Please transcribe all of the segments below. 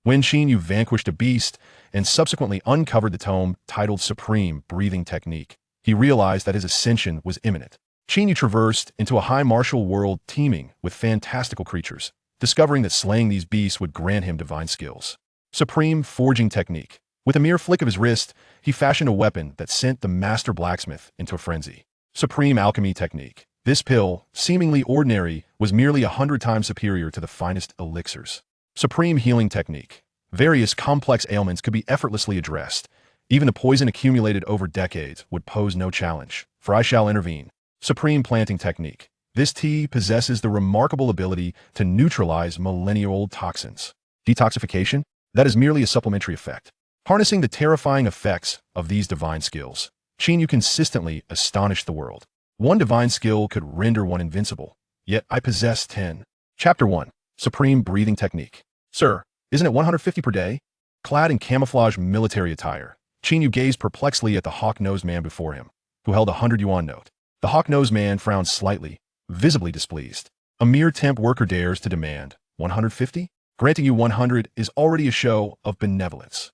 When Qin Yu vanquished a beast and subsequently uncovered the tome titled Supreme Breathing Technique, he realized that his ascension was imminent. Qin Yu traversed into a high martial world teeming with fantastical creatures, discovering that slaying these beasts would grant him divine skills. Supreme Forging Technique. With a mere flick of his wrist, he fashioned a weapon that sent the master blacksmith into a frenzy. Supreme Alchemy Technique. This pill, seemingly ordinary, was merely 100 times superior to the finest elixirs. Supreme Healing Technique. Various complex ailments could be effortlessly addressed. Even the poison accumulated over decades would pose no challenge, for I shall intervene. Supreme Planting Technique. This tea possesses the remarkable ability to neutralize millennia-old toxins. Detoxification? That is merely a supplementary effect. Harnessing the terrifying effects of these divine skills, Qin Yu consistently astonished the world. One divine skill could render one invincible, yet I possess 10. Chapter 1. Supreme Breathing Technique. Sir, isn't it 150 per day? Clad in camouflage military attire, Qin Yu gazed perplexedly at the hawk-nosed man before him, who held a 100 yuan note. The hawk-nosed man frowned slightly, visibly displeased. A mere temp worker dares to demand 150? Granting you 100 is already a show of benevolence.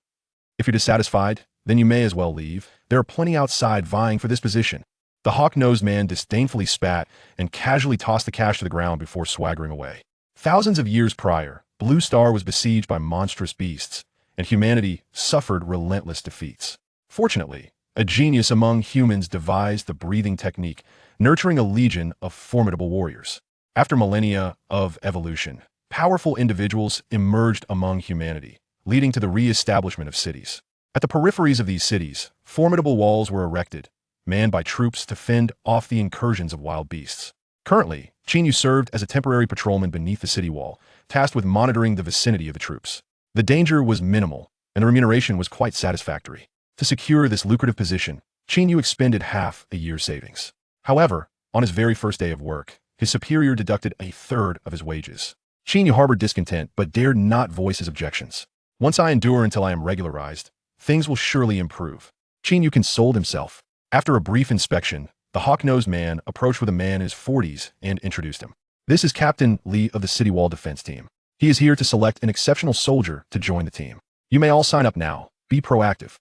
If you're dissatisfied, then you may as well leave. There are plenty outside vying for this position. The hawk-nosed man disdainfully spat and casually tossed the cash to the ground before swaggering away. Thousands of years prior, Blue Star was besieged by monstrous beasts, and humanity suffered relentless defeats. Fortunately, a genius among humans devised the breathing technique, nurturing a legion of formidable warriors. After millennia of evolution, powerful individuals emerged among humanity, leading to the re-establishment of cities. At the peripheries of these cities, formidable walls were erected, manned by troops to fend off the incursions of wild beasts. Currently, Qin Yu served as a temporary patrolman beneath the city wall, tasked with monitoring the vicinity of the troops. The danger was minimal, and the remuneration was quite satisfactory. To secure this lucrative position, Qin Yu expended half a year's savings. However, on his very first day of work, his superior deducted a third of his wages. Qin Yu harbored discontent but dared not voice his objections. Once I endure until I am regularized, things will surely improve. Qin Yu consoled himself. After a brief inspection, the hawk-nosed man approached with a man in his 40s and introduced him. This is Captain Li of the City Wall Defense Team. He is here to select an exceptional soldier to join the team. You may all sign up now. Be proactive.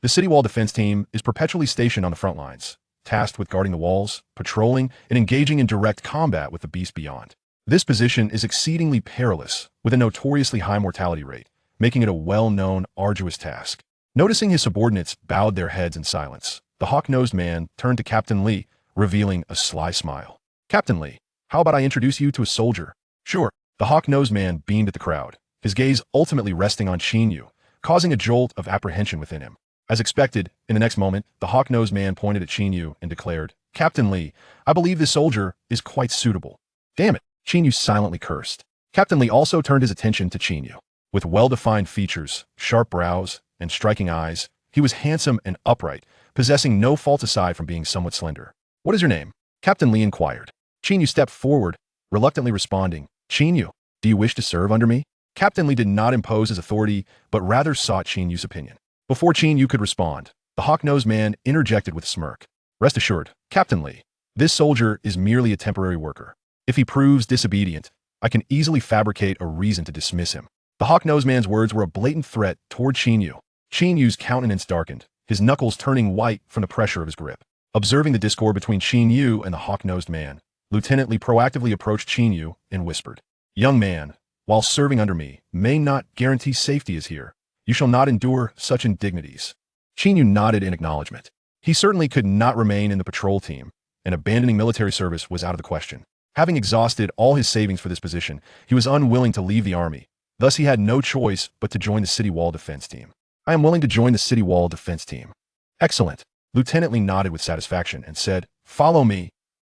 The City Wall Defense Team is perpetually stationed on the front lines, tasked with guarding the walls, patrolling, and engaging in direct combat with the beast beyond. This position is exceedingly perilous, with a notoriously high mortality rate, making it a well-known, arduous task. Noticing his subordinates bowed their heads in silence, the hawk-nosed man turned to Captain Li, revealing a sly smile. Captain Li, how about I introduce you to a soldier? Sure. The hawk-nosed man beamed at the crowd, his gaze ultimately resting on Qin Yu, causing a jolt of apprehension within him. As expected, in the next moment, the hawk-nosed man pointed at Qin Yu and declared, Captain Li, I believe this soldier is quite suitable. Damn it, Qin Yu silently cursed. Captain Li also turned his attention to Qin Yu. With well-defined features, sharp brows, and striking eyes, he was handsome and upright, possessing no faults aside from being somewhat slender. What is your name? Captain Li inquired. Qin Yu stepped forward, reluctantly responding, Qin Yu, do you wish to serve under me? Captain Li did not impose his authority, but rather sought Qin Yu's opinion. Before Qin Yu could respond, the hawk-nosed man interjected with a smirk. Rest assured, Captain Li, this soldier is merely a temporary worker. If he proves disobedient, I can easily fabricate a reason to dismiss him. The hawk-nosed man's words were a blatant threat toward Qin Yu. Qin Yu's countenance darkened, his knuckles turning white from the pressure of his grip. Observing the discord between Qin Yu and the hawk-nosed man, Lieutenant Li proactively approached Qin Yu and whispered, Young man, while serving under me, may not guarantee safety is here. You shall not endure such indignities. Qin Yu nodded in acknowledgement. He certainly could not remain in the patrol team, and abandoning military service was out of the question. Having exhausted all his savings for this position, he was unwilling to leave the army. Thus he had no choice but to join the City Wall Defense Team. I am willing to join the City Wall Defense Team. Excellent. Lieutenant Li nodded with satisfaction and said, Follow me.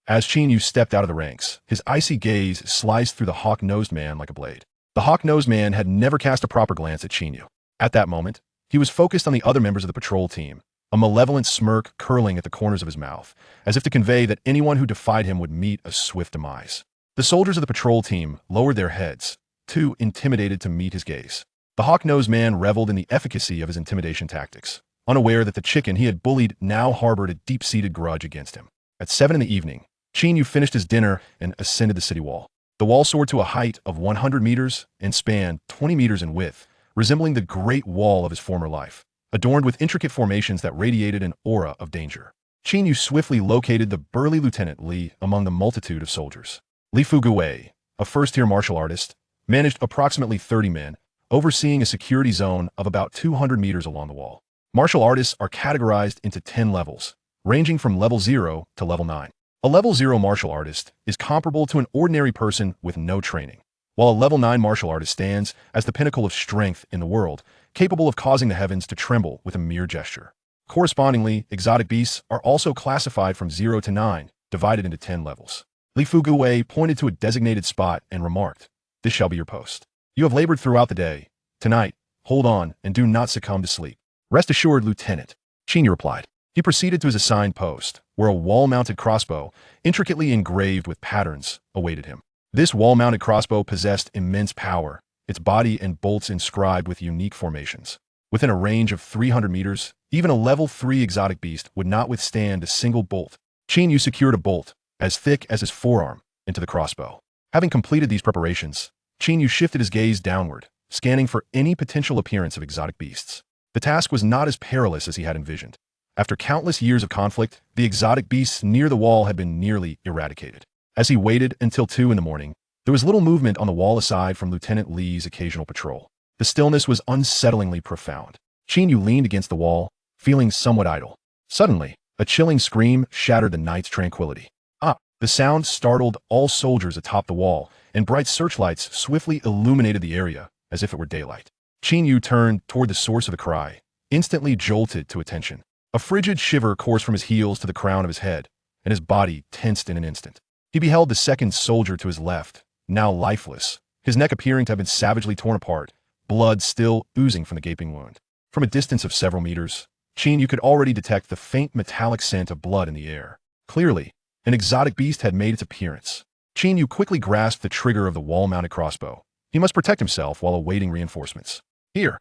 As Qin Yu stepped out of the ranks, his icy gaze sliced through the hawk-nosed man like a blade. The hawk-nosed man had never cast a proper glance at Qin Yu. At that moment, he was focused on the other members of the patrol team, a malevolent smirk curling at the corners of his mouth, as if to convey that anyone who defied him would meet a swift demise. The soldiers of the patrol team lowered their heads, too intimidated to meet his gaze. The hawk-nosed man reveled in the efficacy of his intimidation tactics, unaware that the chicken he had bullied now harbored a deep-seated grudge against him. At 7 in the evening, Qin Yu finished his dinner and ascended the city wall. The wall soared to a height of 100 meters and spanned 20 meters in width, resembling the Great Wall of his former life, adorned with intricate formations that radiated an aura of danger. Qin Yu swiftly located the burly Lieutenant Li among the multitude of soldiers. Li Fuguwei, a first-tier martial artist, managed approximately 30 men, overseeing a security zone of about 200 meters along the wall. Martial artists are categorized into 10 levels, ranging from level 0 to level 9. A level 0 martial artist is comparable to an ordinary person with no training, while a level 9 martial artist stands as the pinnacle of strength in the world, capable of causing the heavens to tremble with a mere gesture. Correspondingly, exotic beasts are also classified from 0 to 9, divided into 10 levels. Li Fuguwei pointed to a designated spot and remarked, "This shall be your post. You have labored throughout the day. Tonight, hold on and do not succumb to sleep." "Rest assured, Lieutenant," Qin Yu replied. He proceeded to his assigned post, where a wall-mounted crossbow, intricately engraved with patterns, awaited him. This wall-mounted crossbow possessed immense power, its body and bolts inscribed with unique formations. Within a range of 300 meters, even a level 3 exotic beast would not withstand a single bolt. Qin Yu secured a bolt, as thick as his forearm, into the crossbow. Having completed these preparations, Qin Yu shifted his gaze downward, scanning for any potential appearance of exotic beasts. The task was not as perilous as he had envisioned. After countless years of conflict, the exotic beasts near the wall had been nearly eradicated. As he waited until 2 in the morning, there was little movement on the wall aside from Lieutenant Li's occasional patrol. The stillness was unsettlingly profound. Qin Yu leaned against the wall, feeling somewhat idle. Suddenly, a chilling scream shattered the night's tranquility. "Ah!" The sound startled all soldiers atop the wall, and bright searchlights swiftly illuminated the area as if it were daylight. Qin Yu turned toward the source of the cry, instantly jolted to attention. A frigid shiver coursed from his heels to the crown of his head, and his body tensed in an instant. He beheld the second soldier to his left, now lifeless, his neck appearing to have been savagely torn apart, blood still oozing from the gaping wound. From a distance of several meters, Qin Yu could already detect the faint metallic scent of blood in the air. Clearly, an exotic beast had made its appearance. Qin Yu quickly grasped the trigger of the wall-mounted crossbow. He must protect himself while awaiting reinforcements. "Here!"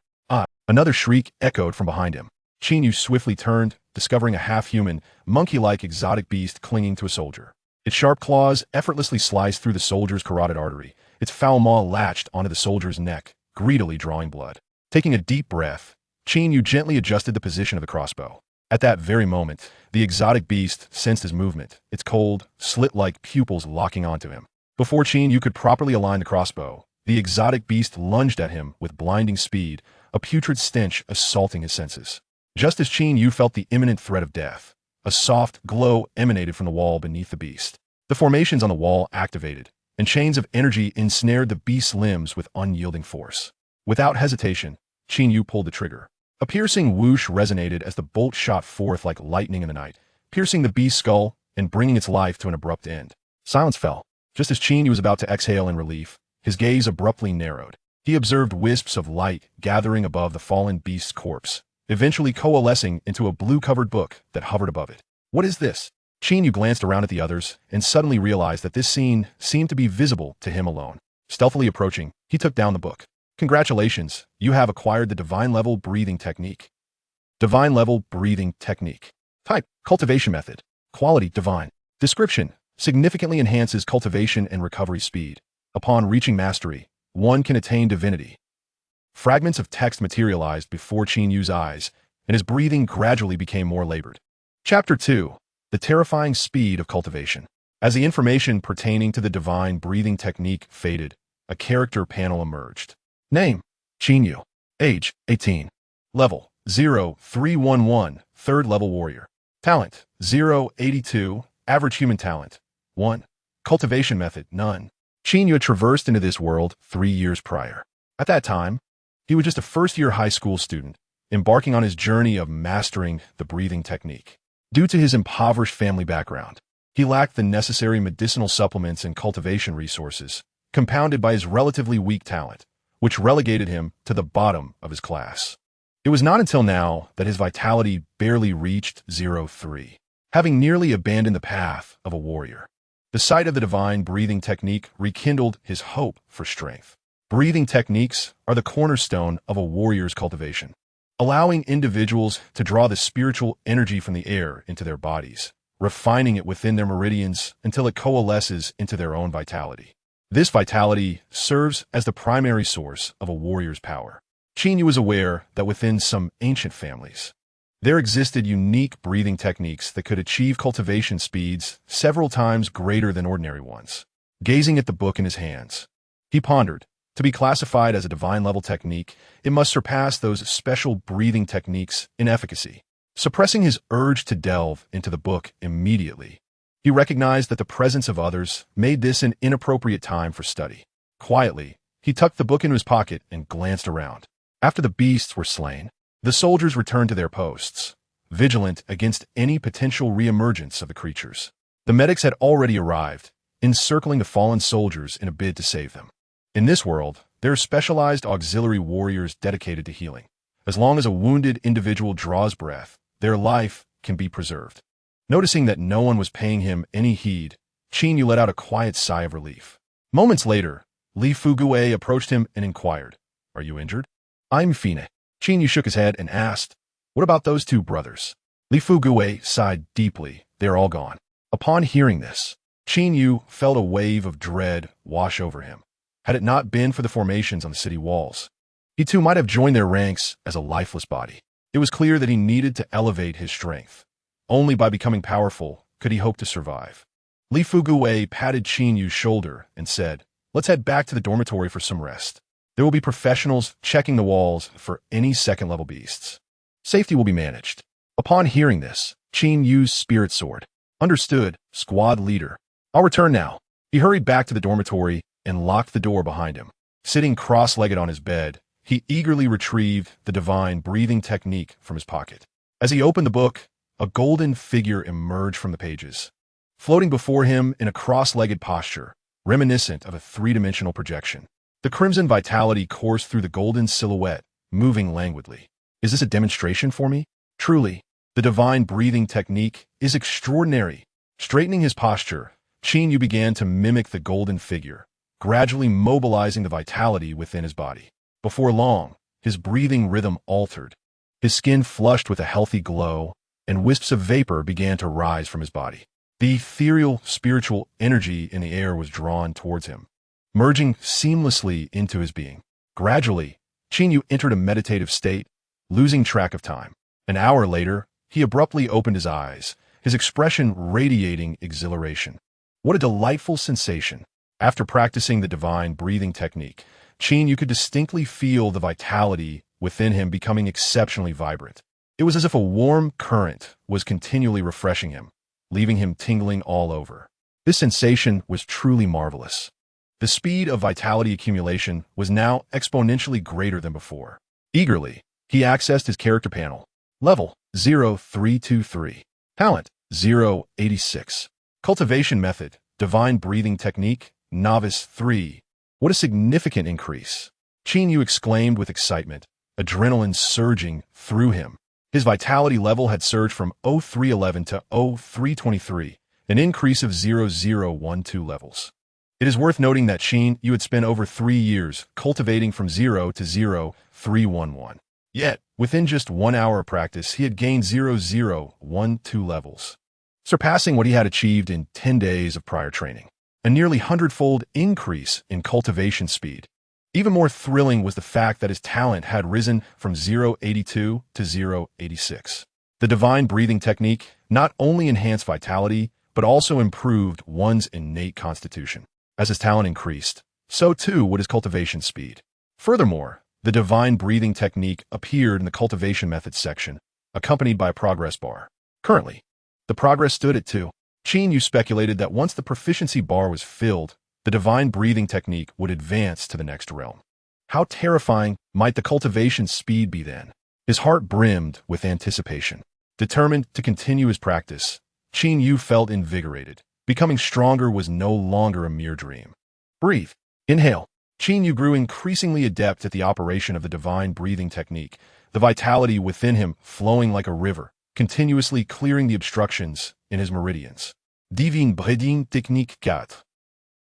Another shriek echoed from behind him. Qin Yu swiftly turned, discovering a half-human, monkey-like exotic beast clinging to a soldier. Its sharp claws effortlessly sliced through the soldier's carotid artery. Its foul maw latched onto the soldier's neck, greedily drawing blood. Taking a deep breath, Qin Yu gently adjusted the position of the crossbow. At that very moment, the exotic beast sensed his movement, its cold, slit-like pupils locking onto him. Before Qin Yu could properly align the crossbow, the exotic beast lunged at him with blinding speed, a putrid stench assaulting his senses. Just as Qin Yu felt the imminent threat of death, a soft glow emanated from the wall beneath the beast. The formations on the wall activated, and chains of energy ensnared the beast's limbs with unyielding force. Without hesitation, Qin Yu pulled the trigger. A piercing whoosh resonated as the bolt shot forth like lightning in the night, piercing the beast's skull and bringing its life to an abrupt end. Silence fell. Just as Qin Yu was about to exhale in relief, his gaze abruptly narrowed. He observed wisps of light gathering above the fallen beast's corpse, eventually coalescing into a blue-covered book that hovered above it. "What is this?" Qin Yu glanced around at the others and suddenly realized that this scene seemed to be visible to him alone. Stealthily approaching, he took down the book. "Congratulations, you have acquired the Divine Level Breathing Technique." Divine Level Breathing Technique. Type: Cultivation Method. Quality: Divine. Description: Significantly enhances cultivation and recovery speed. Upon reaching mastery, one can attain divinity. Fragments of text materialized before Qin Yu's eyes, and his breathing gradually became more labored. Chapter 2. The Terrifying Speed of Cultivation. As the information pertaining to the Divine Breathing Technique faded, a character panel emerged. Name: Qin Yu. Age: 18. Level: 0311, 3rd level warrior. Talent: 082, average human talent. 1. Cultivation method: none. Qin Yu had traversed into this world 3 years prior. At that time, he was just a first-year high school student, embarking on his journey of mastering the breathing technique. Due to his impoverished family background, he lacked the necessary medicinal supplements and cultivation resources, compounded by his relatively weak talent, which relegated him to the bottom of his class. It was not until now that his vitality barely reached 03, having nearly abandoned the path of a warrior. The sight of the divine breathing technique rekindled his hope for strength. Breathing techniques are the cornerstone of a warrior's cultivation, allowing individuals to draw the spiritual energy from the air into their bodies, refining it within their meridians until it coalesces into their own vitality. This vitality serves as the primary source of a warrior's power. Qin Yu was aware that within some ancient families, there existed unique breathing techniques that could achieve cultivation speeds several times greater than ordinary ones. Gazing at the book in his hands, he pondered, to be classified as a divine-level technique, it must surpass those special breathing techniques in efficacy. Suppressing his urge to delve into the book immediately, he recognized that the presence of others made this an inappropriate time for study. Quietly, he tucked the book into his pocket and glanced around. After the beasts were slain, the soldiers returned to their posts, vigilant against any potential reemergence of the creatures. The medics had already arrived, encircling the fallen soldiers in a bid to save them. In this world, there are specialized auxiliary warriors dedicated to healing. As long as a wounded individual draws breath, their life can be preserved. Noticing that no one was paying him any heed, Qin Yu let out a quiet sigh of relief. Moments later, Li Fugue approached him and inquired, "Are you injured?" "I'm fine." Qin Yu shook his head and asked, "What about those two brothers?" Li Fugue sighed deeply. "They're all gone." Upon hearing this, Qin Yu felt a wave of dread wash over him. Had it not been for the formations on the city walls, he too might have joined their ranks as a lifeless body. It was clear that he needed to elevate his strength. Only by becoming powerful could he hope to survive. Li Fugue patted Qin Yu's shoulder and said, "Let's head back to the dormitory for some rest. There will be professionals checking the walls for any second-level beasts. Safety will be managed." Upon hearing this, Qin Yu's spirit soared. "Understood, squad leader. I'll return now." He hurried back to the dormitory and locked the door behind him. Sitting cross-legged on his bed, he eagerly retrieved the divine breathing technique from his pocket. As he opened the book, a golden figure emerged from the pages, floating before him in a cross-legged posture, reminiscent of a three-dimensional projection. The crimson vitality coursed through the golden silhouette, moving languidly. "Is this a demonstration for me? Truly, the divine breathing technique is extraordinary." Straightening his posture, Qin Yu began to mimic the golden figure, gradually mobilizing the vitality within his body. Before long, his breathing rhythm altered. His skin flushed with a healthy glow, and wisps of vapor began to rise from his body. The ethereal, spiritual energy in the air was drawn towards him, merging seamlessly into his being. Gradually, Qin Yu entered a meditative state, losing track of time. An hour later, he abruptly opened his eyes, his expression radiating exhilaration. What a delightful sensation! After practicing the divine breathing technique, Qin Yu could distinctly feel the vitality within him becoming exceptionally vibrant. It was as if a warm current was continually refreshing him, leaving him tingling all over. This sensation was truly marvelous. The speed of vitality accumulation was now exponentially greater than before. Eagerly, he accessed his character panel. Level 0323. Talent 086. Cultivation method, divine breathing technique, novice 3. What a significant increase! Qin Yu exclaimed with excitement, adrenaline surging through him. His vitality level had surged from 0311 to 0323, an increase of 0012 levels. It is worth noting that Qin Yu had spent over 3 years cultivating from 0 to 0311. Yet, within just 1 hour of practice, he had gained 0012 levels, surpassing what he had achieved in 10 days of prior training. A nearly 100-fold increase in cultivation speed. Even more thrilling was the fact that his talent had risen from 082 to 086. The divine breathing technique not only enhanced vitality, but also improved one's innate constitution. As his talent increased, so too would his cultivation speed. Furthermore, the divine breathing technique appeared in the cultivation methods section, accompanied by a progress bar. Currently, the progress stood at 2. Qin Yu speculated that once the proficiency bar was filled, the divine breathing technique would advance to the next realm. How terrifying might the cultivation speed be then? His heart brimmed with anticipation. Determined to continue his practice, Qin Yu felt invigorated. Becoming stronger was no longer a mere dream. Breathe. Inhale. Qin Yu grew increasingly adept at the operation of the divine breathing technique, the vitality within him flowing like a river, continuously clearing the obstructions in his meridians. Divine breathing technique 4.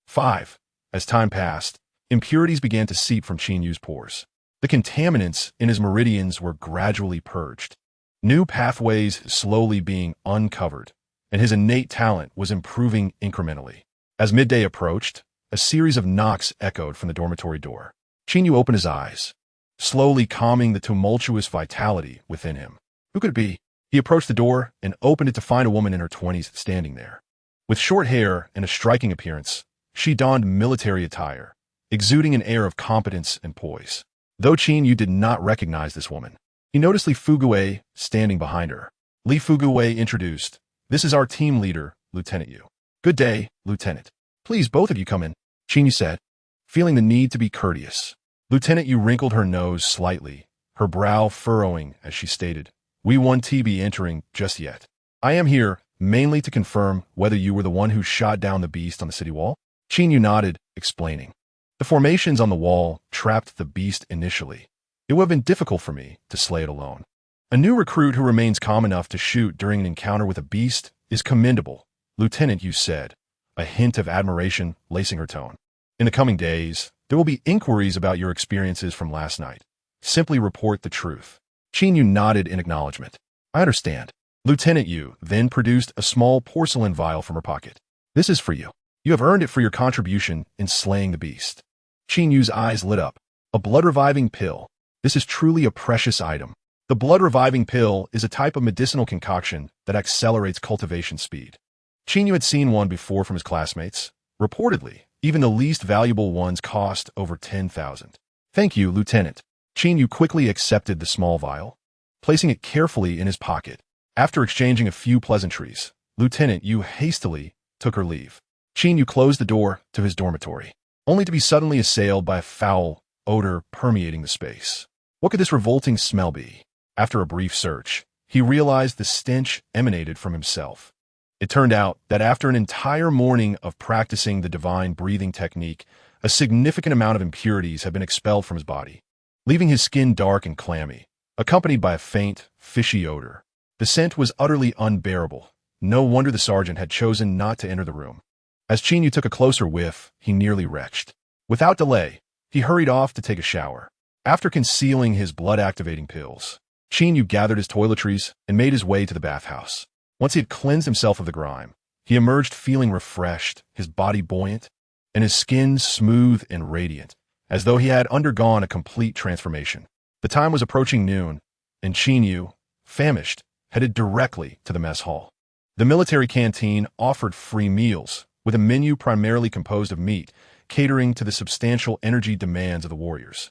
5. As time passed, impurities began to seep from Qin Yu's pores. The contaminants in his meridians were gradually purged, new pathways slowly being uncovered, and his innate talent was improving incrementally. As midday approached, a series of knocks echoed from the dormitory door. Qin Yu opened his eyes. slowly calming the tumultuous vitality within him. Who could it be? He approached the door and opened it to find a woman in her 20s standing there. With short hair and a striking appearance, she donned military attire, exuding an air of competence and poise. Though Qin Yu did not recognize this woman, he noticed Li Fuguwei standing behind her. Li Fuguwei introduced, "This is our team leader, Lieutenant Yu." "Good day, Lieutenant. Please, both of you come in," Qin Yu said, feeling the need to be courteous. Lieutenant Yu wrinkled her nose slightly, her brow furrowing as she stated, "We won't be entering just yet. I am here mainly to confirm whether you were the one who shot down the beast on the city wall." Qin Yu nodded, explaining, "The formations on the wall trapped the beast initially. It would have been difficult for me to slay it alone. A new recruit who remains calm enough to shoot during an encounter with a beast is commendable," Lieutenant Yu said, a hint of admiration lacing her tone. "In the coming days, there will be inquiries about your experiences from last night. Simply report the truth." Qin Yu nodded in acknowledgement. "I understand." Lieutenant Yu then produced a small porcelain vial from her pocket. "This is for you. You have earned it for your contribution in slaying the beast." Qin Yu's eyes lit up. "A blood-reviving pill. This is truly a precious item." The blood-reviving pill is a type of medicinal concoction that accelerates cultivation speed. Qin Yu had seen one before from his classmates. Reportedly, even the least valuable ones cost over 10,000. "Thank you, Lieutenant." Qin Yu quickly accepted the small vial, placing it carefully in his pocket. After exchanging a few pleasantries, Lieutenant Yu hastily took her leave. Qin Yu closed the door to his dormitory, only to be suddenly assailed by a foul odor permeating the space. What could this revolting smell be? After a brief search, he realized the stench emanated from himself. It turned out that after an entire morning of practicing the divine breathing technique, a significant amount of impurities had been expelled from his body, leaving his skin dark and clammy, accompanied by a faint, fishy odor. The scent was utterly unbearable. No wonder the sergeant had chosen not to enter the room. As Qin Yu took a closer whiff, he nearly retched. Without delay, he hurried off to take a shower. After concealing his blood-activating pills, Qin Yu gathered his toiletries and made his way to the bathhouse. Once he had cleansed himself of the grime, he emerged feeling refreshed, his body buoyant, and his skin smooth and radiant, as though he had undergone a complete transformation. The time was approaching noon, and Qin Yu, famished, headed directly to the mess hall. The military canteen offered free meals, with a menu primarily composed of meat, catering to the substantial energy demands of the warriors.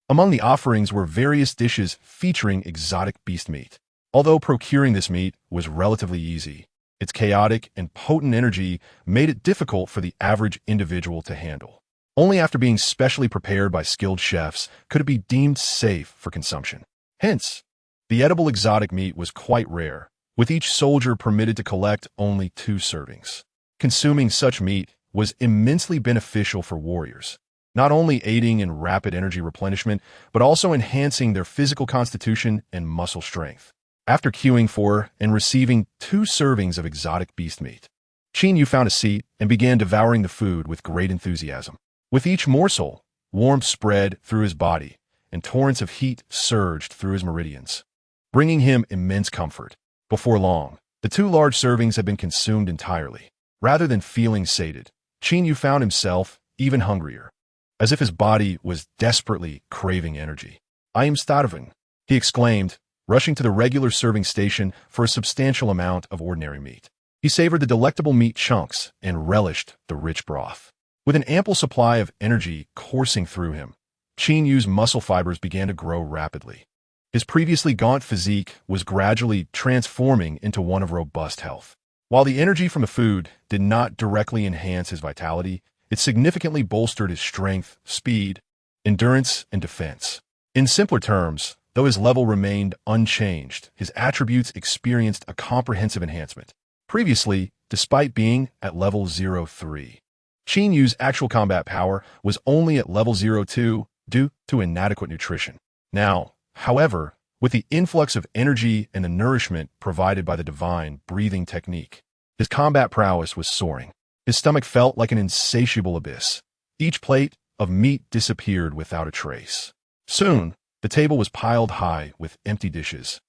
Among the offerings were various dishes featuring exotic beast meat. Although procuring this meat was relatively easy, its chaotic and potent energy made it difficult for the average individual to handle. Only after being specially prepared by skilled chefs could it be deemed safe for consumption. Hence, the edible exotic meat was quite rare, with each soldier permitted to collect only 2 servings. Consuming such meat was immensely beneficial for warriors, not only aiding in rapid energy replenishment, but also enhancing their physical constitution and muscle strength. After queuing for and receiving 2 servings of exotic beast meat, Qin Yu found a seat and began devouring the food with great enthusiasm. With each morsel, warmth spread through his body, and torrents of heat surged through his meridians, bringing him immense comfort. Before long, the 2 large servings had been consumed entirely. Rather than feeling sated, Qin Yu found himself even hungrier, as if his body was desperately craving energy. "I am starving," he exclaimed, rushing to the regular serving station for a substantial amount of ordinary meat. He savored the delectable meat chunks and relished the rich broth. With an ample supply of energy coursing through him, Qin Yu's muscle fibers began to grow rapidly. His previously gaunt physique was gradually transforming into one of robust health. While the energy from the food did not directly enhance his vitality, it significantly bolstered his strength, speed, endurance, and defense. In simpler terms, though his level remained unchanged, his attributes experienced a comprehensive enhancement. Previously, despite being at level 03, Qin Yu's actual combat power was only at level 02 due to inadequate nutrition. Now, however, with the influx of energy and the nourishment provided by the divine breathing technique, his combat prowess was soaring. His stomach felt like an insatiable abyss. Each plate of meat disappeared without a trace. Soon, the table was piled high with empty dishes,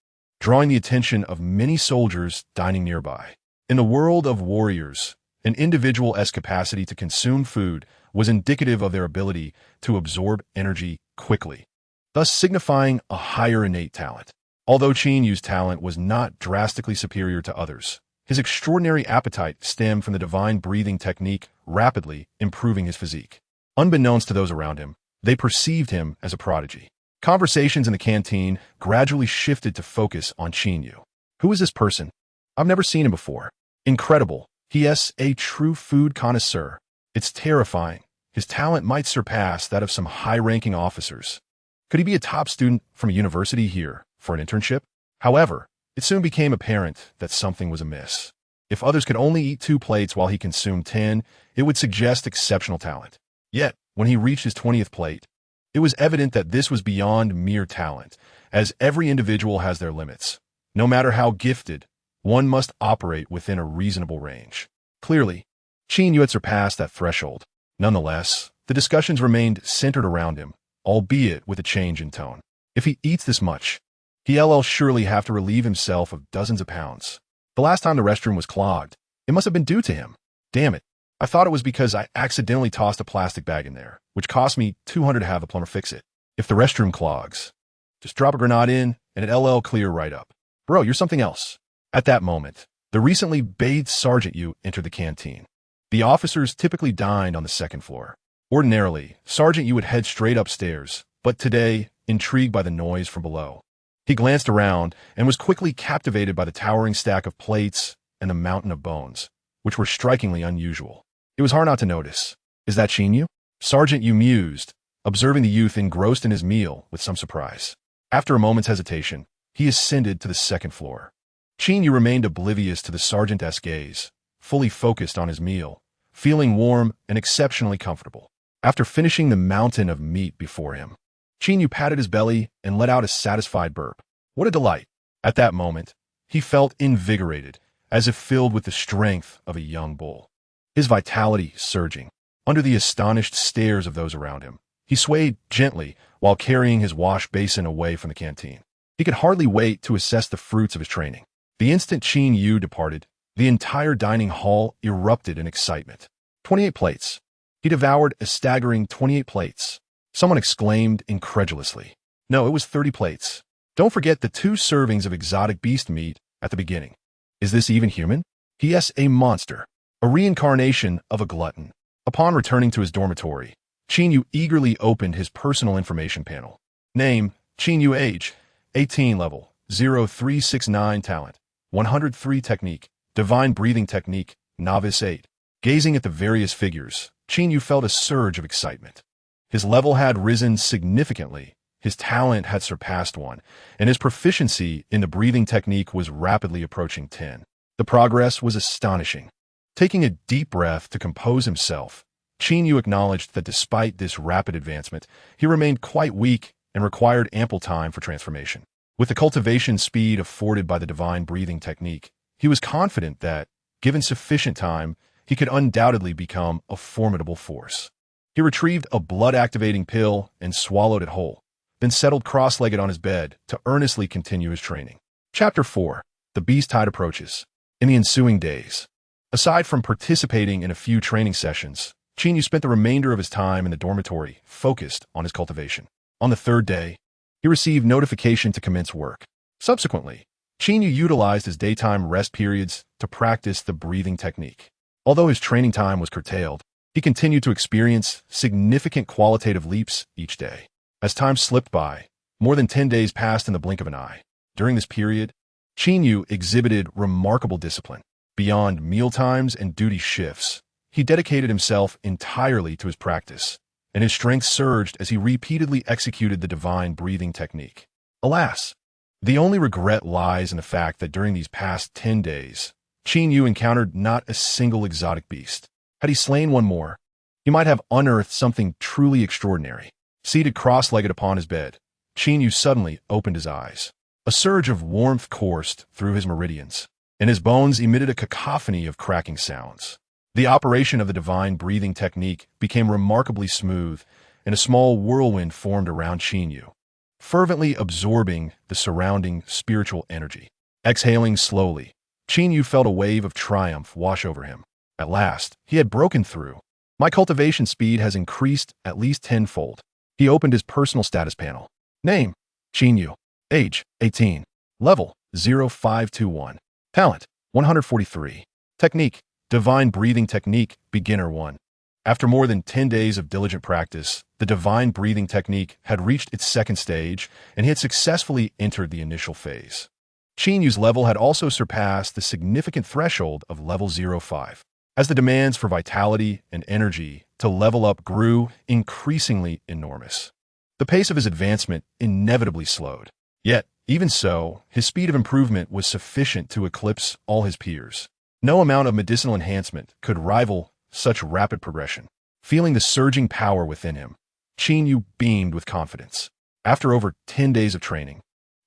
drawing the attention of many soldiers dining nearby. In the world of warriors, an individual's capacity to consume food was indicative of their ability to absorb energy quickly. thus signifying a higher innate talent. Although Qin Yu's talent was not drastically superior to others, his extraordinary appetite stemmed from the divine breathing technique, rapidly improving his physique. Unbeknownst to those around him, they perceived him as a prodigy. Conversations in the canteen gradually shifted to focus on Qin Yu. Who is this person? I've never seen him before. Incredible. He is a true food connoisseur. It's terrifying. His talent might surpass that of some high-ranking officers. Could he be a top student from a university here for an internship? However, it soon became apparent that something was amiss. If others could only eat 2 plates while he consumed 10, it would suggest exceptional talent. Yet, when he reached his 20th plate, it was evident that this was beyond mere talent, as every individual has their limits. No matter how gifted, one must operate within a reasonable range. Clearly, Qin Yu had surpassed that threshold. Nonetheless, the discussions remained centered around him, albeit with a change in tone. If he eats this much, he'll surely have to relieve himself of dozens of pounds. The last time the restroom was clogged, it must have been due to him. Damn it. I thought it was because I accidentally tossed a plastic bag in there, which cost me $200 to have the plumber fix it. If the restroom clogs, just drop a grenade in and it'll clear right up. Bro, you're something else. At that moment, the recently bathed Sergeant Yu entered the canteen. The officers typically dined on the 2nd floor. Ordinarily, Sergeant Yu would head straight upstairs, but today, intrigued by the noise from below, he glanced around and was quickly captivated by the towering stack of plates and the mountain of bones, which were strikingly unusual. It was hard not to notice. Is that Qin Yu? Sergeant Yu mused, observing the youth engrossed in his meal with some surprise. After a moment's hesitation, he ascended to the 2nd floor. Qin Yu remained oblivious to the sergeant's gaze, fully focused on his meal, feeling warm and exceptionally comfortable. After finishing the mountain of meat before him, Qin Yu patted his belly and let out a satisfied burp. What a delight! At that moment, he felt invigorated, as if filled with the strength of a young bull. His vitality surging. Under the astonished stares of those around him, he swayed gently while carrying his wash basin away from the canteen. He could hardly wait to assess the fruits of his training. The instant Qin Yu departed, the entire dining hall erupted in excitement. 28 plates. He devoured a staggering 28 plates. Someone exclaimed incredulously. No, it was 30 plates. Don't forget the 2 servings of exotic beast meat at the beginning. Is this even human? He is a monster. A reincarnation of a glutton. Upon returning to his dormitory, Qin Yu eagerly opened his personal information panel. Name, Qin Yu. Age, 18. Level, 0369. Talent, 103. Technique, divine breathing technique, novice 8. Gazing at the various figures, Qin Yu felt a surge of excitement. His level had risen significantly, his talent had surpassed 1, and his proficiency in the breathing technique was rapidly approaching 10. The progress was astonishing. Taking a deep breath to compose himself, Qin Yu acknowledged that despite this rapid advancement, he remained quite weak and required ample time for transformation. With the cultivation speed afforded by the divine breathing technique, he was confident that, given sufficient time, he could undoubtedly become a formidable force. He retrieved a blood-activating pill and swallowed it whole, then settled cross-legged on his bed to earnestly continue his training. Chapter 4. The Beast Tide Approaches. In the ensuing days, aside from participating in a few training sessions, Qin Yu spent the remainder of his time in the dormitory focused on his cultivation. On the 3rd day, he received notification to commence work. Subsequently, Qin Yu utilized his daytime rest periods to practice the breathing technique. Although his training time was curtailed, he continued to experience significant qualitative leaps each day. As time slipped by, more than 10 days passed in the blink of an eye. During this period, Qin Yu exhibited remarkable discipline. Beyond mealtimes and duty shifts, he dedicated himself entirely to his practice, and his strength surged as he repeatedly executed the divine breathing technique. Alas, the only regret lies in the fact that during these past 10 days, Qin Yu encountered not a single exotic beast. Had he slain one more, he might have unearthed something truly extraordinary. Seated cross-legged upon his bed, Qin Yu suddenly opened his eyes. A surge of warmth coursed through his meridians, and his bones emitted a cacophony of cracking sounds. The operation of the divine breathing technique became remarkably smooth, and a small whirlwind formed around Qin Yu, fervently absorbing the surrounding spiritual energy. Exhaling slowly, Qin Yu felt a wave of triumph wash over him. At last, he had broken through. My cultivation speed has increased at least tenfold. He opened his personal status panel. Name: Qin Yu. Age: 18. Level: 0521. Talent: 143. Technique: Divine Breathing Technique, Beginner 1. After more than 10 days of diligent practice, the Divine Breathing Technique had reached its second stage, and he had successfully entered the initial phase. Qin Yu's level had also surpassed the significant threshold of level 05. As the demands for vitality and energy to level up grew increasingly enormous, the pace of his advancement inevitably slowed. Yet, even so, his speed of improvement was sufficient to eclipse all his peers. No amount of medicinal enhancement could rival such rapid progression. Feeling the surging power within him, Qin Yu beamed with confidence. After over 10 days of training,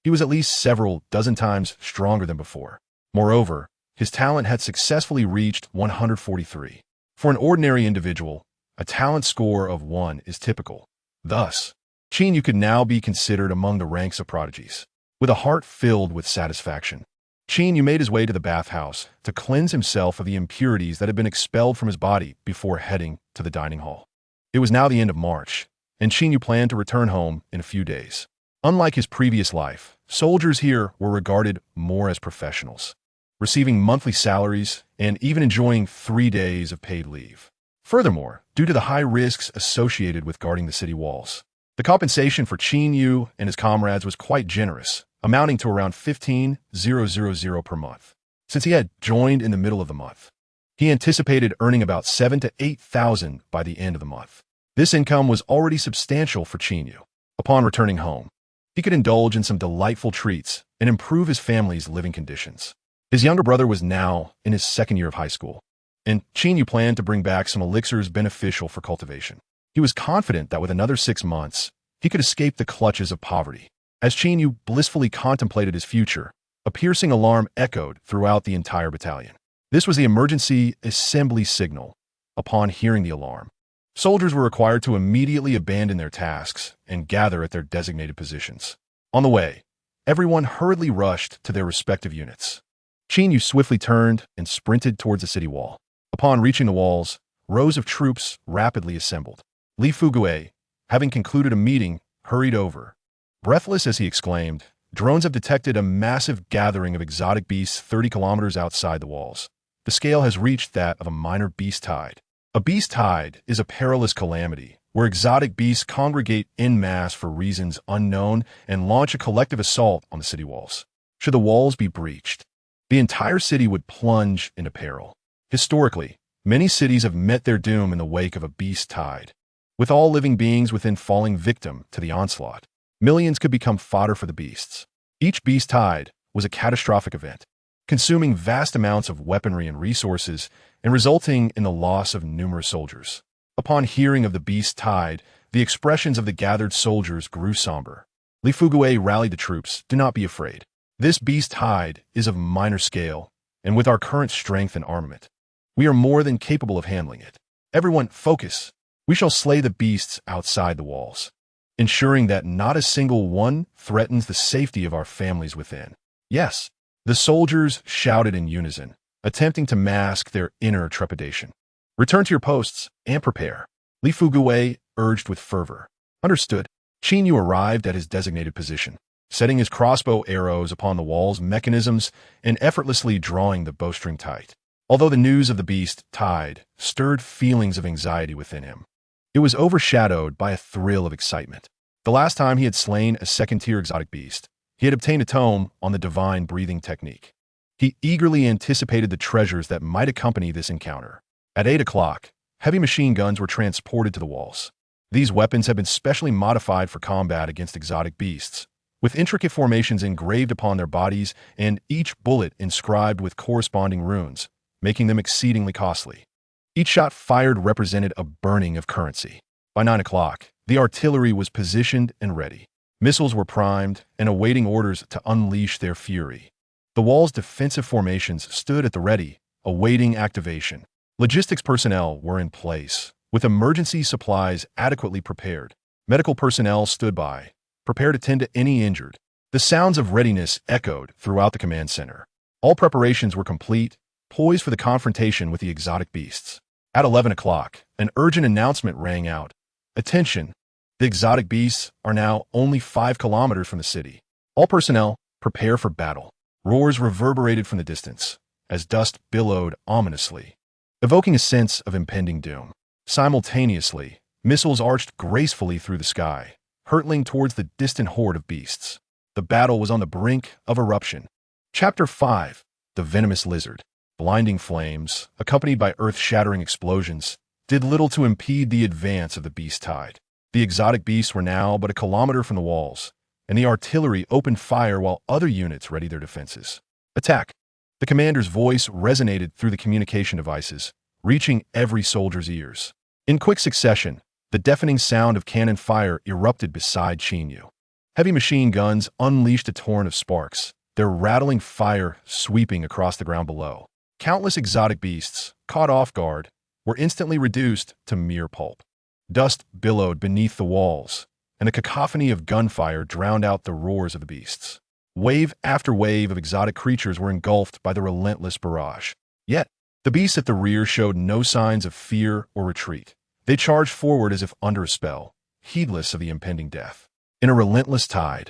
he was at least several dozen times stronger than before. Moreover, his talent had successfully reached 143. For an ordinary individual, a talent score of 1 is typical. Thus, Qin Yu could now be considered among the ranks of prodigies. With a heart filled with satisfaction, Qin Yu made his way to the bathhouse to cleanse himself of the impurities that had been expelled from his body before heading to the dining hall. It was now the end of March, and Qin Yu planned to return home in a few days. Unlike his previous life, soldiers here were regarded more as professionals, receiving monthly salaries and even enjoying 3 days of paid leave. Furthermore, due to the high risks associated with guarding the city walls, the compensation for Qin Yu and his comrades was quite generous, amounting to around 15,000 per month. Since he had joined in the middle of the month, he anticipated earning about 7,000 to 8,000 by the end of the month. This income was already substantial for Qin Yu. Upon returning home, he could indulge in some delightful treats and improve his family's living conditions. His younger brother was now in his second year of high school, and Qin Yu planned to bring back some elixirs beneficial for cultivation. He was confident that with another 6 months, he could escape the clutches of poverty. As Qin Yu blissfully contemplated his future, a piercing alarm echoed throughout the entire battalion. This was the emergency assembly signal. Upon hearing the alarm, soldiers were required to immediately abandon their tasks and gather at their designated positions. On the way, everyone hurriedly rushed to their respective units. Qin Yu swiftly turned and sprinted towards the city wall. Upon reaching the walls, rows of troops rapidly assembled. Li Fugue, having concluded a meeting, hurried over. Breathless as he exclaimed, "Drones have detected a massive gathering of exotic beasts 30 kilometers outside the walls. The scale has reached that of a minor beast tide." A beast tide is a perilous calamity where exotic beasts congregate en masse for reasons unknown and launch a collective assault on the city walls. Should the walls be breached, the entire city would plunge into peril. Historically, many cities have met their doom in the wake of a beast tide. With all living beings within falling victim to the onslaught, millions could become fodder for the beasts. Each beast tide was a catastrophic event, consuming vast amounts of weaponry and resources and resulting in the loss of numerous soldiers. Upon hearing of the beast tide, the expressions of the gathered soldiers grew somber. Li Fugue rallied the troops. "Do not be afraid. This beast tide is of minor scale, and with our current strength and armament, we are more than capable of handling it. Everyone, focus. We shall slay the beasts outside the walls, ensuring that not a single one threatens the safety of our families within." "Yes," the soldiers shouted in unison, attempting to mask their inner trepidation. "Return to your posts and prepare," Li Fugue urged with fervor. "Understood." Qin Yu arrived at his designated position, setting his crossbow arrows upon the wall's mechanisms and effortlessly drawing the bowstring tight. Although the news of the beast tide stirred feelings of anxiety within him, it was overshadowed by a thrill of excitement. The last time he had slain a second-tier exotic beast, he had obtained a tome on the divine breathing technique. He eagerly anticipated the treasures that might accompany this encounter. At 8 o'clock, heavy machine guns were transported to the walls. These weapons had been specially modified for combat against exotic beasts, with intricate formations engraved upon their bodies and each bullet inscribed with corresponding runes, making them exceedingly costly. Each shot fired represented a burning of currency. By 9 o'clock, the artillery was positioned and ready. Missiles were primed and awaiting orders to unleash their fury. The wall's defensive formations stood at the ready, awaiting activation. Logistics personnel were in place, with emergency supplies adequately prepared. Medical personnel stood by, prepared to tend to any injured. The sounds of readiness echoed throughout the command center. All preparations were complete, poised for the confrontation with the exotic beasts. At 11 o'clock, an urgent announcement rang out. "Attention! The exotic beasts are now only 5 kilometers from the city. All personnel, prepare for battle. Roars reverberated from the distance, as dust billowed ominously, evoking a sense of impending doom. Simultaneously, missiles arched gracefully through the sky, hurtling towards the distant horde of beasts. The battle was on the brink of eruption. Chapter 5. The Venomous Lizard. Blinding flames, accompanied by earth-shattering explosions, did little to impede the advance of the beast tide. The exotic beasts were now but a kilometer from the walls, and the artillery opened fire while other units readied their defenses. Attack! The commander's voice resonated through the communication devices, reaching every soldier's ears. In quick succession, the deafening sound of cannon fire erupted beside Qin Yu. Heavy machine guns unleashed a torrent of sparks, their rattling fire sweeping across the ground below. Countless exotic beasts, caught off guard, were instantly reduced to mere pulp. Dust billowed beneath the walls, and a cacophony of gunfire drowned out the roars of the beasts. Wave after wave of exotic creatures were engulfed by the relentless barrage. Yet, the beasts at the rear showed no signs of fear or retreat. They charged forward as if under a spell, heedless of the impending death. In a relentless tide,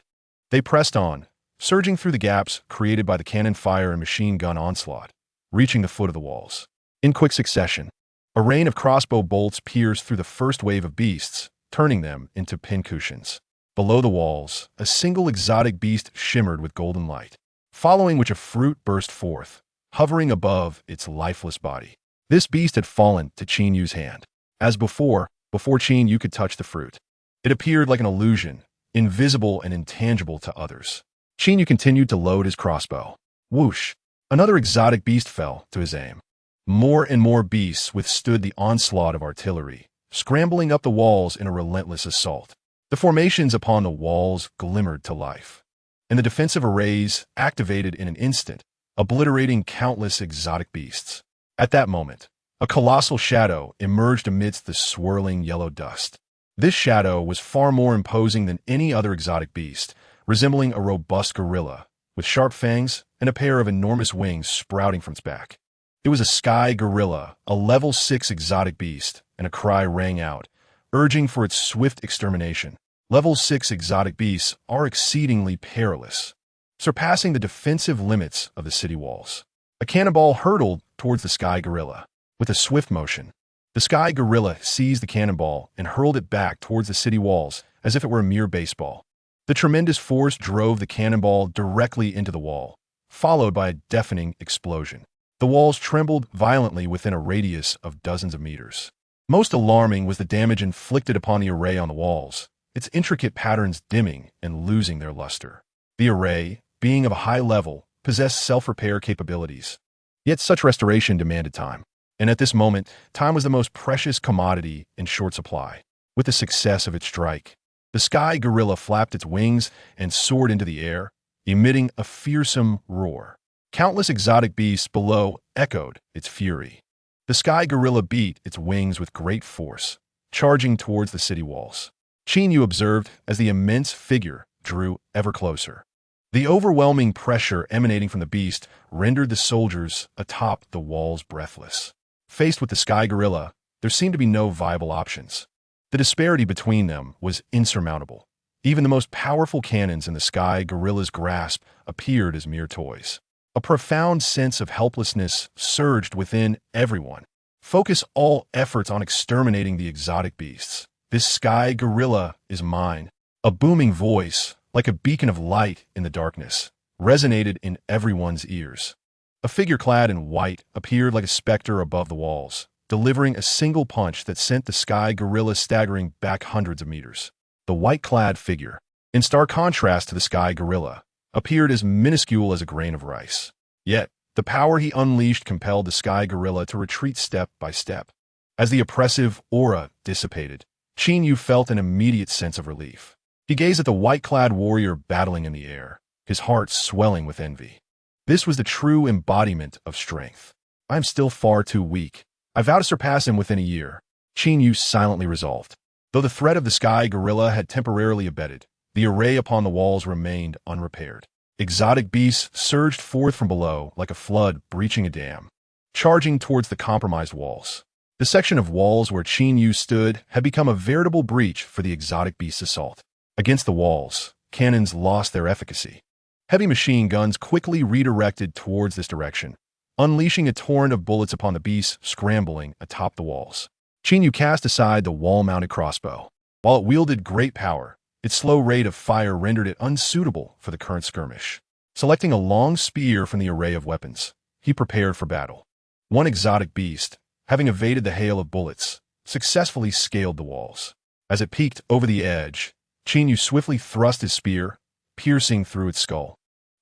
they pressed on, surging through the gaps created by the cannon fire and machine gun onslaught, reaching the foot of the walls. In quick succession, a rain of crossbow bolts pierced through the first wave of beasts, turning them into pincushions. Below the walls, a single exotic beast shimmered with golden light, following which a fruit burst forth, hovering above its lifeless body. This beast had fallen to Qin Yu's hand. As before Qin Yu could touch the fruit, it appeared like an illusion, invisible and intangible to others. Qin Yu continued to load his crossbow. Whoosh! Another exotic beast fell to his aim. More and more beasts withstood the onslaught of artillery, scrambling up the walls in a relentless assault. The formations upon the walls glimmered to life, and the defensive arrays activated in an instant, obliterating countless exotic beasts. At that moment, a colossal shadow emerged amidst the swirling yellow dust. This shadow was far more imposing than any other exotic beast, resembling a robust gorilla, with sharp fangs and a pair of enormous wings sprouting from its back. It was a sky gorilla, a level 6 exotic beast, and a cry rang out, urging for its swift extermination. Level 6 exotic beasts are exceedingly perilous, surpassing the defensive limits of the city walls. A cannonball hurtled towards the sky gorilla. With a swift motion, the sky gorilla seized the cannonball and hurled it back towards the city walls as if it were a mere baseball. The tremendous force drove the cannonball directly into the wall, followed by a deafening explosion. The walls trembled violently within a radius of dozens of meters. Most alarming was the damage inflicted upon the array on the walls, its intricate patterns dimming and losing their luster. The array, being of a high level, possessed self-repair capabilities. Yet such restoration demanded time. And at this moment, time was the most precious commodity in short supply. With the success of its strike, the sky gorilla flapped its wings and soared into the air, emitting a fearsome roar. Countless exotic beasts below echoed its fury. The sky gorilla beat its wings with great force, charging towards the city walls. Qin Yu observed as the immense figure drew ever closer. The overwhelming pressure emanating from the beast rendered the soldiers atop the walls breathless. Faced with the sky gorilla, there seemed to be no viable options. The disparity between them was insurmountable. Even the most powerful cannons in the sky gorilla's grasp appeared as mere toys. A profound sense of helplessness surged within everyone. Focus all efforts on exterminating the exotic beasts. This sky gorilla is mine. A booming voice, like a beacon of light in the darkness, resonated in everyone's ears. A figure clad in white appeared like a specter above the walls, delivering a single punch that sent the sky gorilla staggering back hundreds of meters. The white-clad figure, in stark contrast to the sky gorilla, appeared as minuscule as a grain of rice. Yet, the power he unleashed compelled the sky gorilla to retreat step by step. As the oppressive aura dissipated, Qin Yu felt an immediate sense of relief. He gazed at the white-clad warrior battling in the air, his heart swelling with envy. This was the true embodiment of strength. I am still far too weak. I vow to surpass him within a year, Qin Yu silently resolved. Though the threat of the sky gorilla had temporarily abated, the array upon the walls remained unrepaired. Exotic beasts surged forth from below like a flood breaching a dam, charging towards the compromised walls. The section of walls where Qin Yu stood had become a veritable breach for the exotic beast's assault. Against the walls, cannons lost their efficacy. Heavy machine guns quickly redirected towards this direction, unleashing a torrent of bullets upon the beast scrambling atop the walls. Qin Yu cast aside the wall-mounted crossbow. While it wielded great power, its slow rate of fire rendered it unsuitable for the current skirmish. Selecting a long spear from the array of weapons, he prepared for battle. One exotic beast, having evaded the hail of bullets, successfully scaled the walls. As it peeked over the edge, Qin Yu swiftly thrust his spear, piercing through its skull.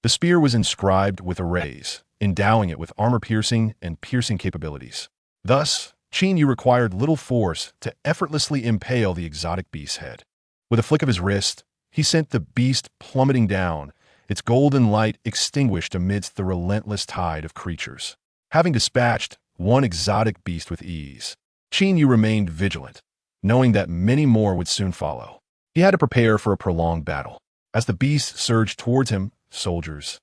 The spear was inscribed with arrays, endowing it with armor-piercing and piercing capabilities. Thus, Qin Yu required little force to effortlessly impale the exotic beast's head. With a flick of his wrist, he sent the beast plummeting down, its golden light extinguished amidst the relentless tide of creatures. Having dispatched one exotic beast with ease, Qin Yu remained vigilant, knowing that many more would soon follow. He had to prepare for a prolonged battle. As the beast surged towards him, soldiers,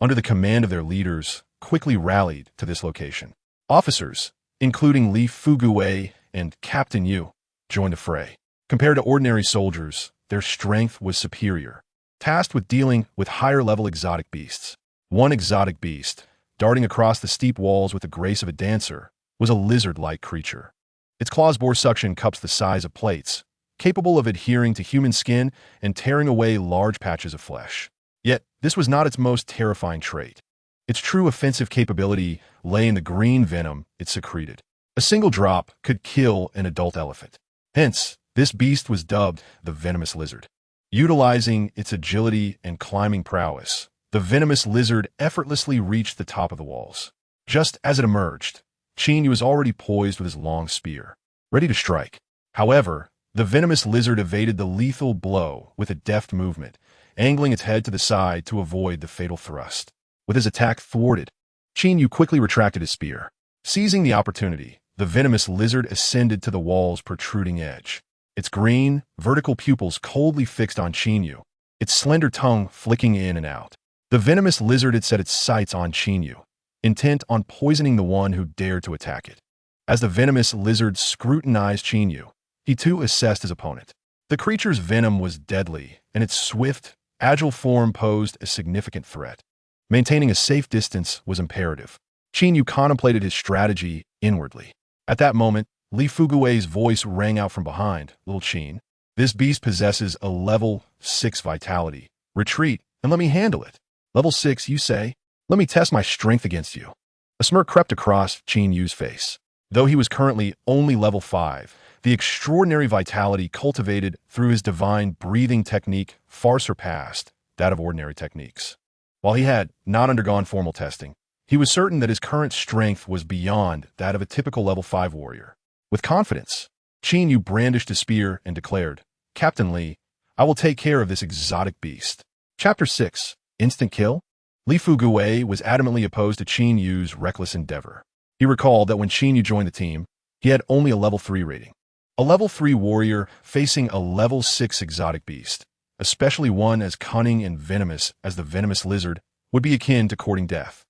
under the command of their leaders, quickly rallied to this location. Officers, including Li Fugui and Captain Yu, joined the fray. Compared to ordinary soldiers, their strength was superior, tasked with dealing with higher-level exotic beasts. One exotic beast, darting across the steep walls with the grace of a dancer, was a lizard-like creature. Its claws bore suction cups the size of plates, capable of adhering to human skin and tearing away large patches of flesh. Yet, this was not its most terrifying trait. Its true offensive capability lay in the green venom it secreted. A single drop could kill an adult elephant. Hence, this beast was dubbed the venomous lizard. Utilizing its agility and climbing prowess, the venomous lizard effortlessly reached the top of the walls. Just as it emerged, Qin Yu was already poised with his long spear, ready to strike. However, the venomous lizard evaded the lethal blow with a deft movement, angling its head to the side to avoid the fatal thrust. With his attack thwarted, Qin Yu quickly retracted his spear. Seizing the opportunity, the venomous lizard ascended to the wall's protruding edge. Its green, vertical pupils coldly fixed on Qin Yu, its slender tongue flicking in and out. The venomous lizard had set its sights on Qin Yu, intent on poisoning the one who dared to attack it. As the venomous lizard scrutinized Qin Yu, he too assessed his opponent. The creature's venom was deadly, and its swift, agile form posed a significant threat. Maintaining a safe distance was imperative. Qin Yu contemplated his strategy inwardly. At that moment, Li Fugui's voice rang out from behind. "Little Qin, this beast possesses a level 6 vitality. Retreat, and let me handle it." "Level 6, you say? Let me test my strength against you." A smirk crept across Qin Yu's face. Though he was currently only level 5, the extraordinary vitality cultivated through his divine breathing technique far surpassed that of ordinary techniques. While he had not undergone formal testing, he was certain that his current strength was beyond that of a typical level 5 warrior. With confidence, Qin Yu brandished his spear and declared, "Captain Li, I will take care of this exotic beast." Chapter 6. Instant Kill? Li Fugui was adamantly opposed to Qin Yu's reckless endeavor. He recalled that when Qin Yu joined the team, he had only a level 3 rating. A level 3 warrior facing a level 6 exotic beast, especially one as cunning and venomous as the venomous lizard, would be akin to courting death.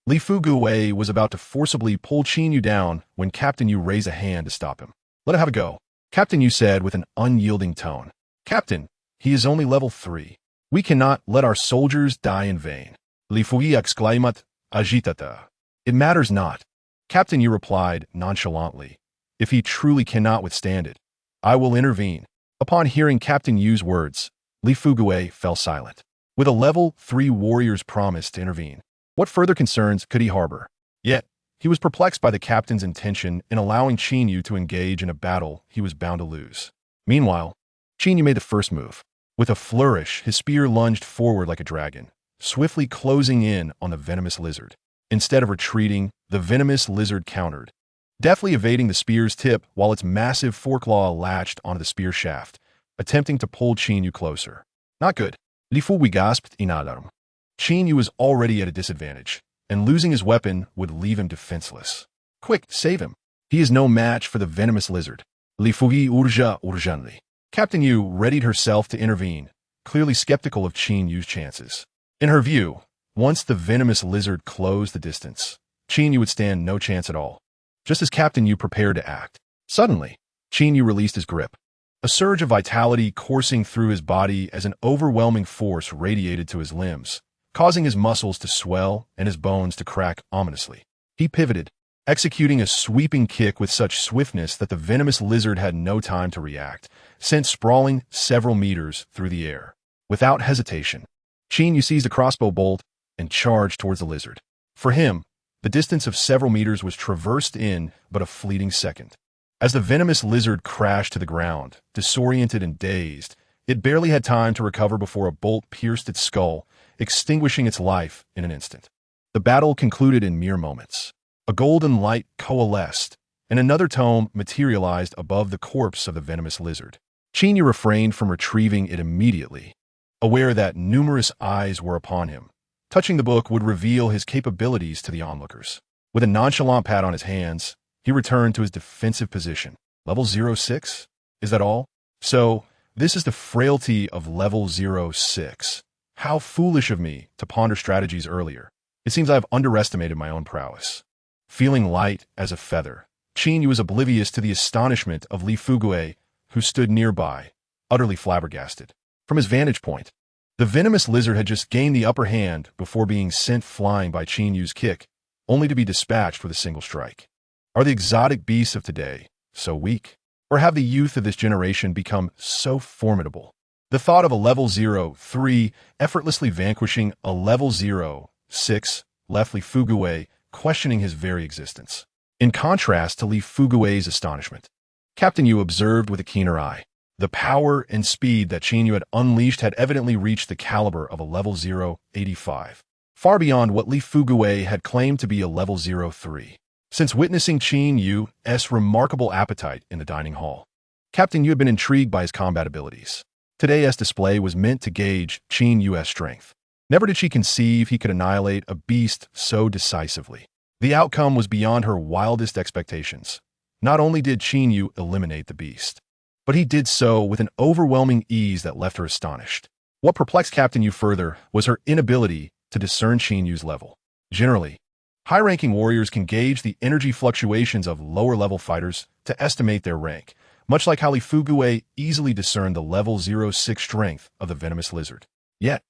Li Fugui was about to forcibly pull Qin Yu down when Captain Yu raised a hand to stop him. "Let it have a go," Captain Yu said with an unyielding tone. "Captain, he is only level 3. We cannot let our soldiers die in vain." Li Fugui exclaimed, "Agitata." "It matters not," Captain Yu replied nonchalantly. "If he truly cannot withstand it, I will intervene." Upon hearing Captain Yu's words, Li Fugui fell silent. With a level 3 warrior's promise to intervene, what further concerns could he harbor? Yet, he was perplexed by the captain's intention in allowing Qin Yu to engage in a battle he was bound to lose. Meanwhile, Qin Yu made the first move. With a flourish, his spear lunged forward like a dragon, swiftly closing in on the venomous lizard. Instead of retreating, the venomous lizard countered, deftly evading the spear's tip while its massive foreclaw latched onto the spear shaft, attempting to pull Qin Yu closer. Not good. Li Fugui gasped in alarm. Qin Yu was already at a disadvantage, and losing his weapon would leave him defenseless. "Quick, save him. He is no match for the venomous lizard." Li Fugui urgea urgently. Captain Yu readied herself to intervene, clearly skeptical of Qin Yu's chances. In her view, once the venomous lizard closed the distance, Qin Yu would stand no chance at all. just as Captain Yu prepared to act. Suddenly, Qin Yu released his grip. A surge of vitality coursing through his body as an overwhelming force radiated to his limbs, causing his muscles to swell and his bones to crack ominously. He pivoted, executing a sweeping kick with such swiftness that the venomous lizard had no time to react, sent sprawling several meters through the air. Without hesitation, Qin Yu seized a crossbow bolt and charged towards the lizard. For him, the distance of several meters was traversed in but a fleeting second. As the venomous lizard crashed to the ground, disoriented and dazed, it barely had time to recover before a bolt pierced its skull, extinguishing its life in an instant. The battle concluded in mere moments. A golden light coalesced, and another tome materialized above the corpse of the venomous lizard. Qin Yu refrained from retrieving it immediately, aware that numerous eyes were upon him. Touching the book would reveal his capabilities to the onlookers. With a nonchalant pat on his hands, he returned to his defensive position. Level 06? Is that all? So, this is the frailty of level 06. How foolish of me to ponder strategies earlier. It seems I have underestimated my own prowess. Feeling light as a feather, Qin Yu was oblivious to the astonishment of Li Fugue, who stood nearby, utterly flabbergasted. From his vantage point, the venomous lizard had just gained the upper hand before being sent flying by Qin Yu's kick, only to be dispatched with a single strike. Are the exotic beasts of today so weak? Or have the youth of this generation become so formidable? The thought of a level 03 effortlessly vanquishing a level 06 left Li Fugue questioning his very existence. In contrast to Li Fugue's astonishment, Captain Yu observed with a keener eye. The power and speed that Qin Yu had unleashed had evidently reached the caliber of a level 085, far beyond what Li Fugue had claimed to be a level 03. Since witnessing Qin Yu's remarkable appetite in the dining hall, Captain Yu had been intrigued by his combat abilities. Today's display was meant to gauge Qin Yu's strength. Never did she conceive he could annihilate a beast so decisively. The outcome was beyond her wildest expectations. Not only did Qin Yu eliminate the beast, but he did so with an overwhelming ease that left her astonished. What perplexed Captain Yu further was her inability to discern Qin Yu's level. Generally, high-ranking warriors can gauge the energy fluctuations of lower-level fighters to estimate their rank, much like how Li Fugue easily discerned the level 06 strength of the venomous lizard. Yet,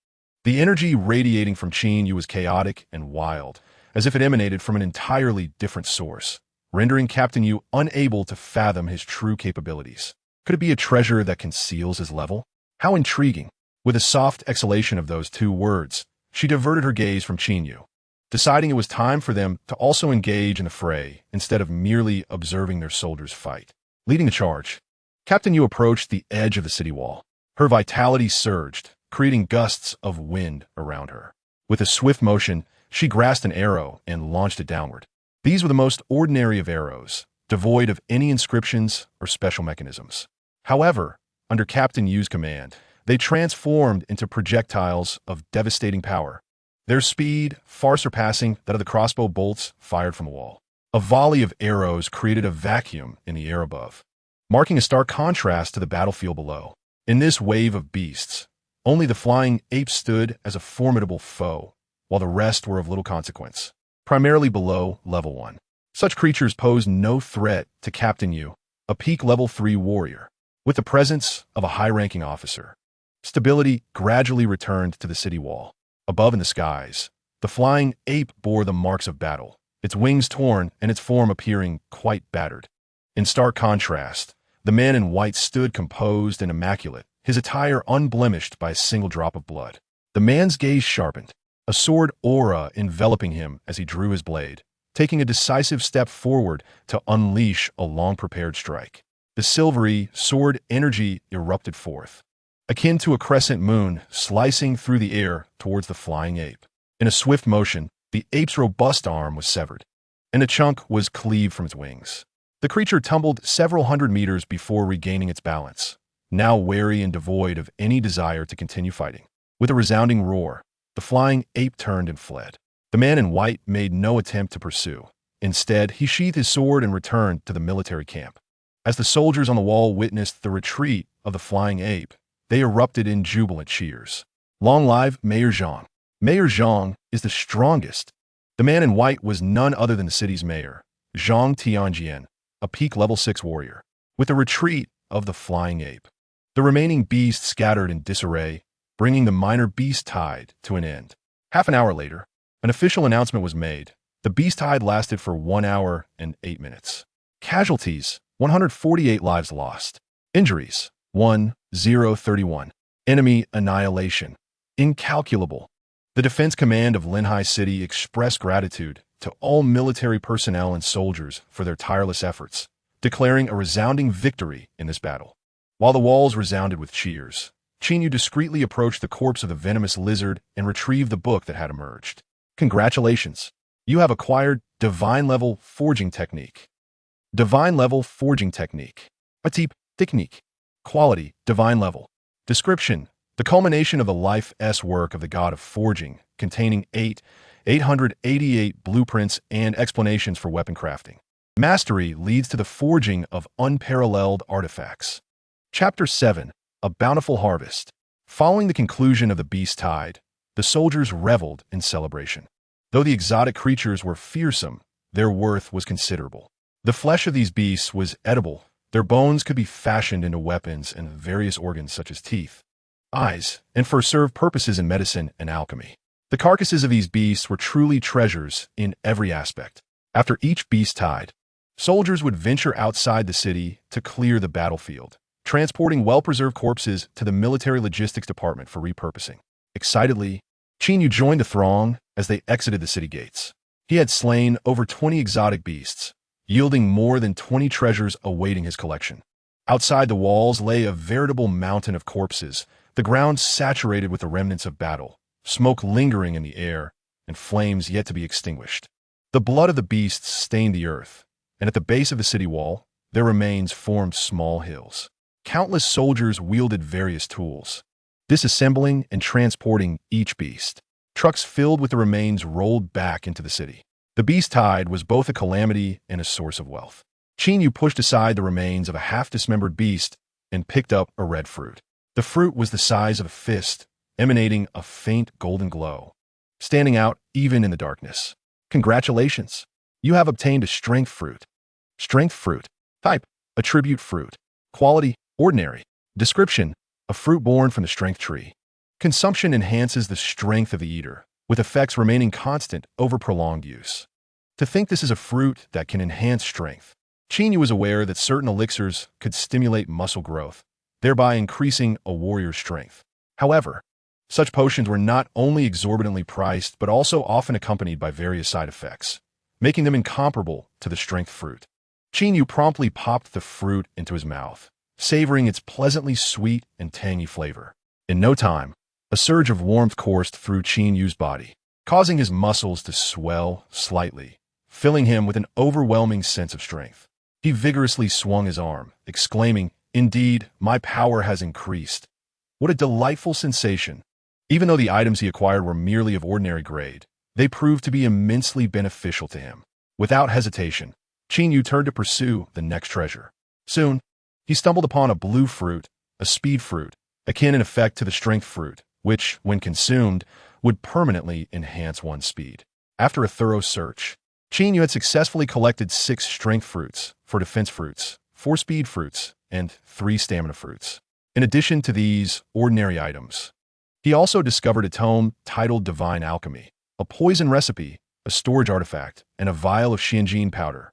the energy radiating from Qin Yu was chaotic and wild, as if it emanated from an entirely different source, rendering Captain Yu unable to fathom his true capabilities. Could it be a treasure that conceals his level? How intriguing! With a soft exhalation of those two words, she diverted her gaze from Qin Yu, deciding it was time for them to also engage in the fray instead of merely observing their soldiers fight. Leading the charge, Captain Yu approached the edge of the city wall. Her vitality surged, creating gusts of wind around her. With a swift motion, she grasped an arrow and launched it downward. These were the most ordinary of arrows, devoid of any inscriptions or special mechanisms. However, under Captain Yu's command, they transformed into projectiles of devastating power, their speed far surpassing that of the crossbow bolts fired from a wall. A volley of arrows created a vacuum in the air above, marking a stark contrast to the battlefield below. In this wave of beasts, only the flying apes stood as a formidable foe, while the rest were of little consequence, primarily below level 1. Such creatures posed no threat to Captain Yu, a peak level 3 warrior. With the presence of a high-ranking officer, stability gradually returned to the city wall. Above in the skies, the flying ape bore the marks of battle, its wings torn and its form appearing quite battered. In stark contrast, the man in white stood composed and immaculate, his attire unblemished by a single drop of blood. The man's gaze sharpened, a sword aura enveloping him as he drew his blade, taking a decisive step forward to unleash a long-prepared strike. The silvery sword energy erupted forth, akin to a crescent moon slicing through the air towards the flying ape. In a swift motion, the ape's robust arm was severed, and a chunk was cleaved from its wings. The creature tumbled several hundred meters before regaining its balance, now wary and devoid of any desire to continue fighting. With a resounding roar, the flying ape turned and fled. The man in white made no attempt to pursue. Instead, he sheathed his sword and returned to the military camp. As the soldiers on the wall witnessed the retreat of the flying ape, they erupted in jubilant cheers. Long live Mayor Zhang. Mayor Zhang is the strongest. The man in white was none other than the city's mayor, Zhang Tianjian, a peak level 6 warrior, with the retreat of the flying ape. The remaining beasts scattered in disarray, bringing the minor beast tide to an end. Half an hour later, an official announcement was made. The beast tide lasted for 1 hour and 8 minutes. Casualties, 148 lives lost. Injuries, 1,031. Enemy annihilation, incalculable. The Defense Command of Linhai City expressed gratitude to all military personnel and soldiers for their tireless efforts, declaring a resounding victory in this battle. While the walls resounded with cheers, Qin Yu discreetly approached the corpse of the venomous lizard and retrieved the book that had emerged. Congratulations! You have acquired Divine Level Forging Technique. Divine Level Forging Technique. A type, technique. Quality, Divine Level. Description: the culmination of the life-s work of the god of forging, containing 888 blueprints and explanations for weapon crafting. Mastery leads to the forging of unparalleled artifacts. Chapter 7. A Bountiful Harvest. Following the conclusion of the beast tide, the soldiers reveled in celebration. Though the exotic creatures were fearsome, their worth was considerable. The flesh of these beasts was edible. Their bones could be fashioned into weapons, and various organs such as teeth, eyes, and fur served purposes in medicine and alchemy. The carcasses of these beasts were truly treasures in every aspect. After each beast tide, soldiers would venture outside the city to clear the battlefield, transporting well-preserved corpses to the military logistics department for repurposing. Excitedly, Qin Yu joined the throng as they exited the city gates. He had slain over 20 exotic beasts, yielding more than 20 treasures awaiting his collection. Outside the walls lay a veritable mountain of corpses, the ground saturated with the remnants of battle, smoke lingering in the air, and flames yet to be extinguished. The blood of the beasts stained the earth, and at the base of the city wall, their remains formed small hills. Countless soldiers wielded various tools, disassembling and transporting each beast. Trucks filled with the remains rolled back into the city. The beast tide was both a calamity and a source of wealth. Qin Yu pushed aside the remains of a half-dismembered beast and picked up a red fruit. The fruit was the size of a fist, emanating a faint golden glow, standing out even in the darkness. Congratulations! You have obtained a strength fruit. Strength fruit. Type: attribute fruit. Quality: ordinary. Description: a fruit born from the strength tree. Consumption enhances the strength of the eater, with effects remaining constant over prolonged use. To think this is a fruit that can enhance strength. Qin Yu was aware that certain elixirs could stimulate muscle growth, thereby increasing a warrior's strength. However, such potions were not only exorbitantly priced but also often accompanied by various side effects, making them incomparable to the strength fruit. Qin Yu promptly popped the fruit into his mouth, savoring its pleasantly sweet and tangy flavor. In no time, a surge of warmth coursed through Qin Yu's body, causing his muscles to swell slightly, filling him with an overwhelming sense of strength. He vigorously swung his arm, exclaiming, "Indeed, my power has increased. What a delightful sensation!" Even though the items he acquired were merely of ordinary grade, they proved to be immensely beneficial to him. Without hesitation, Qin Yu turned to pursue the next treasure. Soon, he stumbled upon a blue fruit, a speed fruit, akin in effect to the strength fruit, which, when consumed, would permanently enhance one's speed. After a thorough search, Qin Yu had successfully collected 6 strength fruits, 4 defense fruits, 4 speed fruits, and 3 stamina fruits. In addition to these ordinary items, he also discovered a tome titled Divine Alchemy, a poison recipe, a storage artifact, and a vial of xianjin powder.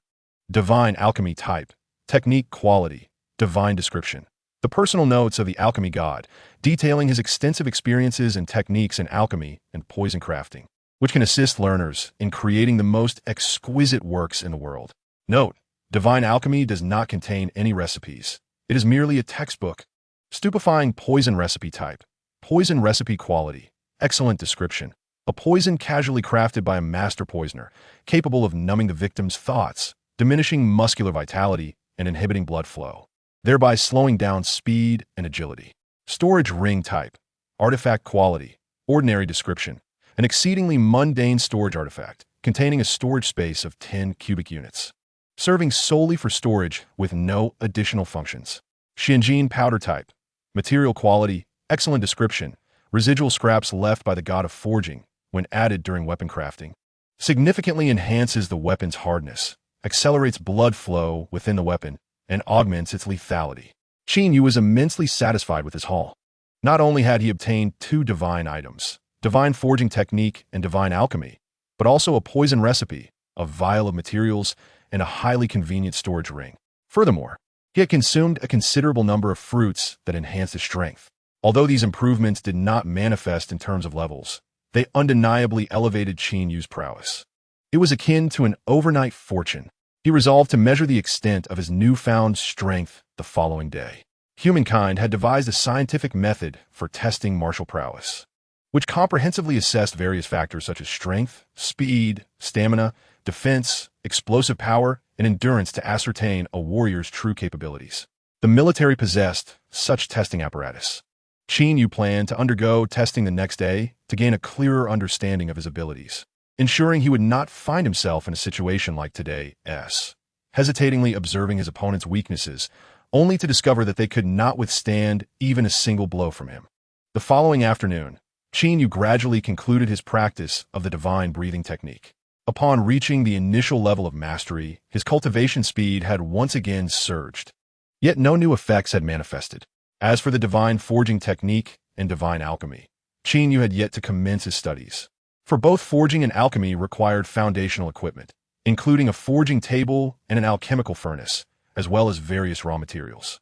Divine Alchemy type, technique quality, divine description. The personal notes of the alchemy god, detailing his extensive experiences and techniques in alchemy and poison crafting, which can assist learners in creating the most exquisite works in the world. Note: Divine Alchemy does not contain any recipes. It is merely a textbook. Stupefying poison recipe type, poison recipe quality, excellent description. A poison casually crafted by a master poisoner, capable of numbing the victim's thoughts, diminishing muscular vitality, and inhibiting blood flow, thereby slowing down speed and agility. Storage ring type, artifact quality, ordinary description. An exceedingly mundane storage artifact, containing a storage space of 10 cubic units, serving solely for storage with no additional functions. Xianjin powder type, material quality, excellent description. Residual scraps left by the god of forging, when added during weapon crafting, significantly enhances the weapon's hardness, accelerates blood flow within the weapon, and augments its lethality. Qin Yu was immensely satisfied with his haul. Not only had he obtained 2 divine items, divine forging technique and divine alchemy, but also a poison recipe, a vial of materials, and a highly convenient storage ring. Furthermore, he had consumed a considerable number of fruits that enhanced his strength. Although these improvements did not manifest in terms of levels, they undeniably elevated Qin Yu's prowess. It was akin to an overnight fortune. He resolved to measure the extent of his newfound strength the following day. Humankind had devised a scientific method for testing martial prowess, which comprehensively assessed various factors such as strength, speed, stamina, defense, explosive power, and endurance to ascertain a warrior's true capabilities. The military possessed such testing apparatus. Qin Yu planned to undergo testing the next day to gain a clearer understanding of his abilities, ensuring he would not find himself in a situation like today's, hesitatingly observing his opponent's weaknesses, only to discover that they could not withstand even a single blow from him. The following afternoon, Qin Yu gradually concluded his practice of the divine breathing technique. Upon reaching the initial level of mastery, his cultivation speed had once again surged. Yet no new effects had manifested. As for the divine forging technique and divine alchemy, Qin Yu had yet to commence his studies. For both forging and alchemy required foundational equipment, including a forging table and an alchemical furnace, as well as various raw materials.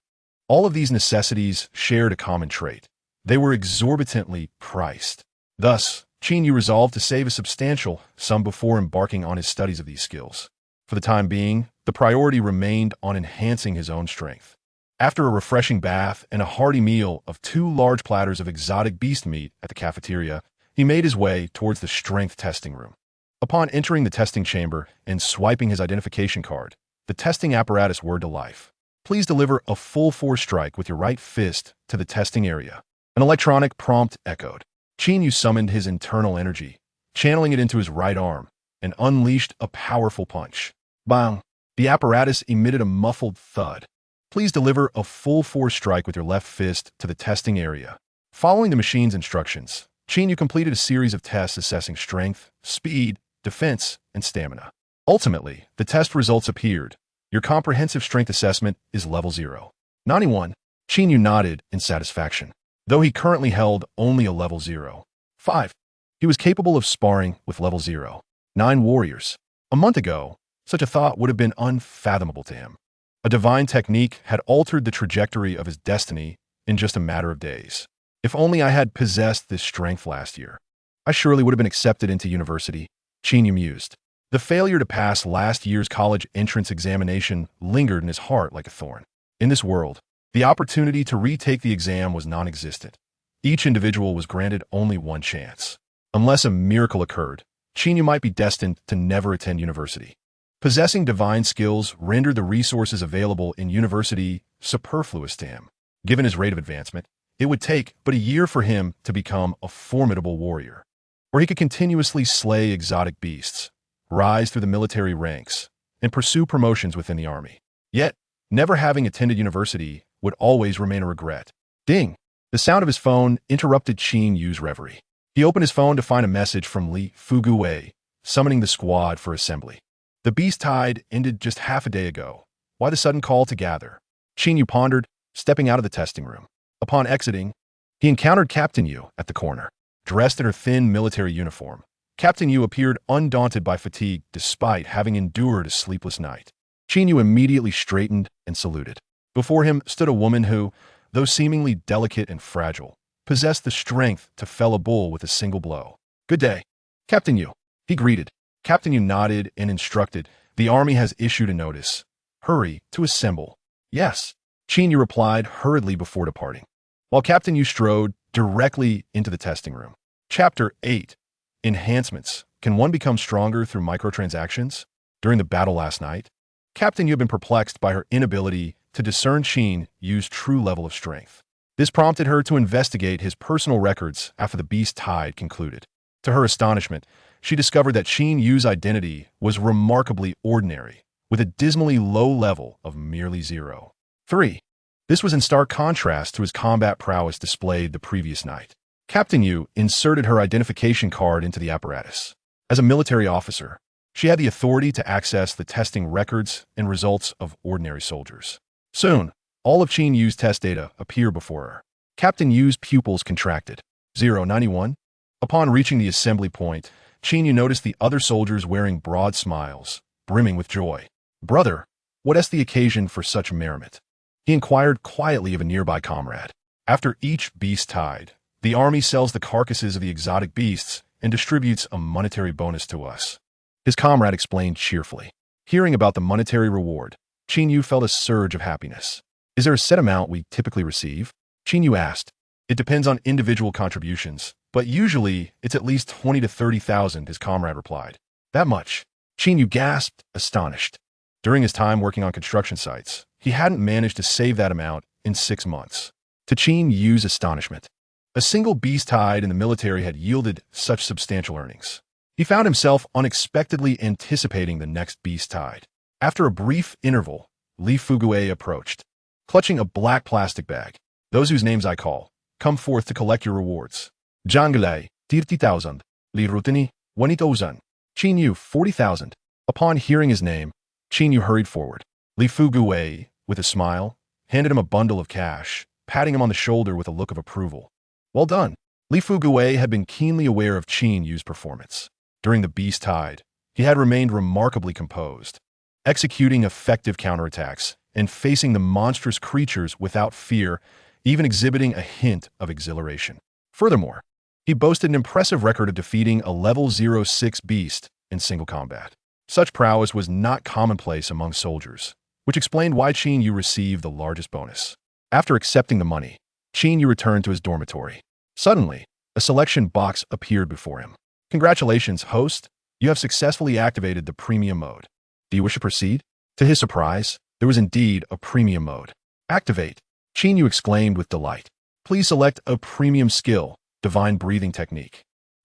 All of these necessities shared a common trait. They were exorbitantly priced. Thus, Qin Yu resolved to save a substantial sum before embarking on his studies of these skills. For the time being, the priority remained on enhancing his own strength. After a refreshing bath and a hearty meal of 2 large platters of exotic beast meat at the cafeteria, he made his way towards the strength testing room. Upon entering the testing chamber and swiping his identification card, the testing apparatus whirred to life. Please deliver a full force strike with your right fist to the testing area. An electronic prompt echoed. Qin Yu summoned his internal energy, channeling it into his right arm, and unleashed a powerful punch. Bang! The apparatus emitted a muffled thud. Please deliver a full force strike with your left fist to the testing area. Following the machine's instructions, Qin Yu completed a series of tests assessing strength, speed, defense, and stamina. Ultimately, the test results appeared. Your comprehensive strength assessment is level 0. 91. Qin Yu nodded in satisfaction. Though he currently held only a level 0. 5. He was capable of sparring with level 0. 9 warriors. A month ago, such a thought would have been unfathomable to him. A divine technique had altered the trajectory of his destiny in just a matter of days. If only I had possessed this strength last year, I surely would have been accepted into university, Qin Yu mused. The failure to pass last year's college entrance examination lingered in his heart like a thorn. In this world, the opportunity to retake the exam was non-existent. Each individual was granted only one chance. Unless a miracle occurred, Qin Yu might be destined to never attend university. Possessing divine skills rendered the resources available in university superfluous to him. Given his rate of advancement, it would take but a year for him to become a formidable warrior, where he could continuously slay exotic beasts, rise through the military ranks, and pursue promotions within the army. Yet, never having attended university would always remain a regret. Ding! The sound of his phone interrupted Qin Yu's reverie. He opened his phone to find a message from Li Fuguwei, summoning the squad for assembly. The beast tide ended just half a day ago. Why the sudden call to gather? Qin Yu pondered, stepping out of the testing room. Upon exiting, he encountered Captain Yu at the corner. Dressed in her thin military uniform, Captain Yu appeared undaunted by fatigue despite having endured a sleepless night. Qin Yu immediately straightened and saluted. Before him stood a woman who, though seemingly delicate and fragile, possessed the strength to fell a bull with a single blow. Good day, Captain Yu, he greeted. Captain Yu nodded and instructed, the army has issued a notice. Hurry to assemble. Yes, Qin Yu replied hurriedly before departing, while Captain Yu strode directly into the testing room. Chapter 8. Enhancements. Can one become stronger through microtransactions? During the battle last night, Captain Yu had been perplexed by her inability to discern Qin Yu's true level of strength. This prompted her to investigate his personal records after the beast tide concluded. To her astonishment, she discovered that Qin Yu's identity was remarkably ordinary, with a dismally low level of merely 0. 3. This was in stark contrast to his combat prowess displayed the previous night. Captain Yu inserted her identification card into the apparatus. As a military officer, She had the authority to access the testing records and results of ordinary soldiers. Soon, all of Qin Yu's test data appeared before her. Captain Yu's pupils contracted. 091. Upon reaching the assembly point, Qin Yu noticed the other soldiers wearing broad smiles, brimming with joy. "Brother, what is the occasion for such merriment?" He inquired quietly of a nearby comrade. "After each beast tied, the army sells the carcasses of the exotic beasts and distributes a monetary bonus to us." His comrade explained cheerfully. Hearing about the monetary reward, Qin Yu felt a surge of happiness. "Is there a set amount we typically receive?" Qin Yu asked. "It depends on individual contributions, but usually it's at least 20 to 30,000, his comrade replied. "That much?" Qin Yu gasped, astonished. During his time working on construction sites, he hadn't managed to save that amount in 6 months. To Qin Yu's astonishment, a single beast hide in the military had yielded such substantial earnings. He found himself unexpectedly anticipating the next beast tide. After a brief interval, Li Fugue approached, clutching a black plastic bag. "Those whose names I call, come forth to collect your rewards." Zhangle, 30,000. Li Rutini, 1,000. Qin Yu, 40,000. Upon hearing his name, Qin Yu hurried forward. Li Fugue, with a smile, handed him a bundle of cash, patting him on the shoulder with a look of approval. "Well done." Li Fugue had been keenly aware of Qin Yu's performance. During the beast tide, he had remained remarkably composed, executing effective counterattacks and facing the monstrous creatures without fear, even exhibiting a hint of exhilaration. Furthermore, he boasted an impressive record of defeating a level 06 beast in single combat. Such prowess was not commonplace among soldiers, which explained why Qin Yu received the largest bonus. After accepting the money, Qin Yu returned to his dormitory. Suddenly, a selection box appeared before him. "Congratulations, host. You have successfully activated the premium mode. Do you wish to proceed?" To his surprise, there was indeed a premium mode. "Activate," Qin Yu exclaimed with delight. "Please select a premium skill, Divine Breathing Technique."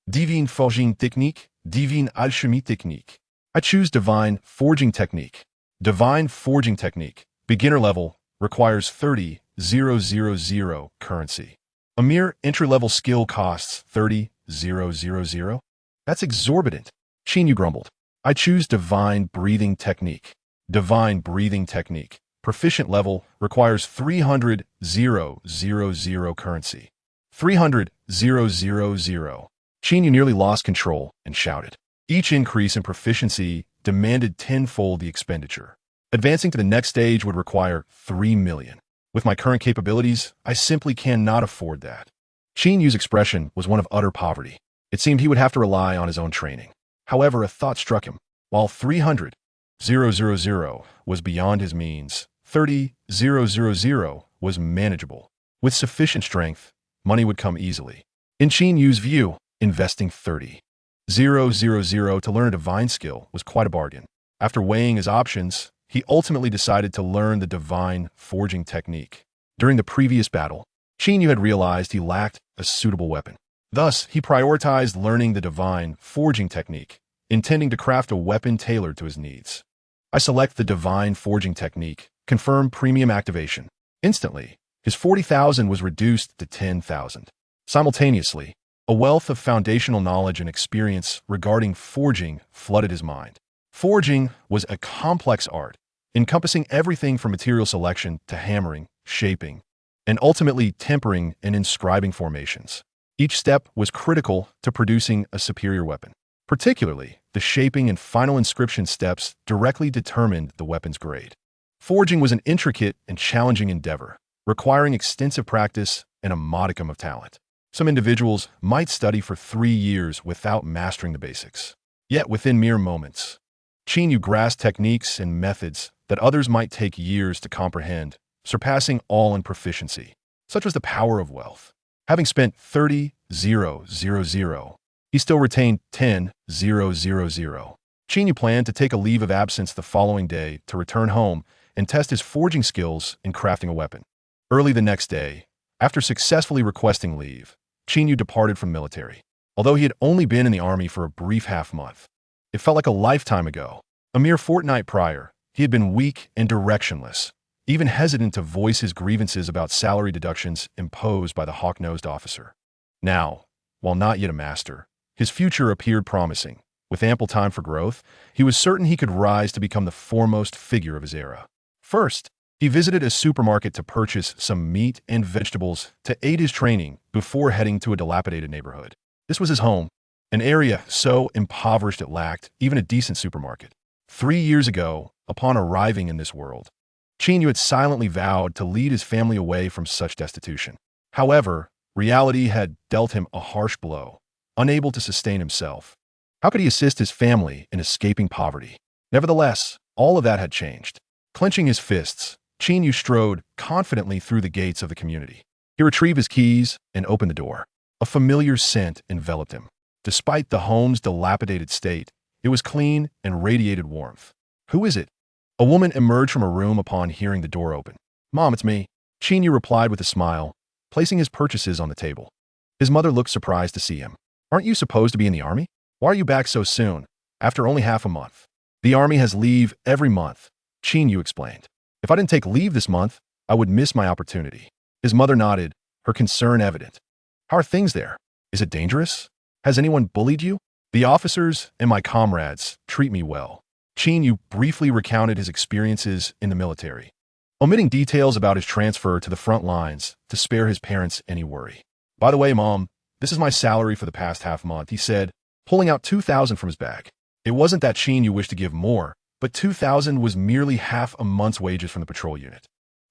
Divine Forging Technique, Divine Alchemy Technique. I choose Divine Forging Technique. Divine Forging Technique, beginner level, requires 30,000 currency. A mere entry-level skill costs 30,000? That's exorbitant, Qin Yu grumbled. I choose Divine Breathing Technique. Divine Breathing Technique, proficient level, requires 300,000 currency. 300,000. Qin Yu nearly lost control and shouted. Each increase in proficiency demanded tenfold the expenditure. Advancing to the next stage would require 3 million. With my current capabilities, I simply cannot afford that. Qin Yu's expression was one of utter poverty. It seemed he would have to rely on his own training. However, a thought struck him. While 300,000 was beyond his means, 30,000 was manageable. With sufficient strength, money would come easily. In Qin Yu's view, investing 30,000 to learn a divine skill was quite a bargain. After weighing his options, he ultimately decided to learn the Divine Forging Technique. During the previous battle, Qin Yu had realized he lacked a suitable weapon. Thus, he prioritized learning the Divine Forging Technique, intending to craft a weapon tailored to his needs. I select the Divine Forging Technique, confirm premium activation. Instantly, his 40,000 was reduced to 10,000. Simultaneously, a wealth of foundational knowledge and experience regarding forging flooded his mind. Forging was a complex art, encompassing everything from material selection to hammering, shaping, and ultimately tempering and inscribing formations. Each step was critical to producing a superior weapon. Particularly, the shaping and final inscription steps directly determined the weapon's grade. Forging was an intricate and challenging endeavor, requiring extensive practice and a modicum of talent. Some individuals might study for 3 years without mastering the basics. Yet within mere moments, Qin Yu grasped techniques and methods that others might take years to comprehend, surpassing all in proficiency. Such was the power of wealth. Having spent 30,000, he still retained 10,000. Qin Yu planned to take a leave of absence the following day to return home and test his forging skills in crafting a weapon. Early the next day, after successfully requesting leave, Qin Yu departed from military. Although he had only been in the army for a brief half-month, it felt like a lifetime ago. A mere fortnight prior, he had been weak and directionless, even hesitant to voice his grievances about salary deductions imposed by the hawk-nosed officer. Now, while not yet a master, his future appeared promising. With ample time for growth, he was certain he could rise to become the foremost figure of his era. First, he visited a supermarket to purchase some meat and vegetables to aid his training before heading to a dilapidated neighborhood. This was his home, an area so impoverished it lacked even a decent supermarket. 3 years ago, upon arriving in this world, Qin Yu had silently vowed to lead his family away from such destitution. However, reality had dealt him a harsh blow. Unable to sustain himself, how could he assist his family in escaping poverty? Nevertheless, all of that had changed. Clenching his fists, Qin Yu strode confidently through the gates of the community. He retrieved his keys and opened the door. A familiar scent enveloped him. Despite the home's dilapidated state, it was clean and radiated warmth. "Who is it?" A woman emerged from a room upon hearing the door open. "Mom, it's me," Qin Yu replied with a smile, placing his purchases on the table. His mother looked surprised to see him. "Aren't you supposed to be in the army? Why are you back so soon, after only half a month?" "The army has leave every month," Qin Yu explained. "If I didn't take leave this month, I would miss my opportunity." His mother nodded, her concern evident. "How are things there? Is it dangerous? Has anyone bullied you?" "The officers and my comrades treat me well." Qin Yu briefly recounted his experiences in the military, omitting details about his transfer to the front lines to spare his parents any worry. "By the way, Mom, this is my salary for the past half month," he said, pulling out 2,000 from his bag. It wasn't that Qin Yu wished to give more, but 2,000 was merely half a month's wages from the patrol unit.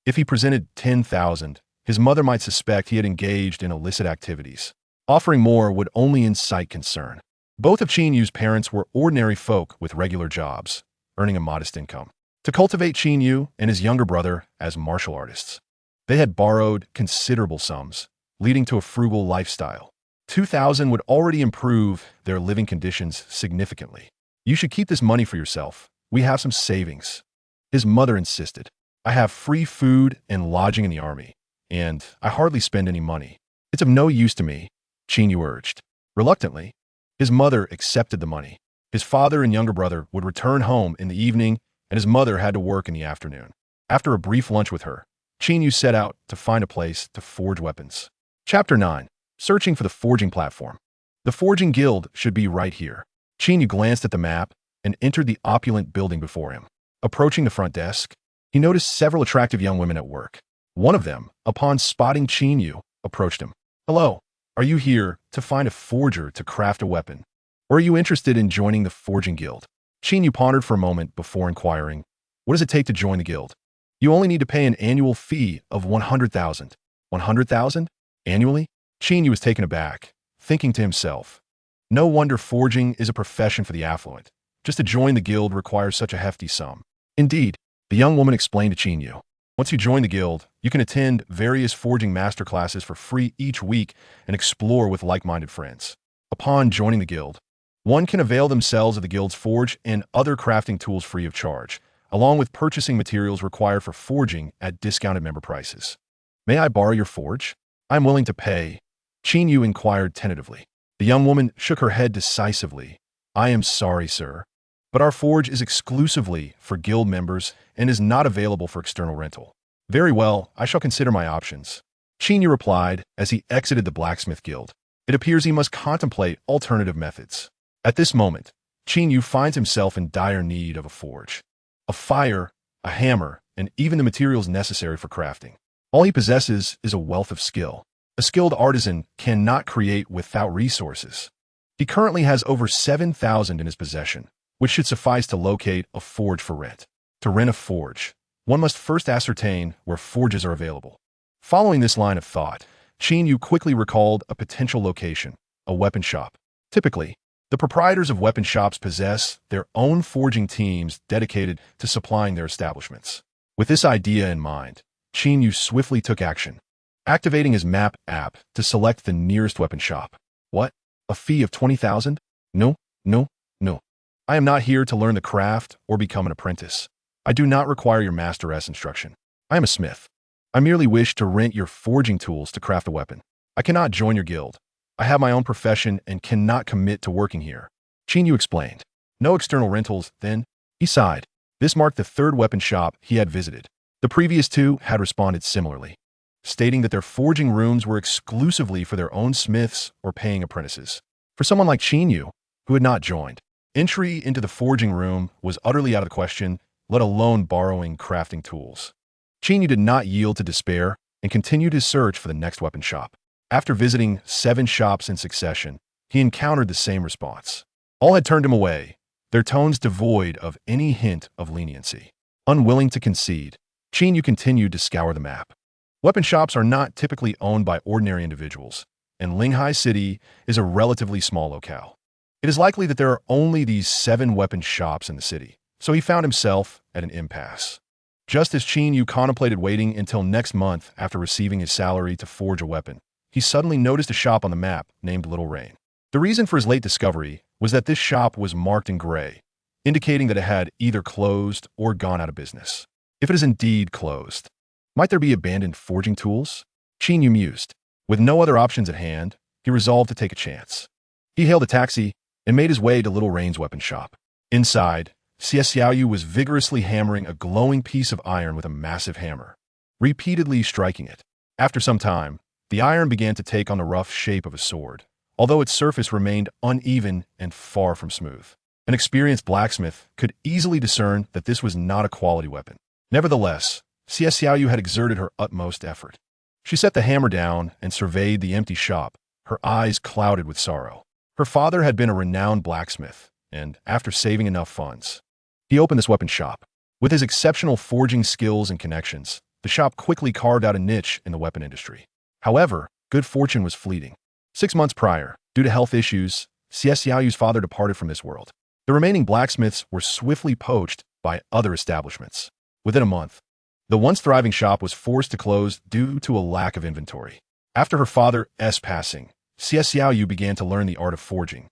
If he presented 10,000, his mother might suspect he had engaged in illicit activities. Offering more would only incite concern. Both of Qin Yu's parents were ordinary folk with regular jobs, earning a modest income. To cultivate Qin Yu and his younger brother as martial artists, they had borrowed considerable sums, leading to a frugal lifestyle. 2,000 would already improve their living conditions significantly. "You should keep this money for yourself. We have some savings," his mother insisted. "I have free food and lodging in the army, and I hardly spend any money. It's of no use to me," Qin Yu urged. Reluctantly, his mother accepted the money. His father and younger brother would return home in the evening, and his mother had to work in the afternoon. After a brief lunch with her, Qin Yu set out to find a place to forge weapons. Chapter 9. Searching for the forging platform. The forging guild should be right here. Qin Yu glanced at the map and entered the opulent building before him. Approaching the front desk, he noticed several attractive young women at work. One of them, upon spotting Qin Yu, approached him. "Hello, are you here to find a forger to craft a weapon? Or are you interested in joining the forging guild?" Qin Yu pondered for a moment before inquiring, "What does it take to join the guild?" "You only need to pay an annual fee of 100,000. 100,000? Annually?" Qin Yu was taken aback, thinking to himself, no wonder forging is a profession for the affluent. Just to join the guild requires such a hefty sum. Indeed, the young woman explained to Qin Yu, once you join the guild, you can attend various forging masterclasses for free each week and explore with like-minded friends. Upon joining the guild, one can avail themselves of the guild's forge and other crafting tools free of charge, along with purchasing materials required for forging at discounted member prices. "May I borrow your forge? I'm willing to pay," Qin Yu inquired tentatively. The young woman shook her head decisively. "I am sorry, sir, but our forge is exclusively for guild members and is not available for external rental." "Very well, I shall consider my options," Qin Yu replied as he exited the blacksmith guild. It appears he must contemplate alternative methods. At this moment, Qin Yu finds himself in dire need of a forge, a fire, a hammer, and even the materials necessary for crafting. All he possesses is a wealth of skill. A skilled artisan cannot create without resources. He currently has over 7,000 in his possession, which should suffice to locate a forge for rent. To rent a forge, one must first ascertain where forges are available. Following this line of thought, Qin Yu quickly recalled a potential location, a weapon shop. Typically, the proprietors of weapon shops possess their own forging teams dedicated to supplying their establishments. With this idea in mind, Qin Yu swiftly took action, activating his map app to select the nearest weapon shop. "What? A fee of 20,000? No, no, no. I am not here to learn the craft or become an apprentice. I do not require your master-s instruction. I am a smith. I merely wish to rent your forging tools to craft a weapon. I cannot join your guild. I have my own profession and cannot commit to working here," Qin Yu explained. "No external rentals, then?" He sighed. This marked the third weapon shop he had visited. The previous two had responded similarly, stating that their forging rooms were exclusively for their own smiths or paying apprentices. For someone like Qin Yu, who had not joined, Entry into the forging room was utterly out of the question, let alone borrowing crafting tools. Qin Yu did not yield to despair and continued his search for the next weapon shop. After visiting 7 shops in succession, he encountered the same response. All had turned him away, their tones devoid of any hint of leniency. Unwilling to concede, Qin Yu continued to scour the map. Weapon shops are not typically owned by ordinary individuals, and Linghai City is a relatively small locale. It is likely that there are only these 7 weapon shops in the city, so he found himself at an impasse. Just as Qin Yu contemplated waiting until next month after receiving his salary to forge a weapon, he suddenly noticed a shop on the map named Little Rain. The reason for his late discovery was that this shop was marked in gray, indicating that it had either closed or gone out of business. If it is indeed closed, might there be abandoned forging tools? Qin Yu mused. With no other options at hand, he resolved to take a chance. He hailed a taxi and made his way to Little Rain's weapon shop. Inside, Xiao Yu was vigorously hammering a glowing piece of iron with a massive hammer, repeatedly striking it. After some time, the iron began to take on the rough shape of a sword, although its surface remained uneven and far from smooth. An experienced blacksmith could easily discern that this was not a quality weapon. Nevertheless, Xiao Yu had exerted her utmost effort. She set the hammer down and surveyed the empty shop, her eyes clouded with sorrow. Her father had been a renowned blacksmith, and after saving enough funds, he opened this weapon shop. With his exceptional forging skills and connections, the shop quickly carved out a niche in the weapon industry. However, good fortune was fleeting. 6 months prior, due to health issues, Xiao Yu's father departed from this world. The remaining blacksmiths were swiftly poached by other establishments. Within a month, the once thriving shop was forced to close due to a lack of inventory. After her father's passing, Xiao Yu began to learn the art of forging,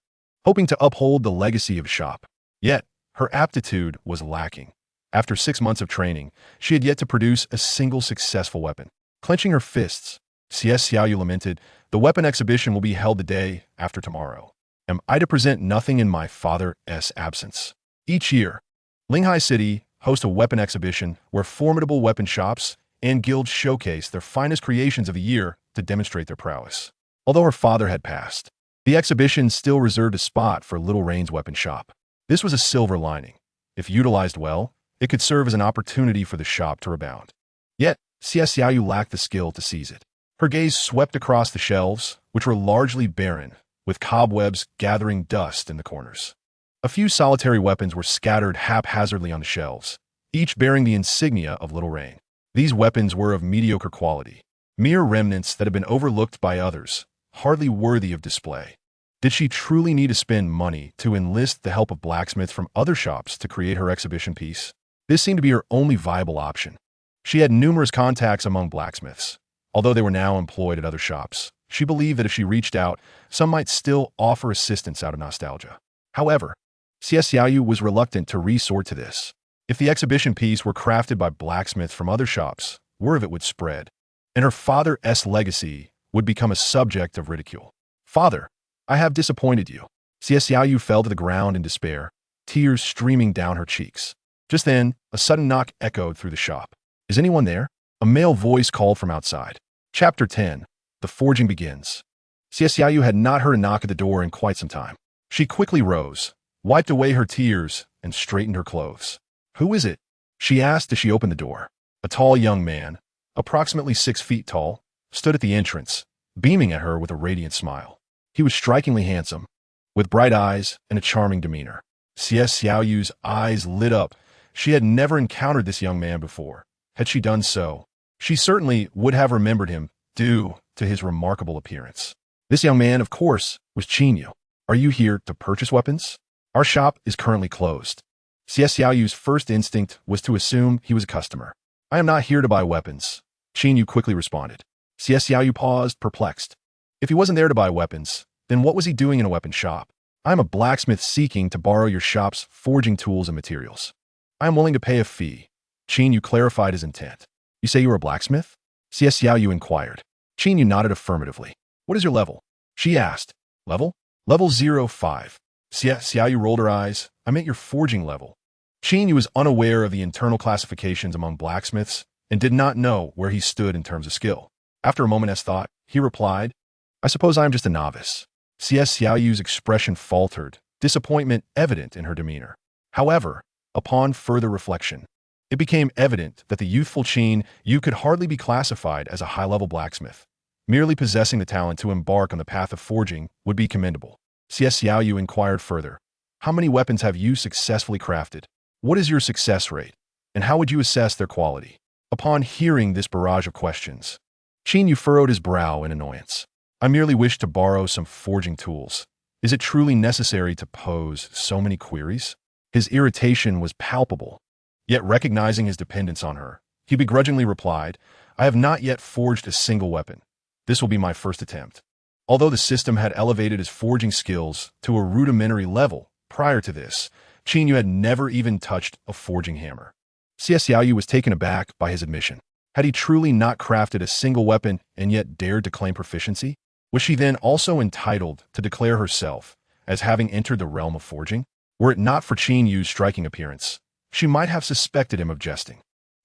hoping to uphold the legacy of the shop. Yet, her aptitude was lacking. After 6 months of training, she had yet to produce a single successful weapon. Clenching her fists, Xiao Yu lamented, "The weapon exhibition will be held the day after tomorrow. Am I to present nothing in my father's absence?" Each year, Linghai City hosts a weapon exhibition where formidable weapon shops and guilds showcase their finest creations of the year to demonstrate their prowess. Although her father had passed, the exhibition still reserved a spot for Little Rain's weapon shop. This was a silver lining. If utilized well, it could serve as an opportunity for the shop to rebound. Yet, Xiao Yu lacked the skill to seize it. Her gaze swept across the shelves, which were largely barren, with cobwebs gathering dust in the corners. A few solitary weapons were scattered haphazardly on the shelves, each bearing the insignia of Little Rain. These weapons were of mediocre quality, mere remnants that had been overlooked by others, hardly worthy of display. Did she truly need to spend money to enlist the help of blacksmiths from other shops to create her exhibition piece? This seemed to be her only viable option. She had numerous contacts among blacksmiths. Although they were now employed at other shops, she believed that if she reached out, some might still offer assistance out of nostalgia. However, Xiao Yu was reluctant to resort to this. If the exhibition piece were crafted by blacksmiths from other shops, word of it would spread, and her father's legacy would become a subject of ridicule. "Father, I have disappointed you." Xiao Yu fell to the ground in despair, tears streaming down her cheeks. Just then, a sudden knock echoed through the shop. "Is anyone there?" A male voice called from outside. Chapter 10. The Forging Begins. Xiao Yu had not heard a knock at the door in quite some time. She quickly rose, wiped away her tears, and straightened her clothes. "Who is it?" she asked as she opened the door. A tall young man, approximately 6 feet tall, stood at the entrance, beaming at her with a radiant smile. He was strikingly handsome, with bright eyes and a charming demeanor. Xiao Yu's eyes lit up. She had never encountered this young man before. Had she done so, she certainly would have remembered him due to his remarkable appearance. This young man, of course, was Qin Yu. "Are you here to purchase weapons? Our shop is currently closed." Xiao Yu's first instinct was to assume he was a customer. "I am not here to buy weapons," Qin Yu quickly responded. Xiao Yu paused, perplexed. If he wasn't there to buy weapons, then what was he doing in a weapon shop? "I am a blacksmith seeking to borrow your shop's forging tools and materials. I am willing to pay a fee." Qin Yu clarified his intent. "You say you are a blacksmith?" Xiao Yu inquired. Qin Yu nodded affirmatively. "What is your level?" she asked. "Level? Level 05. Xiao Yu rolled her eyes. "I meant your forging level." Qin Yu was unaware of the internal classifications among blacksmiths and did not know where he stood in terms of skill. After a moment's thought, he replied, "I suppose I am just a novice." Xiao Yu's expression faltered, disappointment evident in her demeanor. However, upon further reflection, it became evident that the youthful Qin Yu could hardly be classified as a high-level blacksmith. Merely possessing the talent to embark on the path of forging would be commendable. Xiao Yu inquired further. How many weapons have you successfully crafted? What is your success rate? And how would you assess their quality? Upon hearing this barrage of questions, Qin Yu furrowed his brow in annoyance. I merely wish to borrow some forging tools. Is it truly necessary to pose so many queries? His irritation was palpable. Yet recognizing his dependence on her, he begrudgingly replied, I have not yet forged a single weapon. This will be my first attempt. Although the system had elevated his forging skills to a rudimentary level prior to this, Qin Yu had never even touched a forging hammer. Xiao Yu was taken aback by his admission. Had he truly not crafted a single weapon and yet dared to claim proficiency? Was she then also entitled to declare herself as having entered the realm of forging? Were it not for Qin Yu's striking appearance, she might have suspected him of jesting.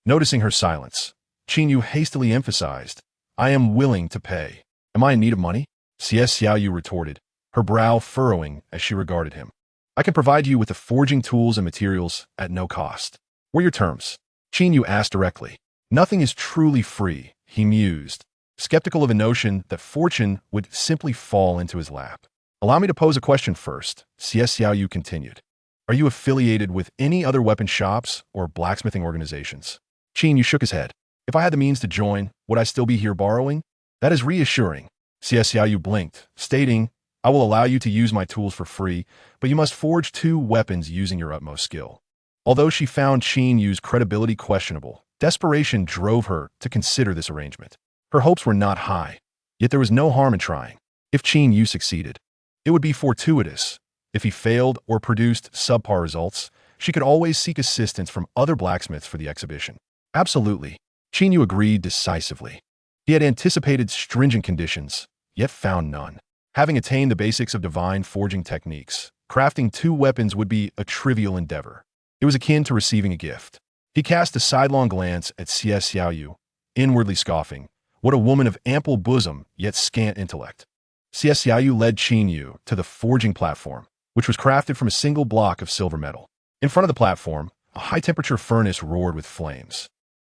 Noticing her silence, Qin Yu hastily emphasized, I am willing to pay. Am I in need of money? Xiao Yu retorted, her brow furrowing as she regarded him. I can provide you with the forging tools and materials at no cost. What are your terms? Qin Yu asked directly. Nothing is truly free, he mused, skeptical of a notion that fortune would simply fall into his lap. Allow me to pose a question first, Xiao Yu continued. Are you affiliated with any other weapon shops or blacksmithing organizations? Qin Yu shook his head. If I had the means to join, would I still be here borrowing? That is reassuring. Xiao Yu blinked, stating, I will allow you to use my tools for free, but you must forge 2 weapons using your utmost skill. Although she found Qin Yu's credibility questionable, desperation drove her to consider this arrangement. Her hopes were not high, yet there was no harm in trying. If Qin Yu succeeded, it would be fortuitous. If he failed or produced subpar results, she could always seek assistance from other blacksmiths for the exhibition. Absolutely. Qin Yu agreed decisively. He had anticipated stringent conditions, yet found none. Having attained the basics of divine forging techniques, crafting 2 weapons would be a trivial endeavor. It was akin to receiving a gift. He cast a sidelong glance at Xiao Yu, inwardly scoffing, what a woman of ample bosom yet scant intellect. Xiao Yu led Qin Yu to the forging platform, which was crafted from a single block of silver metal. In front of the platform, a high-temperature furnace roared with flames.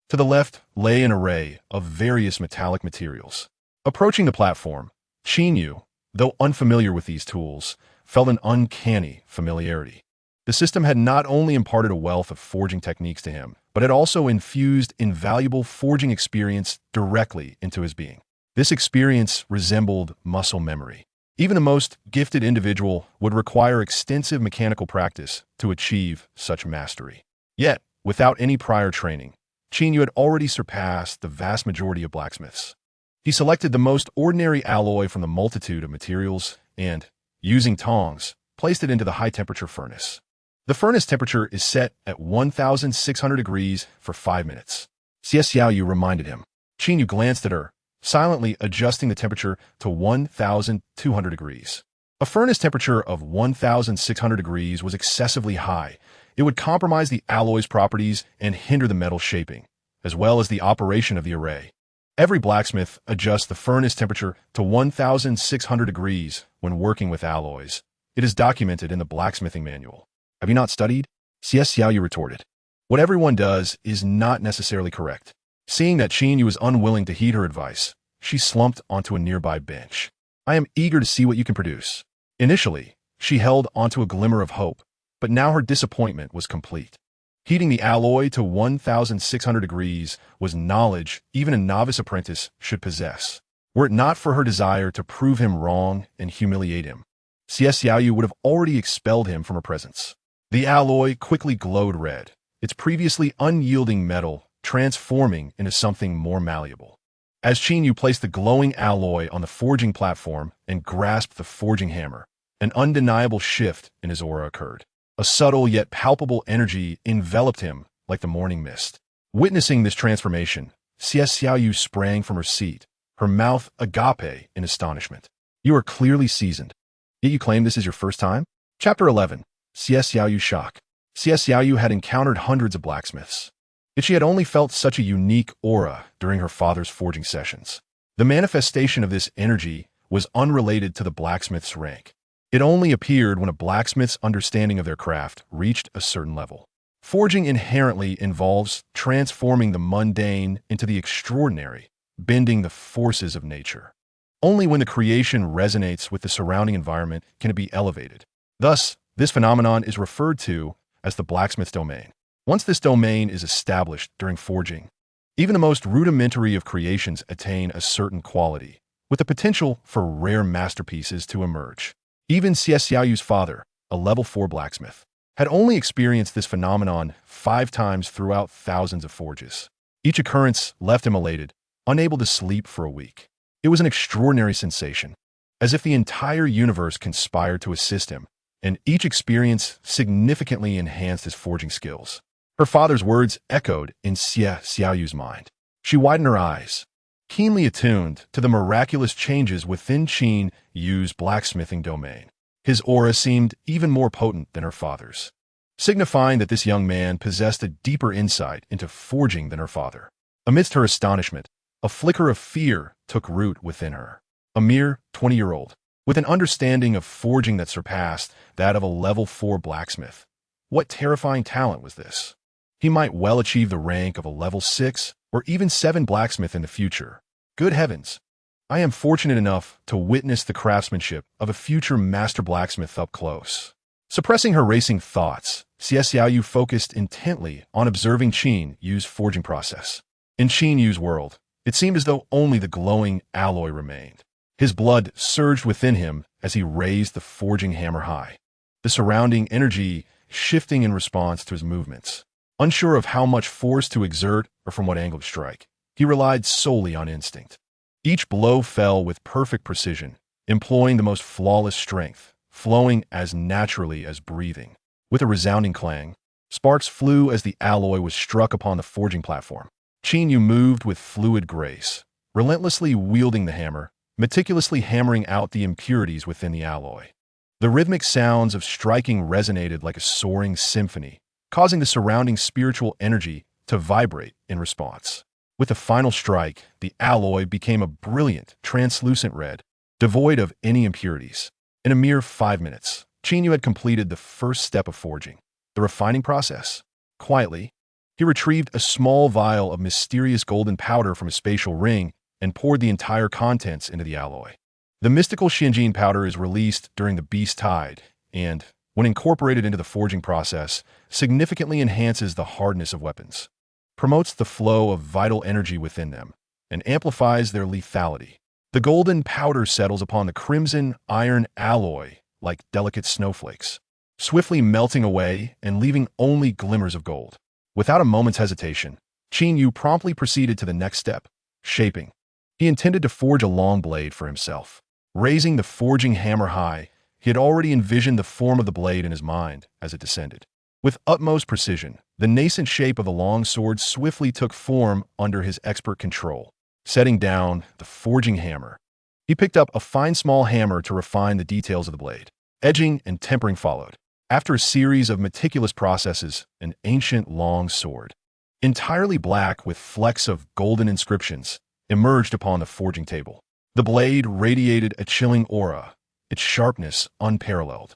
To the left lay an array of various metallic materials. Approaching the platform, Qin Yu, though unfamiliar with these tools, felt an uncanny familiarity. The system had not only imparted a wealth of forging techniques to him, but had also infused invaluable forging experience directly into his being. This experience resembled muscle memory. Even the most gifted individual would require extensive mechanical practice to achieve such mastery. Yet, without any prior training, Qin Yu had already surpassed the vast majority of blacksmiths. He selected the most ordinary alloy from the multitude of materials and, using tongs, placed it into the high-temperature furnace. The furnace temperature is set at 1,600 degrees for 5 minutes. Xiao Yu reminded him. Qin Yu glanced at her, silently adjusting the temperature to 1,200 degrees. A furnace temperature of 1,600 degrees was excessively high. It would compromise the alloy's properties and hinder the metal shaping, as well as the operation of the array. Every blacksmith adjusts the furnace temperature to 1,600 degrees when working with alloys. It is documented in the blacksmithing manual. Have you not studied? Xiao Yu retorted. What everyone does is not necessarily correct. Seeing that Qin Yu was unwilling to heed her advice, she slumped onto a nearby bench. I am eager to see what you can produce. Initially, she held onto a glimmer of hope, but now her disappointment was complete. Heating the alloy to 1,600 degrees was knowledge even a novice apprentice should possess. Were it not for her desire to prove him wrong and humiliate him, Xiao Yu would have already expelled him from her presence. The alloy quickly glowed red, its previously unyielding metal transforming into something more malleable. As Qin Yu placed the glowing alloy on the forging platform and grasped the forging hammer, an undeniable shift in his aura occurred. A subtle yet palpable energy enveloped him like the morning mist. Witnessing this transformation, Xiao Yu sprang from her seat, her mouth agape in astonishment. You are clearly seasoned. Yet you claim this is your first time? Chapter 11. Xiao Yu's shock. Xiao Yu had encountered hundreds of blacksmiths, yet she had only felt such a unique aura during her father's forging sessions. The manifestation of this energy was unrelated to the blacksmith's rank. It only appeared when a blacksmith's understanding of their craft reached a certain level. Forging inherently involves transforming the mundane into the extraordinary, bending the forces of nature. Only when the creation resonates with the surrounding environment can it be elevated. Thus, this phenomenon is referred to as the blacksmith domain. Once this domain is established during forging, even the most rudimentary of creations attain a certain quality, with the potential for rare masterpieces to emerge. Even Xiaoyu's father, a level 4 blacksmith, had only experienced this phenomenon 5 times throughout thousands of forges. Each occurrence left him elated, unable to sleep for a week. It was an extraordinary sensation, as if the entire universe conspired to assist him, and each experience significantly enhanced his forging skills. Her father's words echoed in Xiaoyu's mind. She widened her eyes, keenly attuned to the miraculous changes within Qin Yu's blacksmithing domain. His aura seemed even more potent than her father's, signifying that this young man possessed a deeper insight into forging than her father. Amidst her astonishment, a flicker of fear took root within her. A mere 20-year-old, with an understanding of forging that surpassed that of a level 4 blacksmith. What terrifying talent was this? He might well achieve the rank of a level 6 or even 7 blacksmith in the future. Good heavens! I am fortunate enough to witness the craftsmanship of a future master blacksmith up close. Suppressing her racing thoughts, Xiaoyu focused intently on observing Qin Yu's forging process. In Qin Yu's world, it seemed as though only the glowing alloy remained. His blood surged within him as he raised the forging hammer high, the surrounding energy shifting in response to his movements. Unsure of how much force to exert or from what angle to strike, he relied solely on instinct. Each blow fell with perfect precision, employing the most flawless strength, flowing as naturally as breathing. With a resounding clang, sparks flew as the alloy was struck upon the forging platform. Qin Yu moved with fluid grace, relentlessly wielding the hammer, meticulously hammering out the impurities within the alloy. The rhythmic sounds of striking resonated like a soaring symphony, causing the surrounding spiritual energy to vibrate in response. With the final strike, the alloy became a brilliant, translucent red, devoid of any impurities. In a mere 5 minutes, Qin Yu had completed the first step of forging, the refining process. Quietly, he retrieved a small vial of mysterious golden powder from his spatial ring and poured the entire contents into the alloy. The mystical Xianjin powder is released during the beast tide and, when incorporated into the forging process, significantly enhances the hardness of weapons, promotes the flow of vital energy within them, and amplifies their lethality. The golden powder settles upon the crimson iron alloy like delicate snowflakes, swiftly melting away and leaving only glimmers of gold. Without a moment's hesitation, Qin Yu promptly proceeded to the next step, shaping. He intended to forge a long blade for himself. Raising the forging hammer high, he had already envisioned the form of the blade in his mind as it descended. With utmost precision, the nascent shape of the long sword swiftly took form under his expert control. Setting down the forging hammer, he picked up a fine small hammer to refine the details of the blade. Edging and tempering followed. After a series of meticulous processes, an ancient long sword, entirely black with flecks of golden inscriptions, emerged upon the forging table. The blade radiated a chilling aura, its sharpness unparalleled.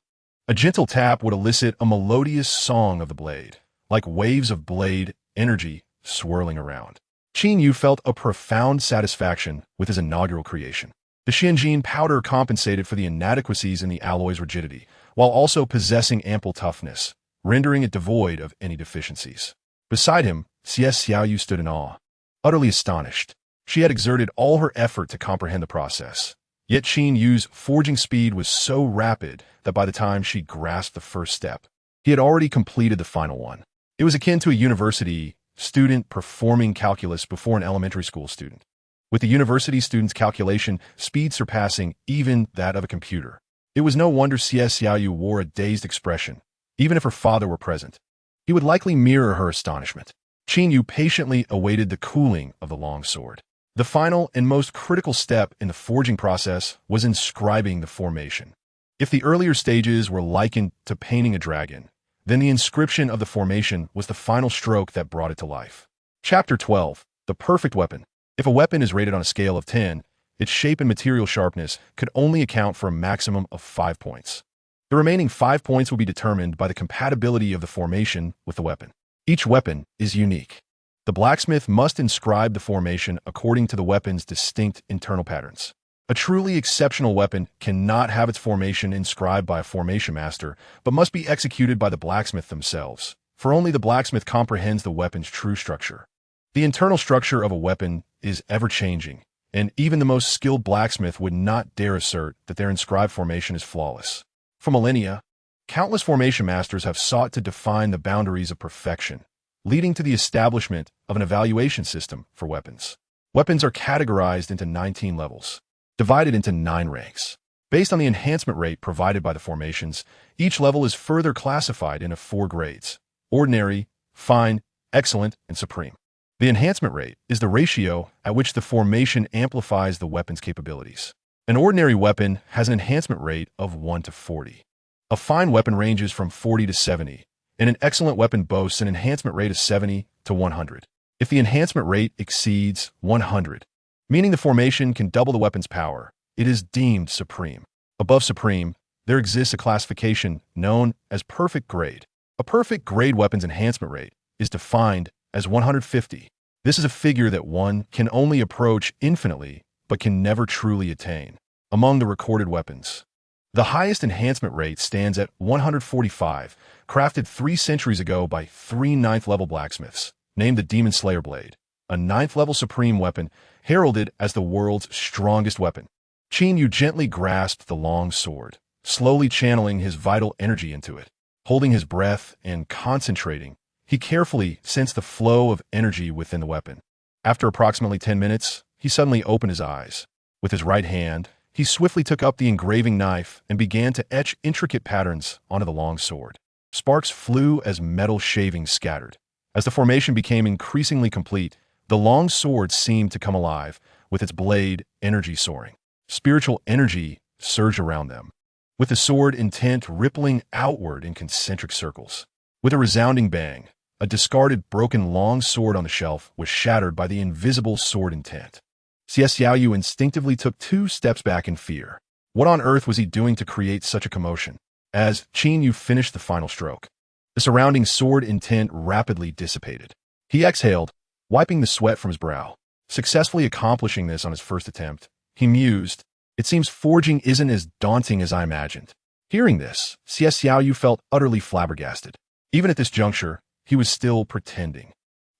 A gentle tap would elicit a melodious song of the blade, like waves of blade energy swirling around. Qin Yu felt a profound satisfaction with his inaugural creation. The Xianjin powder compensated for the inadequacies in the alloy's rigidity, while also possessing ample toughness, rendering it devoid of any deficiencies. Beside him, Xiaoyu stood in awe, utterly astonished. She had exerted all her effort to comprehend the process. Yet Qin Yu's forging speed was so rapid that by the time she grasped the first step, he had already completed the final one. It was akin to a university student performing calculus before an elementary school student, with the university student's calculation speed surpassing even that of a computer. It was no wonder Xiaoyu wore a dazed expression. Even if her father were present, he would likely mirror her astonishment. Qin Yu patiently awaited the cooling of the long sword. The final and most critical step in the forging process was inscribing the formation. If the earlier stages were likened to painting a dragon, then the inscription of the formation was the final stroke that brought it to life. Chapter 12. The Perfect Weapon. If a weapon is rated on a scale of 10, its shape and material sharpness could only account for a maximum of 5 points. The remaining 5 points will be determined by the compatibility of the formation with the weapon. Each weapon is unique. The blacksmith must inscribe the formation according to the weapon's distinct internal patterns. A truly exceptional weapon cannot have its formation inscribed by a formation master, but must be executed by the blacksmith themselves, for only the blacksmith comprehends the weapon's true structure. The internal structure of a weapon is ever-changing, and even the most skilled blacksmith would not dare assert that their inscribed formation is flawless. For millennia, countless formation masters have sought to define the boundaries of perfection, leading to the establishment of an evaluation system for weapons. Weapons are categorized into 19 levels, divided into 9 ranks. Based on the enhancement rate provided by the formations, each level is further classified into 4 grades: ordinary, fine, excellent, and supreme. The enhancement rate is the ratio at which the formation amplifies the weapon's capabilities. An ordinary weapon has an enhancement rate of 1 to 40. A fine weapon ranges from 40 to 70, and an excellent weapon boasts an enhancement rate of 70 to 100. If the enhancement rate exceeds 100, meaning the formation can double the weapon's power, it is deemed supreme. Above supreme, there exists a classification known as perfect grade. A perfect grade weapon's enhancement rate is defined as 150. This is a figure that one can only approach infinitely, but can never truly attain. Among the recorded weapons, the highest enhancement rate stands at 145, crafted 3 centuries ago by 3 9th-level blacksmiths, named the Demon Slayer Blade, a 9th-level supreme weapon heralded as the world's strongest weapon. Qin Yu gently grasped the long sword, slowly channeling his vital energy into it. Holding his breath and concentrating, he carefully sensed the flow of energy within the weapon. After approximately 10 minutes, he suddenly opened his eyes. With his right hand, he swiftly took up the engraving knife and began to etch intricate patterns onto the long sword. Sparks flew as metal shavings scattered. As the formation became increasingly complete, the long sword seemed to come alive, with its blade energy soaring. Spiritual energy surged around them, with the sword intent rippling outward in concentric circles. With a resounding bang, a discarded broken long sword on the shelf was shattered by the invisible sword intent. Xiao instinctively took 2 steps back in fear. What on earth was he doing to create such a commotion? As Qin Yu finished the final stroke, the surrounding sword intent rapidly dissipated. He exhaled, wiping the sweat from his brow. Successfully accomplishing this on his first attempt, he mused, "It seems forging isn't as daunting as I imagined." Hearing this, Xiao felt utterly flabbergasted. Even at this juncture, he was still pretending.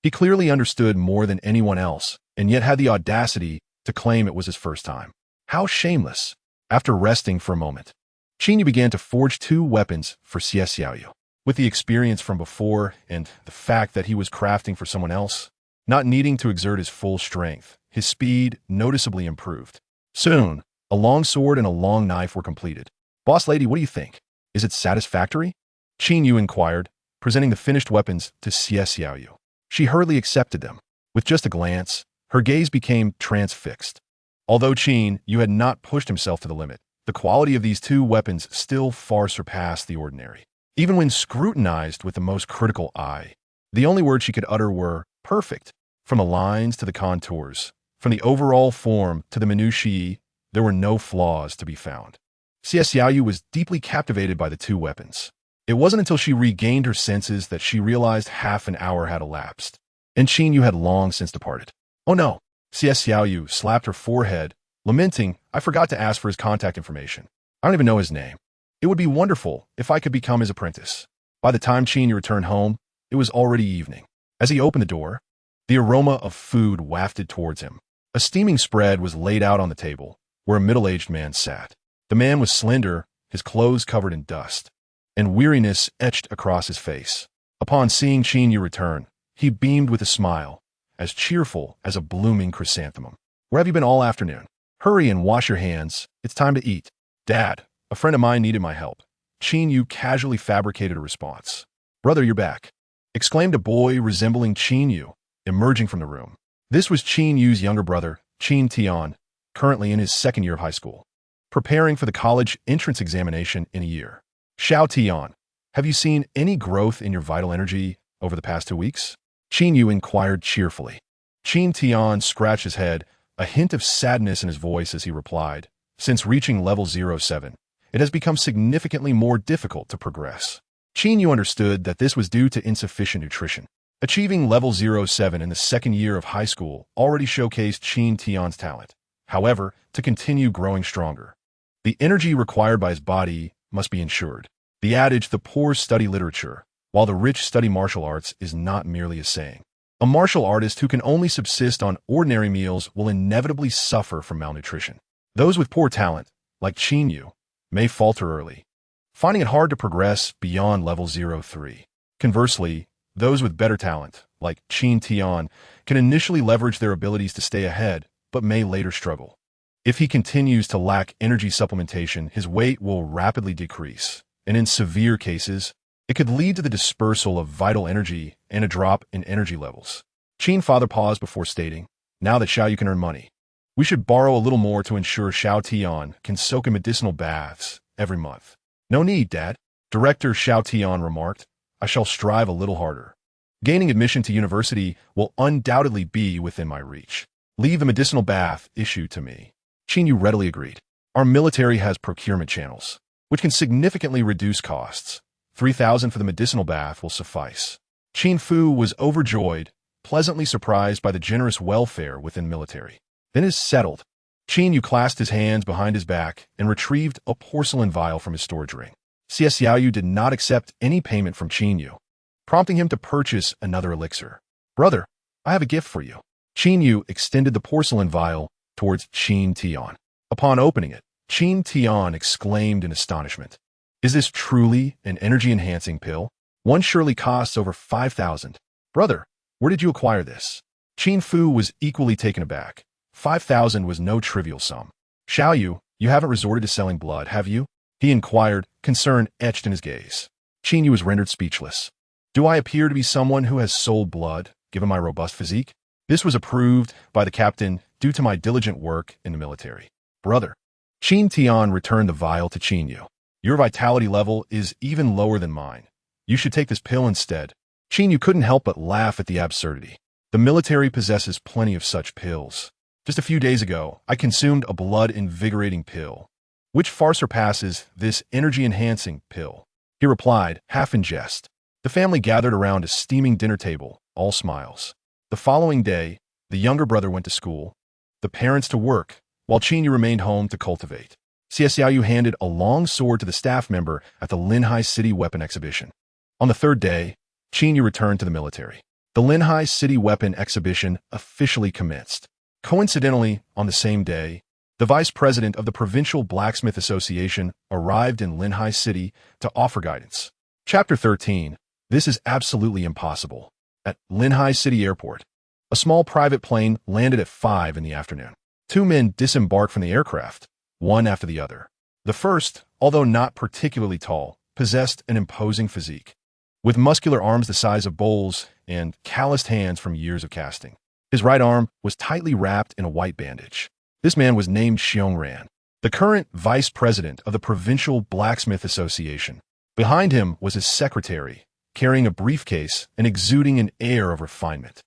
He clearly understood more than anyone else, and yet had the audacity to claim it was his first time. How shameless! After resting for a moment, Qin Yu began to forge 2 weapons for Xiao. With the experience from before and the fact that he was crafting for someone else, not needing to exert his full strength, his speed noticeably improved. Soon, a long sword and a long knife were completed. "Boss lady, what do you think? Is it satisfactory?" Qin Yu inquired, presenting the finished weapons to Xiao. She hurriedly accepted them. With just a glance, her gaze became transfixed. Although Qin Yu had not pushed himself to the limit, the quality of these 2 weapons still far surpassed the ordinary. Even when scrutinized with the most critical eye, the only words she could utter were perfect. From the lines to the contours, from the overall form to the minutiae, there were no flaws to be found. Xiao was deeply captivated by the 2 weapons. It wasn't until she regained her senses that she realized half an hour had elapsed, and Qin Yu had long since departed. "Oh no!" Xiao slapped her forehead, lamenting, "I forgot to ask for his contact information. I don't even know his name. It would be wonderful if I could become his apprentice." By the time Qin Yu returned home, it was already evening. As he opened the door, the aroma of food wafted towards him. A steaming spread was laid out on the table, where a middle-aged man sat. The man was slender, his clothes covered in dust, and weariness etched across his face. Upon seeing Qin Yu return, he beamed with a smile, as cheerful as a blooming chrysanthemum. "Where have you been all afternoon? Hurry and wash your hands. It's time to eat." "Dad, a friend of mine needed my help." Qin Yu casually fabricated a response. "Brother, you're back," exclaimed a boy resembling Qin Yu, emerging from the room. This was Qin Yu's younger brother, Qin Tian, currently in his 2nd year of high school, preparing for the college entrance examination in a year. "Xiao Tian, have you seen any growth in your vital energy over the past 2 weeks?" Qin Yu inquired cheerfully. Qin Tian scratched his head, a hint of sadness in his voice as he replied, "Since reaching level 07, it has become significantly more difficult to progress. Qin Yu understood that this was due to insufficient nutrition. Achieving level 07 in the second year of high school already showcased Qin Tian's talent. However, to continue growing stronger, the energy required by his body must be ensured. The adage, the poor study literature, while the rich study martial arts, is not merely a saying. A martial artist who can only subsist on ordinary meals will inevitably suffer from malnutrition. Those with poor talent, like Qin Yu, may falter early, finding it hard to progress beyond level 03. Conversely, those with better talent, like Qin Tian, can initially leverage their abilities to stay ahead, but may later struggle. If he continues to lack energy supplementation, his weight will rapidly decrease, and in severe cases, it could lead to the dispersal of vital energy and a drop in energy levels. Qin father paused before stating, "Now that Xiao Yu can earn money, we should borrow a little more to ensure Xiao Tian can soak in medicinal baths every month." "No need, Dad," Director Xiao Tian remarked. "I shall strive a little harder. Gaining admission to university will undoubtedly be within my reach. Leave the medicinal bath issue to me." Qin Yu readily agreed. "Our military has procurement channels, which can significantly reduce costs. 3,000 for the medicinal bath will suffice." Qin Fu was overjoyed, pleasantly surprised by the generous welfare within military. "Then it is settled." Qin Yu clasped his hands behind his back and retrieved a porcelain vial from his storage ring. Xiao Yu did not accept any payment from Qin Yu, prompting him to purchase another elixir. "Brother, I have a gift for you." Qin Yu extended the porcelain vial towards Qin Tian. Upon opening it, Qin Tian exclaimed in astonishment, "Is this truly an energy-enhancing pill? One surely costs over 5,000. Brother, where did you acquire this?" Qin Fu was equally taken aback. 5,000 was no trivial sum. "Xiao Yu, you haven't resorted to selling blood, have you?" he inquired, concern etched in his gaze. Qin Yu was rendered speechless. "Do I appear to be someone who has sold blood, given my robust physique? This was approved by the captain due to my diligent work in the military." "Brother." Qin Tian returned the vial to Qin Yu. "Your vitality level is even lower than mine. You should take this pill instead." Qin Yu couldn't help but laugh at the absurdity. The military possesses plenty of such pills. Just a few days ago, I consumed a blood-invigorating pill, which far surpasses this energy-enhancing pill, he replied, half in jest. The family gathered around a steaming dinner table, all smiles. The following day, the younger brother went to school, the parents to work, while Qin Yu remained home to cultivate. Xiao Yu handed a long sword to the staff member at the Linhai City Weapon Exhibition. On the third day, Qin Yu returned to the military. The Linhai City Weapon Exhibition officially commenced. Coincidentally, on the same day, the vice president of the Provincial Blacksmith Association arrived in Linhai City to offer guidance. Chapter 13. This is absolutely impossible. At Linhai City Airport, a small private plane landed at 5 in the afternoon. Two men disembarked from the aircraft, one after the other. The first, although not particularly tall, possessed an imposing physique, with muscular arms the size of bowls and calloused hands from years of casting. His right arm was tightly wrapped in a white bandage. This man was named Xiongran, the current vice president of the Provincial Blacksmith Association. Behind him was his secretary, carrying a briefcase and exuding an air of refinement.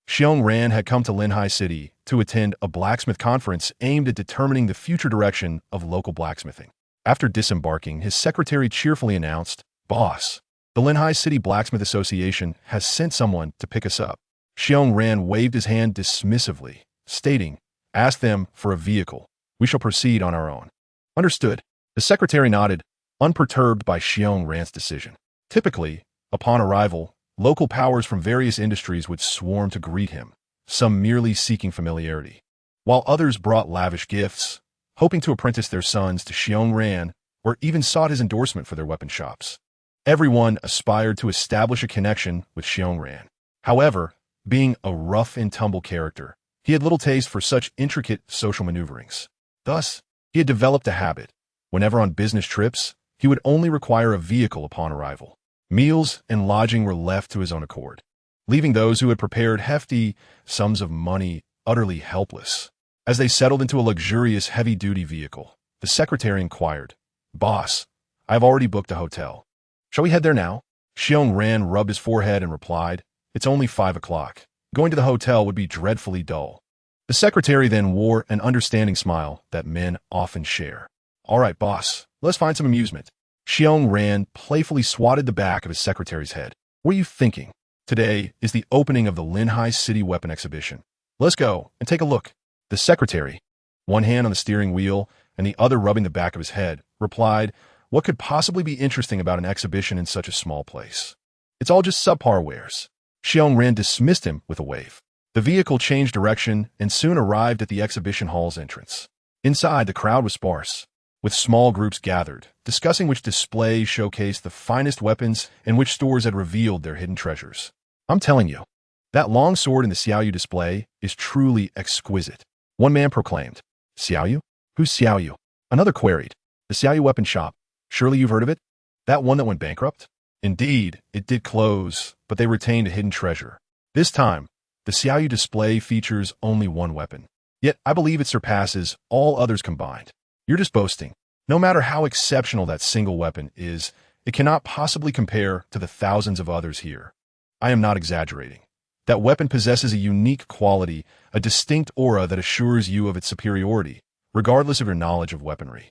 Xiongran had come to Linhai City to attend a blacksmith conference aimed at determining the future direction of local blacksmithing. After disembarking, his secretary cheerfully announced, "Boss, the Linhai City Blacksmith Association has sent someone to pick us up." Xiongran waved his hand dismissively, stating, "Ask them for a vehicle. We shall proceed on our own." "Understood." The secretary nodded, unperturbed by Xiongran's decision. Typically, upon arrival, local powers from various industries would swarm to greet him, some merely seeking familiarity, while others brought lavish gifts, hoping to apprentice their sons to Xiongran, or even sought his endorsement for their weapon shops. Everyone aspired to establish a connection with Xiongran. However, being a rough-and-tumble character, he had little taste for such intricate social maneuverings. Thus, he had developed a habit. Whenever on business trips, he would only require a vehicle upon arrival. Meals and lodging were left to his own accord, leaving those who had prepared hefty sums of money utterly helpless. As they settled into a luxurious heavy-duty vehicle, the secretary inquired, "Boss, I have already booked a hotel. Shall we head there now?" Xiongran rubbed his forehead and replied, "It's only 5 o'clock. Going to the hotel would be dreadfully dull." The secretary then wore an understanding smile that men often share. All right, boss, let's find some amusement. Xiong Ran playfully swatted the back of his secretary's head. What are you thinking? Today is the opening of the Linhai City Weapon Exhibition. Let's go and take a look. The secretary, one hand on the steering wheel and the other rubbing the back of his head, replied, what could possibly be interesting about an exhibition in such a small place? It's all just subpar wares. Xiong Ran dismissed him with a wave. The vehicle changed direction and soon arrived at the exhibition hall's entrance. Inside, the crowd was sparse, with small groups gathered, discussing which displays showcased the finest weapons and which stores had revealed their hidden treasures. I'm telling you, that long sword in the Xiaoyu display is truly exquisite. One man proclaimed. Xiaoyu? Who's Xiaoyu? Another queried. The Xiaoyu weapon shop. Surely you've heard of it? That one that went bankrupt? Indeed, it did close, but they retained a hidden treasure. This time, the Xiaoyu display features only one weapon. Yet I believe it surpasses all others combined. You're just boasting. No matter how exceptional that single weapon is, it cannot possibly compare to the thousands of others here. I am not exaggerating. That weapon possesses a unique quality, a distinct aura that assures you of its superiority, regardless of your knowledge of weaponry.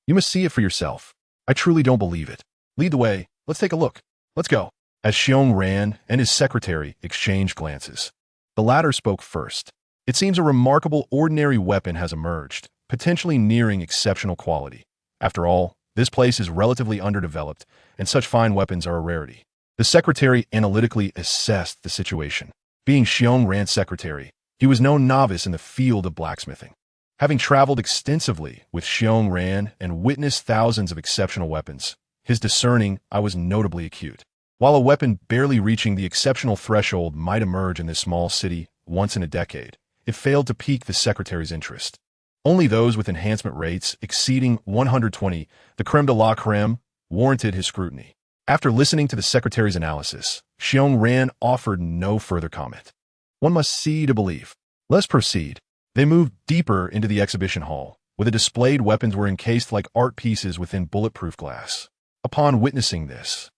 You must see it for yourself. I truly don't believe it. Lead the way. Let's take a look. Let's go. As Xiong Ran and his secretary exchanged glances, the latter spoke first. It seems a remarkable ordinary weapon has emerged, potentially nearing exceptional quality. After all, this place is relatively underdeveloped, and such fine weapons are a rarity. The secretary analytically assessed the situation. Being Xiong Ran's secretary, he was no novice in the field of blacksmithing. Having traveled extensively with Xiong Ran and witnessed thousands of exceptional weapons, his discerning eye was notably acute. While a weapon barely reaching the exceptional threshold might emerge in this small city once in a decade, it failed to pique the secretary's interest. Only those with enhancement rates exceeding 120, the creme de la creme, warranted his scrutiny. After listening to the secretary's analysis, Xiong Ran offered no further comment. One must see to believe. Let's proceed. They moved deeper into the exhibition hall, where the displayed weapons were encased like art pieces within bulletproof glass. Upon witnessing this,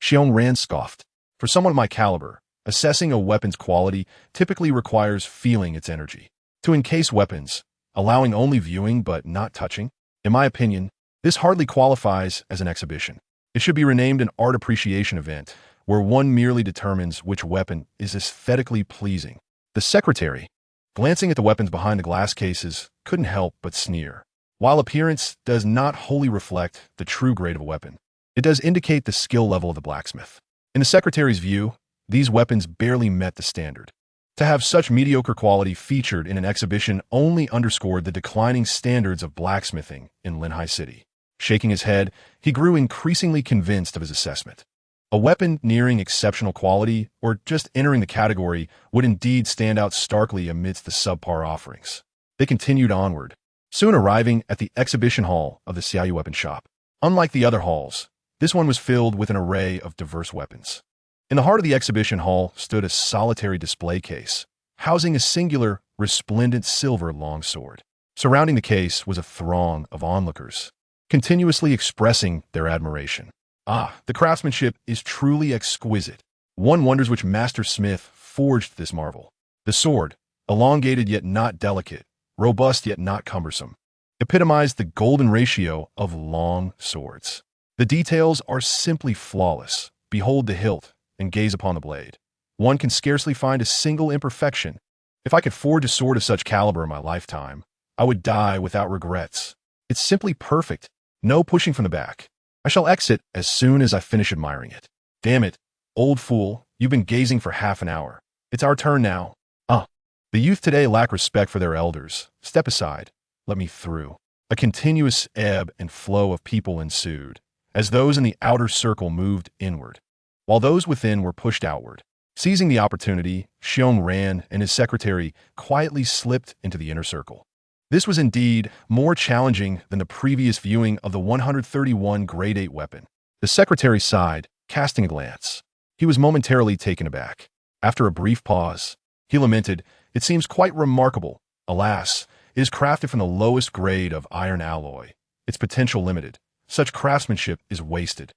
Xiong Ran scoffed. For someone of my caliber, assessing a weapon's quality typically requires feeling its energy. To encase weapons, allowing only viewing but not touching, in my opinion, this hardly qualifies as an exhibition. It should be renamed an art appreciation event, where one merely determines which weapon is aesthetically pleasing. The secretary, glancing at the weapons behind the glass cases, couldn't help but sneer. While appearance does not wholly reflect the true grade of a weapon, it does indicate the skill level of the blacksmith. In the secretary's view, these weapons barely met the standard. To have such mediocre quality featured in an exhibition only underscored the declining standards of blacksmithing in Linhai City. Shaking his head, he grew increasingly convinced of his assessment. A weapon nearing exceptional quality, or just entering the category, would indeed stand out starkly amidst the subpar offerings. They continued onward, soon arriving at the exhibition hall of the Xiaoyu weapon shop. Unlike the other halls, this one was filled with an array of diverse weapons. In the heart of the exhibition hall stood a solitary display case, housing a singular, resplendent silver longsword. Surrounding the case was a throng of onlookers, continuously expressing their admiration. The craftsmanship is truly exquisite. One wonders which master smith forged this marvel. The sword, elongated yet not delicate, robust yet not cumbersome, epitomized the golden ratio of long swords. The details are simply flawless. Behold the hilt and gaze upon the blade. One can scarcely find a single imperfection. If I could forge a sword of such caliber in my lifetime, I would die without regrets. It's simply perfect. No pushing from the back. I shall exit as soon as I finish admiring it. Damn it, old fool, you've been gazing for half an hour. It's our turn now. The youth today lack respect for their elders. Step aside. Let me through. A continuous ebb and flow of people ensued, as those in the outer circle moved inward, while those within were pushed outward. Seizing the opportunity, Xiong Ran and his secretary quietly slipped into the inner circle. This was indeed more challenging than the previous viewing of the 131 Grade 8 weapon. The secretary sighed, casting a glance. He was momentarily taken aback. After a brief pause, he lamented, "It seems quite remarkable. Alas, it is crafted from the lowest grade of iron alloy. Its potential limited. Such craftsmanship is wasted."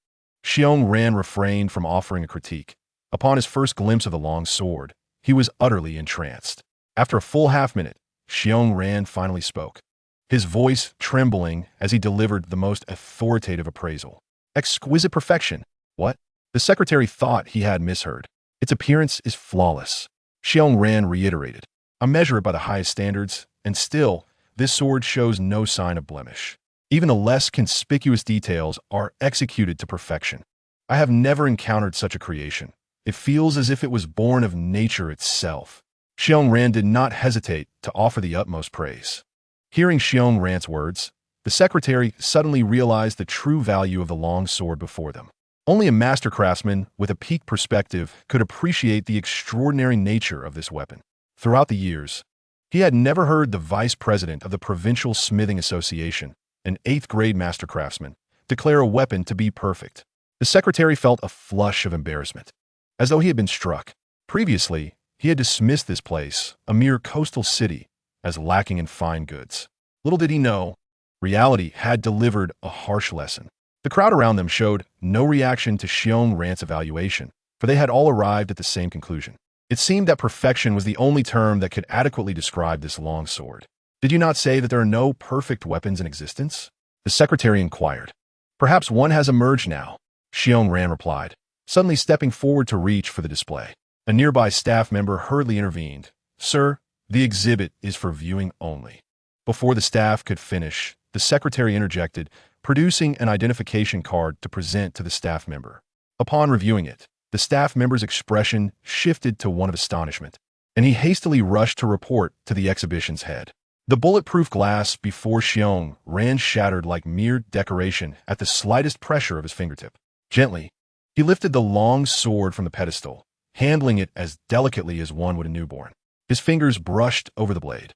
Xiong Ran refrained from offering a critique. Upon his first glimpse of the long sword, he was utterly entranced. After a full half-minute, Xiong Ran finally spoke. his voice trembling as he delivered the most authoritative appraisal. Exquisite perfection. What? The secretary thought he had misheard. Its appearance is flawless. Xiong Ran reiterated. I measure it by the highest standards, and still, this sword shows no sign of blemish. Even the less conspicuous details are executed to perfection. I have never encountered such a creation. It feels as if it was born of nature itself. Xiong Ran did not hesitate to offer the utmost praise. Hearing Xiong Ran's words, the secretary suddenly realized the true value of the long sword before them. Only a master craftsman with a peak perspective could appreciate the extraordinary nature of this weapon. Throughout the years, he had never heard the vice president of the Provincial Smithing Association, an 8th grade master craftsman, declare a weapon to be perfect. The secretary felt a flush of embarrassment, as though he had been struck. Previously, he had dismissed this place, a mere coastal city, as lacking in fine goods. Little did he know, reality had delivered a harsh lesson. The crowd around them showed no reaction to Xiong Ran's evaluation, for they had all arrived at the same conclusion. It seemed that perfection was the only term that could adequately describe this long sword. Did you not say that there are no perfect weapons in existence? The secretary inquired. Perhaps one has emerged now, Xiong Ran replied, suddenly stepping forward to reach for the display. A nearby staff member hurriedly intervened. Sir, the exhibit is for viewing only. Before the staff could finish, the secretary interjected, producing an identification card to present to the staff member. Upon reviewing it, the staff member's expression shifted to one of astonishment, and he hastily rushed to report to the exhibition's head. The bulletproof glass before Xiong Ran shattered like mere decoration at the slightest pressure of his fingertip. Gently, he lifted the long sword from the pedestal, handling it as delicately as one would a newborn. His fingers brushed over the blade,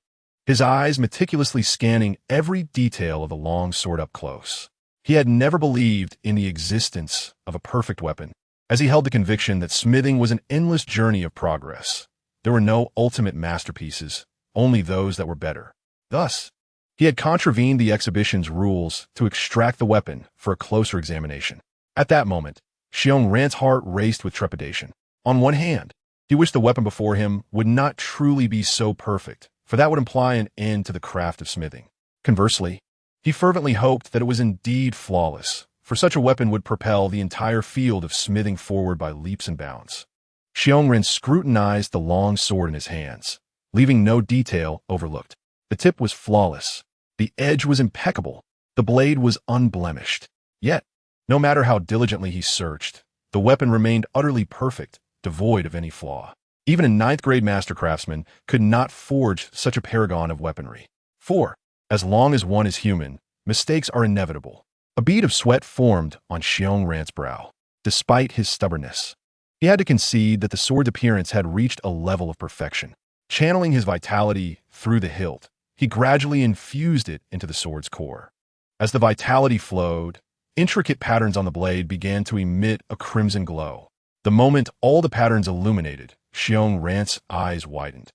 his eyes meticulously scanning every detail of the long sword up close. He had never believed in the existence of a perfect weapon, as he held the conviction that smithing was an endless journey of progress. There were no ultimate masterpieces, only those that were better. Thus, he had contravened the exhibition's rules to extract the weapon for a closer examination. At that moment, Xiong Ran's heart raced with trepidation. On one hand, he wished the weapon before him would not truly be so perfect, for that would imply an end to the craft of smithing. Conversely, he fervently hoped that it was indeed flawless, for such a weapon would propel the entire field of smithing forward by leaps and bounds. Xiong Ran scrutinized the long sword in his hands, leaving no detail overlooked. The tip was flawless. The edge was impeccable. The blade was unblemished. Yet, no matter how diligently he searched, the weapon remained utterly perfect, devoid of any flaw. Even a 9th grade master craftsman could not forge such a paragon of weaponry. For, as long as one is human, mistakes are inevitable. A bead of sweat formed on Xiong Ran's brow. Despite his stubbornness, he had to concede that the sword's appearance had reached a level of perfection. Channeling his vitality through the hilt, he gradually infused it into the sword's core. As the vitality flowed, intricate patterns on the blade began to emit a crimson glow. The moment all the patterns illuminated, Xiong Ran's eyes widened,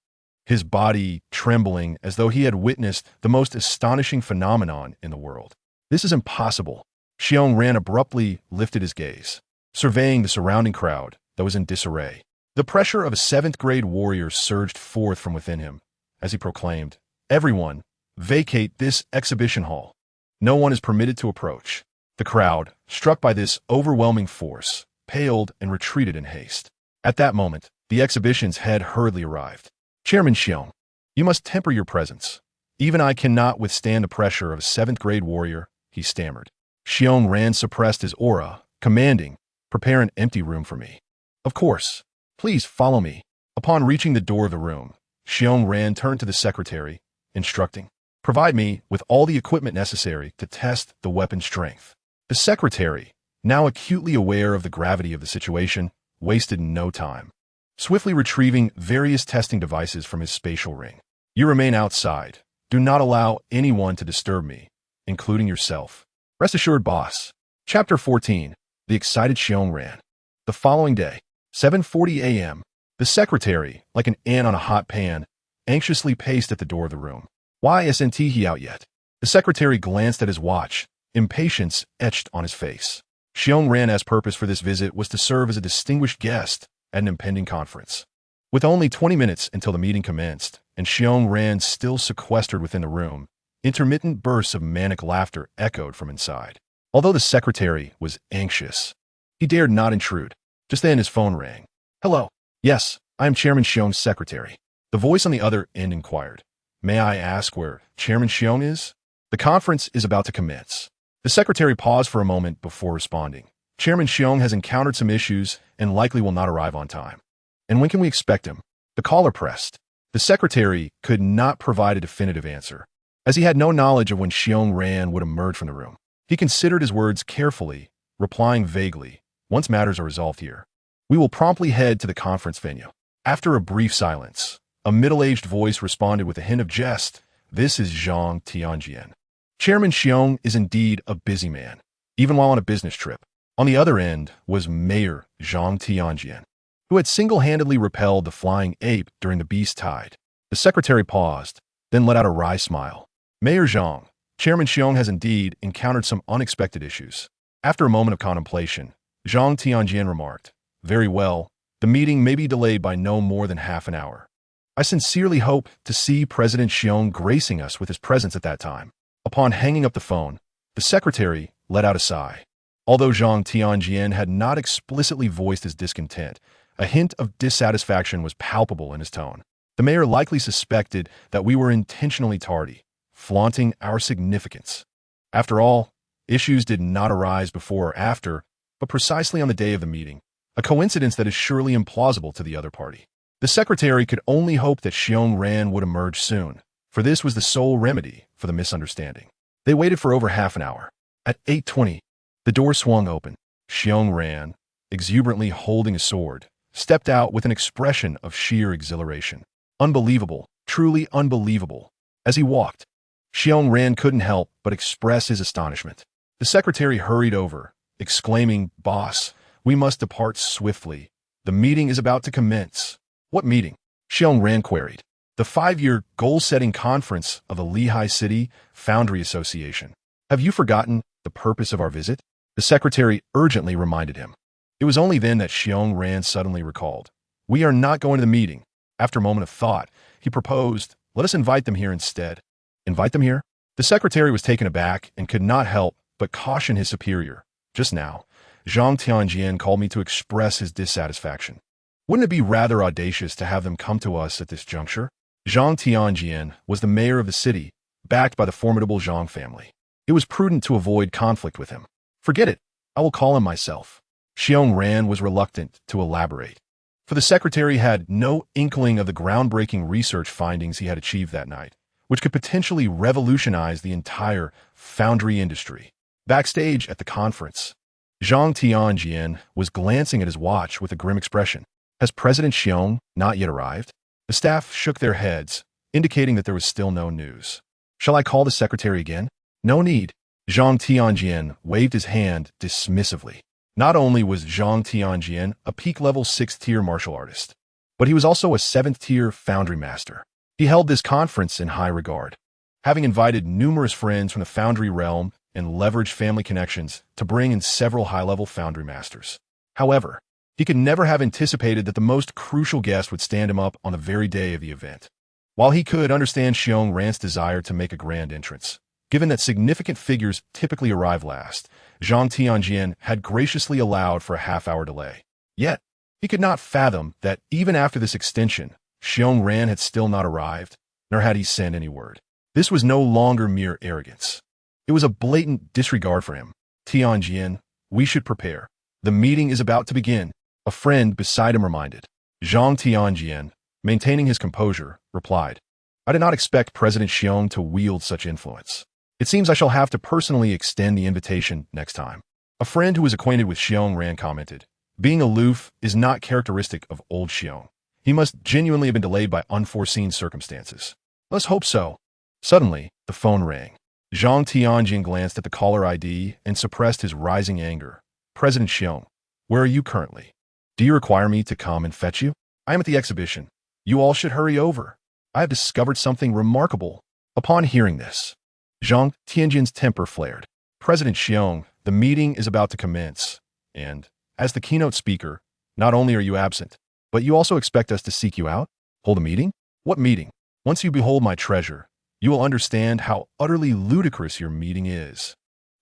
his body trembling as though he had witnessed the most astonishing phenomenon in the world. This is impossible. Xiong Ran abruptly lifted his gaze, surveying the surrounding crowd that was in disarray. The pressure of a 7th grade warrior surged forth from within him as he proclaimed, "Everyone, vacate this exhibition hall. No one is permitted to approach." The crowd, struck by this overwhelming force, paled and retreated in haste. At that moment, the exhibition's head hurriedly arrived. "Chairman Xiong, you must temper your presence. Even I cannot withstand the pressure of a 7th grade warrior," he stammered. Xiong Ran suppressed his aura, commanding, "Prepare an empty room for me." "Of course. Please follow me." Upon reaching the door of the room, Xiong Ran turned to the secretary, instructing, "Provide me with all the equipment necessary to test the weapon's strength." The secretary, now acutely aware of the gravity of the situation, wasted no time. Swiftly retrieving various testing devices from his spatial ring. "You remain outside. Do not allow anyone to disturb me, including yourself." "Rest assured, boss." Chapter 14. The Excited Xiong Ran. The following day, 7:40 a.m., the secretary, like an ant on a hot pan, anxiously paced at the door of the room. "Why isn't he out yet?" The secretary glanced at his watch, impatience etched on his face. Xiong Ran's purpose for this visit was to serve as a distinguished guest at an impending conference. With only 20 minutes until the meeting commenced, and Xiong Ran still sequestered within the room, Intermittent bursts of manic laughter echoed from inside. Although the secretary was anxious, he dared not intrude. Just then his phone rang. "Hello. Yes, I am Chairman Xiong's secretary." The voice on the other end inquired, "May I ask where Chairman Xiong is?" "The conference is about to commence." The secretary paused for a moment before responding. "Chairman Xiong has encountered some issues and likely will not arrive on time." "And when can we expect him?" The caller pressed. The secretary could not provide a definitive answer, as he had no knowledge of when Xiong Ran would emerge from the room. He considered his words carefully, replying vaguely, "Once matters are resolved here, we will promptly head to the conference venue." After a brief silence, a middle-aged voice responded with a hint of jest, "This is Zhang Tianjian. Chairman Xiong is indeed a busy man, even while on a business trip." On the other end was Mayor Zhang Tianjian, who had single-handedly repelled the flying ape during the beast tide. The secretary paused, then let out a wry smile. "Mayor Zhang, Chairman Xiong has indeed encountered some unexpected issues." After a moment of contemplation, Zhang Tianjian remarked, "Very well, the meeting may be delayed by no more than half an hour. I sincerely hope to see President Xiong gracing us with his presence at that time." Upon hanging up the phone, the secretary let out a sigh. Although Zhang Tianjian had not explicitly voiced his discontent, a hint of dissatisfaction was palpable in his tone. The mayor likely suspected that we were intentionally tardy, flaunting our significance. After all, issues did not arise before or after, but precisely on the day of the meeting, a coincidence that is surely implausible to the other party. The secretary could only hope that Xiong Ran would emerge soon, for this was the sole remedy for the misunderstanding. They waited for over half an hour. At 8:20, the door swung open. Xiong Ran, exuberantly holding a sword, stepped out with an expression of sheer exhilaration. Unbelievable, truly unbelievable. As he walked, Xiong Ran couldn't help but express his astonishment. The secretary hurried over, exclaiming, "Boss, we must depart swiftly. The meeting is about to commence." "What meeting?" Xiong Ran queried. "The 5-year goal-setting conference of the Lehigh City Foundry Association. Have you forgotten the purpose of our visit?" The secretary urgently reminded him. It was only then that Xiong Ran suddenly recalled. "We are not going to the meeting." After a moment of thought, he proposed, "Let us invite them here instead." "Invite them here?" The secretary was taken aback and could not help but caution his superior. "Just now, Zhang Tianjian called me to express his dissatisfaction. Wouldn't it be rather audacious to have them come to us at this juncture?" Zhang Tianjian was the mayor of the city, backed by the formidable Zhang family. It was prudent to avoid conflict with him. "Forget it. I will call him myself." Xiong Ran was reluctant to elaborate, for the secretary had no inkling of the groundbreaking research findings he had achieved that night, which could potentially revolutionize the entire foundry industry. Backstage at the conference, Zhang Tianjian was glancing at his watch with a grim expression. "Has President Xiong not yet arrived?" The staff shook their heads, indicating that there was still no news. "Shall I call the secretary again?" "No need." Zhang Tianjian waved his hand dismissively. Not only was Zhang Tianjian a peak-level 6th-tier martial artist, but he was also a 7th-tier foundry master. He held this conference in high regard, having invited numerous friends from the foundry realm and leveraged family connections to bring in several high-level foundry masters. However, he could never have anticipated that the most crucial guest would stand him up on the very day of the event. While he could understand Xiong Ran's desire to make a grand entrance, given that significant figures typically arrive last, Zhang Tianjian had graciously allowed for a half-hour delay. Yet, he could not fathom that even after this extension, Xiong Ran had still not arrived, nor had he sent any word. This was no longer mere arrogance. It was a blatant disregard for him. "Tianjian, we should prepare. The meeting is about to begin," a friend beside him reminded. Zhang Tianjian, maintaining his composure, replied, "I did not expect President Xiong to wield such influence. It seems I shall have to personally extend the invitation next time." A friend who was acquainted with Xiong Ran commented, "Being aloof is not characteristic of old Xiong. He must genuinely have been delayed by unforeseen circumstances." "Let's hope so." Suddenly, the phone rang. Zhang Tianjian glanced at the caller ID and suppressed his rising anger. "President Xiong, where are you currently? Do you require me to come and fetch you?" "I am at the exhibition. You all should hurry over. I have discovered something remarkable." Upon hearing this, Zhang Tianjian's temper flared. "President Xiong, the meeting is about to commence, and, as the keynote speaker, not only are you absent, but you also expect us to seek you out? Hold a meeting? What meeting? Once you behold my treasure, you will understand how utterly ludicrous your meeting is.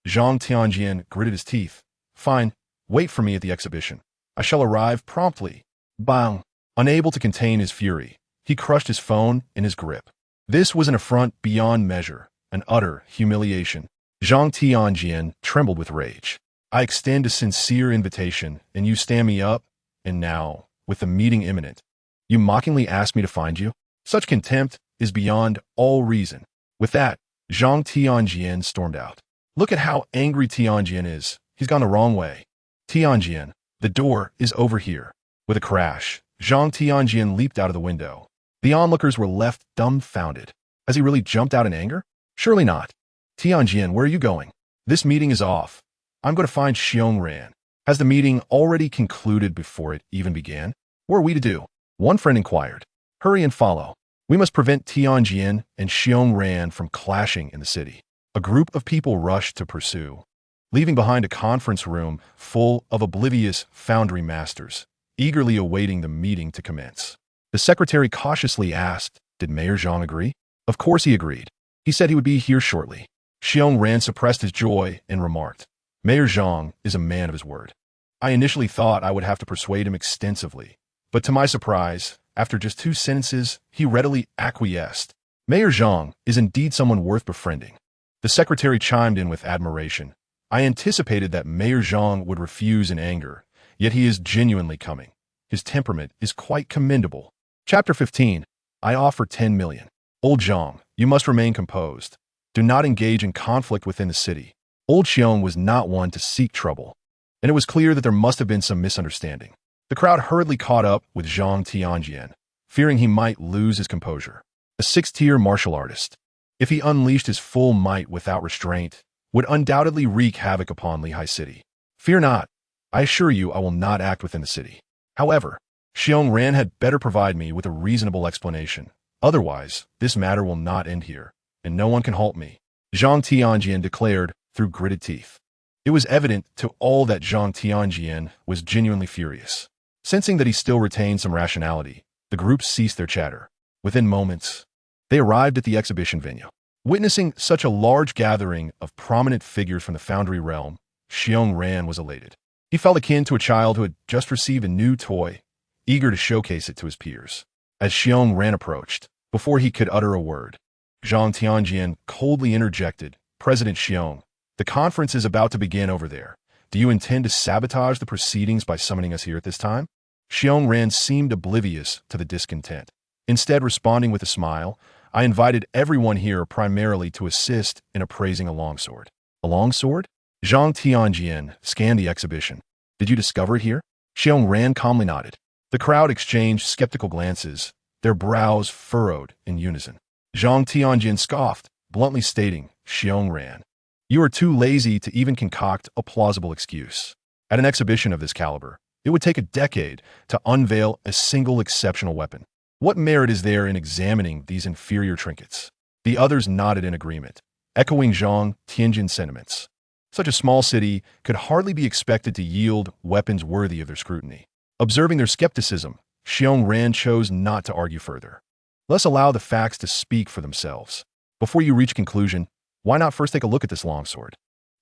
Zhang Tianjian gritted his teeth. Fine, wait for me at the exhibition. I shall arrive promptly. Bang! Unable to contain his fury, he crushed his phone in his grip. This was an affront beyond measure, an utter humiliation. Zhang Tianjian trembled with rage. I extend a sincere invitation, and you stand me up, and now, with the meeting imminent, you mockingly ask me to find you? Such contempt is beyond all reason. With that, Zhang Tianjian stormed out. Look at how angry Tianjian is. He's gone the wrong way. Tianjian, the door is over here. With a crash, Zhang Tianjian leaped out of the window. The onlookers were left dumbfounded. Has he really jumped out in anger? Surely not. Tianjian, where are you going? This meeting is off. I'm going to find Xiongran. Has the meeting already concluded before it even began? What are we to do? One friend inquired. Hurry and follow. We must prevent Tianjian and Xiongran from clashing in the city. A group of people rushed to pursue, leaving behind a conference room full of oblivious foundry masters, eagerly awaiting the meeting to commence. The secretary cautiously asked, did Mayor Zhang agree? Of course he agreed. He said he would be here shortly. Xiongran suppressed his joy and remarked, Mayor Zhang is a man of his word. I initially thought I would have to persuade him extensively, but to my surprise, after just 2 sentences, he readily acquiesced. Mayor Zhang is indeed someone worth befriending. The secretary chimed in with admiration. I anticipated that Mayor Zhang would refuse in anger, yet he is genuinely coming. His temperament is quite commendable. Chapter 15. I offer 10 million. Old Zhang, you must remain composed. Do not engage in conflict within the city. Old Xiong was not one to seek trouble, and it was clear that there must have been some misunderstanding. The crowd hurriedly caught up with Zhang Tianjian, fearing he might lose his composure. A 6th-tier martial artist, if he unleashed his full might without restraint, would undoubtedly wreak havoc upon Lehigh City. Fear not. I assure you I will not act within the city. However, Xiongran had better provide me with a reasonable explanation. Otherwise, this matter will not end here, and no one can halt me, Zhang Tianjian declared through gritted teeth. It was evident to all that Zhang Tianjian was genuinely furious. Sensing that he still retained some rationality, the group ceased their chatter. Within moments, they arrived at the exhibition venue. Witnessing such a large gathering of prominent figures from the foundry realm, Xiongran was elated. He felt akin to a child who had just received a new toy, eager to showcase it to his peers. As Xiongran approached, before he could utter a word, Zhang Tianjian coldly interjected, President Xiong, the conference is about to begin over there. Do you intend to sabotage the proceedings by summoning us here at this time? Xiongran seemed oblivious to the discontent. Instead, responding with a smile, I invited everyone here primarily to assist in appraising a longsword. A longsword? Zhang Tianjian scanned the exhibition. Did you discover it here? Xiongran calmly nodded. The crowd exchanged skeptical glances, their brows furrowed in unison. Zhang Tianjian scoffed, bluntly stating, Xiongran, you are too lazy to even concoct a plausible excuse. At an exhibition of this caliber, it would take a decade to unveil a single exceptional weapon. What merit is there in examining these inferior trinkets? The others nodded in agreement, echoing Zhang Tianjian's sentiments. Such a small city could hardly be expected to yield weapons worthy of their scrutiny. Observing their skepticism, Xiongran chose not to argue further. Let's allow the facts to speak for themselves. Before you reach a conclusion, why not first take a look at this longsword?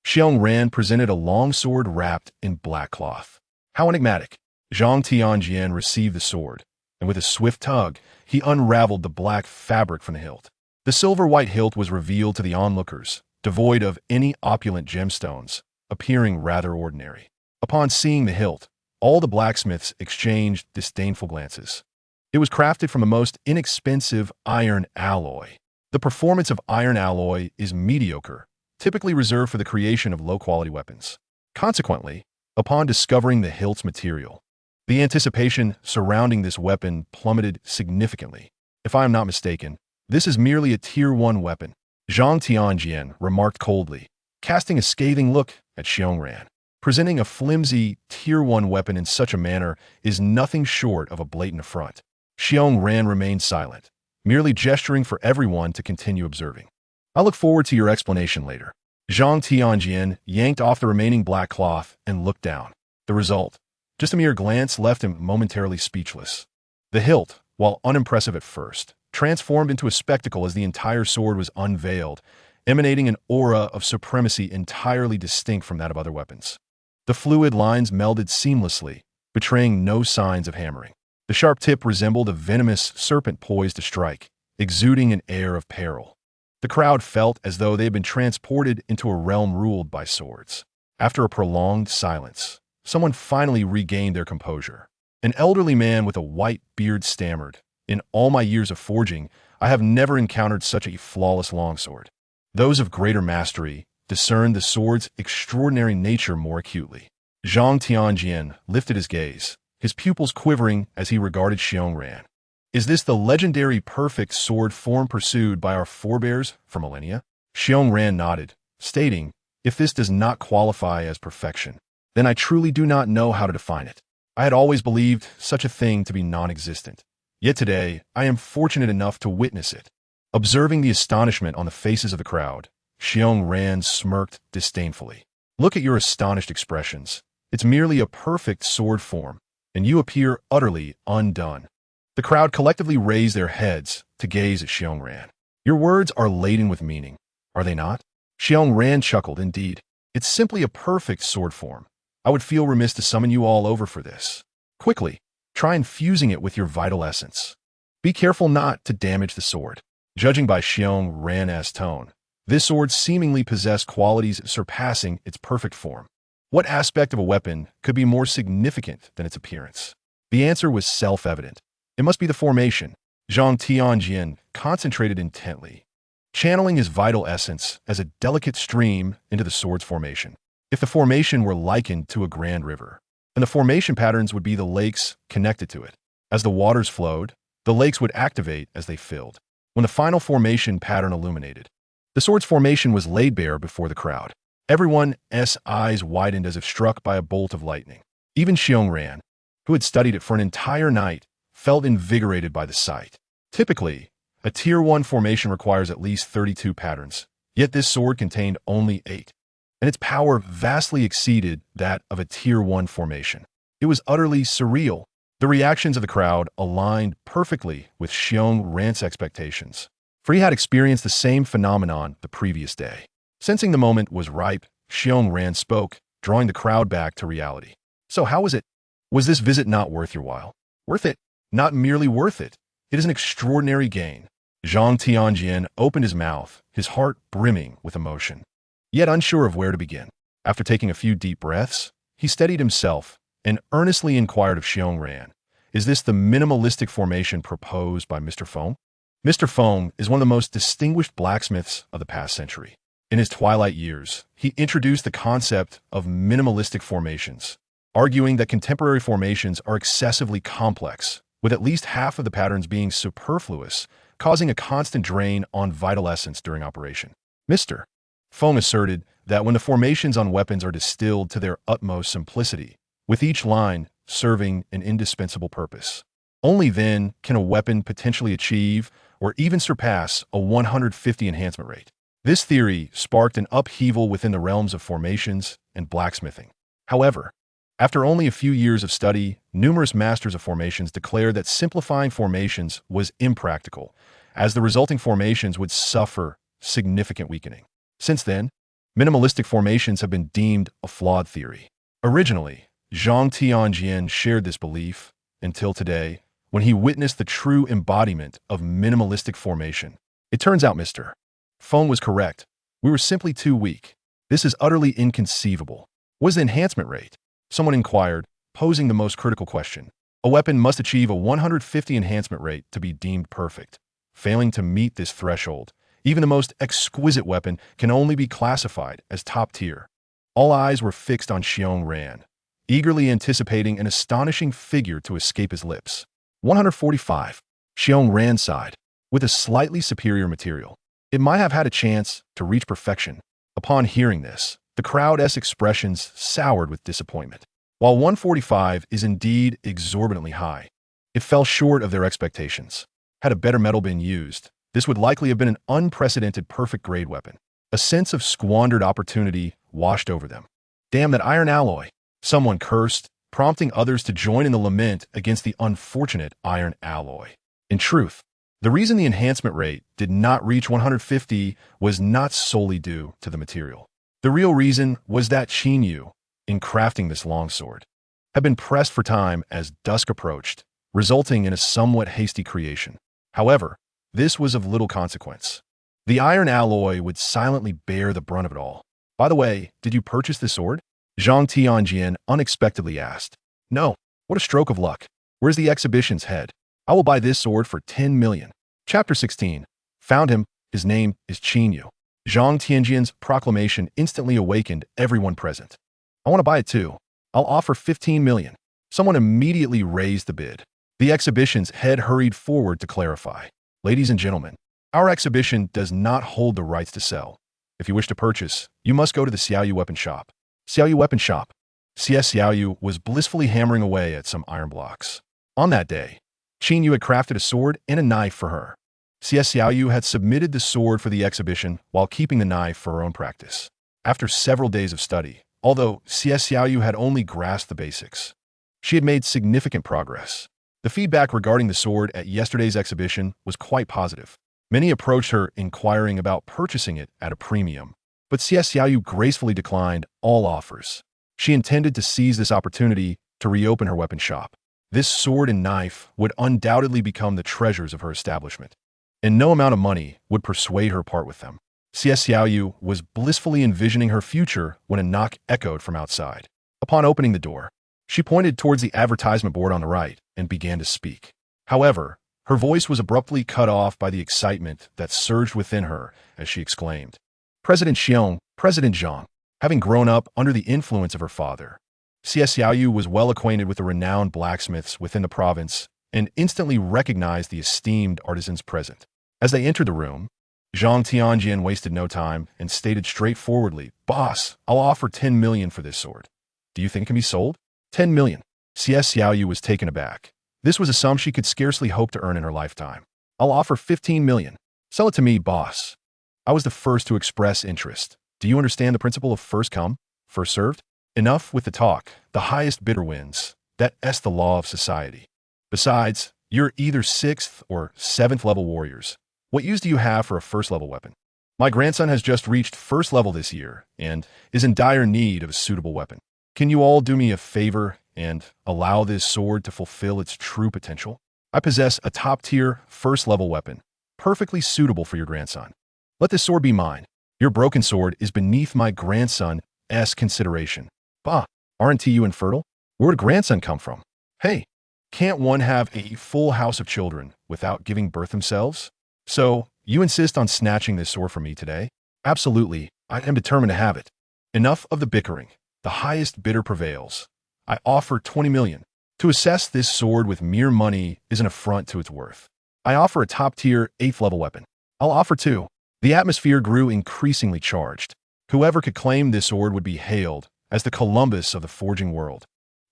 Xiongran presented a longsword wrapped in black cloth. How enigmatic. Zhang Tianjian received the sword, and with a swift tug, he unraveled the black fabric from the hilt. The silver-white hilt was revealed to the onlookers, devoid of any opulent gemstones, appearing rather ordinary. Upon seeing the hilt, all the blacksmiths exchanged disdainful glances. It was crafted from a most inexpensive iron alloy. The performance of iron alloy is mediocre, typically reserved for the creation of low-quality weapons. Consequently, upon discovering the hilt's material, the anticipation surrounding this weapon plummeted significantly. If I am not mistaken, this is merely a Tier 1 weapon, Zhang Tianjian remarked coldly, casting a scathing look at Xiongran. Presenting a flimsy Tier 1 weapon in such a manner is nothing short of a blatant affront. Xiongran remained silent, merely gesturing for everyone to continue observing. I look forward to your explanation later. Zhang Tianjian yanked off the remaining black cloth and looked down. The result, just a mere glance, left him momentarily speechless. The hilt, while unimpressive at first, transformed into a spectacle as the entire sword was unveiled, emanating an aura of supremacy entirely distinct from that of other weapons. The fluid lines melded seamlessly, betraying no signs of hammering. The sharp tip resembled a venomous serpent poised to strike, exuding an air of peril. The crowd felt as though they had been transported into a realm ruled by swords. After a prolonged silence, someone finally regained their composure. An elderly man with a white beard stammered, "In all my years of forging, I have never encountered such a flawless longsword." Those of greater mastery discerned the sword's extraordinary nature more acutely. Zhang Tianjian lifted his gaze, his pupils quivering as he regarded Xiongran. "Is this the legendary perfect sword form pursued by our forebears for millennia?" Xiongran nodded, stating, "If this does not qualify as perfection, then I truly do not know how to define it. I had always believed such a thing to be non-existent. Yet today, I am fortunate enough to witness it." Observing the astonishment on the faces of the crowd, Xiongran smirked disdainfully. "Look at your astonished expressions. It's merely a perfect sword form, and you appear utterly undone." The crowd collectively raised their heads to gaze at Xiongran. "Your words are laden with meaning, are they not?" Xiongran chuckled. "Indeed, it's simply a perfect sword form. I would feel remiss to summon you all over for this. Quickly, try infusing it with your vital essence. Be careful not to damage the sword." Judging by Xiongran's tone, this sword seemingly possessed qualities surpassing its perfect form. What aspect of a weapon could be more significant than its appearance? The answer was self-evident. It must be the formation. Zhang Tianjian concentrated intently, channeling his vital essence as a delicate stream into the sword's formation. If the formation were likened to a grand river, then the formation patterns would be the lakes connected to it. As the waters flowed, the lakes would activate as they filled. When the final formation pattern illuminated, the sword's formation was laid bare before the crowd. Everyone's eyes widened as if struck by a bolt of lightning. Even Xiongran, who had studied it for an entire night, felt invigorated by the sight. Typically, a Tier 1 formation requires at least 32 patterns, yet this sword contained only 8, and its power vastly exceeded that of a Tier 1 formation. It was utterly surreal. The reactions of the crowd aligned perfectly with Xiongran's expectations, for he had experienced the same phenomenon the previous day. Sensing the moment was ripe, Xiongran spoke, drawing the crowd back to reality. "So how was it? Was this visit not worth your while?" "Worth it? Not merely worth it. It is an extraordinary gain." Zhang Tianjian opened his mouth, his heart brimming with emotion, yet unsure of where to begin. After taking a few deep breaths, he steadied himself and earnestly inquired of Xiongran, "Is this the minimalistic formation proposed by Mr. Feng?" Mr. Feng is one of the most distinguished blacksmiths of the past century. In his twilight years, he introduced the concept of minimalistic formations, arguing that contemporary formations are excessively complex, with at least half of the patterns being superfluous, causing a constant drain on vital essence during operation. Mr. Feng asserted that when the formations on weapons are distilled to their utmost simplicity, with each line serving an indispensable purpose, only then can a weapon potentially achieve or even surpass a 150 enhancement rate. This theory sparked an upheaval within the realms of formations and blacksmithing. However, after only a few years of study, numerous masters of formations declared that simplifying formations was impractical, as the resulting formations would suffer significant weakening. Since then, minimalistic formations have been deemed a flawed theory. Originally, Zhang Tianjian shared this belief until today, when he witnessed the true embodiment of minimalistic formation. It turns out Mr. Feng was correct. We were simply too weak. This is utterly inconceivable. What is the enhancement rate? Someone inquired, posing the most critical question. A weapon must achieve a 150 enhancement rate to be deemed perfect. Failing to meet this threshold, even the most exquisite weapon can only be classified as top tier. All eyes were fixed on Xiongran, eagerly anticipating an astonishing figure to escape his lips. 145. Xiongran sighed. With a slightly superior material, it might have had a chance to reach perfection. Upon hearing this, the crowd's expressions soured with disappointment. While 145 is indeed exorbitantly high, it fell short of their expectations. Had a better metal been used, this would likely have been an unprecedented perfect-grade weapon. A sense of squandered opportunity washed over them. "Damn that iron alloy!" someone cursed, prompting others to join in the lament against the unfortunate iron alloy. In truth, The reason the enhancement rate did not reach 150 was not solely due to the material. The real reason was that Qin Yu, in crafting this longsword, had been pressed for time as dusk approached, resulting in a somewhat hasty creation. However, this was of little consequence. The iron alloy would silently bear the brunt of it all. By the way, did you purchase this sword? Zhang Tianjian unexpectedly asked. No. What a stroke of luck. Where's the exhibition's head? I will buy this sword for 10 million. Chapter 16. Found him. His name is Qin Yu. Zhang Tianjian's proclamation instantly awakened everyone present. I want to buy it too. I'll offer 15 million. Someone immediately raised the bid. The exhibition's head hurried forward to clarify. Ladies and gentlemen, our exhibition does not hold the rights to sell. If you wish to purchase, you must go to the Xiaoyu weapon shop. Xiaoyu weapon shop. CS Xiaoyu was blissfully hammering away at some iron blocks. On that day, Qin Yu had crafted a sword and a knife for her. CS Xiaoyu had submitted the sword for the exhibition while keeping the knife for her own practice. After several days of study, although CS Xiaoyu had only grasped the basics, she had made significant progress. The feedback regarding the sword at yesterday's exhibition was quite positive. Many approached her inquiring about purchasing it at a premium, but CS Xiaoyu gracefully declined all offers. She intended to seize this opportunity to reopen her weapon shop. This sword and knife would undoubtedly become the treasures of her establishment, and no amount of money would persuade her part with them. CS Xiaoyu was blissfully envisioning her future when a knock echoed from outside. Upon opening the door, she pointed towards the advertisement board on the right and began to speak. However, her voice was abruptly cut off by the excitement that surged within her as she exclaimed, President Xiong, President Zhang. Having grown up under the influence of her father, CS Xiaoyu was well acquainted with the renowned blacksmiths within the province and instantly recognized the esteemed artisans present. As they entered the room, Zhang Tianjian wasted no time and stated straightforwardly, Boss, I'll offer 10 million for this sword. Do you think it can be sold? 10 million. CS Xiaoyu was taken aback. This was a sum she could scarcely hope to earn in her lifetime. I'll offer 15 million. Sell it to me, boss. I was the first to express interest. Do you understand the principle of first come, first served? Enough with the talk. The highest bidder wins. That's the law of society. Besides, you're either 6th or 7th level warriors. What use do you have for a first level weapon? My grandson has just reached first level this year and is in dire need of a suitable weapon. Can you all do me a favor and allow this sword to fulfill its true potential? I possess a top-tier first level weapon, perfectly suitable for your grandson. Let this sword be mine. Your broken sword is beneath my grandson's consideration. Bah, aren't you infertile? Where'd grandson come from? Hey, can't one have a full house of children without giving birth themselves? So, you insist on snatching this sword from me today? Absolutely, I am determined to have it. Enough of the bickering. The highest bidder prevails. I offer 20 million. To assess this sword with mere money is an affront to its worth. I offer a top-tier 8th level weapon. I'll offer 2. The atmosphere grew increasingly charged. Whoever could claim this sword would be hailed as the Columbus of the forging world,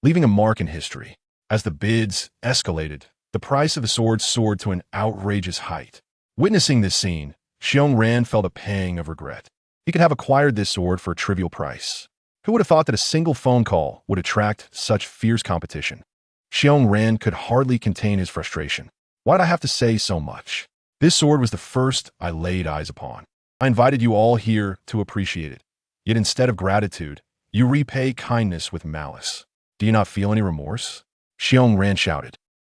leaving a mark in history. As the bids escalated, the price of the sword soared to an outrageous height. Witnessing this scene, Xiong Ran felt a pang of regret. He could have acquired this sword for a trivial price. Who would have thought that a single phone call would attract such fierce competition? Xiong Ran could hardly contain his frustration. Why'd I have to say so much? This sword was the first I laid eyes upon. I invited you all here to appreciate it. Yet instead of gratitude, you repay kindness with malice. Do you not feel any remorse? Xiong Ran shouted,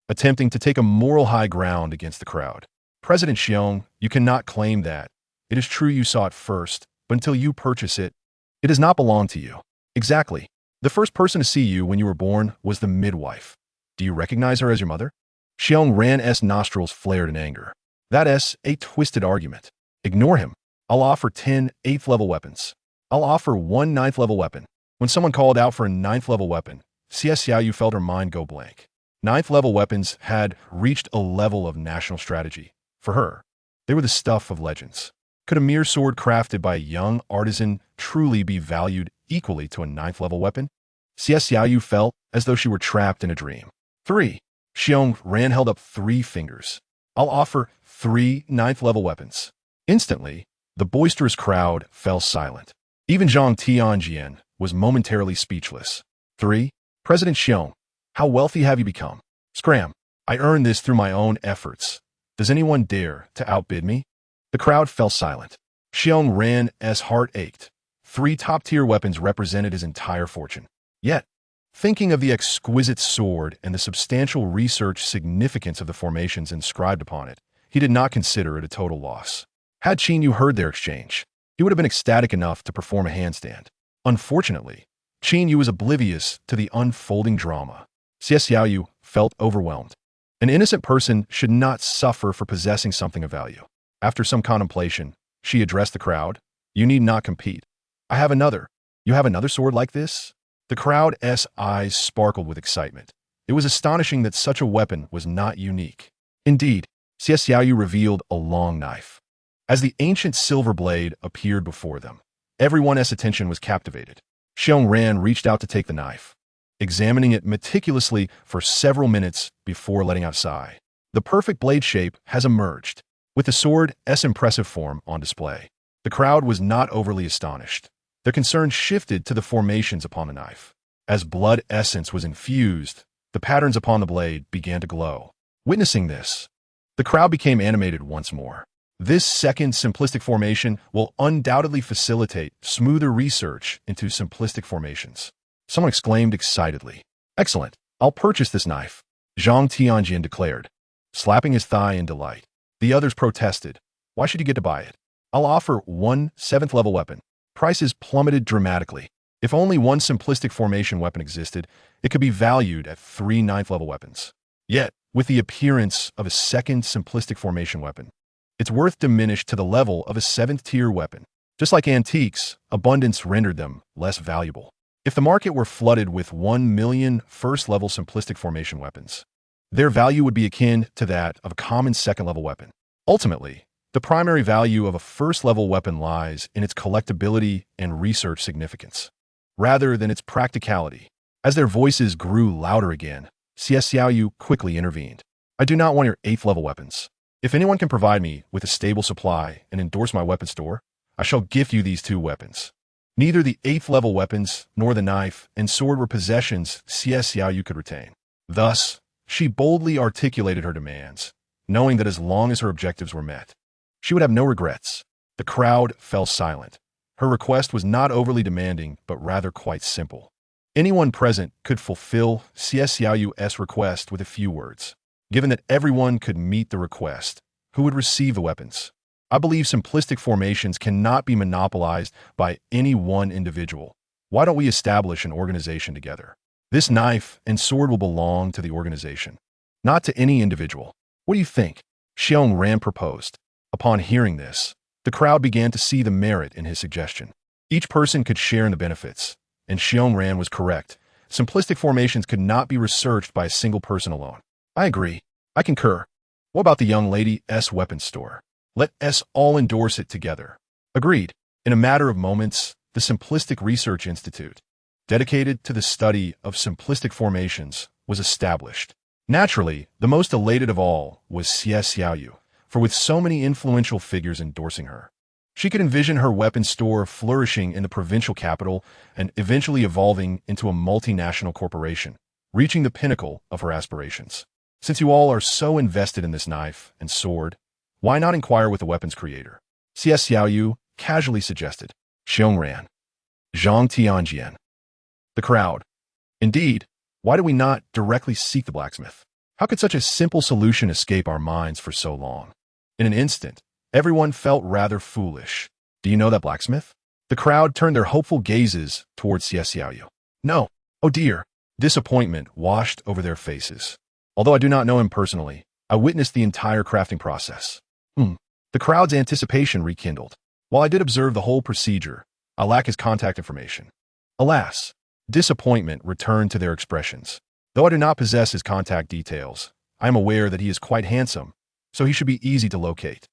attempting to take a moral high ground against the crowd. President Xiong, you cannot claim that. It is true you saw it first, but until you purchase it, it does not belong to you. Exactly. The first person to see you when you were born was the midwife. Do you recognize her as your mother? Xiong Ran's nostrils flared in anger. That's a twisted argument. Ignore him. I'll offer 10 8th level weapons. I'll offer 1 9th level weapon. When someone called out for a 9th level weapon, CS Xiaoyu felt her mind go blank. 9th level weapons had reached a level of national strategy. For her, they were the stuff of legends. Could a mere sword crafted by a young artisan truly be valued equally to a 9th level weapon? CS Xiaoyu felt as though she were trapped in a dream. 3. Xiong Ran held up 3 fingers. I'll offer 3 9th level weapons. Instantly, the boisterous crowd fell silent. Even Zhang Tianjian was momentarily speechless. 3. President Xiong, how wealthy have you become? Scram. I earned this through my own efforts. Does anyone dare to outbid me? The crowd fell silent. Xiong Ran's heart ached. 3 top-tier weapons represented his entire fortune. Yet, thinking of the exquisite sword and the substantial research significance of the formations inscribed upon it, he did not consider it a total loss. Had Qin Yu heard their exchange, he would have been ecstatic enough to perform a handstand. Unfortunately, Qin Yu was oblivious to the unfolding drama. Xiao felt overwhelmed. An innocent person should not suffer for possessing something of value. After some contemplation, she addressed the crowd. You need not compete. I have another. You have another sword like this? The crowd's eyes sparkled with excitement. It was astonishing that such a weapon was not unique. Indeed, Xiao revealed a long knife. As the ancient silver blade appeared before them, everyone's attention was captivated. Xiong Ran reached out to take the knife, examining it meticulously for several minutes before letting out a sigh. The perfect blade shape has emerged, with the sword's impressive form on display. The crowd was not overly astonished. Their concern shifted to the formations upon the knife. As blood essence was infused, the patterns upon the blade began to glow. Witnessing this, the crowd became animated once more. This second simplistic formation will undoubtedly facilitate smoother research into simplistic formations. Someone exclaimed excitedly. Excellent. I'll purchase this knife, Zhang Tianjian declared, slapping his thigh in delight. The others protested. Why should you get to buy it? I'll offer 1 7th-level weapon. Prices plummeted dramatically. If only one simplistic formation weapon existed, it could be valued at 3 9th-level weapons. Yet, with the appearance of a second simplistic formation weapon, its worth diminished to the level of a 7th-tier weapon. Just like antiques, abundance rendered them less valuable. If the market were flooded with 1 million first-level simplistic formation weapons, their value would be akin to that of a common 2nd-level weapon. Ultimately, the primary value of a first-level weapon lies in its collectability and research significance, rather than its practicality. As their voices grew louder again, Xiao quickly intervened. I do not want your 8th-level weapons. If anyone can provide me with a stable supply and endorse my weapon store, I shall gift you these 2 weapons. Neither the 8th-level weapons nor the knife and sword were possessions Xiao could retain. Thus, she boldly articulated her demands, knowing that as long as her objectives were met, she would have no regrets. The crowd fell silent. Her request was not overly demanding, but rather quite simple. Anyone present could fulfill Xiao's request with a few words. Given that everyone could meet the request, who would receive the weapons? I believe simplistic formations cannot be monopolized by any one individual. Why don't we establish an organization together? This knife and sword will belong to the organization, not to any individual. What do you think? Xiong Ran proposed. Upon hearing this, the crowd began to see the merit in his suggestion. Each person could share in the benefits, and Xiong Ran was correct. Simplistic formations could not be researched by a single person alone. I agree. I concur. What about the young lady's weapon store? Let us all endorse it together. Agreed. In a matter of moments, the Simplistic Research Institute, dedicated to the study of simplistic formations, was established. Naturally, the most elated of all was Xiao, for with so many influential figures endorsing her, she could envision her weapon store flourishing in the provincial capital and eventually evolving into a multinational corporation, reaching the pinnacle of her aspirations. Since you all are so invested in this knife and sword, why not inquire with the weapon's creator? Xiao casually suggested. Xiong Ran. Zhang Tianjian. The crowd. Indeed, why do we not directly seek the blacksmith? How could such a simple solution escape our minds for so long? In an instant, everyone felt rather foolish. Do you know that blacksmith? The crowd turned their hopeful gazes towards Xiao. No. Oh dear. Disappointment washed over their faces. Although I do not know him personally, I witnessed the entire crafting process. The crowd's anticipation rekindled. While I did observe the whole procedure, I lack his contact information. Alas, disappointment returned to their expressions. Though I do not possess his contact details, I am aware that he is quite handsome, so he should be easy to locate.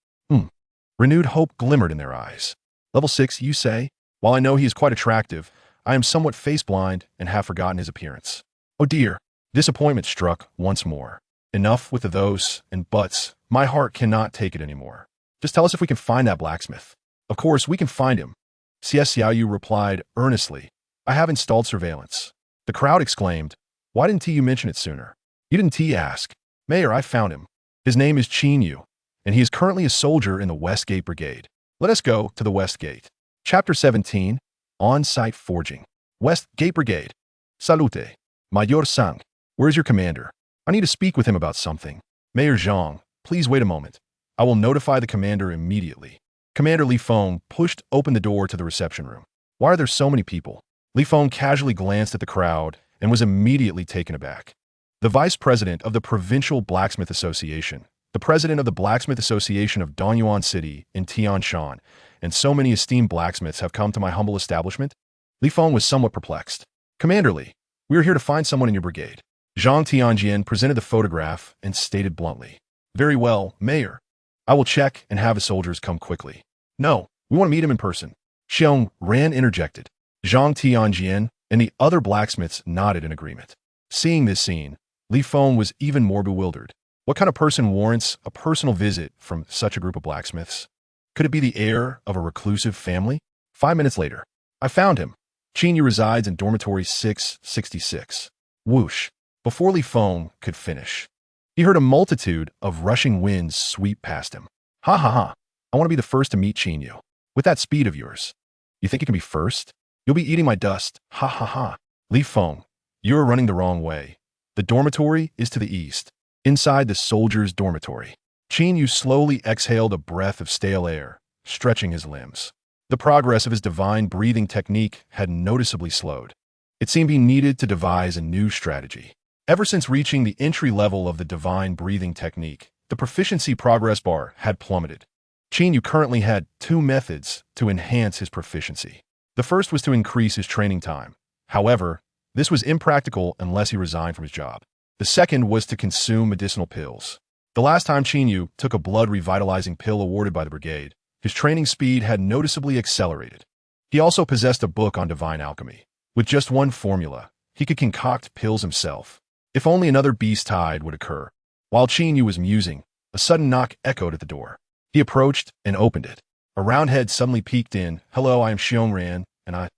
Renewed hope glimmered in their eyes. Level 6, you say? While I know he is quite attractive, I am somewhat face-blind and have forgotten his appearance. Oh dear, disappointment struck once more. Enough with the those and buts. My heart cannot take it anymore. Just tell us if we can find that blacksmith. Of course, we can find him. Xiao replied earnestly. I have installed surveillance. The crowd exclaimed, why didn't you mention it sooner? You didn't ask. Mayor, I found him. His name is Qin Yu. and he is currently a soldier in the West Gate Brigade. Let us go to the West Gate. Chapter 17, On-Site Forging. West Gate Brigade. Salute. Major Sang. Where is your commander? I need to speak with him about something. Mayor Zhang, please wait a moment. I will notify the commander immediately. Commander Li Feng pushed open the door to the reception room. Why are there so many people? Li Feng casually glanced at the crowd and was immediately taken aback. The vice president of the Provincial Blacksmith Association, the president of the Blacksmith Association of Donyuan City in Tianshan, and so many esteemed blacksmiths have come to my humble establishment? Li Feng was somewhat perplexed. Commander Li, we are here to find someone in your brigade. Zhang Tianjian presented the photograph and stated bluntly. Very well, Mayor. I will check and have his soldiers come quickly. No, we want to meet him in person. Xiong Ran interjected. Zhang Tianjian and the other blacksmiths nodded in agreement. Seeing this scene, Li Feng was even more bewildered. What kind of person warrants a personal visit from such a group of blacksmiths? Could it be the heir of a reclusive family? 5 minutes later, I found him. Qin Yu resides in dormitory 666. Whoosh. Before Li Feng could finish, he heard a multitude of rushing winds sweep past him. Ha ha ha. I want to be the first to meet Qin Yu. With that speed of yours. You think you can be first? You'll be eating my dust. Ha ha ha. Li Feng, you are running the wrong way. The dormitory is to the east, inside the soldier's dormitory. Qin Yu slowly exhaled a breath of stale air, stretching his limbs. The progress of his divine breathing technique had noticeably slowed. It seemed he needed to devise a new strategy. Ever since reaching the entry level of the divine breathing technique, the proficiency progress bar had plummeted. Qin Yu currently had 2 methods to enhance his proficiency. The first was to increase his training time. However, this was impractical unless he resigned from his job. The second was to consume medicinal pills. The last time Qin Yu took a blood revitalizing pill awarded by the brigade, his training speed had noticeably accelerated. He also possessed a book on divine alchemy. With just one formula, he could concoct pills himself. If only another beast tide would occur. While Qin Yu was musing, a sudden knock echoed at the door. He approached and opened it. A round head suddenly peeked in. Hello, I am Xiong Ran, and I...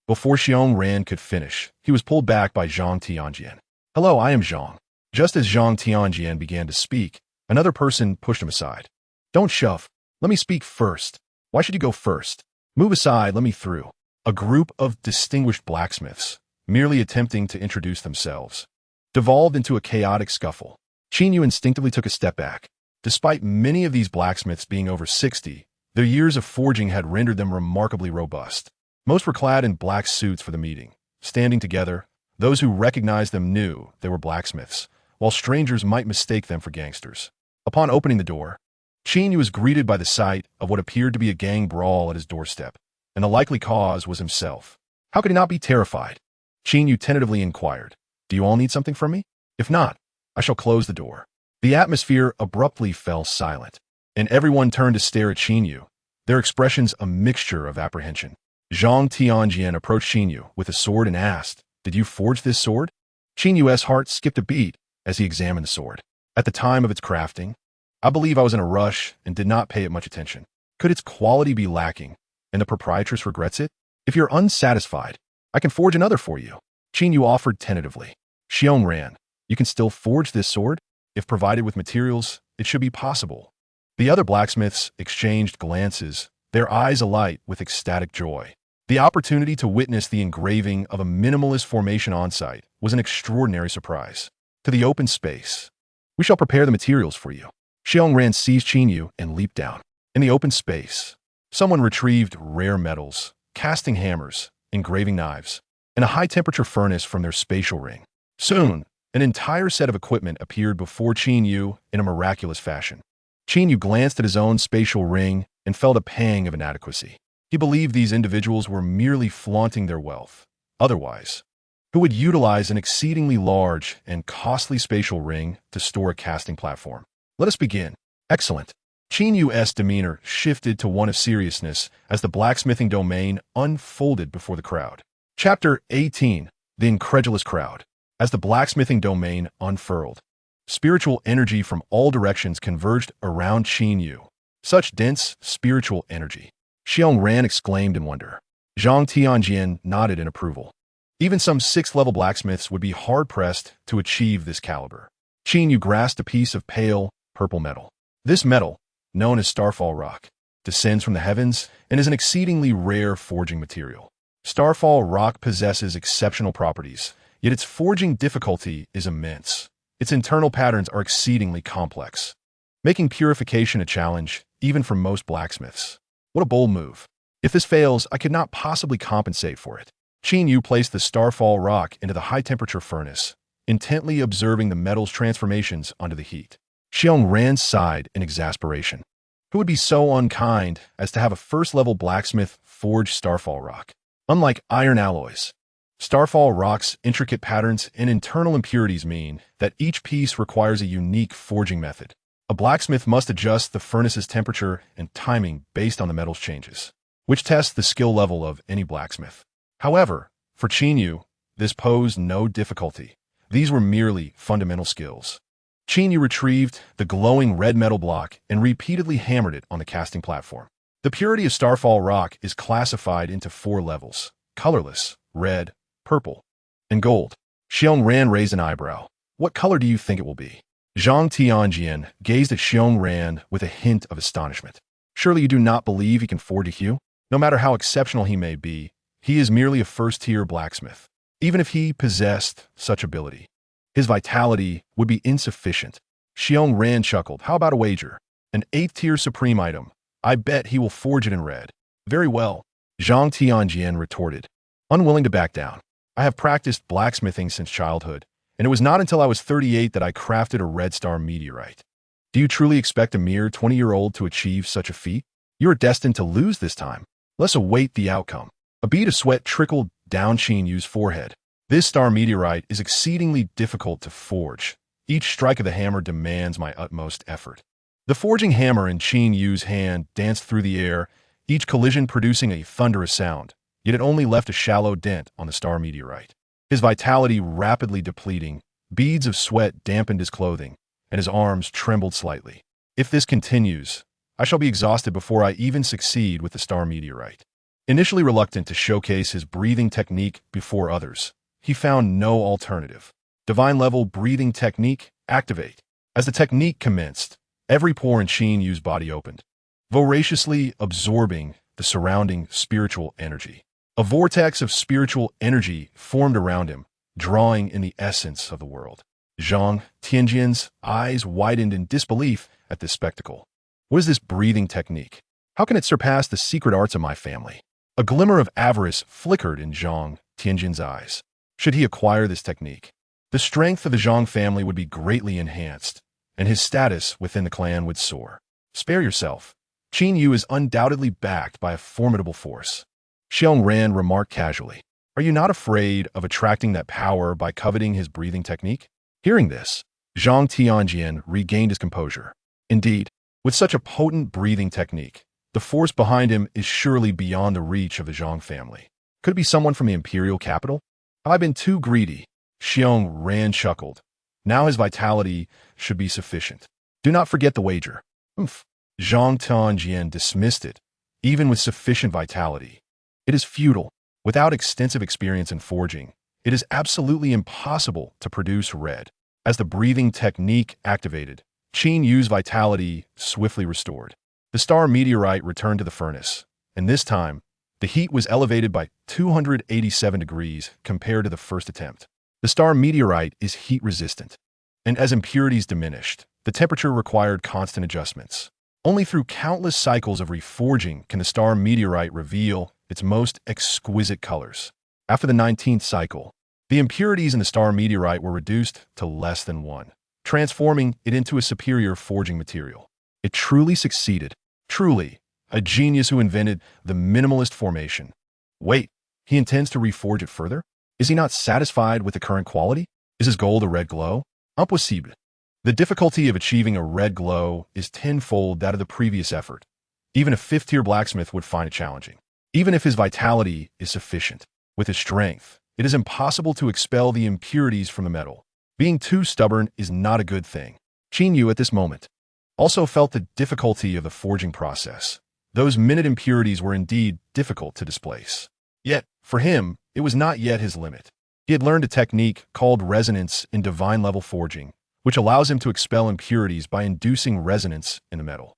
Before Xiong Ran could finish, he was pulled back by Zhang Tianjian. Hello, I am Zhang. Just as Zhang Tianjian began to speak, another person pushed him aside. Don't shove. Let me speak first. Why should you go first? Move aside, let me through. A group of distinguished blacksmiths, merely attempting to introduce themselves, devolved into a chaotic scuffle. Qin Yu instinctively took a step back. Despite many of these blacksmiths being over 60, their years of forging had rendered them remarkably robust. Most were clad in black suits for the meeting. Standing together, those who recognized them knew they were blacksmiths, while strangers might mistake them for gangsters. Upon opening the door, Qin Yu was greeted by the sight of what appeared to be a gang brawl at his doorstep, and the likely cause was himself. How could he not be terrified? Qin Yu tentatively inquired, Do you all need something from me? If not, I shall close the door. The atmosphere abruptly fell silent, and everyone turned to stare at Qin Yu, their expressions a mixture of apprehension. Zhang Tianjian approached Qin Yu with a sword and asked, Did you forge this sword? Qin Yu's heart skipped a beat as he examined the sword. At the time of its crafting, I believe I was in a rush and did not pay it much attention. Could its quality be lacking, and the proprietress regrets it? If you're unsatisfied, I can forge another for you. Qin Yu offered tentatively. Xiong Ran, you can still forge this sword? If provided with materials, it should be possible. The other blacksmiths exchanged glances, their eyes alight with ecstatic joy. The opportunity to witness the engraving of a minimalist formation on-site was an extraordinary surprise. To the open space. We shall prepare the materials for you. Xiong Ran seized Qin Yu and leaped down. In the open space, someone retrieved rare metals, casting hammers, engraving knives, and a high-temperature furnace from their spatial ring. Soon, an entire set of equipment appeared before Qin Yu in a miraculous fashion. Qin Yu glanced at his own spatial ring and felt a pang of inadequacy. He believed these individuals were merely flaunting their wealth. Otherwise, who would utilize an exceedingly large and costly spatial ring to store a casting platform? Let us begin. Excellent. Qin Yu's demeanor shifted to one of seriousness as the blacksmithing domain unfolded before the crowd. Chapter 18. The Incredulous Crowd. As the blacksmithing domain unfurled, spiritual energy from all directions converged around Qin Yu. Such dense spiritual energy. Xiong Ran exclaimed in wonder. Zhang Tianjian nodded in approval. Even some 6th-level blacksmiths would be hard-pressed to achieve this caliber. Qin Yu grasped a piece of pale, purple metal. This metal, known as starfall rock, descends from the heavens and is an exceedingly rare forging material. Starfall rock possesses exceptional properties, yet its forging difficulty is immense. Its internal patterns are exceedingly complex, making purification a challenge even for most blacksmiths. What a bold move. If this fails, I could not possibly compensate for it. Qin Yu placed the starfall rock into the high-temperature furnace, intently observing the metal's transformations under the heat. Xiong Ran sighed in exasperation. Who would be so unkind as to have a first-level blacksmith forge starfall rock? Unlike iron alloys, starfall rock's intricate patterns and internal impurities mean that each piece requires a unique forging method. A blacksmith must adjust the furnace's temperature and timing based on the metal's changes, which tests the skill level of any blacksmith. However, for Qin Yu, this posed no difficulty. These were merely fundamental skills. Qin Yu retrieved the glowing red metal block and repeatedly hammered it on the casting platform. The purity of starfall rock is classified into 4 levels: colorless, red, purple, and gold. Xiong Ran raised an eyebrow. What color do you think it will be? Zhang Tianjian gazed at Xiong Ran with a hint of astonishment. Surely you do not believe he can forge a hue? No matter how exceptional he may be, he is merely a first-tier blacksmith. Even if he possessed such ability, his vitality would be insufficient. Xiong Ran chuckled. How about a wager? An 8th-tier supreme item. I bet he will forge it in red. Very well, Zhang Tianjian retorted, unwilling to back down. I have practiced blacksmithing since childhood, and it was not until I was 38 that I crafted a red star meteorite. Do you truly expect a mere 20-year-old to achieve such a feat? You are destined to lose this time. Let's await the outcome. A bead of sweat trickled down Qin Yu's forehead. This star meteorite is exceedingly difficult to forge. Each strike of the hammer demands my utmost effort. The forging hammer in Qin Yu's hand danced through the air, each collision producing a thunderous sound, yet it only left a shallow dent on the star meteorite. His vitality rapidly depleting, beads of sweat dampened his clothing, and his arms trembled slightly. If this continues, I shall be exhausted before I even succeed with the star meteorite. Initially reluctant to showcase his breathing technique before others, he found no alternative. Divine-level breathing technique, activate. As the technique commenced, every pore in Qin Yu's body opened, voraciously absorbing the surrounding spiritual energy. A vortex of spiritual energy formed around him, drawing in the essence of the world. Zhang Tianjian's eyes widened in disbelief at this spectacle. What is this breathing technique? How can it surpass the secret arts of my family? A glimmer of avarice flickered in Zhang Tianjian's eyes. Should he acquire this technique, the strength of the Zhang family would be greatly enhanced, and his status within the clan would soar. Spare yourself. Qin Yu is undoubtedly backed by a formidable force. Xiong Ran remarked casually. Are you not afraid of attracting that power by coveting his breathing technique? Hearing this, Zhang Tianjian regained his composure. Indeed, with such a potent breathing technique, the force behind him is surely beyond the reach of the Zhang family. Could it be someone from the imperial capital? Have I been too greedy? Xiong Ran chuckled. Now his vitality should be sufficient. Do not forget the wager. Zhang Tianjian dismissed it, even with sufficient vitality. It is futile. Without extensive experience in forging, it is absolutely impossible to produce red. As the breathing technique activated, Qin Yu's vitality swiftly restored. The star meteorite returned to the furnace, and this time, the heat was elevated by 287 degrees compared to the first attempt. The star meteorite is heat-resistant, and as impurities diminished, the temperature required constant adjustments. Only through countless cycles of reforging can the star meteorite reveal its most exquisite colors. After the 19th cycle, the impurities in the star meteorite were reduced to less than 1, transforming it into a superior forging material. It truly succeeded. Truly, a genius who invented the minimalist formation. Wait, he intends to reforge it further? Is he not satisfied with the current quality? Is his goal the red glow? Impossible. The difficulty of achieving a red glow is tenfold that of the previous effort. Even a 5th-tier blacksmith would find it challenging. Even if his vitality is sufficient, with his strength, it is impossible to expel the impurities from the metal. Being too stubborn is not a good thing. Qin Yu at this moment also felt the difficulty of the forging process. Those minute impurities were indeed difficult to displace. Yet, for him, it was not yet his limit. He had learned a technique called resonance in divine-level forging, which allows him to expel impurities by inducing resonance in the metal.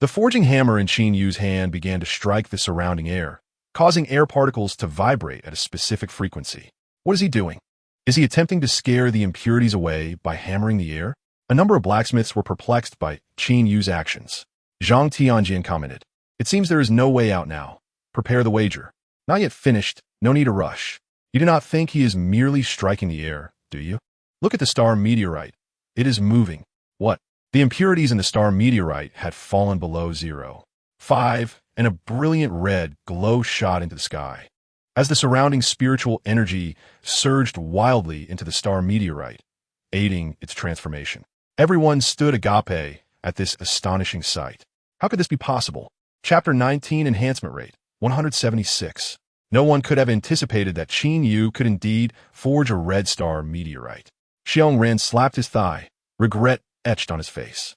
The forging hammer in Qin Yu's hand began to strike the surrounding air, causing air particles to vibrate at a specific frequency. What is he doing? Is he attempting to scare the impurities away by hammering the air? A number of blacksmiths were perplexed by Qin Yu's actions. Zhang Tianjian commented, "It seems there is no way out now. Prepare the wager. Not yet finished, no need to rush. You do not think he is merely striking the air, do you? Look at the star meteorite. It is moving. What? The impurities in the star meteorite had fallen below 0.5, and a brilliant red glow shot into the sky. As the surrounding spiritual energy surged wildly into the star meteorite, aiding its transformation. Everyone stood agape at this astonishing sight. How could this be possible? Chapter 19, Enhancement Rate, 176. No one could have anticipated that Qin Yu could indeed forge a red star meteorite. Xiong Ren slapped his thigh, regret etched on his face.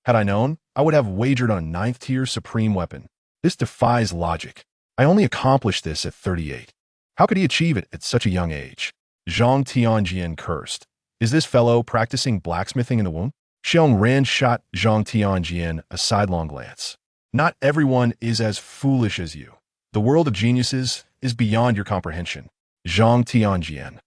Had I known, I would have wagered on a 9th-tier supreme weapon. This defies logic. I only accomplished this at 38. How could he achieve it at such a young age? Zhang Tianjian cursed. Is this fellow practicing blacksmithing in the womb? Xiong Ren shot Zhang Tianjian a sidelong glance. Not everyone is as foolish as you. The world of geniuses is beyond your comprehension. Zhang Tianjian.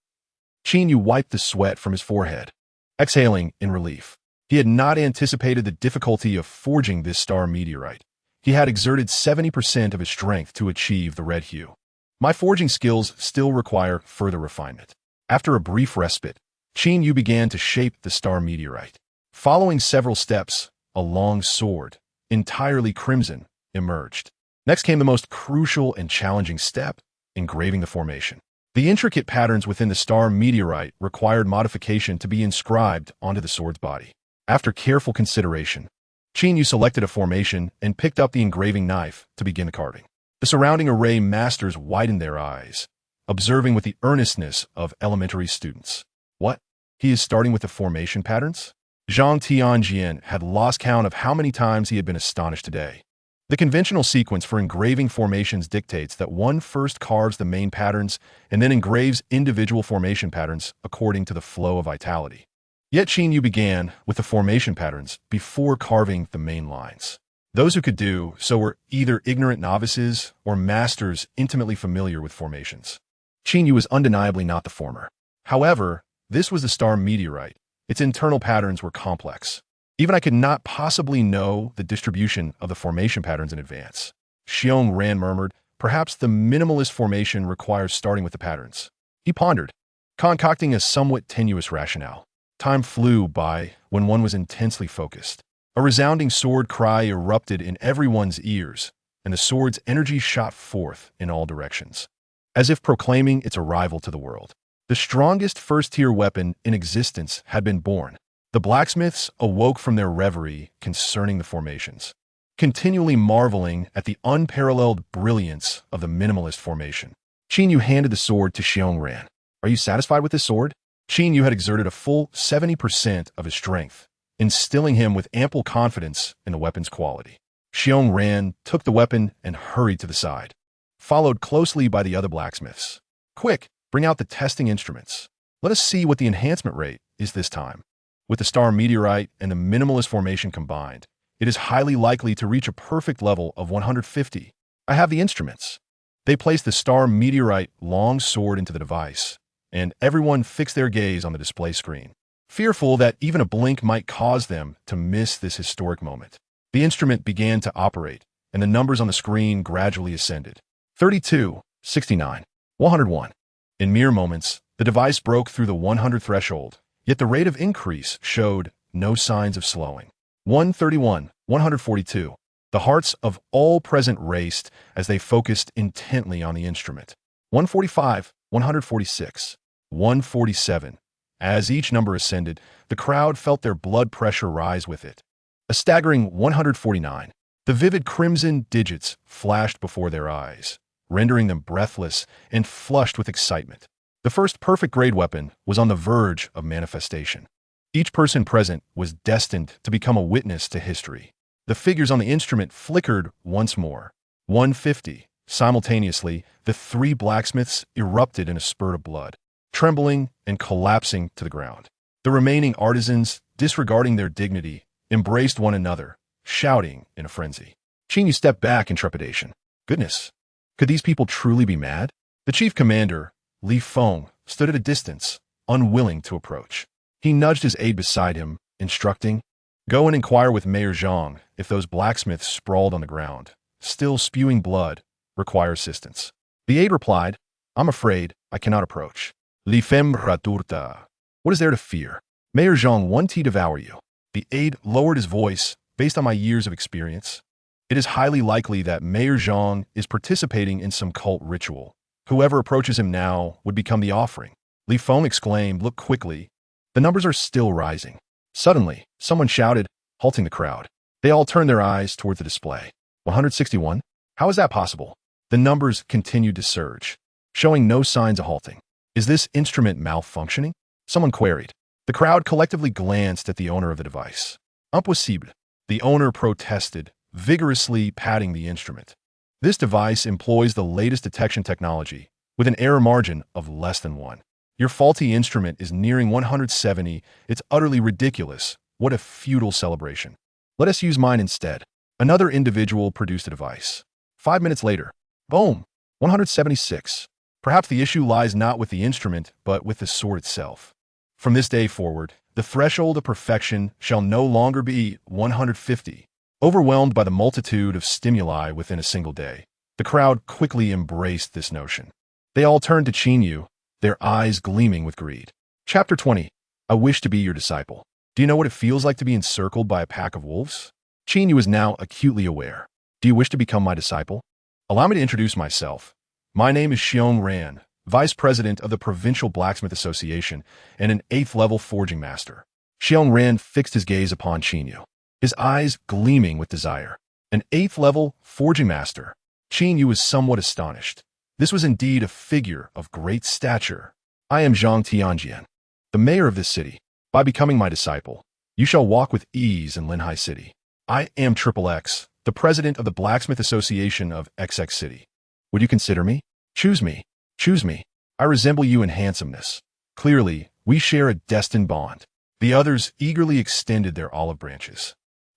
Qin Yu wiped the sweat from his forehead, exhaling in relief. He had not anticipated the difficulty of forging this star meteorite. He had exerted 70% of his strength to achieve the red hue. My forging skills still require further refinement. After a brief respite, Qin Yu began to shape the star meteorite. Following several steps, a long sword, entirely crimson, emerged. Next came the most crucial and challenging step, engraving the formation. The intricate patterns within the star meteorite required modification to be inscribed onto the sword's body. After careful consideration, Qin Yu selected a formation and picked up the engraving knife to begin the carving. The surrounding array masters widened their eyes, observing with the earnestness of elementary students. What? He is starting with the formation patterns? Zhang Tianjian had lost count of how many times he had been astonished today. The conventional sequence for engraving formations dictates that one first carves the main patterns and then engraves individual formation patterns according to the flow of vitality. Yet Qin Yu began with the formation patterns before carving the main lines. Those who could do so were either ignorant novices or masters intimately familiar with formations. Qin Yu was undeniably not the former. However, this was the star meteorite. Its internal patterns were complex. Even I could not possibly know the distribution of the formation patterns in advance. Xiong Ran murmured, perhaps the minimalist formation requires starting with the patterns. He pondered, concocting a somewhat tenuous rationale. Time flew by when one was intensely focused. A resounding sword cry erupted in everyone's ears, and the sword's energy shot forth in all directions, as if proclaiming its arrival to the world. The strongest first-tier weapon in existence had been born. The blacksmiths awoke from their reverie concerning the formations, continually marveling at the unparalleled brilliance of the minimalist formation. Qin Yu handed the sword to Xiong Ran. Are you satisfied with this sword? Qin Yu had exerted a full 70% of his strength, instilling him with ample confidence in the weapon's quality. Xiong Ran took the weapon and hurried to the side, followed closely by the other blacksmiths. Quick, bring out the testing instruments. Let us see what the enhancement rate is this time. With the star meteorite and the minimalist formation combined, it is highly likely to reach a perfect level of 150. I have the instruments. They placed the star meteorite long sword into the device, and everyone fixed their gaze on the display screen, fearful that even a blink might cause them to miss this historic moment. The instrument began to operate, and the numbers on the screen gradually ascended. 32, 69, 101. In mere moments, the device broke through the 100 threshold, yet the rate of increase showed no signs of slowing. 131, 142. The hearts of all present raced as they focused intently on the instrument. 145, 146, 147. As each number ascended, the crowd felt their blood pressure rise with it. A staggering 149. The vivid crimson digits flashed before their eyes, rendering them breathless and flushed with excitement. The first perfect grade weapon was on the verge of manifestation. Each person present was destined to become a witness to history. The figures on the instrument flickered once more. 150. Simultaneously, the three blacksmiths erupted in a spurt of blood, trembling and collapsing to the ground. The remaining artisans, disregarding their dignity, embraced one another, shouting in a frenzy. Qin Yu stepped back in trepidation. Goodness, could these people truly be mad? The chief commander, Li Feng, stood at a distance, unwilling to approach. He nudged his aide beside him, instructing, "Go and inquire with Mayor Zhang if those blacksmiths sprawled on the ground, still spewing blood, require assistance." The aide replied, "I'm afraid I cannot approach." Li Fem Raturta. What is there to fear? Mayor Zhang won't devour you. The aide lowered his voice based on my years of experience. It is highly likely that Mayor Zhang is participating in some cult ritual. Whoever approaches him now would become the offering. Li Feng exclaimed, "Look quickly. The numbers are still rising." Suddenly, someone shouted, halting the crowd. They all turned their eyes toward the display. 161? How is that possible? The numbers continued to surge, showing no signs of halting. Is this instrument malfunctioning? Someone queried. The crowd collectively glanced at the owner of the device. Impossible. The owner protested, vigorously patting the instrument. This device employs the latest detection technology, with an error margin of less than 1. Your faulty instrument is nearing 170. It's utterly ridiculous. What a futile celebration. Let us use mine instead. Another individual produced a device. 5 minutes later, boom, 176. Perhaps the issue lies not with the instrument, but with the sword itself. From this day forward, the threshold of perfection shall no longer be 150. Overwhelmed by the multitude of stimuli within a single day, the crowd quickly embraced this notion. They all turned to Qin Yu, their eyes gleaming with greed. Chapter 20. I wish to be your disciple. Do you know what it feels like to be encircled by a pack of wolves? Qin Yu is now acutely aware. Do you wish to become my disciple? Allow me to introduce myself. My name is Xiong Ran, Vice President of the Provincial Blacksmith Association and an 8th-level forging master. Xiong Ran fixed his gaze upon Qin Yu, his eyes gleaming with desire. An 8th-level forging master. Qin Yu was somewhat astonished. This was indeed a figure of great stature. I am Zhang Tianjian, the mayor of this city. By becoming my disciple, you shall walk with ease in Linhai City. I am XXX, the president of the Blacksmith Association of XX City. Would you consider me? Choose me. Choose me. I resemble you in handsomeness. Clearly, we share a destined bond. The others eagerly extended their olive branches.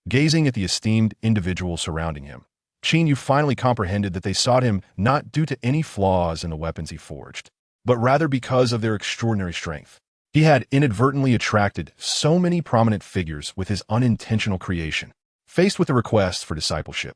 Gazing at the esteemed individual surrounding him, Qin Yu finally comprehended that they sought him not due to any flaws in the weapons he forged, but rather because of their extraordinary strength. He had inadvertently attracted so many prominent figures with his unintentional creation. Faced with a request for discipleship,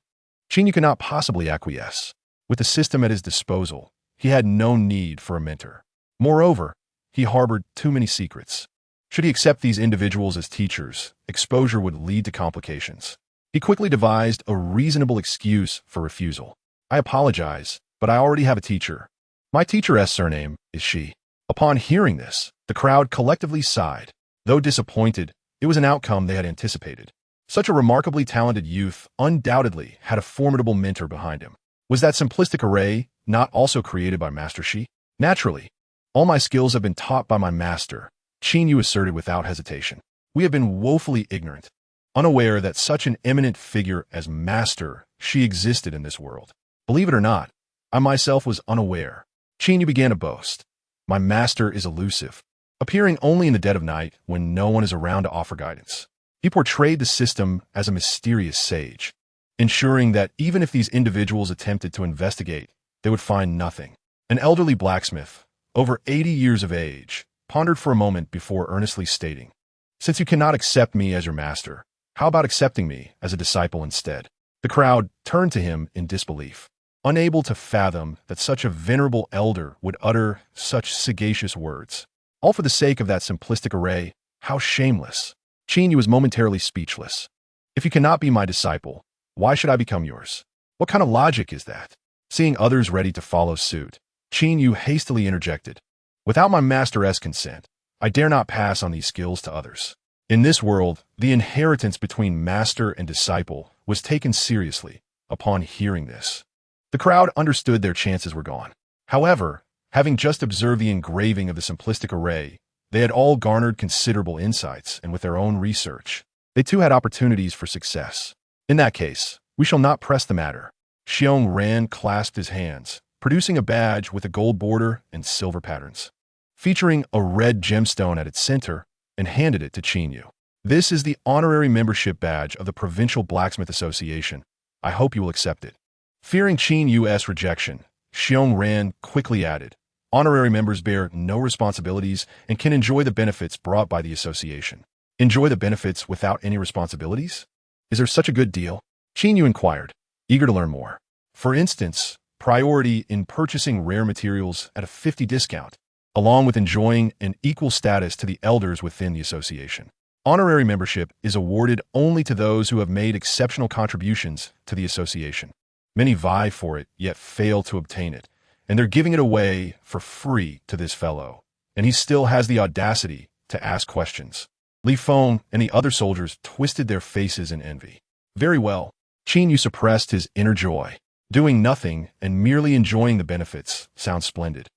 Qin Yu could not possibly acquiesce. With the system at his disposal, he had no need for a mentor. Moreover, he harbored too many secrets. Should he accept these individuals as teachers, exposure would lead to complications. He quickly devised a reasonable excuse for refusal. I apologize, but I already have a teacher. My teacher's surname is Shi. Upon hearing this, the crowd collectively sighed. Though disappointed, it was an outcome they had anticipated. Such a remarkably talented youth undoubtedly had a formidable mentor behind him. Was that simplistic array not also created by Master Shi? Naturally. All my skills have been taught by my master, Qin Yu asserted without hesitation. We have been woefully ignorant, unaware that such an eminent figure as Master Shi existed in this world. Believe it or not, I myself was unaware. Qin Yu began to boast. My master is elusive, appearing only in the dead of night when no one is around to offer guidance. He portrayed the system as a mysterious sage, ensuring that even if these individuals attempted to investigate, they would find nothing. An elderly blacksmith, over 80 years of age, pondered for a moment before earnestly stating, "Since you cannot accept me as your master, how about accepting me as a disciple instead?" The crowd turned to him in disbelief, unable to fathom that such a venerable elder would utter such sagacious words. All for the sake of that simplistic array. How shameless. Qin Yu was momentarily speechless. If you cannot be my disciple, why should I become yours? What kind of logic is that? Seeing others ready to follow suit, Qin Yu hastily interjected. Without my master's consent, I dare not pass on these skills to others. In this world, the inheritance between master and disciple was taken seriously. Upon hearing this, the crowd understood their chances were gone. However, having just observed the engraving of the simplistic array, they had all garnered considerable insights, and with their own research, they too had opportunities for success. In that case, we shall not press the matter. Xiong Ran clasped his hands, producing a badge with a gold border and silver patterns, featuring a red gemstone at its center, and handed it to Qin Yu. This is the honorary membership badge of the Provincial Blacksmith Association. I hope you will accept it." Fearing Qin Yu's rejection, Xiong Ran quickly added, "Honorary members bear no responsibilities and can enjoy the benefits brought by the association." Enjoy the benefits without any responsibilities? Is there such a good deal? Qin Yu inquired, eager to learn more. For instance, priority in purchasing rare materials at a 50 discount, along with enjoying an equal status to the elders within the association. Honorary membership is awarded only to those who have made exceptional contributions to the association. Many vie for it, yet fail to obtain it, and they're giving it away for free to this fellow. And he still has the audacity to ask questions. Li Feng and the other soldiers twisted their faces in envy. Very well. Qin Yu suppressed his inner joy. Doing nothing and merely enjoying the benefits sounds splendid.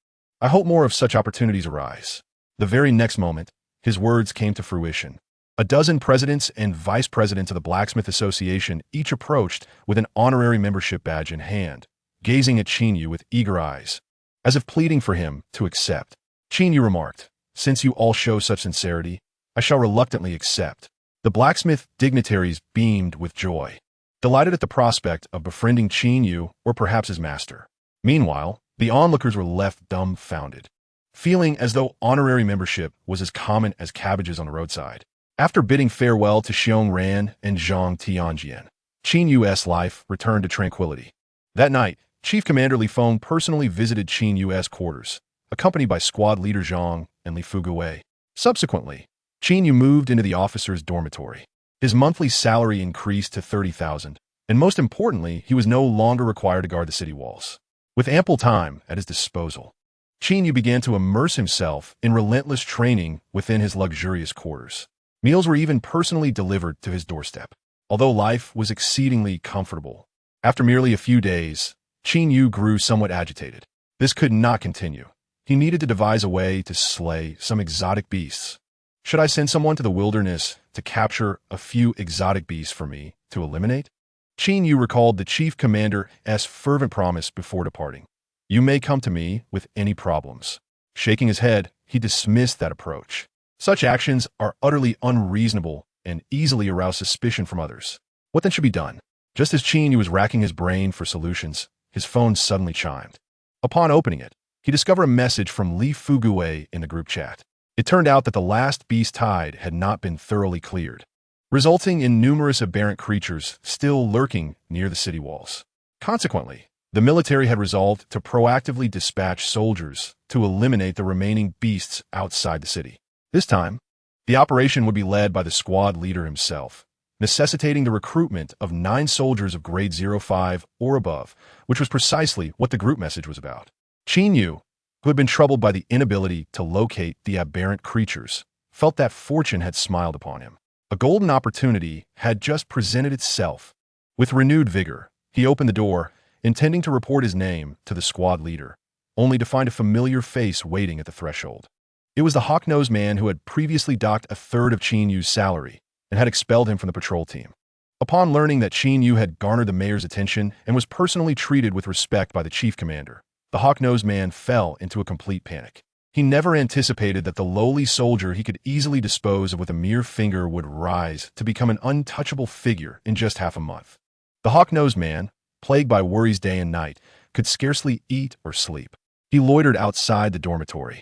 I hope more of such opportunities arise. The very next moment, his words came to fruition. A dozen presidents and vice presidents of the Blacksmith Association each approached with an honorary membership badge in hand, gazing at Qin Yu with eager eyes, as if pleading for him to accept. Qin Yu remarked, "Since you all show such sincerity, I shall reluctantly accept." The blacksmith dignitaries beamed with joy, delighted at the prospect of befriending Qin Yu or perhaps his master. Meanwhile, the onlookers were left dumbfounded, feeling as though honorary membership was as common as cabbages on the roadside. After bidding farewell to Xiong Ran and Zhang Tianjian, Qin Yu's life returned to tranquility. That night, Chief Commander Li Feng personally visited Qin Yu's quarters, accompanied by squad leader Zhang and Li Fugui. Subsequently, Qin Yu moved into the officer's dormitory. His monthly salary increased to 30,000, and most importantly, he was no longer required to guard the city walls. With ample time at his disposal, Qin Yu began to immerse himself in relentless training within his luxurious quarters. Meals were even personally delivered to his doorstep. Although life was exceedingly comfortable, after merely a few days, Qin Yu grew somewhat agitated. This could not continue. He needed to devise a way to slay some exotic beasts. Should I send someone to the wilderness to capture a few exotic beasts for me to eliminate? Qin Yu recalled the chief commander's fervent promise before departing. "You may come to me with any problems." Shaking his head, he dismissed that approach. Such actions are utterly unreasonable and easily arouse suspicion from others. What then should be done? Just as Qin Yu was racking his brain for solutions, his phone suddenly chimed. Upon opening it, he discovered a message from Li Fugui in the group chat. It turned out that the last beast tide had not been thoroughly cleared, resulting in numerous aberrant creatures still lurking near the city walls. Consequently, the military had resolved to proactively dispatch soldiers to eliminate the remaining beasts outside the city. This time, the operation would be led by the squad leader himself, necessitating the recruitment of 9 soldiers of grade 05 or above, which was precisely what the group message was about. Qin Yu, who had been troubled by the inability to locate the aberrant creatures, felt that fortune had smiled upon him. A golden opportunity had just presented itself. With renewed vigor, he opened the door, intending to report his name to the squad leader, only to find a familiar face waiting at the threshold. It was the hawk-nosed man who had previously docked a third of Qin Yu's salary and had expelled him from the patrol team. Upon learning that Qin Yu had garnered the mayor's attention and was personally treated with respect by the chief commander, the hawk-nosed man fell into a complete panic. He never anticipated that the lowly soldier he could easily dispose of with a mere finger would rise to become an untouchable figure in just half a month. The hawk-nosed man, plagued by worries day and night, could scarcely eat or sleep. He loitered outside the dormitory,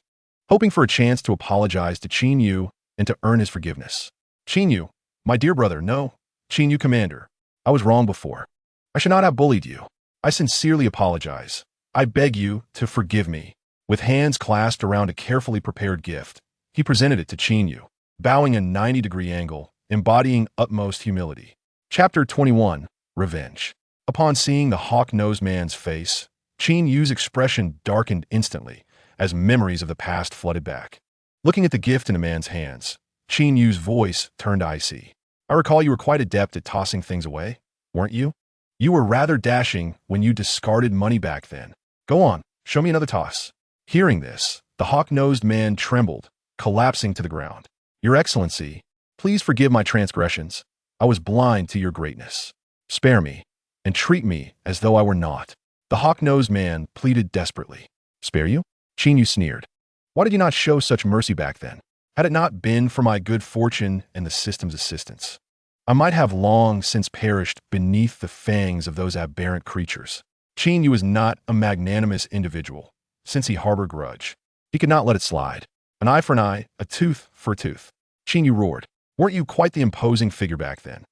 hoping for a chance to apologize to Qin Yu and to earn his forgiveness. "Qin Yu, my dear brother, no. Qin Yu, Commander. I was wrong before. I should not have bullied you. I sincerely apologize. I beg you to forgive me." With hands clasped around a carefully prepared gift, he presented it to Qin Yu, bowing a 90-degree angle, embodying utmost humility. Chapter 21, Revenge. Upon seeing the hawk-nosed man's face, Qin Yu's expression darkened instantly as memories of the past flooded back. Looking at the gift in the man's hands, Qin Yu's voice turned icy. "I recall you were quite adept at tossing things away, weren't you? You were rather dashing when you discarded money back then. Go on, show me another toss." Hearing this, the hawk-nosed man trembled, collapsing to the ground. "Your Excellency, please forgive my transgressions. I was blind to your greatness. Spare me, and treat me as though I were not." The hawk-nosed man pleaded desperately. "Spare you?" Qin Yu sneered. "Why did you not show such mercy back then? Had it not been for my good fortune and the system's assistance, I might have long since perished beneath the fangs of those aberrant creatures. Qin Yu was not a magnanimous individual, since he harbored grudge. He could not let it slide. An eye for an eye, a tooth for a tooth. Qin Yu roared. Weren't you quite the imposing figure back then?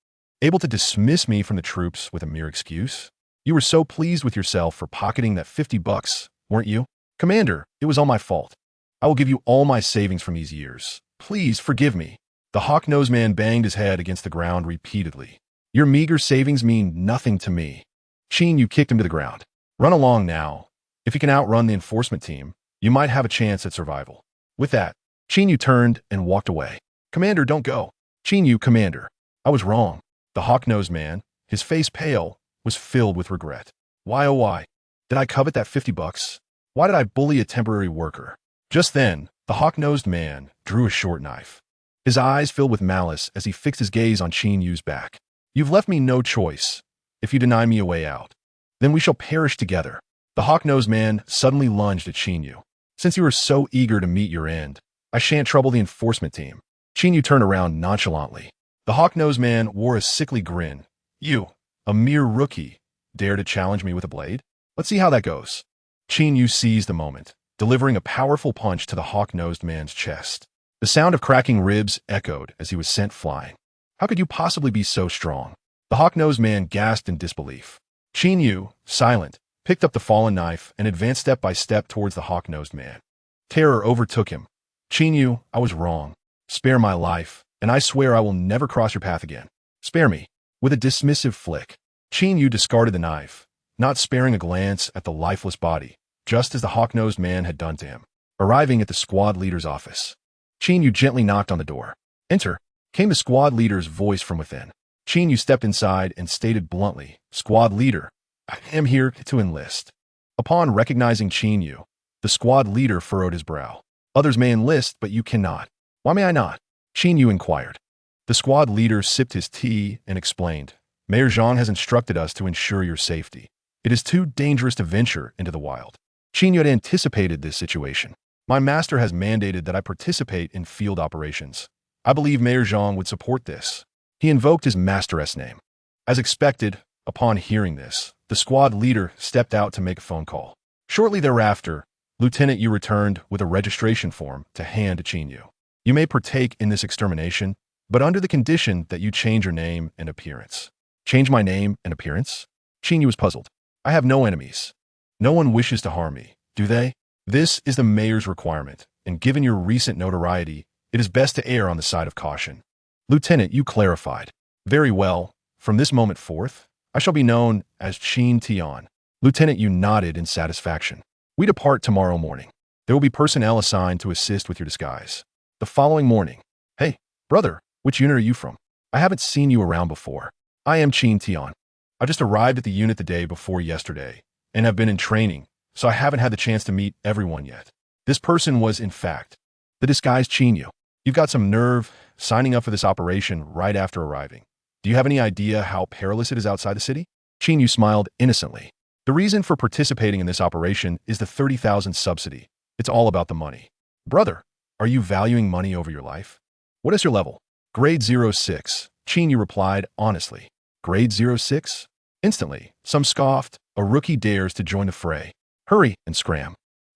Able to dismiss me from the troops with a mere excuse? You were so pleased with yourself for pocketing that $50, weren't you? Commander, it was all my fault. I will give you all my savings from these years. Please forgive me. The hawk-nosed man banged his head against the ground repeatedly. Your meager savings mean nothing to me. Qin Yu kicked him to the ground. Run along now. If you can outrun the enforcement team, you might have a chance at survival. With that, Qin Yu turned and walked away. Commander, don't go. Qin Yu, Commander. I was wrong. The hawk-nosed man, his face pale, was filled with regret. Why, oh why? Did I covet that $50? Why did I bully a temporary worker? Just then, the hawk-nosed man drew a short knife. His eyes filled with malice as he fixed his gaze on Qin Yu's back. You've left me no choice. If you deny me a way out, then we shall perish together. The hawk-nosed man suddenly lunged at Qin Yu. Since you are so eager to meet your end, I shan't trouble the enforcement team. Qin Yu turned around nonchalantly. The hawk-nosed man wore a sickly grin. You, a mere rookie, dare to challenge me with a blade? Let's see how that goes. Qin Yu seized the moment, delivering a powerful punch to the hawk-nosed man's chest. The sound of cracking ribs echoed as he was sent flying. How could you possibly be so strong? The hawk-nosed man gasped in disbelief. Qin Yu, silent, picked up the fallen knife and advanced step by step towards the hawk-nosed man. Terror overtook him. Qin Yu, I was wrong. Spare my life, and I swear I will never cross your path again. Spare me. With a dismissive flick, Qin Yu discarded the knife, not sparing a glance at the lifeless body, just as the hawk-nosed man had done to him. Arriving at the squad leader's office, Qin Yu gently knocked on the door. Enter, came the squad leader's voice from within. Qin Yu stepped inside and stated bluntly, Squad leader, I am here to enlist. Upon recognizing Qin Yu, the squad leader furrowed his brow. Others may enlist, but you cannot. Why may I not? Qin Yu inquired. The squad leader sipped his tea and explained, Mayor Zhang has instructed us to ensure your safety. It is too dangerous to venture into the wild. Qin Yu had anticipated this situation. My master has mandated that I participate in field operations. I believe Mayor Zhang would support this. He invoked his master's name. As expected, upon hearing this, the squad leader stepped out to make a phone call. Shortly thereafter, Lieutenant Yu returned with a registration form to hand to Qin Yu. You may partake in this extermination, but under the condition that you change your name and appearance. Change my name and appearance? Qin Yu was puzzled. I have no enemies. No one wishes to harm me, do they? This is the mayor's requirement, and given your recent notoriety, it is best to err on the side of caution. Lieutenant, you clarified. Very well. From this moment forth, I shall be known as Qin Tian. Lieutenant, you nodded in satisfaction. We depart tomorrow morning. There will be personnel assigned to assist with your disguise. The following morning. Hey, brother, which unit are you from? I haven't seen you around before. I am Qin Tian. I just arrived at the unit the day before yesterday, and have been in training, so I haven't had the chance to meet everyone yet. This person was, in fact, the disguised Qin Yu. You've got some nerve signing up for this operation right after arriving. Do you have any idea how perilous it is outside the city? Qin Yu smiled innocently. The reason for participating in this operation is the 30,000 subsidy. It's all about the money. Brother, are you valuing money over your life? What is your level? Grade 06. Qin Yu replied honestly. Grade 06? Instantly, some scoffed. A rookie dares to join the fray. Hurry and scram.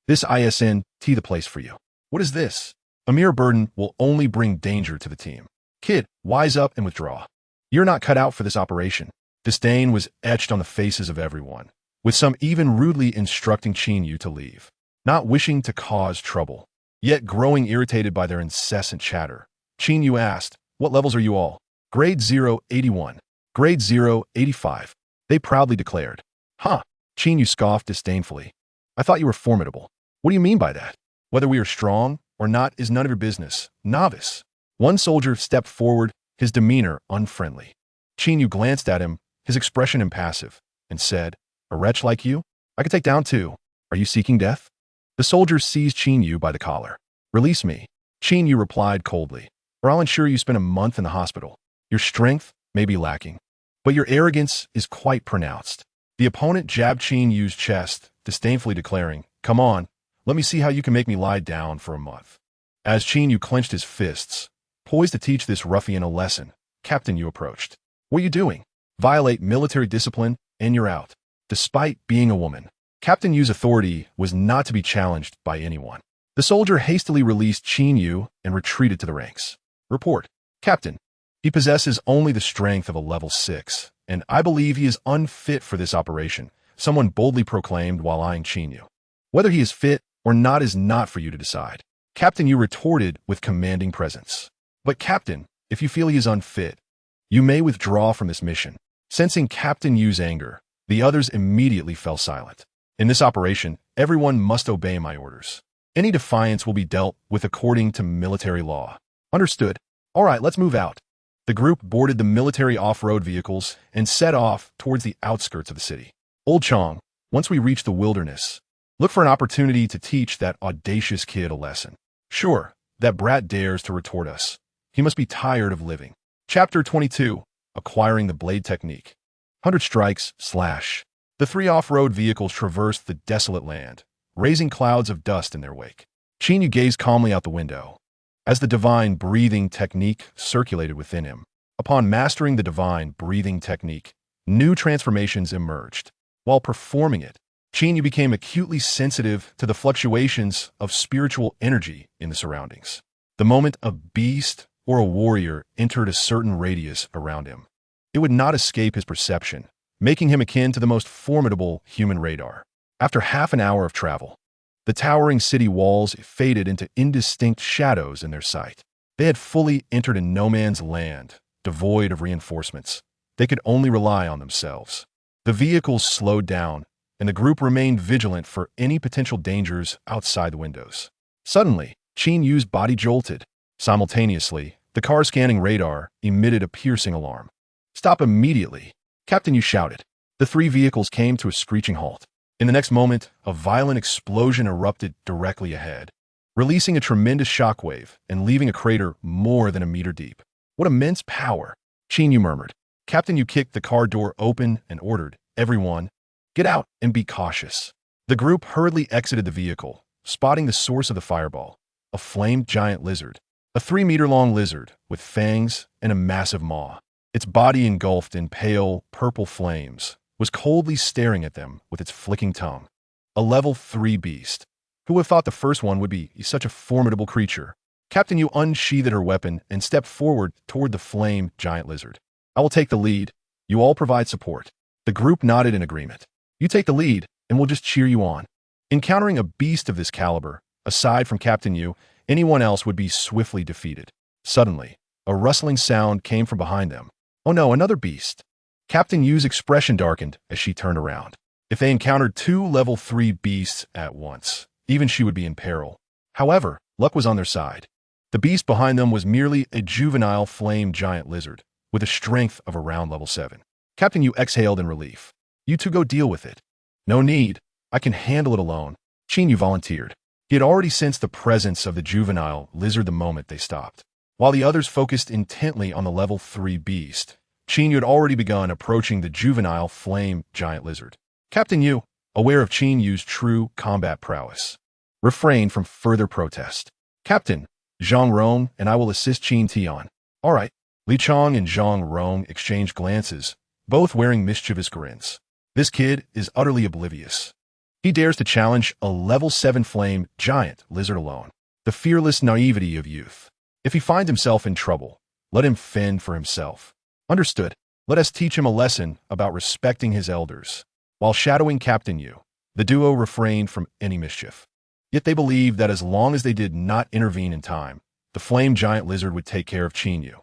This ISNT the place for you. What is this? A mere burden will only bring danger to the team. Kid, wise up and withdraw. You're not cut out for this operation. Disdain was etched on the faces of everyone, with some even rudely instructing Qin Yu to leave, not wishing to cause trouble. Yet growing irritated by their incessant chatter, Qin Yu asked, What levels are you all? Grade 081. Grade 085. They proudly declared. Huh. Qin Yu scoffed disdainfully. I thought you were formidable. What do you mean by that? Whether we are strong or not is none of your business. Novice. One soldier stepped forward, his demeanor unfriendly. Qin Yu glanced at him, his expression impassive, and said, A wretch like you? I could take down too. Are you seeking death? The soldier seized Qin Yu by the collar. Release me. Qin Yu replied coldly, or I'll ensure you spend a month in the hospital. Your strength may be lacking, but your arrogance is quite pronounced. The opponent jabbed Qin Yu's chest, disdainfully declaring, Come on, let me see how you can make me lie down for a month. As Qin Yu clenched his fists, poised to teach this ruffian a lesson, Captain Yu approached. What are you doing? Violate military discipline, and you're out. Despite being a woman, Captain Yu's authority was not to be challenged by anyone. The soldier hastily released Qin Yu and retreated to the ranks. Report. Captain, he possesses only the strength of a level 6, and I believe he is unfit for this operation, someone boldly proclaimed while eyeing Qin Yu. Whether he is fit or not is not for you to decide. Captain Yu retorted with commanding presence. But Captain, if you feel he is unfit, you may withdraw from this mission. Sensing Captain Yu's anger, the others immediately fell silent. In this operation, everyone must obey my orders. Any defiance will be dealt with according to military law. Understood. All right, let's move out. The group boarded the military off-road vehicles and set off towards the outskirts of the city. Old Chong, once we reach the wilderness, look for an opportunity to teach that audacious kid a lesson. Sure, that brat dares to retort us. He must be tired of living. Chapter 22, Acquiring the Blade Technique. 100 strikes, slash. The three off-road vehicles traversed the desolate land, raising clouds of dust in their wake. Qin Yu gazed calmly out the window, as the divine breathing technique circulated within him. Upon mastering the divine breathing technique, new transformations emerged. While performing it, Qin Yu became acutely sensitive to the fluctuations of spiritual energy in the surroundings. The moment a beast or a warrior entered a certain radius around him, it would not escape his perception, making him akin to the most formidable human radar. After half an hour of travel, the towering city walls faded into indistinct shadows in their sight. They had fully entered a no-man's land, devoid of reinforcements. They could only rely on themselves. The vehicles slowed down, and the group remained vigilant for any potential dangers outside the windows. Suddenly, Qin Yu's body jolted. Simultaneously, the car scanning radar emitted a piercing alarm. Stop immediately, Captain Yu shouted. The three vehicles came to a screeching halt. In the next moment, a violent explosion erupted directly ahead, releasing a tremendous shockwave and leaving a crater more than a meter deep. What immense power, Qin Yu murmured. Captain Yu kicked the car door open and ordered, everyone, get out and be cautious. The group hurriedly exited the vehicle, spotting the source of the fireball, a flamed giant lizard. A 3-meter-long lizard with fangs and a massive maw. Its body engulfed in pale, purple flames, was coldly staring at them with its flicking tongue. A level 3 beast. Who would have thought the first one would be such a formidable creature? Captain Yu unsheathed her weapon and stepped forward toward the flame giant lizard. I will take the lead. You all provide support. The group nodded in agreement. You take the lead, and we'll just cheer you on. Encountering a beast of this caliber, aside from Captain Yu, anyone else would be swiftly defeated. Suddenly, a rustling sound came from behind them. Oh no, another beast. Captain Yu's expression darkened as she turned around. If they encountered 2 level 3 beasts at once, even she would be in peril. However, luck was on their side. The beast behind them was merely a juvenile flame giant lizard, with a strength of around level 7. Captain Yu exhaled in relief. You two go deal with it. No need. I can handle it alone. Qin Yu volunteered. He had already sensed the presence of the juvenile lizard the moment they stopped. While the others focused intently on the level 3 beast, Qin Yu had already begun approaching the juvenile flame giant lizard. Captain Yu, aware of Qin Yu's true combat prowess, refrained from further protest. Captain, Zhang Rong and I will assist Qin Tian. All right. Li Chong and Zhang Rong exchanged glances, both wearing mischievous grins. This kid is utterly oblivious. He dares to challenge a level 7 flame giant lizard alone. The fearless naivety of youth. If he finds himself in trouble, let him fend for himself. Understood. Let us teach him a lesson about respecting his elders. While shadowing Captain Yu, the duo refrained from any mischief. Yet they believed that as long as they did not intervene in time, the flame giant lizard would take care of Qin Yu.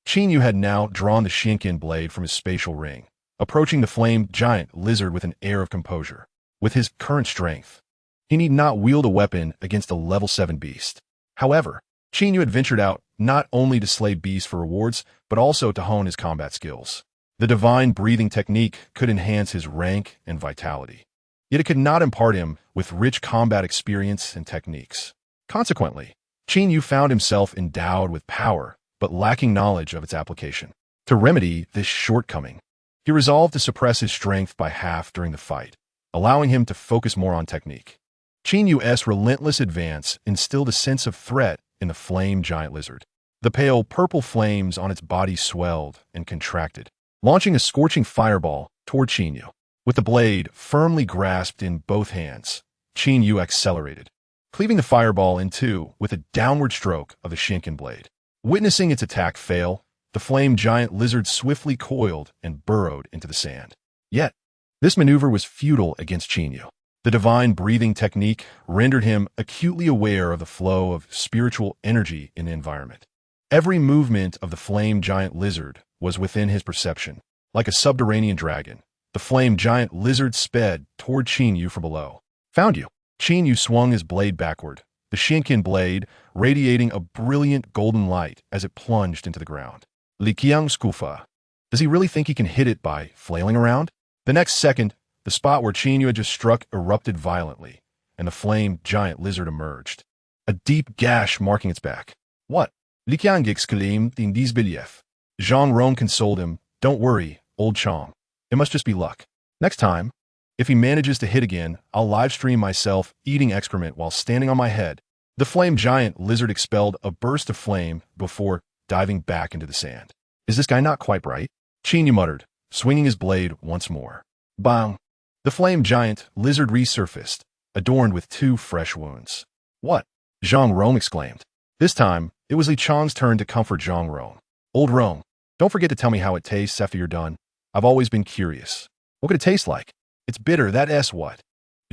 Qin Yu had now drawn the Shinken blade from his spatial ring, approaching the flame giant lizard with an air of composure. With his current strength, he need not wield a weapon against a level 7 beast. However, Qin Yu had ventured out not only to slay beasts for rewards, but also to hone his combat skills. The divine breathing technique could enhance his rank and vitality, yet it could not impart him with rich combat experience and techniques. Consequently, Qin Yu found himself endowed with power, but lacking knowledge of its application. To remedy this shortcoming, he resolved to suppress his strength by half during the fight, allowing him to focus more on technique. Qin Yu's relentless advance instilled a sense of threat in the flame giant lizard. The pale purple flames on its body swelled and contracted, launching a scorching fireball toward Qin Yu. With the blade firmly grasped in both hands, Qin Yu accelerated, cleaving the fireball in two with a downward stroke of the Shinken blade. Witnessing its attack fail, the flame giant lizard swiftly coiled and burrowed into the sand. Yet, this maneuver was futile against Qin Yu. The divine breathing technique rendered him acutely aware of the flow of spiritual energy in the environment. Every movement of the flame giant lizard was within his perception. Like a subterranean dragon, the flame giant lizard sped toward Qin Yu from below. Found you. Qin Yu swung his blade backward, the Shinken blade radiating a brilliant golden light as it plunged into the ground. Li Qiang Skufa. Does he really think he can hit it by flailing around? The next second, the spot where Qin Yu had just struck erupted violently, and the flame giant lizard emerged, a deep gash marking its back. What? Li Qiang exclaimed in disbelief. Zhang Rong consoled him. Don't worry, old Chong. It must just be luck. Next time, if he manages to hit again, I'll livestream myself eating excrement while standing on my head. The flame giant lizard expelled a burst of flame before diving back into the sand. Is this guy not quite bright? Qin Yu muttered, swinging his blade once more. Bang! The flame giant lizard resurfaced, adorned with two fresh wounds. What? Zhang Rong exclaimed. This time, it was Li Chang's turn to comfort Zhang Rong. Old Rong, don't forget to tell me how it tastes after you're done. I've always been curious. What could it taste like? It's bitter, that's what.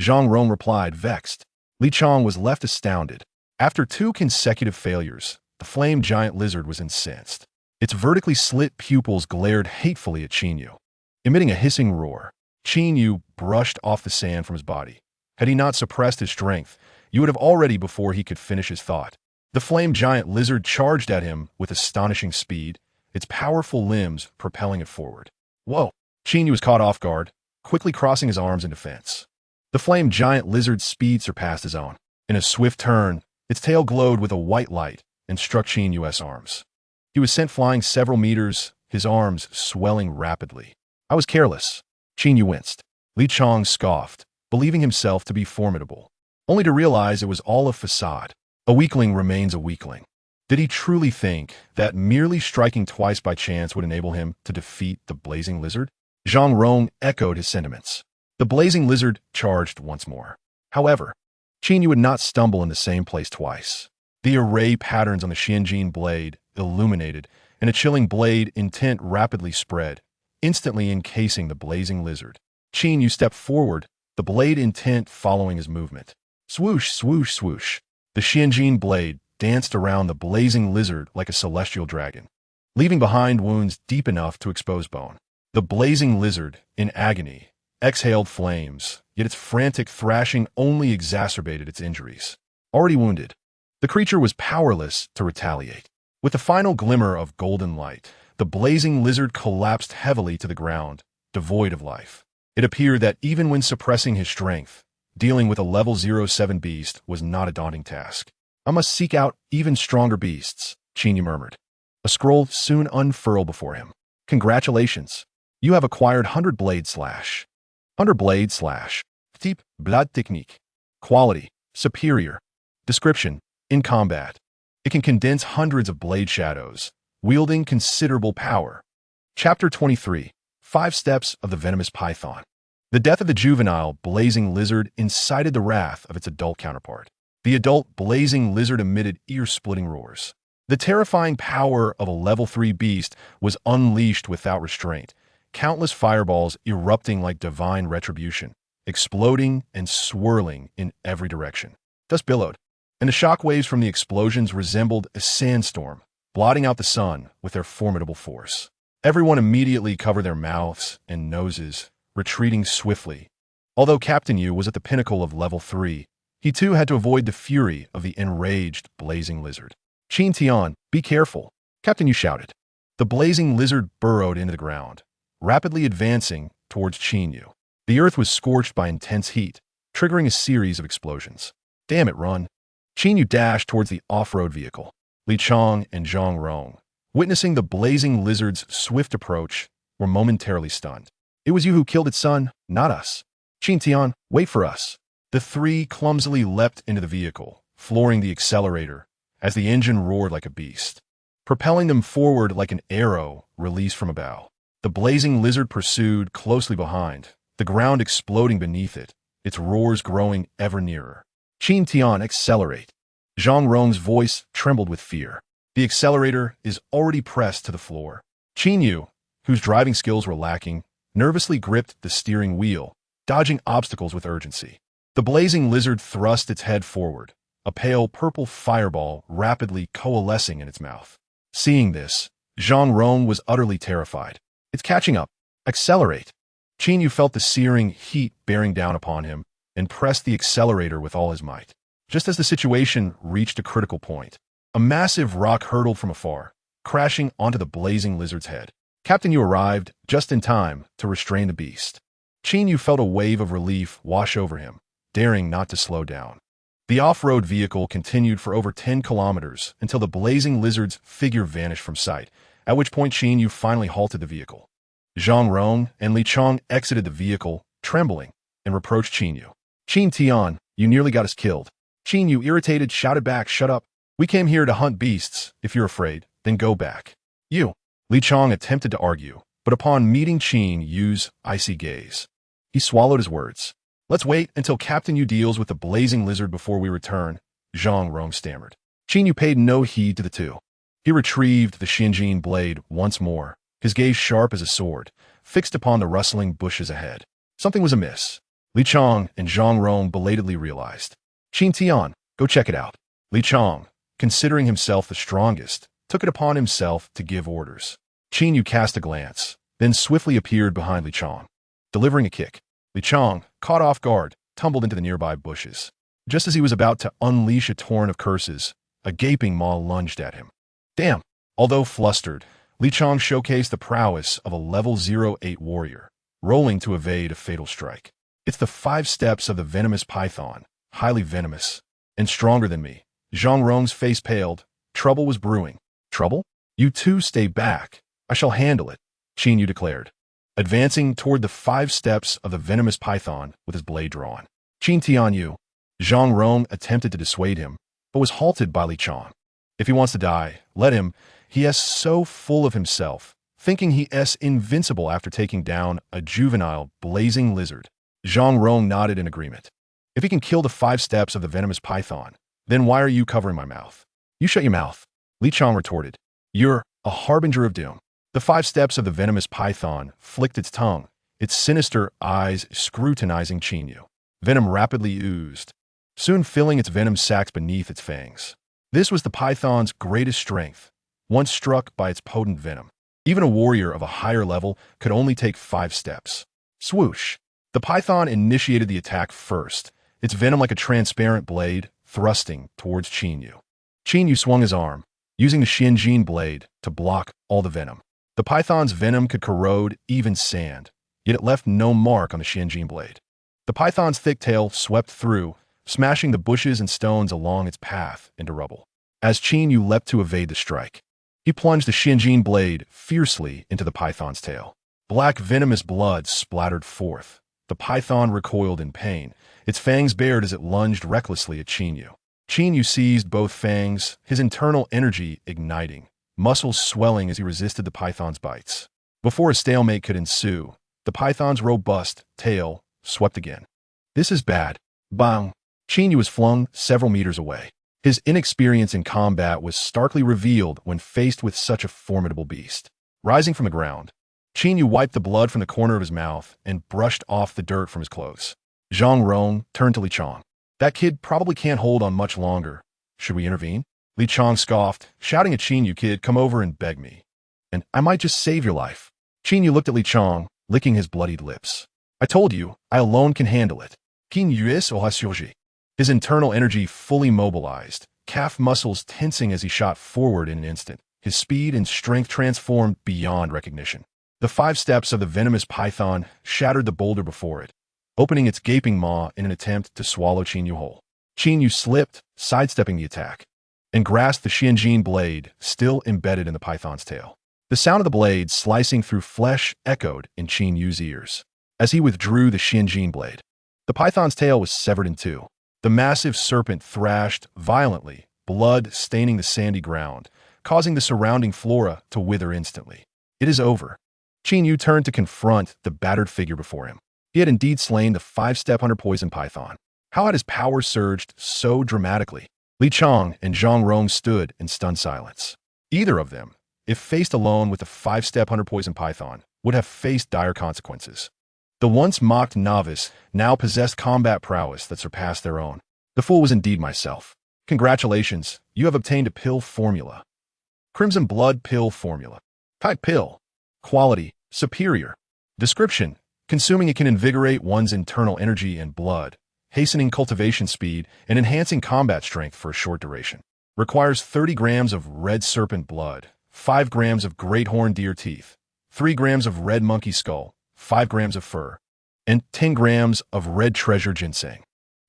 Zhang Rong replied, vexed. Li Chang was left astounded. After 2 consecutive failures, the flame giant lizard was incensed. Its vertically slit pupils glared hatefully at Qin Yu. Emitting a hissing roar, Qin Yu brushed off the sand from his body. Had he not suppressed his strength, you would have already before he could finish his thought. The flame giant lizard charged at him with astonishing speed, its powerful limbs propelling it forward. Whoa! Qin Yu was caught off guard, quickly crossing his arms in defense. The flame giant lizard's speed surpassed his own. In a swift turn, its tail glowed with a white light and struck Qin Yu's arms. He was sent flying several meters, his arms swelling rapidly. I was careless. Qin Yu winced. Li Chang scoffed, believing himself to be formidable, only to realize it was all a facade. A weakling remains a weakling. Did he truly think that merely striking twice by chance would enable him to defeat the blazing lizard? Zhang Rong echoed his sentiments. The blazing lizard charged once more. However, Qin Yu would not stumble in the same place twice. The array patterns on the Xianjin blade illuminated, and a chilling blade intent rapidly spread, instantly encasing the blazing lizard. Qin Yu stepped forward, the blade intent following his movement. Swoosh, swoosh, swoosh. The Xianjin blade danced around the blazing lizard like a celestial dragon, leaving behind wounds deep enough to expose bone. The blazing lizard, in agony, exhaled flames, yet its frantic thrashing only exacerbated its injuries. Already wounded, the creature was powerless to retaliate. With the final glimmer of golden light, the blazing lizard collapsed heavily to the ground, devoid of life. It appeared that even when suppressing his strength, dealing with a level 07 beast was not a daunting task. I must seek out even stronger beasts, Qin Yu murmured. A scroll soon unfurled before him. Congratulations. You have acquired 100 blade slash. 100 blade slash. Type, blade technique. Quality, superior. Description, in combat. It can condense hundreds of blade shadows, wielding considerable power. Chapter 23, 5 Steps of the Venomous Python. The death of the juvenile blazing lizard incited the wrath of its adult counterpart. The adult blazing lizard emitted ear-splitting roars. The terrifying power of a level 3 beast was unleashed without restraint, countless fireballs erupting like divine retribution, exploding and swirling in every direction. Dust billowed, and the shockwaves from the explosions resembled a sandstorm, blotting out the sun with their formidable force. Everyone immediately covered their mouths and noses, retreating swiftly. Although Captain Yu was at the pinnacle of level 3, he too had to avoid the fury of the enraged blazing lizard. Qin Tian, be careful, Captain Yu shouted. The blazing lizard burrowed into the ground, rapidly advancing towards Qin Yu. The earth was scorched by intense heat, triggering a series of explosions. Damn it, run. Qin Yu dashed towards the off-road vehicle. Li Chang and Zhang Rong, witnessing the blazing lizard's swift approach, were momentarily stunned. It was you who killed its son, not us. Qin Tian, wait for us. The 3 clumsily leapt into the vehicle, flooring the accelerator, as the engine roared like a beast, propelling them forward like an arrow released from a bow. The blazing lizard pursued closely behind, the ground exploding beneath it, its roars growing ever nearer. Qin Tian, accelerate. Zhang Rong's voice trembled with fear. The accelerator is already pressed to the floor. Qin Yu, whose driving skills were lacking, nervously gripped the steering wheel, dodging obstacles with urgency. The blazing lizard thrust its head forward, a pale purple fireball rapidly coalescing in its mouth. Seeing this, Zhang Rong was utterly terrified. It's catching up. Accelerate. Qin Yu felt the searing heat bearing down upon him and pressed the accelerator with all his might. Just as the situation reached a critical point, a massive rock hurtled from afar, crashing onto the blazing lizard's head. Captain Yu arrived just in time to restrain the beast. Qin Yu felt a wave of relief wash over him, daring not to slow down. The off-road vehicle continued for over 10 kilometers until the blazing lizard's figure vanished from sight, at which point Qin Yu finally halted the vehicle. Zhang Rong and Li Chong exited the vehicle, trembling, and reproached Qin Yu. Qin Tian, you nearly got us killed. Qin Yu, irritated, shouted back, shut up. We came here to hunt beasts. If you're afraid, then go back. You. Li Chong attempted to argue, but upon meeting Qin Yu's icy gaze, he swallowed his words. Let's wait until Captain Yu deals with the blazing lizard before we return, Zhang Rong stammered. Qin Yu paid no heed to the two. He retrieved the Xianjin blade once more, his gaze sharp as a sword, fixed upon the rustling bushes ahead. Something was amiss. Li Chong and Zhang Rong belatedly realized. Qin Tian, go check it out. Li Chong, considering himself the strongest, took it upon himself to give orders. Qin Yu cast a glance, then swiftly appeared behind Li Chong. Delivering a kick, Li Chong, caught off guard, tumbled into the nearby bushes. Just as he was about to unleash a torrent of curses, a gaping maw lunged at him. Damn! Although flustered, Li Chong showcased the prowess of a level 08 warrior, rolling to evade a fatal strike. It's the 5 steps of the venomous python, highly venomous, and stronger than me. Zhang Rong's face paled. Trouble was brewing. Trouble? You two stay back. I shall handle it, Qin Yu declared, advancing toward the 5 steps of the venomous python with his blade drawn. Qin Tian Yu. Zhang Rong attempted to dissuade him, but was halted by Li Chong. If he wants to die, let him. He is so full of himself, thinking he is invincible after taking down a juvenile blazing lizard. Zhang Rong nodded in agreement. If he can kill the 5 steps of the venomous python, then why are you covering my mouth? You shut your mouth, Li Chong retorted. You're a harbinger of doom. The 5 steps of the venomous python flicked its tongue, its sinister eyes scrutinizing Qin Yu. Venom rapidly oozed, soon filling its venom sacs beneath its fangs. This was the python's greatest strength, once struck by its potent venom. Even a warrior of a higher level could only take 5 steps. Swoosh! The python initiated the attack first, its venom like a transparent blade, thrusting towards Qin Yu. Qin Yu swung his arm, using the Xianjin blade to block all the venom. The python's venom could corrode even sand, yet it left no mark on the Xianjin blade. The python's thick tail swept through, smashing the bushes and stones along its path into rubble. As Qin Yu leapt to evade the strike, he plunged the Xianjin blade fiercely into the python's tail. Black venomous blood splattered forth. The python recoiled in pain, its fangs bared as it lunged recklessly at Qin Yu. Qin Yu seized both fangs, his internal energy igniting, muscles swelling as he resisted the python's bites. Before a stalemate could ensue, the python's robust tail swept again. This is bad. Bang! Qin Yu was flung several meters away. His inexperience in combat was starkly revealed when faced with such a formidable beast. Rising from the ground, Qin Yu wiped the blood from the corner of his mouth and brushed off the dirt from his clothes. Zhang Rong turned to Li Chong. That kid probably can't hold on much longer. Should we intervene? Li Chong scoffed, shouting at Qin Yu, kid, come over and beg me. And I might just save your life. Qin Yu looked at Li Chong, licking his bloodied lips. I told you, I alone can handle it. Qin Yu is surgi. His internal energy fully mobilized, calf muscles tensing as he shot forward in an instant. His speed and strength transformed beyond recognition. The 5 steps of the venomous python shattered the boulder before it, opening its gaping maw in an attempt to swallow Qin Yu whole. Qin Yu slipped, sidestepping the attack, and grasped the Xianjin blade still embedded in the python's tail. The sound of the blade slicing through flesh echoed in Qin Yu's ears as he withdrew the Xianjin blade. The python's tail was severed in 2. The massive serpent thrashed violently, blood staining the sandy ground, causing the surrounding flora to wither instantly. It is over. Qin Yu turned to confront the battered figure before him. He had indeed slain the 5-step hunter poison python. How had his power surged so dramatically? Li Chang and Zhang Rong stood in stunned silence. Either of them, if faced alone with the 5-step hunter poison python, would have faced dire consequences. The once mocked novice now possessed combat prowess that surpassed their own. The fool was indeed myself. Congratulations, you have obtained a pill formula. Crimson Blood Pill Formula. Type pill. Quality, superior. Description, consuming it can invigorate one's internal energy and blood, hastening cultivation speed and enhancing combat strength for a short duration. Requires 30 grams of red serpent blood, 5 grams of great horned deer teeth, 3 grams of red monkey skull, 5 grams of fur, and 10 grams of red treasure ginseng.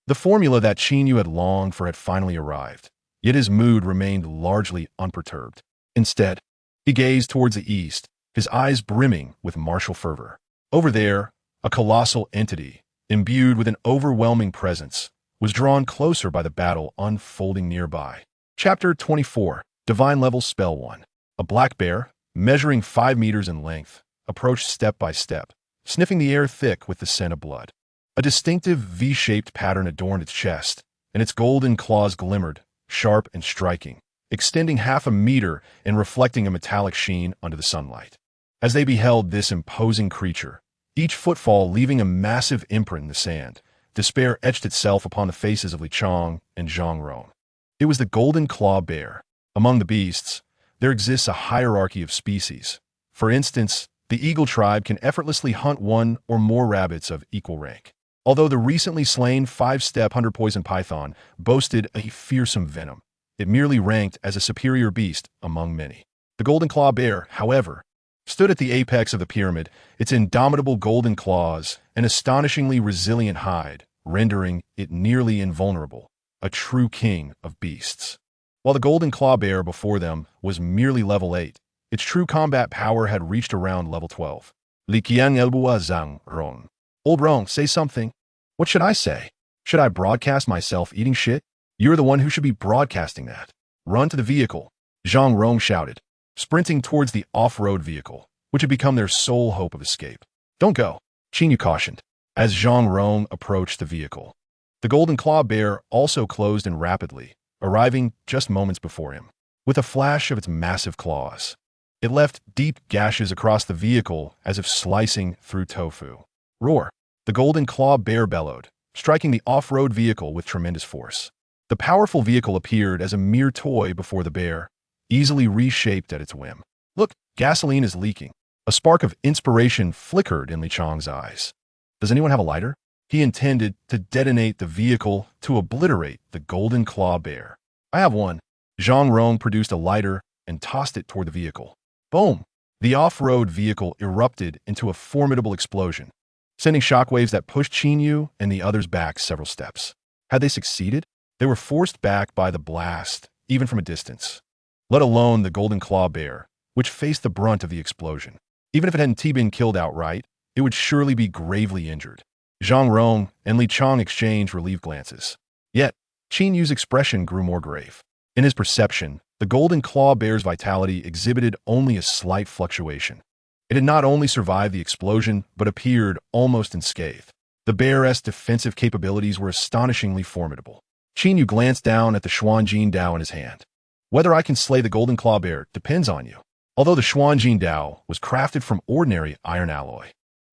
The formula that Qin Yu had longed for had finally arrived, yet his mood remained largely unperturbed. Instead, he gazed towards the east, his eyes brimming with martial fervor. Over there, a colossal entity, imbued with an overwhelming presence, was drawn closer by the battle unfolding nearby. Chapter 24, Divine Level Spell 1. A black bear, measuring 5 meters in length, approached step by step, sniffing the air thick with the scent of blood. A distinctive V-shaped pattern adorned its chest, and its golden claws glimmered, sharp and striking, extending half a meter and reflecting a metallic sheen under the sunlight. As they beheld this imposing creature, each footfall leaving a massive imprint in the sand, despair etched itself upon the faces of Li Chang and Zhang Rong. It was the golden claw bear. Among the beasts, there exists a hierarchy of species. For instance, the eagle tribe can effortlessly hunt 1 or more rabbits of equal rank. Although the recently slain 5-step hunter poison python boasted a fearsome venom, it merely ranked as a superior beast among many. The golden claw bear, however, stood at the apex of the pyramid, its indomitable golden claws, an astonishingly resilient hide, rendering it nearly invulnerable, a true king of beasts. While the golden claw bear before them was merely level 8, its true combat power had reached around level 12. Li Qian Elbua Zhang Rong. Old Rong, say something. What should I say? Should I broadcast myself eating shit? You're the one who should be broadcasting that. Run to the vehicle, Zhang Rong shouted, sprinting towards the off-road vehicle, which had become their sole hope of escape. Don't go, Qin Yu cautioned, as Zhang Rong approached the vehicle. The golden claw bear also closed in rapidly, arriving just moments before him. With a flash of its massive claws, it left deep gashes across the vehicle as if slicing through tofu. Roar! The golden claw bear bellowed, striking the off-road vehicle with tremendous force. The powerful vehicle appeared as a mere toy before the bear, easily reshaped at its whim. Look, gasoline is leaking. A spark of inspiration flickered in Li Chang's eyes. Does anyone have a lighter? He intended to detonate the vehicle to obliterate the golden claw bear. I have one. Zhang Rong produced a lighter and tossed it toward the vehicle. Boom! The off-road vehicle erupted into a formidable explosion, sending shockwaves that pushed Qin Yu and the others back several steps. Had they succeeded? They were forced back by the blast, even from a distance. Let alone the golden claw bear, which faced the brunt of the explosion. Even if it hadn't been killed outright, it would surely be gravely injured. Zhang Rong and Li Chang exchanged relieved glances. Yet, Qin Yu's expression grew more grave. In his perception, the golden claw bear's vitality exhibited only a slight fluctuation. It had not only survived the explosion, but appeared almost unscathed. The bear's defensive capabilities were astonishingly formidable. Qin Yu glanced down at the Xuanjin Dao in his hand. Whether I can slay the golden claw bear depends on you. Although the Xuanjin Dao was crafted from ordinary iron alloy.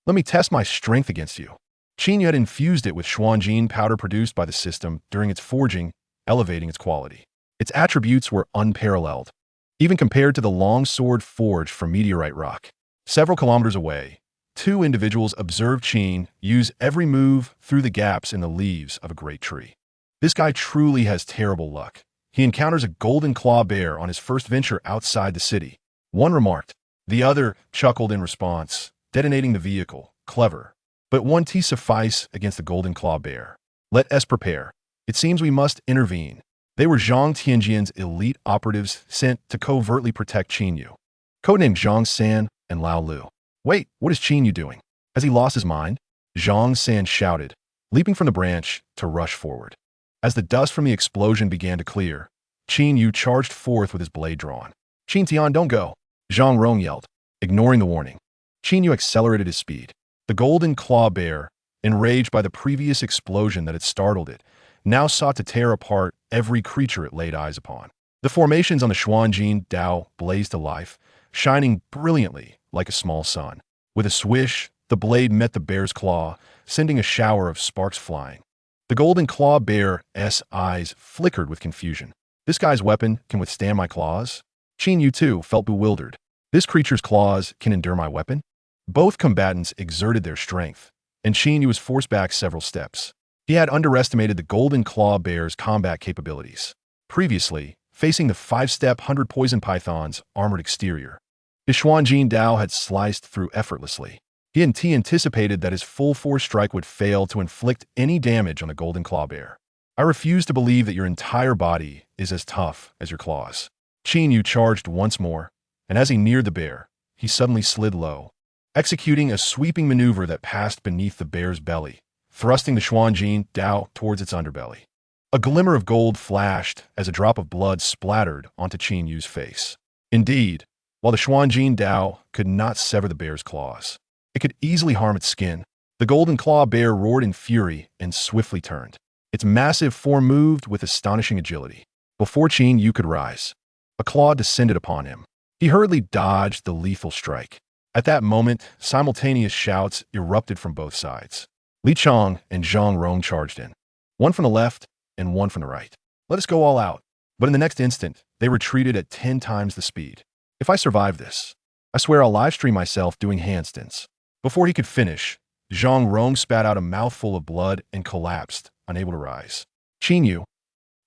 Let me test my strength against you. Qin Yu had infused it with Xuanjin powder produced by the system during its forging, elevating its quality. Its attributes were unparalleled, even compared to the long sword forged from meteorite rock. Several kilometers away, 2 individuals observed Qin use every move through the gaps in the leaves of a great tree. This guy truly has terrible luck. He encounters a golden claw bear on his first venture outside the city. One remarked. The other chuckled in response, detonating the vehicle. Clever. But one tea suffice against the golden claw bear. Let us prepare. It seems we must intervene. They were Zhang Tianjian's elite operatives sent to covertly protect Qin Yu. Codenamed Zhang San and Lao Lu. Wait, what is Qin Yu doing? Has he lost his mind? Zhang San shouted, leaping from the branch to rush forward. As the dust from the explosion began to clear, Qin Yu charged forth with his blade drawn. Qin Tian, don't go, Zhang Rong yelled, ignoring the warning. Qin Yu accelerated his speed. The golden claw bear, enraged by the previous explosion that had startled it, now sought to tear apart every creature it laid eyes upon. The formations on the Xuanjin Dao blazed to life, shining brilliantly like a small sun. With a swish, the blade met the bear's claw, sending a shower of sparks flying. The golden claw bear's eyes flickered with confusion. This guy's weapon can withstand my claws? Qin Yu too felt bewildered. This creature's claws can endure my weapon? Both combatants exerted their strength, and Qin Yu was forced back several steps. He had underestimated the golden claw bear's combat capabilities. Previously, facing the 5-step 100 poison python's armored exterior, his Xuanjin Dao had sliced through effortlessly. He anticipated that his full-force strike would fail to inflict any damage on the golden claw bear. I refuse to believe that your entire body is as tough as your claws. Qin Yu charged once more, and as he neared the bear, he suddenly slid low, executing a sweeping maneuver that passed beneath the bear's belly, thrusting the Xuanjin Dao towards its underbelly. A glimmer of gold flashed as a drop of blood splattered onto Qin Yu's face. Indeed, while the Xuanjin Dao could not sever the bear's claws, it could easily harm its skin. The golden claw bear roared in fury and swiftly turned. Its massive form moved with astonishing agility. Before Qin Yu could rise, a claw descended upon him. He hurriedly dodged the lethal strike. At that moment, simultaneous shouts erupted from both sides. Li Chang and Zhang Rong charged in, one from the left and one from the right. Let us go all out. But in the next instant, they retreated at 10 times the speed. If I survive this, I swear I'll live stream myself doing handstands. Before he could finish, Zhang Rong spat out a mouthful of blood and collapsed, unable to rise. Qin Yu,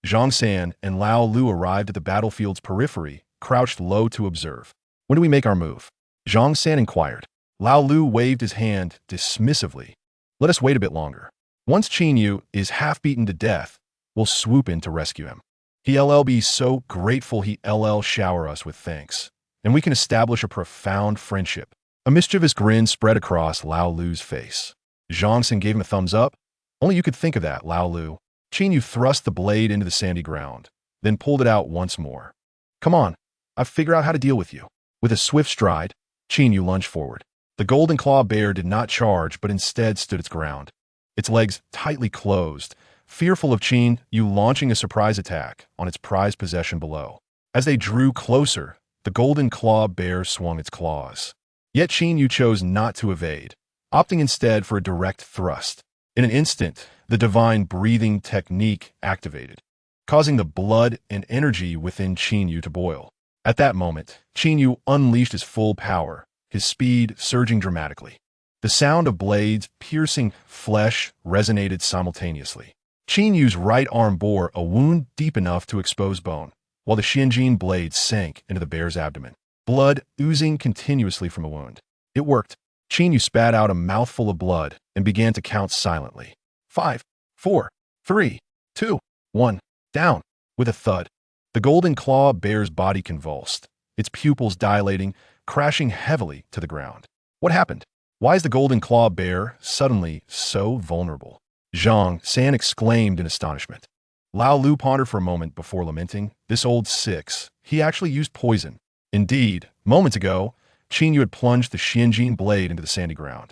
Zhang San, and Lao Lu arrived at the battlefield's periphery, crouched low to observe. When do we make our move? Zhang San inquired. Lao Lu waved his hand dismissively. Let us wait a bit longer. Once Qin Yu is half beaten to death, we'll swoop in to rescue him. He'll be so grateful he'll shower us with thanks, and we can establish a profound friendship. A mischievous grin spread across Lao Lu's face. Zhang San gave him a thumbs up. Only you could think of that, Lao Lu. Qin Yu thrust the blade into the sandy ground, then pulled it out once more. Come on, I've figured out how to deal with you. With a swift stride, Qin Yu lunged forward. The golden claw bear did not charge, but instead stood its ground, its legs tightly closed, fearful of Qin Yu launching a surprise attack on its prized possession below. As they drew closer, the golden claw bear swung its claws. Yet Qin Yu chose not to evade, opting instead for a direct thrust. In an instant, the divine breathing technique activated, causing the blood and energy within Qin Yu to boil. At that moment, Qin Yu unleashed his full power, his speed surging dramatically. The sound of blades piercing flesh resonated simultaneously. Qin Yu's right arm bore a wound deep enough to expose bone, while the Xianjin blade sank into the bear's abdomen, blood oozing continuously from the wound. It worked. Qin Yu spat out a mouthful of blood and began to count silently. 5, 4, 3, 2, 1, down. With a thud, the golden claw bear's body convulsed, its pupils dilating, crashing heavily to the ground. What happened? Why is the golden claw bear suddenly so vulnerable? Zhang San exclaimed in astonishment. Lao Lu pondered for a moment before lamenting. This old six, he actually used poison. Indeed, moments ago, Qin Yu had plunged the Xianjin blade into the sandy ground,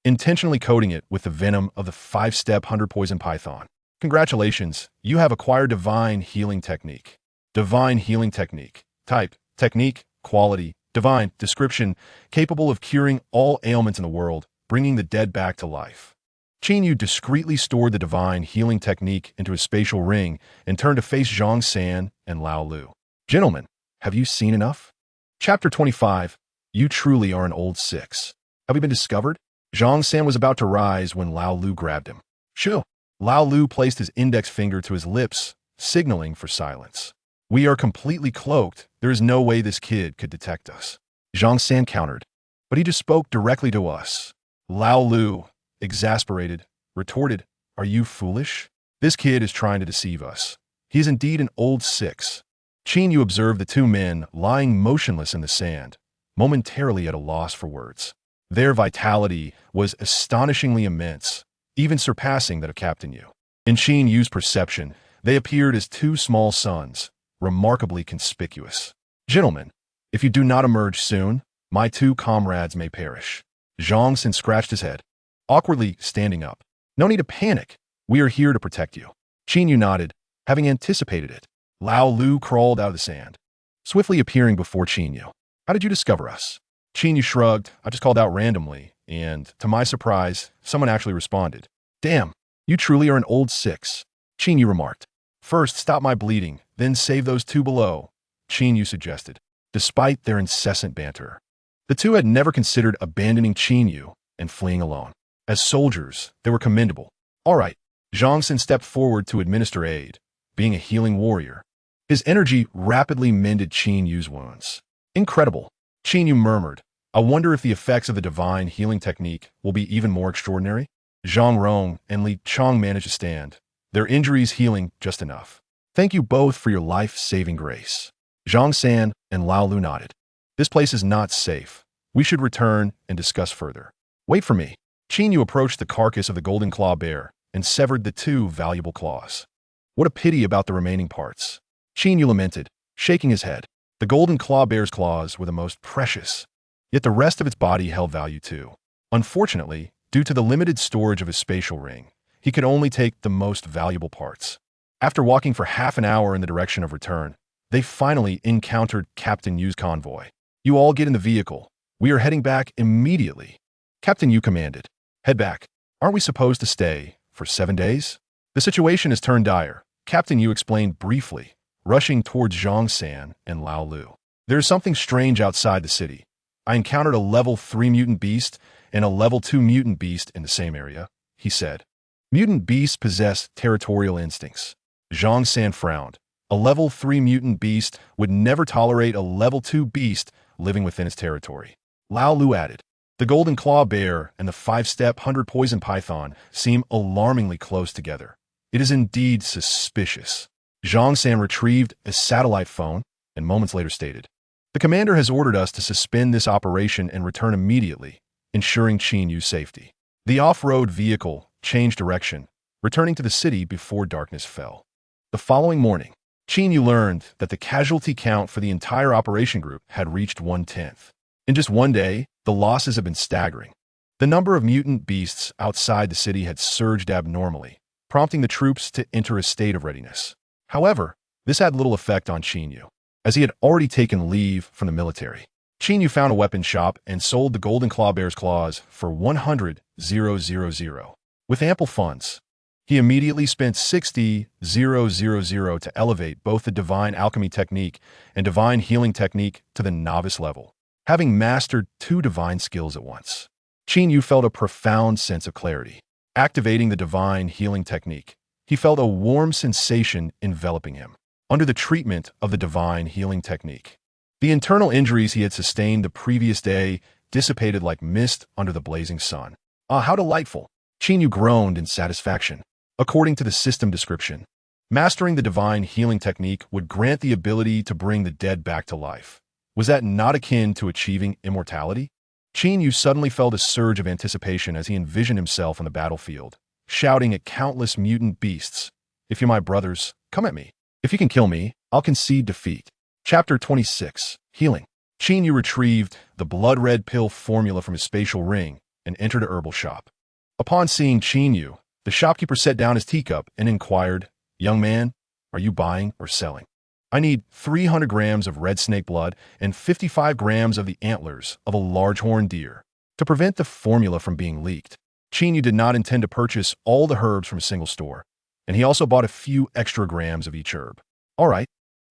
intentionally coating it with the venom of the 5-step 100 poison python. Congratulations, you have acquired Divine Healing Technique. Divine Healing Technique. Type, technique, quality, divine, description, capable of curing all ailments in the world, bringing the dead back to life. Qin Yu discreetly stored the Divine Healing Technique into his spatial ring and turned to face Zhang San and Lao Lu. Gentlemen, have you seen enough? Chapter 25. You truly are an old six. Have we been discovered? Zhang San was about to rise when Lao Lu grabbed him. Shoo! Lao Lu placed his index finger to his lips, signaling for silence. We are completely cloaked. There is no way this kid could detect us. Zhang San countered, but he just spoke directly to us. Lao Lu, exasperated, retorted, Are you foolish? This kid is trying to deceive us. He is indeed an old six. Qin Yu observed the two men lying motionless in the sand, momentarily at a loss for words. Their vitality was astonishingly immense, even surpassing that of Captain Yu. In Qin Yu's perception, they appeared as two small suns, remarkably conspicuous. "Gentlemen, if you do not emerge soon, my two comrades may perish." Zhang Xin scratched his head, awkwardly standing up. "No need to panic. We are here to protect you." Qin Yu nodded, having anticipated it. Lao Lu crawled out of the sand, swiftly appearing before Qin Yu. "How did you discover us?" Qin Yu shrugged. "I just called out randomly, and, to my surprise, someone actually responded." "Damn, you truly are an old six," Qin Yu remarked. "First, stop my bleeding, then save those two below," Qin Yu suggested. Despite their incessant banter, the two had never considered abandoning Qin Yu and fleeing alone. As soldiers, they were commendable. "All right." Zhang Xin stepped forward to administer aid, being a healing warrior. His energy rapidly mended Qin Yu's wounds. "Incredible," Qin Yu murmured. "I wonder if the effects of the divine healing technique will be even more extraordinary." Zhang Rong and Li Chong managed to stand, their injuries healing just enough. "Thank you both for your life-saving grace." Zhang San and Lao Lu nodded. "This place is not safe. We should return and discuss further." "Wait for me." Qin Yu approached the carcass of the golden claw bear and severed the two valuable claws. "What a pity about the remaining parts," Qin Yu lamented, shaking his head. The golden claw bear's claws were the most precious, yet the rest of its body held value too. Unfortunately, due to the limited storage of his spatial ring, he could only take the most valuable parts. After walking for half an hour in the direction of return, they finally encountered Captain Yu's convoy. "You all get in the vehicle. We are heading back immediately," Captain Yu commanded. "Head back. Aren't we supposed to stay for 7 days?" "The situation has turned dire," Captain Yu explained briefly, rushing towards Zhang San and Lao Lu. "There is something strange outside the city. I encountered a level 3 mutant beast and a level 2 mutant beast in the same area," he said. Mutant beasts possess territorial instincts. Zhang San frowned. A level 3 mutant beast would never tolerate a level 2 beast living within its territory. Lao Lu added, "The golden claw bear and the 5-step 100 poison python seem alarmingly close together. It is indeed suspicious." Zhang San retrieved a satellite phone and moments later stated, "The commander has ordered us to suspend this operation and return immediately, ensuring Qin Yu's safety." The off-road vehicle changed direction, returning to the city before darkness fell. The following morning, Qin Yu learned that the casualty count for the entire operation group had reached 1/10. In just one day, the losses had been staggering. The number of mutant beasts outside the city had surged abnormally, prompting the troops to enter a state of readiness. However, this had little effect on Qin Yu, as he had already taken leave from the military. Qin Yu found a weapon shop and sold the golden claw bear's claws for 100,000. With ample funds, he immediately spent 60,000 to elevate both the divine alchemy technique and divine healing technique to the novice level. Having mastered 2 divine skills at once, Qin Yu felt a profound sense of clarity. Activating the divine healing technique, he felt a warm sensation enveloping him. Under the treatment of the divine healing technique, the internal injuries he had sustained the previous day dissipated like mist under the blazing sun. "Ah, how delightful!" Qin Yu groaned in satisfaction. According to the system description, mastering the divine healing technique would grant the ability to bring the dead back to life. Was that not akin to achieving immortality? Qin Yu suddenly felt a surge of anticipation as he envisioned himself on the battlefield, shouting at countless mutant beasts, "If you're my brothers, come at me. If you can kill me, I'll concede defeat." Chapter 26. Healing. Qin Yu retrieved the blood-red pill formula from his spatial ring and entered a herbal shop. Upon seeing Qin Yu, the shopkeeper set down his teacup and inquired, "Young man, are you buying or selling?" "I need 300 grams of red snake blood and 55 grams of the antlers of a large-horned deer to prevent the formula from being leaked." Qin Yu did not intend to purchase all the herbs from a single store, and he also bought a few extra grams of each herb. "All right."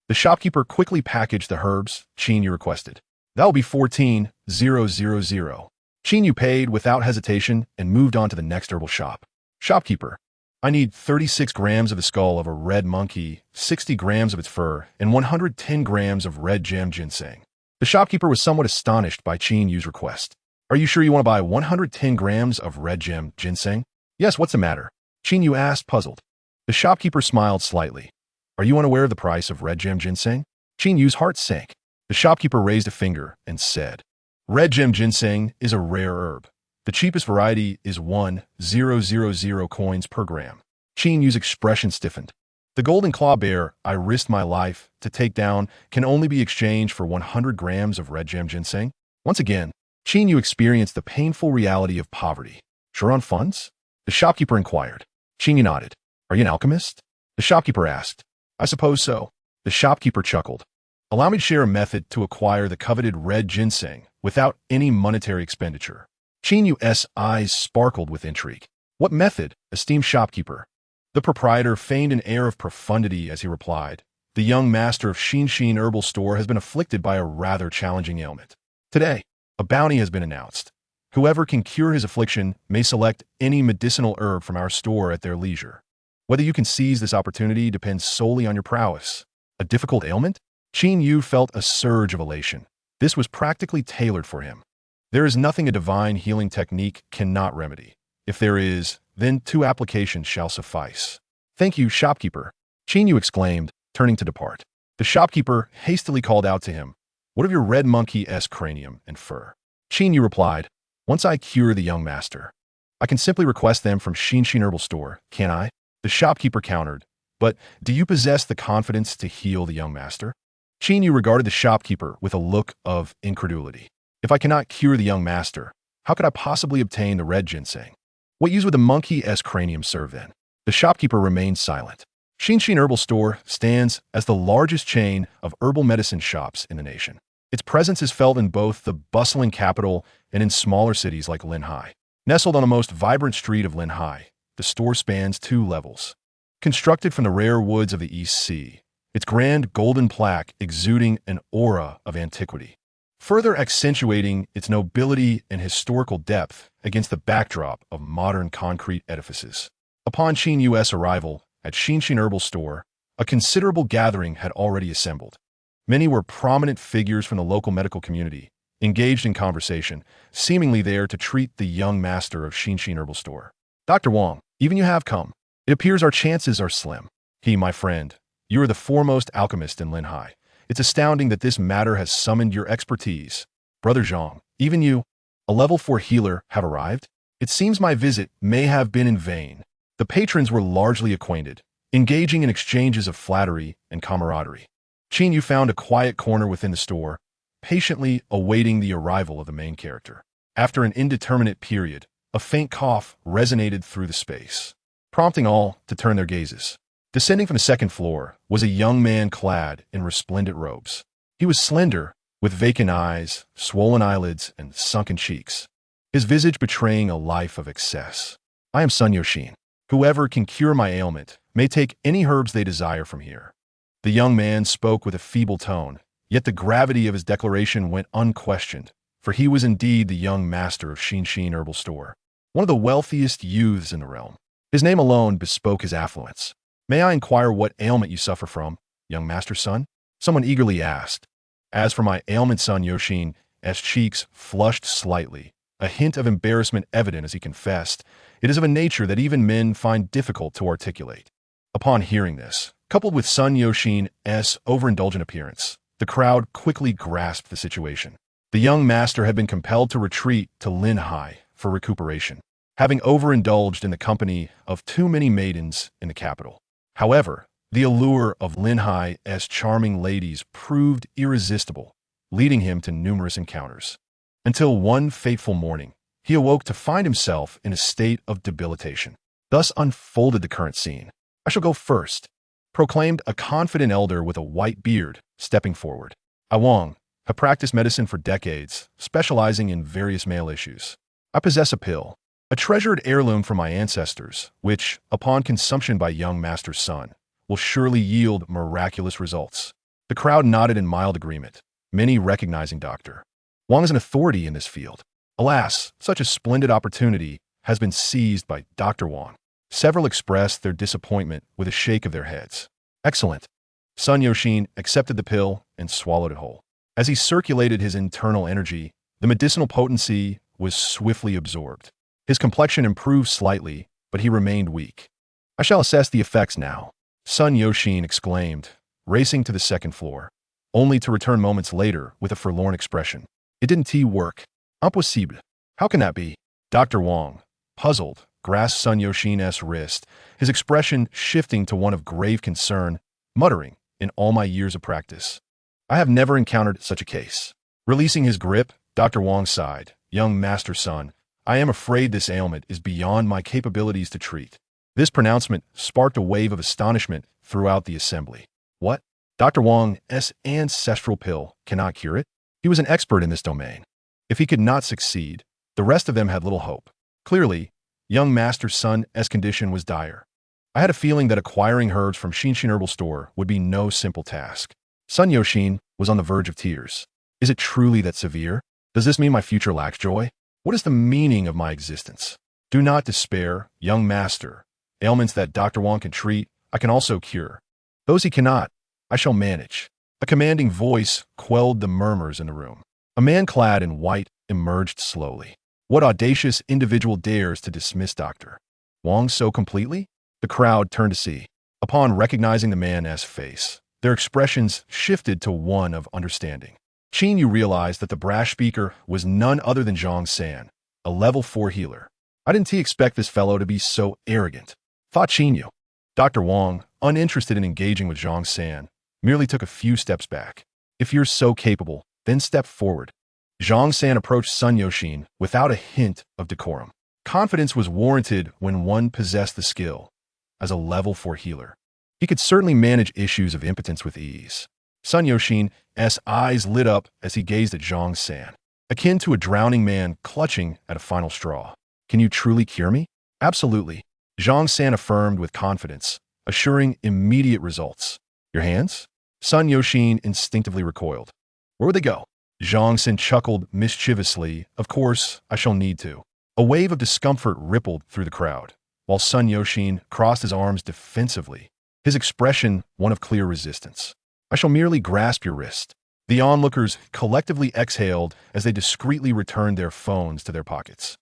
The shopkeeper quickly packaged the herbs Qin Yu requested. "That will be 14,000. Qin Yu paid without hesitation and moved on to the next herbal shop. "Shopkeeper, I need 36 grams of the skull of a red monkey, 60 grams of its fur, and 110 grams of red gem ginseng." The shopkeeper was somewhat astonished by Qin Yu's request. "Are you sure you want to buy 110 grams of red gem ginseng?" "Yes, what's the matter?" Qin Yu asked, puzzled. The shopkeeper smiled slightly. "Are you unaware of the price of red gem ginseng?" Qin Yu's heart sank. The shopkeeper raised a finger and said, "Red gem ginseng is a rare herb. The cheapest variety is 1,000 coins per gram." Qin Yu's expression stiffened. The golden claw bear I risked my life to take down can only be exchanged for 100 grams of red gem ginseng? Once again, Qin Yu experienced the painful reality of poverty. Sure on funds? The shopkeeper inquired. Qin Yu nodded. Are you an alchemist? The shopkeeper asked. I suppose so. The shopkeeper chuckled. Allow me to share a method to acquire the coveted red ginseng without any monetary expenditure. Qin Yu's eyes sparkled with intrigue. What method, esteemed shopkeeper? The proprietor feigned an air of profundity as he replied. The young master of Xin Herbal Store has been afflicted by a rather challenging ailment. Today, a bounty has been announced. Whoever can cure his affliction may select any medicinal herb from our store at their leisure. Whether you can seize this opportunity depends solely on your prowess. A difficult ailment? Qin Yu felt a surge of elation. This was practically tailored for him. There is nothing a divine healing technique cannot remedy. If there is, then 2 applications shall suffice. Thank you, shopkeeper, Qin Yu exclaimed, turning to depart. The shopkeeper hastily called out to him, What of your red monkey's cranium and fur? Qin Yu replied, Once I cure the young master, I can simply request them from Xin Herbal Store, can I? The shopkeeper countered, But do you possess the confidence to heal the young master? Qin Yu regarded the shopkeeper with a look of incredulity. If I cannot cure the young master, how could I possibly obtain the red ginseng? What use would the monkey's cranium serve then? The shopkeeper remained silent. Xin Herbal Store stands as the largest chain of herbal medicine shops in the nation. Its presence is felt in both the bustling capital and in smaller cities like Linhai. Nestled on the most vibrant street of Linhai, the store spans 2 levels. Constructed from the rare woods of the East Sea, its grand golden plaque exuding an aura of antiquity, further accentuating its nobility and historical depth against the backdrop of modern concrete edifices. Upon Qin Yu's arrival at Xin Herbal Store, a considerable gathering had already assembled. Many were prominent figures from the local medical community, engaged in conversation, seemingly there to treat the young master of Xin Herbal Store. Dr. Wang, even you have come. It appears our chances are slim. My friend, you are the foremost alchemist in Linhai. It's astounding that this matter has summoned your expertise. Brother Zhang, even you, a level 4 healer, have arrived? It seems my visit may have been in vain. The patrons were largely acquainted, engaging in exchanges of flattery and camaraderie. Qin Yu found a quiet corner within the store, patiently awaiting the arrival of the main character. After an indeterminate period, a faint cough resonated through the space, prompting all to turn their gazes. Descending from the 2nd floor was a young man clad in resplendent robes. He was slender, with vacant eyes, swollen eyelids, and sunken cheeks, his visage betraying a life of excess. I am Sun Yoshin. Whoever can cure my ailment may take any herbs they desire from here. The young man spoke with a feeble tone, yet the gravity of his declaration went unquestioned, for he was indeed the young master of Xin Herbal Store, one of the wealthiest youths in the realm. His name alone bespoke his affluence. May I inquire what ailment you suffer from, young master's son? Someone eagerly asked. As for my ailment, son Yoshin's cheeks flushed slightly, a hint of embarrassment evident as he confessed, it is of a nature that even men find difficult to articulate. Upon hearing this, coupled with Sun Yoshin's overindulgent appearance, the crowd quickly grasped the situation. The young master had been compelled to retreat to Linhai for recuperation, having overindulged in the company of too many maidens in the capital. However, the allure of Linhai's charming ladies proved irresistible, leading him to numerous encounters. Until one fateful morning, he awoke to find himself in a state of debilitation. Thus unfolded the current scene. I shall go first, proclaimed a confident elder with a white beard, stepping forward. I Wang have practiced medicine for decades, specializing in various male issues. I possess a pill, a treasured heirloom from my ancestors, which, upon consumption by young master's son, will surely yield miraculous results. The crowd nodded in mild agreement, many recognizing Dr. Wang as an authority in this field. Alas, such a splendid opportunity has been seized by Dr. Wang. Several expressed their disappointment with a shake of their heads. Excellent. Sun Yoshin accepted the pill and swallowed it whole. As he circulated his internal energy, the medicinal potency was swiftly absorbed. His complexion improved slightly, but he remained weak. I shall assess the effects now, Sun Yoshin exclaimed, racing to the 2nd floor, only to return moments later with a forlorn expression. It didn't work. Impossible. How can that be? Dr. Wang, puzzled, grasped Sun Yoshin's wrist, his expression shifting to one of grave concern, muttering, "In all my years of practice, I have never encountered such a case." Releasing his grip, Dr. Wong sighed, "Young Master Sun, I am afraid this ailment is beyond my capabilities to treat." This pronouncement sparked a wave of astonishment throughout the assembly. What? Dr. Wong's ancestral pill cannot cure it? He was an expert in this domain. If he could not succeed, the rest of them had little hope. Clearly, young Master Sun's condition was dire. I had a feeling that acquiring herbs from Shinshin Herbal Store would be no simple task. Sun Yoshin was on the verge of tears. Is it truly that severe? Does this mean my future lacks joy? What is the meaning of my existence? Do not despair, young master. Ailments that Dr. Wong can treat, I can also cure. Those he cannot, I shall manage. A commanding voice quelled the murmurs in the room. A man clad in white emerged slowly. What audacious individual dares to dismiss Dr. Wong so completely? The crowd turned to see. Upon recognizing the man's face, their expressions shifted to one of understanding. Qin Yu realized that the brash speaker was none other than Zhang San, a level 4 healer. I didn't expect this fellow to be so arrogant, thought Qin Yu. Dr. Wong, uninterested in engaging with Zhang San, merely took a few steps back. If you're so capable, then step forward. Zhang San approached Sun Yoshin without a hint of decorum. Confidence was warranted when one possessed the skill. As a level 4 healer, he could certainly manage issues of impotence with ease. Sun Yoshin's eyes lit up as he gazed at Zhang San, akin to a drowning man clutching at a final straw. Can you truly cure me? Absolutely, Zhang San affirmed with confidence, assuring immediate results. Your hands? Sun Yoshin instinctively recoiled. Where would they go? Zhang San chuckled mischievously. Of course, I shall need to. A wave of discomfort rippled through the crowd, while Sun Yoshin crossed his arms defensively, his expression one of clear resistance. I shall merely grasp your wrist. The onlookers collectively exhaled as they discreetly returned their phones to their pockets.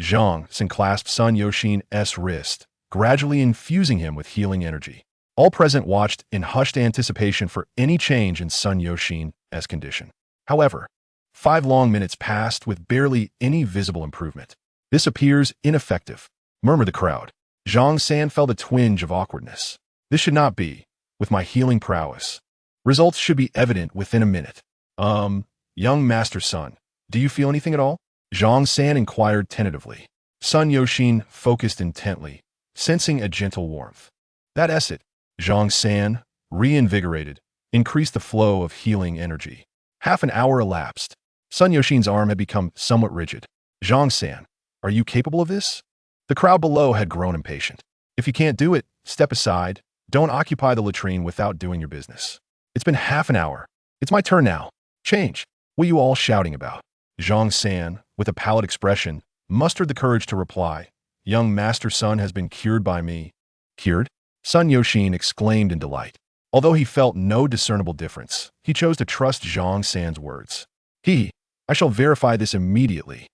Zhang San clasped Sun Yoshin's wrist, gradually infusing him with healing energy. All present watched in hushed anticipation for any change in Sun Yoshin's condition. However, 5 long minutes passed with barely any visible improvement. This appears ineffective, murmured the crowd. Zhang San felt a twinge of awkwardness. This should not be, with my healing prowess. Results should be evident within a minute. Young Master Sun, do you feel anything at all? Zhang San inquired tentatively. Sun Yoshin focused intently, sensing a gentle warmth. That's it. Zhang San, reinvigorated, increased the flow of healing energy. Half an hour elapsed. Sun Yoshin's arm had become somewhat rigid. Zhang San, are you capable of this? The crowd below had grown impatient. If you can't do it, step aside. Don't occupy the latrine without doing your business. It's been half an hour. It's my turn now. Change. What are you all shouting about? Zhang San, with a pallid expression, mustered the courage to reply. Young Master Sun has been cured by me. Cured? Sun Yoshin exclaimed in delight. Although he felt no discernible difference, he chose to trust Zhang San's words. I shall verify this immediately.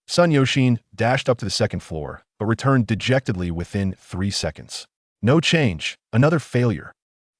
Sun Yoshin dashed up to the second floor, but returned dejectedly within 3 seconds. No change, another failure.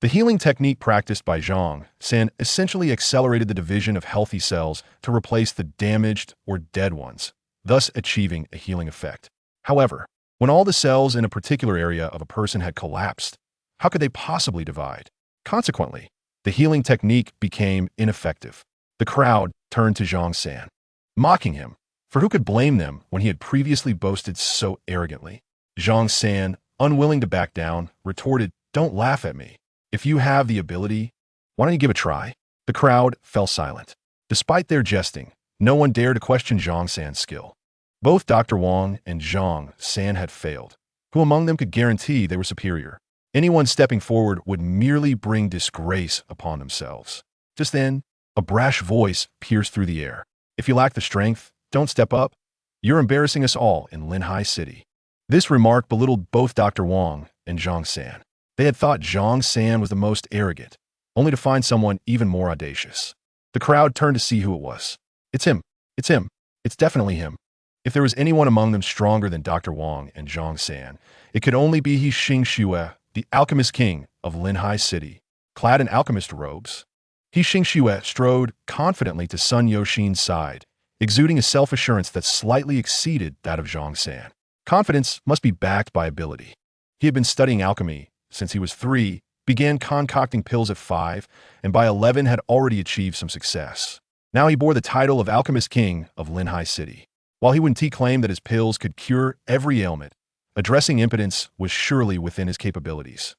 The healing technique practiced by Zhang San essentially accelerated the division of healthy cells to replace the damaged or dead ones, thus achieving a healing effect. However, when all the cells in a particular area of a person had collapsed, how could they possibly divide? Consequently, the healing technique became ineffective. The crowd turned to Zhang San, mocking him, for who could blame them when he had previously boasted so arrogantly? Zhang San, unwilling to back down, retorted, "Don't laugh at me. If you have the ability, why don't you give it a try?" The crowd fell silent. Despite their jesting, no one dared to question Zhang San's skill. Both Dr. Wong and Zhang San had failed. Who among them could guarantee they were superior? Anyone stepping forward would merely bring disgrace upon themselves. Just then, a brash voice pierced through the air. If you lack the strength, don't step up. You're embarrassing us all in Linhai City. This remark belittled both Dr. Wong and Zhang San. They had thought Zhang San was the most arrogant, only to find someone even more audacious. The crowd turned to see who it was. It's him. It's him. It's definitely him. If there was anyone among them stronger than Dr. Wong and Zhang San, it could only be he Xingxue, the alchemist king of Linhai City. Clad in alchemist robes, he Xingxue strode confidently to Sun Yoshin's side, exuding a self-assurance that slightly exceeded that of Zhang San. Confidence must be backed by ability. He had been studying alchemy since he was 3, began concocting pills at 5, and by 11 had already achieved some success. Now he bore the title of Alchemist King of Linhai City. While he wouldn't claim that his pills could cure every ailment, addressing impotence was surely within his capabilities.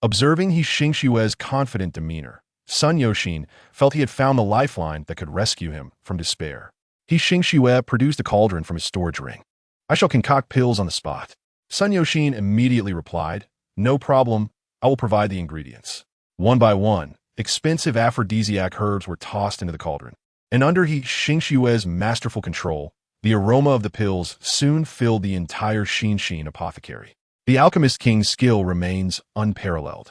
Observing He Xingshue's confident demeanor, Sun Yoshin felt he had found the lifeline that could rescue him from despair. He Xingxue produced a cauldron from his storage ring. "I shall concoct pills on the spot." Sun Yoshin immediately replied, "No problem, I will provide the ingredients." One by one, expensive aphrodisiac herbs were tossed into the cauldron, and under He Xingshue's masterful control, the aroma of the pills soon filled the entire Xinshin apothecary. The Alchemist King's skill remains unparalleled.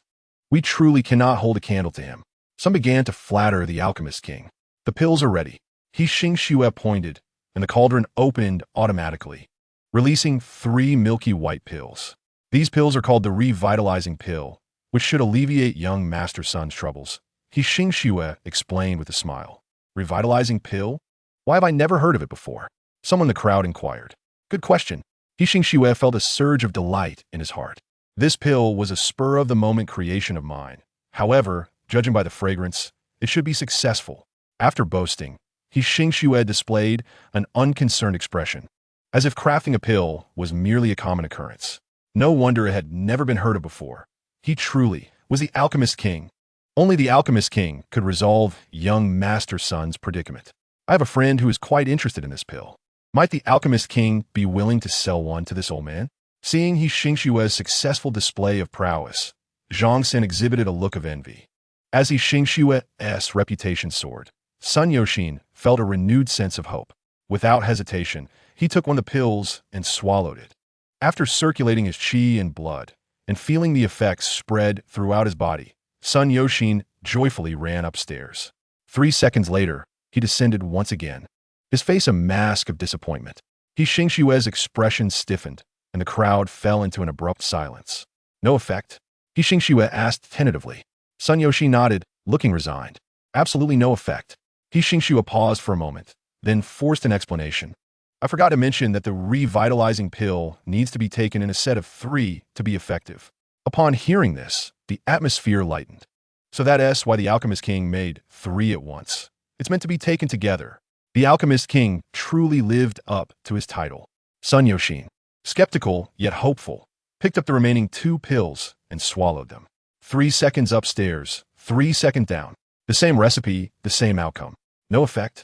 We truly cannot hold a candle to him. Some began to flatter the Alchemist King. "The pills are ready." He Xingxue pointed, and the cauldron opened automatically, releasing 3 milky white pills. These pills are called the revitalizing pill, which should alleviate young Master Sun's troubles. He Xingxue explained with a smile. "Revitalizing pill? Why have I never heard of it before?" Someone in the crowd inquired. "Good question." He Xingxue felt a surge of delight in his heart. This pill was a spur-of-the-moment creation of mine. However, judging by the fragrance, it should be successful. After boasting, He Xingxue displayed an unconcerned expression, as if crafting a pill was merely a common occurrence. No wonder it had never been heard of before. He truly was the Alchemist King. Only the Alchemist King could resolve young Master Sun's predicament. "I have a friend who is quite interested in this pill. Might the Alchemist King be willing to sell one to this old man?" Seeing He Xingxue's successful display of prowess, Zhang Xin exhibited a look of envy. As He Xingxue's reputation soared, Sun Yoshin felt a renewed sense of hope. Without hesitation, he took one of the pills and swallowed it. After circulating his qi and blood, and feeling the effects spread throughout his body, Sun Yoshin joyfully ran upstairs. 3 seconds later, he descended once again, his face a mask of disappointment. He Xingxue's expression stiffened, and the crowd fell into an abrupt silence. "No effect?" He Xingxue asked tentatively. Sun Yoshin nodded, looking resigned. "Absolutely no effect." He Xingxue paused for a moment, then forced an explanation. "I forgot to mention that the revitalizing pill needs to be taken in a set of 3 to be effective." Upon hearing this, the atmosphere lightened. "So that's why the Alchemist King made 3 at once. It's meant to be taken together." The Alchemist King truly lived up to his title. Sun Yoshin, skeptical yet hopeful, picked up the remaining 2 pills and swallowed them. 3 seconds upstairs, 3 seconds down. The same recipe, the same outcome. No effect?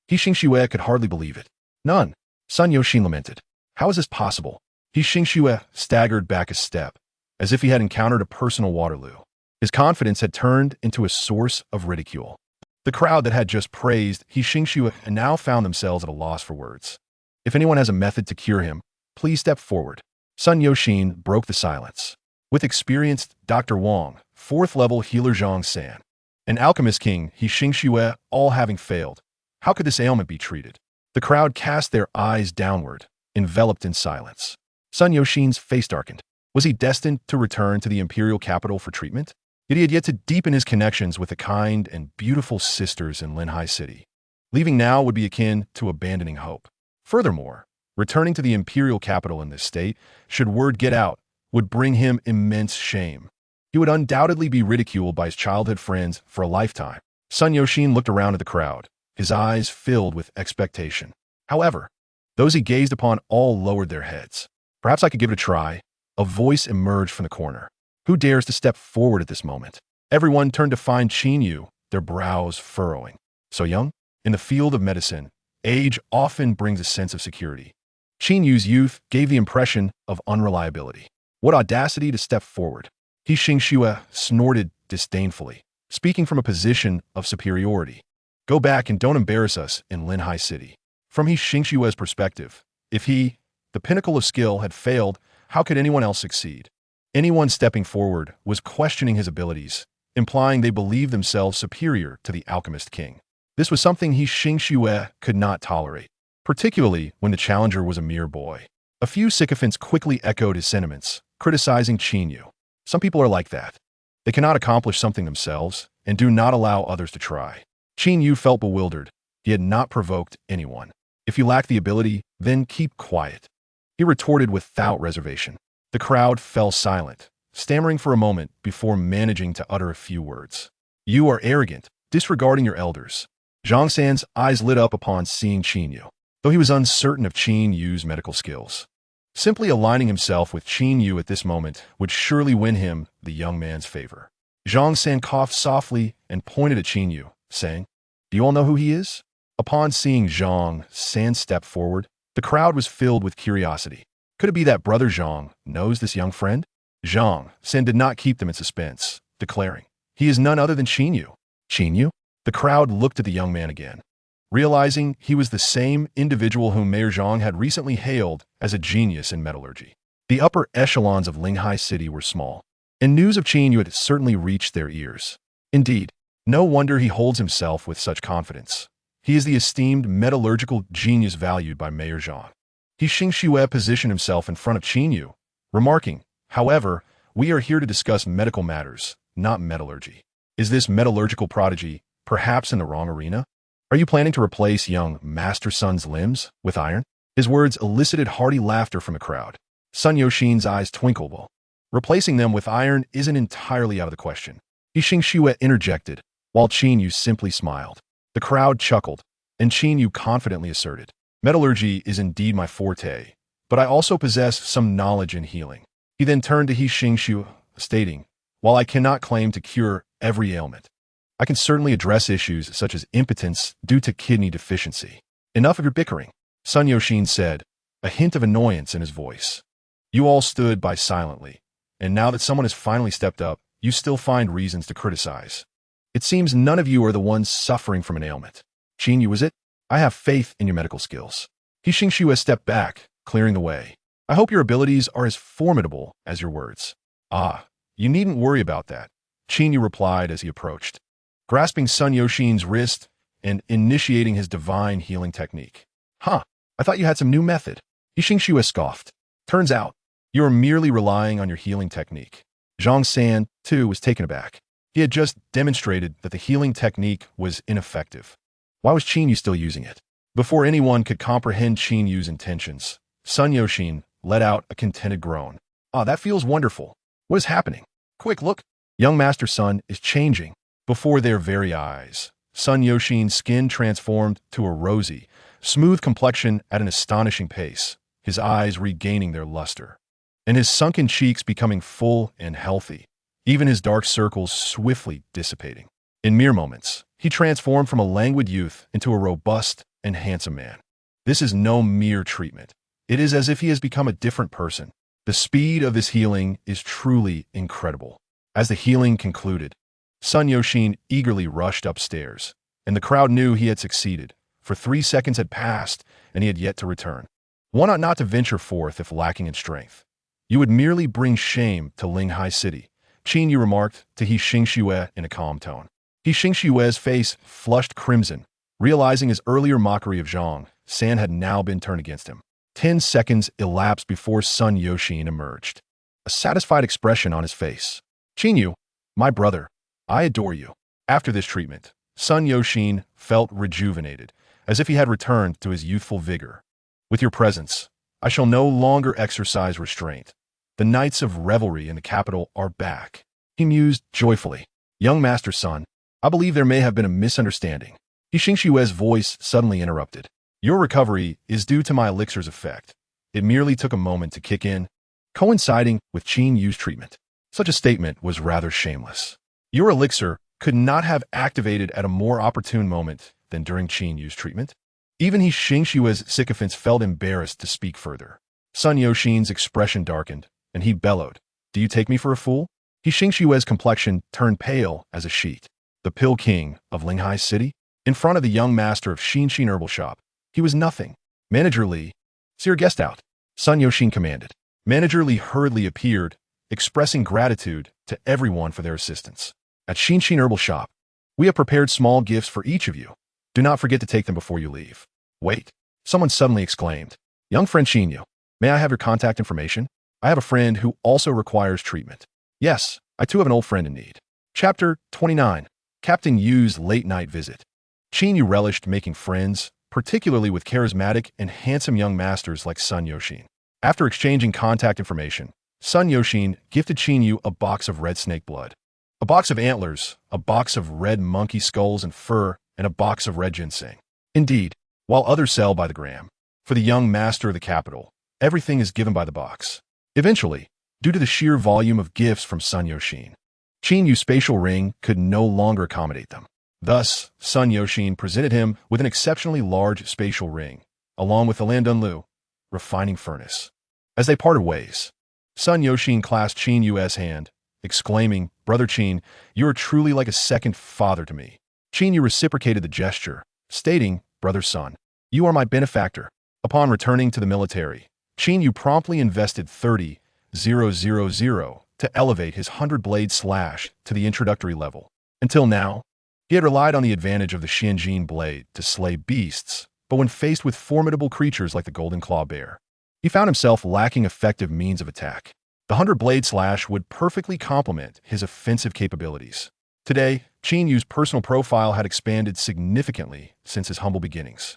He Xingxue could hardly believe it. "None." Sun Yoshin lamented. "How is this possible?" He Xingxue staggered back a step, as if he had encountered a personal Waterloo. His confidence had turned into a source of ridicule. The crowd that had just praised He Xingxue now found themselves at a loss for words. "If anyone has a method to cure him, please step forward." Sun Yoshin broke the silence. With experienced Dr. Wang, 4th level healer Zhang San, and Alchemist King He Xingxue all having failed, how could this ailment be treated? The crowd cast their eyes downward, enveloped in silence. Sun Yoshin's face darkened. Was he destined to return to the imperial capital for treatment? Yet he had yet to deepen his connections with the kind and beautiful sisters in Linhai City. Leaving now would be akin to abandoning hope. Furthermore, returning to the imperial capital in this state, should word get out, would bring him immense shame. He would undoubtedly be ridiculed by his childhood friends for a lifetime. Sun Yoshin looked around at the crowd, his eyes filled with expectation. However, those he gazed upon all lowered their heads. "Perhaps I could give it a try." A voice emerged from the corner. "Who dares to step forward at this moment?" Everyone turned to find Qin Yu, their brows furrowing. "So young?" In the field of medicine, age often brings a sense of security. Qin Yu's youth gave the impression of unreliability. What audacity to step forward. He Xingxue snorted disdainfully, speaking from a position of superiority. "Go back and don't embarrass us in Linhai City." From He Xingxue's perspective, if he, the pinnacle of skill, had failed, how could anyone else succeed? Anyone stepping forward was questioning his abilities, implying they believed themselves superior to the Alchemist King. This was something He Xingxue could not tolerate, particularly when the challenger was a mere boy. A few sycophants quickly echoed his sentiments, criticizing Qin Yu. Some people are like that. They cannot accomplish something themselves and do not allow others to try. Qin Yu felt bewildered. He had not provoked anyone. If you lack the ability, then keep quiet. he retorted without reservation. The crowd fell silent, stammering for a moment before managing to utter a few words. You are arrogant, disregarding your elders. Zhang San's eyes lit up upon seeing Qin Yu, though he was uncertain of Qin Yu's medical skills. Simply aligning himself with Qin Yu at this moment would surely win him the young man's favor. Zhang San coughed softly and pointed at Qin Yu, saying, "Do you all know who he is?" Upon seeing Zhang San step forward, the crowd was filled with curiosity. Could it be that Brother Zhang knows this young friend? Zhang San did not keep them in suspense, declaring, "He is none other than Qin Yu." Qin Yu? The crowd looked at the young man again, realizing he was the same individual whom Mayor Zhang had recently hailed as a genius in metallurgy. The upper echelons of Linghai City were small, and news of Qin Yu had certainly reached their ears. Indeed, no wonder he holds himself with such confidence. He is the esteemed metallurgical genius valued by Mayor Zhang. He Xingxue positioned himself in front of Qin Yu, remarking, "However, we are here to discuss medical matters, not metallurgy. Is this metallurgical prodigy perhaps in the wrong arena? Are you planning to replace young Master Sun's limbs with iron?" His words elicited hearty laughter from the crowd. Sun Yoshin's eyes twinkled. "Well, replacing them with iron isn't entirely out of the question," He Xingxue interjected, while Qin Yu simply smiled. The crowd chuckled, and Qin Yu confidently asserted, "Metallurgy is indeed my forte, but I also possess some knowledge in healing." He then turned to He Xingxue, stating, "While I cannot claim to cure every ailment, I can certainly address issues such as impotence due to kidney deficiency." "Enough of your bickering," Sun Yoshin said, a hint of annoyance in his voice. "You all stood by silently, and now that someone has finally stepped up, you still find reasons to criticize. It seems none of you are the ones suffering from an ailment. Qin Yu, is it? I have faith in your medical skills." He Xingxue stepped back, clearing the way. "I hope your abilities are as formidable as your words." "Ah, you needn't worry about that," Qin Yu replied as he approached, grasping Sun Yoshin's wrist and initiating his divine healing technique. "Huh, I thought you had some new method." He Xingxue scoffed. "Turns out, you are merely relying on your healing technique." Zhang San, too, was taken aback. He had just demonstrated that the healing technique was ineffective. Why was Qin Yu still using it? Before anyone could comprehend Qin Yu's intentions, Sun Yoshin let out a contented groan. "Ah, that feels wonderful. What is happening? Quick, look. Young Master Sun is changing." Before their very eyes, Sun Yoshin's skin transformed to a rosy, smooth complexion at an astonishing pace, his eyes regaining their luster, and his sunken cheeks becoming full and healthy, even his dark circles swiftly dissipating. In mere moments, he transformed from a languid youth into a robust and handsome man. This is no mere treatment. It is as if he has become a different person. The speed of this healing is truly incredible. As the healing concluded, Sun Yoshin eagerly rushed upstairs, and the crowd knew he had succeeded, for 3 seconds had passed and he had yet to return. One ought not to venture forth if lacking in strength. You would merely bring shame to Linghai City, Qin Yu remarked to He Xingxue in a calm tone. He Xingxue's face flushed crimson, realizing his earlier mockery of Zhang San had now been turned against him. 10 seconds elapsed before Sun Yoshin emerged, a satisfied expression on his face. "Qin Yu, my brother, I adore you." After this treatment, Sun Yoshin felt rejuvenated, as if he had returned to his youthful vigor. "With your presence, I shall no longer exercise restraint. The nights of revelry in the capital are back," he mused joyfully. "Young Master Sun, I believe there may have been a misunderstanding." He Xingxue's voice suddenly interrupted. "Your recovery is due to my elixir's effect. It merely took a moment to kick in, coinciding with Qin Yu's treatment." Such a statement was rather shameless. Your elixir could not have activated at a more opportune moment than during Qin Yu's treatment. Even He Xingxue's sycophants felt embarrassed to speak further. Sun Yoshin's expression darkened, and he bellowed, "Do you take me for a fool?" He Xingxue's complexion turned pale as a sheet. The Pill King of Linghai City? In front of the young master of Xin Herbal Shop, he was nothing. "Manager Li, see your guest out," Sun Yoshin commanded. Manager Li hurriedly appeared, expressing gratitude to everyone for their assistance. "At Xin Herbal Shop, we have prepared small gifts for each of you. Do not forget to take them before you leave." "Wait," someone suddenly exclaimed. "Young friend Qin Yu, may I have your contact information? I have a friend who also requires treatment." "Yes, I too have an old friend in need." Chapter 29. Captain Yu's Late Night Visit. Qin Yu relished making friends, particularly with charismatic and handsome young masters like Sun Yoshin. After exchanging contact information, Sun Yoshin gifted Qin Yu a box of red snake blood, a box of antlers, a box of red monkey skulls and fur, and a box of red ginseng. Indeed, while others sell by the gram, for the young master of the capital, everything is given by the box. Eventually, due to the sheer volume of gifts from Sun Yoshin, Qin Yu's spatial ring could no longer accommodate them. Thus, Sun Yoshin presented him with an exceptionally large spatial ring, along with the Landunlu refining furnace. As they parted ways, Sun Yoshin clasped Qin Yu's hand, exclaiming, "Brother Qin, you are truly like a second father to me." Qin Yu reciprocated the gesture, stating, "Brother Sun, you are my benefactor." Upon returning to the military, Qin Yu promptly invested 30,000 to elevate his 100-blade slash to the introductory level. Until now, he had relied on the advantage of the Xianjin blade to slay beasts, but when faced with formidable creatures like the golden claw bear, he found himself lacking effective means of attack. The 100-blade slash would perfectly complement his offensive capabilities. Today, Qin Yu's personal profile had expanded significantly since his humble beginnings.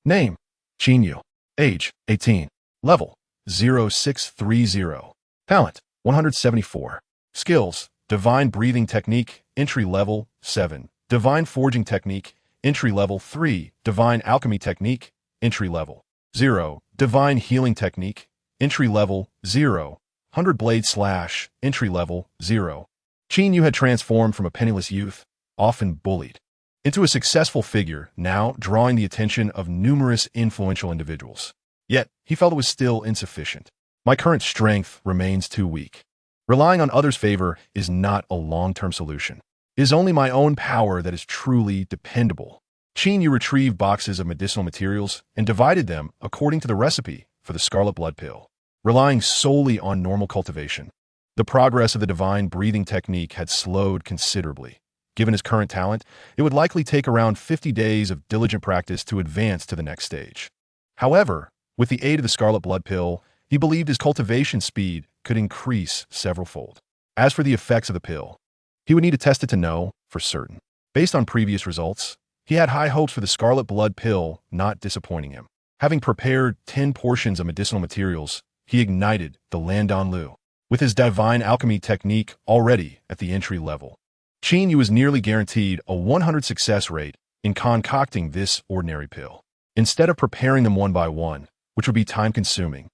Name: Qin Yu. Age: 18. Level: 0630. Talent: 174. Skills: Divine Breathing Technique, Entry Level, 7. Divine Forging Technique, Entry Level, 3. Divine Alchemy Technique, Entry Level, 0. Divine Healing Technique, Entry Level, 0. 100-blade slash, Entry Level, 0. Qin Yu had transformed from a penniless youth, often bullied, into a successful figure, now drawing the attention of numerous influential individuals. Yet, he felt it was still insufficient. My current strength remains too weak. Relying on others' favor is not a long-term solution. It is only my own power that is truly dependable. Qin Yu retrieved boxes of medicinal materials and divided them according to the recipe for the scarlet blood pill, relying solely on normal cultivation. The progress of the divine breathing technique had slowed considerably. Given his current talent, it would likely take around 50 days of diligent practice to advance to the next stage. However, with the aid of the scarlet blood pill, he believed his cultivation speed could increase several-fold. As for the effects of the pill, he would need to test it to know for certain. Based on previous results, he had high hopes for the scarlet blood pill not disappointing him. Having prepared 10 portions of medicinal materials, he ignited the Landunlu. With his divine alchemy technique already at the entry level, Qin Yu was nearly guaranteed a 100 success rate in concocting this ordinary pill. Instead of preparing them one by one, which would be time-consuming,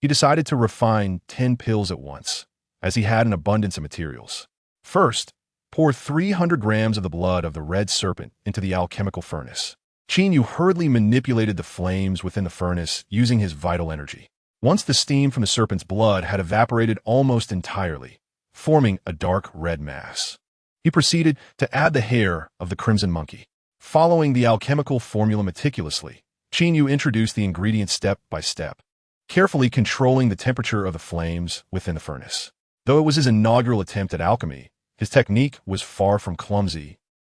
he decided to refine 10 pills at once, as he had an abundance of materials. First, pour 300 grams of the blood of the red serpent into the alchemical furnace. Qin Yu hurriedly manipulated the flames within the furnace using his vital energy. Once the steam from the serpent's blood had evaporated almost entirely, forming a dark red mass, he proceeded to add the hair of the crimson monkey. Following the alchemical formula meticulously, Qin Yu introduced the ingredients step by step, carefully controlling the temperature of the flames within the furnace. Though it was his inaugural attempt at alchemy, his technique was far from clumsy,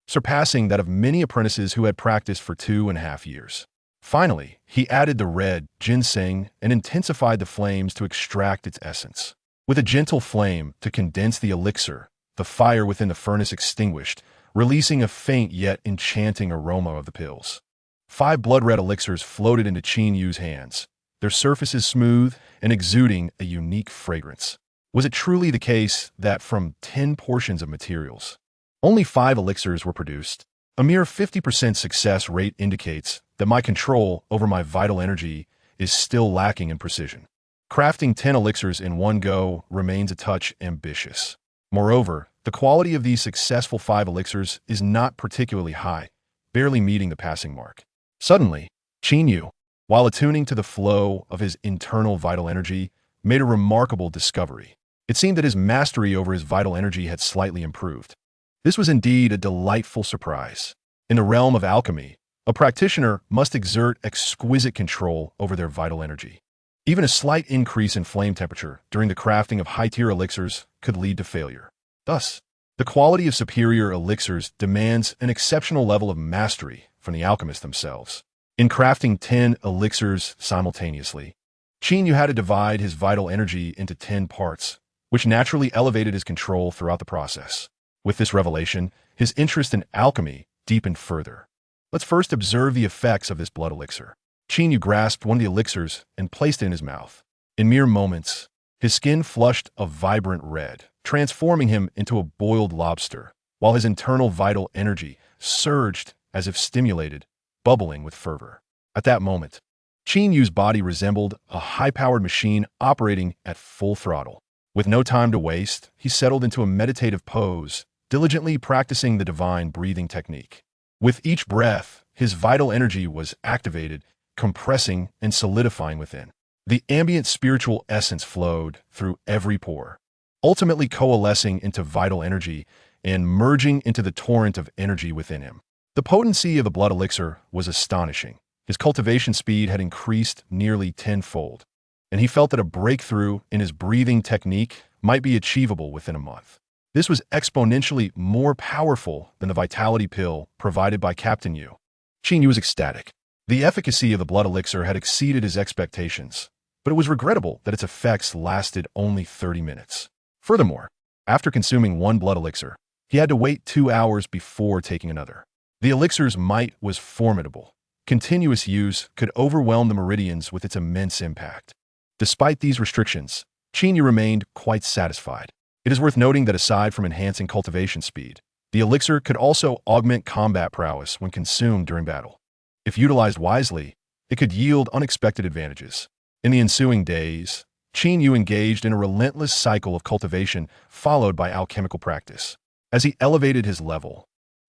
surpassing that of many apprentices who had practiced for 2.5 years. Finally, he added the red ginseng and intensified the flames to extract its essence. With a gentle flame to condense the elixir, the fire within the furnace extinguished, releasing a faint yet enchanting aroma of the pills. 5 blood-red elixirs floated into Qin Yu's hands, their surfaces smooth and exuding a unique fragrance. Was it truly the case that from 10 portions of materials, only 5 elixirs were produced? A mere 50% success rate indicates that my control over my vital energy is still lacking in precision. Crafting 10 elixirs in one go remains a touch ambitious. Moreover, the quality of these successful 5 elixirs is not particularly high, barely meeting the passing mark. Suddenly, Qin Yu, while attuning to the flow of his internal vital energy, made a remarkable discovery. It seemed that his mastery over his vital energy had slightly improved. This was indeed a delightful surprise. In the realm of alchemy, a practitioner must exert exquisite control over their vital energy. Even a slight increase in flame temperature during the crafting of high-tier elixirs could lead to failure. Thus, the quality of superior elixirs demands an exceptional level of mastery from the alchemists themselves. In crafting 10 elixirs simultaneously, Qin Yu had to divide his vital energy into 10 parts, which naturally elevated his control throughout the process. With this revelation, his interest in alchemy deepened further. Let's first observe the effects of this blood elixir. Qin Yu grasped one of the elixirs and placed it in his mouth. In mere moments, his skin flushed a vibrant red, transforming him into a boiled lobster, while his internal vital energy surged as if stimulated, bubbling with fervor. At that moment, Qin Yu's body resembled a high-powered machine operating at full throttle. With no time to waste, he settled into a meditative pose, diligently practicing the divine breathing technique. With each breath, his vital energy was activated, compressing and solidifying within. The ambient spiritual essence flowed through every pore, ultimately coalescing into vital energy and merging into the torrent of energy within him. The potency of the blood elixir was astonishing. His cultivation speed had increased nearly tenfold, and he felt that a breakthrough in his breathing technique might be achievable within a month. This was exponentially more powerful than the vitality pill provided by Captain Yu. Qin Yu was ecstatic. The efficacy of the blood elixir had exceeded his expectations, but it was regrettable that its effects lasted only 30 minutes. Furthermore, after consuming one blood elixir, he had to wait 2 hours before taking another. The elixir's might was formidable. Continuous use could overwhelm the meridians with its immense impact. Despite these restrictions, Qin Yu remained quite satisfied. It is worth noting that aside from enhancing cultivation speed, the elixir could also augment combat prowess when consumed during battle. If utilized wisely, it could yield unexpected advantages. In the ensuing days, Qin Yu engaged in a relentless cycle of cultivation followed by alchemical practice. As he elevated his level,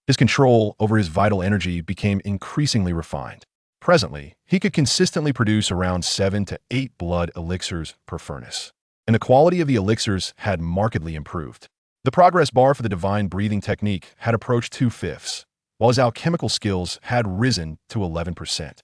his control over his vital energy became increasingly refined. Presently, he could consistently produce around 7 to 8 blood elixirs per furnace, and the quality of the elixirs had markedly improved. The progress bar for the divine breathing technique had approached 2/5, while his alchemical skills had risen to 11%.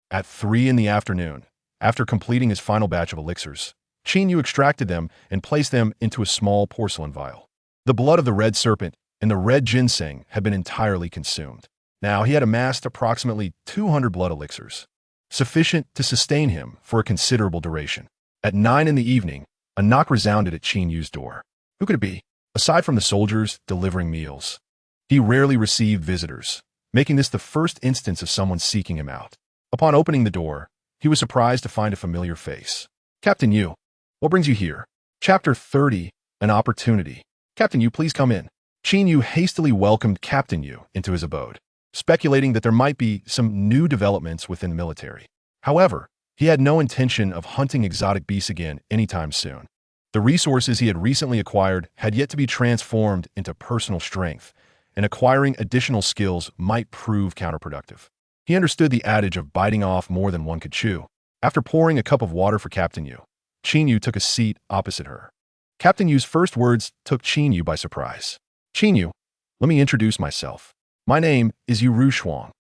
At 3 in the afternoon, after completing his final batch of elixirs, Qin Yu extracted them and placed them into a small porcelain vial. The blood of the red serpent and the red ginseng had been entirely consumed. Now he had amassed approximately 200 blood elixirs, sufficient to sustain him for a considerable duration. At 9 in the evening, a knock resounded at Qin Yu's door. Who could it be? Aside from the soldiers delivering meals, he rarely received visitors, making this the first instance of someone seeking him out. Upon opening the door, he was surprised to find a familiar face. Captain Yu, what brings you here? Chapter 30, An Opportunity. Captain Yu, please come in. Qin Yu hastily welcomed Captain Yu into his abode, speculating that there might be some new developments within the military. However, he had no intention of hunting exotic beasts again anytime soon. The resources he had recently acquired had yet to be transformed into personal strength, and acquiring additional skills might prove counterproductive. He understood the adage of biting off more than one could chew. After pouring a cup of water for Captain Yu, Qin Yu took a seat opposite her. Captain Yu's first words took Qin Yu by surprise. Qin Yu, let me introduce myself. My name is Yu Rushuang,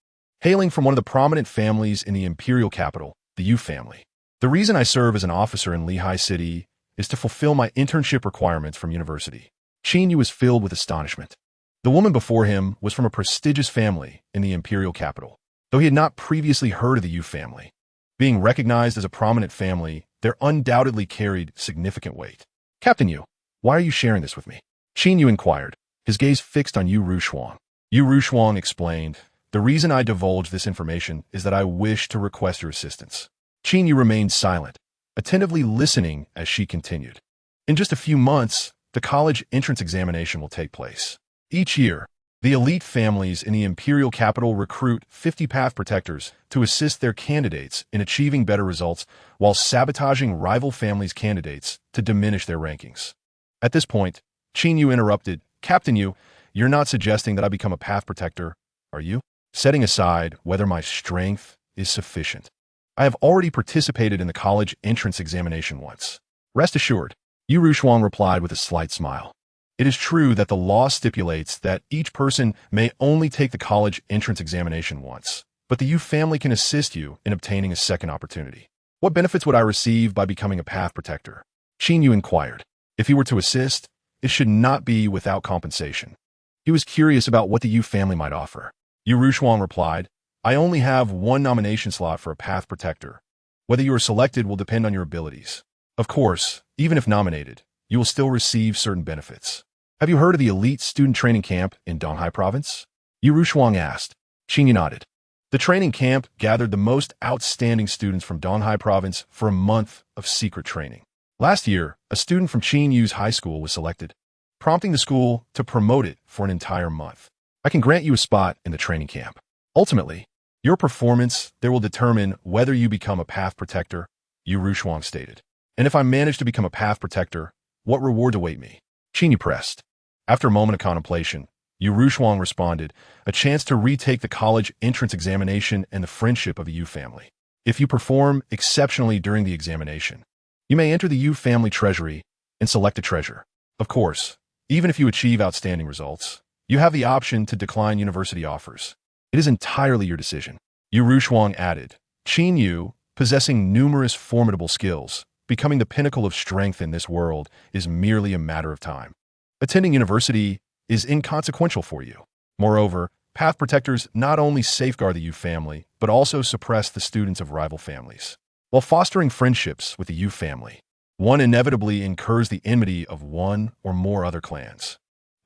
hailing from one of the prominent families in the imperial capital, the Yu family. The reason I serve as an officer in Lehigh City is to fulfill my internship requirements from university. Qin Yu was filled with astonishment. The woman before him was from a prestigious family in the imperial capital, though he had not previously heard of the Yu family. Being recognized as a prominent family, there undoubtedly carried significant weight. Captain Yu, why are you sharing this with me? Qin Yu inquired, his gaze fixed on Yu Rushuang. Yu Rushuang explained, the reason I divulge this information is that I wish to request your assistance. Qin Yu remained silent, attentively listening as she continued. In just a few months, the college entrance examination will take place. Each year, the elite families in the imperial capital recruit 50 path protectors to assist their candidates in achieving better results while sabotaging rival families' candidates to diminish their rankings. At this point, Qin Yu interrupted, Captain Yu, you're not suggesting that I become a path protector, are you? Setting aside whether my strength is sufficient, I have already participated in the college entrance examination once. Rest assured, Yu Rushuang replied with a slight smile. It is true that the law stipulates that each person may only take the college entrance examination once, but the Yu family can assist you in obtaining a second opportunity. What benefits would I receive by becoming a path protector? Qin Yu inquired. If he were to assist, it should not be without compensation. He was curious about what the Yu family might offer. Yu Rushuang replied, I only have one nomination slot for a path protector. Whether you are selected will depend on your abilities. Of course, even if nominated, you will still receive certain benefits. Have you heard of the elite student training camp in Donghai province? Yu Rushuang asked. Qin Yu nodded. The training camp gathered the most outstanding students from Donghai province for a month of secret training. Last year, a student from Qin Yu's high school was selected, prompting the school to promote it for an entire month. I can grant you a spot in the training camp. Ultimately, your performance there will determine whether you become a path protector, Yu Rushuang stated. And if I manage to become a path protector, what rewards await me? Qin Yu pressed. After a moment of contemplation, Yu Rushuang responded, a chance to retake the college entrance examination and the friendship of the Yu family. If you perform exceptionally during the examination, you may enter the Yu family treasury and select a treasure. Of course, even if you achieve outstanding results, you have the option to decline university offers. It is entirely your decision. Yu Rushuang added, Qin Yu, possessing numerous formidable skills, becoming the pinnacle of strength in this world is merely a matter of time. Attending university is inconsequential for you. Moreover, path protectors not only safeguard the Yu family, but also suppress the students of rival families. While fostering friendships with the Yu family, one inevitably incurs the enmity of one or more other clans.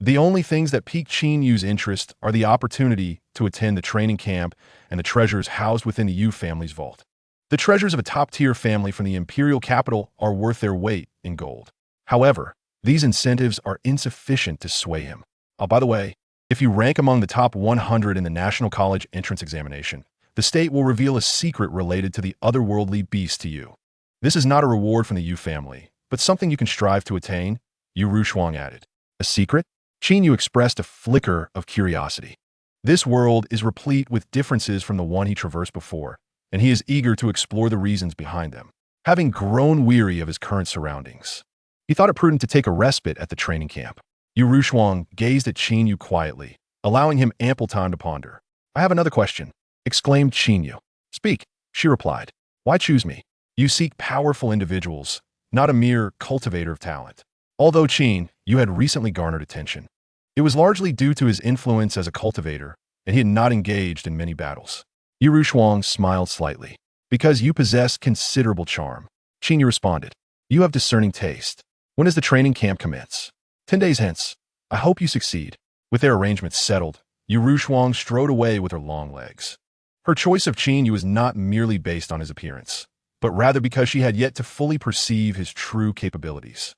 The only things that pique Qin Yu's interest are the opportunity to attend the training camp and the treasures housed within the Yu family's vault. The treasures of a top-tier family from the imperial capital are worth their weight in gold. However, these incentives are insufficient to sway him. Oh, by the way, if you rank among the top 100 in the National College entrance examination, the state will reveal a secret related to the otherworldly beast to you. This is not a reward from the Yu family, but something you can strive to attain, Yu Rushuang added. A secret? Qin Yu expressed a flicker of curiosity. This world is replete with differences from the one he traversed before, and he is eager to explore the reasons behind them. Having grown weary of his current surroundings, he thought it prudent to take a respite at the training camp. Yu Rushuang gazed at Qin Yu quietly, allowing him ample time to ponder. I have another question, exclaimed Qin Yu. Speak, she replied. Why choose me? You seek powerful individuals, not a mere cultivator of talent. Although Qin Yu had recently garnered attention, it was largely due to his influence as a cultivator, and he had not engaged in many battles. Yu Rushuang smiled slightly. Because you possess considerable charm, Qin Yu responded. You have discerning taste. When does the training camp commence? 10 days hence. I hope you succeed. With their arrangements settled, Yu Rushuang strode away with her long legs. Her choice of Qin Yu was not merely based on his appearance, but rather because she had yet to fully perceive his true capabilities.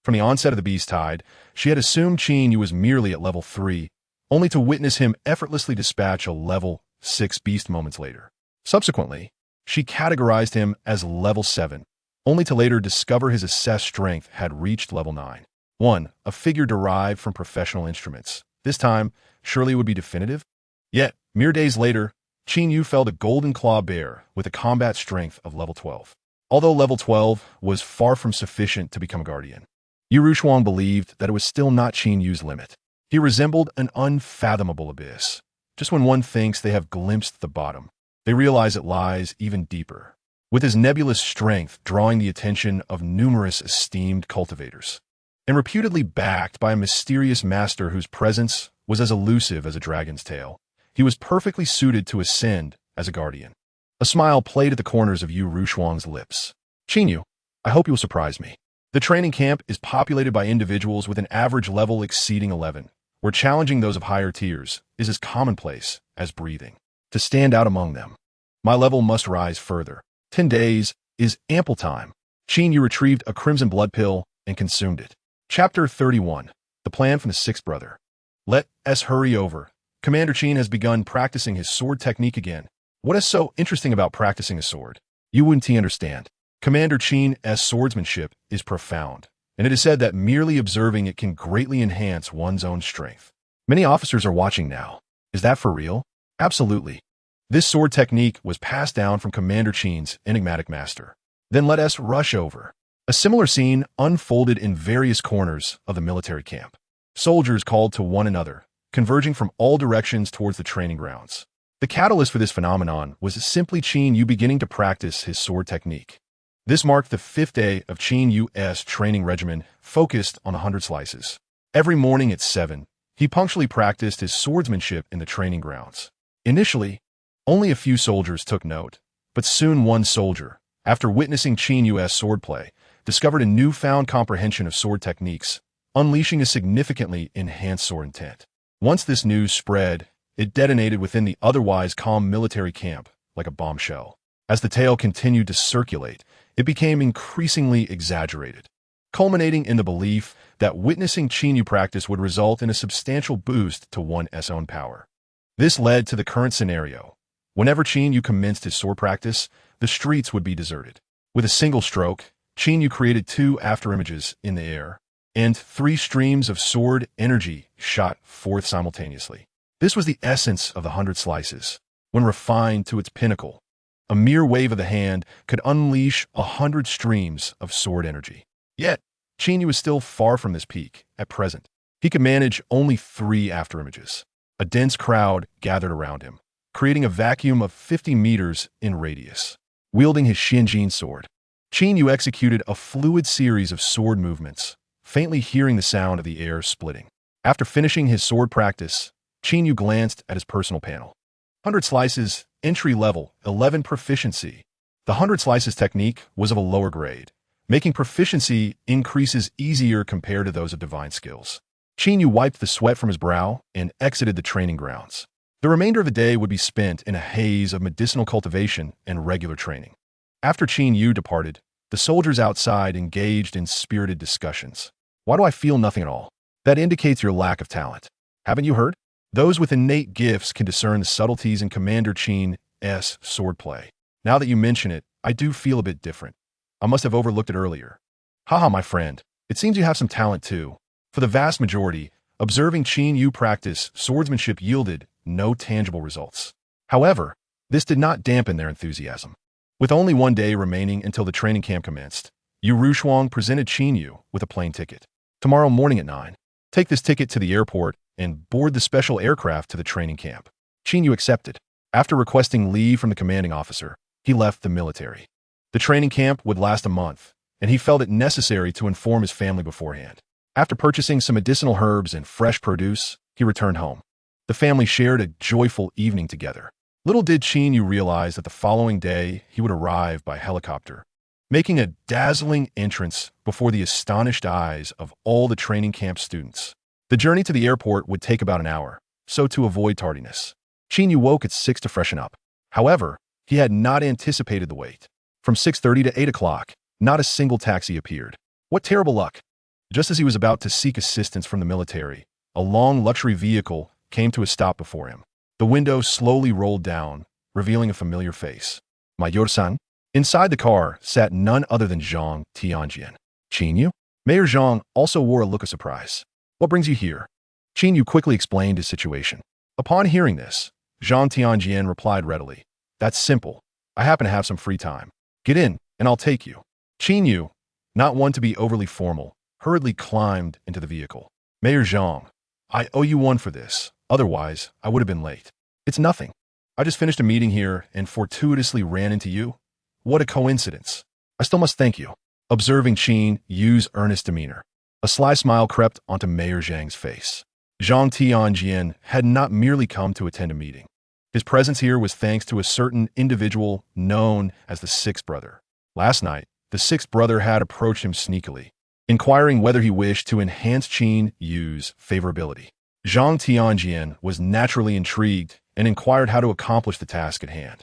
From the onset of the Beast Tide, she had assumed Qin Yu was merely at level 3, only to witness him effortlessly dispatch a level 6 beast moments later. Subsequently, she categorized him as level 7, only to later discover his assessed strength had reached level 9. 1. A figure derived from professional instruments. This time, surely it would be definitive? Yet, mere days later, Qin Yu felled a golden claw bear with a combat strength of level 12. Although level 12 was far from sufficient to become a guardian, Yu Rushuang believed that it was still not Qin Yu's limit. He resembled an unfathomable abyss. Just when one thinks they have glimpsed the bottom, they realize it lies even deeper, with his nebulous strength drawing the attention of numerous esteemed cultivators, and reputedly backed by a mysterious master whose presence was as elusive as a dragon's tail. He was perfectly suited to ascend as a guardian. A smile played at the corners of Yu Rushuang's lips. Qin Yu, I hope you'll surprise me. The training camp is populated by individuals with an average level exceeding 11, where challenging those of higher tiers is as commonplace as breathing. To stand out among them, my level must rise further. 10 days is ample time. Qin Yu retrieved a crimson blood pill and consumed it. Chapter 31. The Plan from the Sixth Brother. Let us hurry over. Commander Qin has begun practicing his sword technique again. What is so interesting about practicing a sword? You wouldn't understand. Commander Qin's swordsmanship is profound, and it is said that merely observing it can greatly enhance one's own strength. Many officers are watching now. Is that for real? Absolutely. This sword technique was passed down from Commander Qin's enigmatic master. Then let us rush over. A similar scene unfolded in various corners of the military camp. Soldiers called to one another, converging from all directions towards the training grounds. The catalyst for this phenomenon was simply Qin Yu beginning to practice his sword technique. This marked the 5th day of Qin Yu's training regimen focused on 100 slices. Every morning at 7, he punctually practiced his swordsmanship in the training grounds. Initially, only a few soldiers took note, but soon one soldier, after witnessing Qin Yu's swordplay, discovered a newfound comprehension of sword techniques, unleashing a significantly enhanced sword intent. Once this news spread, it detonated within the otherwise calm military camp like a bombshell. As the tale continued to circulate, it became increasingly exaggerated, culminating in the belief that witnessing Qin Yu practice would result in a substantial boost to one's own power. This led to the current scenario. Whenever Qin Yu commenced his sword practice, the streets would be deserted. With a single stroke, Qin Yu created 2 afterimages in the air, and 3 streams of sword energy shot forth simultaneously. This was the essence of the 100 slices. When refined to its pinnacle, a mere wave of the hand could unleash 100 streams of sword energy. Yet, Qin Yu was still far from this peak at present. He could manage only 3 afterimages. A dense crowd gathered around him, creating a vacuum of 50 meters in radius. Wielding his Xinjin sword, Qin Yu executed a fluid series of sword movements, faintly hearing the sound of the air splitting. After finishing his sword practice, Qin Yu glanced at his personal panel. 100 slices, entry level, 11 proficiency. The 100 slices technique was of a lower grade, making proficiency increases easier compared to those of divine skills. Qin Yu wiped the sweat from his brow and exited the training grounds. The remainder of the day would be spent in a haze of medicinal cultivation and regular training. After Qin Yu departed, the soldiers outside engaged in spirited discussions. Why do I feel nothing at all? That indicates your lack of talent. Haven't you heard? Those with innate gifts can discern the subtleties in Commander Qin's swordplay. Now that you mention it, I do feel a bit different. I must have overlooked it earlier. Haha, my friend. It seems you have some talent too. For the vast majority, observing Qin Yu practice swordsmanship yielded no tangible results. However, this did not dampen their enthusiasm. With only 1 day remaining until the training camp commenced, Yu Rushuang presented Qin Yu with a plane ticket. Tomorrow morning at 9. Take this ticket to the airport and board the special aircraft to the training camp. Qin Yu accepted. After requesting leave from the commanding officer, he left the military. The training camp would last a month, and he felt it necessary to inform his family beforehand. After purchasing some medicinal herbs and fresh produce, he returned home. The family shared a joyful evening together. Little did Qin Yu realize that the following day he would arrive by helicopter, making a dazzling entrance before the astonished eyes of all the training camp students. The journey to the airport would take about an hour, so to avoid tardiness, Qin Yu woke at 6 to freshen up. However, he had not anticipated the wait. From 6:30 to 8 o'clock, not a single taxi appeared. What terrible luck! Just as he was about to seek assistance from the military, a long luxury vehicle came to a stop before him. The window slowly rolled down, revealing a familiar face. Mayor-san? Inside the car sat none other than Zhang Tianjian. Qin Yu? Mayor Zhang also wore a look of surprise. What brings you here? Qin Yu quickly explained his situation. Upon hearing this, Zhang Tianjian replied readily. That's simple. I happen to have some free time. Get in, and I'll take you. Qin Yu, not one to be overly formal, hurriedly climbed into the vehicle. Mayor Zhang, I owe you one for this. Otherwise, I would have been late. It's nothing. I just finished a meeting here and fortuitously ran into you. What a coincidence. I still must thank you. Observing Qin Yu's earnest demeanor, a sly smile crept onto Mayor Zhang's face. Zhang Tianjian had not merely come to attend a meeting. His presence here was thanks to a certain individual known as the Sixth Brother. Last night, the Sixth Brother had approached him sneakily, inquiring whether he wished to enhance Qin Yu's favorability. Zhang Tianjian was naturally intrigued and inquired how to accomplish the task at hand.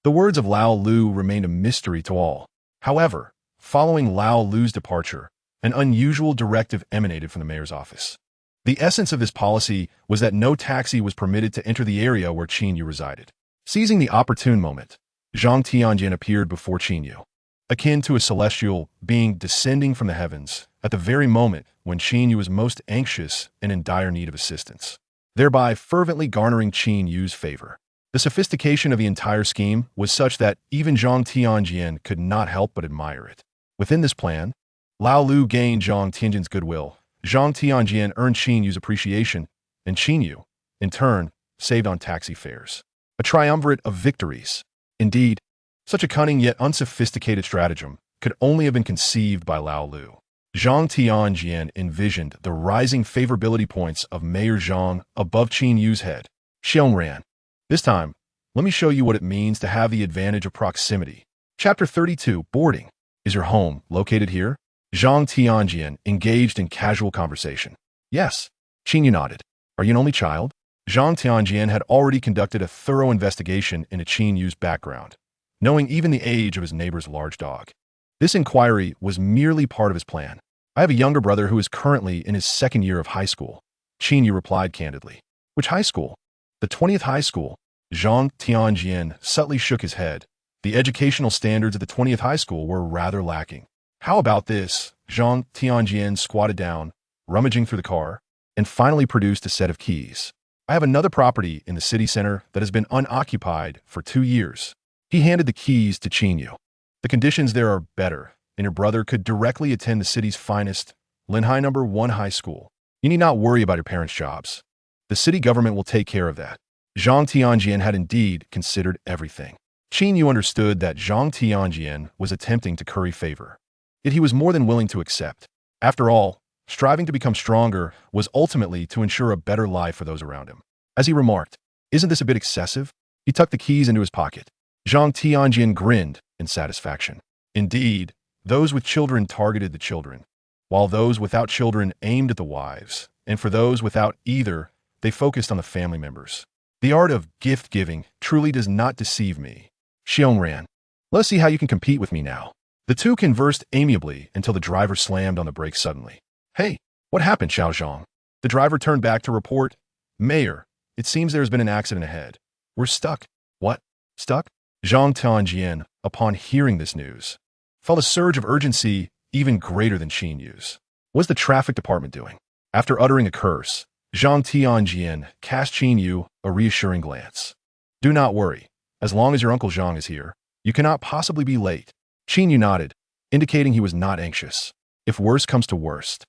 The words of Lao Lu remained a mystery to all. However, following Lao Lu's departure, an unusual directive emanated from the mayor's office. The essence of this policy was that no taxi was permitted to enter the area where Qin Yu resided. Seizing the opportune moment, Zhang Tianjian appeared before Qin Yu, akin to a celestial being descending from the heavens at the very moment when Qin Yu was most anxious and in dire need of assistance, thereby fervently garnering Qin Yu's favor. The sophistication of the entire scheme was such that even Zhang Tianjian could not help but admire it. Within this plan, Lao Lu gained Zhang Tianjian's goodwill, Zhang Tianjian earned Qin Yu's appreciation, and Qin Yu, in turn, saved on taxi fares. A triumvirate of victories. Indeed, such a cunning yet unsophisticated stratagem could only have been conceived by Lao Lu. Zhang Tianjian envisioned the rising favorability points of Mayor Zhang above Qin Yu's head. Xiong ran. This time, let me show you what it means to have the advantage of proximity. Chapter 32, Boarding. Is your home located here? Zhang Tianjian engaged in casual conversation. Yes. Qin Yu nodded. Are you an only child? Zhang Tianjian had already conducted a thorough investigation into Qin Yu's background, knowing even the age of his neighbor's large dog. This inquiry was merely part of his plan. I have a younger brother who is currently in his second year of high school, Qin Yu replied candidly. Which high school? The 20th high school. Zhang Tianjian subtly shook his head. The educational standards of the 20th high school were rather lacking. How about this? Zhang Tianjian squatted down, rummaging through the car, and finally produced a set of keys. I have another property in the city center that has been unoccupied for 2 years. He handed the keys to Qin Yu. The conditions there are better, and your brother could directly attend the city's finest, Linhai No. 1 high school. You need not worry about your parents' jobs. The city government will take care of that. Zhang Tianjian had indeed considered everything. Qin Yu understood that Zhang Tianjian was attempting to curry favor. Yet he was more than willing to accept. After all, striving to become stronger was ultimately to ensure a better life for those around him. As he remarked, "Isn't this a bit excessive?" He tucked the keys into his pocket. Zhang Tianjian grinned in satisfaction. Indeed, those with children targeted the children, while those without children aimed at the wives, and for those without either, they focused on the family members. The art of gift-giving truly does not deceive me. Xiong ran. Let's see how you can compete with me now. The two conversed amiably until the driver slammed on the brakes suddenly. Hey, what happened, Xiao Zhang? The driver turned back to report, Mayor, it seems there has been an accident ahead. We're stuck. What? Stuck? Zhang Tianjian, upon hearing this news, felt a surge of urgency even greater than Qin Yu's. What was the traffic department doing? After uttering a curse, Zhang Tianjian cast Qin Yu a reassuring glance. Do not worry. As long as your Uncle Zhang is here, you cannot possibly be late. Qin Yu nodded, indicating he was not anxious. If worst comes to worst,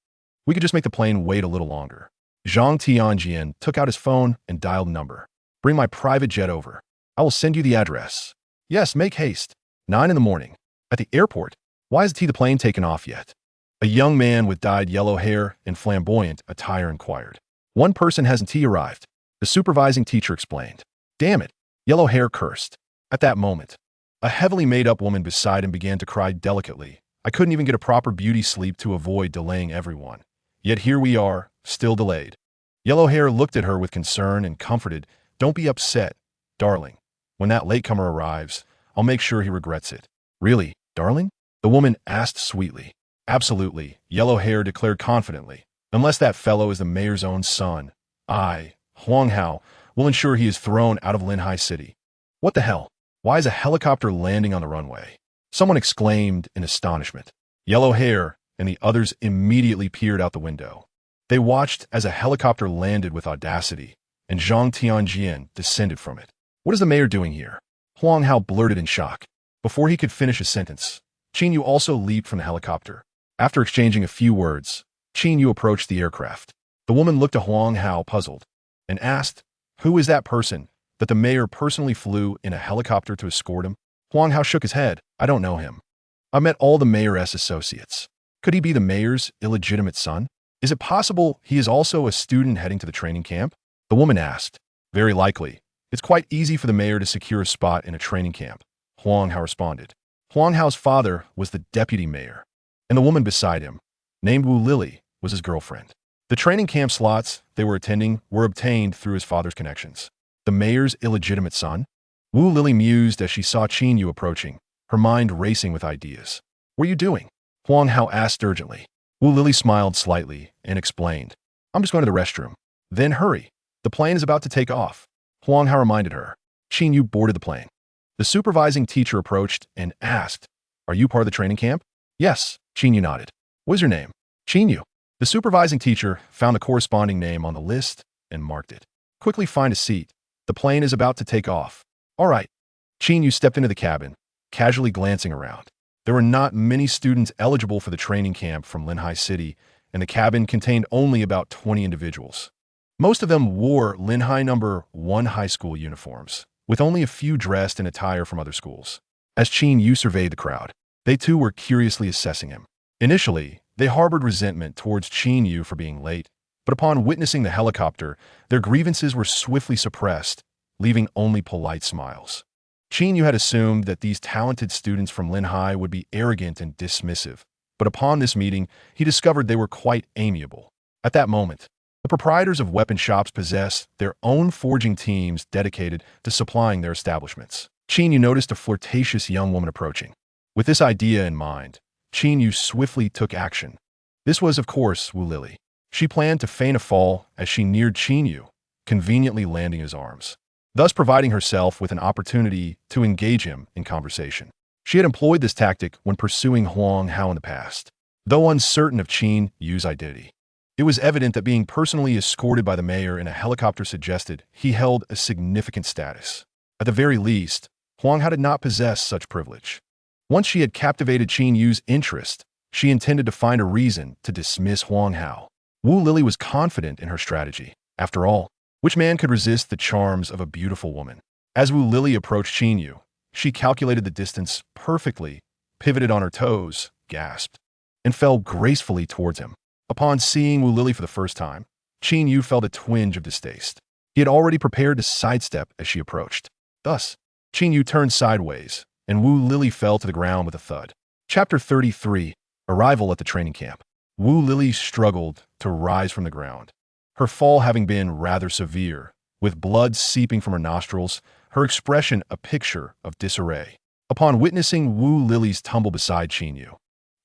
we could just make the plane wait a little longer. Zhang Tianjian took out his phone and dialed a number. Bring my private jet over. I will send you the address. Yes, make haste. 9 in the morning. At the airport. Why isn't the plane taken off yet? A young man with dyed yellow hair and flamboyant attire inquired. One person hasn't arrived. The supervising teacher explained. Damn it. Yellow hair cursed. At that moment, a heavily made-up woman beside him began to cry delicately. I couldn't even get a proper beauty sleep to avoid delaying everyone. Yet here we are, still delayed. Yellow hair looked at her with concern and comforted. Don't be upset, darling. When that latecomer arrives, I'll make sure he regrets it. Really, darling? The woman asked sweetly. Absolutely, Yellow hair declared confidently. Unless that fellow is the mayor's own son, I, Huang Hao, will ensure he is thrown out of Linhai City. What the hell? Why is a helicopter landing on the runway? Someone exclaimed in astonishment. Yellow hair and the others immediately peered out the window. They watched as a helicopter landed with audacity, and Zhang Tianjian descended from it. What is the mayor doing here? Huang Hao blurted in shock. Before he could finish his sentence, Qin Yu also leaped from the helicopter. After exchanging a few words, Qin Yu approached the aircraft. The woman looked at Huang Hao puzzled and asked, Who is that person that the mayor personally flew in a helicopter to escort him? Huang Hao shook his head. I don't know him. I met all the mayor's associates. Could he be the mayor's illegitimate son? Is it possible he is also a student heading to the training camp? The woman asked. Very likely. It's quite easy for the mayor to secure a spot in a training camp, Huang Hao responded. Huang Hao's father was the deputy mayor, and the woman beside him, named Wu Lily, was his girlfriend. The training camp slots they were attending were obtained through his father's connections. The mayor's illegitimate son? Wu Lily mused as she saw Qin Yu approaching, her mind racing with ideas. What are you doing? Huang Hao asked urgently. Wu Lily smiled slightly and explained. I'm just going to the restroom. Then hurry. The plane is about to take off. Huang Hao reminded her. Qin Yu boarded the plane. The supervising teacher approached and asked, Are you part of the training camp? Yes, Qin Yu nodded. What is your name? Qin Yu. The supervising teacher found the corresponding name on the list and marked it. Quickly find a seat. The plane is about to take off. All right. Qin Yu stepped into the cabin, casually glancing around. There were not many students eligible for the training camp from Linhai City, and the cabin contained only about 20 individuals. Most of them wore Linhai No. 1 high school uniforms, with only a few dressed in attire from other schools. As Qin Yu surveyed the crowd, they too were curiously assessing him. Initially, they harbored resentment towards Qin Yu for being late, but upon witnessing the helicopter, their grievances were swiftly suppressed, leaving only polite smiles. Qin Yu had assumed that these talented students from Linhai would be arrogant and dismissive, but upon this meeting, he discovered they were quite amiable. At that moment, the Proprietors of weapon shops possess their own forging teams dedicated to supplying their establishments. Qin Yu noticed a flirtatious young woman approaching. With this idea in mind, Qin Yu swiftly took action. This was, of course, Wu Lily. She planned to feign a fall as she neared Qin Yu, conveniently landing in his arms, thus providing herself with an opportunity to engage him in conversation. She had employed this tactic when pursuing Huang Hao in the past. Though uncertain of Qin Yu's identity, it was evident that being personally escorted by the mayor in a helicopter suggested he held a significant status. At the very least, Huang Hao did not possess such privilege. Once she had captivated Qin Yu's interest, she intended to find a reason to dismiss Huang Hao. Wu Lily was confident in her strategy. After all, which man could resist the charms of a beautiful woman? As Wu Lily approached Qin Yu, she calculated the distance perfectly, pivoted on her toes, gasped, and fell gracefully towards him. Upon seeing Wu Lily for the first time, Qin Yu felt a twinge of distaste. He had already prepared to sidestep as she approached. Thus, Qin Yu turned sideways, and Wu Lily fell to the ground with a thud. Chapter 33. Arrival at the Training Camp. Wu Lily struggled to rise from the ground. Her fall having been rather severe, with blood seeping from her nostrils, her expression a picture of disarray. Upon witnessing Wu Lily's tumble beside Qin Yu,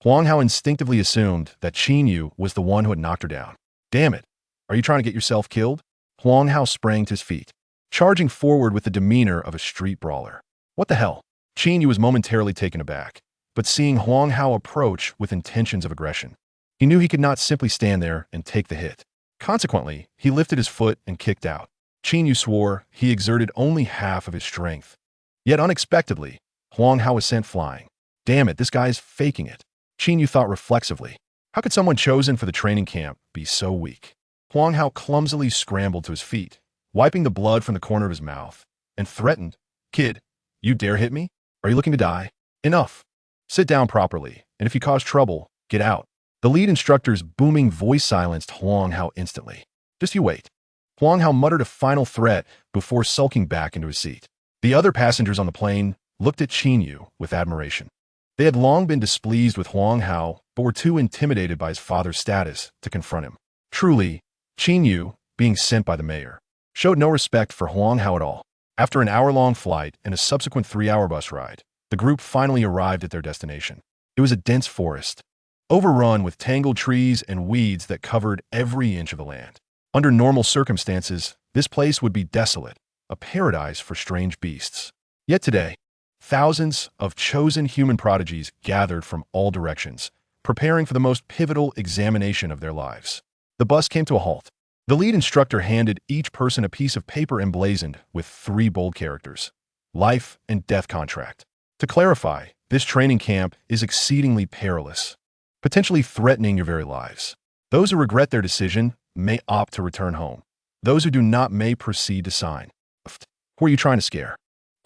Huang Hao instinctively assumed that Qin Yu was the one who had knocked her down. Damn it! Are you trying to get yourself killed? Huang Hao sprang to his feet, charging forward with the demeanor of a street brawler. What the hell? Qin Yu was momentarily taken aback, but seeing Huang Hao approach with intentions of aggression, he knew he could not simply stand there and take the hit. Consequently, he lifted his foot and kicked out. Qin Yu swore he exerted only half of his strength. Yet unexpectedly, Huang Hao was sent flying. Damn it, this guy's faking it. Qin Yu thought reflexively. How could someone chosen for the training camp be so weak? Huang Hao clumsily scrambled to his feet, wiping the blood from the corner of his mouth, and threatened, "Kid, you dare hit me? Are you looking to die? Enough. Sit down properly, and if you cause trouble, get out." The lead instructor's booming voice silenced Huang Hao instantly. "Just you wait." Huang Hao muttered a final threat before sulking back into his seat. The other passengers on the plane looked at Qin Yu with admiration. They had long been displeased with Huang Hao, but were too intimidated by his father's status to confront him. Truly, Qin Yu, being sent by the mayor, showed no respect for Huang Hao at all. After an hour-long flight and a subsequent 3-hour bus ride, the group finally arrived at their destination. It was a dense forest, overrun with tangled trees and weeds that covered every inch of the land. Under normal circumstances, this place would be desolate, a paradise for strange beasts. Yet today, thousands of chosen human prodigies gathered from all directions, preparing for the most pivotal examination of their lives. The bus came to a halt. The lead instructor handed each person a piece of paper emblazoned with 3 bold characters: life and death contract. To clarify, this training camp is exceedingly perilous, potentially threatening your very lives. Those who regret their decision may opt to return home. Those who do not may proceed to sign. Who are you trying to scare?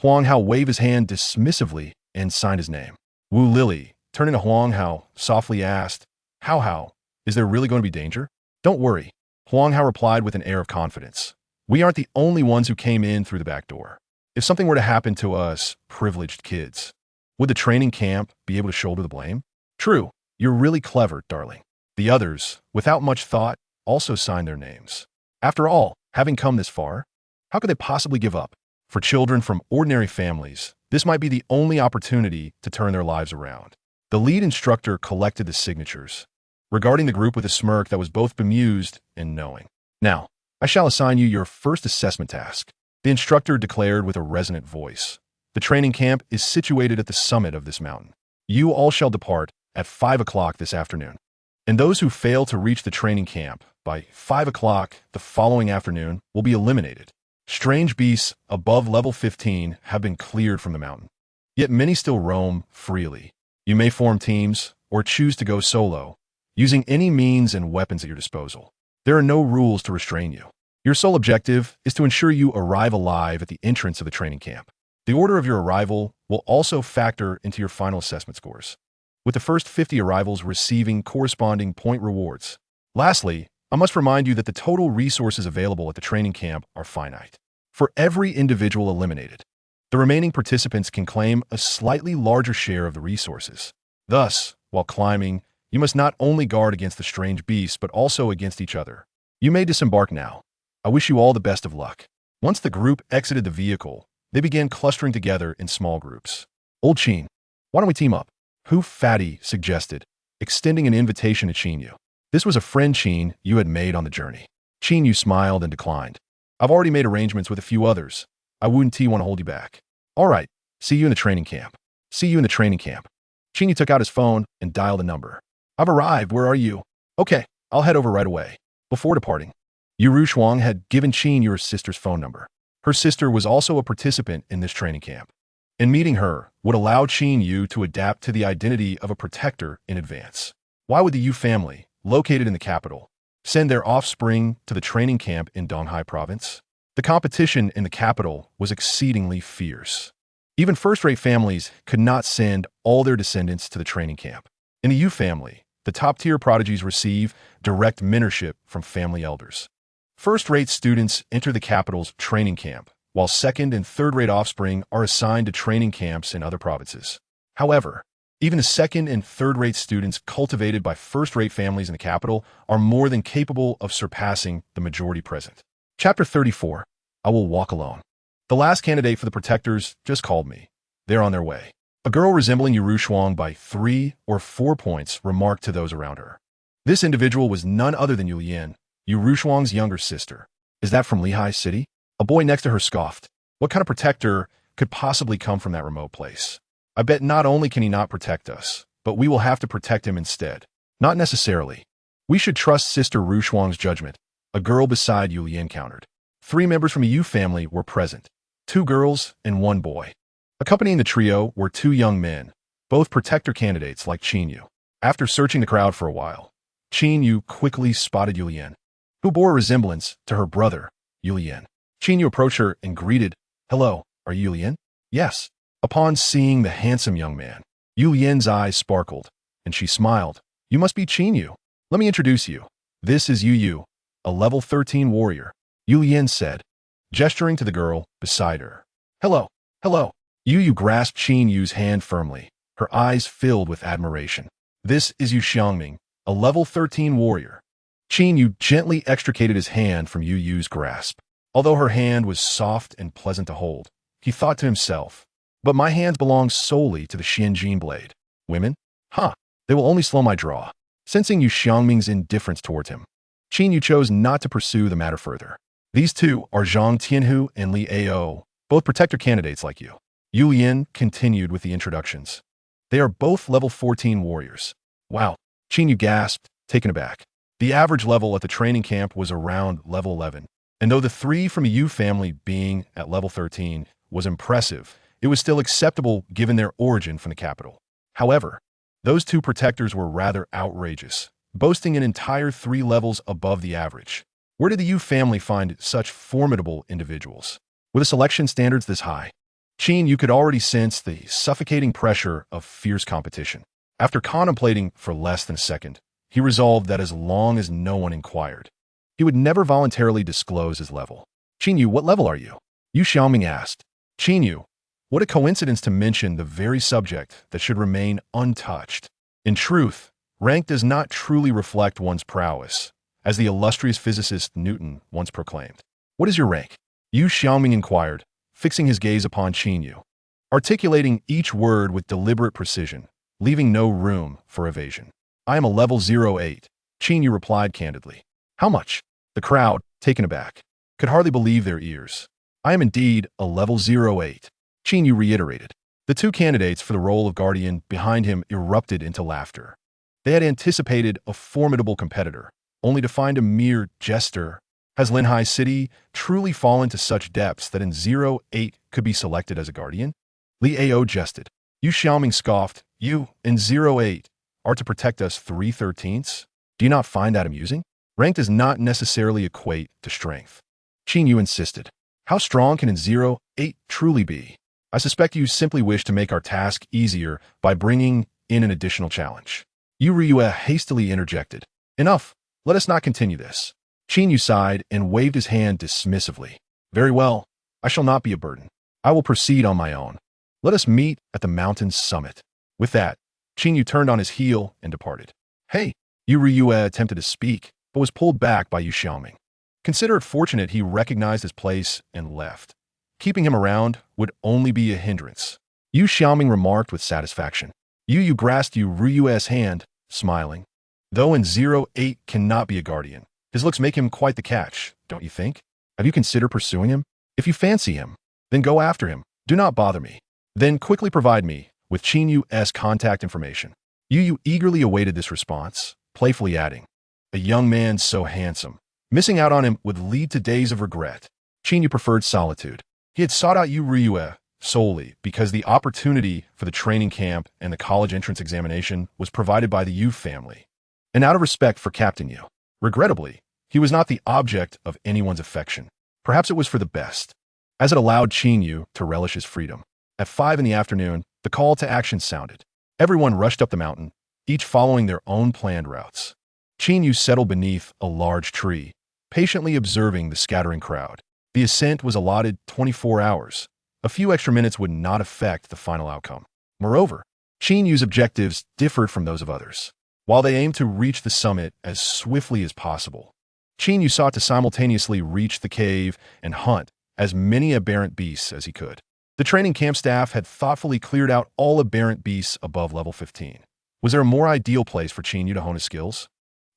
Huang Hao waved his hand dismissively and signed his name. Wu Lily, turning to Huang Hao, softly asked, How, is there really going to be danger? Don't worry, Huang Hao replied with an air of confidence. We aren't the only ones who came in through the back door. If something were to happen to us privileged kids, would the training camp be able to shoulder the blame? True, you're really clever, darling. The others, without much thought, also signed their names. After all, having come this far, how could they possibly give up? For children from ordinary families, this might be the only opportunity to turn their lives around. The lead instructor collected the signatures, regarding the group with a smirk that was both bemused and knowing. Now, I shall assign you your first assessment task, the instructor declared with a resonant voice. The training camp is situated at the summit of this mountain. You all shall depart at 5 o'clock this afternoon. And those who fail to reach the training camp by 5 o'clock the following afternoon will be eliminated. Strange beasts above level 15 have been cleared from the mountain. Yet many still roam freely. You may form teams or choose to go solo, using any means and weapons at your disposal. There are no rules to restrain you. Your sole objective is to ensure you arrive alive at the entrance of the training camp. The order of your arrival will also factor into your final assessment scores, with the first 50 arrivals receiving corresponding point rewards. Lastly, I must remind you that the total resources available at the training camp are finite. For every individual eliminated, the remaining participants can claim a slightly larger share of the resources. Thus, while climbing, you must not only guard against the strange beasts but also against each other. You may disembark now. I wish you all the best of luck. Once the group exited the vehicle, they began clustering together in small groups. Old Qin, why don't we team up? Hu Fatty suggested, extending an invitation to Qin Yu. This was a friend Qin Yu had made on the journey. Qin Yu smiled and declined. I've already made arrangements with a few others. I wouldn't want to hold you back. All right, see you in the training camp. See you in the training camp. Qin Yu took out his phone and dialed a number. I've arrived, where are you? Okay, I'll head over right away. Before departing, Yu Shuang had given Qin Yu's sister's phone number. Her sister was also a participant in this training camp, and meeting her would allow Qin Yu to adapt to the identity of a protector in advance. Why would the Yu family, located in the capital, send their offspring to the training camp in Donghai province? The competition in the capital was exceedingly fierce. Even first-rate families could not send all their descendants to the training camp. In the Yu family, the top-tier prodigies receive direct mentorship from family elders. First-rate students enter the capital's training camp, while second- and third-rate offspring are assigned to training camps in other provinces. However, even the second- and third-rate students cultivated by first-rate families in the capital are more than capable of surpassing the majority present. Chapter 34. I will walk alone. The last candidate for the protectors just called me. They're on their way. A girl resembling Yu Shuang by 3 or 4 points remarked to those around her. This individual was none other than Yu Yan, Yu Shuang's younger sister. Is that from Lehigh City? A boy next to her scoffed. What kind of protector could possibly come from that remote place? I bet not only can he not protect us, but we will have to protect him instead. Not necessarily. We should trust Sister Ru Shuang's judgment, a girl beside Yu Yan countered. 3 members from a Yu family were present, 2 girls and 1 boy. Accompanying the trio were 2 young men, both protector candidates like Qin Yu. After searching the crowd for a while, Qin Yu quickly spotted Yu Yan, who bore a resemblance to her brother, Yu Yan. Qin Yu approached her and greeted, "Hello, are you Yu Yan?" "Yes." Upon seeing the handsome young man, Yu Yan's eyes sparkled, and she smiled. "You must be Qin Yu. Let me introduce you. This is Yu Yu, a level 13 warrior," Yu Yan said, gesturing to the girl beside her. "Hello, hello." Yu Yu grasped Qin Yu's hand firmly, her eyes filled with admiration. "This is Yu Xiangming, a level 13 warrior." Qin Yu gently extricated his hand from Yu Yu's grasp. Although her hand was soft and pleasant to hold, he thought to himself, "But my hands belong solely to the Xianjin blade. Women? Huh, they will only slow my draw." Sensing Yu Xiangming's indifference towards him, Qin Yu chose not to pursue the matter further. "These 2 are Zhang Tianhu and Li Ao, both protector candidates like you." Yu Yan continued with the introductions. "They are both level 14 warriors." "Wow," Qin Yu gasped, taken aback. The average level at the training camp was around level 11, and though the 3 from a Yu family being at level 13 was impressive, it was still acceptable given their origin from the capital. However, those 2 protectors were rather outrageous, boasting an entire 3 levels above the average. Where did the Yu family find such formidable individuals? With a selection standards this high, Qin Yu could already sense the suffocating pressure of fierce competition. After contemplating for less than a second, he resolved that as long as no one inquired, he would never voluntarily disclose his level. "Qin Yu, what level are you?" Yu Xiaoming asked. "Qin Yu, what a coincidence to mention the very subject that should remain untouched. In truth, rank does not truly reflect one's prowess, as the illustrious physicist Newton once proclaimed." "What is your rank?" Yu Xiaoming inquired, fixing his gaze upon Qin Yu, articulating each word with deliberate precision, leaving no room for evasion. "I am a level 08, Qin Yu replied candidly. "How much?" The crowd, taken aback, could hardly believe their ears. "I am indeed a level 08, Qin Yu reiterated. The 2 candidates for the role of guardian behind him erupted into laughter. They had anticipated a formidable competitor, only to find a mere jester. Has Lehigh City truly fallen to such depths that in 08 could be selected as a guardian? Li Ao jested. Yu Xiaoming scoffed. "You, in 08, are to protect us 3/13ths? Do you not find that amusing? Rank does not necessarily equate to strength." Qin Yu insisted. "How strong can in 08 truly be? I suspect you simply wish to make our task easier by bringing in an additional challenge." Yu Ryue hastily interjected. "Enough, let us not continue this." Qin Yu sighed and waved his hand dismissively. "Very well, I shall not be a burden. I will proceed on my own. Let us meet at the mountain's summit." With that, Qin Yu turned on his heel and departed. "Hey!" Yu Ryue attempted to speak, but was pulled back by Yu Xiaoming. Consider it fortunate he recognized his place and left. Keeping him around would only be a hindrance. Yu Xiaoming remarked with satisfaction. Yu grasped Yu Ruyue's hand, smiling. Though in 08 cannot be a guardian, his looks make him quite the catch, don't you think? Have you considered pursuing him? If you fancy him, then go after him. Do not bother me. Then quickly provide me with Qin Yu's contact information. Yu eagerly awaited this response, playfully adding, a young man so handsome. Missing out on him would lead to days of regret. Qin Yu preferred solitude. He had sought out Yu Ruyue solely because the opportunity for the training camp and the college entrance examination was provided by the Yu family, and out of respect for Captain Yu. Regrettably, he was not the object of anyone's affection. Perhaps it was for the best, as it allowed Qin Yu to relish his freedom. At 5 in the afternoon, the call to action sounded. Everyone rushed up the mountain, each following their own planned routes. Qin Yu settled beneath a large tree, patiently observing the scattering crowd. The ascent was allotted 24 hours. A few extra minutes would not affect the final outcome. Moreover, Qin Yu's objectives differed from those of others. While they aimed to reach the summit as swiftly as possible, Qin Yu sought to simultaneously reach the cave and hunt as many aberrant beasts as he could. The training camp staff had thoughtfully cleared out all aberrant beasts above level 15. Was there a more ideal place for Qin Yu to hone his skills?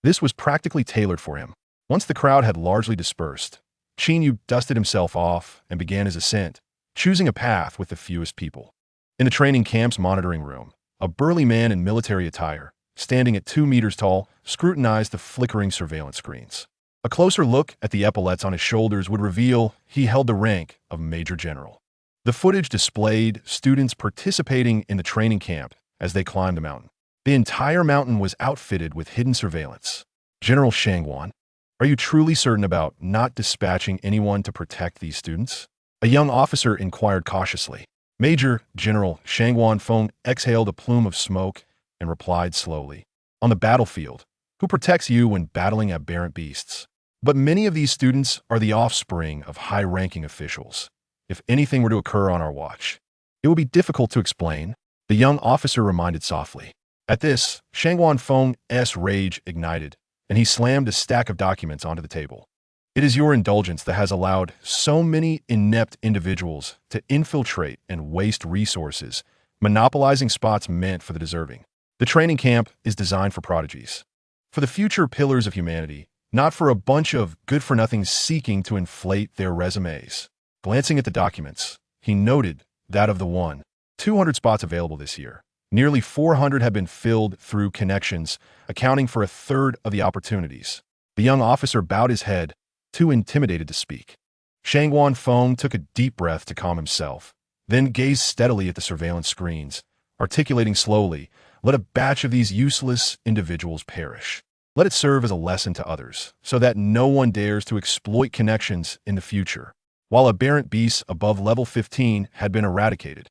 This was practically tailored for him. Once the crowd had largely dispersed, Qin Yu dusted himself off and began his ascent, choosing a path with the fewest people. In the training camp's monitoring room, a burly man in military attire, standing at 2 meters tall, scrutinized the flickering surveillance screens. A closer look at the epaulets on his shoulders would reveal he held the rank of Major General. The footage displayed students participating in the training camp as they climbed the mountain. The entire mountain was outfitted with hidden surveillance. General Shangwan, are you truly certain about not dispatching anyone to protect these students? A young officer inquired cautiously. Major General Shangwan Feng exhaled a plume of smoke and replied slowly. On the battlefield, who protects you when battling aberrant beasts? But many of these students are the offspring of high-ranking officials. If anything were to occur on our watch, it would be difficult to explain, the young officer reminded softly. At this, Shangwan Feng's rage ignited, and he slammed a stack of documents onto the table. It is your indulgence that has allowed so many inept individuals to infiltrate and waste resources, monopolizing spots meant for the deserving. The training camp is designed for prodigies, for the future pillars of humanity, not for a bunch of good-for-nothings seeking to inflate their resumes. Glancing at the documents, he noted that of the 200 spots available this year, nearly 400 have been filled through connections, accounting for a third of the opportunities. The young officer bowed his head, too intimidated to speak. Shangwan Feng took a deep breath to calm himself, then gazed steadily at the surveillance screens, articulating slowly, let a batch of these useless individuals perish. Let it serve as a lesson to others, so that no one dares to exploit connections in the future. While aberrant beasts above level 15 had been eradicated,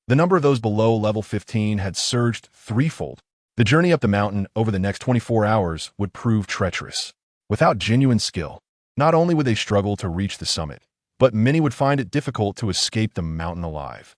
the number of those below level 15 had surged threefold. The journey up the mountain over the next 24 hours would prove treacherous. Without genuine skill, not only would they struggle to reach the summit, but many would find it difficult to escape the mountain alive.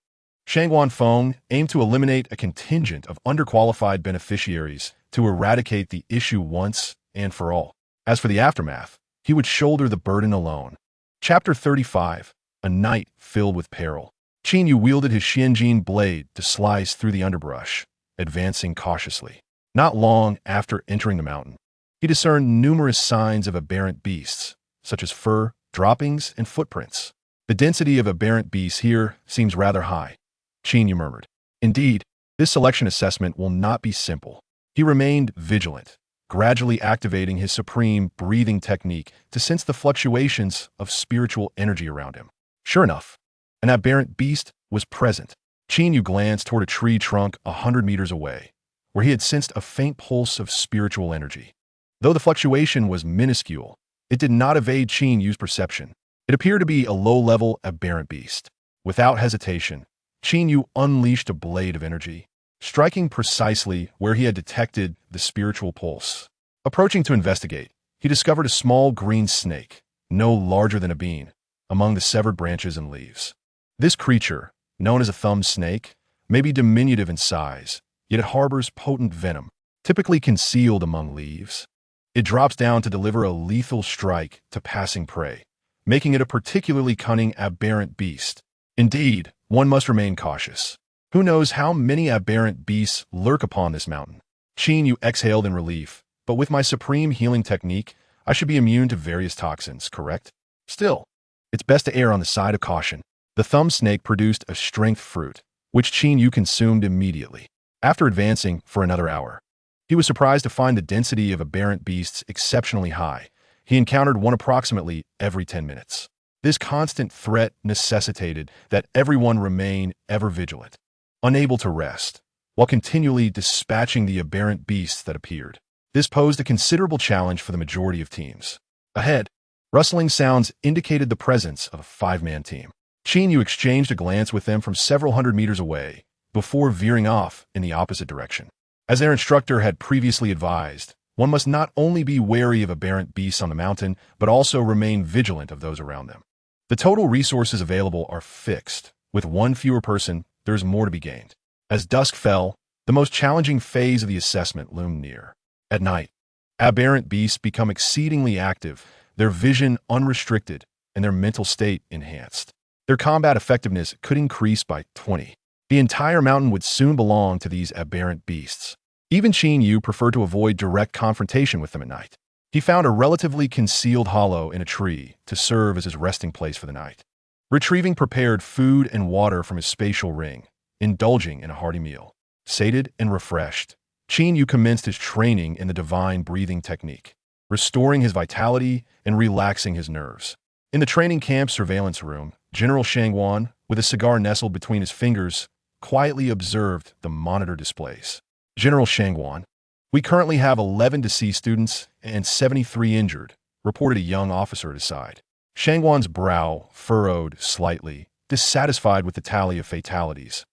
Shangwan Feng aimed to eliminate a contingent of underqualified beneficiaries to eradicate the issue once and for all. As for the aftermath, he would shoulder the burden alone. Chapter 35, A Night Filled with Peril. Qin Yu wielded his Xianjin blade to slice through the underbrush, advancing cautiously. Not long after entering the mountain, he discerned numerous signs of aberrant beasts, such as fur, droppings, and footprints. The density of aberrant beasts here seems rather high, Qin Yu murmured. Indeed, this selection assessment will not be simple. He remained vigilant, gradually activating his supreme breathing technique to sense the fluctuations of spiritual energy around him. Sure enough, an aberrant beast was present. Qin Yu glanced toward a tree trunk 100 meters away, where he had sensed a faint pulse of spiritual energy. Though the fluctuation was minuscule, it did not evade Qin Yu's perception. It appeared to be a low-level aberrant beast. Without hesitation, Qin Yu unleashed a blade of energy, striking precisely where he had detected the spiritual pulse. Approaching to investigate, he discovered a small green snake, no larger than a bean, among the severed branches and leaves. This creature, known as a thumb snake, may be diminutive in size, yet it harbors potent venom, typically concealed among leaves. it drops down to deliver a lethal strike to passing prey, making it a particularly cunning aberrant beast. Indeed, one must remain cautious. Who knows how many aberrant beasts lurk upon this mountain? Qin Yu exhaled in relief, but with my supreme healing technique, I should be immune to various toxins, correct? Still, it's best to err on the side of caution. The thumb snake produced a strength fruit, which Qin Yu consumed immediately. After advancing for another hour, he was surprised to find the density of aberrant beasts exceptionally high. He encountered one approximately every 10 minutes. This constant threat necessitated that everyone remain ever vigilant, unable to rest, while continually dispatching the aberrant beasts that appeared. This posed a considerable challenge for the majority of teams. Ahead, rustling sounds indicated the presence of a 5-man team. Qin Yu exchanged a glance with them from several hundred meters away before veering off in the opposite direction. As their instructor had previously advised, one must not only be wary of aberrant beasts on the mountain, but also remain vigilant of those around them. The total resources available are fixed. With one fewer person, there is more to be gained. As dusk fell, the most challenging phase of the assessment loomed near. At night, aberrant beasts become exceedingly active, their vision unrestricted, and their mental state enhanced. Their combat effectiveness could increase by 20. The entire mountain would soon belong to these aberrant beasts. Even Qin Yu preferred to avoid direct confrontation with them at night. He found a relatively concealed hollow in a tree to serve as his resting place for the night. Retrieving prepared food and water from his spatial ring, indulging in a hearty meal. Sated and refreshed, Qin Yu commenced his training in the divine breathing technique, restoring his vitality and relaxing his nerves. In the training camp surveillance room, General Shangwan, with a cigar nestled between his fingers, quietly observed the monitor displays. General Shangwan, we currently have 11 deceased students and 73 injured, reported a young officer at his side. Shangwan's brow furrowed slightly, dissatisfied with the tally of fatalities.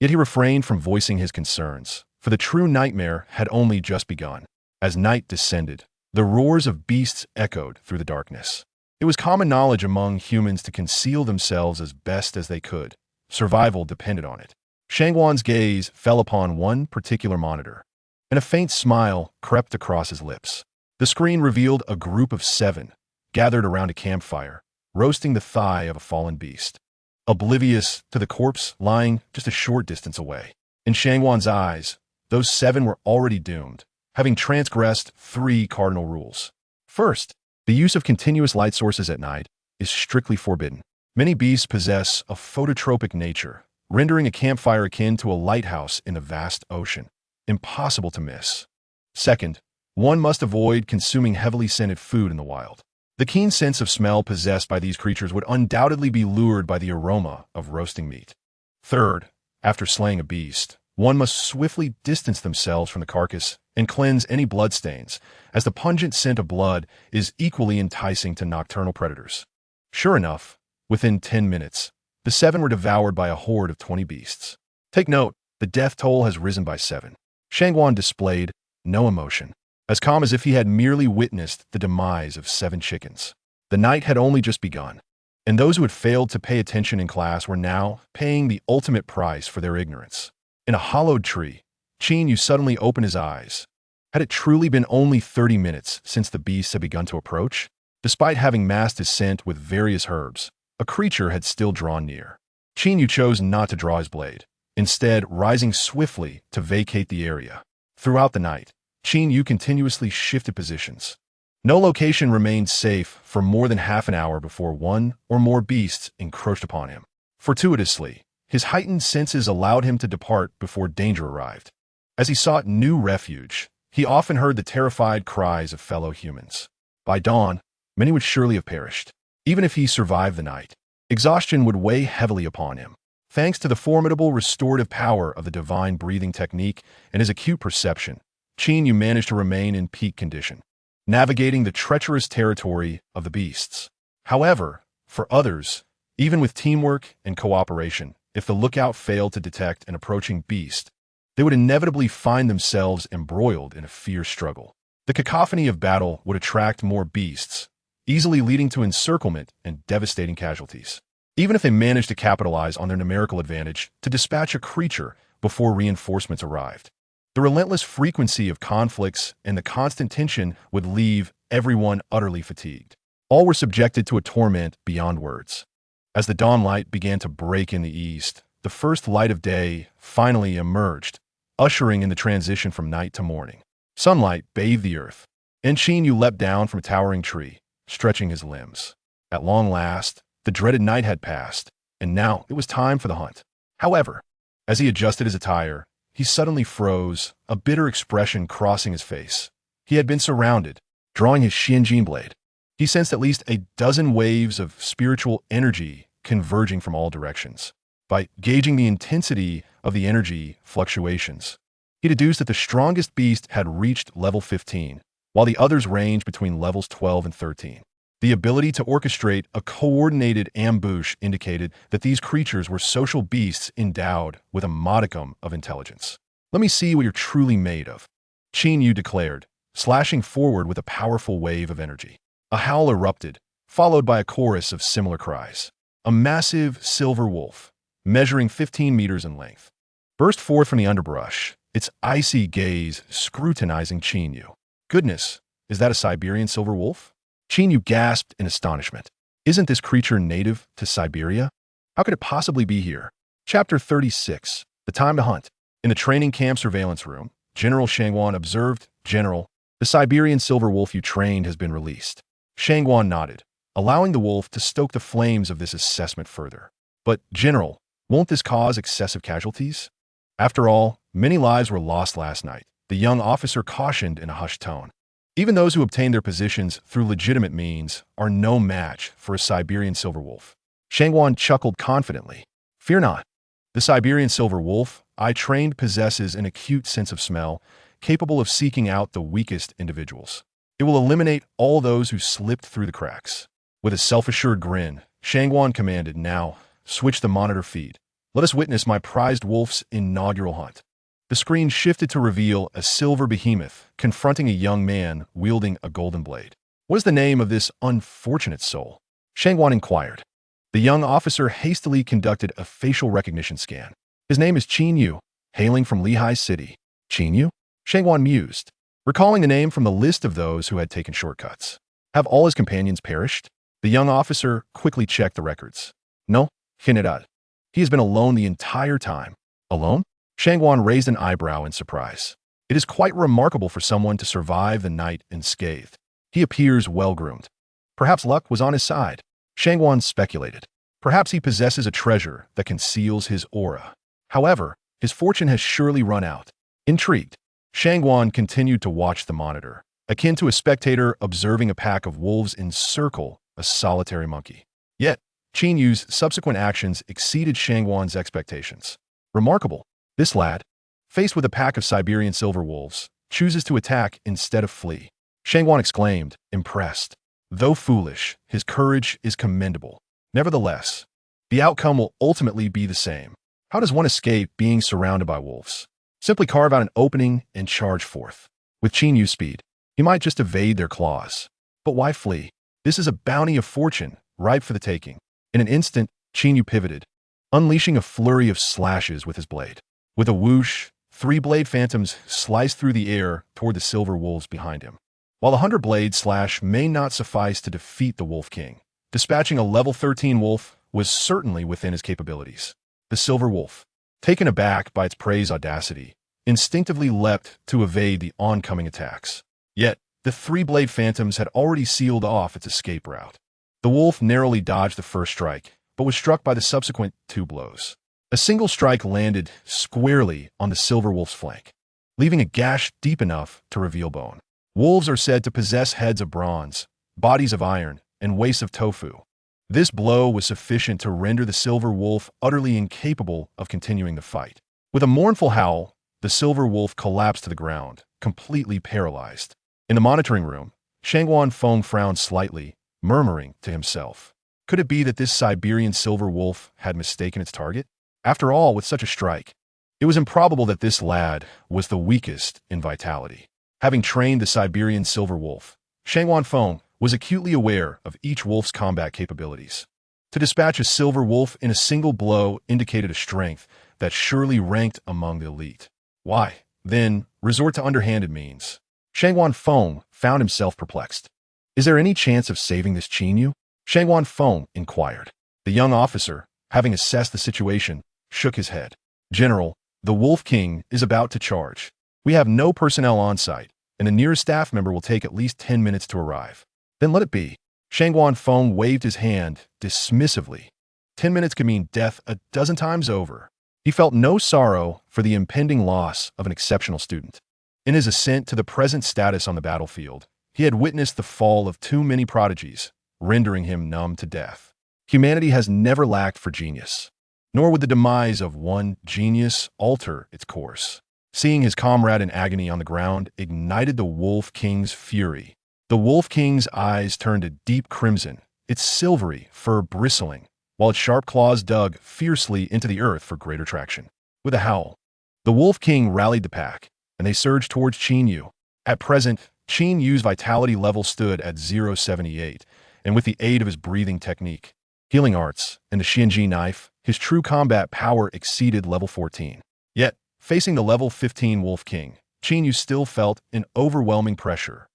Yet he refrained from voicing his concerns, for the true nightmare had only just begun. As night descended, the roars of beasts echoed through the darkness. It was common knowledge among humans to conceal themselves as best as they could. Survival depended on it. Shangwan's gaze fell upon one particular monitor, and a faint smile crept across his lips. The screen revealed a group of 7, gathered around a campfire, roasting the thigh of a fallen beast, oblivious to the corpse lying just a short distance away. In Shangwan's eyes, those 7 were already doomed, having transgressed 3 cardinal rules. First, the use of continuous light sources at night is strictly forbidden. Many beasts possess a phototropic nature, rendering a campfire akin to a lighthouse in the vast ocean, impossible to miss. Second, one must avoid consuming heavily scented food in the wild. The keen sense of smell possessed by these creatures would undoubtedly be lured by the aroma of roasting meat. Third, after slaying a beast, one must swiftly distance themselves from the carcass and cleanse any bloodstains, as the pungent scent of blood is equally enticing to nocturnal predators. Sure enough, within 10 minutes, the 7 were devoured by a horde of 20 beasts. Take note, the death toll has risen by 7. Shangwan displayed no emotion, as calm as if he had merely witnessed the demise of 7 chickens. The night had only just begun, and those who had failed to pay attention in class were now paying the ultimate price for their ignorance. In a hollowed tree, Qin Yu suddenly opened his eyes. Had it truly been only 30 minutes since the beasts had begun to approach? Despite having masked his scent with various herbs, a creature had still drawn near. Qin Yu chose not to draw his blade, instead rising swiftly to vacate the area. Throughout the night, Qin Yu continuously shifted positions. No location remained safe for more than half an hour before one or more beasts encroached upon him. Fortuitously, his heightened senses allowed him to depart before danger arrived. As he sought new refuge, he often heard the terrified cries of fellow humans. By dawn, many would surely have perished. Even if he survived the night, exhaustion would weigh heavily upon him. Thanks to the formidable restorative power of the divine breathing technique and his acute perception, Qin Yu managed to remain in peak condition, navigating the treacherous territory of the beasts. However, for others, even with teamwork and cooperation, if the lookout failed to detect an approaching beast, they would inevitably find themselves embroiled in a fierce struggle. The cacophony of battle would attract more beasts, easily leading to encirclement and devastating casualties. Even if they managed to capitalize on their numerical advantage to dispatch a creature before reinforcements arrived, The relentless frequency of conflicts and the constant tension would leave everyone utterly fatigued. All were subjected to a torment beyond words. As the dawn light began to break in the east, the first light of day finally emerged, ushering in the transition from night to morning. Sunlight bathed the earth, and Qin Yu leapt down from a towering tree, stretching his limbs. At long last, the dreaded night had passed, and now it was time for the hunt. However, as he adjusted his attire, he suddenly froze, a bitter expression crossing his face. He had been surrounded. Drawing his Xianjin blade, he sensed at least a dozen waves of spiritual energy converging from all directions. By gauging the intensity of the energy fluctuations, he deduced that the strongest beast had reached level 15, while the others ranged between levels 12 and 13. The ability to orchestrate a coordinated ambush indicated that these creatures were social beasts endowed with a modicum of intelligence. "Let me see what you're truly made of," Qin Yu declared, slashing forward with a powerful wave of energy. A howl erupted, followed by a chorus of similar cries. A massive silver wolf, measuring 15 meters in length, burst forth from the underbrush, its icy gaze scrutinizing Qin Yu. "Goodness, is that a Siberian silver wolf?" Qin Yu gasped in astonishment. "Isn't this creature native to Siberia? How could it possibly be here?" Chapter 36. The Time to Hunt. In the training camp surveillance room, General Shangwan observed, "General, the Siberian silver wolf you trained has been released." Shangwan nodded, allowing the wolf to stoke the flames of this assessment further. "But, General, won't this cause excessive casualties? After all, many lives were lost last night," the young officer cautioned in a hushed tone. "Even those who obtain their positions through legitimate means are no match for a Siberian silver wolf." Shangwan chuckled confidently. "Fear not. The Siberian silver wolf I trained possesses an acute sense of smell, capable of seeking out the weakest individuals. It will eliminate all those who slipped through the cracks." With a self-assured grin, Shangwan commanded, "Now, switch the monitor feed. Let us witness my prized wolf's inaugural hunt." The screen shifted to reveal a silver behemoth confronting a young man wielding a golden blade. "What is the name of this unfortunate soul?" Shangwan inquired. The young officer hastily conducted a facial recognition scan. "His name is Qin Yu, hailing from Lehigh City." "Qin Yu?" Shangwan mused, recalling the name from the list of those who had taken shortcuts. "Have all his companions perished?" The young officer quickly checked the records. "No, General. He has been alone the entire time." "Alone?" Shangwan raised an eyebrow in surprise. "It is quite remarkable for someone to survive the night unscathed. He appears well-groomed. Perhaps luck was on his side." Shangwan speculated. "Perhaps he possesses a treasure that conceals his aura. However, his fortune has surely run out." Intrigued, Shangwan continued to watch the monitor, akin to a spectator observing a pack of wolves encircle a solitary monkey. Yet, Qin Yu's subsequent actions exceeded Shangwan's expectations. "Remarkable. This lad, faced with a pack of Siberian silver wolves, chooses to attack instead of flee." Shangwan exclaimed, impressed. Though foolish, his courage is commendable. Nevertheless, the outcome will ultimately be the same. How does one escape being surrounded by wolves? Simply carve out an opening and charge forth. With Qin Yu's speed, he might just evade their claws. But why flee? This is a bounty of fortune, ripe for the taking. In an instant, Qin Yu pivoted, unleashing a flurry of slashes with his blade. With a whoosh, 3 blade phantoms sliced through the air toward the silver wolves behind him. While a 100-blade slash may not suffice to defeat the Wolf King, dispatching a level 13 wolf was certainly within his capabilities. The silver wolf, taken aback by its prey's audacity, instinctively leapt to evade the oncoming attacks. Yet, the 3-blade phantoms had already sealed off its escape route. The wolf narrowly dodged the first strike, but was struck by the subsequent 2 blows. A single strike landed squarely on the silver wolf's flank, leaving a gash deep enough to reveal bone. Wolves are said to possess heads of bronze, bodies of iron, and waists of tofu. This blow was sufficient to render the silver wolf utterly incapable of continuing the fight. With a mournful howl, the silver wolf collapsed to the ground, completely paralyzed. In the monitoring room, Shangwan Feng frowned slightly, murmuring to himself. Could it be that this Siberian silver wolf had mistaken its target? After all, with such a strike, it was improbable that this lad was the weakest in vitality. Having trained the Siberian silver wolf, Shangwan Feng was acutely aware of each wolf's combat capabilities. To dispatch a silver wolf in a single blow indicated a strength that surely ranked among the elite. Why, then resort to underhanded means. Shangwan Feng found himself perplexed. Is there any chance of saving this Qin Yu? Shangwan Feng inquired. The young officer, having assessed the situation, shook his head. General, the Wolf King is about to charge. We have no personnel on site, and the nearest staff member will take at least 10 minutes to arrive. Then let it be. Shangwan Feng waved his hand dismissively. 10 minutes could mean death a dozen times over. He felt no sorrow for the impending loss of an exceptional student. In his ascent to the present status on the battlefield, he had witnessed the fall of too many prodigies, rendering him numb to death. Humanity has never lacked for genius, nor would the demise of one genius alter its course. Seeing his comrade in agony on the ground ignited the Wolf King's fury. The Wolf King's eyes turned a deep crimson, its silvery fur bristling, while its sharp claws dug fiercely into the earth for greater traction. With a howl, the Wolf King rallied the pack, and they surged towards Qin Yu. At present, Qin Yu's vitality level stood at 0.78, and with the aid of his breathing technique, healing arts, and the Xianji knife, his true combat power exceeded level 14. Yet, facing the level 15 Wolf King, Qin Yu still felt an overwhelming pressure.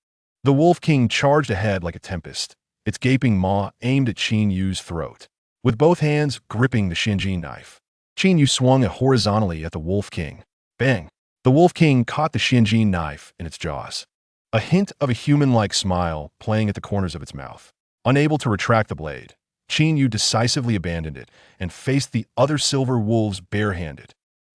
The Wolf King charged ahead like a tempest, its gaping maw aimed at Qin Yu's throat. With both hands gripping the Xianji knife, Qin Yu swung it horizontally at the Wolf King. Bang! The Wolf King caught the Xianji knife in its jaws, a hint of a human-like smile playing at the corners of its mouth. Unable to retract the blade, Qin Yu decisively abandoned it and faced the other silver wolves barehanded.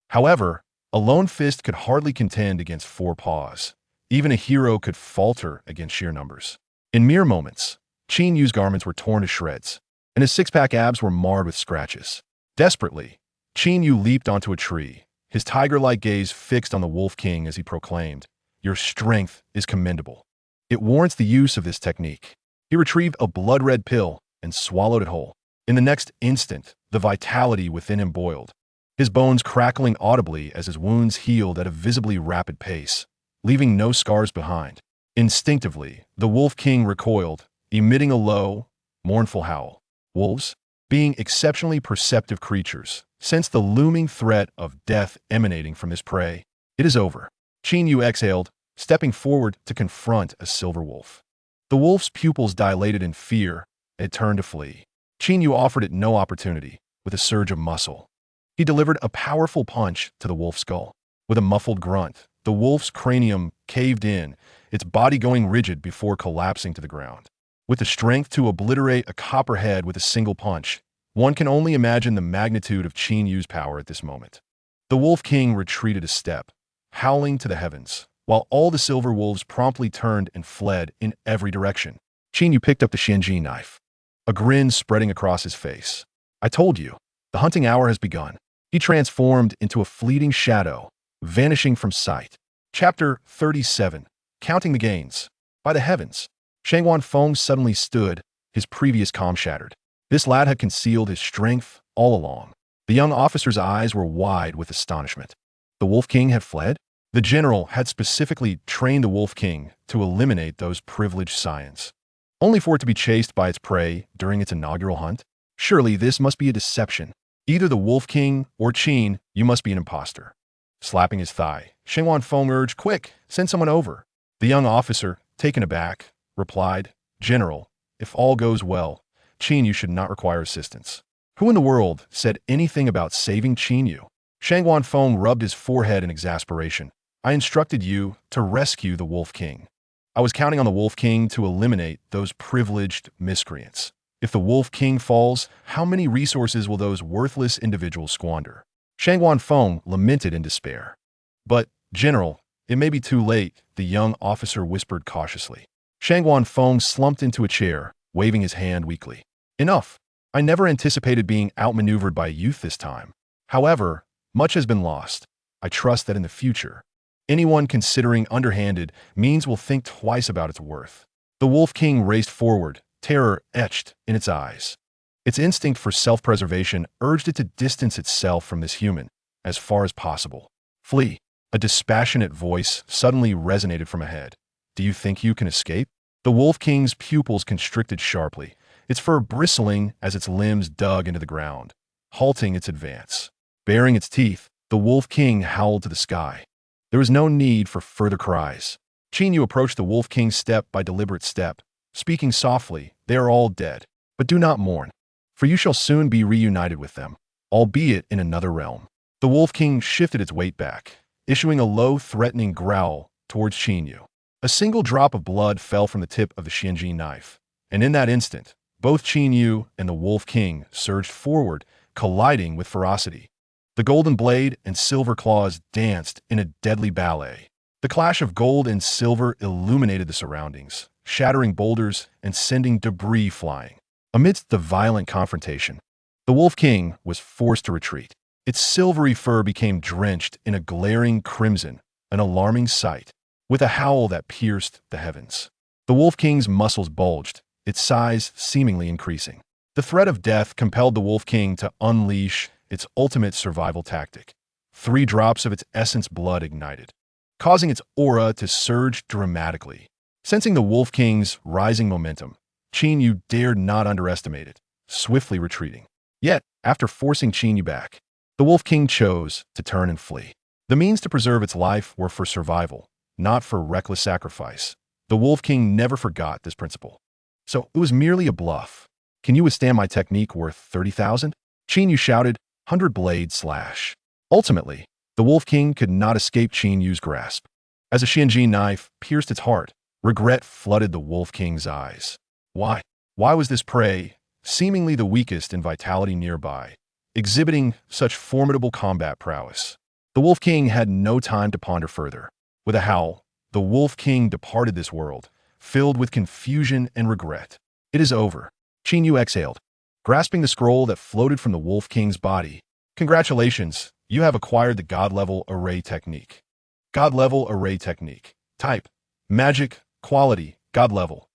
However, a lone fist could hardly contend against four paws. Even a hero could falter against sheer numbers. In mere moments, Qin Yu's garments were torn to shreds, and his six-pack abs were marred with scratches. Desperately, Qin Yu leaped onto a tree, his tiger-like gaze fixed on the Wolf King as he proclaimed, "Your strength is commendable. It warrants the use of this technique." He retrieved a blood-red pill and swallowed it whole. In the next instant, the vitality within him boiled, his bones crackling audibly as his wounds healed at a visibly rapid pace, leaving no scars behind. Instinctively, the Wolf King recoiled, emitting a low, mournful howl. Wolves, being exceptionally perceptive creatures, sensed the looming threat of death emanating from this prey. It is over. Qin Yu exhaled, stepping forward to confront a silver wolf. The wolf's pupils dilated in fear, and it turned to flee. Qin Yu offered it no opportunity. With a surge of muscle, he delivered a powerful punch to the wolf's skull. With a muffled grunt, the wolf's cranium caved in, its body going rigid before collapsing to the ground. With the strength to obliterate a copperhead with a single punch, one can only imagine the magnitude of Qin Yu's power at this moment. The Wolf King retreated a step, howling to the heavens, while all the silver wolves promptly turned and fled in every direction. Qin Yu picked up the Xianji knife, a grin spreading across his face. "I told you, the hunting hour has begun." He transformed into a fleeting shadow, vanishing from sight. Chapter 37. Counting the Gains. By the heavens! Shangwan Feng suddenly stood, his previous calm shattered. This lad had concealed his strength all along. The young officer's eyes were wide with astonishment. The Wolf King had fled? The general had specifically trained the Wolf King to eliminate those privileged scions, only for it to be chased by its prey during its inaugural hunt? Surely this must be a deception. Either the Wolf King or Qin, you must be an imposter. Slapping his thigh, Shangwan Feng urged, "Quick, send someone over." The young officer, taken aback, replied, "General, if all goes well, Qin Yu should not require assistance." Who in the world said anything about saving Qin Yu? Shangwan Feng rubbed his forehead in exasperation. "I instructed you to rescue the Wolf King. I was counting on the Wolf King to eliminate those privileged miscreants. If the Wolf King falls, how many resources will those worthless individuals squander?" Shangwan Feng lamented in despair. "But, General, it may be too late," the young officer whispered cautiously. Shangwan Feng slumped into a chair, waving his hand weakly. "Enough. I never anticipated being outmaneuvered by youth this time. However, much has been lost. I trust that in the future, anyone considering underhanded means will think twice about its worth." The Wolf King raced forward, terror etched in its eyes. Its instinct for self-preservation urged it to distance itself from this human as far as possible. "Flee." A dispassionate voice suddenly resonated from ahead. "Do you think you can escape?" The Wolf King's pupils constricted sharply, its fur bristling as its limbs dug into the ground, halting its advance. Baring its teeth, the Wolf King howled to the sky. There was no need for further cries. Qin Yu approached the Wolf King step by deliberate step, speaking softly, "They are all dead. But do not mourn, for you shall soon be reunited with them, albeit in another realm." The Wolf King shifted its weight back, issuing a low, threatening growl towards Qin Yu. A single drop of blood fell from the tip of the Xianji knife, and in that instant, both Qin Yu and the Wolf King surged forward, colliding with ferocity. The golden blade and silver claws danced in a deadly ballet. The clash of gold and silver illuminated the surroundings, shattering boulders and sending debris flying. Amidst the violent confrontation, the Wolf King was forced to retreat. Its silvery fur became drenched in a glaring crimson, an alarming sight. With a howl that pierced the heavens, the Wolf King's muscles bulged, its size seemingly increasing. The threat of death compelled the Wolf King to unleash its ultimate survival tactic. 3 drops of its essence blood ignited, causing its aura to surge dramatically. Sensing the Wolf King's rising momentum, Qin Yu dared not underestimate it, swiftly retreating. Yet, after forcing Qin Yu back, the Wolf King chose to turn and flee. The means to preserve its life were for survival, not for reckless sacrifice. The Wolf King never forgot this principle. So it was merely a bluff. "Can you withstand my technique worth 30,000? Qin Yu shouted, 100-blade slash. Ultimately, the Wolf King could not escape Qin Yu's grasp. As a Xianji knife pierced its heart, regret flooded the Wolf King's eyes. Why? Why was this prey, seemingly the weakest in vitality nearby, exhibiting such formidable combat prowess? The Wolf King had no time to ponder further. With a howl, the Wolf King departed this world, filled with confusion and regret. "It is over." Qin Yu exhaled, grasping the scroll that floated from the Wolf King's body. "Congratulations, you have acquired the God-level array technique." God-level array technique. Type: magic, quality, God-level.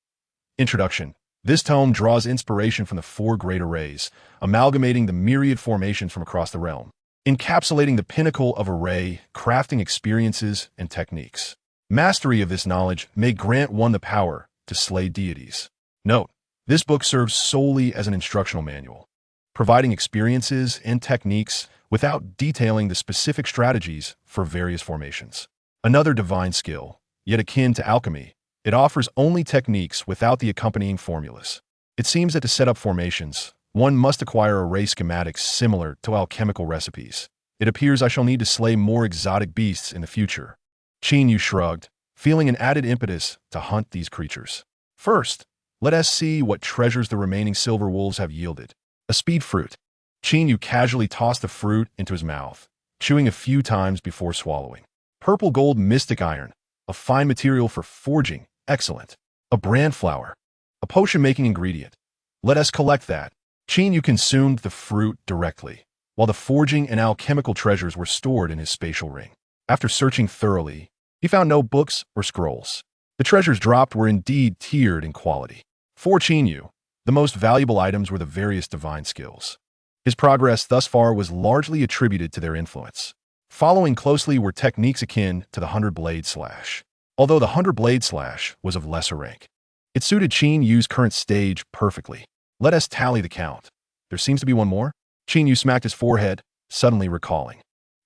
Introduction. This tome draws inspiration from the 4 great arrays, amalgamating the myriad formations from across the realm, encapsulating the pinnacle of array, crafting experiences and techniques. Mastery of this knowledge may grant one the power to slay deities. Note: this book serves solely as an instructional manual, providing experiences and techniques without detailing the specific strategies for various formations. Another divine skill, yet akin to alchemy, it offers only techniques without the accompanying formulas. It seems that to set up formations, one must acquire array schematics similar to alchemical recipes. It appears I shall need to slay more exotic beasts in the future. Qin Yu shrugged, feeling an added impetus to hunt these creatures. First, let us see what treasures the remaining silver wolves have yielded. A speed fruit. Qin Yu casually tossed the fruit into his mouth, chewing a few times before swallowing. Purple gold mystic iron, a fine material for forging, excellent. A brand flower, a potion-making ingredient. Let us collect that. Qin Yu consumed the fruit directly, while the forging and alchemical treasures were stored in his spatial ring. After searching thoroughly, he found no books or scrolls. The treasures dropped were indeed tiered in quality. For Qin Yu, the most valuable items were the various divine skills. His progress thus far was largely attributed to their influence. Following closely were techniques akin to the 100-blade slash. Although the 100-blade slash was of lesser rank, it suited Qin Yu's current stage perfectly. Let us tally the count. There seems to be one more. Qin Yu smacked his forehead, suddenly recalling.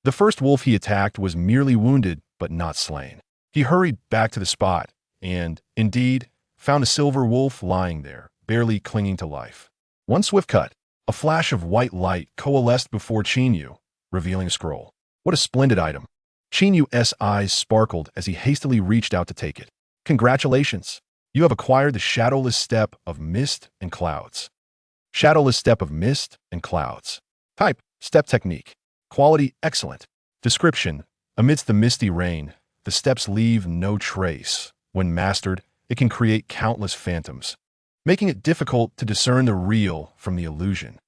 The first wolf he attacked was merely wounded but not slain. He hurried back to the spot and, indeed, found a silver wolf lying there, barely clinging to life. One swift cut, a flash of white light coalesced before Qin Yu, revealing a scroll. What a splendid item. Qin Yu's eyes sparkled as he hastily reached out to take it. Congratulations. You have acquired the shadowless step of mist and clouds. Shadowless step of mist and clouds. Type: step technique. Quality: excellent. Description: amidst the misty rain, the steps leave no trace. When mastered, it can create countless phantoms, making it difficult to discern the real from the illusion.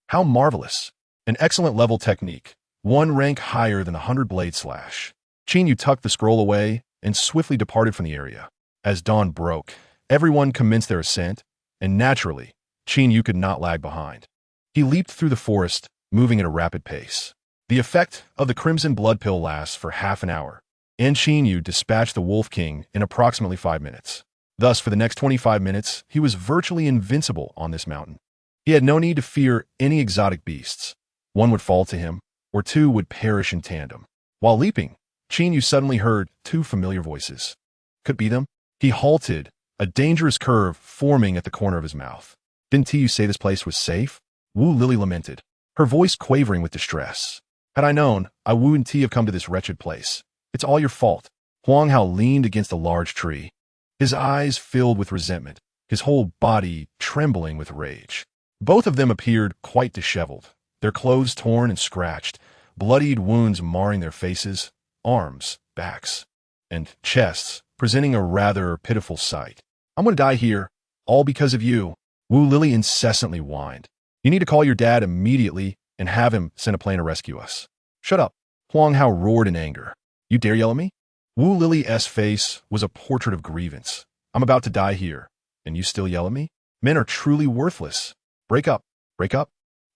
How marvelous. An excellent level technique, one rank higher than a 100-blade slash. Qin Yu tucked the scroll away and swiftly departed from the area. As dawn broke, everyone commenced their ascent, and naturally, Qin Yu could not lag behind. He leaped through the forest, moving at a rapid pace. The effect of the crimson blood pill lasts for half an hour, and Qin Yu dispatched the Wolf King in approximately 5 minutes. Thus, for the next 25 minutes, he was virtually invincible on this mountain. He had no need to fear any exotic beasts. One would fall to him, or 2 would perish in tandem. While leaping, Qin Yu suddenly heard two familiar voices. Could it be them? He halted, a dangerous curve forming at the corner of his mouth. Didn't you say this place was safe? Wu Lily lamented, her voice quavering with distress. Had I known, I wouldn't have come to this wretched place. It's all your fault. Huang Hao leaned against a large tree, his eyes filled with resentment, his whole body trembling with rage. Both of them appeared quite disheveled, their clothes torn and scratched, bloodied wounds marring their faces, arms, backs, and chests, presenting a rather pitiful sight. I'm going to die here, all because of you, Wu Lily incessantly whined. You need to call your dad immediately and have him send a plane to rescue us. Shut up, Huang Hao roared in anger. You dare yell at me? Wu Lily's face was a portrait of grievance. I'm about to die here, and you still yell at me? Men are truly worthless. Break up, break up.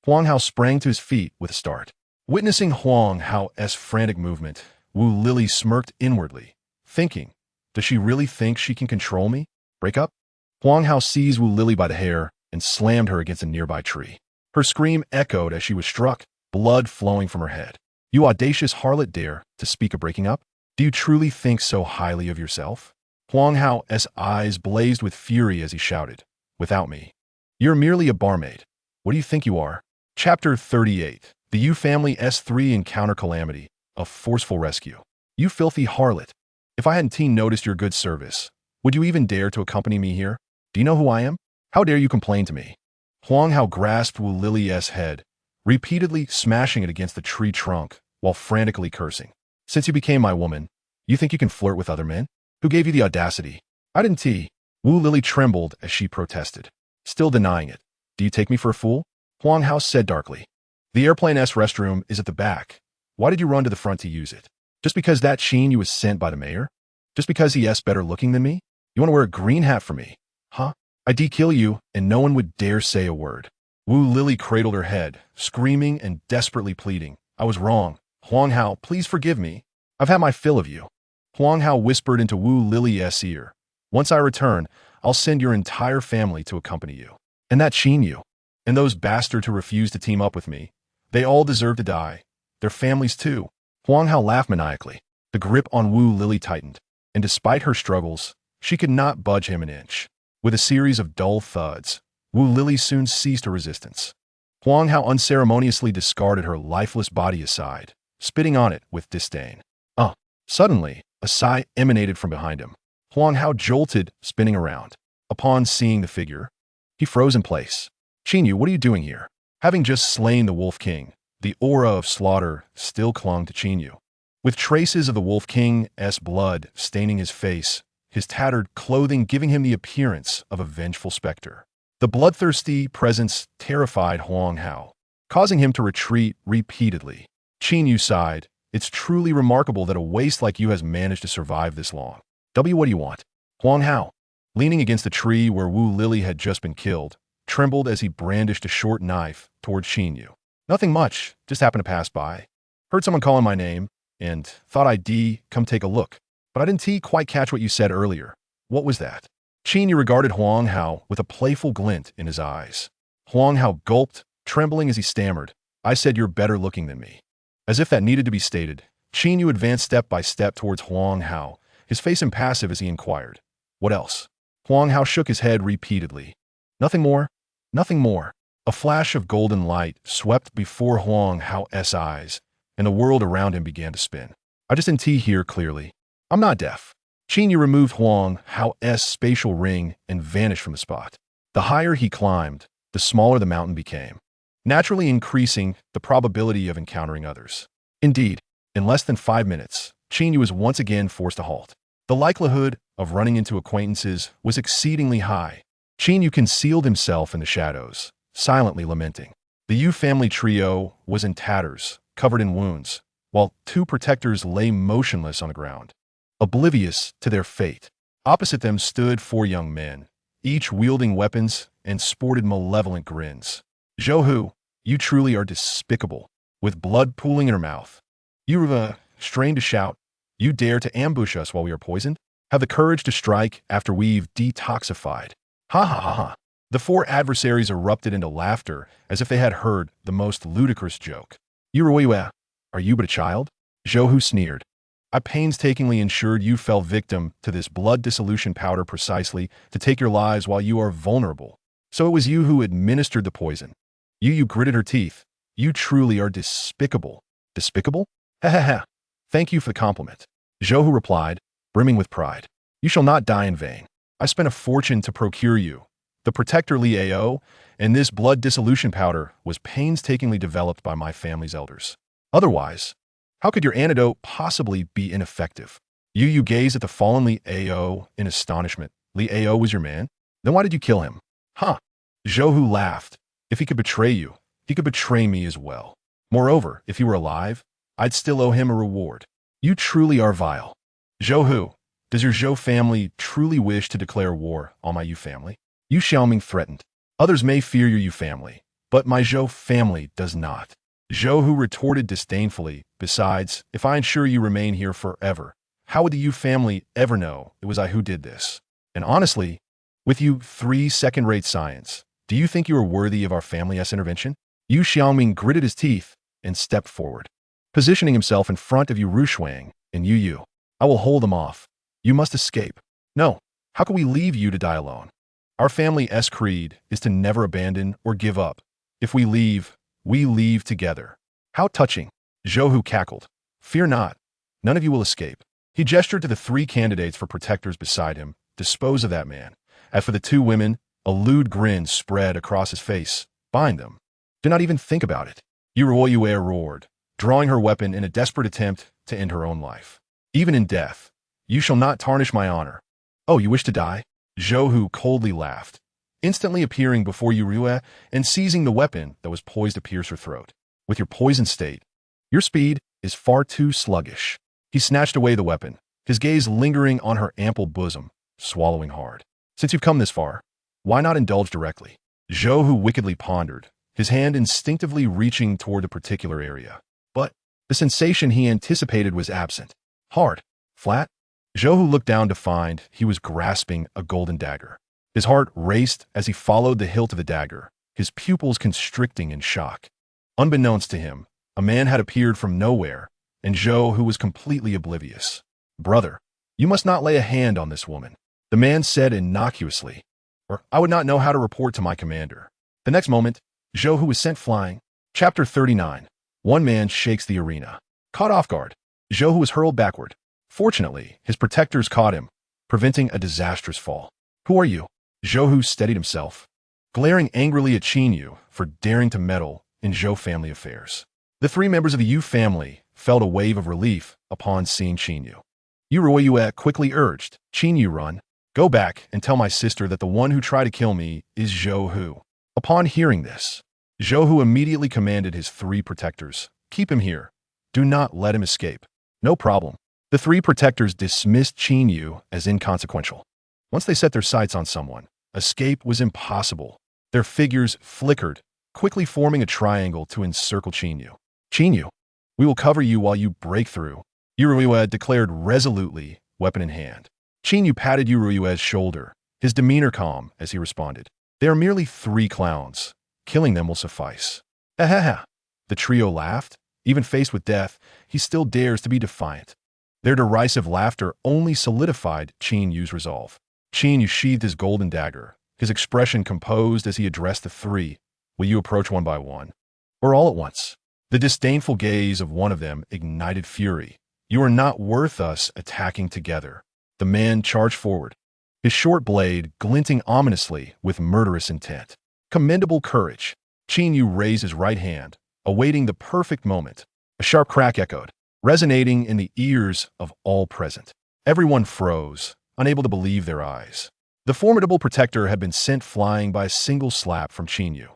Huang Hao sprang to his feet with a start. Witnessing Huang Hao's frantic movement, Wu Lily smirked inwardly, thinking, does she really think she can control me? Break up? Huang Hao seized Wu Lily by the hair and slammed her against a nearby tree. Her scream echoed as she was struck, blood flowing from her head. You audacious harlot dare to speak of breaking up? Do you truly think so highly of yourself? Huang Hao's eyes blazed with fury as he shouted, without me. You're merely a barmaid. What do you think you are? Chapter 38. The Yu family S3 encounter calamity, a forceful rescue. You filthy harlot. If I hadn't noticed your good service, would you even dare to accompany me here? Do you know who I am? How dare you complain to me? Huang Hao grasped Wu Lily's head, repeatedly smashing it against the tree trunk while frantically cursing. Since you became my woman, you think you can flirt with other men? Who gave you the audacity? I didn't. Wu Lily trembled as she protested, still denying it. Do you take me for a fool? Huang Hao said darkly. The airplane's restroom is at the back. Why did you run to the front to use it? Just because that Qin Yu was sent by the mayor? Just because he's better looking than me? You want to wear a green hat for me? Huh? I'd kill you, and no one would dare say a word. Wu Lily cradled her head, screaming and desperately pleading. I was wrong. Huang Hao, please forgive me. I've had my fill of you. Huang Hao whispered into Wu Lily's ear. Once I return, I'll send your entire family to accompany you. And that Qin Yu. And those bastards who refuse to team up with me. They all deserve to die. Their families too. Huang Hao laughed maniacally. The grip on Wu Lily tightened, and despite her struggles, she could not budge him an inch. With a series of dull thuds, Wu Lily soon ceased her resistance. Huang Hao unceremoniously discarded her lifeless body aside, spitting on it with disdain. Suddenly, a sigh emanated from behind him. Huang Hao jolted, spinning around. Upon seeing the figure, he froze in place. Qin Yu, what are you doing here? Having just slain the Wolf King, the aura of slaughter still clung to Qin Yu. With traces of the Wolf King's blood staining his face, his tattered clothing giving him the appearance of a vengeful specter. The bloodthirsty presence terrified Huang Hao, causing him to retreat repeatedly. Qin Yu sighed. It's truly remarkable that a waste like you has managed to survive this long. What do you want? Huang Hao, leaning against the tree where Wu Lily had just been killed, trembled as he brandished a short knife toward Qin Yu. Nothing much, just happened to pass by. Heard someone calling my name, and thought I'd come take a look. But I didn't quite catch what you said earlier. What was that? Qin Yu regarded Huang Hao with a playful glint in his eyes. Huang Hao gulped, trembling as he stammered. I said you're better looking than me. As if that needed to be stated, Qin Yu advanced step by step towards Huang Hao, his face impassive as he inquired. What else? Huang Hao shook his head repeatedly. Nothing more. Nothing more. A flash of golden light swept before Huang Hao's eyes, and the world around him began to spin. I just didn't hear clearly. I'm not deaf. Qin Yu removed Huang Hao's spatial ring and vanished from the spot. The higher he climbed, the smaller the mountain became, naturally increasing the probability of encountering others. Indeed, in less than 5 minutes, Qin Yu was once again forced to halt. The likelihood of running into acquaintances was exceedingly high. Qin Yu concealed himself in the shadows, silently lamenting. The Yu family trio was in tatters, covered in wounds, while 2 protectors lay motionless on the ground, oblivious to their fate. Opposite them stood 4 young men, each wielding weapons and sported malevolent grins. Zhou, you truly are despicable. With blood pooling in her mouth, you strained to shout. You dare to ambush us while we are poisoned? Have the courage to strike after we've detoxified. Ha ha ha ha. The 4 adversaries erupted into laughter as if they had heard the most ludicrous joke. Are you but a child? Zhou sneered. I painstakingly ensured you fell victim to this blood dissolution powder precisely to take your lives while you are vulnerable. So it was you who administered the poison. You gritted her teeth. You truly are despicable. Despicable? Ha ha ha. Thank you for the compliment. Zhou replied, brimming with pride. You shall not die in vain. I spent a fortune to procure you. The protector Li Ao, and this blood dissolution powder was painstakingly developed by my family's elders. Otherwise, how could your antidote possibly be ineffective? You gazed at the fallen Li Ao in astonishment. Li Ao was your man? Then why did you kill him? Huh. Zhou laughed. If he could betray you, he could betray me as well. Moreover, if he were alive, I'd still owe him a reward. You truly are vile. Zhou, does your Zhou family truly wish to declare war on my Yu family? Yu Xiaoming threatened. Others may fear your Yu family, but my Zhou family does not. Zhou retorted disdainfully. Besides, if I ensure you remain here forever, how would the Yu family ever know it was I who did this? And honestly, with you three second-rate science, do you think you are worthy of our family's intervention? Yu Xiaoming gritted his teeth and stepped forward, positioning himself in front of Yu Rushuang and Yu. I will hold them off. You must escape. No, how can we leave you to die alone? Our family's creed is to never abandon or give up. If we leave together. How touching. Zhou cackled. Fear not. None of you will escape. He gestured to the three candidates for protectors beside him. Dispose of that man. As for the two women, a lewd grin spread across his face. Bind them. Do not even think about it. Yu roared, drawing her weapon in a desperate attempt to end her own life. Even in death, you shall not tarnish my honor. Oh, you wish to die? Zhou coldly laughed, instantly appearing before Yu and seizing the weapon that was poised to pierce her throat. With your poison state, your speed is far too sluggish. He snatched away the weapon, his gaze lingering on her ample bosom, swallowing hard. Since you've come this far, why not indulge directly? Zhou wickedly pondered, his hand instinctively reaching toward the particular area. But the sensation he anticipated was absent. Hard. Flat. Zhou looked down to find he was grasping a golden dagger. His heart raced as he followed the hilt of the dagger, his pupils constricting in shock. Unbeknownst to him, a man had appeared from nowhere, and Zhou was completely oblivious. Brother, you must not lay a hand on this woman, the man said innocuously, or I would not know how to report to my commander. The next moment, Zhou was sent flying. Chapter 39. One man shakes the arena. Caught off guard, Zhou was hurled backward. Fortunately, his protectors caught him, preventing a disastrous fall. Who are you? Zhou steadied himself, glaring angrily at Qin Yu for daring to meddle in Zhou family affairs. The three members of the Yu family felt a wave of relief upon seeing Qin Yu. Yu quickly urged, Qin Yu, run. Go back and tell my sister that the one who tried to kill me is Zhou. Upon hearing this, Zhou immediately commanded his three protectors, keep him here. Do not let him escape. No problem. The three protectors dismissed Qin Yu as inconsequential. Once they set their sights on someone, escape was impossible. Their figures flickered, quickly forming a triangle to encircle Qin Yu. Qin Yu, we will cover you while you break through, Yu declared resolutely, weapon in hand. Qin Yu patted Yu's shoulder, his demeanor calm as he responded. They are merely three clowns. Killing them will suffice. Ha. The trio laughed. Even faced with death, he still dares to be defiant. Their derisive laughter only solidified Qin Yu's resolve. Qin Yu sheathed his golden dagger, his expression composed as he addressed the three. Will you approach one by one? Or all at once? The disdainful gaze of one of them ignited fury. You are not worth us attacking together. The man charged forward, his short blade glinting ominously with murderous intent. Commendable courage. Qin Yu raised his right hand, awaiting the perfect moment. A sharp crack echoed, resonating in the ears of all present. Everyone froze, unable to believe their eyes. The formidable protector had been sent flying by a single slap from Qin Yu,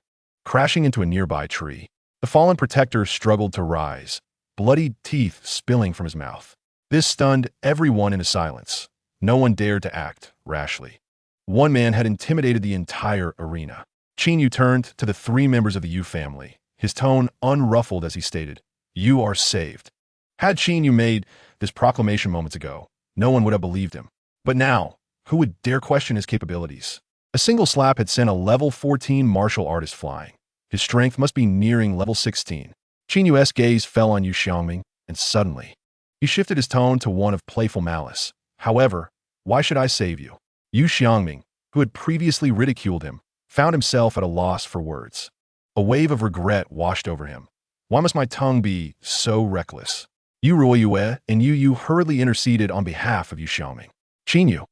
crashing into a nearby tree. The fallen protector struggled to rise, bloody teeth spilling from his mouth. This stunned everyone into silence. No one dared to act rashly. One man had intimidated the entire arena. Qin Yu turned to the three members of the Yu family, his tone unruffled as he stated, You are saved. Had Qin Yu made this proclamation moments ago, no one would have believed him. But now, who would dare question his capabilities? A single slap had sent a level 14 martial artist flying. His strength must be nearing level 16. Qin Yu's gaze fell on Yu Xiaoming, and suddenly, He shifted his tone to one of playful malice. However, why should I save you? Yu Xiangming, who had previously ridiculed him, found himself at a loss for words. A wave of regret washed over him. Why must my tongue be so reckless? Yu Ruoyue and Yu Yu hurriedly interceded on behalf of Yu Xiangming. Qin Yu.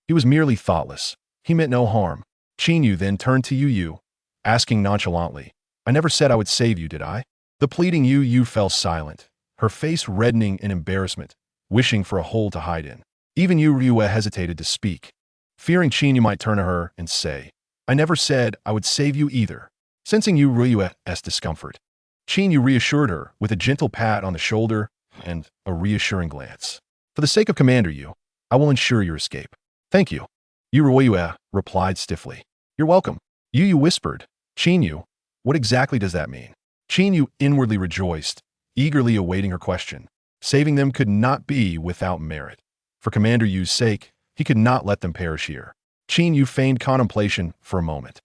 He was merely thoughtless. He meant no harm. Qin Yu then turned to Yu Yu, asking nonchalantly, I never said I would save you, did I? The pleading Yu Yu fell silent, her face reddening in embarrassment, wishing for a hole to hide in. Even Yu Ruoyue hesitated to speak, fearing Qin Yu might turn to her and say, I never said I would save you either. Sensing Yu Ruoyue's discomfort, Qin Yu reassured her with a gentle pat on the shoulder and a reassuring glance. For the sake of Commander Yu, I will ensure your escape. Thank you. Yu Ruoyue replied stiffly. You're welcome. Yu Yu whispered. Qin Yu, what exactly does that mean? Qin Yu inwardly rejoiced, eagerly awaiting her question. Saving them could not be without merit. For Commander Yu's sake, he could not let them perish here. Qin Yu feigned contemplation for a moment.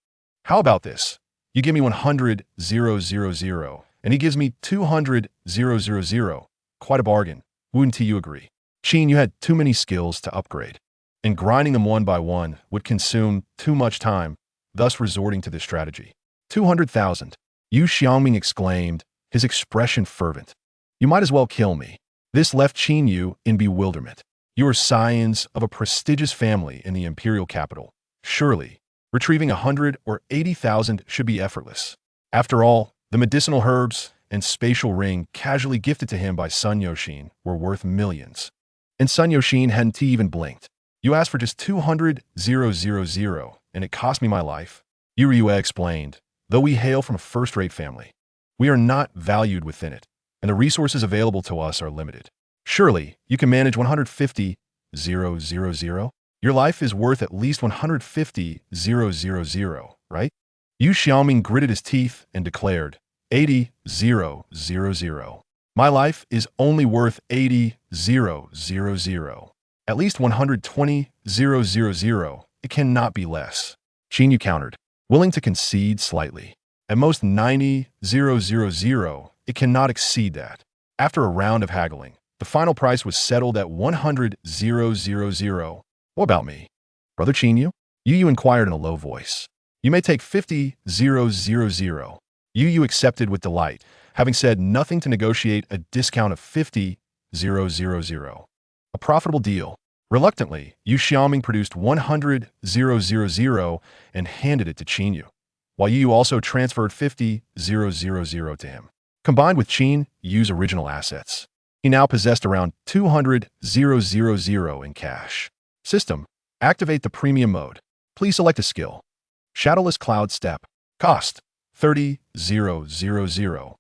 How about this? You give me 100,000, and he gives me 200,000. Quite a bargain. Wouldn't you agree? Qin Yu had too many skills to upgrade, and grinding them one by one would consume too much time, thus resorting to this strategy. 200,000. Yu Xiangming exclaimed, his expression fervent. You might as well kill me. This left Qin Yu in bewilderment. You are scions of a prestigious family in the imperial capital. Surely, retrieving 100 or 80,000 should be effortless. After all, the medicinal herbs and spatial ring casually gifted to him by Sun Yoshin were worth millions. And Sun Yoshin hadn't even blinked. You asked for just 200,000, and it cost me my life. Yu Ruoyue explained, though we hail from a first-rate family, we are not valued within it, and the resources available to us are limited. Surely, you can manage 150,000? Your life is worth at least 150,000, right? Yu Xiaoming gritted his teeth and declared, 80,000. My life is only worth 80,000. At least 120,000. It cannot be less. Qin Yu countered, willing to concede slightly. At most 90,000. It cannot exceed that. After a round of haggling, the final price was settled at 100,000. What about me? Brother Qin Yu? Yu Yu inquired in a low voice. You may take 50,000. Yu Yu accepted with delight, having said nothing to negotiate a discount of 50,000. A profitable deal. Reluctantly, Yu Xiaoming produced 100,000 and handed it to Qin Yu, while Yu Yu also transferred 50,000 to him. Combined with Qin Yu's original assets, he now possessed around 200,000 in cash. System. Activate the premium mode. Please select a skill. Shadowless Cloud Step. Cost. 30,000.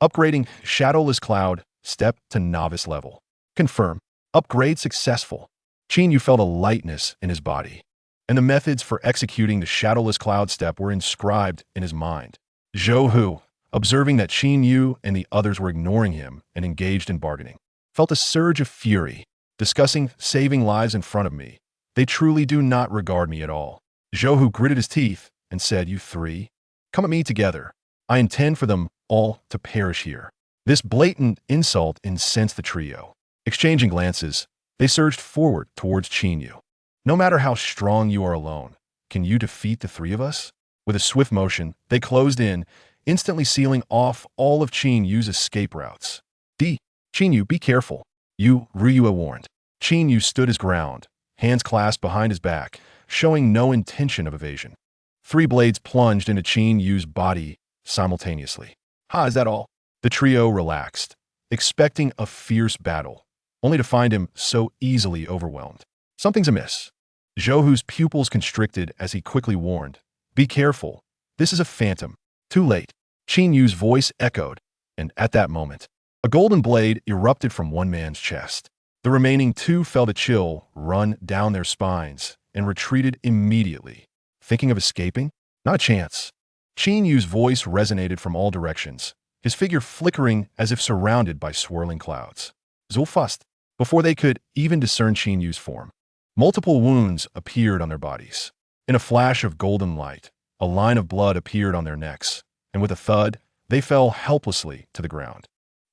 Upgrading Shadowless Cloud Step to Novice level. Confirm. Upgrade successful. Qin Yu felt a lightness in his body, and the methods for executing the Shadowless Cloud Step were inscribed in his mind. Zhou Hu, observing that Qin Yu and the others were ignoring him and engaged in bargaining, felt a surge of fury, discussing saving lives in front of me. They truly do not regard me at all. Zhou Hu gritted his teeth and said, You three, come at me together. I intend for them all to perish here. This blatant insult incensed the trio. Exchanging glances, they surged forward towards Qin Yu. No matter how strong you are alone, can you defeat the three of us? With a swift motion, they closed in, instantly sealing off all of Qin Yu's escape routes. Qin Yu, be careful, Yu Ruoyue warned. Qin Yu stood his ground, hands clasped behind his back, showing no intention of evasion. Three blades plunged into Qin Yu's body simultaneously. Ha, is that all? The trio relaxed, expecting a fierce battle, only to find him so easily overwhelmed. Something's amiss. Zhou Hu's pupils constricted as he quickly warned, Be careful, this is a phantom. Too late. Qin Yu's voice echoed, and at that moment, a golden blade erupted from one man's chest. The remaining two felt a chill run down their spines and retreated immediately. Thinking of escaping? Not a chance. Qin Yu's voice resonated from all directions, his figure flickering as if surrounded by swirling clouds. Zulfast. Before they could even discern Qin Yu's form, multiple wounds appeared on their bodies. In a flash of golden light, a line of blood appeared on their necks, and with a thud, they fell helplessly to the ground.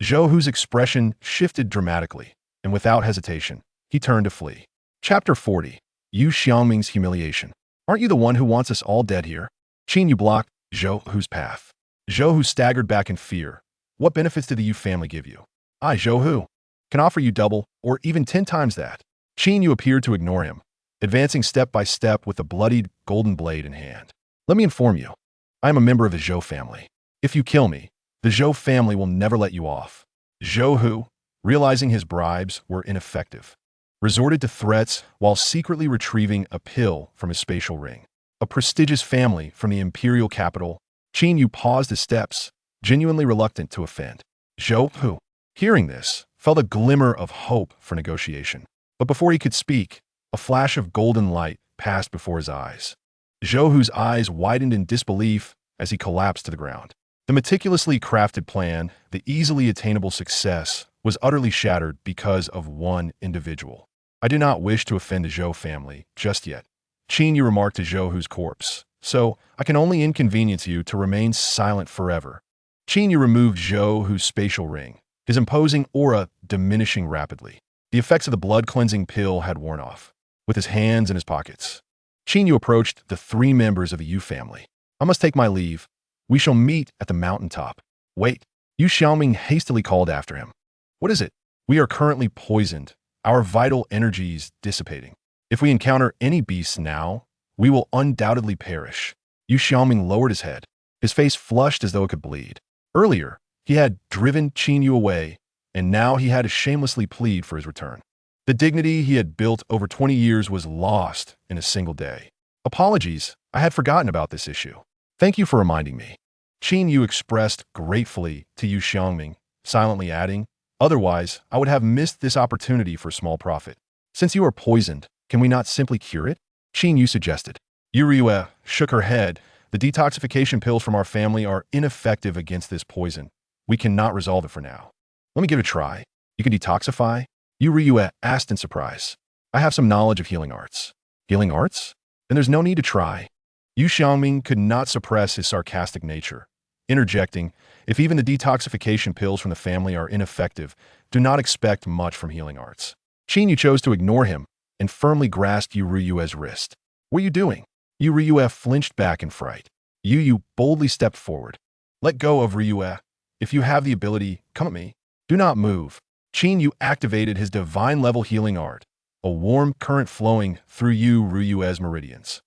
Zhou Hu's expression shifted dramatically. and without hesitation, he turned to flee. Chapter 40. Yu Xiaoming's Humiliation. Aren't you the one who wants us all dead here? Qin Yu blocked Zhou Hu's path. Zhou Hu staggered back in fear. What benefits did the Yu family give you? I, Zhou Hu, can offer you double or even 10 times that. Qin Yu appeared to ignore him, advancing step by step with a bloodied golden blade in hand. Let me inform you, I am a member of the Zhou family. If you kill me, the Zhou family will never let you off. Zhou Hu, realizing his bribes were ineffective, resorted to threats while secretly retrieving a pill from his spatial ring. A prestigious family from the imperial capital, Qin Yu paused his steps, genuinely reluctant to offend. Zhou Hu, hearing this, felt a glimmer of hope for negotiation. But before he could speak, a flash of golden light passed before his eyes. Zhou Hu's eyes widened in disbelief as he collapsed to the ground. The meticulously crafted plan, the easily attainable success, was utterly shattered because of one individual. I do not wish to offend the Zhou family just yet, Qin Yu remarked to Zhou Hu's corpse, so I can only inconvenience you to remain silent forever. Qin Yu removed Zhou Hu's spatial ring, his imposing aura diminishing rapidly. The effects of the blood-cleansing pill had worn off. With his hands in his pockets, Qin Yu approached the 3 members of the Yu family. I must take my leave. We shall meet at the mountaintop. Wait, Yu Xiaoming hastily called after him. What is it? We are currently poisoned, our vital energies dissipating. If we encounter any beasts now, we will undoubtedly perish. Yu Xiaoming lowered his head, his face flushed as though it could bleed. Earlier, he had driven Qin Yu away, and now he had to shamelessly plead for his return. The dignity he had built over 20 years was lost in a single day. Apologies, I had forgotten about this issue. Thank you for reminding me. Qin Yu expressed gratefully to Yu Xiaoming, silently adding, otherwise, I would have missed this opportunity for small profit. Since you are poisoned, can we not simply cure it? Qin Yu suggested. Yu Riyue shook her head. The detoxification pills from our family are ineffective against this poison. We cannot resolve it for now. Let me give it a try. You can detoxify? Yu Riyue asked in surprise. I have some knowledge of healing arts. Healing arts? Then there's no need to try. Yu Xiaoming could not suppress his sarcastic nature, interjecting, if even the detoxification pills from the family are ineffective, do not expect much from healing arts. Qin Yu chose to ignore him and firmly grasped Yu Riyue's wrist. What are you doing? Yu Riyue flinched back in fright. Yu boldly stepped forward. Let go of Riyue. If you have the ability, come at me. Do not move. Qin Yu activated his divine-level healing art, a warm current flowing through Yu Riyue's meridians.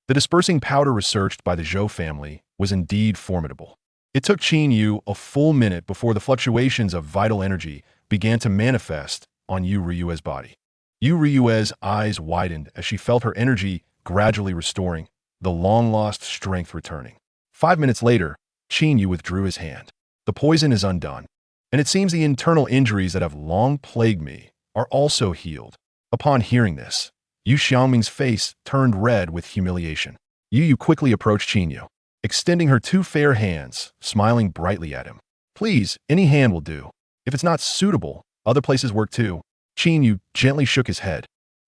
The dispersing powder researched by the Zhou family was indeed formidable. It took Qin Yu a full minute before the fluctuations of vital energy began to manifest on Yu Riyue's body. Yu Riyue's eyes widened as she felt her energy gradually restoring, the long-lost strength returning. 5 minutes later, Qin Yu withdrew his hand. The poison is undone, and it seems the internal injuries that have long plagued me are also healed. Upon hearing this, Yu Xiaoming's face turned red with humiliation. Yu quickly approached Qin Yu, extending her 2 fair hands, smiling brightly at him. Please, any hand will do. If it's not suitable, other places work too. Qin Yu gently shook his head,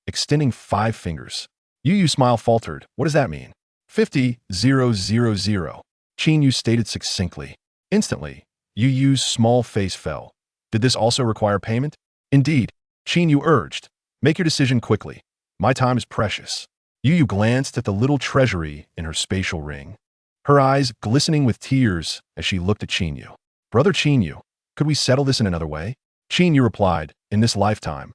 extending 5 fingers. Yu's smile faltered. What does that mean? 50,000. Qin Yu stated succinctly. Instantly, Yu's small face fell. Did this also require payment? Indeed, Qin Yu urged. Make your decision quickly. My time is precious. Yu glanced at the little treasury in her spatial ring, her eyes glistening with tears as she looked at Qin Yu. Brother Qin Yu, could we settle this in another way? Qin Yu replied, in this lifetime,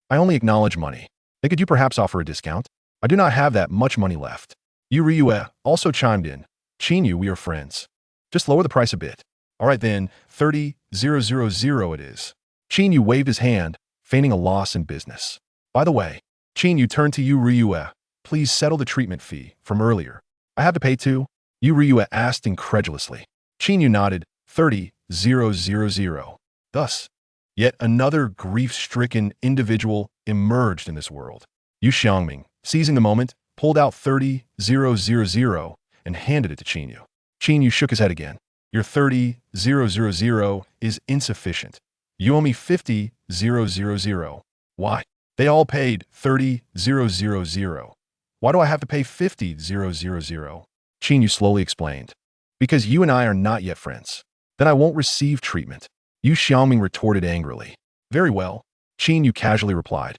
I only acknowledge money. Then could you perhaps offer a discount? I do not have that much money left. Yu Riyue also chimed in. Qin Yu, we are friends. Just lower the price a bit. All right then, 30,000 it is. Qin Yu waved his hand, feigning a loss in business. By the way, Qin Yu turned to Yu Riyue. Please settle the treatment fee from earlier. I have to pay too? Yu Riyue asked incredulously. Qin Yu nodded. 30,000. Thus, yet another grief-stricken individual emerged in this world. Yu Xiaoming, seizing the moment, pulled out 30,000 and handed it to Qin Yu. Qin Yu shook his head again. Your 30,000 is insufficient. You owe me 50,000. Why? They all paid 30,000. Why do I have to pay 50,000? Qin Yu slowly explained. Because you and I are not yet friends. Then I won't receive treatment. Yu Xiaoming retorted angrily. Very well. Qin Yu casually replied.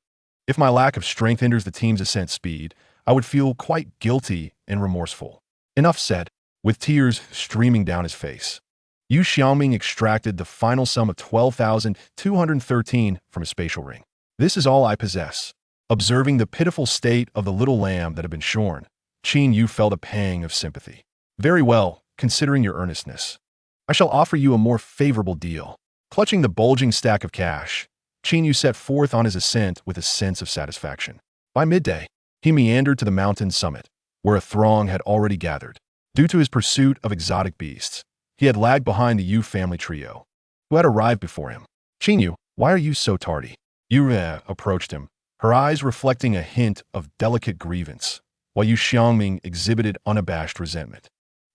If my lack of strength hinders the team's ascent speed, I would feel quite guilty and remorseful. Enough said, with tears streaming down his face. Yu Xiaoming extracted the final sum of 12,213 from his spatial ring. This is all I possess. Observing the pitiful state of the little lamb that had been shorn, Qin Yu felt a pang of sympathy. Very well, considering your earnestness. I shall offer you a more favorable deal. Clutching the bulging stack of cash, Qin Yu set forth on his ascent with a sense of satisfaction. By midday, he meandered to the mountain's summit, where a throng had already gathered. Due to his pursuit of exotic beasts, he had lagged behind the Yu family trio, who had arrived before him. Qin Yu, why are you so tardy? Yu approached him, her eyes reflecting a hint of delicate grievance, while Yu Xiaoming exhibited unabashed resentment.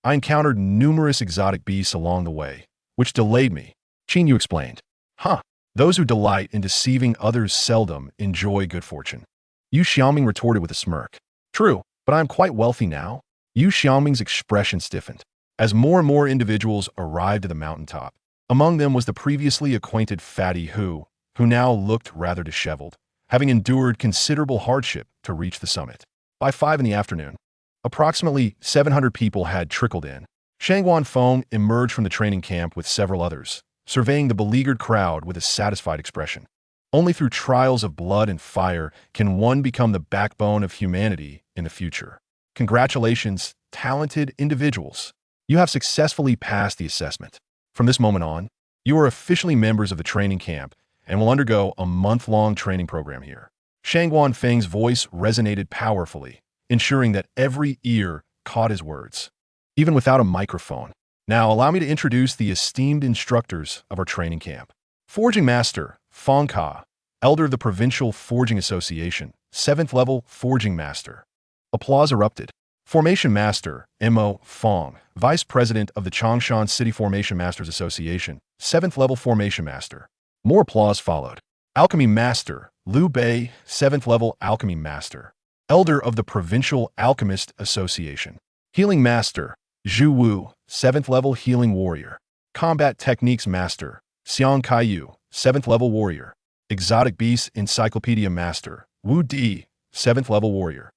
I encountered numerous exotic beasts along the way, which delayed me, Qin Yu explained. Huh. Those who delight in deceiving others seldom enjoy good fortune. Yu Xiaoming retorted with a smirk. True, but I am quite wealthy now. Yu Xiaoming's expression stiffened, as more and more individuals arrived at the mountaintop. Among them was the previously acquainted fatty who now looked rather disheveled, having endured considerable hardship to reach the summit. By 5 in the afternoon, approximately 700 people had trickled in. Shangguan Feng emerged from the training camp with several others, surveying the beleaguered crowd with a satisfied expression. Only through trials of blood and fire can one become the backbone of humanity in the future. Congratulations, talented individuals. You have successfully passed the assessment. From this moment on, you are officially members of the training camp and will undergo a month-long training program here. Shangguan Feng's voice resonated powerfully, ensuring that every ear caught his words, even without a microphone. Now, allow me to introduce the esteemed instructors of our training camp. Forging Master, Feng Ka, Elder of the Provincial Forging Association, 7th Level Forging Master. Applause erupted. Formation Master, Mo Feng, Vice President of the Changshan City Formation Masters Association, 7th Level Formation Master. More applause followed. Alchemy Master, Liu Bei, 7th Level Alchemy Master. Elder of the Provincial Alchemist Association. Healing Master, Zhu Wu, 7th Level Healing Warrior. Combat Techniques Master, Xiang Kaiyu, 7th Level Warrior. Exotic Beasts Encyclopedia Master, Wu Di, 7th Level Warrior.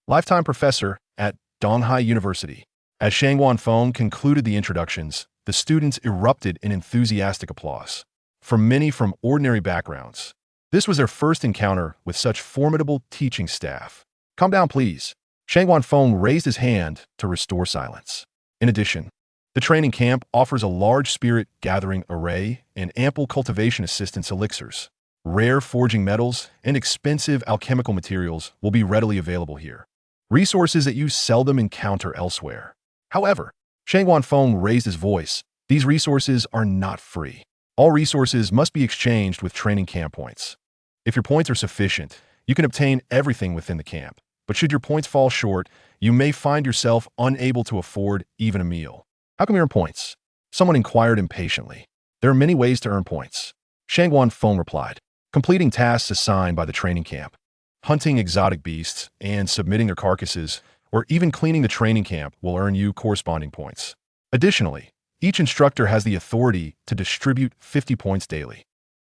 Lifetime Professor at Donghai University. As Shangguan Feng concluded the introductions, the students erupted in enthusiastic applause. For many from ordinary backgrounds, this was their first encounter with such formidable teaching staff. Calm down, please. Shangguan Feng raised his hand to restore silence. In addition, the training camp offers a large spirit gathering array and ample cultivation assistance elixirs. Rare forging metals and expensive alchemical materials will be readily available here. Resources that you seldom encounter elsewhere. However, Shangguan Feng raised his voice. These resources are not free. All resources must be exchanged with training camp points. If your points are sufficient, you can obtain everything within the camp. But should your points fall short, you may find yourself unable to afford even a meal. How can we earn points? Someone inquired impatiently. There are many ways to earn points. Shangguan Feng replied. Completing tasks assigned by the training camp, hunting exotic beasts, and submitting their carcasses, or even cleaning the training camp will earn you corresponding points. Additionally, each instructor has the authority to distribute 50 points daily.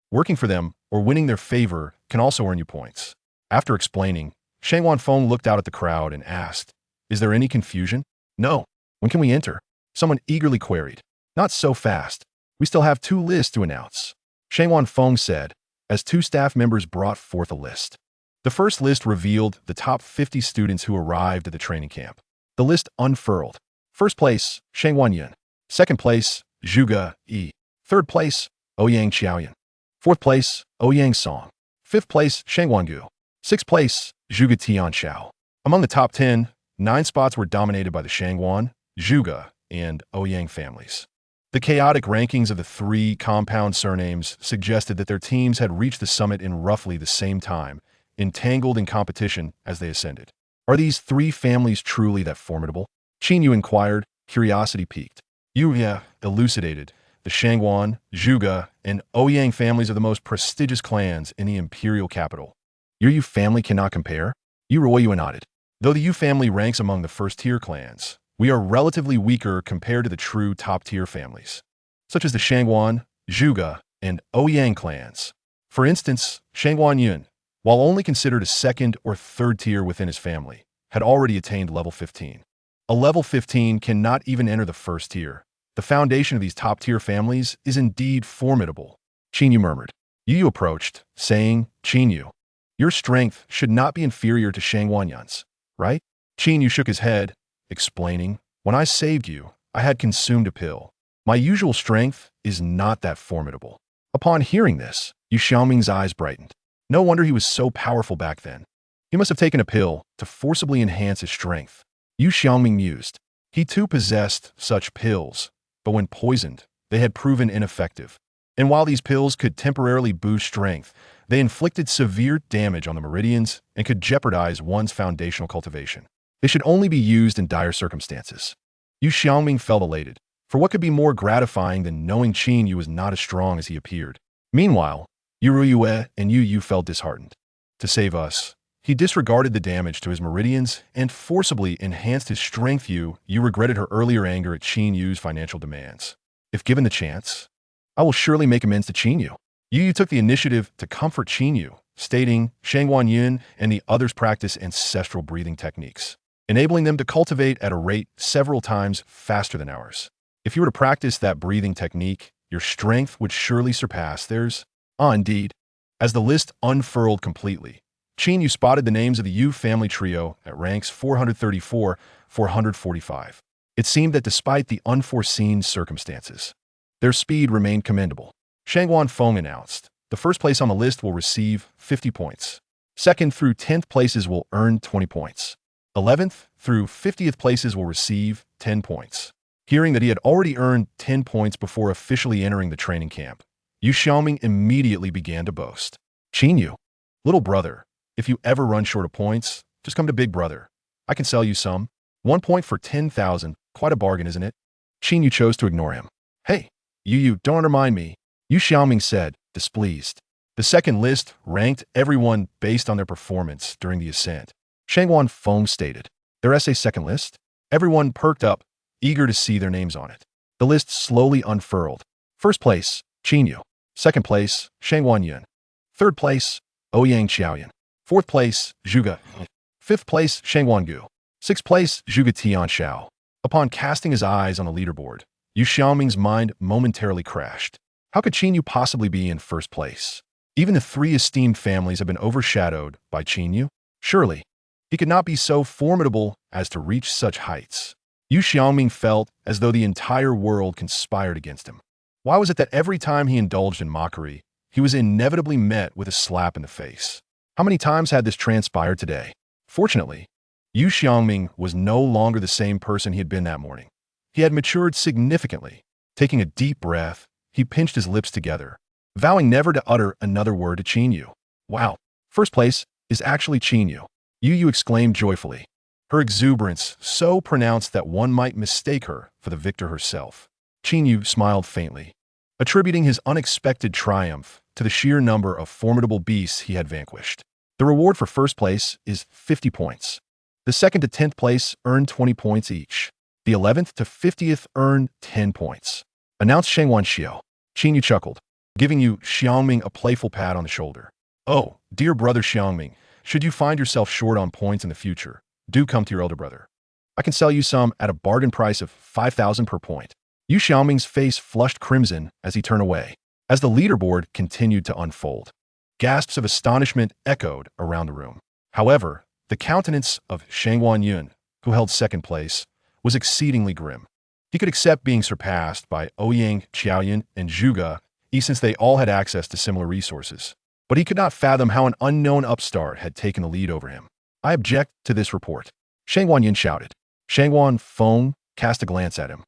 Working for them or winning their favor can also earn you points. After explaining, Shangguan Feng looked out at the crowd and asked, Is there any confusion? No. When can we enter? Someone eagerly queried. Not so fast. We still have 2 lists to announce. Shangguan Feng said, as 2 staff members brought forth a list. The first list revealed the top 50 students who arrived at the training camp. The list unfurled. First place, Shangguan Yun. Second place, Zhuge Yi. Third place, Ouyang Qiaoyan. Fourth place, Ouyang Song. Fifth place, Shangguan Gu. Sixth place, Zhuge Tianxiao. Among the top 10, 9 spots were dominated by the Shangguan, Zhuge, and Ouyang families. The chaotic rankings of the 3 compound surnames suggested that their teams had reached the summit in roughly the same time, entangled in competition as they ascended. Are these 3 families truly that formidable? Qin Yu inquired, curiosity piqued. Yu elucidated. The Shangguan, Zhuge, and Ouyang families are the most prestigious clans in the imperial capital. Your Yu family cannot compare? Yu nodded. Though the Yu family ranks among the first-tier clans, we are relatively weaker compared to the true top-tier families, such as the Shangguan, Zhuge, and Ouyang clans. For instance, Manhwaedit, while only considered a second or third tier within his family, had already attained level 15. A level 15 cannot even enter the first tier. The foundation of these top-tier families is indeed formidable. Qin Yu murmured. Yu approached, saying, Qin Yu, your strength should not be inferior to Manhwaedit's, right? Qin Yu shook his head, explaining, when I saved you, I had consumed a pill. My usual strength is not that formidable. Upon hearing this, Yu Xiaoming's eyes brightened. No wonder he was so powerful back then. He must have taken a pill to forcibly enhance his strength. Yu Xiaoming mused. He too possessed such pills, but when poisoned, they had proven ineffective. And while these pills could temporarily boost strength, they inflicted severe damage on the meridians and could jeopardize one's foundational cultivation. They should only be used in dire circumstances. Yu Xiaoming felt elated, for what could be more gratifying than knowing Qin Yu was not as strong as he appeared. Meanwhile, Yu Ruyue and Yu Yu felt disheartened. To save us, he disregarded the damage to his meridians and forcibly enhanced his strength. Yu regretted her earlier anger at Qin Yu's financial demands. If given the chance, I will surely make amends to Qin Yu. Yu took the initiative to comfort Qin Yu, stating Manhwaedit and the others practice ancestral breathing techniques, enabling them to cultivate at a rate several times faster than ours. If you were to practice that breathing technique, your strength would surely surpass theirs. Indeed. As the list unfurled completely, Qin Yu spotted the names of the Yu family trio at ranks 434, 445. It seemed that despite the unforeseen circumstances, their speed remained commendable. Shangguan Feng announced, the first place on the list will receive 50 points. Second through 10th places will earn 20 points. 11th through 50th places will receive 10 points. Hearing that he had already earned 10 points before officially entering the training camp, Yu Xiaoming immediately began to boast. Qin Yu, little brother, if you ever run short of points, just come to Big Brother. I can sell you some. 1 point for 10,000, quite a bargain, isn't it? Qin Yu chose to ignore him. Hey, Yu, don't undermine me, Yu Xiaoming said, displeased. The second list ranked everyone based on their performance during the ascent. Shangguan Feng stated, their essay second list? Everyone perked up, eager to see their names on it. The list slowly unfurled. First place, Qin Yu. Second place, Manhwaedit. Third place, Ouyang Qiaoyan. Fourth place, Zhuge. Fifth place, Shangguangu. Sixth place, Zhuge Tianshao. Upon casting his eyes on the leaderboard, Yu Xiaoming's mind momentarily crashed. How could Qin Yu possibly be in first place? Even the three esteemed families have been overshadowed by Qin Yu. Surely, he could not be so formidable as to reach such heights. Yu Xiaoming felt as though the entire world conspired against him. Why was it that every time he indulged in mockery, he was inevitably met with a slap in the face? How many times had this transpired today? Fortunately, Yu Xiaoming was no longer the same person he had been that morning. He had matured significantly. Taking a deep breath, he pinched his lips together, vowing never to utter another word to Qin Yu. Wow, first place is actually Qin Yu. Yu exclaimed joyfully, her exuberance so pronounced that one might mistake her for the victor herself. Qin Yu smiled faintly, attributing his unexpected triumph to the sheer number of formidable beasts he had vanquished. The reward for first place is 50 points. The second to 10th place earn 20 points each. The 11th to 50th earn 10 points. Announced Shangguan Xiao. Qin Yu chuckled, giving Yu Xiaoming a playful pat on the shoulder. Oh, dear brother Xiaoming, should you find yourself short on points in the future, do come to your elder brother. I can sell you some at a bargain price of 5,000 per point. Yu Xiaoming's face flushed crimson as he turned away. As the leaderboard continued to unfold, gasps of astonishment echoed around the room. However, the countenance of Manhwaedit, who held second place, was exceedingly grim. He could accept being surpassed by Ouyang Qiaoyan and Zhuge, since they all had access to similar resources. But he could not fathom how an unknown upstart had taken the lead over him. I object to this report, Manhwaedit shouted. Shangguan Feng cast a glance at him,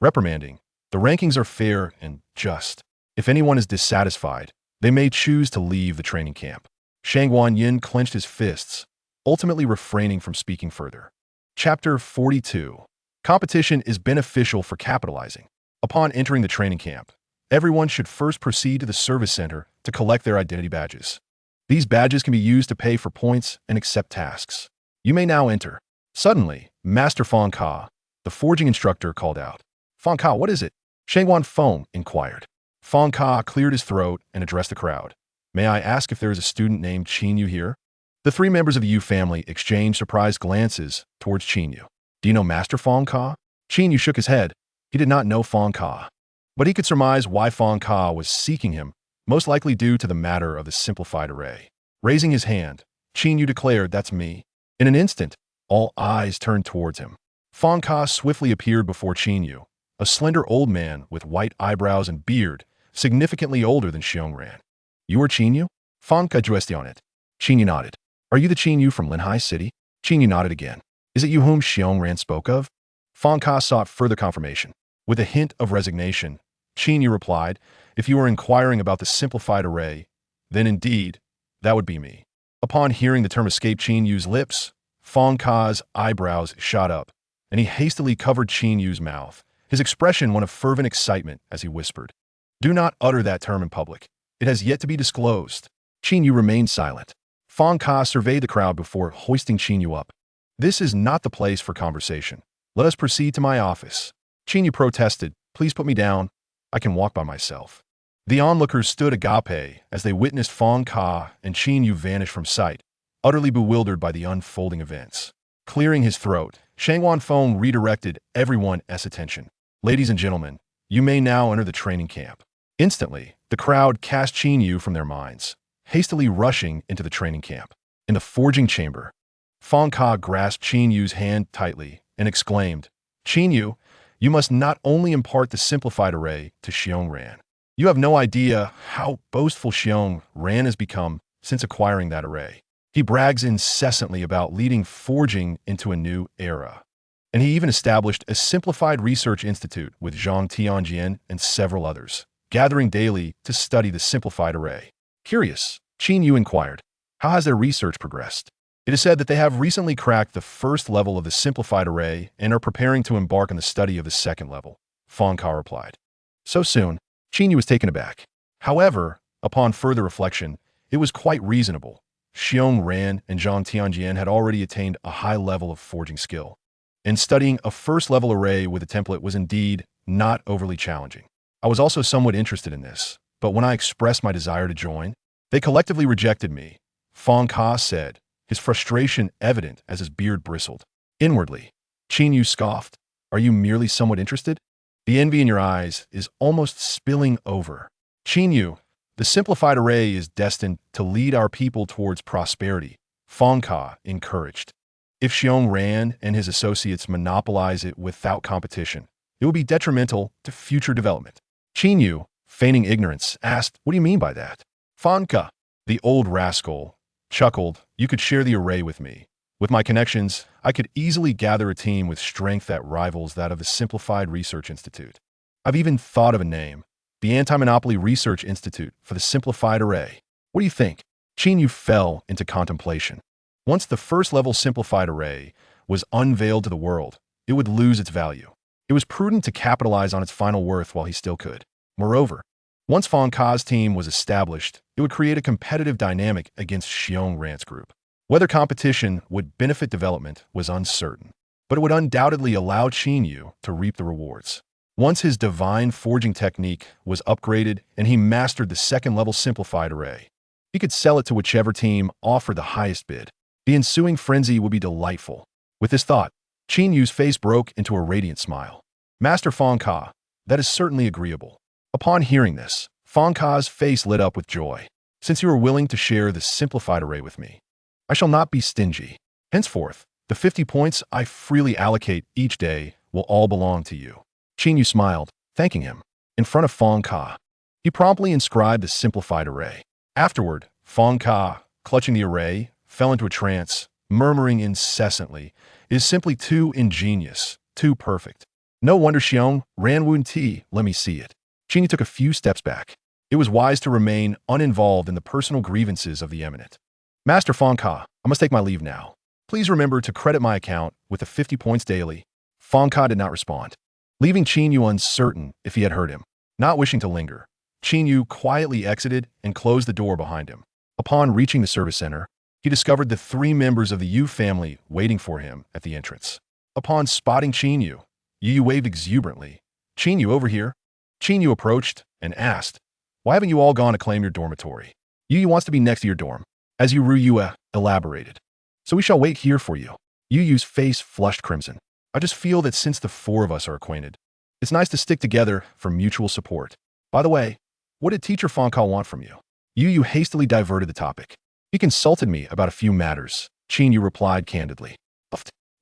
reprimanding, the rankings are fair and just. If anyone is dissatisfied, they may choose to leave the training camp. Manhwaedit clenched his fists, ultimately refraining from speaking further. Chapter 42. Competition is beneficial for capitalizing. Upon entering the training camp, everyone should first proceed to the service center to collect their identity badges. These badges can be used to pay for points and accept tasks. You may now enter. Suddenly, Master Fang Ka, the forging instructor, called out. Fang Ka, what is it? Shangguan Feng inquired. Fang Ka cleared his throat and addressed the crowd. May I ask if there is a student named Qin Yu here? The three members of the Yu family exchanged surprised glances towards Qin Yu. Do you know Master Fong Ka? Qin Yu shook his head. He did not know Fong Ka, but he could surmise why Fong Ka was seeking him, most likely due to the matter of the simplified array. Raising his hand, Qin Yu declared, "That's me." In an instant, all eyes turned towards him. Fong Ka swiftly appeared before Qin Yu, a slender old man with white eyebrows and beard, significantly older than Xiongran. "You are Qin Yu?" Fong Ka questioned. Qin Yu nodded. "Are you the Qin Yu from Linhai City?" Qin Yu nodded again. "Is it you whom Xiongran spoke of?" Fong Ka sought further confirmation. With a hint of resignation, Qin Yu replied, "If you are inquiring about the simplified array, then indeed, that would be me." Upon hearing the term escape Qin Yu's lips, Fong Ka's eyebrows shot up, and he hastily covered Qin Yu's mouth, his expression one of fervent excitement as he whispered, "Do not utter that term in public. It has yet to be disclosed." Qin Yu remained silent. Fong Ka surveyed the crowd before hoisting Qin Yu up. "This is not the place for conversation. Let us proceed to my office." Qin Yu protested, "Please put me down. I can walk by myself." The onlookers stood agape as they witnessed Fong Ka and Qin Yu vanish from sight, utterly bewildered by the unfolding events. Clearing his throat, Shangwan Feng redirected everyone's attention. "Ladies and gentlemen, you may now enter the training camp." Instantly, the crowd cast Qin Yu from their minds, hastily rushing into the training camp. In the forging chamber, Fong Ka grasped Qin Yu's hand tightly and exclaimed, "Qin Yu, you must not only impart the simplified array to Xiongran. You have no idea how boastful Xiongran has become since acquiring that array. He brags incessantly about leading forging into a new era. And he even established a simplified research institute with Zhang Tianjian and several others, gathering daily to study the simplified array." Curious, Qin Yu inquired, "How has their research progressed?" "It is said that they have recently cracked the first level of the simplified array and are preparing to embark on the study of the second level," Fong Ka replied. So soon, Qin Yu was taken aback. However, upon further reflection, it was quite reasonable. Xiongran and Zhang Tianjian had already attained a high level of forging skill, and studying a first-level array with a template was indeed not overly challenging. I was also somewhat interested in this, but when I expressed my desire to join, they collectively rejected me, Fong Ka said, his frustration evident as his beard bristled. Inwardly, Qin Yu scoffed, "Are you merely somewhat interested? The envy in your eyes is almost spilling over." "Qin Yu, the simplified array is destined to lead our people towards prosperity," Fong Ka encouraged. "If Xiongran and his associates monopolize it without competition, it will be detrimental to future development." Qin Yu, feigning ignorance, asked, "What do you mean by that?" Fong Ka, the old rascal, chuckled, "You could share the array with me. With my connections, I could easily gather a team with strength that rivals that of the Simplified Research Institute. I've even thought of a name, the Anti-Monopoly Research Institute for the Simplified Array. What do you think?" Qin Yu fell into contemplation. Once the first-level simplified array was unveiled to the world, it would lose its value. It was prudent to capitalize on its final worth while he still could. Moreover, once Fong Ka's team was established, it would create a competitive dynamic against Xiongran's group. Whether competition would benefit development was uncertain, but it would undoubtedly allow Qin Yu to reap the rewards. Once his divine forging technique was upgraded and he mastered the second-level simplified array, he could sell it to whichever team offered the highest bid. The ensuing frenzy would be delightful. With this thought, Qin Yu's face broke into a radiant smile. "Master Fong Ka, that is certainly agreeable." Upon hearing this, Fong Ka's face lit up with joy. "Since you are willing to share the simplified array with me, I shall not be stingy. Henceforth, the 50 points I freely allocate each day will all belong to you." Qin Yu smiled, thanking him. In front of Fong Ka, he promptly inscribed the simplified array. Afterward, Fong Ka, clutching the array, fell into a trance, murmuring incessantly, "It is simply too ingenious, too perfect. No wonder Xiongran wouldn't let me see it." Qin Yu took a few steps back. It was wise to remain uninvolved in the personal grievances of the eminent. "Master Fong Ka, I must take my leave now. Please remember to credit my account with the 50 points daily." Fong Ka did not respond, leaving Qin Yu uncertain if he had heard him. Not wishing to linger, Qin Yu quietly exited and closed the door behind him. Upon reaching the service center, he discovered the three members of the Yu family waiting for him at the entrance. Upon spotting Qin Yu, Yu waved exuberantly. "Qin Yu, over here." Qin Yu approached and asked, "Why haven't you all gone to claim your dormitory? Yu wants to be next to your dorm. As Yu elaborated. So we shall wait here for you. Yu's face flushed crimson. I just feel that since the four of us are acquainted, it's nice to stick together for mutual support. By the way, what did Teacher Fonka want from you? Yu hastily diverted the topic. He consulted me about a few matters. Qin Yu replied candidly.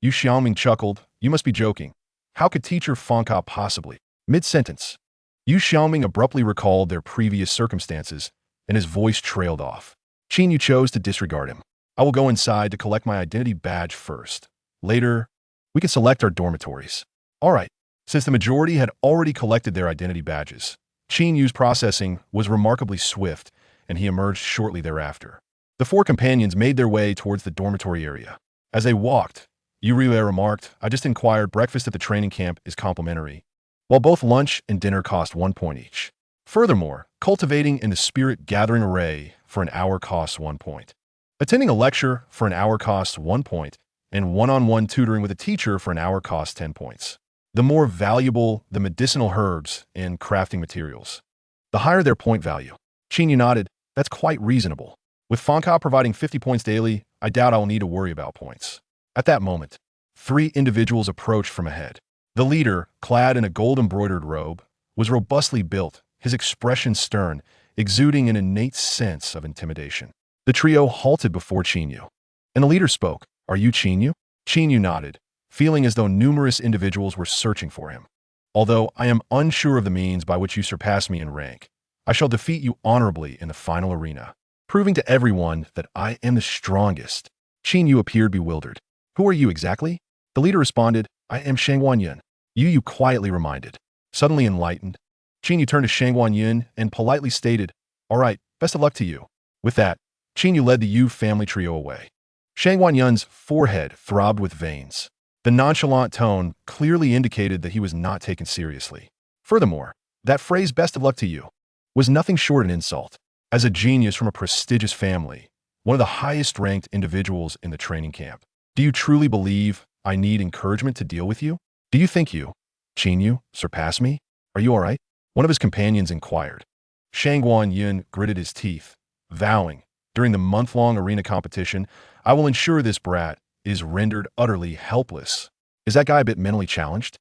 Yu Xiaoming chuckled. You must be joking. How could Teacher Fonka possibly? Mid-sentence, Yu Xiaoming abruptly recalled their previous circumstances, and his voice trailed off. Qin Yu chose to disregard him. I will go inside to collect my identity badge first. Later, we can select our dormitories. All right. Since the majority had already collected their identity badges, Qin Yu's processing was remarkably swift, and he emerged shortly thereafter. The four companions made their way towards the dormitory area. As they walked, Yu remarked, I just inquired, breakfast at the training camp is complimentary, while both lunch and dinner cost 1 point each. Furthermore, cultivating in the spirit gathering array for an hour costs 1 point. Attending a lecture for an hour costs 1 point, and one-on-one tutoring with a teacher for an hour costs 10 points. The more valuable the medicinal herbs and crafting materials, the higher their point value. Qin Yu nodded, that's quite reasonable. With Fonka providing 50 points daily, I doubt I will need to worry about points. At that moment, 3 individuals approached from ahead. The leader, clad in a gold-embroidered robe, was robustly built, his expression stern, exuding an innate sense of intimidation. The trio halted before Qin Yu, and the leader spoke. Are you Qin Yu? Qin Yu nodded, feeling as though numerous individuals were searching for him. Although I am unsure of the means by which you surpass me in rank, I shall defeat you honorably in the final arena, proving to everyone that I am the strongest. Qin Yu appeared bewildered. Who are you exactly? The leader responded, I am Shangguan Yun. Yu quietly reminded. Suddenly enlightened, Qin Yu turned to Shangguan Yun and politely stated, all right, best of luck to you. With that, Qin Yu led the Yu family trio away. Shangguan Yun's forehead throbbed with veins. The nonchalant tone clearly indicated that he was not taken seriously. Furthermore, that phrase, best of luck to you, was nothing short of an insult. As a genius from a prestigious family, one of the highest-ranked individuals in the training camp, do you truly believe I need encouragement to deal with you? Do you think you, Qin Yu, surpass me? Are you all right? One of his companions inquired. Shangguan Yun gritted his teeth, vowing, during the month-long arena competition, I will ensure this brat is rendered utterly helpless. Is that guy a bit mentally challenged?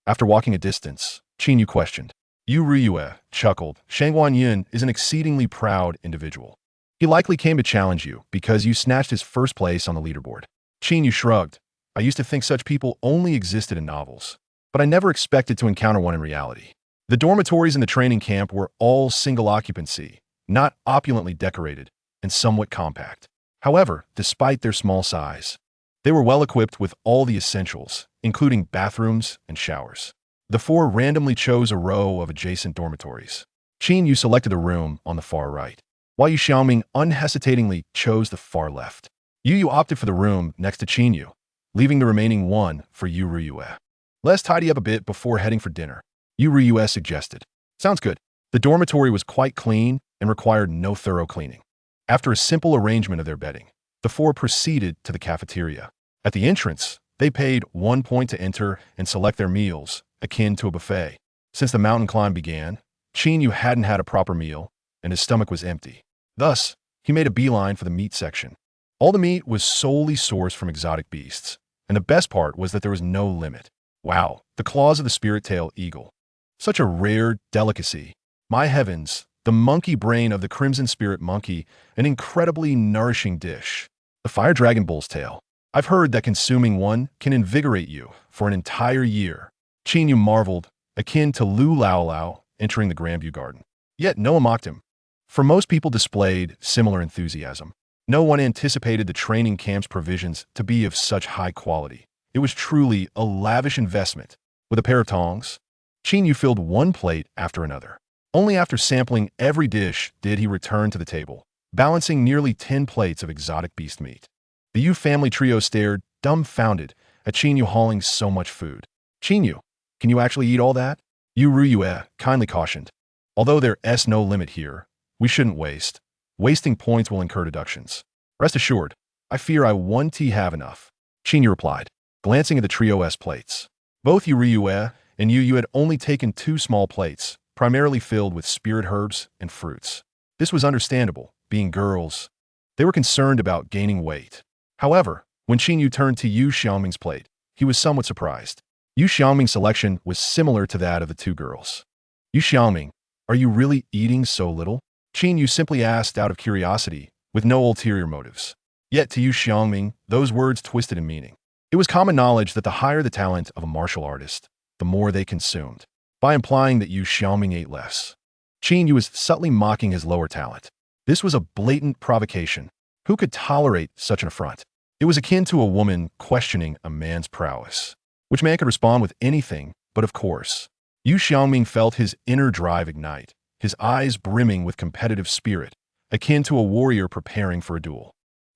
After walking a distance, Qin Yu questioned. Yu Riyue chuckled. Shangguan Yun is an exceedingly proud individual. He likely came to challenge you because you snatched his first place on the leaderboard. Qin Yu shrugged. I used to think such people only existed in novels, but I never expected to encounter one in reality. The dormitories in the training camp were all single occupancy, not opulently decorated, and somewhat compact. However, despite their small size, they were well equipped with all the essentials, including bathrooms and showers. The four randomly chose a row of adjacent dormitories. Qin Yu selected a room on the far right, while Yu Xiaoming unhesitatingly chose the far left. Yu opted for the room next to Qin Yu, leaving the remaining one for Yu Riyue. Let's tidy up a bit before heading for dinner, Yu Riyue suggested. Sounds good. The dormitory was quite clean and required no thorough cleaning. After a simple arrangement of their bedding, the four proceeded to the cafeteria. At the entrance, they paid 1 point to enter and select their meals, akin to a buffet. Since the mountain climb began, Qin Yu hadn't had a proper meal, and his stomach was empty. Thus, he made a beeline for the meat section. All the meat was solely sourced from exotic beasts, and the best part was that there was no limit. Wow, the claws of the spirit-tail eagle. Such a rare delicacy. My heavens, the monkey brain of the crimson spirit monkey, an incredibly nourishing dish. The fire dragon bull's tail. I've heard that consuming one can invigorate you for an entire year. Qin Yu marveled, akin to Lu Lao Lao entering the Grandview Garden. Yet no one mocked him. For most people displayed similar enthusiasm. No one anticipated the training camp's provisions to be of such high quality. It was truly a lavish investment. With a pair of tongs, Qin Yu filled one plate after another. Only after sampling every dish did he return to the table, balancing nearly 10 plates of exotic beast meat. The Yu family trio stared, dumbfounded, at Qin Yu hauling so much food. Qin Yu, can you actually eat all that? Yu Riyue kindly cautioned. Although there's no limit here, we shouldn't waste. Wasting points will incur deductions. Rest assured, I fear I won't have enough. Qin Yu replied, glancing at the trio's plates. Both Yu Riyue and Yu had only taken 2 small plates, primarily filled with spirit herbs and fruits. This was understandable, being girls, they were concerned about gaining weight. However, when Qin Yu turned to Yu Xiaoming's plate, he was somewhat surprised. Yu Xiaoming's selection was similar to that of the two girls. Yu Xiaoming, are you really eating so little? Qin Yu simply asked out of curiosity, with no ulterior motives. Yet to Yu Xiaoming, those words twisted in meaning. It was common knowledge that the higher the talent of a martial artist, the more they consumed, by implying that Yu Xiaoming ate less. Qin Yu was subtly mocking his lower talent. This was a blatant provocation. Who could tolerate such an affront? It was akin to a woman questioning a man's prowess, which man could respond with anything, but of course. Yu Xiaoming felt his inner drive ignite, his eyes brimming with competitive spirit, akin to a warrior preparing for a duel.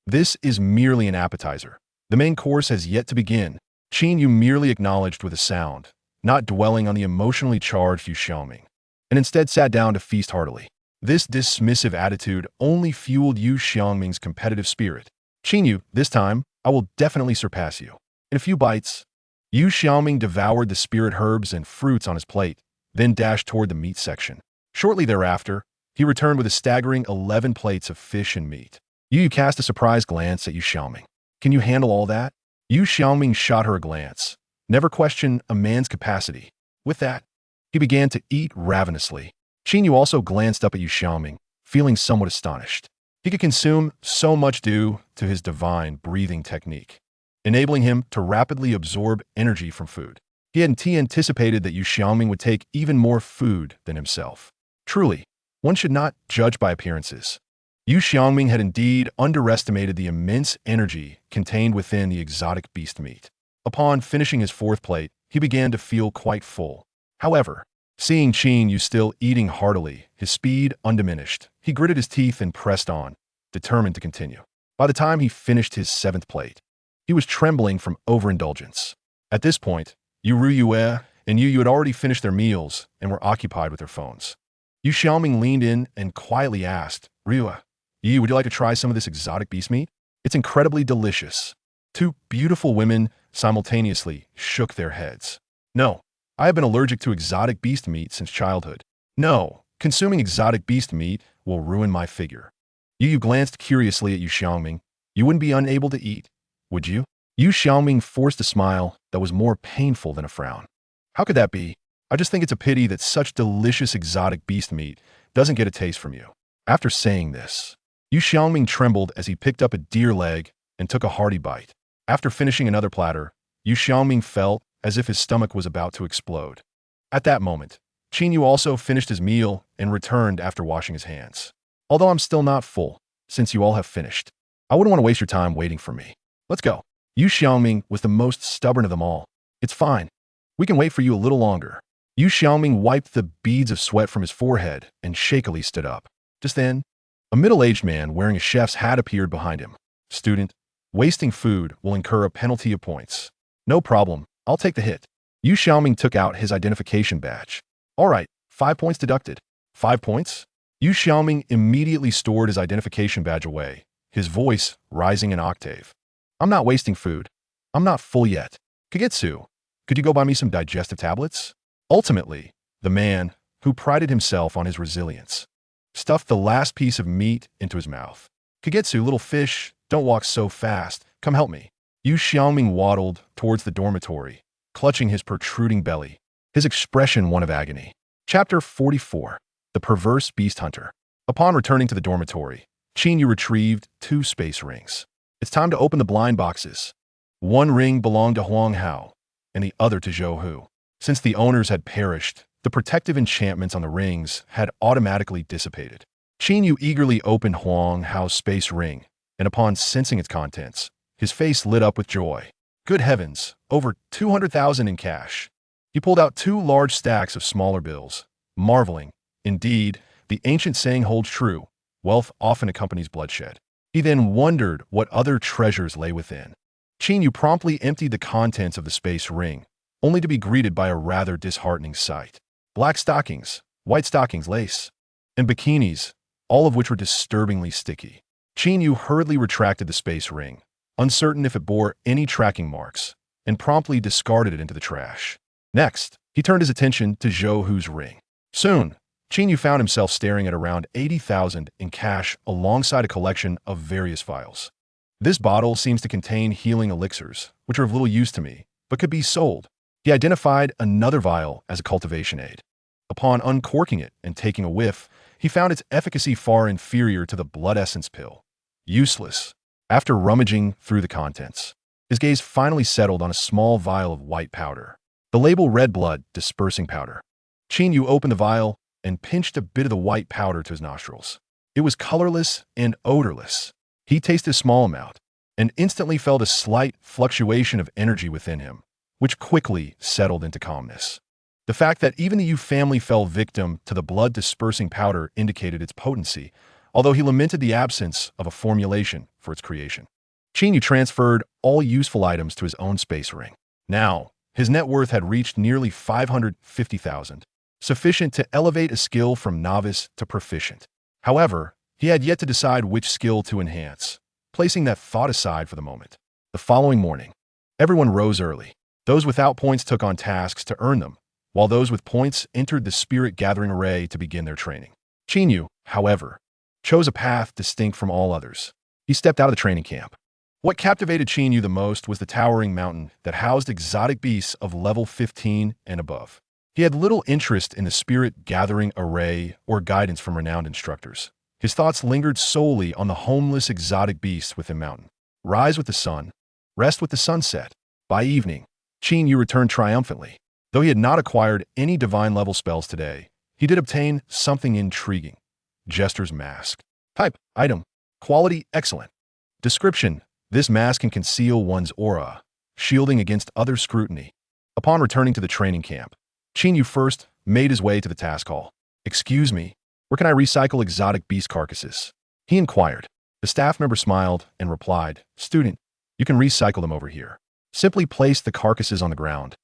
This is merely an appetizer. The main course has yet to begin. Qin Yu merely acknowledged with a sound, not dwelling on the emotionally charged Yu Xiaoming, and instead sat down to feast heartily. This dismissive attitude only fueled Yu Xiaoming's competitive spirit. Qin Yu, this time, I will definitely surpass you. In a few bites, Yu Xiaoming devoured the spirit herbs and fruits on his plate, then dashed toward the meat section. Shortly thereafter, he returned with a staggering 11 plates of fish and meat. Yu cast a surprised glance at Yu Xiaoming. Can you handle all that? Yu Xiaoming shot her a glance. Never question a man's capacity. With that, he began to eat ravenously. Qin Yu also glanced up at Yu Xiaoming, feeling somewhat astonished. He could consume so much due to his divine breathing technique, enabling him to rapidly absorb energy from food. He hadn't anticipated that Yu Xiaoming would take even more food than himself. Truly, one should not judge by appearances. Yu Xiaoming had indeed underestimated the immense energy contained within the exotic beast meat. Upon finishing his fourth plate, he began to feel quite full. However, seeing Qin Yu still eating heartily, his speed undiminished, he gritted his teeth and pressed on, determined to continue. By the time he finished his seventh plate, he was trembling from overindulgence. At this point, Yu Ruyue and Yu had already finished their meals and were occupied with their phones. Yu Xiaoming leaned in and quietly asked, Ryu, would you like to try some of this exotic beast meat? It's incredibly delicious. Two beautiful women simultaneously shook their heads. No, I have been allergic to exotic beast meat since childhood. No, consuming exotic beast meat will ruin my figure. Yu glanced curiously at Yu Xiaoming. You wouldn't be unable to eat, would you? Yu Xiaoming forced a smile that was more painful than a frown. How could that be? I just think it's a pity that such delicious exotic beast meat doesn't get a taste from you. After saying this, Yu Xiaoming trembled as he picked up a deer leg and took a hearty bite. After finishing another platter, Yu Xiaoming felt as if his stomach was about to explode. At that moment, Qin Yu also finished his meal and returned after washing his hands. Although I'm still not full, since you all have finished, I wouldn't want to waste your time waiting for me. Let's go. Yu Xiaoming was the most stubborn of them all. It's fine. We can wait for you a little longer. Yu Xiaoming wiped the beads of sweat from his forehead and shakily stood up. Just then, a middle-aged man wearing a chef's hat appeared behind him. Student, wasting food will incur a penalty of points. No problem. I'll take the hit. Yu Xiaoming took out his identification badge. All right, 5 points deducted. 5 points? Yu Xiaoming immediately stored his identification badge away, his voice rising an octave. I'm not wasting food. I'm not full yet. Kagetsu, could you go buy me some digestive tablets? Ultimately, the man, who prided himself on his resilience, stuffed the last piece of meat into his mouth. Kagetsu, little fish, don't walk so fast. Come help me. Yu Xiaoming waddled towards the dormitory, clutching his protruding belly, his expression one of agony. Chapter 44. The Perverse Beast Hunter. Upon returning to the dormitory, Qin Yu retrieved 2 space rings. It's time to open the blind boxes. One ring belonged to Huang Hao, and the other to Zhou Hu. Since the owners had perished, the protective enchantments on the rings had automatically dissipated. Qin Yu eagerly opened Huang Hao's space ring, and upon sensing its contents, his face lit up with joy. Good heavens, over 200,000 in cash. He pulled out 2 large stacks of smaller bills, marveling. Indeed, the ancient saying holds true, wealth often accompanies bloodshed. He then wondered what other treasures lay within. Qin Yu promptly emptied the contents of the space ring, only to be greeted by a rather disheartening sight. Black stockings, white stockings, lace, and bikinis, all of which were disturbingly sticky. Qin Yu hurriedly retracted the space ring, uncertain if it bore any tracking marks, and promptly discarded it into the trash. Next, he turned his attention to Zhou Hu's ring. Soon, Qin Yu found himself staring at around 80,000 in cash alongside a collection of various vials. This bottle seems to contain healing elixirs, which are of little use to me, but could be sold. He identified another vial as a cultivation aid. Upon uncorking it and taking a whiff, he found its efficacy far inferior to the blood essence pill. Useless. After rummaging through the contents, his gaze finally settled on a small vial of white powder. The label read blood dispersing powder. Qin Yu opened the vial and pinched a bit of the white powder to his nostrils. It was colorless and odorless. He tasted a small amount and instantly felt a slight fluctuation of energy within him, which quickly settled into calmness. The fact that even the Yu family fell victim to the blood-dispersing powder indicated its potency, although he lamented the absence of a formulation for its creation. Qin Yu transferred all useful items to his own space ring. Now, his net worth had reached nearly 550,000, sufficient to elevate a skill from novice to proficient. However, he had yet to decide which skill to enhance, placing that thought aside for the moment. The following morning, everyone rose early. Those without points took on tasks to earn them, while those with points entered the spirit-gathering array to begin their training. Qin Yu, however, chose a path distinct from all others. He stepped out of the training camp. What captivated Qin Yu the most was the towering mountain that housed exotic beasts of level 15 and above. He had little interest in the spirit-gathering array or guidance from renowned instructors. His thoughts lingered solely on the homeless exotic beasts within the mountain. Rise with the sun, rest with the sunset. By evening, Qin Yu returned triumphantly. Though he had not acquired any divine-level spells today, he did obtain something intriguing. Jester's Mask. Type, item, quality, excellent. Description, this mask can conceal one's aura, shielding against other scrutiny. Upon returning to the training camp, Qin Yu first made his way to the task hall. Excuse me, where can I recycle exotic beast carcasses? He inquired. The staff member smiled and replied, Student, you can recycle them over here. Simply place the carcasses on the ground,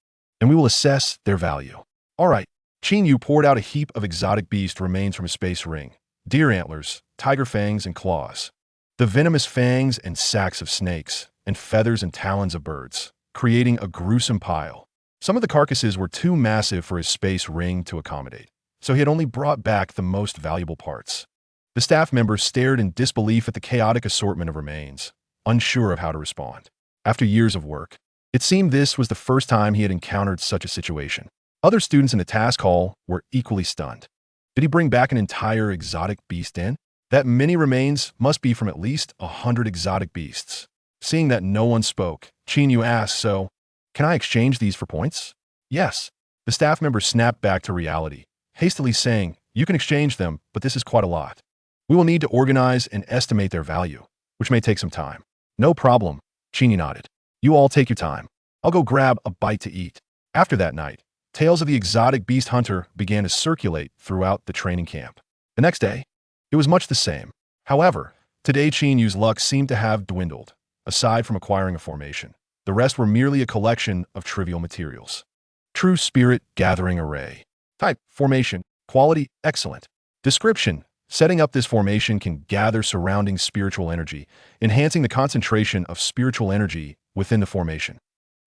and we will assess their value. All right. Qin Yu poured out a heap of exotic beast remains from his space ring. Deer antlers, tiger fangs and claws. The venomous fangs and sacks of snakes, and feathers and talons of birds, creating a gruesome pile. Some of the carcasses were too massive for his space ring to accommodate, so he had only brought back the most valuable parts. The staff member stared in disbelief at the chaotic assortment of remains, unsure of how to respond. After years of work, it seemed this was the first time he had encountered such a situation. Other students in the task hall were equally stunned. Did he bring back an entire exotic beast den? That many remains must be from at least 100 exotic beasts. Seeing that no one spoke, Qin Yu asked, So, can I exchange these for points? Yes. The staff member snapped back to reality, hastily saying, You can exchange them, but this is quite a lot. We will need to organize and estimate their value, which may take some time. No problem, Qin Yu nodded. You all take your time. I'll go grab a bite to eat. After that night, tales of the exotic beast hunter began to circulate throughout the training camp. The next day, it was much the same. However, today Qin Yu's luck seemed to have dwindled. Aside from acquiring a formation, the rest were merely a collection of trivial materials. True Spirit Gathering Array. Type, formation, quality, excellent. Description, setting up this formation can gather surrounding spiritual energy, enhancing the concentration of spiritual energy within the formation.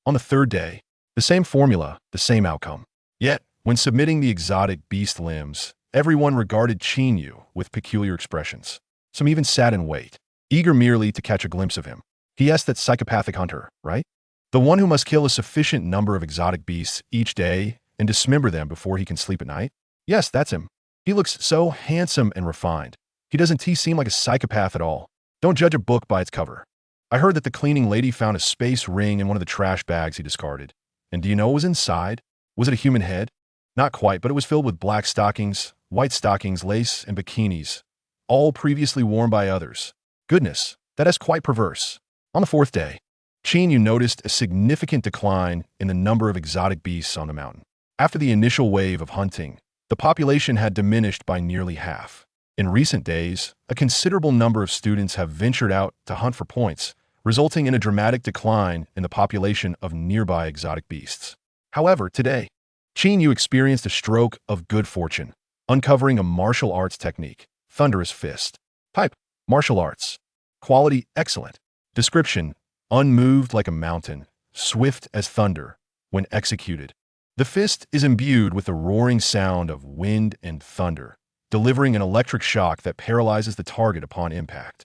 On the third day, the same formula, the same outcome. Yet, when submitting the exotic beast limbs, everyone regarded Qin Yu with peculiar expressions. Some even sat in wait, eager merely to catch a glimpse of him. He asked that psychopathic hunter, right? The one who must kill a sufficient number of exotic beasts each day and dismember them before he can sleep at night? Yes, that's him. He looks so handsome and refined. Doesn't he seem like a psychopath at all? Don't judge a book by its cover. I heard that the cleaning lady found a space ring in one of the trash bags he discarded. And do you know what was inside? Was it a human head? Not quite, but it was filled with black stockings, white stockings, lace, and bikinis, all previously worn by others. Goodness, that is quite perverse. On the fourth day, Qin Yu noticed a significant decline in the number of exotic beasts on the mountain. After the initial wave of hunting, the population had diminished by nearly half. In recent days, a considerable number of students have ventured out to hunt for points, resulting in a dramatic decline in the population of nearby exotic beasts. However, today, Qin Yu experienced a stroke of good fortune, uncovering a martial arts technique, Thunderous Fist. Type, martial arts. Quality, excellent. Description, unmoved like a mountain, swift as thunder, when executed. The fist is imbued with the roaring sound of wind and thunder, delivering an electric shock that paralyzes the target upon impact.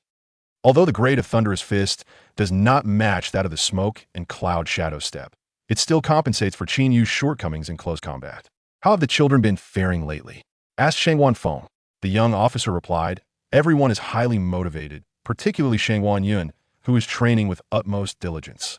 Although the grade of Thunderous Fist does not match that of the Smoke and Cloud Shadow Step, it still compensates for Qin Yu's shortcomings in close combat. How have the children been faring lately? Asked Shangwan Feng. The young officer replied, everyone is highly motivated, particularly Shangwan Yun, who is training with utmost diligence.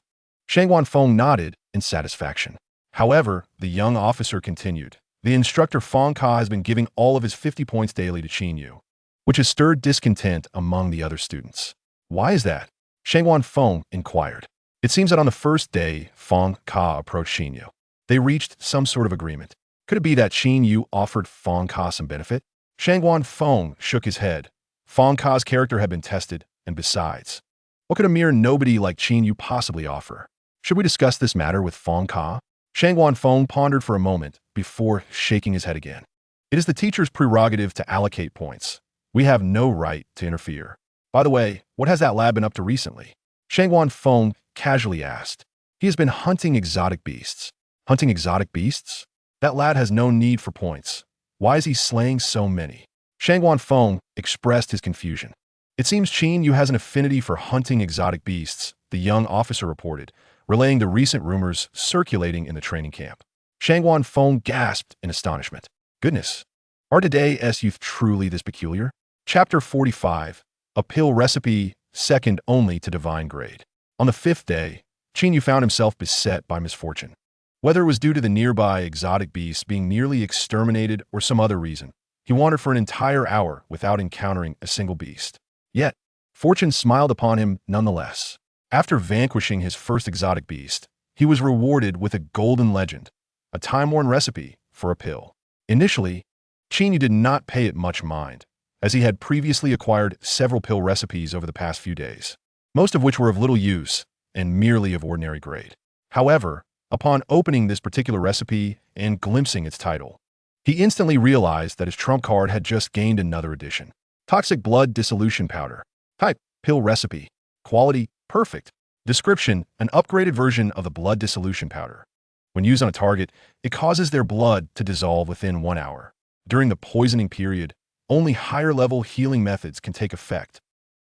Shangwan Feng nodded in satisfaction. However, the young officer continued, the instructor Feng Ka has been giving all of his 50 points daily to Qin Yu, which has stirred discontent among the other students. Why is that? Shangwan Feng inquired. It seems that on the first day, Feng Ka approached Qin Yu. They reached some sort of agreement. Could it be that Qin Yu offered Feng Ka some benefit? Shangwan Feng shook his head. Feng Ka's character had been tested, and besides, what could a mere nobody like Qin Yu possibly offer? Should we discuss this matter with Feng Ka? Shangwan Feng pondered for a moment before shaking his head again. It is the teacher's prerogative to allocate points. We have no right to interfere. By the way, what has that lad been up to recently? Shangwan Feng casually asked. He has been hunting exotic beasts. Hunting exotic beasts? That lad has no need for points. Why is he slaying so many? Shangwan Feng expressed his confusion. It seems Qin Yu has an affinity for hunting exotic beasts, the young officer reported, relaying the recent rumors circulating in the training camp. Shangwan Feng gasped in astonishment. Goodness, are today's youth truly this peculiar? Chapter 45, A Pill Recipe, Second Only to Divine Grade. On the fifth day, Qin Yu found himself beset by misfortune. Whether it was due to the nearby exotic beasts being nearly exterminated or some other reason, he wandered for an entire hour without encountering a single beast. Yet, fortune smiled upon him nonetheless. After vanquishing his first exotic beast, he was rewarded with a golden legend, a time-worn recipe for a pill. Initially, Qin Yu did not pay it much mind, as he had previously acquired several pill recipes over the past few days, most of which were of little use and merely of ordinary grade. However, upon opening this particular recipe and glimpsing its title, he instantly realized that his trump card had just gained another addition. Toxic Blood Dissolution Powder. Type, pill recipe. Quality, perfect. Description, an upgraded version of the blood dissolution powder. When used on a target, it causes their blood to dissolve within 1 hour. During the poisoning period, only higher-level healing methods can take effect.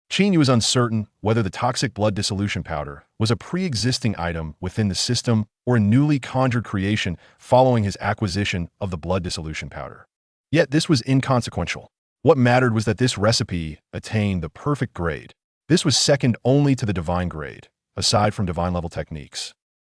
Qin Yu was uncertain whether the toxic blood dissolution powder was a pre-existing item within the system or a newly conjured creation following his acquisition of the blood dissolution powder. Yet this was inconsequential. What mattered was that this recipe attained the perfect grade. This was second only to the divine grade, aside from divine-level techniques.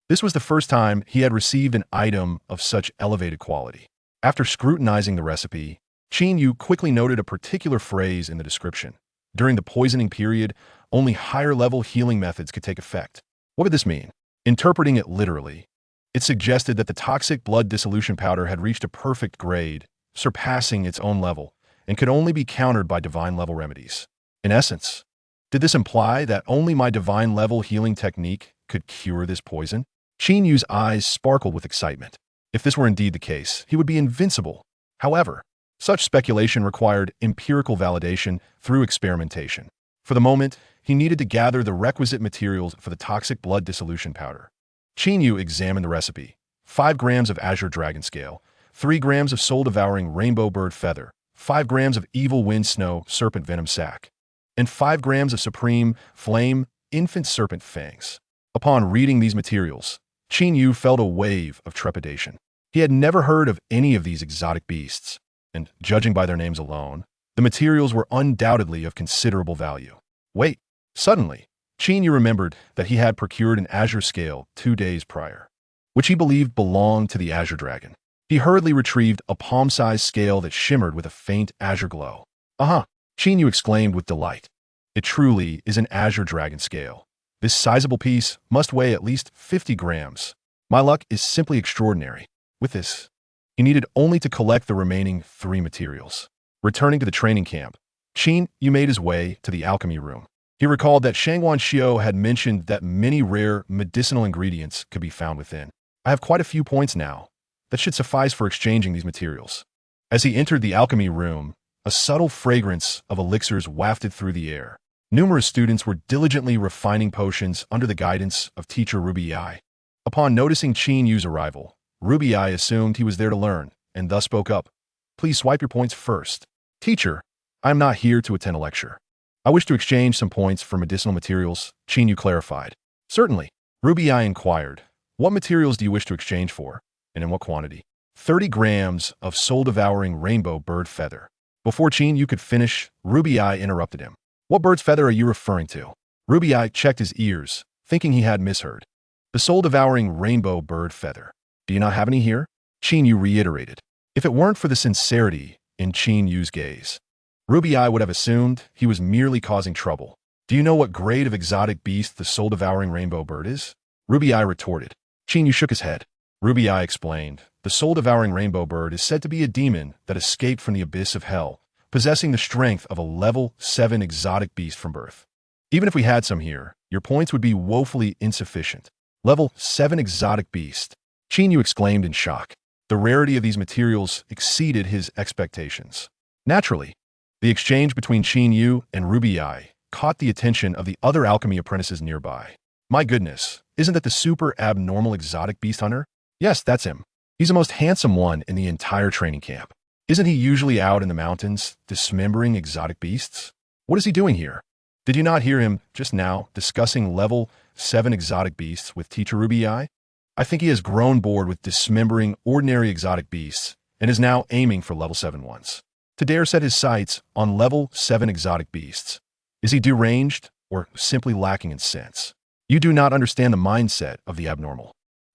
This was the first time he had received an item of such elevated quality. After scrutinizing the recipe, Qin Yu quickly noted a particular phrase in the description. During the poisoning period, only higher-level healing methods could take effect. What would this mean? Interpreting it literally, it suggested that the toxic blood dissolution powder had reached a perfect grade, surpassing its own level, and could only be countered by divine-level remedies. In essence, did this imply that only my divine-level healing technique could cure this poison? Qin Yu's eyes sparkled with excitement. If this were indeed the case, he would be invincible. However, such speculation required empirical validation through experimentation. For the moment, he needed to gather the requisite materials for the toxic blood dissolution powder. Qin Yu examined the recipe. 5 grams of azure dragon scale, 3 grams of soul-devouring rainbow bird feather, 5 grams of evil wind snow serpent venom sac, and 5 grams of supreme flame infant serpent fangs. Upon reading these materials, Qin Yu felt a wave of trepidation. He had never heard of any of these exotic beasts, and judging by their names alone, the materials were undoubtedly of considerable value. Wait, suddenly, Qin Yu remembered that he had procured an azure scale 2 days prior, which he believed belonged to the azure dragon. He hurriedly retrieved a palm-sized scale that shimmered with a faint azure glow. Aha! Qin Yu exclaimed with delight. It truly is an azure dragon scale. This sizable piece must weigh at least 50 grams. My luck is simply extraordinary. With this, he needed only to collect the remaining 3 materials. Returning to the training camp, Qin Yu made his way to the alchemy room. He recalled that Shangwan Xiao had mentioned that many rare medicinal ingredients could be found within. I have quite a few points now. That should suffice for exchanging these materials. As he entered the alchemy room, a subtle fragrance of elixirs wafted through the air. Numerous students were diligently refining potions under the guidance of teacher Ruby Yi. Upon noticing Qin Yu's arrival, Ruby Eye assumed he was there to learn, and thus spoke up. Please swipe your points first. Teacher, I am not here to attend a lecture. I wish to exchange some points for medicinal materials, Qin Yu clarified. Certainly. Ruby Eye inquired. What materials do you wish to exchange for, and in what quantity? 30 grams of soul-devouring rainbow bird feather. Before Qin Yu could finish, Ruby Eye interrupted him. What bird's feather are you referring to? Ruby Eye checked his ears, thinking he had misheard. The soul-devouring rainbow bird feather. Do you not have any here? Qin Yu reiterated. If it weren't for the sincerity in Qin Yu's gaze, Ruby Eye would have assumed he was merely causing trouble. Do you know what grade of exotic beast the soul-devouring rainbow bird is? Ruby Eye retorted. Qin Yu shook his head. Ruby Eye explained. The soul-devouring rainbow bird is said to be a demon that escaped from the abyss of hell, possessing the strength of a level 7 exotic beast from birth. Even if we had some here, your points would be woefully insufficient. Level 7 exotic beast. Qin Yu exclaimed in shock. The rarity of these materials exceeded his expectations. Naturally, the exchange between Qin Yu and Ruby Eye caught the attention of the other alchemy apprentices nearby. My goodness, isn't that the super abnormal exotic beast hunter? Yes, that's him. He's the most handsome one in the entire training camp. Isn't he usually out in the mountains, dismembering exotic beasts? What is he doing here? Did you not hear him just now discussing level 7 exotic beasts with Teacher Ruby Eye? I think he has grown bored with dismembering ordinary exotic beasts and is now aiming for level 7 ones. To dare set his sights on level 7 exotic beasts. Is he deranged or simply lacking in sense? You do not understand the mindset of the abnormal.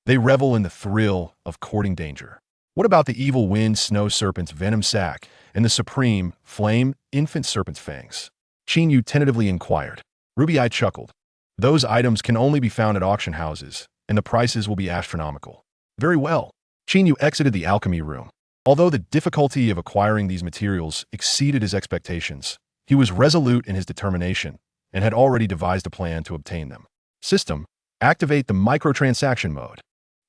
They revel in the thrill of courting danger. What about the evil wind snow serpent's venom sac and the supreme flame infant serpent's fangs? Qin Yu tentatively inquired. Ruby Eye chuckled. Those items can only be found at auction houses, and the prices will be astronomical. Very well. Qin Yu exited the alchemy room. Although the difficulty of acquiring these materials exceeded his expectations, he was resolute in his determination and had already devised a plan to obtain them. System, activate the microtransaction mode.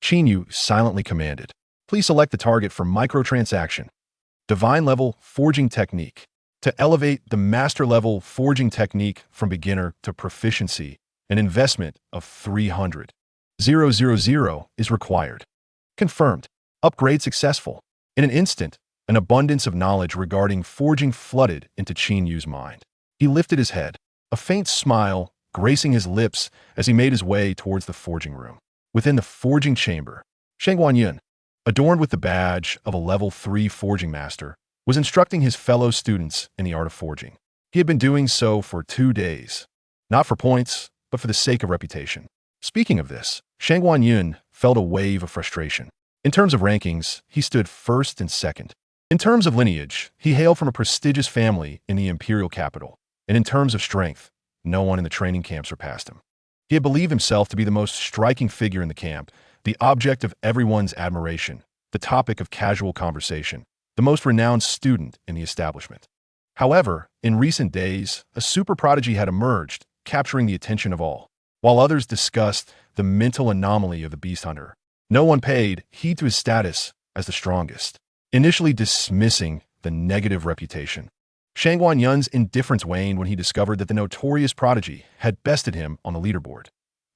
Qin Yu silently commanded. Please select the target for microtransaction. Divine level forging technique. To elevate the master level forging technique from beginner to proficiency, an investment of 300,000 is required. Confirmed. Upgrade successful. In an instant, an abundance of knowledge regarding forging flooded into Qin Yu's mind. He lifted his head, a faint smile gracing his lips as he made his way towards the forging room. Within the forging chamber, Shangguan, adorned with the badge of a level 3 forging master, was instructing his fellow students in the art of forging. He had been doing so for 2 days, not for points, but for the sake of reputation. Speaking of this, Shangguan felt a wave of frustration. In terms of rankings, he stood first and second. In terms of lineage, he hailed from a prestigious family in the imperial capital, and in terms of strength, no one in the training camp surpassed him. He had believed himself to be the most striking figure in the camp, the object of everyone's admiration, the topic of casual conversation, the most renowned student in the establishment. However, in recent days, a super prodigy had emerged, capturing the attention of all. While others discussed the mental anomaly of the beast hunter, no one paid heed to his status as the strongest, initially dismissing the negative reputation. Shangguan indifference waned when he discovered that the notorious prodigy had bested him on the leaderboard.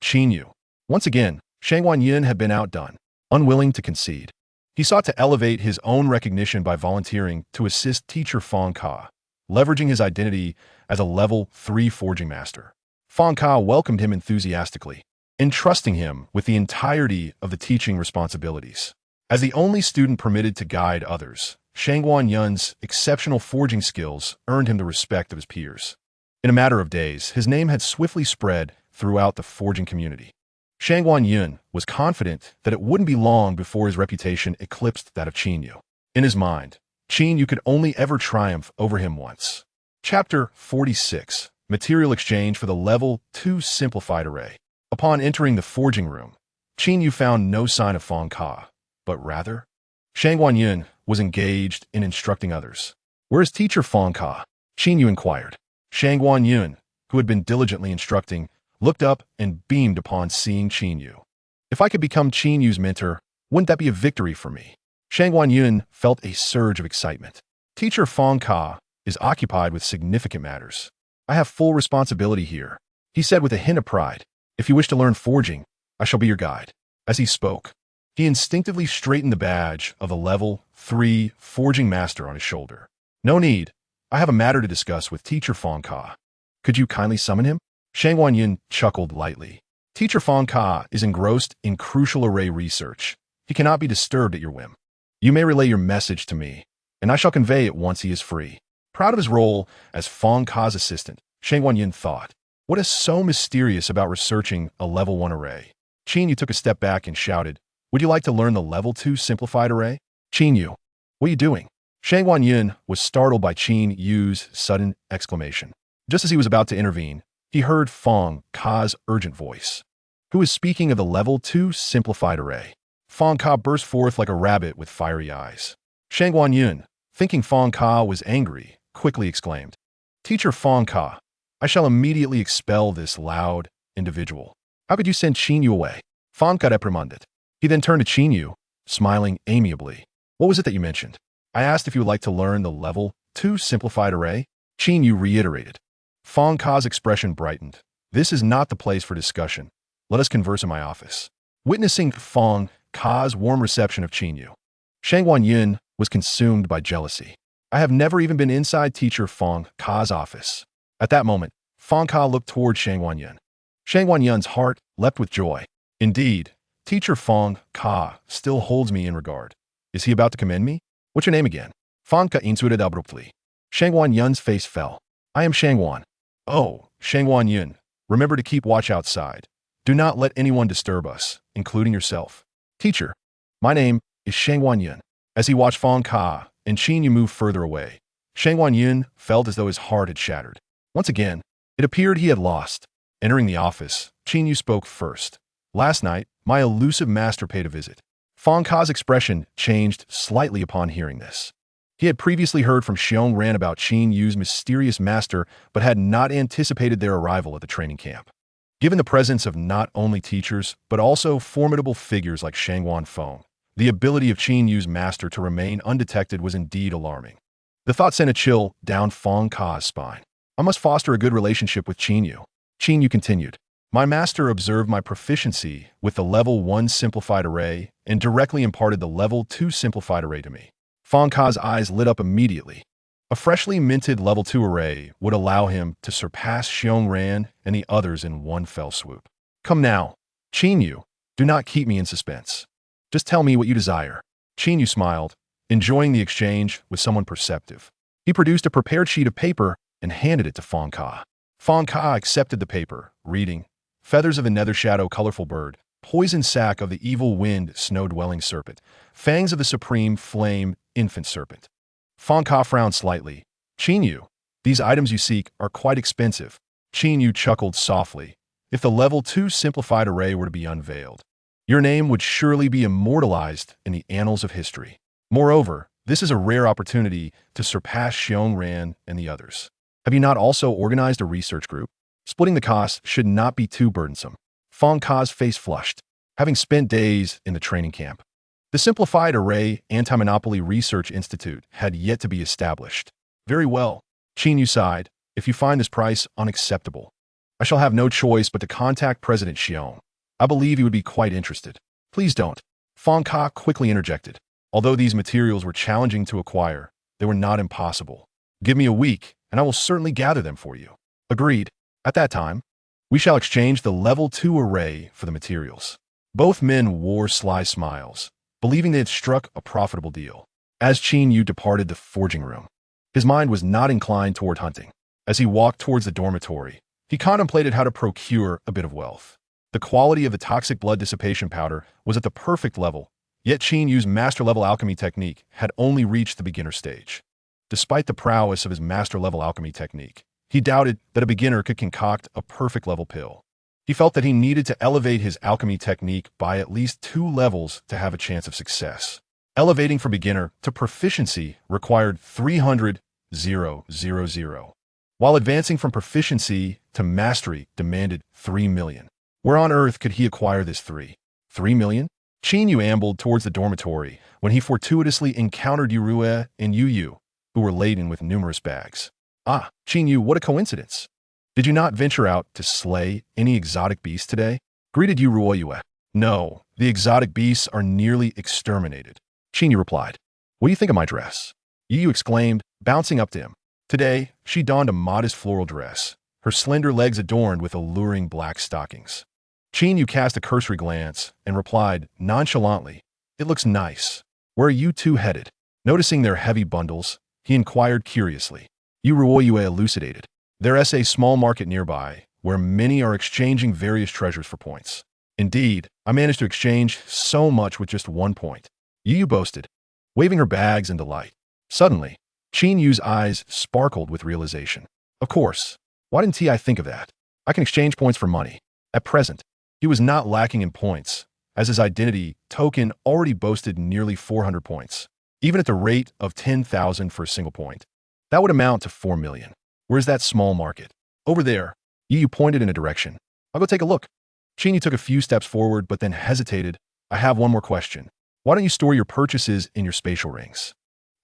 Qin Yu. Once again, Shangguan had been outdone, unwilling to concede. He sought to elevate his own recognition by volunteering to assist teacher Fong Ka, leveraging his identity as a level 3 forging master. Fong Ka welcomed him enthusiastically, entrusting him with the entirety of the teaching responsibilities. As the only student permitted to guide others, Shangguan exceptional forging skills earned him the respect of his peers. In a matter of days, his name had swiftly spread throughout the forging community. Shangguan was confident that it wouldn't be long before his reputation eclipsed that of Qin Yu. In his mind, Qin Yu could only ever triumph over him once. Chapter 46. Material exchange for the level 2 simplified array. Upon entering the forging room, Qin Yu found no sign of Fong Ka, but rather, Shangguan was engaged in instructing others. Where is teacher Fong Ka? Qin Yu inquired. Shangguan, who had been diligently instructing, looked up and beamed upon seeing Qin Yu. If I could become Qin Yu's mentor, wouldn't that be a victory for me? Shangguan felt a surge of excitement. Teacher Fong Ka is occupied with significant matters. I have full responsibility here, he said with a hint of pride. If you wish to learn forging, I shall be your guide. As he spoke, He instinctively straightened the badge of the level 3 forging master on his shoulder. No need. I have a matter to discuss with Teacher Fong Ka. Could you kindly summon him? Shang Wanyan chuckled lightly. Teacher Fong Ka is engrossed in crucial array research. He cannot be disturbed at your whim. You may relay your message to me, and I shall convey it once he is free. Proud of his role as Fong Ka's assistant, Shang Wanyan thought, what is so mysterious about researching a level 1 array? Qin Yu took a step back and shouted, would you like to learn the level 2 simplified array? Qin Yu, what are you doing? Shang Wanyan was startled by Qin Yu's sudden exclamation. Just as he was about to intervene, he heard Fong Ka's urgent voice. Who is speaking of the level 2 simplified array? Fong Ka burst forth like a rabbit with fiery eyes. Shang Wanyan, thinking Fong Ka was angry, quickly exclaimed, Teacher Fong Ka, I shall immediately expel this loud individual. How could you send Qin Yu away? Fong Ka reprimanded. He then turned to Qin Yu, smiling amiably. What was it that you mentioned? I asked if you would like to learn the level 2 simplified array. Qin Yu reiterated. Fong Ka's expression brightened. This is not the place for discussion. Let us converse in my office. Witnessing Fong Ka's warm reception of Qin Yu, Shang Wanyan was consumed by jealousy. I have never even been inside Teacher Fong Ka's office. At that moment, Fong Ka looked toward Shang Wanyan. Shang Wanyan's heart leapt with joy. Indeed, Teacher Fong Ka still holds me in regard. Is he about to commend me? What's your name again? Fong Ka insuited abruptly. Shang Wanyan's face fell. I am Shang Wan. Oh, Shang Wanyan, remember to keep watch outside. Do not let anyone disturb us, including yourself. Teacher, my name is Shang Wanyan. As he watched Fong Ka and Qin Yu move further away, Shang Wanyan felt as though his heart had shattered. Once again, it appeared he had lost. Entering the office, Qin Yu spoke first. Last night, my elusive master paid a visit. Fong Ka's expression changed slightly upon hearing this. He had previously heard from Xiong Ran about Qin Yu's mysterious master, but had not anticipated their arrival at the training camp. Given the presence of not only teachers, but also formidable figures like Shang Wan Feng, the ability of Qin Yu's master to remain undetected was indeed alarming. The thought sent a chill down Fong Ka's spine. I must foster a good relationship with Qin Yu. Qin Yu continued. My master observed my proficiency with the level 1 simplified array and directly imparted the level 2 simplified array to me. Fong Ka's eyes lit up immediately. A freshly minted level 2 array would allow him to surpass Xiong Ran and the others in one fell swoop. Come now, Qin Yu, do not keep me in suspense. Just tell me what you desire. Qin Yu smiled, enjoying the exchange with someone perceptive. He produced a prepared sheet of paper and handed it to Fong Ka. Fong Ka accepted the paper, reading, Feathers of the nether shadow colorful bird, poison sac of the evil wind snow-dwelling serpent, fangs of the supreme flame infant serpent. Fong Ka frowned slightly. Qin Yu, these items you seek are quite expensive. Qin Yu chuckled softly. If the level 2 simplified array were to be unveiled, your name would surely be immortalized in the annals of history. Moreover, this is a rare opportunity to surpass Xiong Ran and the others. Have you not also organized a research group? Splitting the costs should not be too burdensome. Fong Ka's face flushed, having spent days in the training camp. The Simplified Array Anti-Monopoly Research Institute had yet to be established. Very well, Qin Yu sighed. If you find this price unacceptable, I shall have no choice but to contact President Xiong. I believe he would be quite interested. Please don't. Fong Ka quickly interjected. Although these materials were challenging to acquire, they were not impossible. Give me a week, and I will certainly gather them for you. Agreed. At that time, we shall exchange the level 2 array for the materials. Both men wore sly smiles, believing they had struck a profitable deal. As Qin Yu departed the forging room, his mind was not inclined toward hunting. As he walked towards the dormitory, he contemplated how to procure a bit of wealth. The quality of the toxic blood dissipation powder was at the perfect level, yet Qin Yu's master-level alchemy technique had only reached the beginner stage. Despite the prowess of his master-level alchemy technique, he doubted that a beginner could concoct a perfect level pill. He felt that he needed to elevate his alchemy technique by at least 2 levels to have a chance of success. Elevating from beginner to proficiency required 300,000, while advancing from proficiency to mastery demanded 3 million. Where on earth could he acquire this 3 million? Qin Yu ambled towards the dormitory when he fortuitously encountered Yurue and Yu, who were laden with numerous bags. Ah, Qin Yu, what a coincidence. Did you not venture out to slay any exotic beast today? Greeted Yurue. No, The exotic beasts are nearly exterminated. Qin Yu replied, "What do you think of my dress?" Yu exclaimed, bouncing up to him. Today, she donned a modest floral dress, her slender legs adorned with alluring black stockings. Qin Yu cast a cursory glance and replied nonchalantly, "It looks nice. Where are you two headed?" Noticing their heavy bundles, he inquired curiously. Yu elucidated. "There's a small market nearby, where many are exchanging various treasures for points. Indeed, I managed to exchange so much with just 1 point." Yu boasted, waving her bags in delight. Suddenly, Qin Yu's eyes sparkled with realization. Of course, why didn't I think of that? I can exchange points for money. At present, he was not lacking in points, as his identity token already boasted nearly 400 points. Even at the rate of 10,000 for a single point, that would amount to 4 million. Where's that small market? Over there. Yu pointed in a direction. I'll go take a look. Qin Yu took a few steps forward, but then hesitated. I have one more question. Why don't you store your purchases in your spatial rings?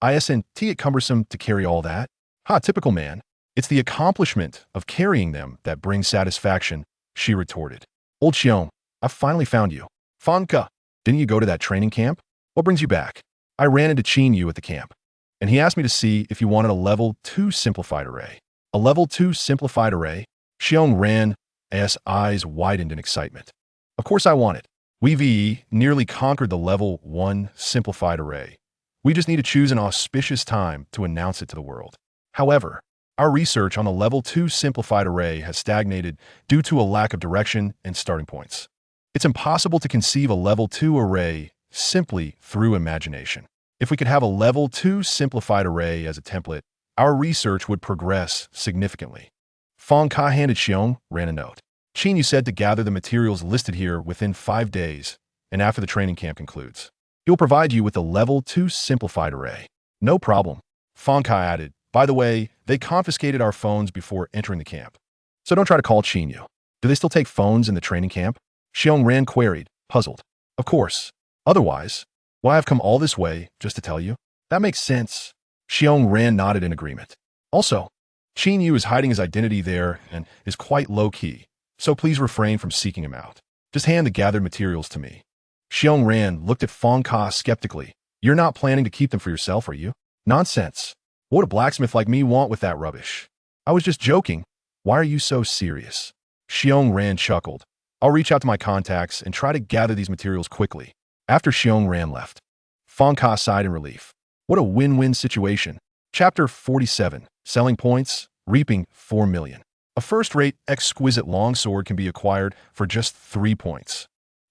Isn't it cumbersome to carry all that? Ha, typical man. It's the accomplishment of carrying them that brings satisfaction, she retorted. Old Xiong, I finally found you. Fanka, didn't you go to that training camp? What brings you back? I ran into Qin Yu at the camp, and he asked me to see if you wanted a level 2 simplified array. A level 2 simplified array? Xiong ran, as eyes widened in excitement. Of course I want it. We nearly conquered the level 1 simplified array. We just need to choose an auspicious time to announce it to the world. However, our research on the level 2 simplified array has stagnated due to a lack of direction and starting points. It's impossible to conceive a level 2 array simply through imagination. If we could have a level 2 simplified array as a template, our research would progress significantly. Fang Ka handed Xiong ran a note. Qin Yu said to gather the materials listed here within 5 days, and after the training camp concludes. He will provide you with a level 2 simplified array. No problem. Fang Ka added, by the way, they confiscated our phones before entering the camp. So don't try to call Qin Yu. Do they still take phones in the training camp? Xiong Ran queried, puzzled. Of course. Otherwise, why I've come all this way just to tell you? That makes sense. Xiong Ran nodded in agreement. Also, Qin Yu is hiding his identity there and is quite low-key, so please refrain from seeking him out. Just hand the gathered materials to me. Xiong Ran looked at Fang Ka skeptically. You're not planning to keep them for yourself, are you? Nonsense. What would a blacksmith like me want with that rubbish? I was just joking. Why are you so serious? Xiong Ran chuckled. I'll reach out to my contacts and try to gather these materials quickly. After Xiong Ran left, Fang Ka sighed in relief. What a win-win situation. Chapter 47. Selling points, reaping 4 million. A first-rate, exquisite longsword can be acquired for just 3 points.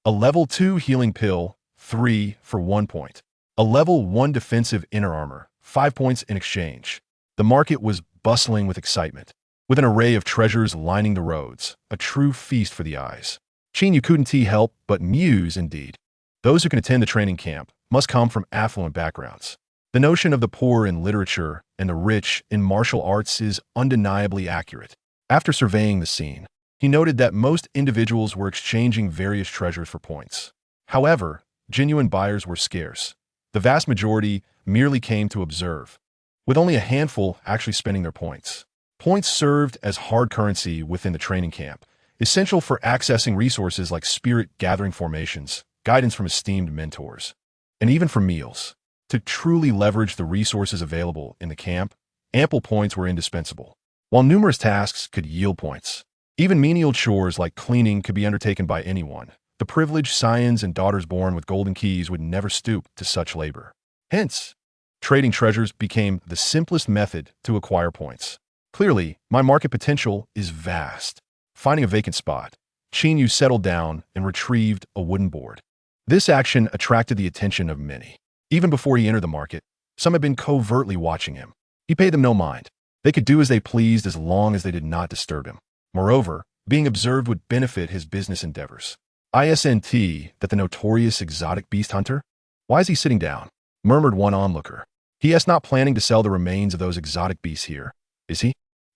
A level 2 healing pill, 3 for 1 point. A level 1 defensive inner armor, 5 points in exchange. The market was bustling with excitement, with an array of treasures lining the roads, a true feast for the eyes. Qin Yu couldn't help but muse indeed. Those who can attend the training camp must come from affluent backgrounds. The notion of the poor in literature and the rich in martial arts is undeniably accurate. After surveying the scene, he noted that most individuals were exchanging various treasures for points. However, genuine buyers were scarce. The vast majority merely came to observe, with only a handful actually spending their points. Points served as hard currency within the training camp, essential for accessing resources like spirit-gathering formations, guidance from esteemed mentors, and even for meals. To truly leverage the resources available in the camp, ample points were indispensable. While numerous tasks could yield points, even menial chores like cleaning could be undertaken by anyone. The privileged scions and daughters born with golden keys would never stoop to such labor. Hence, trading treasures became the simplest method to acquire points. Clearly, my market potential is vast. Finding a vacant spot, Qin Yu settled down and retrieved a wooden board. This action attracted the attention of many. Even before he entered the market, some had been covertly watching him. He paid them no mind. They could do as they pleased as long as they did not disturb him. Moreover, being observed would benefit his business endeavors. Isn't that the notorious exotic beast hunter? Why is he sitting down? Murmured one onlooker. He is not planning to sell the remains of those exotic beasts here, is he?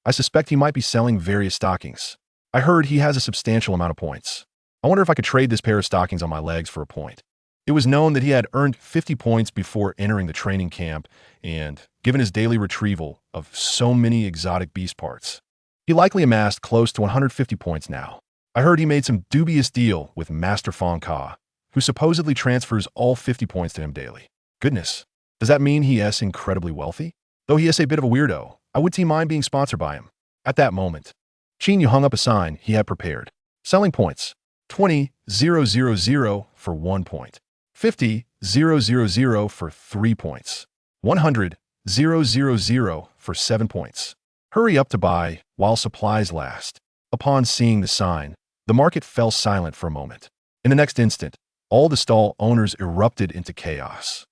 I suspect he might be selling various stockings. I heard he has a substantial amount of points. I wonder if I could trade this pair of stockings on my legs for a point. It was known that he had earned 50 points before entering the training camp, and given his daily retrieval of so many exotic beast parts, he likely amassed close to 150 points now. I heard he made some dubious deal with Master Fang Ka, who supposedly transfers all 50 points to him daily. Goodness, does that mean he is incredibly wealthy? Though he is a bit of a weirdo, I would mind being sponsored by him. At that moment, Qin Yu hung up a sign he had prepared. Selling points. 20,000 for 1 point. 50,000 for 3 points. 100,000 for 7 points. Hurry up to buy while supplies last. Upon seeing the sign, the market fell silent for a moment. In the next instant, all the stall owners erupted into chaos.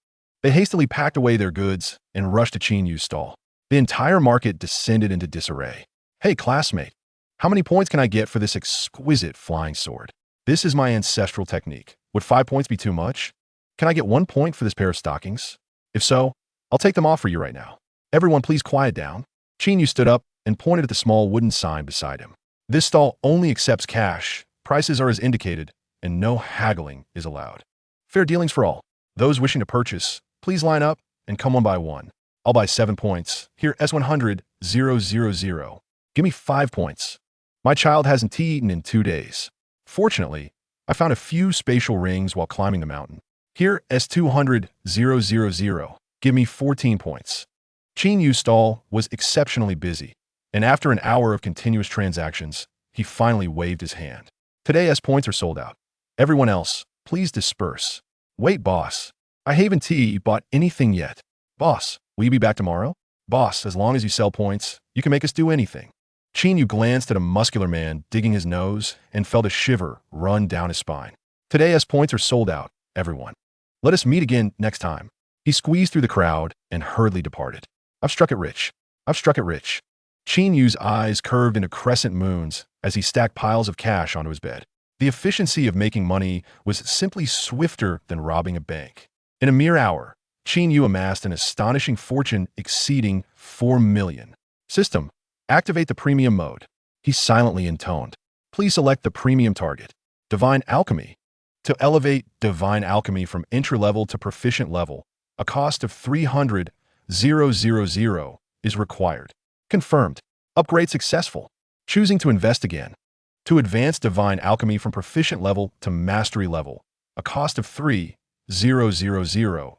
They hastily packed away their goods and rushed to Qin Yu's stall. The entire market descended into disarray. Hey, classmate, how many points can I get for this exquisite flying sword? This is my ancestral technique. Would 5 points be too much? Can I get 1 point for this pair of stockings? If so, I'll take them off for you right now. Everyone please quiet down. Qin Yu stood up and pointed at the small wooden sign beside him. This stall only accepts cash, prices are as indicated, and no haggling is allowed. Fair dealings for all. Those wishing to purchase, please line up and come one by one. I'll buy 7 points. Here, S100,000. Give me 5 points. My child hasn't eaten in 2 days. Fortunately, I found a few spatial rings while climbing the mountain. Here, S200,000. Give me 14 points. Qin Yu's stall was exceptionally busy, and after an hour of continuous transactions, he finally waved his hand. Today, S points are sold out. Everyone else, please disperse. Wait, boss. I haven't bought anything yet. Boss, will you be back tomorrow? Boss, as long as you sell points, you can make us do anything. Qin Yu glanced at a muscular man digging his nose and felt a shiver run down his spine. Today, S points are sold out, everyone. Let us meet again next time. He squeezed through the crowd and hurriedly departed. I've struck it rich. I've struck it rich. Qin Yu's eyes curved into crescent moons as he stacked piles of cash onto his bed. The efficiency of making money was simply swifter than robbing a bank. In a mere hour, Qin Yu amassed an astonishing fortune exceeding 4 million. System, activate the premium mode. He silently intoned. Please select the premium target. Divine Alchemy. To elevate Divine Alchemy from entry-level to proficient level, a cost of 300,000 is required. Confirmed. Upgrade successful. Choosing to invest again. To advance Divine Alchemy from proficient level to mastery level, a cost of 3,000,000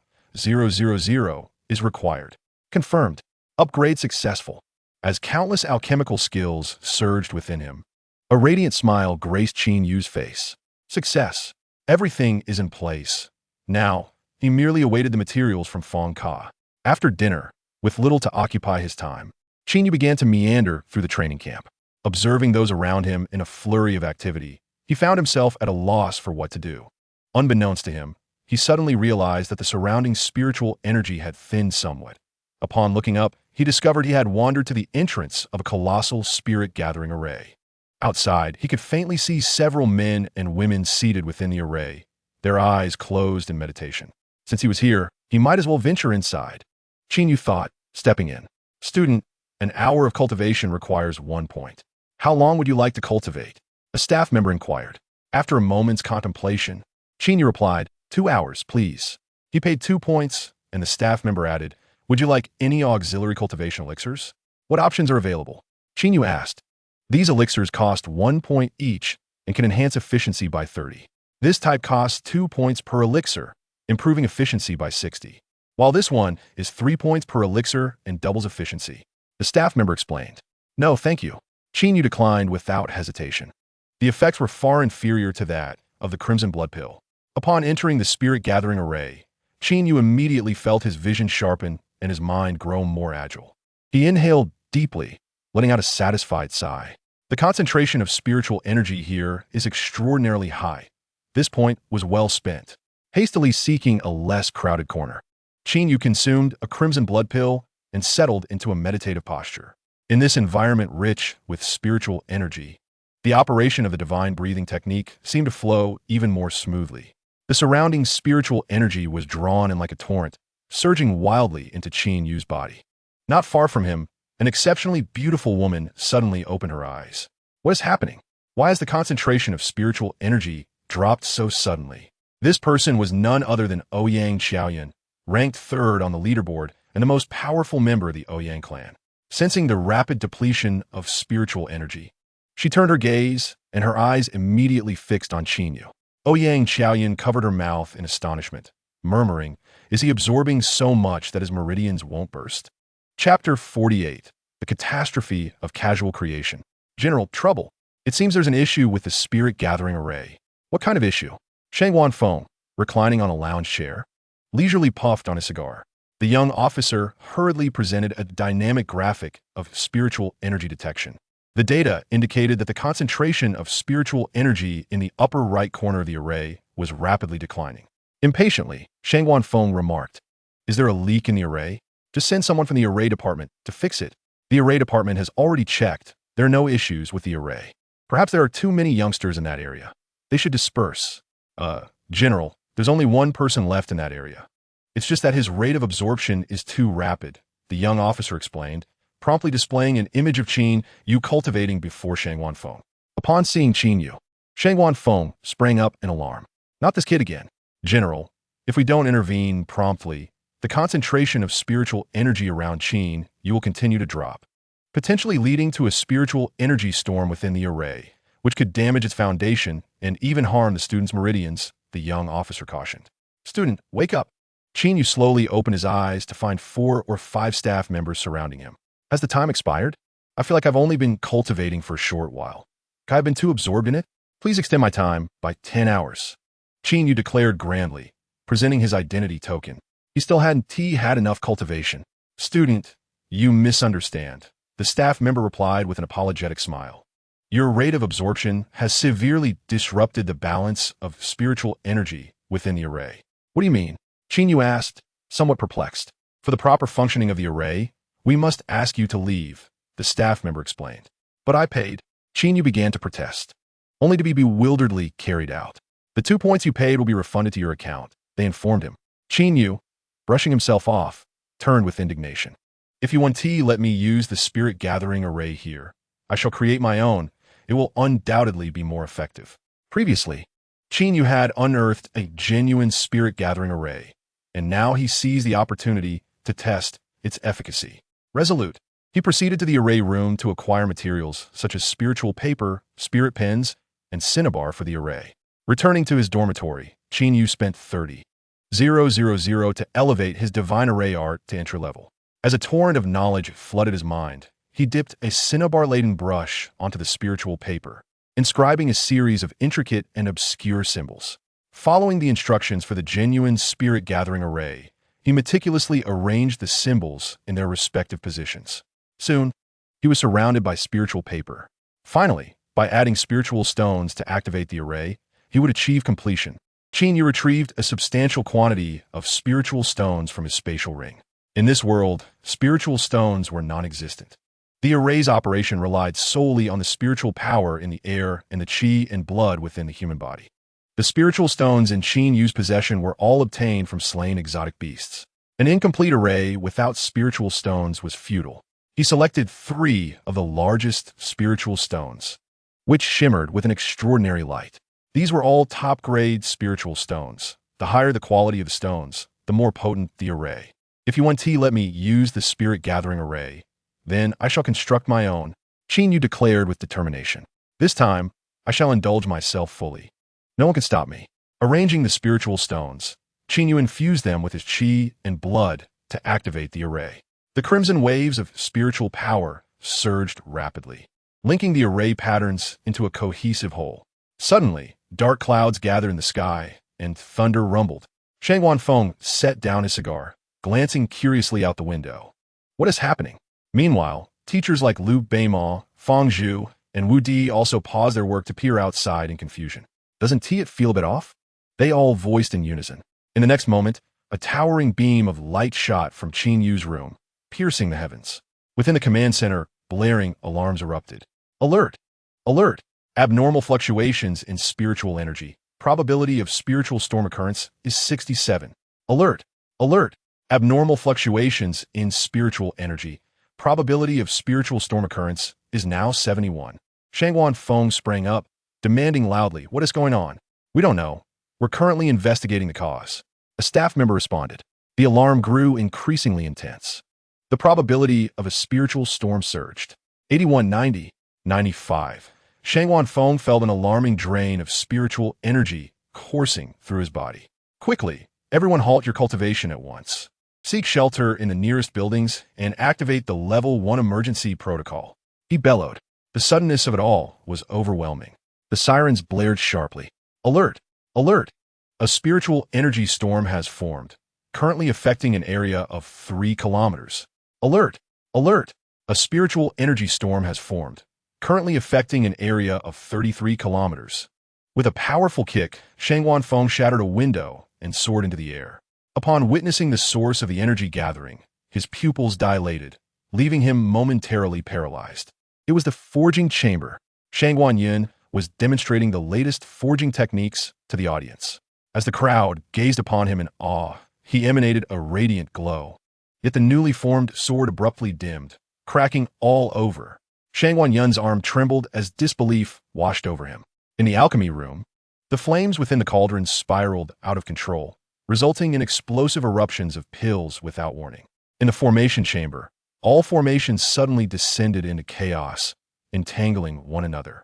is required. Confirmed. Upgrade successful. As countless alchemical skills surged within him, a radiant smile graced Qin Yu's face. Success. Everything is in place. Now, he merely awaited the materials from Fong Ka. After dinner, with little to occupy his time, Qin Yu began to meander through the training camp. Observing those around him in a flurry of activity, he found himself at a loss for what to do. Unbeknownst to him, he suddenly realized that the surrounding spiritual energy had thinned somewhat. Upon looking up, he discovered he had wandered to the entrance of a colossal spirit-gathering array. Outside, he could faintly see several men and women seated within the array, their eyes closed in meditation. Since he was here, he might as well venture inside. Qin Yu thought, stepping in. Student, an hour of cultivation requires 1 point. How long would you like to cultivate? A staff member inquired. After a moment's contemplation, Qin Yu replied, 2 hours, please. He paid 2 points, and the staff member added, would you like any auxiliary cultivation elixirs? What options are available? Qin Yu asked. These elixirs cost 1 point each and can enhance efficiency by 30. This type costs 2 points per elixir, improving efficiency by 60. While this one is 3 points per elixir and doubles efficiency. The staff member explained. No, thank you. Qin Yu declined without hesitation. The effects were far inferior to that of the Crimson Blood Pill. Upon entering the spirit-gathering array, Qin Yu immediately felt his vision sharpen and his mind grow more agile. He inhaled deeply, letting out a satisfied sigh. The concentration of spiritual energy here is extraordinarily high. This point was well spent. Hastily seeking a less crowded corner, Qin Yu consumed a Crimson Blood Pill and settled into a meditative posture. In this environment rich with spiritual energy, the operation of the divine breathing technique seemed to flow even more smoothly. The surrounding spiritual energy was drawn in like a torrent, surging wildly into Qin Yu's body. Not far from him, an exceptionally beautiful woman suddenly opened her eyes. What is happening? Why has the concentration of spiritual energy dropped so suddenly? This person was none other than Ouyang Xiaoyan, ranked 3rd on the leaderboard and the most powerful member of the Ouyang clan. Sensing the rapid depletion of spiritual energy, she turned her gaze and her eyes immediately fixed on Qin Yu. Ouyang Chaoyan covered her mouth in astonishment, murmuring, "Is he absorbing so much that his meridians won't burst?" Chapter 48. The Catastrophe of Casual Creation. General trouble. It seems there's an issue with the spirit gathering array. What kind of issue? Shang Wanfeng, reclining on a lounge chair, leisurely puffed on a cigar. The young officer hurriedly presented a dynamic graphic of spiritual energy detection. The data indicated that the concentration of spiritual energy in the upper right corner of the array was rapidly declining. Impatiently, Shang Wanfeng remarked, "Is there a leak in the array? Just send someone from the array department to fix it." The array department has already checked. There are no issues with the array. Perhaps there are too many youngsters in that area. They should disperse. General, there's only one person left in that area. It's just that his rate of absorption is too rapid, the young officer explained, promptly displaying an image of Qin Yu cultivating before Shang Wanfeng. Upon seeing Qin Yu, Shang Wanfeng sprang up in alarm. "Not this kid again. General, if we don't intervene promptly, the concentration of spiritual energy around Qin Yu will continue to drop, potentially leading to a spiritual energy storm within the array, which could damage its foundation and even harm the student's meridians," the young officer cautioned. "Student, wake up." Qin Yu slowly opened his eyes to find 4 or 5 staff members surrounding him. "Has the time expired? I feel like I've only been cultivating for a short while. Could I have been too absorbed in it? Please extend my time by 10 hours. Qin Yu declared grandly, presenting his identity token. He still hadn't had enough cultivation. "Student, you misunderstand," the staff member replied with an apologetic smile. "Your rate of absorption has severely disrupted the balance of spiritual energy within the array." "What do you mean?" Qin Yu asked, somewhat perplexed. "For the proper functioning of the array, we must ask you to leave," the staff member explained. "But I paid." Qin Yu began to protest, only to be bewilderedly carried out. "The 2 points you paid will be refunded to your account," they informed him. Qin Yu, brushing himself off, turned with indignation. "If you want to let me use the spirit gathering array here, I shall create my own. It will undoubtedly be more effective." Previously, Qin Yu had unearthed a genuine spirit gathering array, and now he seized the opportunity to test its efficacy. Resolute, he proceeded to the array room to acquire materials such as spiritual paper, spirit pens, and cinnabar for the array. Returning to his dormitory, Qin Yu spent 30,000 to elevate his divine array art to entry level. As a torrent of knowledge flooded his mind, he dipped a cinnabar-laden brush onto the spiritual paper, inscribing a series of intricate and obscure symbols. Following the instructions for the genuine spirit gathering array, he meticulously arranged the symbols in their respective positions. Soon, he was surrounded by spiritual paper. Finally, by adding spiritual stones to activate the array, he would achieve completion. Qin Yu retrieved a substantial quantity of spiritual stones from his spatial ring. In this world, spiritual stones were non-existent. The array's operation relied solely on the spiritual power in the air and the qi and blood within the human body. The spiritual stones in Qin Yu's possession were all obtained from slain exotic beasts. An incomplete array without spiritual stones was futile. He selected 3 of the largest spiritual stones, which shimmered with an extraordinary light. These were all top-grade spiritual stones. The higher the quality of the stones, the more potent the array. "If you want to let me use the spirit gathering array, then I shall construct my own," Qin Yu declared with determination. "This time, I shall indulge myself fully. No one can stop me." Arranging the spiritual stones, Qin Yu infused them with his qi and blood to activate the array. The crimson waves of spiritual power surged rapidly, linking the array patterns into a cohesive whole. Suddenly, dark clouds gathered in the sky, and thunder rumbled. Shang Wanfeng set down his cigar, glancing curiously out the window. What is happening? Meanwhile, teachers like Liu Beimao, Fang Zhu, and Wu Di also paused their work to peer outside in confusion. "Doesn't T feel a bit off?" they all voiced in unison. In the next moment, a towering beam of light shot from Qin Yu's room, piercing the heavens. Within the command center, blaring alarms erupted. "Alert! Alert! Abnormal fluctuations in spiritual energy. Probability of spiritual storm occurrence is 67. Alert! Alert! Abnormal fluctuations in spiritual energy. Probability of spiritual storm occurrence is now 71. Shang Wanfeng sprang up, demanding loudly, "What is going on?" "We don't know. We're currently investigating the cause." A staff member responded. The alarm grew increasingly intense. The probability of a spiritual storm surged. 81, 90, 95. Shang Wanfeng felt an alarming drain of spiritual energy coursing through his body. Quickly, everyone halt your cultivation at once. Seek shelter in the nearest buildings and activate the Level 1 emergency protocol. He bellowed. The suddenness of it all was overwhelming. The sirens blared sharply. Alert! Alert! A spiritual energy storm has formed, currently affecting an area of 3 kilometers. Alert! Alert! A spiritual energy storm has formed, currently affecting an area of 33 kilometers. With a powerful kick, Shangwan Feng shattered a window and soared into the air. Upon witnessing the source of the energy gathering, his pupils dilated, leaving him momentarily paralyzed. It was the forging chamber. Shangwan Yin was demonstrating the latest forging techniques to the audience. As the crowd gazed upon him in awe, he emanated a radiant glow. Yet the newly formed sword abruptly dimmed, cracking all over. Shangwan Yun's arm trembled as disbelief washed over him. In the alchemy room, the flames within the cauldron spiraled out of control, resulting in explosive eruptions of pills without warning. In the formation chamber, all formations suddenly descended into chaos, entangling one another.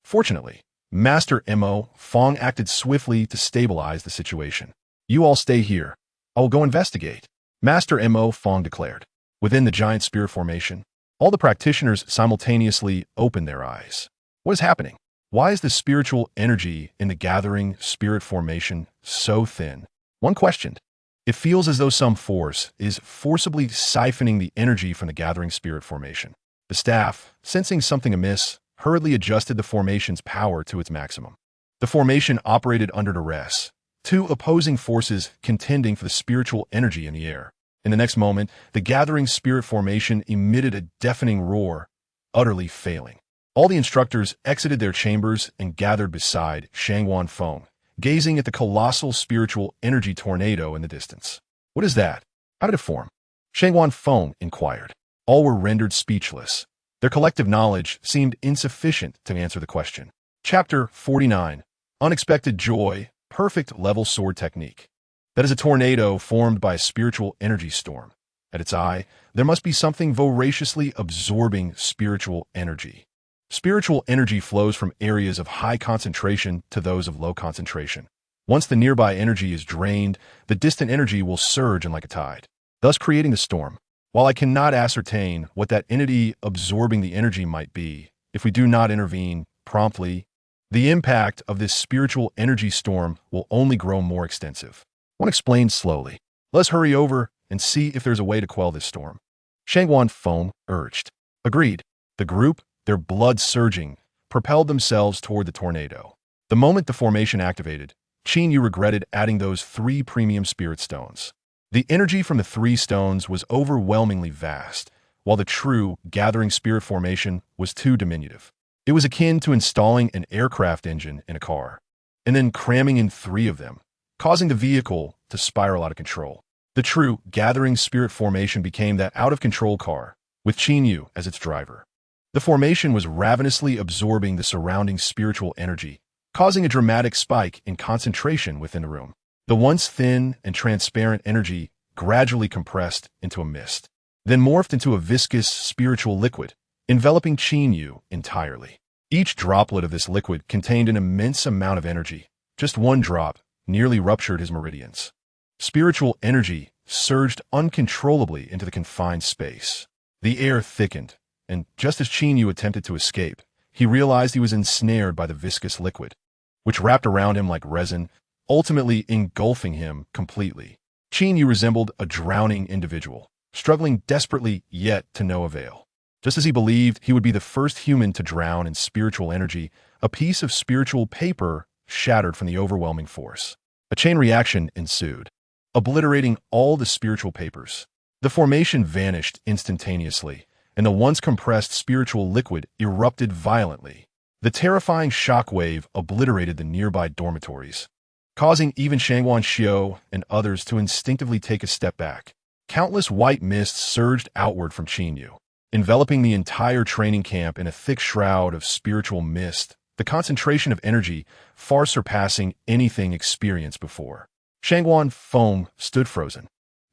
Fortunately, Master Mo Fong acted swiftly to stabilize the situation. You all stay here. I will go investigate, Master Mo Fong declared. Within the giant spirit formation, all the practitioners simultaneously opened their eyes. What is happening? Why is the spiritual energy in the gathering spirit formation so thin? One questioned. It feels as though some force is forcibly siphoning the energy from the gathering spirit formation. The staff, sensing something amiss, hurriedly adjusted the formation's power to its maximum. The formation operated under duress, 2 opposing forces contending for the spiritual energy in the air. In the next moment, the gathering spirit formation emitted a deafening roar, utterly failing. All the instructors exited their chambers and gathered beside Shangwan Feng, gazing at the colossal spiritual energy tornado in the distance. What is that? How did it form? Shangwan Feng inquired. All were rendered speechless. Their collective knowledge seemed insufficient to answer the question. Chapter 49. Unexpected Joy, Perfect Level Sword Technique. That is a tornado formed by a spiritual energy storm. At its eye, there must be something voraciously absorbing spiritual energy. Spiritual energy flows from areas of high concentration to those of low concentration. Once the nearby energy is drained, the distant energy will surge in like a tide, thus creating the storm. While I cannot ascertain what that entity absorbing the energy might be, if we do not intervene promptly, the impact of this spiritual energy storm will only grow more extensive. One explained slowly. Let's hurry over and see if there's a way to quell this storm. Shangwan Feng urged. Agreed. The group, their blood surging, propelled themselves toward the tornado. The moment the formation activated, Qin Yu regretted adding those 3 premium spirit stones. The energy from the 3 stones was overwhelmingly vast, while the true gathering spirit formation was too diminutive. It was akin to installing an aircraft engine in a car, and then cramming in 3 of them, causing the vehicle to spiral out of control. The true gathering spirit formation became that out-of-control car, with Qin Yu as its driver. The formation was ravenously absorbing the surrounding spiritual energy, causing a dramatic spike in concentration within the room. The once thin and transparent energy gradually compressed into a mist, then morphed into a viscous spiritual liquid, enveloping Qin Yu entirely. Each droplet of this liquid contained an immense amount of energy. Just one drop nearly ruptured his meridians. Spiritual energy surged uncontrollably into the confined space. The air thickened, and just as Qin Yu attempted to escape, he realized he was ensnared by the viscous liquid, which wrapped around him like resin, ultimately engulfing him completely. Qin Yu resembled a drowning individual, struggling desperately yet to no avail. Just as he believed he would be the first human to drown in spiritual energy, a piece of spiritual paper shattered from the overwhelming force. A chain reaction ensued, obliterating all the spiritual papers. The formation vanished instantaneously, and the once compressed spiritual liquid erupted violently. The terrifying shockwave obliterated the nearby dormitories, causing even Shangwan Xiu and others to instinctively take a step back. Countless white mists surged outward from Qin Yu, enveloping the entire training camp in a thick shroud of spiritual mist, the concentration of energy far surpassing anything experienced before. Shangwan Feng stood frozen,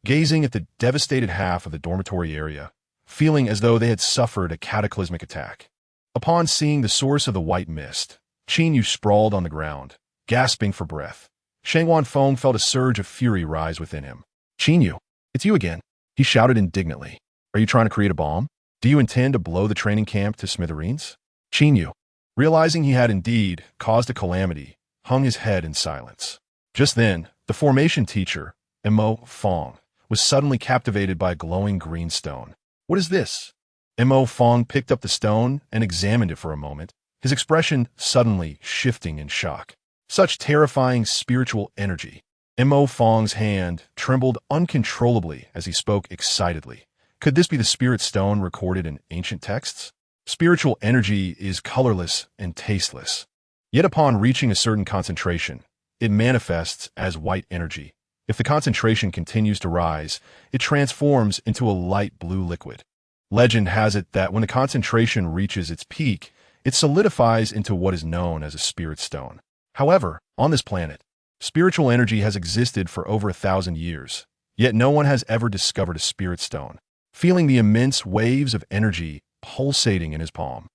gazing at the devastated half of the dormitory area, feeling as though they had suffered a cataclysmic attack. Upon seeing the source of the white mist, Qin Yu sprawled on the ground, gasping for breath. Shangwan Feng felt a surge of fury rise within him. Qin Yu, it's you again, he shouted indignantly. Are you trying to create a bomb? Do you intend to blow the training camp to smithereens? Qin Yu, realizing he had indeed caused a calamity, hung his head in silence. Just then, the formation teacher, Mo Fong, was suddenly captivated by a glowing green stone. What is this? Mo Fong picked up the stone and examined it for a moment, his expression suddenly shifting in shock. Such terrifying spiritual energy. Mo Fong's hand trembled uncontrollably as he spoke excitedly. Could this be the spirit stone recorded in ancient texts? Spiritual energy is colorless and tasteless. Yet upon reaching a certain concentration, it manifests as white energy. If the concentration continues to rise, it transforms into a light blue liquid. Legend has it that when the concentration reaches its peak, it solidifies into what is known as a spirit stone. However, on this planet, spiritual energy has existed for over 1,000 years, yet no one has ever discovered a spirit stone. Feeling the immense waves of energy pulsating in his palm,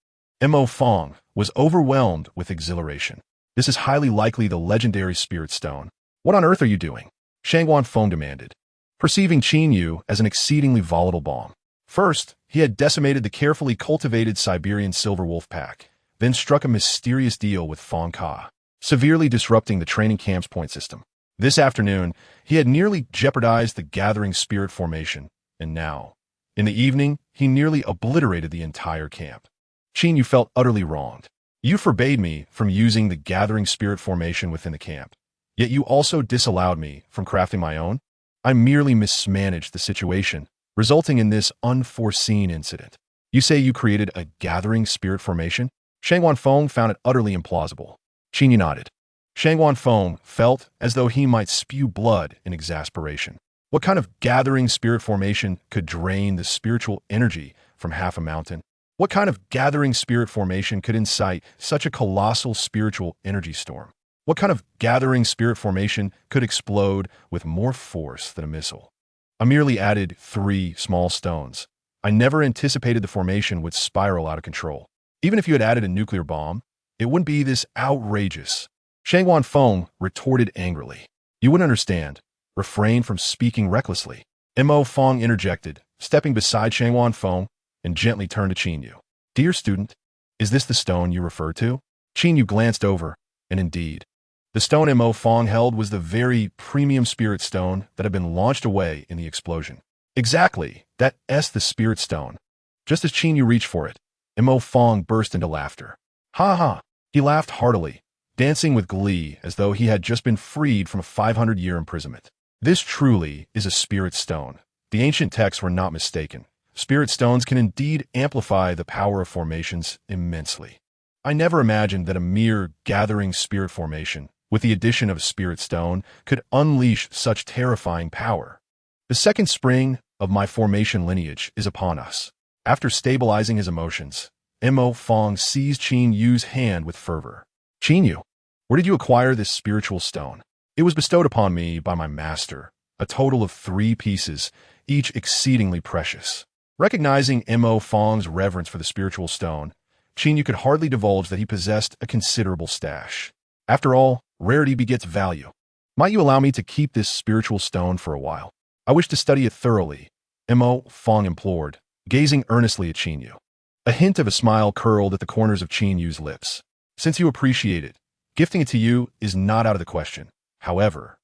Mo Fong was overwhelmed with exhilaration. This is highly likely the legendary spirit stone. What on earth are you doing? Shangwan Feng demanded, perceiving Qin Yu as an exceedingly volatile bomb. First, he had decimated the carefully cultivated Siberian silver wolf pack, then struck a mysterious deal with Fong Ka, severely disrupting the training camp's point system. This afternoon, he had nearly jeopardized the gathering spirit formation, and now, in the evening, he nearly obliterated the entire camp. Qin Yu felt utterly wronged. You forbade me from using the gathering spirit formation within the camp. Yet you also disallowed me from crafting my own? I merely mismanaged the situation, resulting in this unforeseen incident. You say you created a gathering spirit formation? Shangwan Feng found it utterly implausible. Qin Yu nodded. Shangwan Feng felt as though he might spew blood in exasperation. What kind of gathering spirit formation could drain the spiritual energy from half a mountain? What kind of gathering spirit formation could incite such a colossal spiritual energy storm? What kind of gathering spirit formation could explode with more force than a missile? I merely added 3 small stones. I never anticipated the formation would spiral out of control. Even if you had added a nuclear bomb, it wouldn't be this outrageous. Shangwan Feng retorted angrily. You wouldn't understand. Refrain from speaking recklessly. Mo Fong interjected, stepping beside Shangwan Feng and gently turned to Qin Yu. Dear student, is this the stone you refer to? Qin Yu glanced over, and indeed, the stone Mo Fong held was the very premium spirit stone that had been launched away in the explosion. Exactly, that's the spirit stone. Just as Qin Yu reached for it, Mo Fong burst into laughter. Ha ha! He laughed heartily, dancing with glee as though he had just been freed from a 500-year imprisonment. This truly is a spirit stone. The ancient texts were not mistaken. Spirit stones can indeed amplify the power of formations immensely. I never imagined that a mere gathering spirit formation, with the addition of a spirit stone, could unleash such terrifying power. The second spring of my formation lineage is upon us. After stabilizing his emotions, Mo Fong seized Qin Yu's hand with fervor. Qin Yu, where did you acquire this spiritual stone? It was bestowed upon me by my master, a total of 3 pieces, each exceedingly precious. Recognizing Mo Fong's reverence for the spiritual stone, Qin Yu could hardly divulge that he possessed a considerable stash. After all, rarity begets value. Might you allow me to keep this spiritual stone for a while? I wish to study it thoroughly, Mo Fong implored, gazing earnestly at Qin Yu. A hint of a smile curled at the corners of Qin Yu's lips. Since you appreciate it, gifting it to you is not out of the question. However,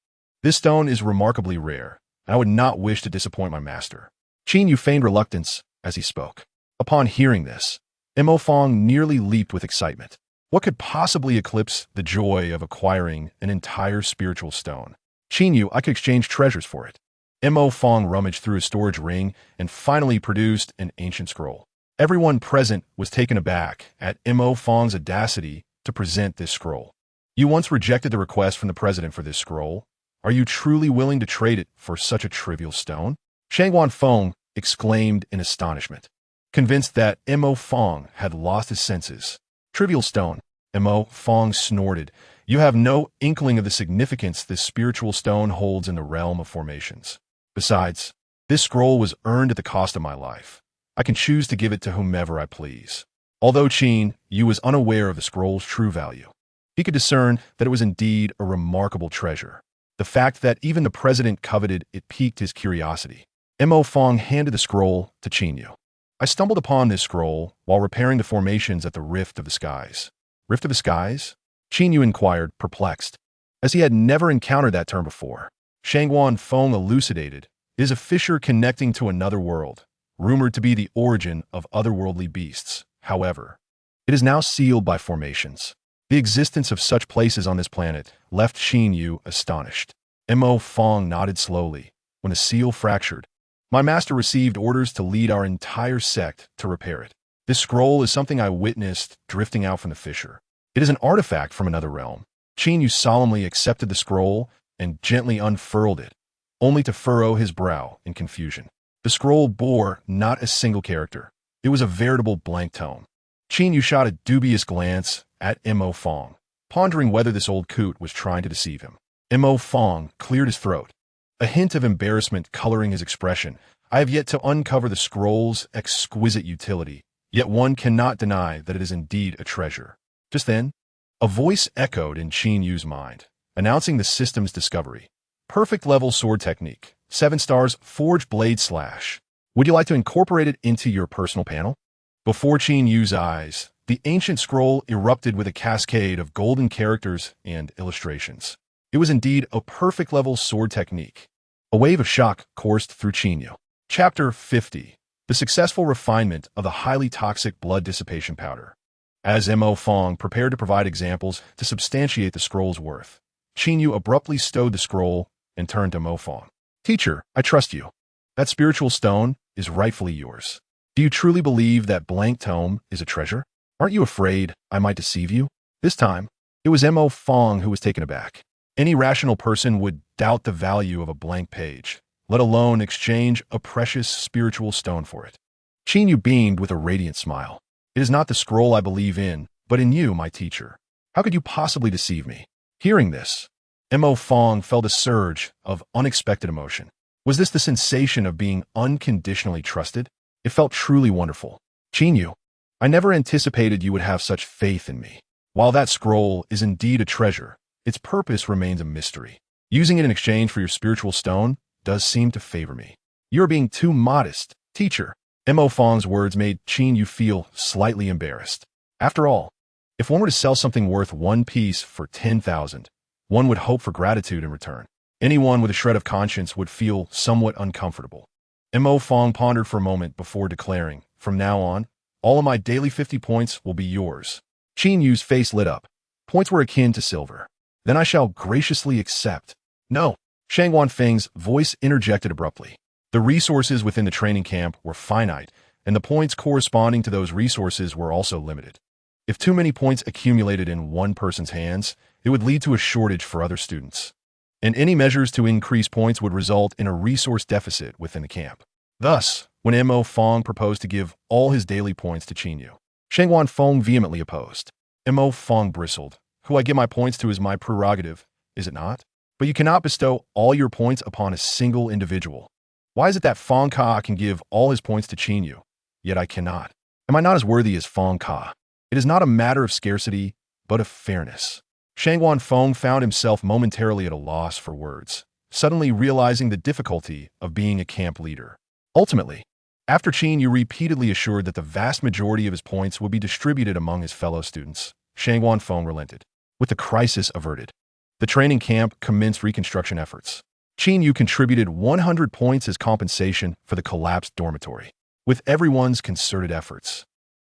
this stone is remarkably rare, and I would not wish to disappoint my master. Qin Yu feigned reluctance as he spoke. Upon hearing this, Mo Fong nearly leaped with excitement. What could possibly eclipse the joy of acquiring an entire spiritual stone? Qin Yu, I could exchange treasures for it. Mo Fong rummaged through his storage ring and finally produced an ancient scroll. Everyone present was taken aback at Mo Fong's audacity to present this scroll. You once rejected the request from the president for this scroll. Are you truly willing to trade it for such a trivial stone? Shangwan Feng exclaimed in astonishment, convinced that Mo Fong had lost his senses. Trivial stone, Mo Fong snorted. You have no inkling of the significance this spiritual stone holds in the realm of formations. Besides, this scroll was earned at the cost of my life. I can choose to give it to whomever I please. Although Qin Yu was unaware of the scroll's true value, He could discern that it was indeed a remarkable treasure. The fact that even the president coveted it piqued his curiosity. Mo Fong handed the scroll to Qin Yu. I stumbled upon this scroll while repairing the formations at the Rift of the Skies. Rift of the Skies? Qin Yu inquired, perplexed, as he had never encountered that term before. Shangguan Fong elucidated, it is a fissure connecting to another world, rumored to be the origin of otherworldly beasts. However, it is now sealed by formations. The existence of such places on this planet left Qin Yu astonished. Mo Fong nodded slowly. When the seal fractured, my master received orders to lead our entire sect to repair it. This scroll is something I witnessed drifting out from the fissure. It is an artifact from another realm. Qin Yu solemnly accepted the scroll and gently unfurled it, only to furrow his brow in confusion. The scroll bore not a single character. It was a veritable blank tome. Qin Yu shot a dubious glance at Mo Fong, pondering whether this old coot was trying to deceive him. Mo Fong cleared his throat, a hint of embarrassment coloring his expression. I have yet to uncover the scroll's exquisite utility, yet one cannot deny that it is indeed a treasure. Just then, a voice echoed in Qin Yu's mind, announcing the system's discovery. Perfect level sword technique. 7 stars, forged blade slash. Would you like to incorporate it into your personal panel? Before Qin Yu's eyes, the ancient scroll erupted with a cascade of golden characters and illustrations. It was indeed a perfect level sword technique. A wave of shock coursed through Qin Yu. Chapter 50. The successful refinement of the highly toxic blood dissipation powder. As Mo Fong prepared to provide examples to substantiate the scroll's worth, Qin Yu abruptly stowed the scroll and turned to Mo Fong. Teacher, I trust you. That spiritual stone is rightfully yours. Do you truly believe that blank tome is a treasure? Aren't you afraid I might deceive you? This time, it was Mo Fong who was taken aback. Any rational person would doubt the value of a blank page, let alone exchange a precious spiritual stone for it. Qin Yu beamed with a radiant smile. It is not the scroll I believe in, but in you, my teacher. How could you possibly deceive me? Hearing this, Mo Fong felt a surge of unexpected emotion. Was this the sensation of being unconditionally trusted? It felt truly wonderful. Qin Yu, I never anticipated you would have such faith in me. While that scroll is indeed a treasure, its purpose remains a mystery. Using it in exchange for your spiritual stone does seem to favor me. You are being too modest, teacher. Mo Fong's words made Qin Yu feel slightly embarrassed. After all, if one were to sell something worth 1 piece for 10,000, one would hope for gratitude in return. Anyone with a shred of conscience would feel somewhat uncomfortable. Mo Fong pondered for a moment before declaring, from now on, all of my daily 50 points will be yours. Qin Yu's face lit up. Points were akin to silver. Then I shall graciously accept. No. Shangguan Feng's voice interjected abruptly. The resources within the training camp were finite, and the points corresponding to those resources were also limited. If too many points accumulated in one person's hands, it would lead to a shortage for other students. And any measures to increase points would result in a resource deficit within the camp. Thus, when Mo Fong proposed to give all his daily points to Qin Yu, Shangguan Feng vehemently opposed. Mo Fong bristled. Who I give my points to is my prerogative, is it not? But you cannot bestow all your points upon a single individual. Why is it that Fong Ka can give all his points to Qin Yu, yet I cannot? Am I not as worthy as Fong Ka? It is not a matter of scarcity, but of fairness. Shangguan Feng found himself momentarily at a loss for words, suddenly realizing the difficulty of being a camp leader. Ultimately, after Qin Yu repeatedly assured that the vast majority of his points would be distributed among his fellow students, Shangguan Feng relented. With the crisis averted, the training camp commenced reconstruction efforts. Qin Yu contributed 100 points as compensation for the collapsed dormitory. With everyone's concerted efforts,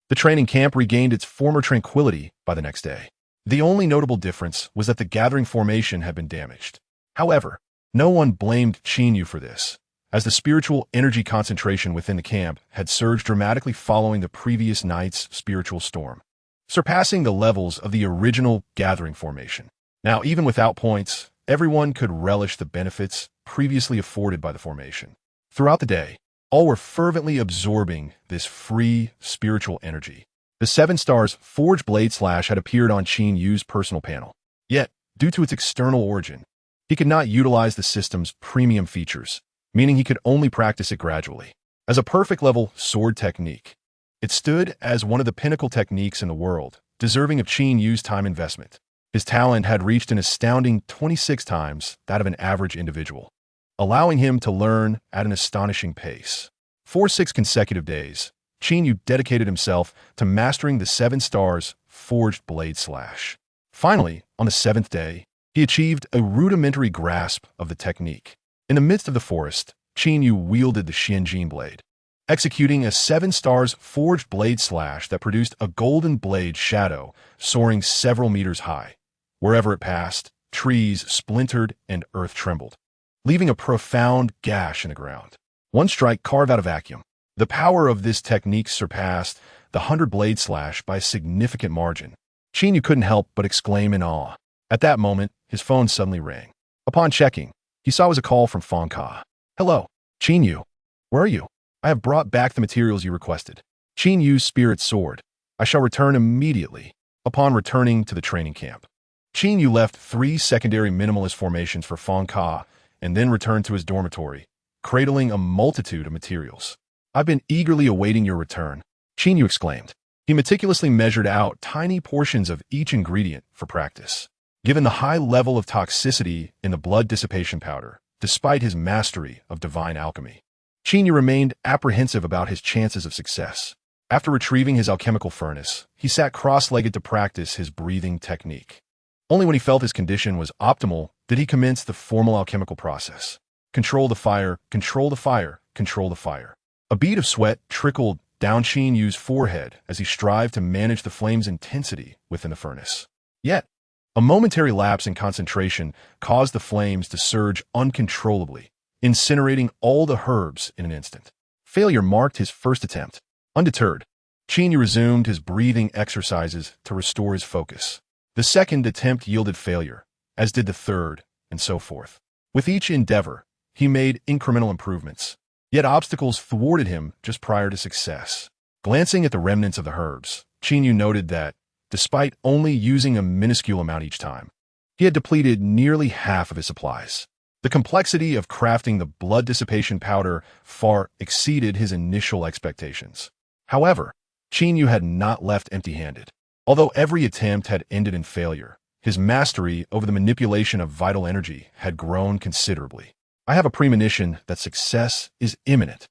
the training camp regained its former tranquility by the next day. The only notable difference was that the gathering formation had been damaged. However, no one blamed Qin Yu for this, as the spiritual energy concentration within the camp had surged dramatically following the previous night's spiritual storm, surpassing the levels of the original gathering formation. Now, even without points, everyone could relish the benefits previously afforded by the formation. Throughout the day, all were fervently absorbing this free spiritual energy. The 7 stars forged blade slash had appeared on Qin Yu's personal panel. Yet, due to its external origin, he could not utilize the system's premium features, meaning he could only practice it gradually. As a perfect level sword technique, it stood as one of the pinnacle techniques in the world, deserving of Qin Yu's time investment. His talent had reached an astounding 26 times that of an average individual, allowing him to learn at an astonishing pace. For 6 consecutive days, Qin Yu dedicated himself to mastering the 7 stars forged blade slash. Finally, on the 7th day, he achieved a rudimentary grasp of the technique. In the midst of the forest, Qin Yu wielded the Xianjin blade, executing a 7 stars forged blade slash that produced a golden blade shadow soaring several meters high. Wherever it passed, trees splintered and earth trembled, leaving a profound gash in the ground. One strike carved out a vacuum. The power of this technique surpassed the 100 blade slash by a significant margin. Qin Yu couldn't help but exclaim in awe. At that moment, his phone suddenly rang. Upon checking, he saw it was a call from Fan Ka. Hello, Qin Yu. Where are you? I have brought back the materials you requested. Qin Yu's spirit soared. I shall return immediately. Upon returning to the training camp, Qin Yu left 3 secondary minimalist formations for Fan Ka and then returned to his dormitory, cradling a multitude of materials. I've been eagerly awaiting your return, Qin Yu exclaimed. He meticulously measured out tiny portions of each ingredient for practice. Given the high level of toxicity in the blood dissipation powder, despite his mastery of divine alchemy, Qin Yu remained apprehensive about his chances of success. After retrieving his alchemical furnace, he sat cross-legged to practice his breathing technique. Only when he felt his condition was optimal did he commence the formal alchemical process. Control the fire, control the fire, control the fire. A bead of sweat trickled down Qin Yu's forehead as he strived to manage the flame's intensity within the furnace. Yet, a momentary lapse in concentration caused the flames to surge uncontrollably, incinerating all the herbs in an instant. Failure marked his first attempt. Undeterred, Qin Yu resumed his breathing exercises to restore his focus. The second attempt yielded failure, as did the third, and so forth. With each endeavor, he made incremental improvements, yet obstacles thwarted him just prior to success. Glancing at the remnants of the herbs, Qin Yu noted that, despite only using a minuscule amount each time, he had depleted nearly half of his supplies. The complexity of crafting the blood dissipation powder far exceeded his initial expectations. However, Qin Yu had not left empty-handed. Although every attempt had ended in failure, his mastery over the manipulation of vital energy had grown considerably. I have a premonition that success is imminent.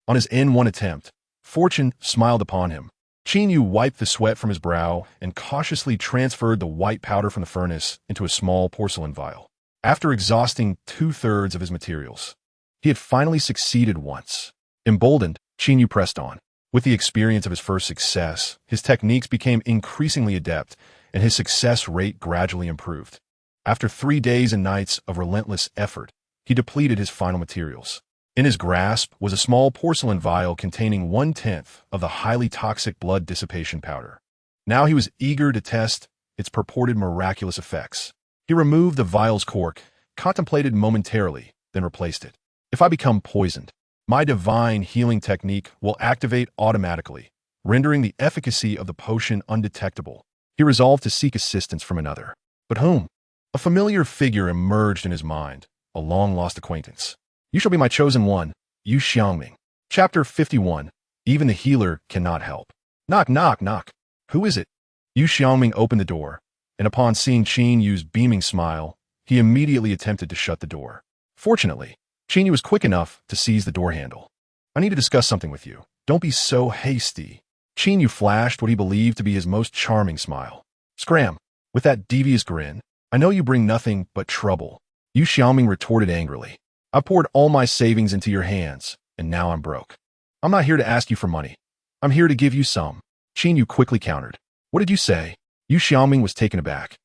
On his N1 attempt, fortune smiled upon him. Qin Yu wiped the sweat from his brow and cautiously transferred the white powder from the furnace into a small porcelain vial. After exhausting 2/3 of his materials, he had finally succeeded once. Emboldened, Qin Yu pressed on. With the experience of his first success, his techniques became increasingly adept, and his success rate gradually improved. After 3 days and nights of relentless effort, he depleted his final materials. In his grasp was a small porcelain vial containing 1/10 of the highly toxic blood dissipation powder. Now he was eager to test its purported miraculous effects. He removed the vial's cork, contemplated momentarily, then replaced it. If I become poisoned, my divine healing technique will activate automatically, rendering the efficacy of the potion undetectable. He resolved to seek assistance from another. But whom? A familiar figure emerged in his mind, a long-lost acquaintance. You shall be my chosen one, Yu Xiangming. Chapter 51. Even the healer cannot help. Knock, knock, knock. Who is it? Yu Xiangming opened the door, and upon seeing Qin Yu's beaming smile, he immediately attempted to shut the door. Fortunately, Qin Yu was quick enough to seize the door handle. I need to discuss something with you. Don't be so hasty. Qin Yu flashed what he believed to be his most charming smile. Scram! With that devious grin, I know you bring nothing but trouble. Yu Xiaoming retorted angrily. I poured all my savings into your hands, and now I'm broke. I'm not here to ask you for money. I'm here to give you some. Qin Yu quickly countered. What did you say? Yu Xiaoming was taken aback,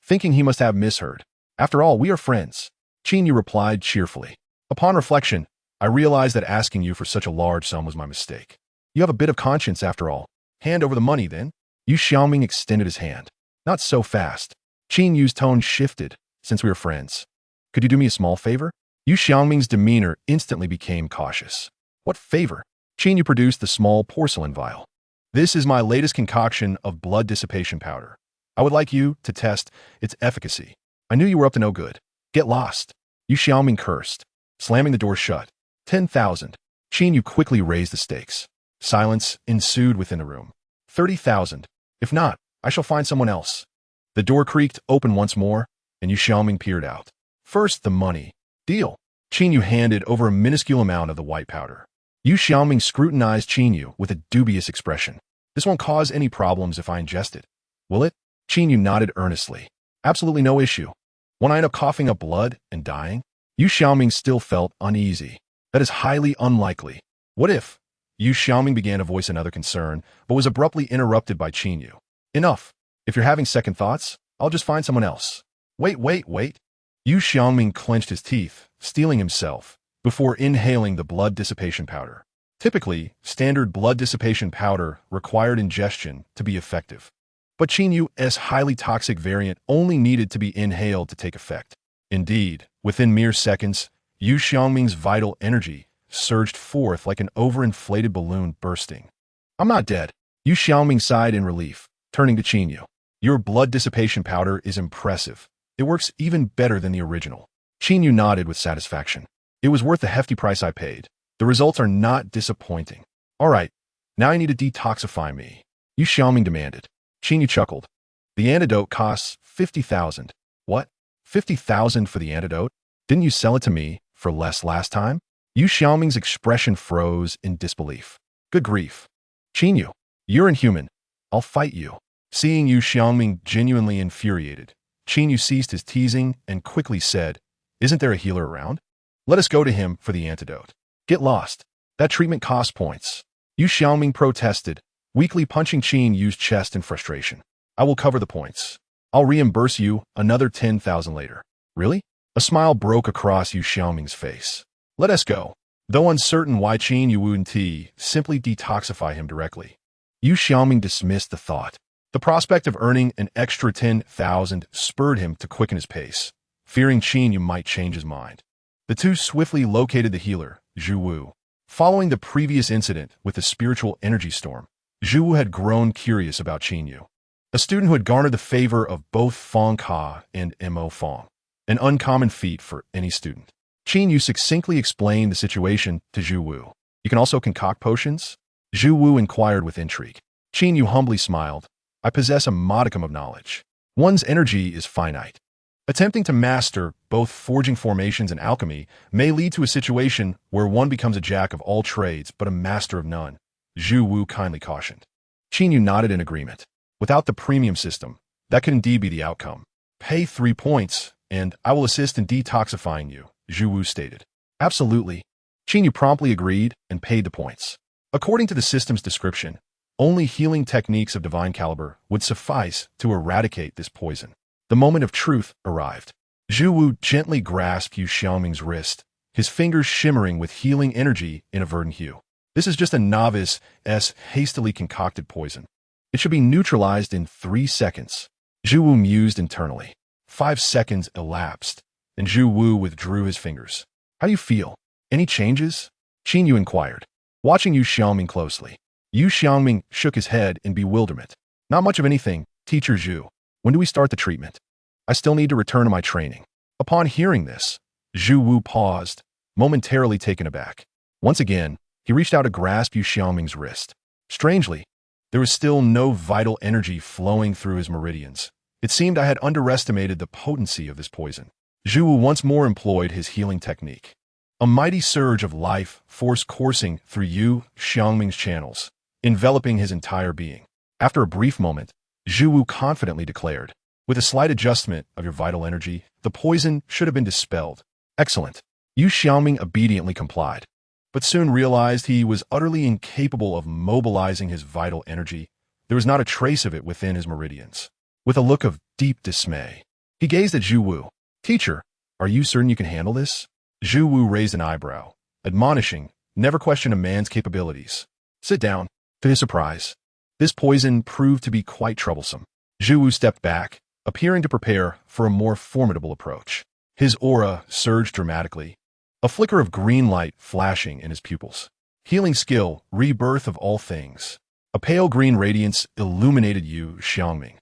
thinking he must have misheard. After all, we are friends. Qin Yu replied cheerfully. Upon reflection, I realized that asking you for such a large sum was my mistake. You have a bit of conscience after all. Hand over the money, then. Yu Xiaoming extended his hand. Not so fast. Qin Yu's tone shifted, since we are friends. Could you do me a small favor? Yu Xiaoming's demeanor instantly became cautious. What favor? Qin Yu produced the small porcelain vial. This is my latest concoction of blood dissipation powder. I would like you to test its efficacy. I knew you were up to no good. Get lost. Yu Xiaoming cursed, slamming the door shut. 10,000. Qin Yu quickly raised the stakes. Silence ensued within the room. 30,000. If not, I shall find someone else. The door creaked open once more, and Yu Xiaoming peered out. First, the money. Deal. Qin Yu handed over a minuscule amount of the white powder. Yu Xiaoming scrutinized Qin Yu with a dubious expression. This won't cause any problems if I ingest it, will it? Qin Yu nodded earnestly. Absolutely no issue. Won't I end up coughing up blood and dying? Yu Xiaoming still felt uneasy. That is highly unlikely. What if? Yu Xiaoming began to voice another concern, but was abruptly interrupted by Qin Yu. Enough. If you're having second thoughts, I'll just find someone else. Wait. Yu Xiaoming clenched his teeth, steeling himself, before inhaling the blood dissipation powder. Typically, standard blood dissipation powder required ingestion to be effective. But Qin Yu's highly toxic variant only needed to be inhaled to take effect. Indeed, within mere seconds, Yu Xiaoming's vital energy surged forth like an overinflated balloon bursting. I'm not dead. Yu Xiaoming sighed in relief, turning to Qin Yu. Your blood dissipation powder is impressive. It works even better than the original. Qin Yu nodded with satisfaction. It was worth the hefty price I paid. The results are not disappointing. All right, now I need to detoxify me, Yu Xiaoming demanded. Qin Yu chuckled. The antidote costs 50,000. What? 50,000 for the antidote? Didn't you sell it to me for less last time? Yu Xiaoming's expression froze in disbelief. Good grief. Qin Yu, you're inhuman. I'll fight you. Seeing Yu Xiaoming genuinely infuriated, Qin Yu ceased his teasing and quickly said, Isn't there a healer around? Let us go to him for the antidote. Get lost. That treatment costs points. Yu Xiaoming protested, weakly punching Qin Yu's chest in frustration. I will cover the points. I'll reimburse you another 10,000 later. Really? A smile broke across Yu Xiaoming's face. Let us go. Though uncertain why Qin Yu wouldn't simply detoxify him directly, Yu Xiaoming dismissed the thought. The prospect of earning an extra 10,000 spurred him to quicken his pace, fearing Qin Yu might change his mind. The two swiftly located the healer, Zhu Wu. Following the previous incident with the spiritual energy storm, Zhu Wu had grown curious about Qin Yu, a student who had garnered the favor of both Fong Ka and Mo Fong, an uncommon feat for any student. Qin Yu succinctly explained the situation to Zhu Wu. You can also concoct potions? Zhu Wu inquired with intrigue. Qin Yu humbly smiled. I possess a modicum of knowledge. One's energy is finite. Attempting to master both forging formations and alchemy may lead to a situation where one becomes a jack of all trades but a master of none, Zhu Wu kindly cautioned. Qin Yu nodded in agreement. Without the premium system, that could indeed be the outcome. Pay 3 points, and I will assist in detoxifying you, Zhu Wu stated. Absolutely. Qin Yu promptly agreed and paid the points. According to the system's description, only healing techniques of divine caliber would suffice to eradicate this poison. The moment of truth arrived. Zhu Wu gently grasped Yu Xiaoming's wrist, his fingers shimmering with healing energy in a verdant hue. This is just a novice's hastily concocted poison. It should be neutralized in 3 seconds. Zhu Wu mused internally. 5 seconds elapsed, and Zhu Wu withdrew his fingers. How do you feel? Any changes? Qin Yu inquired, watching Yu Xiaoming closely. Yu Xiaoming shook his head in bewilderment. Not much of anything, Teacher Zhu. When do we start the treatment? I still need to return to my training. Upon hearing this, Zhu Wu paused, momentarily taken aback. Once again, he reached out to grasp Yu Xiaoming's wrist. Strangely, there was still no vital energy flowing through his meridians. It seemed I had underestimated the potency of this poison. Zhu Wu once more employed his healing technique. A mighty surge of life force coursing through Yu Xiaoming's channels, enveloping his entire being. After a brief moment, Zhu Wu confidently declared, with a slight adjustment of your vital energy, the poison should have been dispelled. Excellent. Yu Xiaoming obediently complied, but soon realized he was utterly incapable of mobilizing his vital energy. There was not a trace of it within his meridians. With a look of deep dismay, he gazed at Zhu Wu. Teacher, are you certain you can handle this? Zhu Wu raised an eyebrow, admonishing, never question a man's capabilities. Sit down. To his surprise, this poison proved to be quite troublesome. Zhu Wu stepped back, appearing to prepare for a more formidable approach. His aura surged dramatically, a flicker of green light flashing in his pupils. Healing skill, rebirth of all things. A pale green radiance illuminated Yu Xiaoming.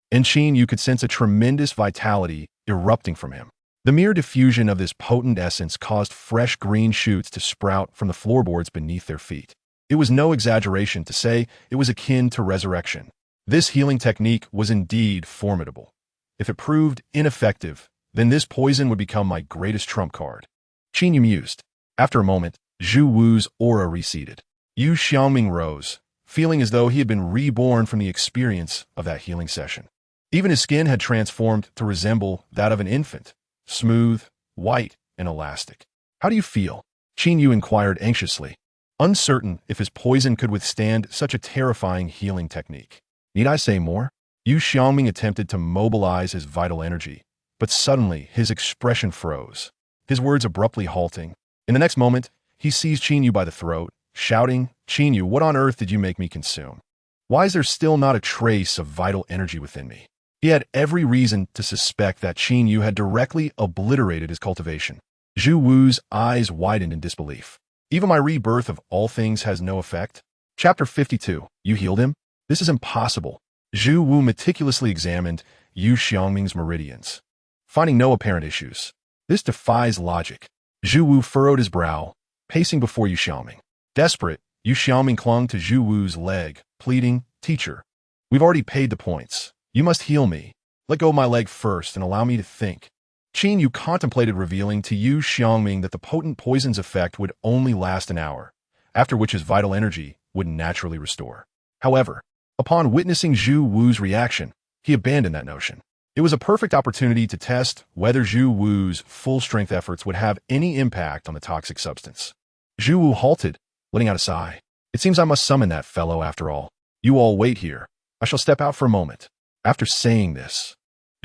In Qin Yu could sense a tremendous vitality erupting from him. The mere diffusion of this potent essence caused fresh green shoots to sprout from the floorboards beneath their feet. It was no exaggeration to say it was akin to resurrection. This healing technique was indeed formidable. If it proved ineffective, then this poison would become my greatest trump card. Qin Yu mused. After a moment, Zhu Wu's aura receded. Yu Xiaoming rose, feeling as though he had been reborn from the experience of that healing session. Even his skin had transformed to resemble that of an infant, smooth, white, and elastic. How do you feel? Qin Yu inquired anxiously, uncertain if his poison could withstand such a terrifying healing technique. Need I say more? Yu Xiaoming attempted to mobilize his vital energy, but suddenly his expression froze, his words abruptly halting. In the next moment, he seized Qin Yu by the throat, shouting, "Qin Yu, what on earth did you make me consume? Why is there still not a trace of vital energy within me?" He had every reason to suspect that Qin Yu had directly obliterated his cultivation. Zhu Wu's eyes widened in disbelief. Even my rebirth of all things has no effect? Chapter 52. You healed him? This is impossible. Zhu Wu meticulously examined Yu Xiaoming's meridians, finding no apparent issues. This defies logic. Zhu Wu furrowed his brow, pacing before Yu Xiaoming. Desperate, Yu Xiaoming clung to Zhu Wu's leg, pleading, "Teacher, we've already paid the points. You must heal me. Let go of my leg first and allow me to think." Qin Yu contemplated revealing to Yu Xiaoming that the potent poison's effect would only last an hour, after which his vital energy would naturally restore. However, upon witnessing Zhu Wu's reaction, he abandoned that notion. It was a perfect opportunity to test whether Zhu Wu's full-strength efforts would have any impact on the toxic substance. Zhu Wu halted, letting out a sigh. "It seems I must summon that fellow after all. You all wait here. I shall step out for a moment." After saying this,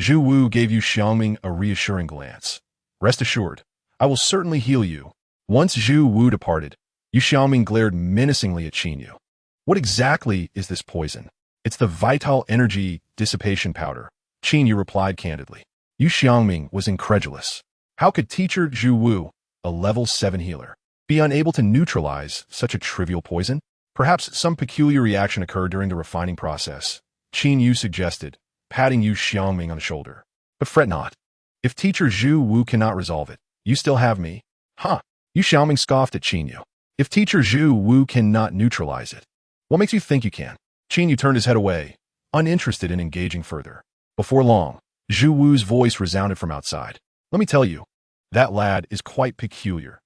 Zhu Wu gave Yu Xiaoming a reassuring glance. "Rest assured, I will certainly heal you." Once Zhu Wu departed, Yu Xiaoming glared menacingly at Qin Yu. "What exactly is this poison?" "It's the vital energy dissipation powder," Qin Yu replied candidly. Yu Xiaoming was incredulous. How could teacher Zhu Wu, a level 7 healer, be unable to neutralize such a trivial poison? Perhaps some peculiar reaction occurred during the refining process, Qin Yu suggested, patting Yu Xiaoming on the shoulder. "But fret not. If teacher Zhu Wu cannot resolve it, you still have me." "Huh?" Yu Xiaoming scoffed at Qin Yu. "If teacher Zhu Wu cannot neutralize it, what makes you think you can?" Qin Yu turned his head away, uninterested in engaging further. Before long, Zhu Wu's voice resounded from outside. "Let me tell you, that lad is quite peculiar.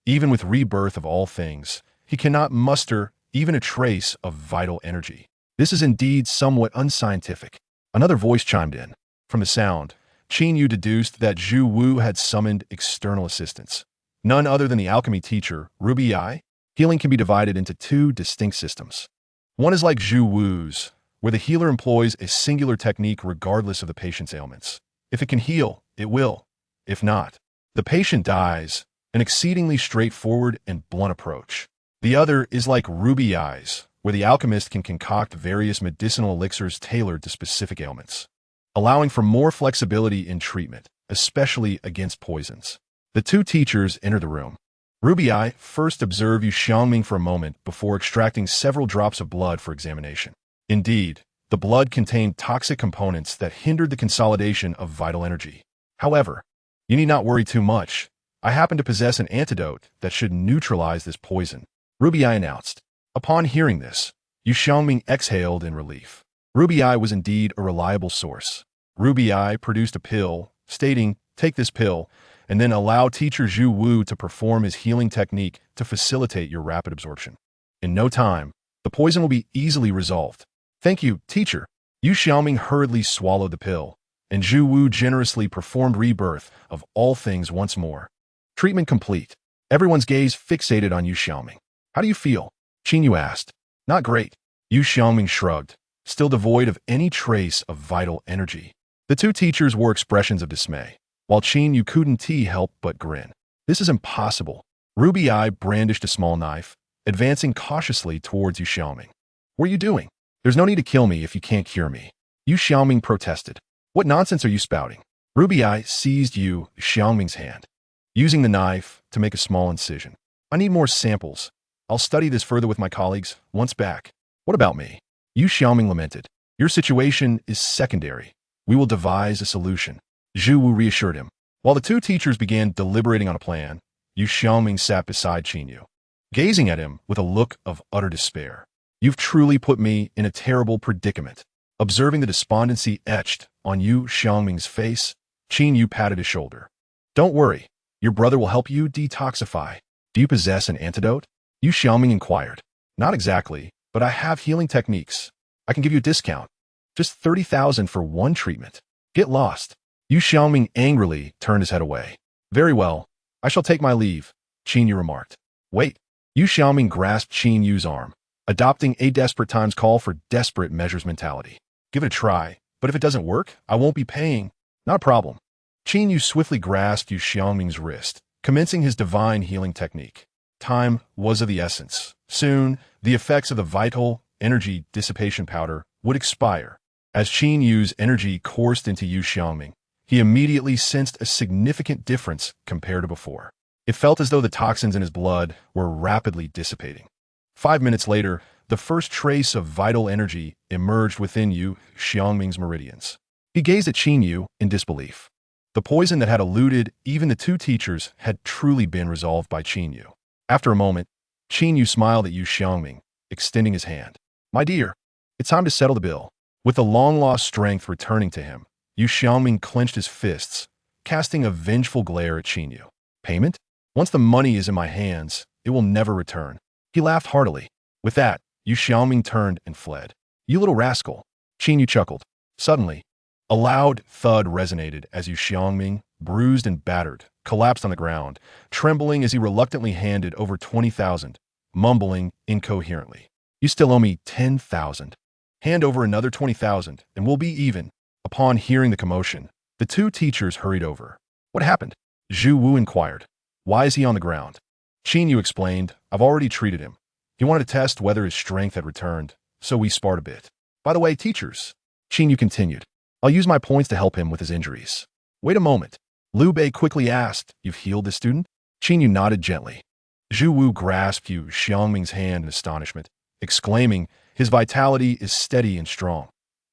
Even with rebirth of all things, he cannot muster even a trace of vital energy. This is indeed somewhat unscientific." Another voice chimed in. From the sound, Qin Yu deduced that Zhu Wu had summoned external assistance. None other than the alchemy teacher, Ruby Ai. Healing can be divided into two distinct systems. One is like Zhu Wu's, where the healer employs a singular technique regardless of the patient's ailments. If it can heal, it will. If not, the patient dies, an exceedingly straightforward and blunt approach. The other is like Ruby Ai's, where the alchemist can concoct various medicinal elixirs tailored to specific ailments, allowing for more flexibility in treatment, especially against poisons. The two teachers enter the room. Ruby Ai first observed Yu Xiaoming for a moment before extracting several drops of blood for examination. Indeed, the blood contained toxic components that hindered the consolidation of vital energy. "However, you need not worry too much. I happen to possess an antidote that should neutralize this poison," Ruby Ai announced. Upon hearing this, Yu Xiaoming exhaled in relief. Ruby Ai was indeed a reliable source. Ruby Ai produced a pill, stating, "Take this pill, and then allow teacher Zhu Wu to perform his healing technique to facilitate your rapid absorption. In no time, the poison will be easily resolved." "Thank you, teacher." Yu Xiaoming hurriedly swallowed the pill, and Zhu Wu generously performed rebirth of all things once more. Treatment complete. Everyone's gaze fixated on Yu Xiaoming. "How do you feel?" Qin Yu asked. "Not great." Yu Xiaoming shrugged, still devoid of any trace of vital energy. The two teachers wore expressions of dismay, while Qin Yu couldn't help but grin. "This is impossible." Ruby Ai brandished a small knife, advancing cautiously towards Yu Xiaoming. "What are you doing? There's no need to kill me if you can't cure me." Yu Xiaoming protested. "What nonsense are you spouting?" Ruby Ai seized Yu Xiaoming's hand, using the knife to make a small incision. "I need more samples. I'll study this further with my colleagues once back." "What about me?" Yu Xiaoming lamented. "Your situation is secondary. We will devise a solution." Zhu Wu reassured him. While the two teachers began deliberating on a plan, Yu Xiaoming sat beside Qin Yu, gazing at him with a look of utter despair. "You've truly put me in a terrible predicament." Observing the despondency etched on Yu Xiangming's face, Qin Yu patted his shoulder. Don't worry, your brother will help you detoxify. Do you possess an antidote? Yu Xiangming inquired. Not exactly, but I have healing techniques. I can give you a discount. Just 30,000 for one treatment. Get lost. Yu Xiangming angrily turned his head away. Very well, I shall take my leave, Qin Yu remarked. Wait. Yu Xiangming grasped Qin Yu's arm, adopting a desperate times call for desperate measures mentality. Give it a try, but if it doesn't work, I won't be paying. Not a problem. Qin Yu swiftly grasped Yu Xiangming's wrist, commencing his divine healing technique. Time was of the essence. Soon, the effects of the vital energy dissipation powder would expire. As Qin Yu's energy coursed into Yu Xiangming, he immediately sensed a significant difference compared to before. It felt as though the toxins in his blood were rapidly dissipating. 5 minutes later, the first trace of vital energy emerged within Yu Xiangming's meridians. He gazed at Qin Yu in disbelief. The poison that had eluded even the two teachers had truly been resolved by Qin Yu. After a moment, Qin Yu smiled at Yu Xiangming, extending his hand. My dear, it's time to settle the bill. With the long-lost strength returning to him, Yu Xiangming clenched his fists, casting a vengeful glare at Qin Yu. Payment? Once the money is in my hands, it will never return. He laughed heartily. With that, Yu Xiangming turned and fled. You little rascal. Qin Yu chuckled. Suddenly, a loud thud resonated as Yu Xiangming, bruised and battered, collapsed on the ground, trembling as he reluctantly handed over 20,000, mumbling incoherently. You still owe me 10,000. Hand over another 20,000, and we'll be even. Upon hearing the commotion, the two teachers hurried over. What happened? Zhu Wu inquired. Why is he on the ground? Qin Yu explained, I've already treated him. He wanted to test whether his strength had returned, so we sparred a bit. By the way, teachers, Qin Yu continued, I'll use my points to help him with his injuries. Wait a moment. Liu Bei quickly asked, You've healed this student? Qin Yu nodded gently. Zhu Wu grasped Yu Xiangming's hand in astonishment, exclaiming, His vitality is steady and strong.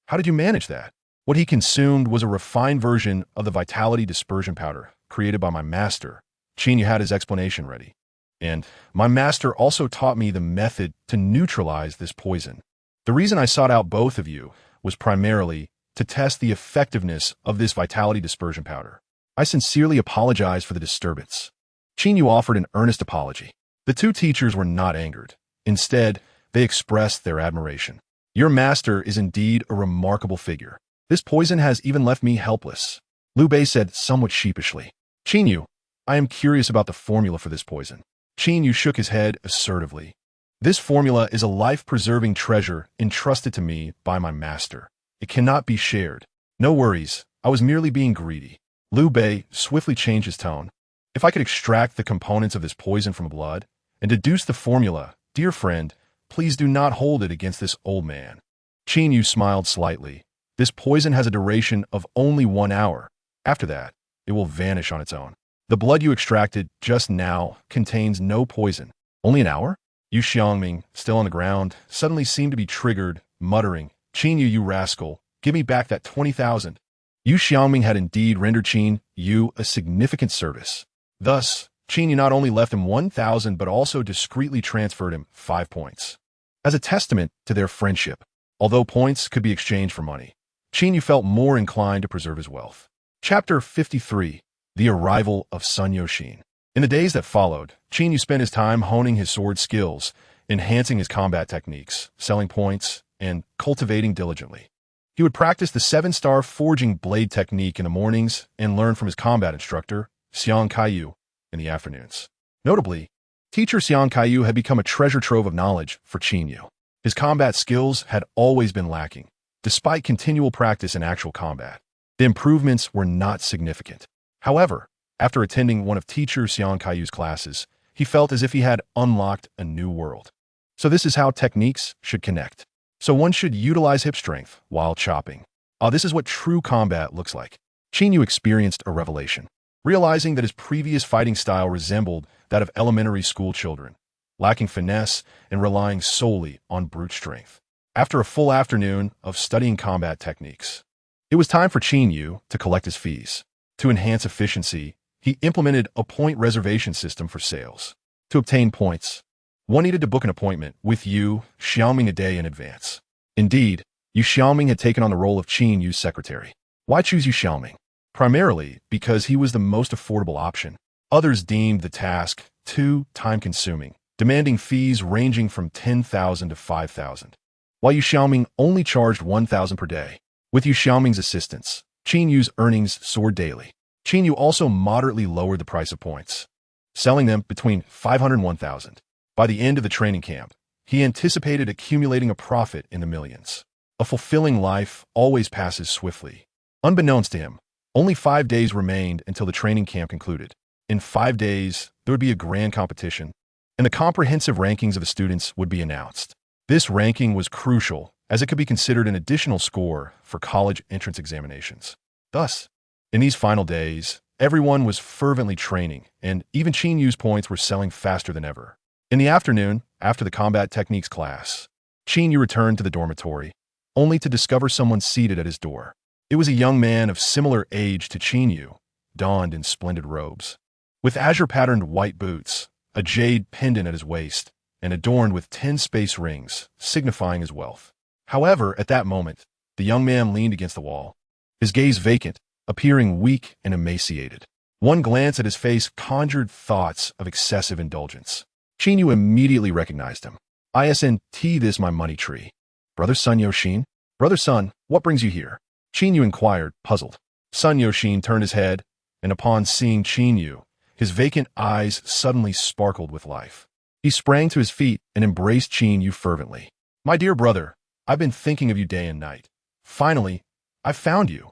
How did you manage that? What he consumed was a refined version of the vitality dispersion powder created by my master. Qin Yu had his explanation ready. And my master also taught me the method to neutralize this poison. The reason I sought out both of you was primarily to test the effectiveness of this vitality dispersion powder. I sincerely apologize for the disturbance. Qin Yu offered an earnest apology. The two teachers were not angered. Instead, they expressed their admiration. Your master is indeed a remarkable figure. This poison has even left me helpless. Liu Bei said somewhat sheepishly. Qin Yu, I am curious about the formula for this poison. Qin Yu shook his head assertively. This formula is a life-preserving treasure entrusted to me by my master. It cannot be shared. No worries, I was merely being greedy. Liu Bei swiftly changed his tone. If I could extract the components of this poison from blood and deduce the formula, dear friend, please do not hold it against this old man. Qin Yu smiled slightly. This poison has a duration of only 1 hour. After that, it will vanish on its own. The blood you extracted just now contains no poison. Only an hour? Yu Xiangming, still on the ground, suddenly seemed to be triggered, muttering, Qin Yu, you rascal, give me back that 20,000. Yu Xiangming had indeed rendered Qin Yu a significant service. Thus, Qin Yu not only left him 1,000 but also discreetly transferred him 5 points. As a testament to their friendship, although points could be exchanged for money, Qin Yu felt more inclined to preserve his wealth. Chapter 53. The Arrival of Sun Yoxin. In the days that followed, Qin Yu spent his time honing his sword skills, enhancing his combat techniques, selling points, and cultivating diligently. He would practice the 7-star forging blade technique in the mornings and learn from his combat instructor, Xiang Kaiyu, in the afternoons. Notably, teacher Xiang Kaiyu had become a treasure trove of knowledge for Qin Yu. His combat skills had always been lacking, despite continual practice in actual combat. The improvements were not significant. However, after attending one of teacher Xiang Kaiyu's classes, he felt as if he had unlocked a new world. So this is how techniques should connect. So one should utilize hip strength while chopping. This is what true combat looks like. Qin Yu experienced a revelation, realizing that his previous fighting style resembled that of elementary school children, lacking finesse and relying solely on brute strength. After a full afternoon of studying combat techniques, it was time for Qin Yu to collect his fees. To enhance efficiency, he implemented a point reservation system for sales. To obtain points, one needed to book an appointment with Yu Xiangming a day in advance. Indeed, Yu Xiaoming had taken on the role of Qin Yu's secretary. Why choose Yu Xiaoming? Primarily because he was the most affordable option. Others deemed the task too time-consuming, demanding fees ranging from 10,000 to 5,000, while Yu Xiaoming only charged 1,000 per day. With Yu Xiaoming's assistance, Qin Yu's earnings soared daily. Qin Yu also moderately lowered the price of points, selling them between 500 and 1,000. By the end of the training camp, he anticipated accumulating a profit in the millions. A fulfilling life always passes swiftly. Unbeknownst to him, only 5 days remained until the training camp concluded. In 5 days, there would be a grand competition, and the comprehensive rankings of the students would be announced. This ranking was crucial, as it could be considered an additional score for college entrance examinations. Thus, in these final days, everyone was fervently training, and even Qin Yu's points were selling faster than ever. In the afternoon, after the combat techniques class, Qin Yu returned to the dormitory, only to discover someone seated at his door. It was a young man of similar age to Qin Yu, donned in splendid robes. With azure-patterned white boots, a jade pendant at his waist, and adorned with 10 space rings, signifying his wealth. However, at that moment, the young man leaned against the wall, his gaze vacant, appearing weak and emaciated. One glance at his face conjured thoughts of excessive indulgence. Qin Yu immediately recognized him. "Isn't this my money tree? Brother Sun Yoxin? Brother Sun, what brings you here?" Qin Yu inquired, puzzled. Sun Yoxin turned his head, and upon seeing Qin Yu, his vacant eyes suddenly sparkled with life. He sprang to his feet and embraced Qin Yu fervently. "My dear brother, I've been thinking of you day and night. Finally, I've found you,"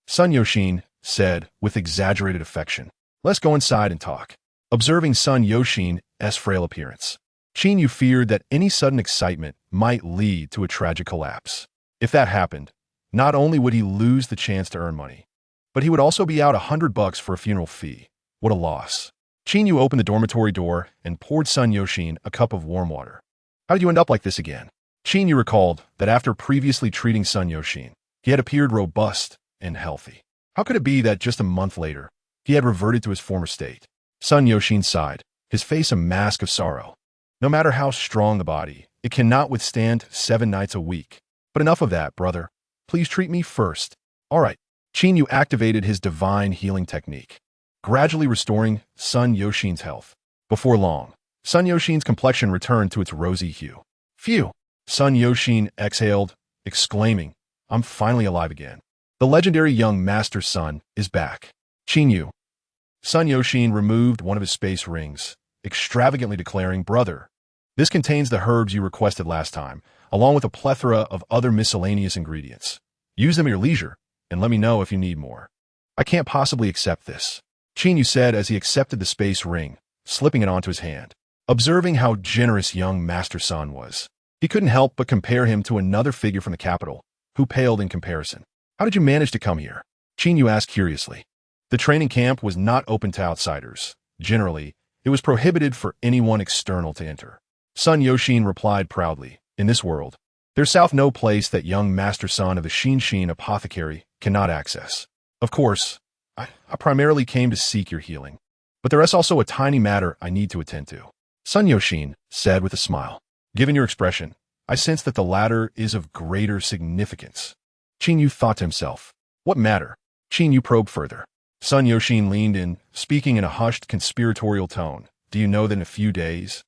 Sun Yoxin said with exaggerated affection. "Let's go inside and talk." Observing Sun Yoxin's frail appearance, Qin Yu feared that any sudden excitement might lead to a tragic collapse. If that happened, not only would he lose the chance to earn money, but he would also be out $100 for a funeral fee. What a loss. Qin Yu opened the dormitory door and poured Sun Yoxin a cup of warm water. "How did you end up like this again?" Qin Yu recalled that after previously treating Sun Yoxin, he had appeared robust and healthy. How could it be that just a month later, he had reverted to his former state? Sun Yoxin sighed, his face a mask of sorrow. "No matter how strong the body, it cannot withstand 7 nights a week. But enough of that, brother. Please treat me first." "All right." Qin Yu activated his divine healing technique, gradually restoring Sun Yoxin's health. Before long, Sun Yoxin's complexion returned to its rosy hue. "Phew!" Sun Yoxin exhaled, exclaiming, "I'm finally alive again. The legendary young Master Sun is back." "Qin Yu." Sun Yoxin removed one of his space rings, extravagantly declaring, "Brother, this contains the herbs you requested last time, along with a plethora of other miscellaneous ingredients. Use them at your leisure, and let me know if you need more." "I can't possibly accept this," Qin Yu said as he accepted the space ring, slipping it onto his hand. Observing how generous young Master Sun was, he couldn't help but compare him to another figure from the capital, who paled in comparison. "How did you manage to come here?" Qin Yu asked curiously. The training camp was not open to outsiders. Generally, it was prohibited for anyone external to enter. Sun Yoxin replied proudly, "In this world, there's no place that young Master Sun of the Xin apothecary cannot access. Of course, I primarily came to seek your healing, but there is also a tiny matter I need to attend to," Sun Yoxin said with a smile. "Given your expression, I sense that the latter is of greater significance." Qin Yu thought to himself, "What matter?" Qin Yu probed further. Sun Yoxin leaned in, speaking in a hushed, conspiratorial tone. "Do you know that in a few days,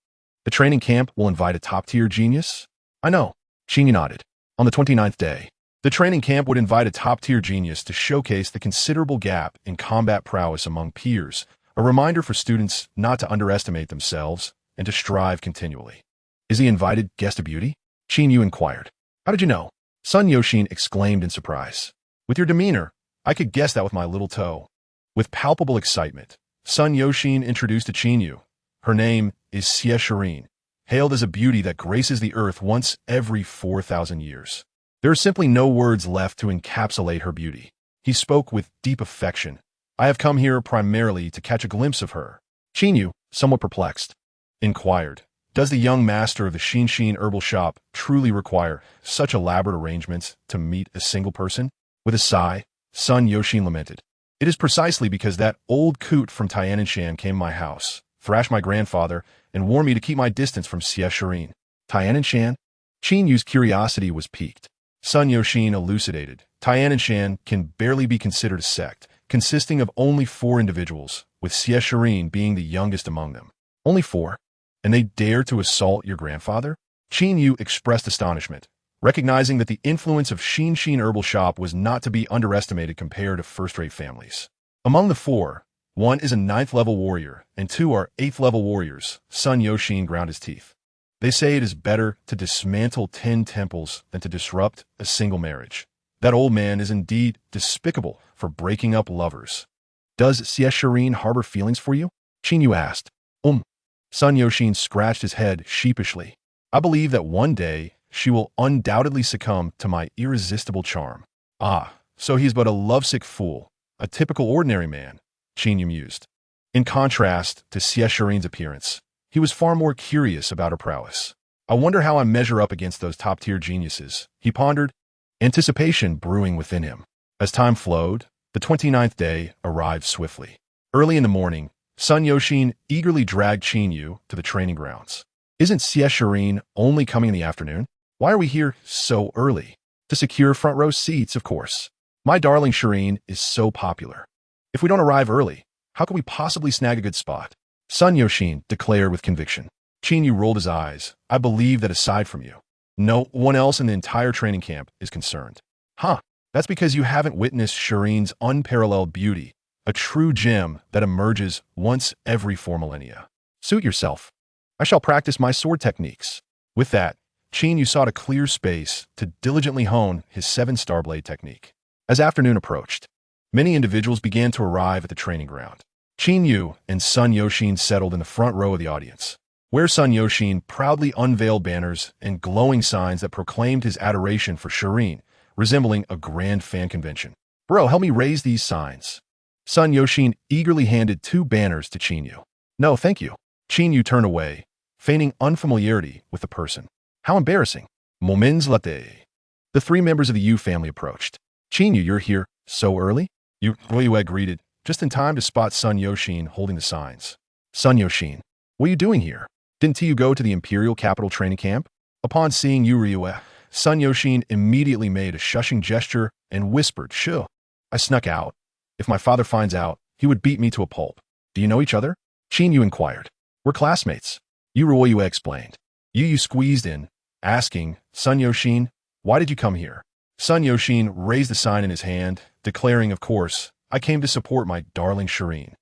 the training camp will invite a top-tier genius?" "I know," Qin Yu nodded. On the 29th day, the training camp would invite a top-tier genius to showcase the considerable gap in combat prowess among peers, a reminder for students not to underestimate themselves and to strive continually. "Is the invited guest a beauty?" Qin Yu inquired. "How did you know?" Sun Yoxin exclaimed in surprise. "With your demeanor, I could guess that with my little toe." With palpable excitement, Sun Yoxin introduced to Qin Yu. "Her name is Xie Shirin, hailed as a beauty that graces the earth once every 4,000 years. There are simply no words left to encapsulate her beauty." He spoke with deep affection. "I have come here primarily to catch a glimpse of her." Qin Yu, somewhat perplexed, inquired, "Does the young master of the Xin herbal shop truly require such elaborate arrangements to meet a single person?" With a sigh, Sun Yoxin lamented, "It is precisely because that old coot from Tianshan came to my house, thrashed my grandfather, and warned me to keep my distance from Xie Shirin." "Tianshan?" Qin Yu's curiosity was piqued. Sun Yoshin elucidated. Tianshan can barely be considered a sect, consisting of only 4 individuals, with Xie Shirin being the youngest among them. Only 4? And they dare to assault your grandfather? Qin Yu expressed astonishment, recognizing that the influence of Xin Herbal Shop was not to be underestimated compared to first-rate families. Among the 4, 1 is a 9th-level warrior, and 2 are 8th-level warriors. Sun Yoshin ground his teeth. They say it is better to dismantle 10 temples than to disrupt a single marriage. That old man is indeed despicable for breaking up lovers. Does Xie Shirin harbor feelings for you? Qin Yu asked. Sun Yoshin scratched his head sheepishly. I believe that one day she will undoubtedly succumb to my irresistible charm. Ah, so he's but a lovesick fool, a typical ordinary man, Qin Yu mused. In contrast to Xie Shirin's appearance, he was far more curious about her prowess. I wonder how I measure up against those top-tier geniuses, he pondered, anticipation brewing within him. As time flowed, the 29th day arrived swiftly. Early in the morning, Sun Yoshin eagerly dragged Qin Yu to the training grounds. Isn't Xie Shirin only coming in the afternoon? Why are we here so early? To secure front-row seats, of course. My darling Shirin is so popular. If we don't arrive early, how can we possibly snag a good spot? Sun Yoshin declared with conviction. Qin Yu rolled his eyes. I believe that aside from you, no one else in the entire training camp is concerned. That's because you haven't witnessed Shirin's unparalleled beauty, a true gem that emerges once every 4 millennia. Suit yourself. I shall practice my sword techniques. With that, Qin Yu sought a clear space to diligently hone his 7-star blade technique. As afternoon approached, many individuals began to arrive at the training ground. Qin Yu and Sun Yoshin settled in the front row of the audience, where Sun Yoshin proudly unveiled banners and glowing signs that proclaimed his adoration for Shirin, resembling a grand fan convention. Bro, help me raise these signs. Sun Yoshin eagerly handed 2 banners to Qin Yu. No, thank you. Qin Yu turned away, feigning unfamiliarity with the person. How embarrassing. Moments later. The 3 members of the Yu family approached. Qin Yu, you're here so early? Yu greeted, just in time to spot Sun Yoshin holding the signs. Sun Yoshin, what are you doing here? Didn't you go to the Imperial Capital training camp? Upon seeing Yu, Sun Yoshin immediately made a shushing gesture and whispered, Shoo. I snuck out. If my father finds out, he would beat me to a pulp. Do you know each other? Qin Yu inquired. We're classmates. Yu explained. Yu squeezed in, asking, Sun Yoshin, why did you come here? Sun Yoshin raised the sign in his hand, declaring, of course, I came to support my darling Shirin.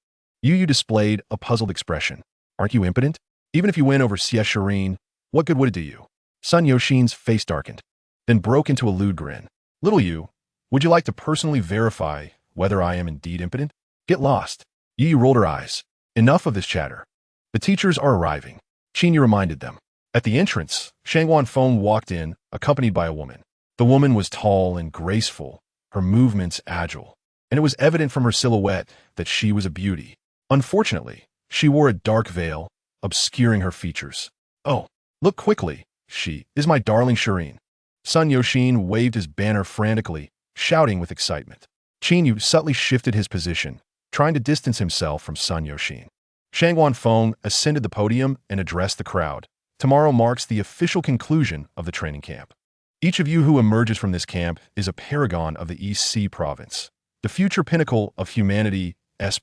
Yu displayed a puzzled expression. Aren't you impotent? Even if you win over Xie Shirin, what good would it do you? Sun Yoshin's face darkened, then broke into a lewd grin. Little Yu, would you like to personally verify whether I am indeed impotent? Get lost. Yu rolled her eyes. Enough of this chatter. The teachers are arriving. Qin Yu reminded them. At the entrance, Shangwan Feng walked in, accompanied by a woman. The woman was tall and graceful, her movements agile, and it was evident from her silhouette that she was a beauty. Unfortunately, she wore a dark veil, obscuring her features. Oh, look quickly, she is my darling Shirin. Sun Yoshin waved his banner frantically, shouting with excitement. Qin Yu subtly shifted his position, trying to distance himself from Sun Yoshin. Shangwan Feng ascended the podium and addressed the crowd. Tomorrow marks the official conclusion of the training camp. Each of you who emerges from this camp is a paragon of the East Sea province, the future pinnacle of humanity's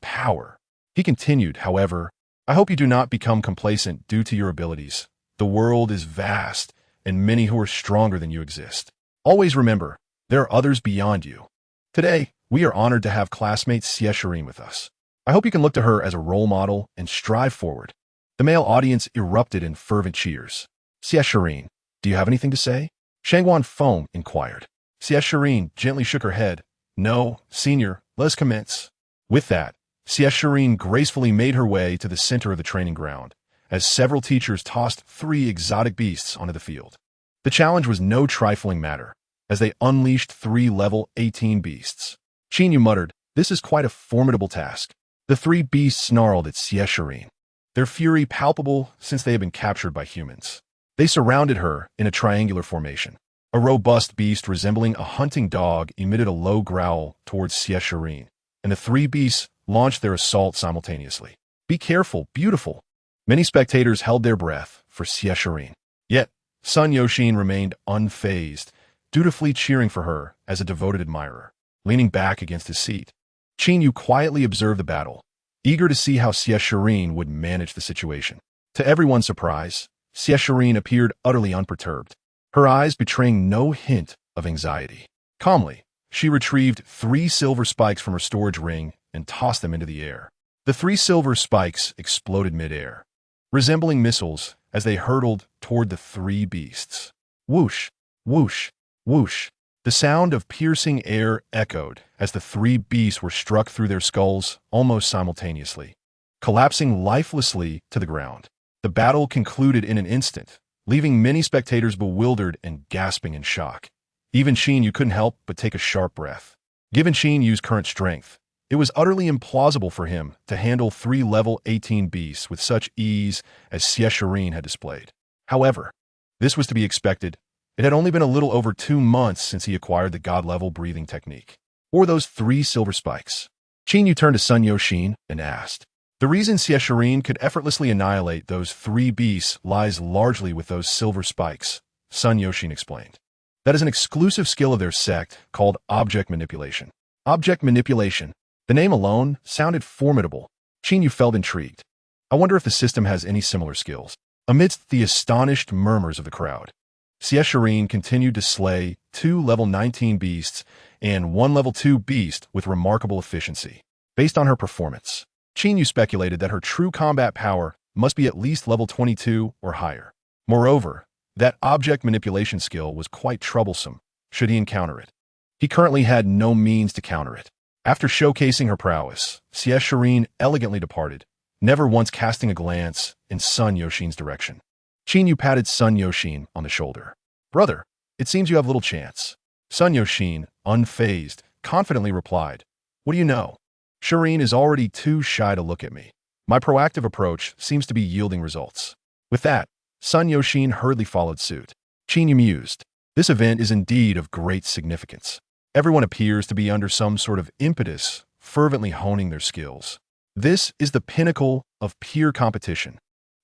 power. He continued, however, I hope you do not become complacent due to your abilities. The world is vast, and many who are stronger than you exist. Always remember, there are others beyond you. Today, we are honored to have classmate Xie Shirin with us. I hope you can look to her as a role model and strive forward. The male audience erupted in fervent cheers. Xie Shirin, do you have anything to say? Shangwan Feng inquired. Xie Shirin gently shook her head. No, senior, let us commence. With that, Xie Shirin gracefully made her way to the center of the training ground, as several teachers tossed 3 exotic beasts onto the field. The challenge was no trifling matter, as they unleashed 3 level 18 beasts. Qin Yu muttered, this is quite a formidable task. The 3 beasts snarled at Xie Shirin, their fury palpable since they had been captured by humans. They surrounded her in a triangular formation. A robust beast resembling a hunting dog emitted a low growl towards Xie Shirin, and the 3 beasts launched their assault simultaneously. Be careful, beautiful. Many spectators held their breath for Xie Shirin. Yet, Sun Yoshin remained unfazed, dutifully cheering for her as a devoted admirer. Leaning back against his seat, Qin Yu quietly observed the battle, eager to see how Xie Shirin would manage the situation. To everyone's surprise, Xie Shirin appeared utterly unperturbed, her eyes betraying no hint of anxiety. Calmly, she retrieved 3 silver spikes from her storage ring and tossed them into the air. The 3 silver spikes exploded mid-air, resembling missiles as they hurtled toward the 3 beasts. Whoosh, whoosh, whoosh. The sound of piercing air echoed as the 3 beasts were struck through their skulls almost simultaneously, collapsing lifelessly to the ground. The battle concluded in an instant, leaving many spectators bewildered and gasping in shock. Even Qin Yu couldn't help but take a sharp breath. Given Qin Yu's current strength, it was utterly implausible for him to handle 3 level 18 beasts with such ease as Xie Shirin had displayed. However, this was to be expected. It had only been a little over 2 months since he acquired the god-level breathing technique. Or those 3 silver spikes. Qin Yu turned to Sun Yoshin and asked. The reason Xie Shirin could effortlessly annihilate those 3 beasts lies largely with those silver spikes, Sun Yoshin explained. That is an exclusive skill of their sect called object manipulation. Object manipulation. The name alone sounded formidable. Qin Yu felt intrigued. I wonder if the system has any similar skills. Amidst the astonished murmurs of the crowd, Xie Shirin continued to slay 2 level 19 beasts and 1 level 2 beast with remarkable efficiency. Based on her performance, Qin Yu speculated that her true combat power must be at least level 22 or higher. Moreover, that object manipulation skill was quite troublesome should he encounter it. He currently had no means to counter it. After showcasing her prowess, Xie Shirin elegantly departed, never once casting a glance in Sun Yoshin's direction. Qin Yu patted Sun Yoshin on the shoulder. Brother, it seems you have little chance. Sun Yoshin, unfazed, confidently replied, What do you know? Shirin is already too shy to look at me. My proactive approach seems to be yielding results. With that, Sun Yoshin hurriedly followed suit. Qin Yu mused. This event is indeed of great significance. Everyone appears to be under some sort of impetus, fervently honing their skills. This is the pinnacle of peer competition.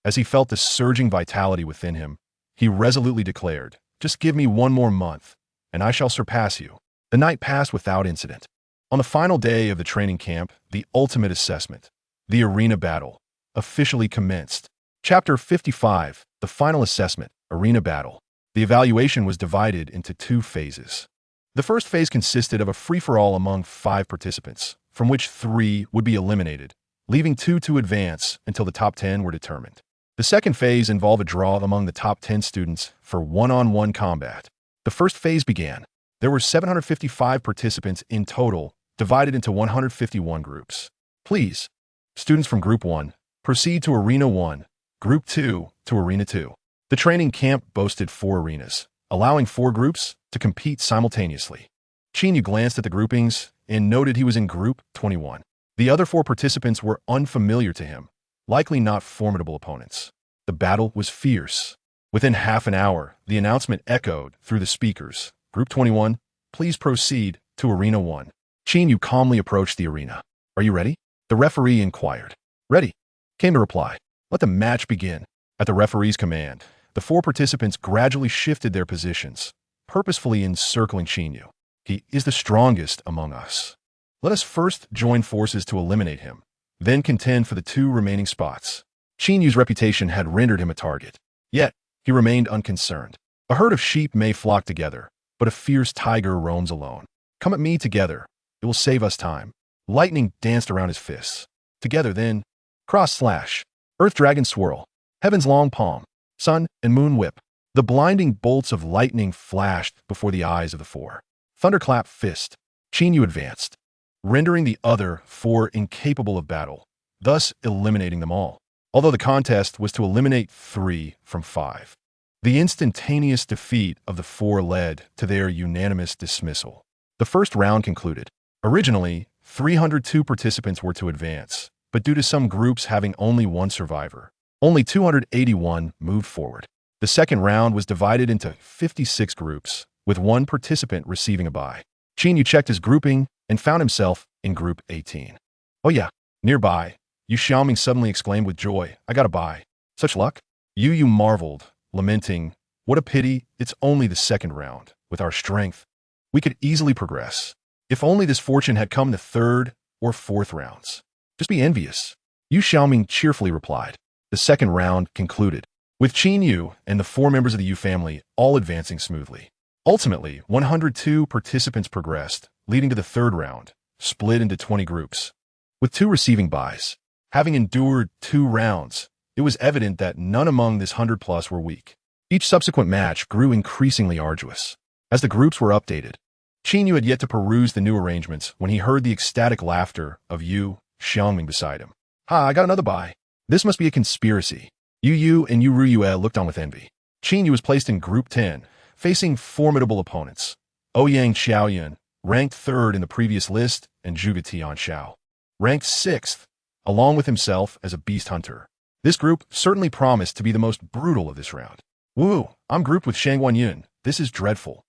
As he felt the surging vitality within him, he resolutely declared, Just give me 1 more month, and I shall surpass you. The night passed without incident. On the final day of the training camp, the ultimate assessment, the arena battle, officially commenced. Chapter 55, the final assessment, arena battle. The evaluation was divided into 2 phases. The first phase consisted of a free-for-all among 5 participants, from which 3 would be eliminated, leaving 2 to advance until the top 10 were determined. The second phase involved a draw among the top 10 students for one-on-one combat. The first phase began. There were 755 participants in total, divided into 151 groups. Please, students from Group 1, proceed to Arena 1, Group 2 to Arena 2. The training camp boasted 4 arenas, allowing 4 groups to compete simultaneously. Qin Yu glanced at the groupings and noted he was in Group 21. The other 4 participants were unfamiliar to him, likely not formidable opponents. The battle was fierce. Within half an hour, the announcement echoed through the speakers. Group 21, please proceed to Arena 1. Qin Yu calmly approached the arena. Are you ready? The referee inquired. Ready, came the reply. Let the match begin. At the referee's command, the 4 participants gradually shifted their positions, purposefully encircling Qin Yu. He is the strongest among us. Let us first join forces to eliminate him, then contend for the 2 remaining spots. Qin Yu's reputation had rendered him a target. Yet, he remained unconcerned. A herd of sheep may flock together, but a fierce tiger roams alone. Come at me together. It will save us time. Lightning danced around his fists. Together then, cross slash, earth dragon swirl, heaven's long palm, sun and moon whip. The blinding bolts of lightning flashed before the eyes of the 4. Thunderclap fist. Qin Yu advanced, rendering the other 4 incapable of battle, thus eliminating them all. Although the contest was to eliminate 3 from 5. The instantaneous defeat of the 4 led to their unanimous dismissal. The first round concluded. Originally, 302 participants were to advance, but due to some groups having only 1 survivor, only 281 moved forward. The second round was divided into 56 groups, with 1 participant receiving a bye. Qin Yu checked his grouping and found himself in Group 18. Oh yeah, nearby, Yu Xiaoming suddenly exclaimed with joy, I got a bye. Such luck? Yu marveled, lamenting, what a pity, it's only the second round. With our strength, we could easily progress. If only this fortune had come in the third or fourth rounds. Just be envious. Yu Xiaoming cheerfully replied. The second round concluded, with Qin Yu and the 4 members of the Yu family all advancing smoothly. Ultimately, 102 participants progressed, leading to the third round, split into 20 groups. With 2 receiving byes, having endured 2 rounds, it was evident that none among this 100+ were weak. Each subsequent match grew increasingly arduous. As the groups were updated, Qin Yu had yet to peruse the new arrangements when he heard the ecstatic laughter of Yu Xiaoming beside him. Ha, I got another bye. This must be a conspiracy. Yu Yu and Yu Ruyue looked on with envy. Qin Yu was placed in Group 10, facing formidable opponents. Ouyang Xiaoyun, ranked 3rd in the previous list, and Zhuge Tianxiao, ranked 6th, along with himself as a beast hunter. This group certainly promised to be the most brutal of this round. Woo, I'm grouped with Shang Guanyun. This is dreadful.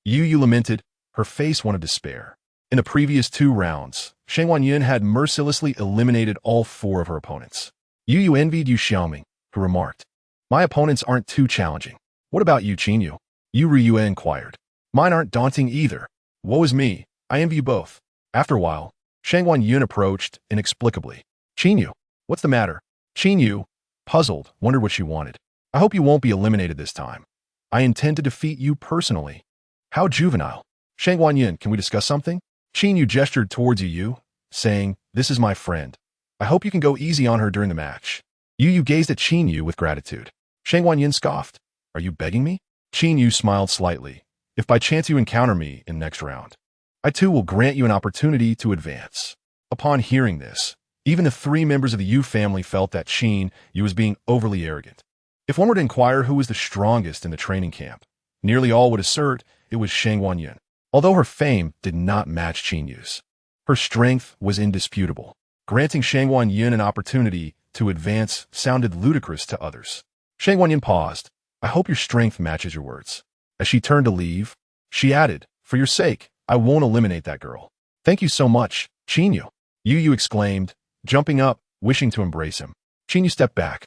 Yu Yu lamented, her face one of despair. In the previous 2 rounds, Shang Guanyun had mercilessly eliminated all 4 of her opponents. Yu Yu envied Yu Xiaoming, who remarked, my opponents aren't too challenging. What about you, Qin Yu? Yu Ruyue inquired. Mine aren't daunting either. Woe is me, I envy you both. After a while, Shang Guanyun approached inexplicably. Qin Yu, what's the matter? Qin Yu, puzzled, wondered what she wanted. I hope you won't be eliminated this time. I intend to defeat you personally. How juvenile. Shang Guanyun, can we discuss something? Qin Yu gestured towards Yu Yu, saying, this is my friend. I hope you can go easy on her during the match. Yu Yu gazed at Qin Yu with gratitude. Shang Guanyun scoffed. Are you begging me? Qin Yu smiled slightly. If by chance you encounter me in next round, I too will grant you an opportunity to advance. Upon hearing this, even the 3 members of the Yu family felt that Qin Yu was being overly arrogant. If one were to inquire who was the strongest in the training camp, nearly all would assert it was Shang Guanyun. Although her fame did not match Qin Yu's, her strength was indisputable. Granting Shang Guanyun an opportunity to advance sounded ludicrous to others. Shang Guanyun paused. I hope your strength matches your words. As she turned to leave, she added, for your sake, I won't eliminate that girl. Thank you so much, Qin Yu. Yu Yu exclaimed, jumping up, wishing to embrace him. Qin Yu stepped back,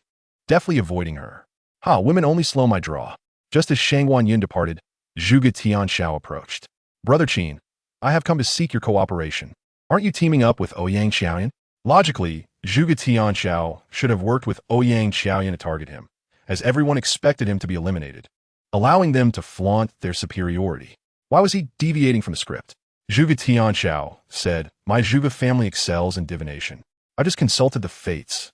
deftly avoiding her. Ha, women only slow my draw. Just as Shang Guanyun departed, Zhuge Tianxiao approached. Brother Qin, I have come to seek your cooperation. Aren't you teaming up with Ouyang Xiaoyan? Logically, Zhuge Tianxiao should have worked with Ouyang Xiaoyan to target him, as everyone expected him to be eliminated, allowing them to flaunt their superiority. Why was he deviating from the script? Zhuge Tianxiao said, my Zhuge family excels in divination. I just consulted the fates,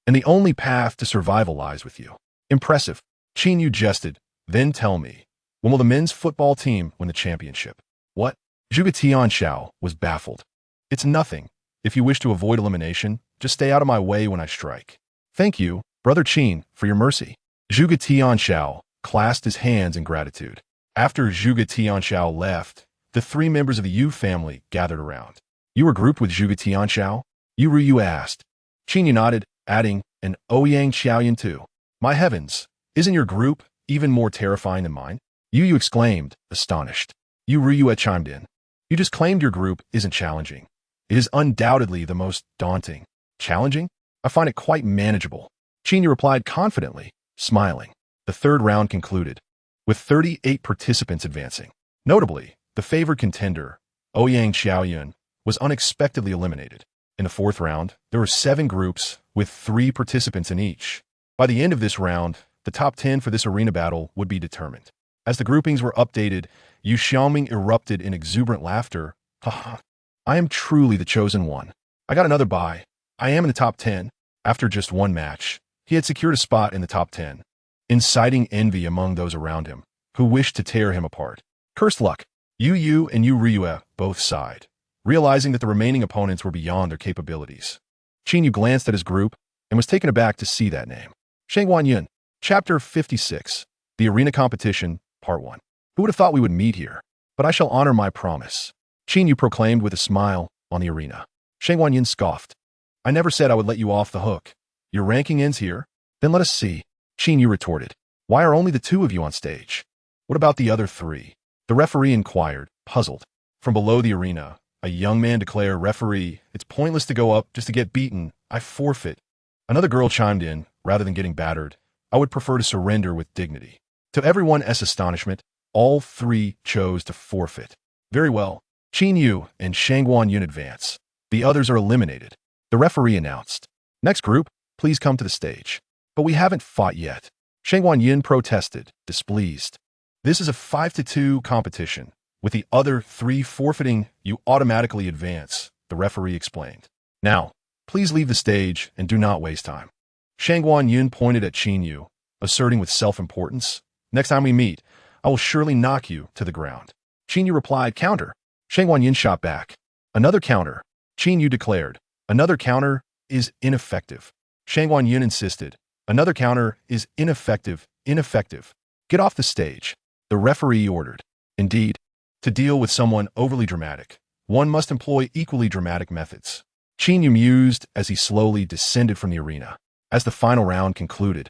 and the only path to survival lies with you. Impressive. Qin Yu jested. Then tell me, when will the men's football team win the championship? What? Zhuge Tianxiao was baffled. It's nothing. If you wish to avoid elimination, just stay out of my way when I strike. Thank you, Brother Qin, for your mercy. Zhuge Tianxiao clasped his hands in gratitude. After Zhuge Tianxiao left, the 3 members of the Yu family gathered around. You were grouped with Zhuge Tianxiao? Yu Ryu asked. Qin Yu nodded, adding, and Ouyang Xiaoyan too. My heavens, isn't your group even more terrifying than mine? Yu Yu exclaimed, astonished. Yu Ryu chimed in. You just claimed your group isn't challenging. It is undoubtedly the most daunting. Challenging? I find it quite manageable. Qin Yu replied confidently, smiling. The third round concluded, with 38 participants advancing. Notably, the favored contender, Ouyang Xiaoyun, was unexpectedly eliminated. In the fourth round, there were 7 groups with 3 participants in each. By the end of this round, the top 10 for this arena battle would be determined. As the groupings were updated, Yu Xiaoming erupted in exuberant laughter. Haha, I am truly the chosen one. I got another bye. I am in the top 10. After just 1 match, he had secured a spot in the top 10, inciting envy among those around him, who wished to tear him apart. Cursed luck. Yu Yu and Yu Ryu both sighed, realizing that the remaining opponents were beyond their capabilities. Qin Yu glanced at his group and was taken aback to see that name. Shang Guanyun, Chapter 56, The Arena Competition, Part 1. Who would have thought we would meet here? But I shall honor my promise. Qin Yu proclaimed with a smile on the arena. Shang Guanyun scoffed. I never said I would let you off the hook. Your ranking ends here? Then let us see. Qin Yu retorted. Why are only the 2 of you on stage? What about the other 3? The referee inquired, puzzled. From below the arena, a young man declared, Referee, it's pointless to go up just to get beaten. I forfeit. Another girl chimed in, rather than getting battered, I would prefer to surrender with dignity. To everyone's astonishment, All three chose to forfeit. Very well. Qin Yu and Manhwaedit advance. The others are eliminated. The referee announced. Next group, please come to the stage. But we haven't fought yet. Manhwaedit protested, displeased. This is a 5-2 competition. With the other three forfeiting, you automatically advance, the referee explained. Now, please leave the stage and do not waste time. Manhwaedit pointed at Qin Yu, asserting with self-importance, next time we meet, I will surely knock you to the ground. Qin Yu replied, counter. Manhwaedit shot back. Another counter. Qin Yu declared, another counter is ineffective. Manhwaedit insisted, another counter is ineffective. Get off the stage. The referee ordered. Indeed, to deal with someone overly dramatic, one must employ equally dramatic methods. Qin Yu mused as he slowly descended from the arena. As the final round concluded,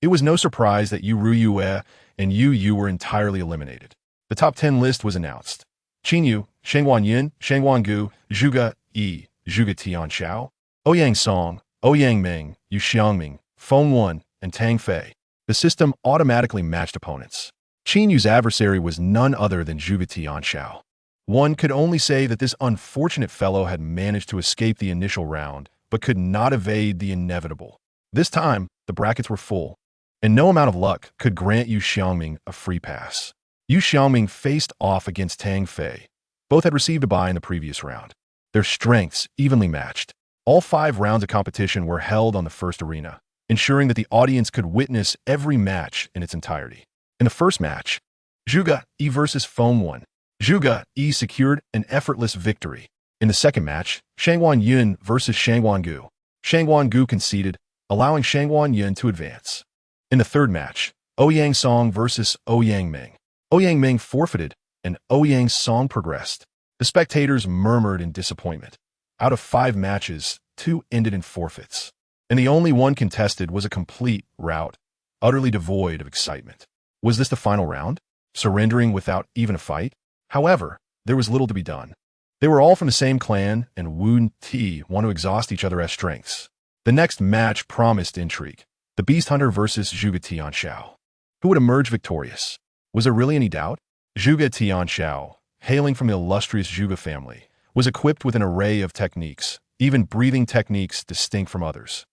it was no surprise that Yu Ruyue and Yu were entirely eliminated. The top 10 list was announced. Qin Yu, Manhwaedit, Manhwaegu, Zhuge Yi, Zhuge Tianxiao, Ouyang Song, Ouyang Ming, Yu Xiangming, Feng Wen, and Tang Fei. The system automatically matched opponents. Qin Yu's adversary was none other than Zhuge Tianxiao. One could only say that this unfortunate fellow had managed to escape the initial round, but could not evade the inevitable. This time, the brackets were full, and no amount of luck could grant Yu Xiangming a free pass. Yu Xiangming faced off against Tang Fei. Both had received a bye in the previous round. Their strengths evenly matched. All 5 rounds of competition were held on the first arena, ensuring that the audience could witness every match in its entirety. In the first match, Zhuge Yi versus Feng Wen. Zhuge Yi secured an effortless victory. In the second match, Manhwaedit versus Manhwaegu. Manhwaegu conceded, allowing Manhwaedit to advance. In the third match, Ouyang Song versus Ouyang Ming. Ouyang Ming forfeited, and Ouyang Song progressed. The spectators murmured in disappointment. Out of 5 matches, 2 ended in forfeits, and the only one contested was a complete rout, utterly devoid of excitement. Was this the final round? Surrendering without even a fight? However, there was little to be done. They were all from the same clan, and Wu Ti want to exhaust each other as strengths. The next match promised intrigue. The Beast Hunter versus Zhuge Tianxiao. Who would emerge victorious? Was there really any doubt? Zhuge Tianxiao, hailing from the illustrious Zhuge family, was equipped with an array of techniques, even breathing techniques distinct from others.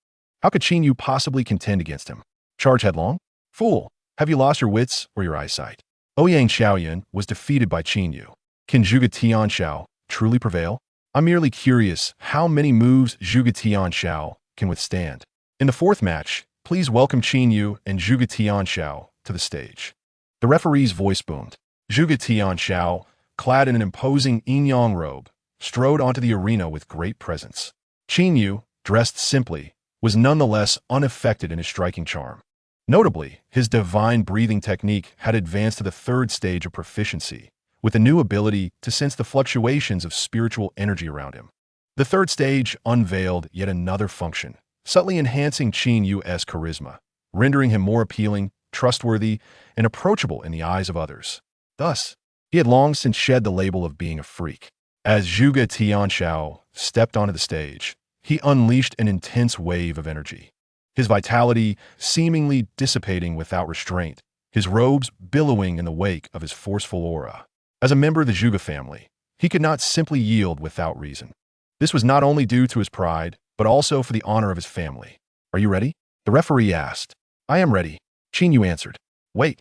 How could Qin Yu possibly contend against him? Charge headlong? Fool! Have you lost your wits or your eyesight? Ouyang Xiaoyan was defeated by Qin Yu. Can Zhuge Tianxiao truly prevail? I'm merely curious how many moves Zhuge Tianxiao can withstand. In the fourth match, please welcome Qin Yu and Zhuge Tianxiao to the stage. The referee's voice boomed. Zhuge Tianxiao, clad in an imposing yin-yang robe, strode onto the arena with great presence. Qin Yu, dressed simply, was nonetheless unaffected in his striking charm. Notably, his divine breathing technique had advanced to the 3rd stage of proficiency, with a new ability to sense the fluctuations of spiritual energy around him. The 3rd stage unveiled yet another function, subtly enhancing Qin Yu's charisma, rendering him more appealing, trustworthy, and approachable in the eyes of others. Thus, he had long since shed the label of being a freak. As Zhuge Tianxiao stepped onto the stage, he unleashed an intense wave of energy. His vitality seemingly dissipating without restraint, his robes billowing in the wake of his forceful aura. As a member of the Zhuge family, he could not simply yield without reason. This was not only due to his pride, but also for the honor of his family. Are you ready? The referee asked. I am ready, Qin Yu answered. Wait.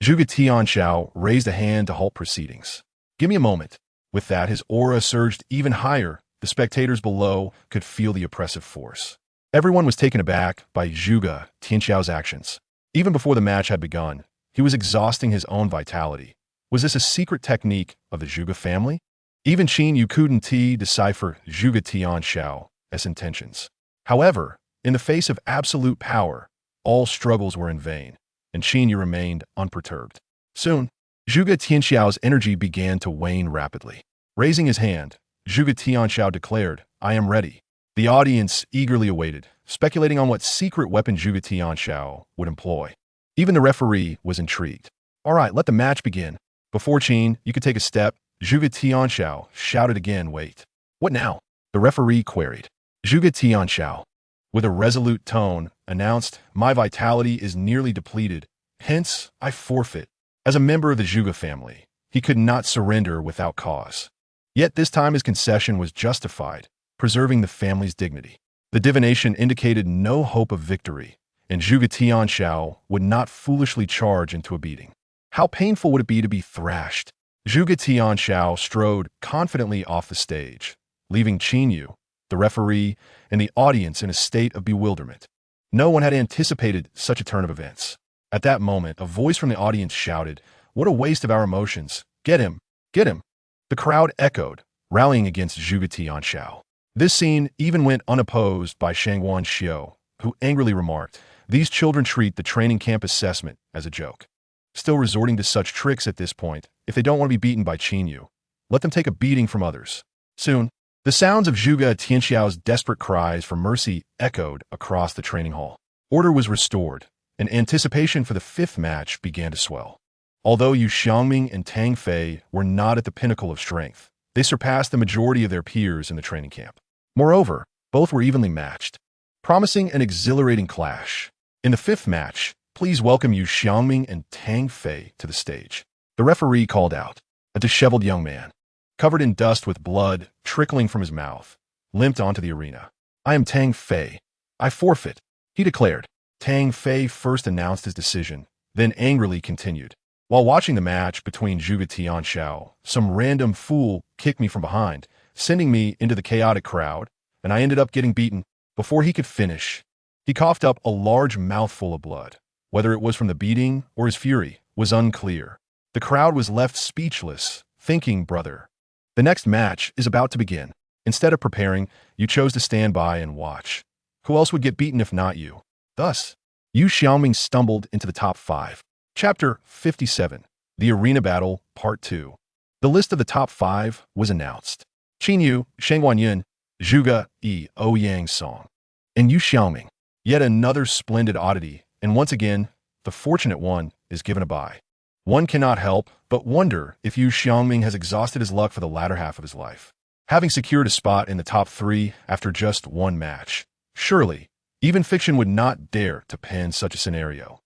Zhuge Tianxiao raised a hand to halt proceedings. Give me a moment. With that, his aura surged even higher. The spectators below could feel the oppressive force. Everyone was taken aback by Zhuge Tianxiao's actions. Even before the match had begun, he was exhausting his own vitality. Was this a secret technique of the Zhuge family? Even Qin Yu couldn't decipher Zhuge Tianxiao's intentions. However, in the face of absolute power, all struggles were in vain, and Qin Yu remained unperturbed. Soon, Zhuge Tianxiao's energy began to wane rapidly. Raising his hand, Zhuge Tianxiao declared, I am ready. The audience eagerly awaited, speculating on what secret weapon Zhuge Tianxiao would employ. Even the referee was intrigued. All right, let the match begin. Before Qin, you could take a step. Zhuge Tianxiao shouted again, wait. What now? The referee queried. Zhuge Tianxiao, with a resolute tone, announced, my vitality is nearly depleted. Hence, I forfeit. As a member of the Zhuge family, he could not surrender without cause. Yet this time his concession was justified, preserving the family's dignity. The divination indicated no hope of victory, and Zhuge Tianxiao would not foolishly charge into a beating. How painful would it be to be thrashed? Zhuge Tianxiao strode confidently off the stage, leaving Qin Yu, the referee, and the audience in a state of bewilderment. No one had anticipated such a turn of events. At that moment, a voice from the audience shouted, "What a waste of our emotions! Get him! Get him!" The crowd echoed, rallying against Zhuge Tianxiao. This scene even went unopposed by Shangguan Xiu, who angrily remarked, "These children treat the training camp assessment as a joke." Still resorting to such tricks at this point, if they don't want to be beaten by Qin Yu, let them take a beating from others. Soon, the sounds of Zhuge Tianxiao's desperate cries for mercy echoed across the training hall. Order was restored, and anticipation for the fifth match began to swell. Although Yu Xiangming and Tang Fei were not at the pinnacle of strength, they surpassed the majority of their peers in the training camp. Moreover, both were evenly matched, promising an exhilarating clash. In the fifth match, please welcome Yu Xiangming and Tang Fei to the stage. The referee called out. A disheveled young man, covered in dust with blood trickling from his mouth, limped onto the arena. "I am Tang Fei. I forfeit," he declared. Tang Fei first announced his decision, then angrily continued. "While watching the match between Zhuge Tianxiao, some random fool kicked me from behind, sending me into the chaotic crowd, and I ended up getting beaten." Before he could finish, he coughed up a large mouthful of blood. Whether it was from the beating or his fury was unclear. The crowd was left speechless, thinking, "Brother, the next match is about to begin. Instead of preparing, you chose to stand by and watch. Who else would get beaten if not you?" Thus, Yu Xiaoming stumbled into the top 5. Chapter 57, The Arena Battle, Part 2. The list of the top 5 was announced. Qin Yu, Shangguan Yun, Zhuge Yi Ouyang Song, and Yu Xiaoming. Yet another splendid oddity, and once again, the fortunate one is given a bye. One cannot help but wonder if Yu Xiaoming has exhausted his luck for the latter half of his life, having secured a spot in the top 3 after just one match. Surely, even fiction would not dare to pen such a scenario.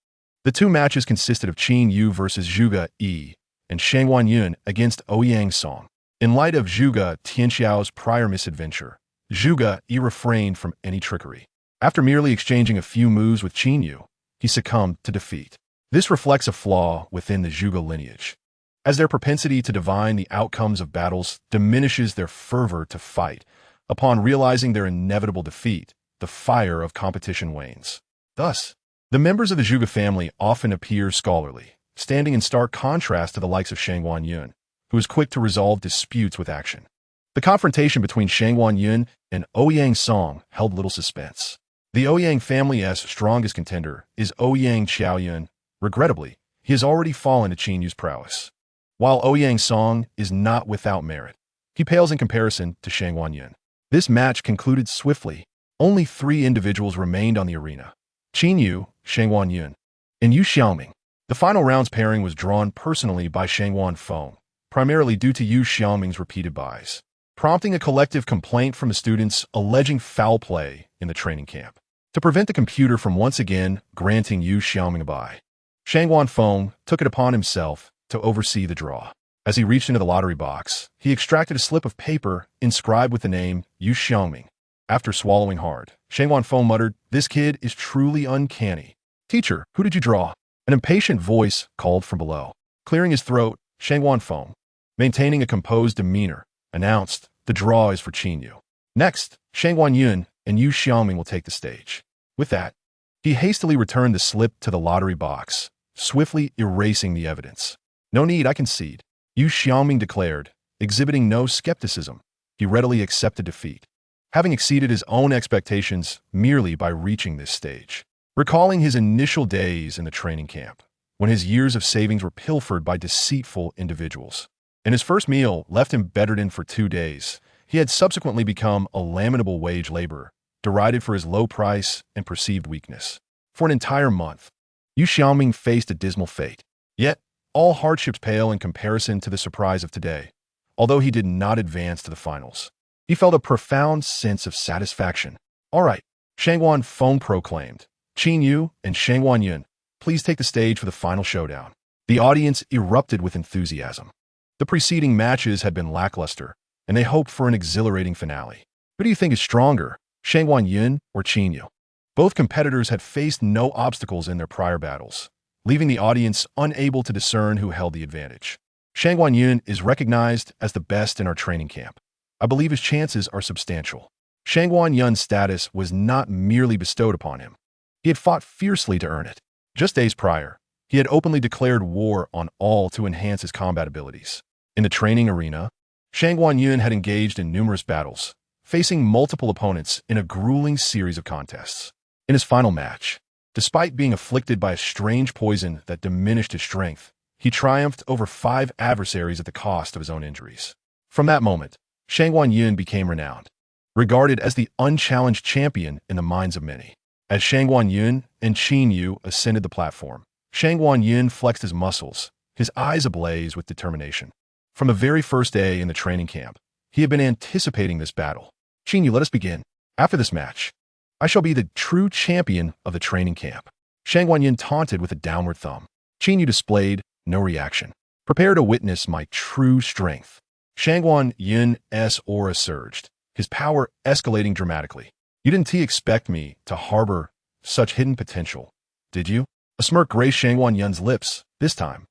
The two matches consisted of Qin Yu versus Zhuge Yi and Shangguan Yun against Ouyang Song. In light of Zhuge Tianxiao's prior misadventure, Zhuge Yi refrained from any trickery. After merely exchanging a few moves with Qin Yu, he succumbed to defeat. This reflects a flaw within the Zhuge lineage, as their propensity to divine the outcomes of battles diminishes their fervor to fight. Upon realizing their inevitable defeat, the fire of competition wanes. Thus, the members of the Zhuge family often appear scholarly, standing in stark contrast to the likes of Shangguan Yun, who is quick to resolve disputes with action. The confrontation between Shangguan Yun and Ouyang Song held little suspense. The Ouyang family's strongest contender is Ouyang Qiaoyun. Regrettably, he has already fallen to Qin Yu's prowess. While Ouyang Song is not without merit, he pales in comparison to Shangguan Yun. This match concluded swiftly. Only 3 individuals remained on the arena: Qin Yu, Shangguan Yun, and Yu Xiaoming. The final round's pairing was drawn personally by Shangguan Feng, primarily due to Yu Xiaoming's repeated buys, prompting a collective complaint from the students alleging foul play in the training camp. To prevent the computer from once again granting Yu Xiaoming a buy, Shangguan Feng took it upon himself to oversee the draw. As he reached into the lottery box, he extracted a slip of paper inscribed with the name Yu Xiaoming. After swallowing hard, Shangguan Feng muttered, "This kid is truly uncanny." "Teacher, who did you draw?" An impatient voice called from below. Clearing his throat, Shangguan Feng, maintaining a composed demeanor, announced, "The draw is for Qin Yu. Next, Shangguan Yun and Yu Xiaoming will take the stage." With that, he hastily returned the slip to the lottery box, swiftly erasing the evidence. "No need, I concede," Yu Xiaoming declared, exhibiting no skepticism. He readily accepted defeat, having exceeded his own expectations merely by reaching this stage. Recalling his initial days in the training camp, when his years of savings were pilfered by deceitful individuals, and his first meal left him bedridden for 2 days, he had subsequently become a lamentable wage laborer, derided for his low price and perceived weakness. For an entire month, Yu Xiaoming faced a dismal fate. Yet, all hardships pale in comparison to the surprise of today. Although he did not advance to the finals, he felt a profound sense of satisfaction. "All right," Shangguan Feng proclaimed. "Qin Yu and Shangguan Yun, please take the stage for the final showdown." The audience erupted with enthusiasm. The preceding matches had been lackluster, and they hoped for an exhilarating finale. Who do you think is stronger, Manhwaedit or Qin Yu? Both competitors had faced no obstacles in their prior battles, leaving the audience unable to discern who held the advantage. Manhwaedit is recognized as the best in our training camp. I believe his chances are substantial. Manhwaedit's status was not merely bestowed upon him. He had fought fiercely to earn it. Just days prior, he had openly declared war on all to enhance his combat abilities. In the training arena, Manhwaedit had engaged in numerous battles, facing multiple opponents in a grueling series of contests. In his final match, despite being afflicted by a strange poison that diminished his strength, he triumphed over 5 adversaries at the cost of his own injuries. From that moment, Manhwaedit became renowned, regarded as the unchallenged champion in the minds of many. As Manhwaedit and Qin Yu ascended the platform, Manhwaedit flexed his muscles, his eyes ablaze with determination. From the very first day in the training camp, he had been anticipating this battle. Qin Yu, let us begin. After this match, I shall be the true champion of the training camp. Manhwaedit taunted with a downward thumb. Qin Yu displayed no reaction. Prepare to witness my true strength. Manhwaedit's aura surged, his power escalating dramatically. You didn't expect me to harbor such hidden potential, did you? A smirk graced Manhwaedit's lips. This time,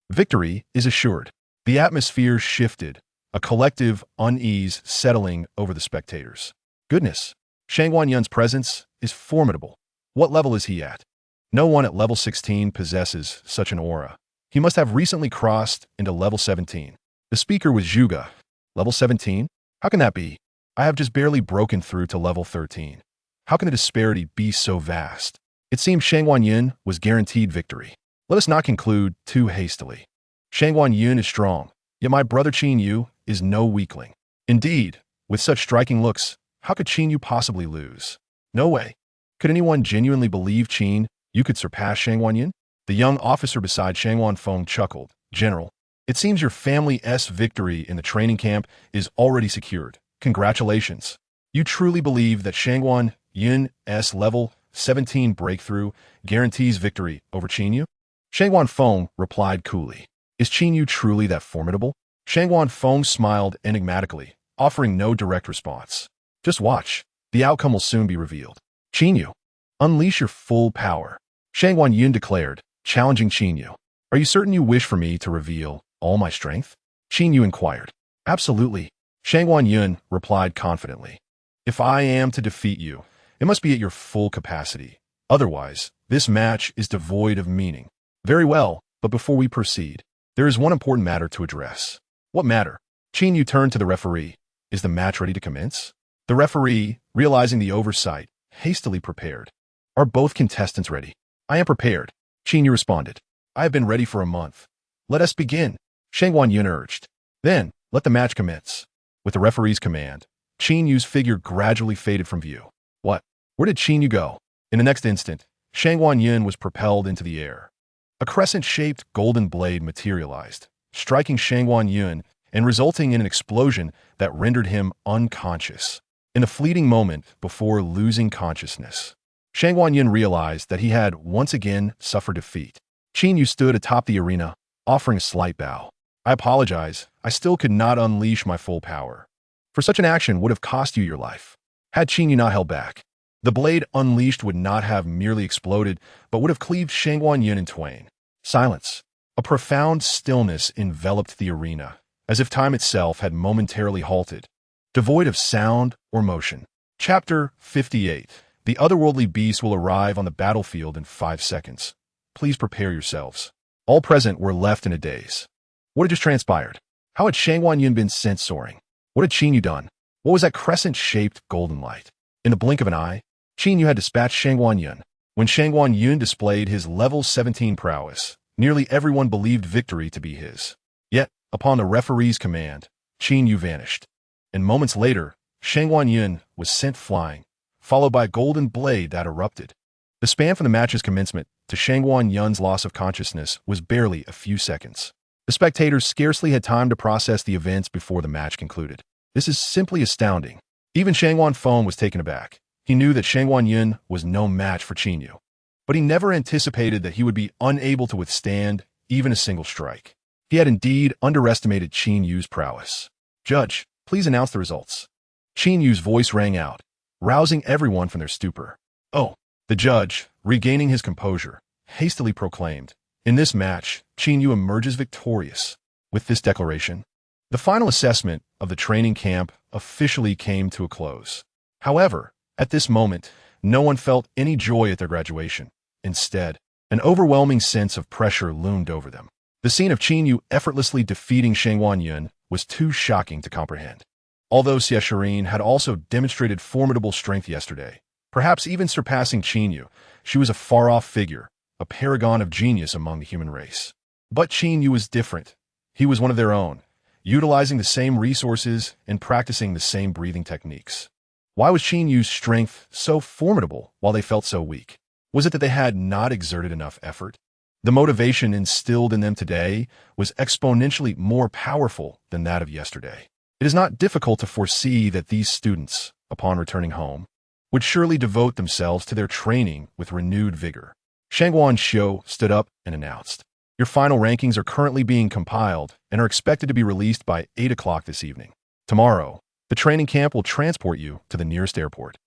victory is assured. The atmosphere shifted, a collective unease settling over the spectators. Goodness, Manhwaedit's presence is formidable. What level is he at? No one at level 16 possesses such an aura. He must have recently crossed into level 17. The speaker was Zhuge. Level 17? How can that be? I have just barely broken through to level 13. How can the disparity be so vast? It seemed Manhwaedit was guaranteed victory. Let us not conclude too hastily. Manhwaedit is strong, yet my brother Qin Yu is no weakling. Indeed, with such striking looks, how could Qin Yu possibly lose? No way. Could anyone genuinely believe Qin Yu could surpass Manhwaedit? The young officer beside Manhwaedit chuckled. General, it seems your family's victory in the training camp is already secured. Congratulations. You truly believe that Manhwaedit's level 17 breakthrough guarantees victory over Qin Yu? Manhwaedit replied coolly. Is Qin Yu truly that formidable? Manhwaedit smiled enigmatically, offering no direct response. Just watch. The outcome will soon be revealed. Qin Yu, unleash your full power. Manhwaedit declared, challenging Qin Yu. Are you certain you wish for me to reveal all my strength? Qin Yu inquired. Absolutely. Manhwaedit replied confidently. If I am to defeat you, it must be at your full capacity. Otherwise, this match is devoid of meaning. Very well, but before we proceed, there is one important matter to address. What matter? Qin Yu turned to the referee. Is the match ready to commence? The referee, realizing the oversight, hastily prepared. Are both contestants ready? I am prepared. Qin Yu responded. I have been ready for a month. Let us begin. Manhwaedit urged. Then, let the match commence. With the referee's command, Qin Yu's figure gradually faded from view. What? Where did Qin Yu go? In the next instant, Manhwaedit was propelled into the air. A crescent-shaped golden blade materialized, striking Manhwaedit and resulting in an explosion that rendered him unconscious. In a fleeting moment before losing consciousness, Manhwaedit realized that he had once again suffered defeat. Qin Yu stood atop the arena, offering a slight bow. I apologize, I still could not unleash my full power. For such an action would have cost you your life. Had Qin Yu not held back, the blade unleashed would not have merely exploded, but would have cleaved Manhwaedit in twain. Silence. A profound stillness enveloped the arena, as if time itself had momentarily halted, devoid of sound or motion. Chapter 58. The otherworldly beast will arrive on the battlefield in 5 seconds. Please prepare yourselves. All present were left in a daze. What had just transpired? How had Manhwaedit been sent soaring? What had Qin Yu done? What was that crescent-shaped golden light? In the blink of an eye, Qin Yu had dispatched Manhwaedit. When Manhwaedit displayed his level 17 prowess, nearly everyone believed victory to be his. Yet, upon the referee's command, Qin Yu vanished. And moments later, Manhwaedit was sent flying, followed by a golden blade that erupted. The span from the match's commencement to Manhwaedit's loss of consciousness was barely a few seconds. The spectators scarcely had time to process the events before the match concluded. This is simply astounding. Even Manhwaedit was taken aback. He knew that Manhwaedit was no match for Qin Yu, but he never anticipated that he would be unable to withstand even a single strike. He had indeed underestimated Qin Yu's prowess. "Judge, please announce the results." Qin Yu's voice rang out, rousing everyone from their stupor. "Oh," the judge, regaining his composure, hastily proclaimed, "In this match, Qin Yu emerges victorious." With this declaration, the final assessment of the training camp officially came to a close. However, at this moment, no one felt any joy at their graduation. Instead, an overwhelming sense of pressure loomed over them. The scene of Qin Yu effortlessly defeating Shangwan Yun was too shocking to comprehend. Although Xie Shirin had also demonstrated formidable strength yesterday, perhaps even surpassing Qin Yu, she was a far-off figure, a paragon of genius among the human race. But Qin Yu was different. He was one of their own, utilizing the same resources and practicing the same breathing techniques. Why was Qin Yu's strength so formidable while they felt so weak? Was it that they had not exerted enough effort? The motivation instilled in them today was exponentially more powerful than that of yesterday. It is not difficult to foresee that these students, upon returning home, would surely devote themselves to their training with renewed vigor. Shangwan Xiu stood up and announced, "Your final rankings are currently being compiled and are expected to be released by 8 o'clock this evening. Tomorrow, the training camp will transport you to the nearest airport.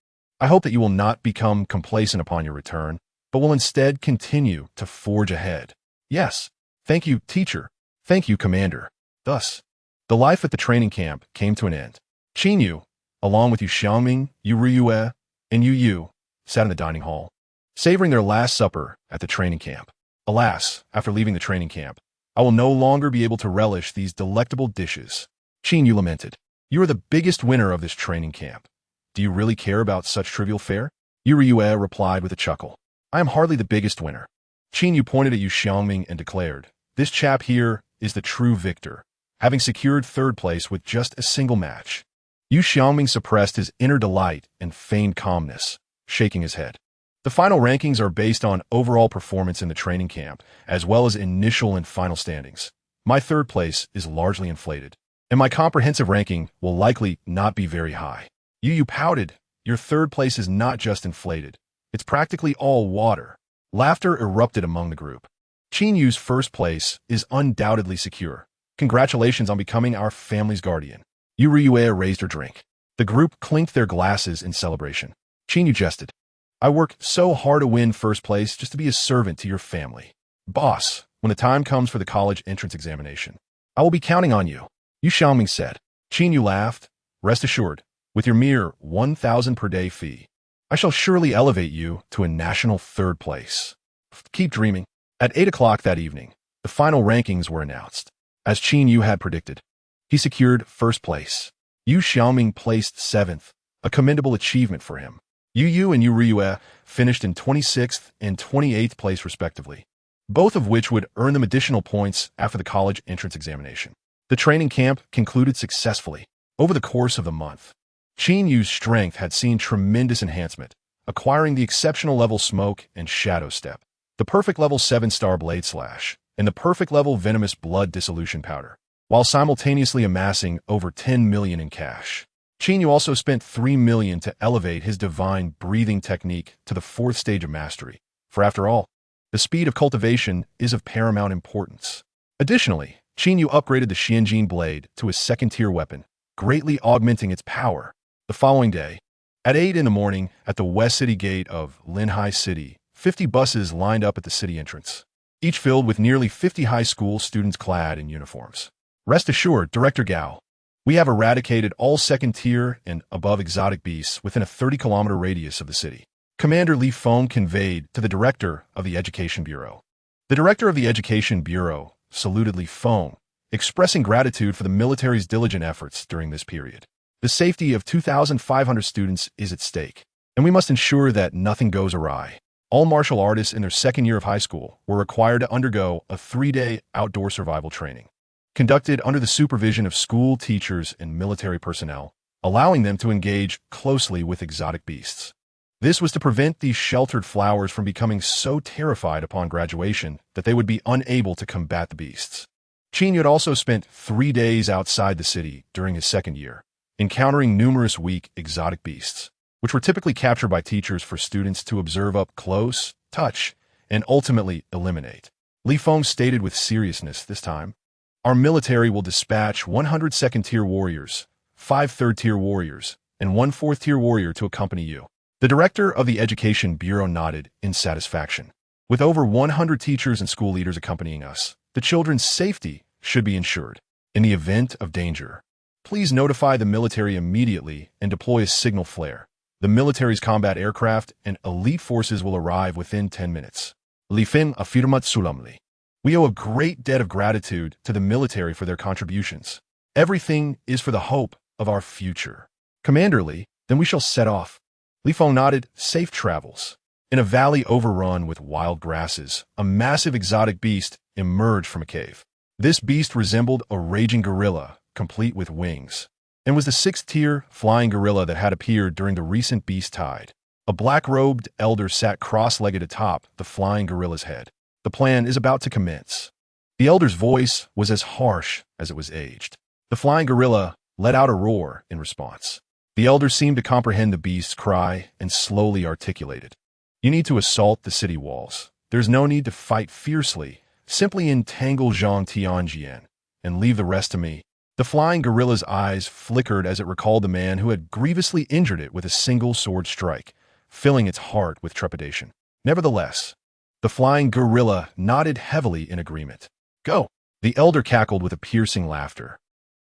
I hope that you will not become complacent upon your return, but will instead continue to forge ahead." "Yes. Thank you, teacher. Thank you, commander." Thus, the life at the training camp came to an end. Qin Yu, along with Yu Xiaoming, Yu Riyue, and Yu Yu, sat in the dining hall, savoring their last supper at the training camp. "Alas, after leaving the training camp, I will no longer be able to relish these delectable dishes." Qin Yu lamented. "You are the biggest winner of this training camp. Do you really care about such trivial fare?" Yu Riyue replied with a chuckle. "I am hardly the biggest winner." Qin Yu pointed at Yu Xiaoming and declared, "This chap here is the true victor, having secured third place with just a single match." Yu Xiaoming suppressed his inner delight and feigned calmness, shaking his head. "The final rankings are based on overall performance in the training camp, as well as initial and final standings. My third place is largely inflated, and my comprehensive ranking will likely not be very high." Yu Yu pouted. "Your third place is not just inflated. It's practically all water." Laughter erupted among the group. "Qin Yu's first place is undoubtedly secure. Congratulations on becoming our family's guardian." Yu Riyue raised her drink. The group clinked their glasses in celebration. Qin Yu jested. "I worked so hard to win first place just to be a servant to your family. Boss, when the time comes for the college entrance examination, I will be counting on you," Yu Xiaoming said. Qin Yu laughed. "Rest assured, with your mere 1,000 per day fee, I shall surely elevate you to a national third place. Keep dreaming." At 8 o'clock that evening, the final rankings were announced. As Qin Yu had predicted, he secured first place. Yu Xiaoming placed 7th, a commendable achievement for him. Yu Yu and Yu Riyue finished in 26th and 28th place respectively, both of which would earn them additional points after the college entrance examination. The training camp concluded successfully. Over the course of the month, Qin Yu's strength had seen tremendous enhancement, acquiring the exceptional level Smoke and Shadow Step, the perfect level 7-star Blade Slash, and the perfect level Venomous Blood Dissolution Powder, while simultaneously amassing over 10 million in cash. Qin Yu also spent 3 million to elevate his divine breathing technique to the 4th stage of mastery, for after all, the speed of cultivation is of paramount importance. Additionally, Qin Yu upgraded the Xianjin Blade to a 2nd-tier weapon, greatly augmenting its power. The following day, at 8 in the morning, at the West City Gate of Linhai City, 50 buses lined up at the city entrance, each filled with nearly 50 high school students clad in uniforms. "Rest assured, Director Gao, we have eradicated all 2nd-tier and above exotic beasts within a 30-kilometer radius of the city," Commander Li Feng conveyed to the Director of the Education Bureau. The Director of the Education Bureau saluted Li Feng, expressing gratitude for the military's diligent efforts during this period. "The safety of 2,500 students is at stake, and we must ensure that nothing goes awry." All martial artists in their 2nd year of high school were required to undergo a 3-day outdoor survival training, conducted under the supervision of school teachers and military personnel, allowing them to engage closely with exotic beasts. This was to prevent these sheltered flowers from becoming so terrified upon graduation that they would be unable to combat the beasts. Qin Yu had also spent 3 days outside the city during his 2nd year, encountering numerous weak exotic beasts, which were typically captured by teachers for students to observe up close, touch, and ultimately eliminate. Li Feng stated with seriousness this time. Our military will dispatch 100 second-tier warriors, 5 third-tier warriors, and 1 fourth-tier warrior to accompany you. The director of the Education Bureau nodded in satisfaction. With over 100 teachers and school leaders accompanying us, the children's safety should be ensured. In the event of danger, please notify the military immediately and deploy a signal flare. The military's combat aircraft and elite forces will arrive within 10 minutes. Li Feng afirmat solemnly. We owe a great debt of gratitude to the military for their contributions. Everything is for the hope of our future. Commander Li, then we shall set off. Li Feng nodded. Safe travels. In a valley overrun with wild grasses, a massive exotic beast emerged from a cave. This beast resembled a raging gorilla, complete with wings, and was the 6th-tier flying gorilla that had appeared during the recent beast tide. A black-robed elder sat cross-legged atop the flying gorilla's head. The plan is about to commence. The elder's voice was as harsh as it was aged. The flying gorilla let out a roar in response. The elder seemed to comprehend the beast's cry and slowly articulated. You need to assault the city walls. There's no need to fight fiercely. Simply entangle Zhang Tianjian and leave the rest to me. The flying gorilla's eyes flickered as it recalled the man who had grievously injured it with a single sword strike, filling its heart with trepidation. Nevertheless, the flying gorilla nodded heavily in agreement. Go! The elder cackled with a piercing laughter.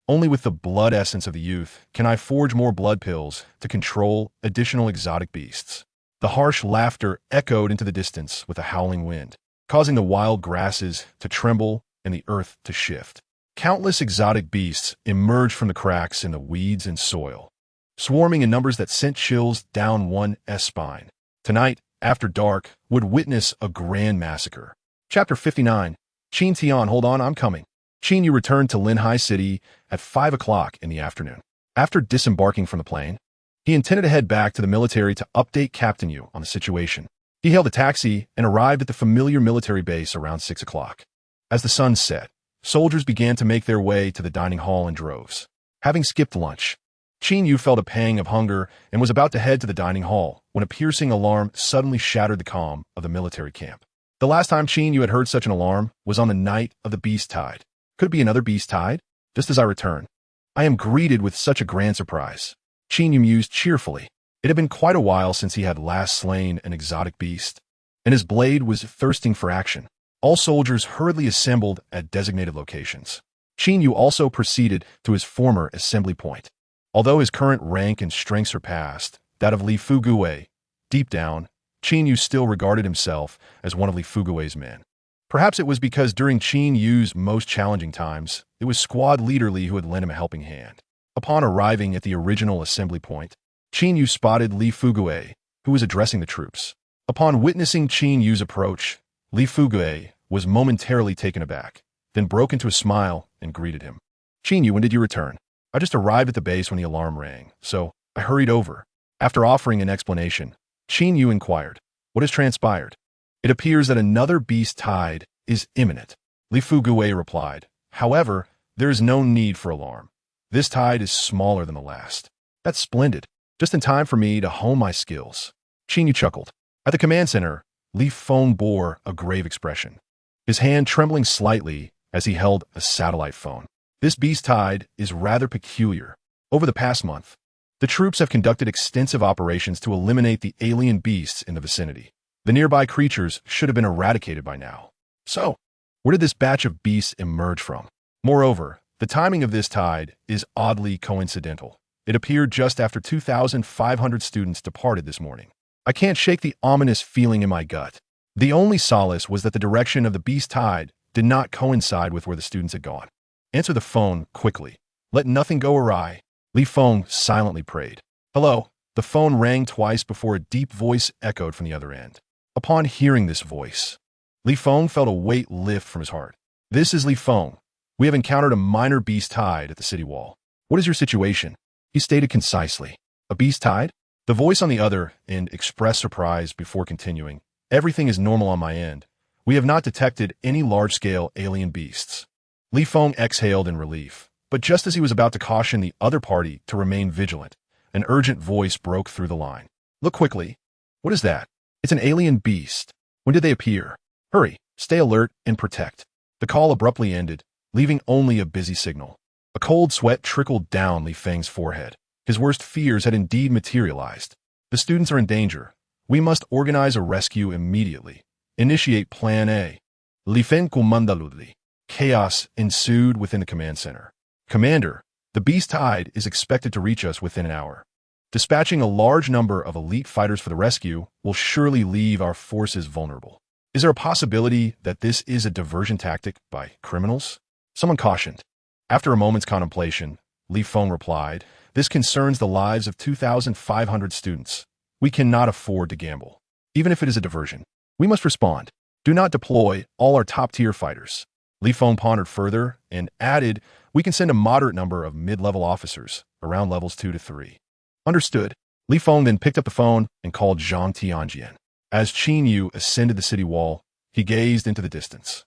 Only with the blood essence of the youth can I forge more blood pills to control additional exotic beasts. The harsh laughter echoed into the distance with a howling wind, causing the wild grasses to tremble and the earth to shift. Countless exotic beasts emerged from the cracks in the weeds and soil, swarming in numbers that sent chills down one's spine. Tonight, after dark, would witness a grand massacre. Chapter 59. Qin Tian, hold on, I'm coming. Qin Yu returned to Linhai City at 5 o'clock in the afternoon. After disembarking from the plane, he intended to head back to the military to update Captain Yu on the situation. He hailed a taxi and arrived at the familiar military base around 6 o'clock. As the sun set, soldiers began to make their way to the dining hall in droves. Having skipped lunch, Qin Yu felt a pang of hunger and was about to head to the dining hall when a piercing alarm suddenly shattered the calm of the military camp. The last time Qin Yu had heard such an alarm was on the night of the beast tide. Could it be another beast tide? Just as I return, I am greeted with such a grand surprise. Qin Yu mused cheerfully. It had been quite a while since he had last slain an exotic beast, and his blade was thirsting for action. All soldiers hurriedly assembled at designated locations. Qin Yu also proceeded to his former assembly point. Although his current rank and strength surpassed that of Li Fuguei, deep down, Qin Yu still regarded himself as one of Li Fuguei's men. Perhaps it was because during Qin Yu's most challenging times, it was squad leader Li who had lent him a helping hand. Upon arriving at the original assembly point, Qin Yu spotted Li Fuguei, who was addressing the troops. Upon witnessing Qin Yu's approach, Li Fuguei was momentarily taken aback, then broke into a smile and greeted him. Qin Yu, when did you return? I just arrived at the base when the alarm rang, so I hurried over. After offering an explanation, Qin Yu inquired, what has transpired? It appears that another beast tide is imminent. Li Fuguei replied, however, there is no need for alarm. This tide is smaller than the last. That's splendid. Just in time for me to hone my skills. Qin Yu chuckled. At the command center, Li Feng bore a grave expression, his hand trembling slightly as he held a satellite phone. This beast tide is rather peculiar. Over the past month, the troops have conducted extensive operations to eliminate the alien beasts in the vicinity. The nearby creatures should have been eradicated by now. So, where did this batch of beasts emerge from? Moreover, the timing of this tide is oddly coincidental. It appeared just after 2,500 students departed this morning. I can't shake the ominous feeling in my gut. The only solace was that the direction of the beast tide did not coincide with where the students had gone. Answer the phone quickly. Let nothing go awry. Li Feng silently prayed. Hello. The phone rang twice before a deep voice echoed from the other end. Upon hearing this voice, Li Feng felt a weight lift from his heart. This is Li Feng. We have encountered a minor beast tide at the city wall. What is your situation? He stated concisely. A beast tide? The voice on the other end expressed surprise before continuing. Everything is normal on my end. We have not detected any large-scale alien beasts. Li Feng exhaled in relief, but just as he was about to caution the other party to remain vigilant, an urgent voice broke through the line. Look quickly. What is that? It's an alien beast. When did they appear? Hurry. Stay alert and protect. The call abruptly ended, leaving only a busy signal. A cold sweat trickled down Li Feng's forehead. His worst fears had indeed materialized. The students are in danger. We must organize a rescue immediately. Initiate Plan A. Li Feng commandaludli. Chaos ensued within the command center. Commander, the beast tide is expected to reach us within an hour. Dispatching a large number of elite fighters for the rescue will surely leave our forces vulnerable. Is there a possibility that this is a diversion tactic by criminals? Someone cautioned. After a moment's contemplation, Li Feng replied, "This concerns the lives of 2,500 students. We cannot afford to gamble. Even if it is a diversion, we must respond. Do not deploy all our top-tier fighters." Li Feng pondered further and added, "We can send a moderate number of mid-level officers, around levels 2 to 3. Understood. Li Feng then picked up the phone and called Zhang Tianjian. As Qin Yu ascended the city wall, he gazed into the distance.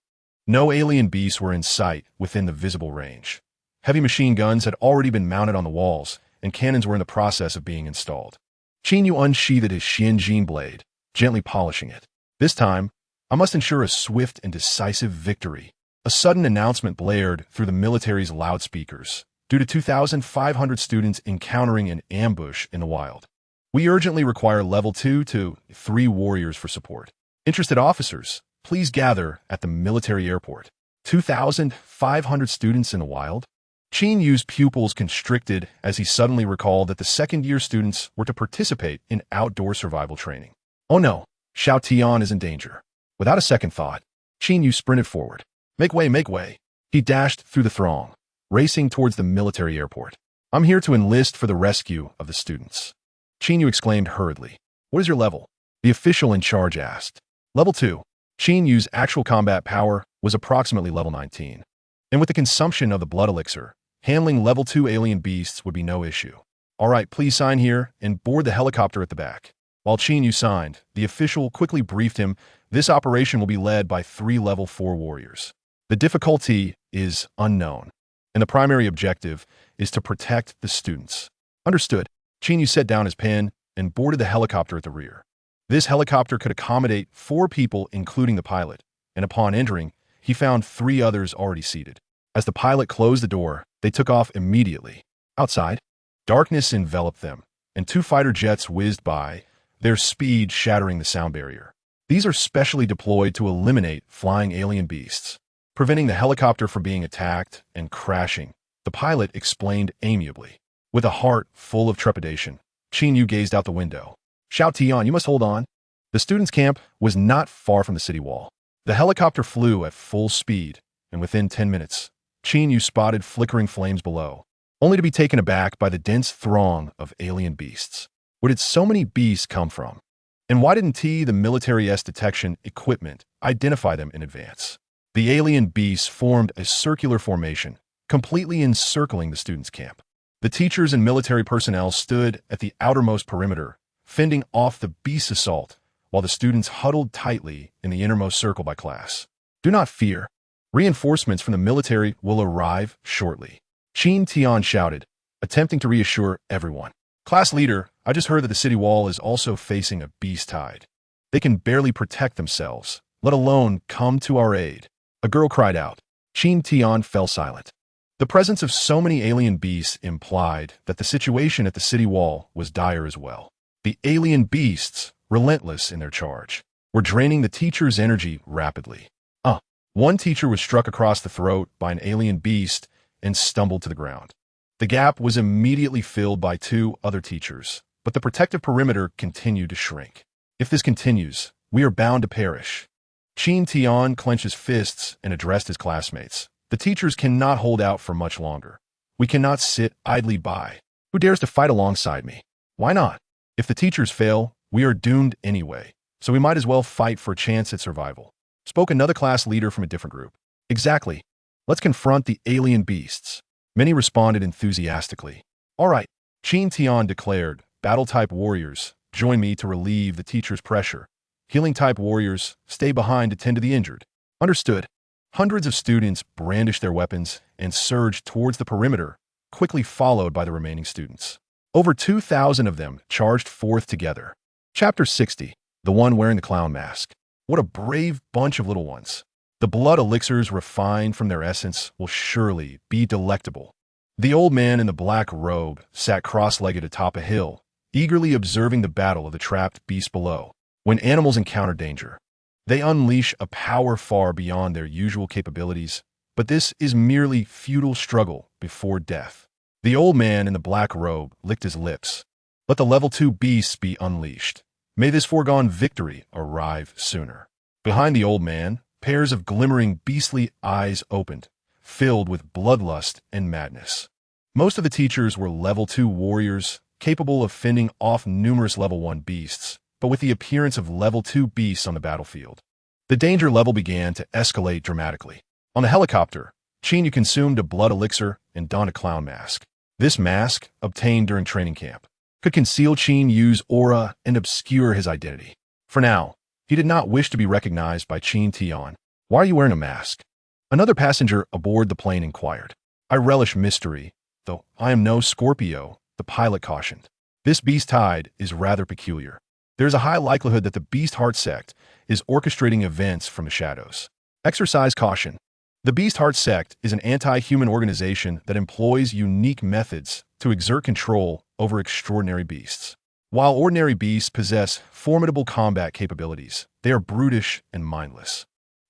No alien beasts were in sight within the visible range. Heavy machine guns had already been mounted on the walls, and cannons were in the process of being installed. Qin Yu unsheathed his Xianjin blade, gently polishing it. This time, I must ensure a swift and decisive victory. A sudden announcement blared through the military's loudspeakers, due to 2,500 students encountering an ambush in the wild. We urgently require level 2 to 3 warriors for support. Interested officers, please gather at the military airport. 2,500 students in the wild? Qin Yu's pupils constricted as he suddenly recalled that the second-year students were to participate in outdoor survival training. Oh no, Xiao Tian is in danger. Without a second thought, Qin Yu sprinted forward. Make way, make way. He dashed through the throng, racing towards the military airport. I'm here to enlist for the rescue of the students. Qin Yu exclaimed hurriedly. What is your level? The official in charge asked. Level 2. Qin Yu's actual combat power was approximately level 19. And with the consumption of the blood elixir, handling level 2 alien beasts would be no issue. All right, please sign here and board the helicopter at the back. While Qin Yu signed, the official quickly briefed him, this operation will be led by 3 level 4 warriors. The difficulty is unknown, and the primary objective is to protect the students. Understood. Qin Yu set down his pen and boarded the helicopter at the rear. This helicopter could accommodate 4 people, including the pilot, and upon entering, he found 3 others already seated. As the pilot closed the door, they took off immediately. Outside, darkness enveloped them, and 2 fighter jets whizzed by, their speed shattering the sound barrier. These are specially deployed to eliminate flying alien beasts, preventing the helicopter from being attacked and crashing, the pilot explained amiably. With a heart full of trepidation, Qin Yu gazed out the window. Xiao Tian, you must hold on. The students' camp was not far from the city wall. The helicopter flew at full speed, and within 10 minutes, Qin Yu spotted flickering flames below, only to be taken aback by the dense throng of alien beasts. Where did so many beasts come from? And why didn't the military's detection equipment identify them in advance? The alien beasts formed a circular formation, completely encircling the students' camp. The teachers and military personnel stood at the outermost perimeter, fending off the beast assault, while the students huddled tightly in the innermost circle by class. Do not fear. Reinforcements from the military will arrive shortly. Qin Tian shouted, attempting to reassure everyone. Class leader, I just heard that the city wall is also facing a beast tide. They can barely protect themselves, let alone come to our aid. A girl cried out. Qin Tian fell silent. The presence of so many alien beasts implied that the situation at the city wall was dire as well. The alien beasts, relentless in their charge, were draining the teacher's energy rapidly. One teacher was struck across the throat by an alien beast and stumbled to the ground. The gap was immediately filled by 2 other teachers, but the protective perimeter continued to shrink. If this continues, we are bound to perish. Qin Tian clenched his fists and addressed his classmates. The teachers cannot hold out for much longer. We cannot sit idly by. Who dares to fight alongside me? Why not? If the teachers fail, we are doomed anyway, so we might as well fight for a chance at survival. Spoke another class leader from a different group. Exactly. Let's confront the alien beasts. Many responded enthusiastically. All right, Qin Tian declared, battle-type warriors, join me to relieve the teacher's pressure. Healing-type warriors, stay behind to tend to the injured. Understood. Hundreds of students brandished their weapons and surged towards the perimeter, quickly followed by the remaining students. Over 2,000 of them charged forth together. Chapter 60, the one wearing the clown mask. What a brave bunch of little ones. The blood elixirs refined from their essence will surely be delectable. The old man in the black robe sat cross-legged atop a hill, eagerly observing the battle of the trapped beast below. When animals encounter danger, they unleash a power far beyond their usual capabilities, but this is merely futile struggle before death. The old man in the black robe licked his lips. Let the level 2 beasts be unleashed. May this foregone victory arrive sooner. Behind the old man, pairs of glimmering beastly eyes opened, filled with bloodlust and madness. Most of the teachers were level 2 warriors, capable of fending off numerous level 1 beasts, but with the appearance of level 2 beasts on the battlefield. The danger level began to escalate dramatically. On the helicopter, Qin Yu consumed a blood elixir and donned a clown mask. This mask, obtained during training camp, could conceal Qin Yu's aura and obscure his identity. For now, he did not wish to be recognized by Qin Tian. Why are you wearing a mask? Another passenger aboard the plane inquired. I relish mystery, though I am no Scorpio, the pilot cautioned. This beast tide is rather peculiar. There is a high likelihood that the Beast Heart sect is orchestrating events from the shadows. Exercise caution. The Beast Heart sect is an anti-human organization that employs unique methods to exert control over extraordinary beasts. While ordinary beasts possess formidable combat capabilities, they are brutish and mindless.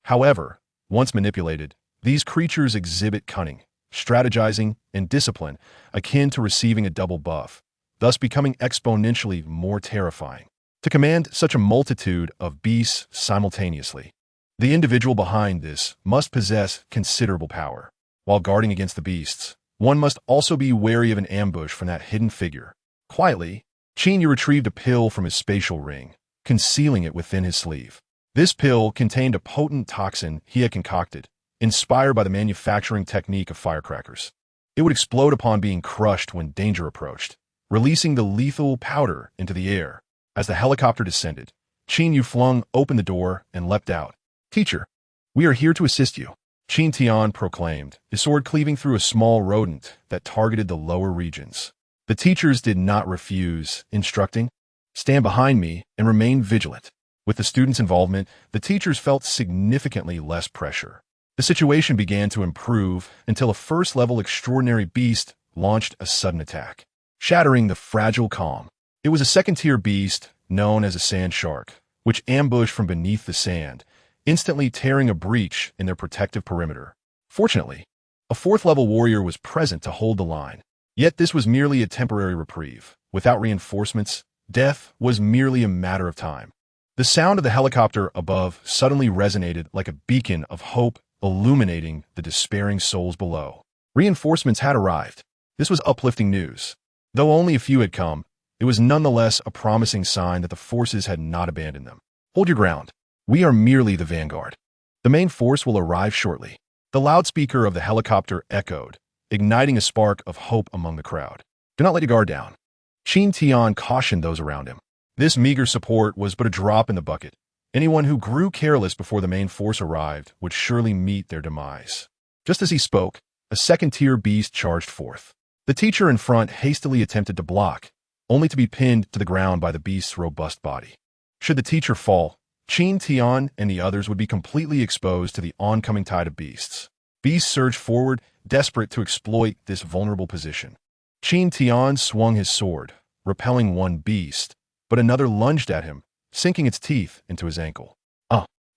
However, once manipulated, these creatures exhibit cunning, strategizing, and discipline akin to receiving a double buff, thus becoming exponentially more terrifying. To command such a multitude of beasts simultaneously, the individual behind this must possess considerable power. While guarding against the beasts, one must also be wary of an ambush from that hidden figure. Quietly, Qin Yu retrieved a pill from his spatial ring, concealing it within his sleeve. This pill contained a potent toxin he had concocted, inspired by the manufacturing technique of firecrackers. It would explode upon being crushed when danger approached, releasing the lethal powder into the air. As the helicopter descended, Qin Yu flung open the door and leapt out. Teacher, we are here to assist you, Qin Tian proclaimed, his sword cleaving through a small rodent that targeted the lower regions. The teachers did not refuse, instructing, stand behind me and remain vigilant. With the students' involvement, the teachers felt significantly less pressure. The situation began to improve until a first-level extraordinary beast launched a sudden attack, shattering the fragile calm. It was a second-tier beast known as a sand shark, which ambushed from beneath the sand, instantly tearing a breach in their protective perimeter. Fortunately, a fourth-level warrior was present to hold the line. Yet this was merely a temporary reprieve. Without reinforcements, death was merely a matter of time. The sound of the helicopter above suddenly resonated like a beacon of hope, illuminating the despairing souls below. Reinforcements had arrived. This was uplifting news. Though only a few had come, it was nonetheless a promising sign that the forces had not abandoned them. Hold your ground. We are merely the vanguard. The main force will arrive shortly. The loudspeaker of the helicopter echoed, igniting a spark of hope among the crowd. Do not let your guard down. Qin Tian cautioned those around him. This meager support was but a drop in the bucket. Anyone who grew careless before the main force arrived would surely meet their demise. Just as he spoke, a second-tier beast charged forth. The teacher in front hastily attempted to block, only to be pinned to the ground by the beast's robust body. Should the teacher fall, Qin Tian and the others would be completely exposed to the oncoming tide of beasts. Beasts surged forward, desperate to exploit this vulnerable position. Qin Tian swung his sword, repelling one beast, but another lunged at him, sinking its teeth into his ankle.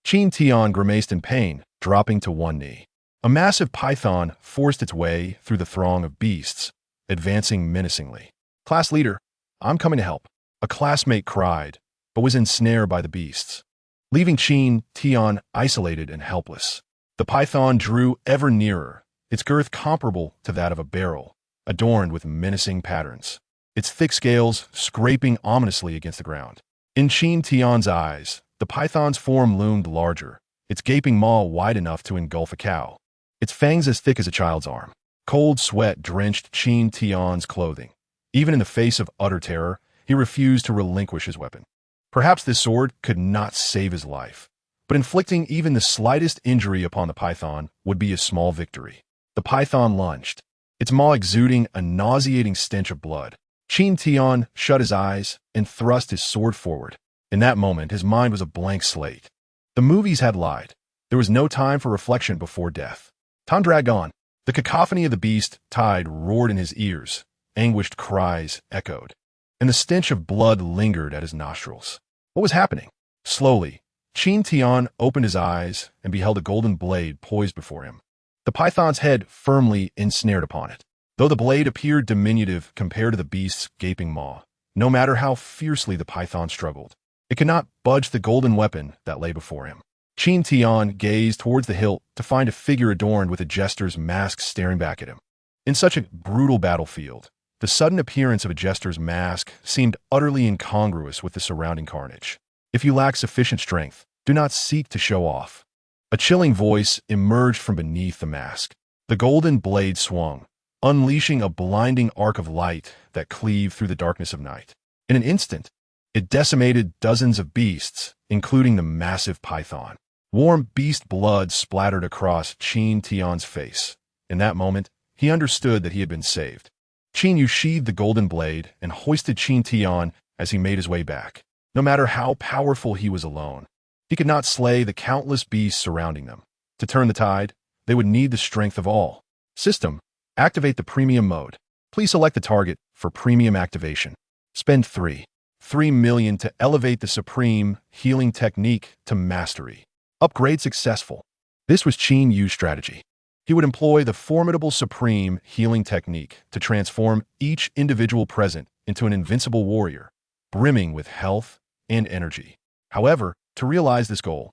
Qin Tian grimaced in pain, dropping to one knee. A massive python forced its way through the throng of beasts, advancing menacingly. Class leader, I'm coming to help, a classmate cried, but was ensnared by the beasts, leaving Qin Tian isolated and helpless. The python drew ever nearer, its girth comparable to that of a barrel, adorned with menacing patterns, its thick scales scraping ominously against the ground. In Qin Tian's eyes, the python's form loomed larger, its gaping maw wide enough to engulf a cow, its fangs as thick as a child's arm. Cold sweat drenched Qin Tian's clothing. Even in the face of utter terror, he refused to relinquish his weapon. Perhaps this sword could not save his life, but inflicting even the slightest injury upon the python would be a small victory. The python lunged, its maw exuding a nauseating stench of blood. Qin Tian shut his eyes and thrust his sword forward. In that moment, his mind was a blank slate. The movies had lied. There was no time for reflection before death. Time dragged on. The cacophony of the beast tide roared in his ears. Anguished cries echoed. And the stench of blood lingered at his nostrils. What was happening? Slowly, Qin Tian opened his eyes and beheld a golden blade poised before him. The python's head firmly ensnared upon it. Though the blade appeared diminutive compared to the beast's gaping maw, no matter how fiercely the python struggled, it could not budge the golden weapon that lay before him. Qin Tian gazed towards the hilt to find a figure adorned with a jester's mask staring back at him. In such a brutal battlefield, the sudden appearance of a jester's mask seemed utterly incongruous with the surrounding carnage. If you lack sufficient strength, do not seek to show off. A chilling voice emerged from beneath the mask. The golden blade swung, unleashing a blinding arc of light that cleaved through the darkness of night. In an instant, it decimated dozens of beasts, including the massive python. Warm beast blood splattered across Qin Tian's face. In that moment, he understood that he had been saved. Qin Yu sheathed the golden blade and hoisted Qin Tian as he made his way back. No matter how powerful he was alone, he could not slay the countless beasts surrounding them. To turn the tide, they would need the strength of all. System, activate the premium mode. Please select the target for premium activation. Spend 3 million to elevate the supreme healing technique to mastery. Upgrade successful. This was Qin Yu's strategy. He would employ the formidable supreme healing technique to transform each individual present into an invincible warrior, brimming with health and energy. However, to realize this goal,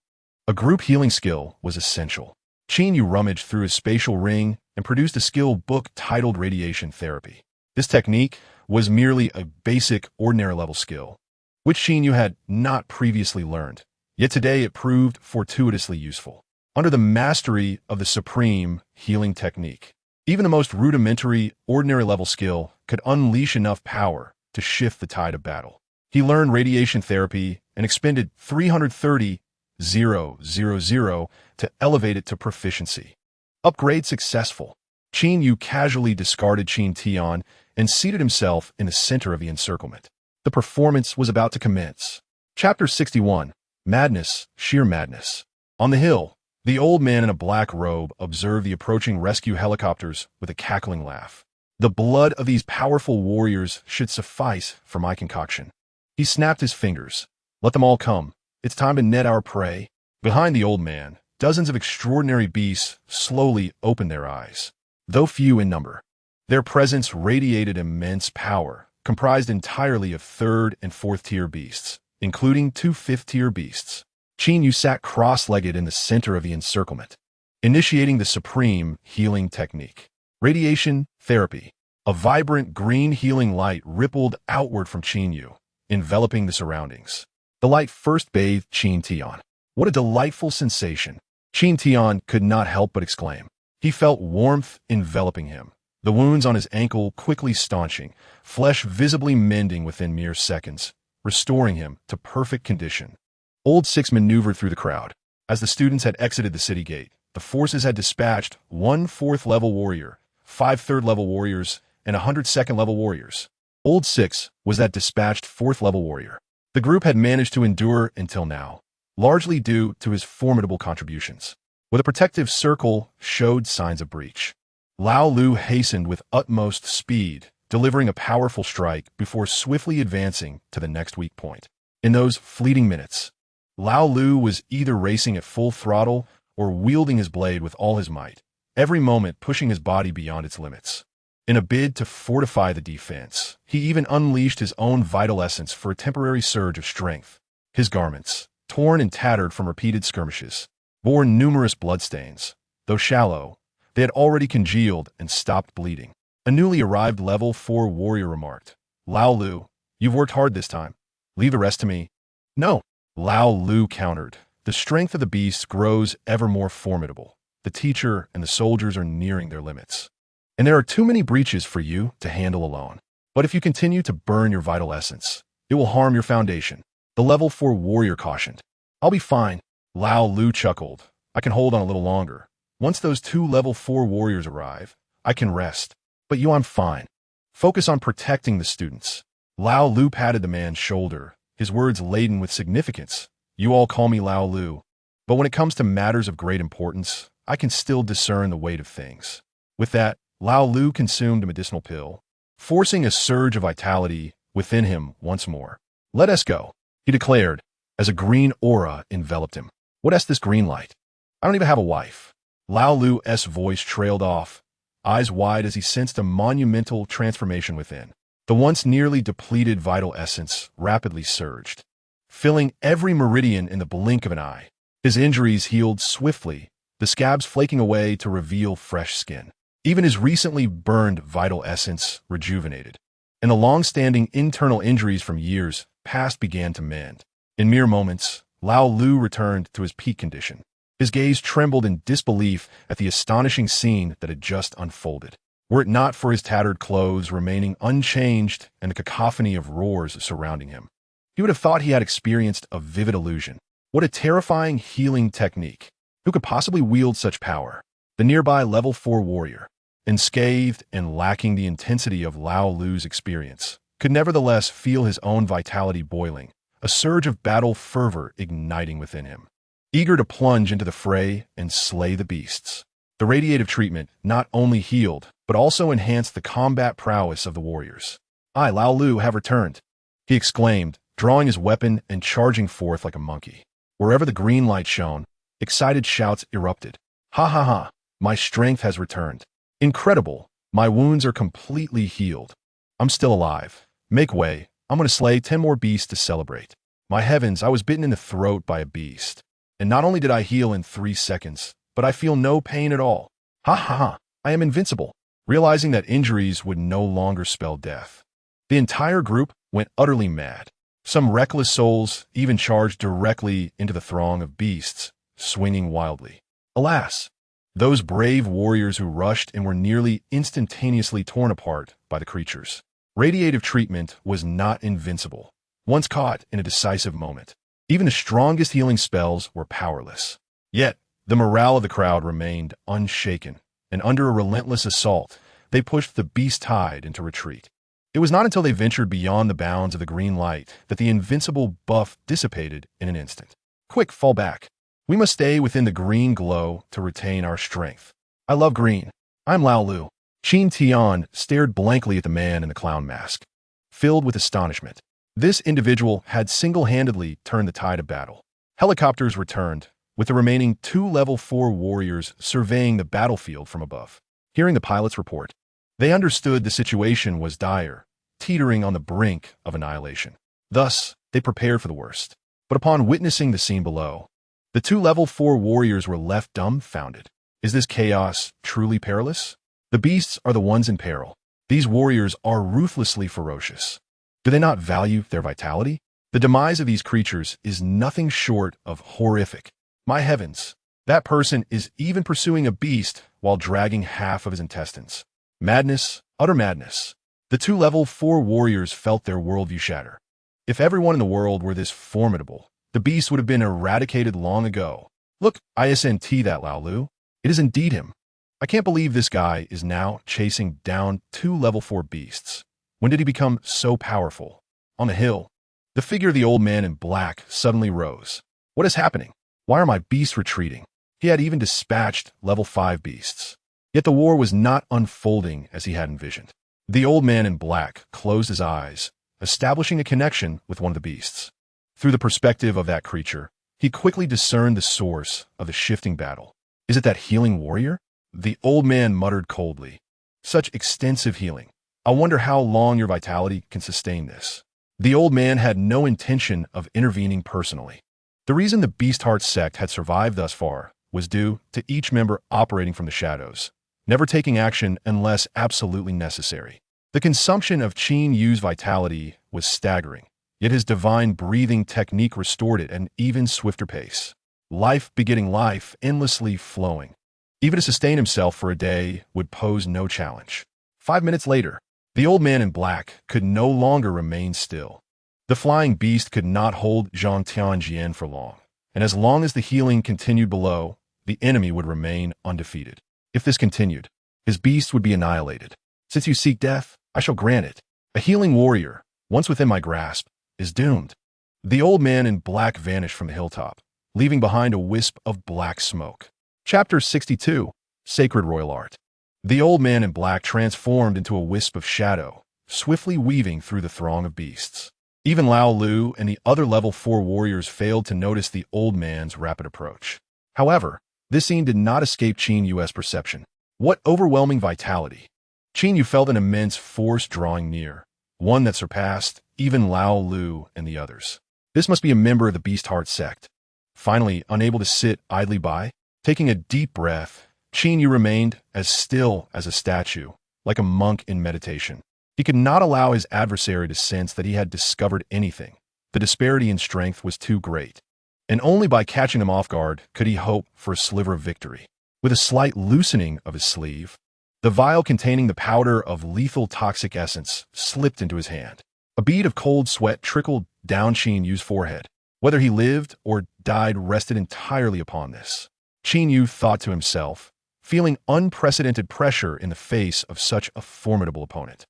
a group healing skill was essential. Qin Yu rummaged through his spatial ring and produced a skill book titled Radiation Therapy. This technique was merely a basic, ordinary-level skill, which Qin Yu had not previously learned, yet today it proved fortuitously useful. Under the mastery of the supreme healing technique, even the most rudimentary, ordinary-level skill could unleash enough power to shift the tide of battle. He learned radiation therapy and expended 330,000 to elevate it to proficiency. Upgrade successful. Qin Yu casually discarded Qin Tian and seated himself in the center of the encirclement. The performance was about to commence. Chapter 61. Madness, Sheer Madness. On the hill, the old man in a black robe observed the approaching rescue helicopters with a cackling laugh. The blood of these powerful warriors should suffice for my concoction. He snapped his fingers. Let them all come. It's time to net our prey. Behind the old man, dozens of extraordinary beasts slowly opened their eyes. Though few in number, their presence radiated immense power, comprised entirely of 3rd and 4th tier beasts, including 2 5th-tier beasts. Qin Yu sat cross-legged in the center of the encirclement, initiating the supreme healing technique. Radiation therapy. A vibrant green healing light rippled outward from Qin Yu, enveloping the surroundings. The light first bathed Qin Tian. What a delightful sensation! Qin Tian could not help but exclaim. He felt warmth enveloping him, the wounds on his ankle quickly staunching, flesh visibly mending within mere seconds, restoring him to perfect condition. Old Six maneuvered through the crowd. As the students had exited the city gate, the forces had dispatched 1 4th-level warrior, 5 3rd-level warriors, and 100 2nd-level warriors. Old Six was that dispatched 4th-level warrior. The group had managed to endure until now, largely due to his formidable contributions. With a protective circle showed signs of breach. Lao Lu hastened with utmost speed, delivering a powerful strike before swiftly advancing to the next weak point. In those fleeting minutes, Lao Lu was either racing at full throttle or wielding his blade with all his might, every moment pushing his body beyond its limits. In a bid to fortify the defense, he even unleashed his own vital essence for a temporary surge of strength. His garments, torn and tattered from repeated skirmishes, bore numerous bloodstains. Though shallow, they had already congealed and stopped bleeding. A newly arrived level 4 warrior remarked, Lao Lu, you've worked hard this time. Leave the rest to me. No, Lao Lu countered. The strength of the beast grows ever more formidable. The teacher and the soldiers are nearing their limits. And there are too many breaches for you to handle alone. But if you continue to burn your vital essence, it will harm your foundation. The level 4 warrior cautioned. I'll be fine. Lao Lu chuckled. I can hold on a little longer. Once those 2 level 4 warriors arrive, I can rest. But I'm fine. Focus on protecting the students. Lao Lu patted the man's shoulder, his words laden with significance. You all call me Lao Lu. but when it comes to matters of great importance, I can still discern the weight of things. With that, Lao Lu consumed a medicinal pill, forcing a surge of vitality within him once more. "Let us go," he declared, as a green aura enveloped him. "What is this green light? I don't even have a wife." Lao Lu's voice trailed off, eyes wide as he sensed a monumental transformation within. The once nearly depleted vital essence rapidly surged, filling every meridian in the blink of an eye. His injuries healed swiftly, the scabs flaking away to reveal fresh skin. Even his recently burned vital essence rejuvenated, and the long-standing internal injuries from years past began to mend. In mere moments, Lao Lu returned to his peak condition. His gaze trembled in disbelief at the astonishing scene that had just unfolded. Were it not for his tattered clothes remaining unchanged and the cacophony of roars surrounding him, he would have thought he had experienced a vivid illusion. What a terrifying healing technique! Who could possibly wield such power? The nearby level 4 warrior, unscathed and lacking the intensity of Lao Lu's experience, could nevertheless feel his own vitality boiling, a surge of battle fervor igniting within him. Eager to plunge into the fray and slay the beasts, the radiative treatment not only healed, but also enhanced the combat prowess of the warriors. "I, Lao Lu, have returned," he exclaimed, drawing his weapon and charging forth like a monkey. Wherever the green light shone, excited shouts erupted. "Ha ha ha! My strength has returned. Incredible! My wounds are completely healed. I'm still alive. Make way. I'm going to slay 10 more beasts to celebrate. My heavens, I was bitten in the throat by a beast. And not only did I heal in 3 seconds, but I feel no pain at all. Ha ha ha! I am invincible." Realizing that injuries would no longer spell death, the entire group went utterly mad. Some reckless souls even charged directly into the throng of beasts, swinging wildly. Alas, those brave warriors who rushed and were nearly instantaneously torn apart by the creatures. Radiative treatment was not invincible. Once caught in a decisive moment, even the strongest healing spells were powerless. Yet, the morale of the crowd remained unshaken, and under a relentless assault, they pushed the beast tide into retreat. It was not until they ventured beyond the bounds of the green light that the invincible buff dissipated in an instant. "Quick, fall back. We must stay within the green glow to retain our strength. I love green. I'm Lao Lu." Qin Tian stared blankly at the man in the clown mask, filled with astonishment. This individual had single-handedly turned the tide of battle. Helicopters returned, with the remaining 2 level 4 warriors surveying the battlefield from above. Hearing the pilot's report, they understood the situation was dire, teetering on the brink of annihilation. Thus, they prepared for the worst. But upon witnessing the scene below, the 2 level 4 warriors were left dumbfounded. Is this chaos truly perilous? The beasts are the ones in peril. These warriors are ruthlessly ferocious. Do they not value their vitality? The demise of these creatures is nothing short of horrific. My heavens, that person is even pursuing a beast while dragging half of his intestines. Madness, utter madness. The 2 level 4 warriors felt their worldview shatter. If everyone in the world were this formidable, the beast would have been eradicated long ago. Look, isn't that Lao Lu? It is indeed him. I can't believe this guy is now chasing down 2 level 4 beasts. When did he become so powerful? On the hill, the figure of the old man in black suddenly rose. What is happening? Why are my beasts retreating? He had even dispatched level 5 beasts. Yet the war was not unfolding as he had envisioned. The old man in black closed his eyes, establishing a connection with one of the beasts. Through the perspective of that creature, he quickly discerned the source of the shifting battle. Is it that healing warrior? The old man muttered coldly. Such extensive healing. I wonder how long your vitality can sustain this. The old man had no intention of intervening personally. The reason the Beastheart sect had survived thus far was due to each member operating from the shadows, never taking action unless absolutely necessary. The consumption of Qin Yu's vitality was staggering, yet his divine breathing technique restored it at an even swifter pace. Life begetting life, endlessly flowing. Even to sustain himself for a day would pose no challenge. 5 minutes later, the old man in black could no longer remain still. The flying beast could not hold Zhang Tianjian for long, and as long as the healing continued below, the enemy would remain undefeated. If this continued, his beast would be annihilated. Since you seek death, I shall grant it. A healing warrior, once within my grasp, is doomed. The old man in black vanished from the hilltop, leaving behind a wisp of black smoke. Chapter 62. Sacred Royal Art. The old man in black transformed into a wisp of shadow, swiftly weaving through the throng of beasts. Even Lao Lu and the other level 4 warriors failed to notice the old man's rapid approach. However, this scene did not escape Qin Yu's perception. What overwhelming vitality! Qin Yu felt an immense force drawing near, one that surpassed even Lao Lu and the others. This must be a member of the Beast Heart sect. Finally, unable to sit idly by, taking a deep breath, Qin Yu remained as still as a statue, like a monk in meditation. He could not allow his adversary to sense that he had discovered anything. The disparity in strength was too great, and only by catching him off guard could he hope for a sliver of victory. With a slight loosening of his sleeve, the vial containing the powder of lethal toxic essence slipped into his hand. A bead of cold sweat trickled down Qin Yu's forehead. Whether he lived or died rested entirely upon this. Qin Yu thought to himself, feeling unprecedented pressure in the face of such a formidable opponent.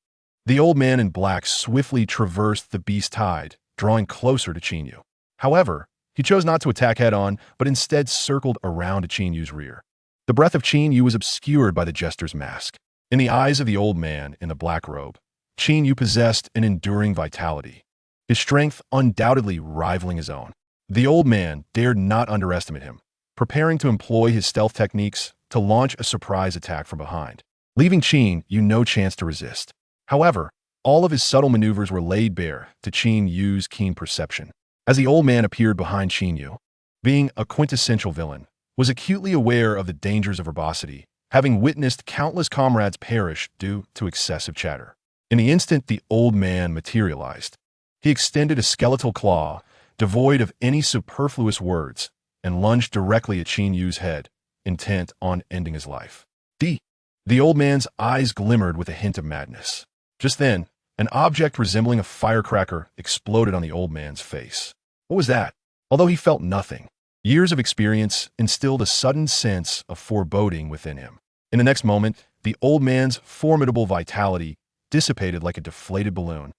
The old man in black swiftly traversed the beast tide, drawing closer to Qin Yu. However, he chose not to attack head-on, but instead circled around to Qin Yu's rear. The breath of Qin Yu was obscured by the jester's mask. In the eyes of the old man in the black robe, Qin Yu possessed an enduring vitality, his strength undoubtedly rivaling his own. The old man dared not underestimate him, preparing to employ his stealth techniques to launch a surprise attack from behind, leaving Qin Yu no chance to resist. However, all of his subtle maneuvers were laid bare to Qin Yu's keen perception. As the old man appeared behind Qin Yu, being a quintessential villain, was acutely aware of the dangers of verbosity, having witnessed countless comrades perish due to excessive chatter. In the instant the old man materialized, he extended a skeletal claw, devoid of any superfluous words, and lunged directly at Qin Yu's head, intent on ending his life. The old man's eyes glimmered with a hint of madness. Just then, an object resembling a firecracker exploded on the old man's face. What was that? Although he felt nothing, years of experience instilled a sudden sense of foreboding within him. In the next moment, the old man's formidable vitality dissipated like a deflated balloon,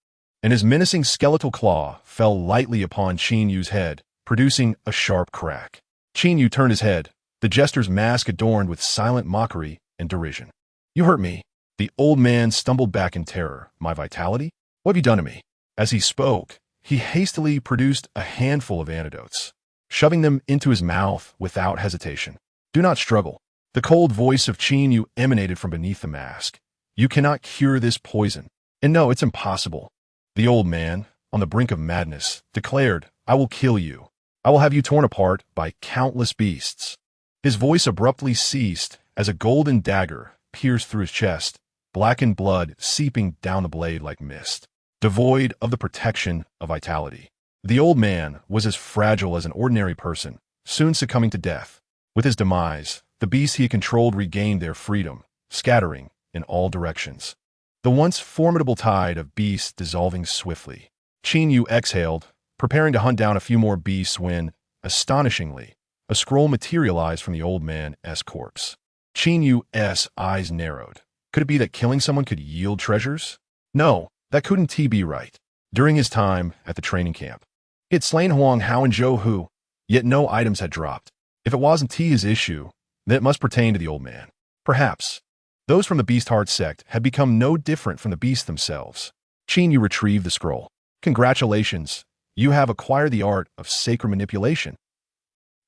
and his menacing skeletal claw fell lightly upon Qin Yu's head, producing a sharp crack. Qin Yu turned his head, the jester's mask adorned with silent mockery and derision. "You hurt me." The old man stumbled back in terror. "My vitality? What have you done to me?" As he spoke, he hastily produced a handful of antidotes, shoving them into his mouth without hesitation. "Do not struggle." The cold voice of Qin Yu emanated from beneath the mask. "You cannot cure this poison. And no, it's impossible." The old man, on the brink of madness, declared, "I will kill you. I will have you torn apart by countless beasts." His voice abruptly ceased as a golden dagger pierced through his chest, blackened blood seeping down the blade like mist. Devoid of the protection of vitality, the old man was as fragile as an ordinary person, soon succumbing to death. With his demise, the beasts he had controlled regained their freedom, scattering in all directions. The once formidable tide of beasts dissolving swiftly. Qin Yu exhaled, preparing to hunt down a few more beasts when, astonishingly, a scroll materialized from the old man's corpse. Qin Yu's eyes narrowed. Could it be that killing someone could yield treasures? No, that couldn't be right. During his time at the training camp, he had slain Huang Hao and Zhou Hu, yet no items had dropped. If it wasn't his issue, then it must pertain to the old man. Perhaps those from the Beast Heart sect had become no different from the beasts themselves. Qin Yu retrieved the scroll. "Congratulations, you have acquired the art of sacred manipulation."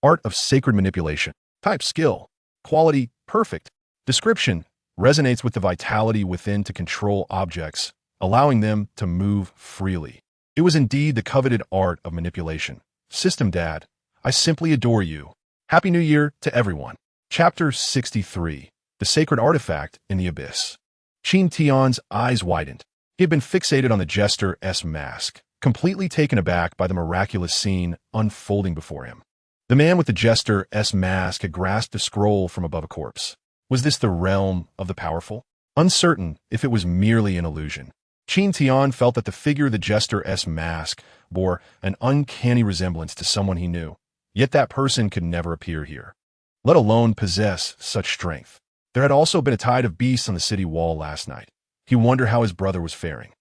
Art of sacred manipulation. Type: skill. Quality: perfect. Description: resonates with the vitality within to control objects, allowing them to move freely. It was indeed the coveted art of manipulation. System Dad, I simply adore you. Happy New Year to everyone. Chapter 63. The Sacred Artifact in the Abyss. Qin Tian's eyes widened. He had been fixated on the jester's mask, completely taken aback by the miraculous scene unfolding before him. The man with the jester's mask had grasped a scroll from above a corpse. Was this the realm of the powerful? Uncertain if it was merely an illusion, Qin Tian felt that the figure of the jester's mask bore an uncanny resemblance to someone he knew. Yet that person could never appear here, let alone possess such strength. There had also been a tide of beasts on the city wall last night. He wondered how his brother was faring.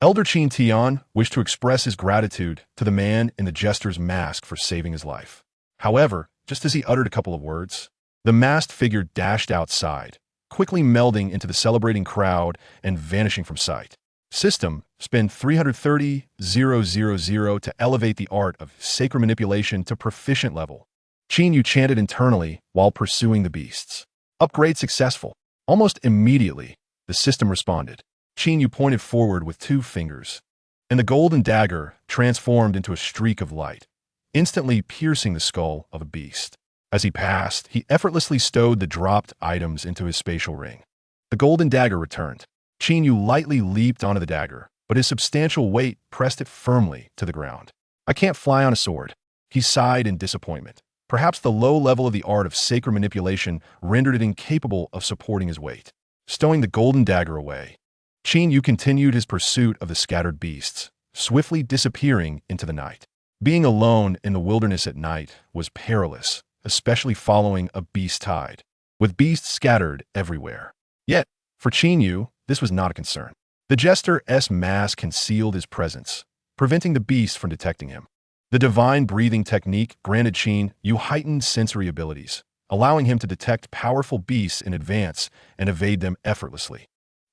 Elder Qin Tian wished to express his gratitude to the man in the jester's mask for saving his life. However, just as he uttered a couple of words, the masked figure dashed outside, quickly melding into the celebrating crowd and vanishing from sight. System, spend 330,000 to elevate the art of sacred manipulation to proficient level. Qin Yu chanted internally while pursuing the beasts. Upgrade successful. Almost immediately, the system responded. Qin Yu pointed forward with 2 fingers, and the golden dagger transformed into a streak of light, instantly piercing the skull of a beast. As he passed, he effortlessly stowed the dropped items into his spatial ring. The golden dagger returned. Qin Yu lightly leaped onto the dagger, but his substantial weight pressed it firmly to the ground. I can't fly on a sword. He sighed in disappointment. Perhaps the low level of the art of sacred manipulation rendered it incapable of supporting his weight. Stowing the golden dagger away, Qin Yu continued his pursuit of the scattered beasts, swiftly disappearing into the night. Being alone in the wilderness at night was perilous, especially following a beast tide, with beasts scattered everywhere. Yet, for Qin Yu, this was not a concern. The jester's mask concealed his presence, preventing the beast from detecting him. The divine breathing technique granted Qin Yu heightened sensory abilities, allowing him to detect powerful beasts in advance and evade them effortlessly.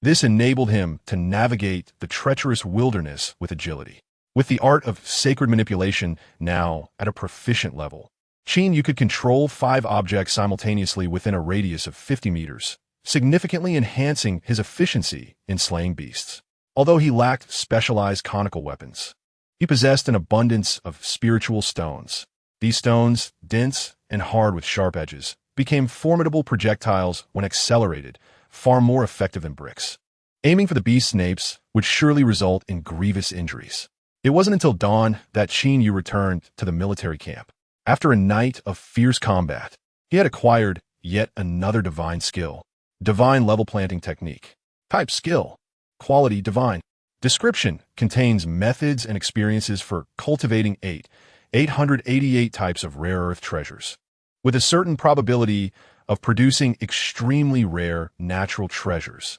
This enabled him to navigate the treacherous wilderness with agility. With the art of sacred manipulation now at a proficient level, Qin Yu could control 5 objects simultaneously within a radius of 50 meters, significantly enhancing his efficiency in slaying beasts. Although he lacked specialized conical weapons, he possessed an abundance of spiritual stones. These stones, dense and hard with sharp edges, became formidable projectiles when accelerated, far more effective than bricks. Aiming for the beast's napes would surely result in grievous injuries. It wasn't until dawn that Qin Yu returned to the military camp. After a night of fierce combat, he had acquired yet another divine skill. Divine level planting technique. Type skill. Quality divine. Description contains methods and experiences for cultivating 888 types of rare earth treasures, with a certain probability of producing extremely rare natural treasures.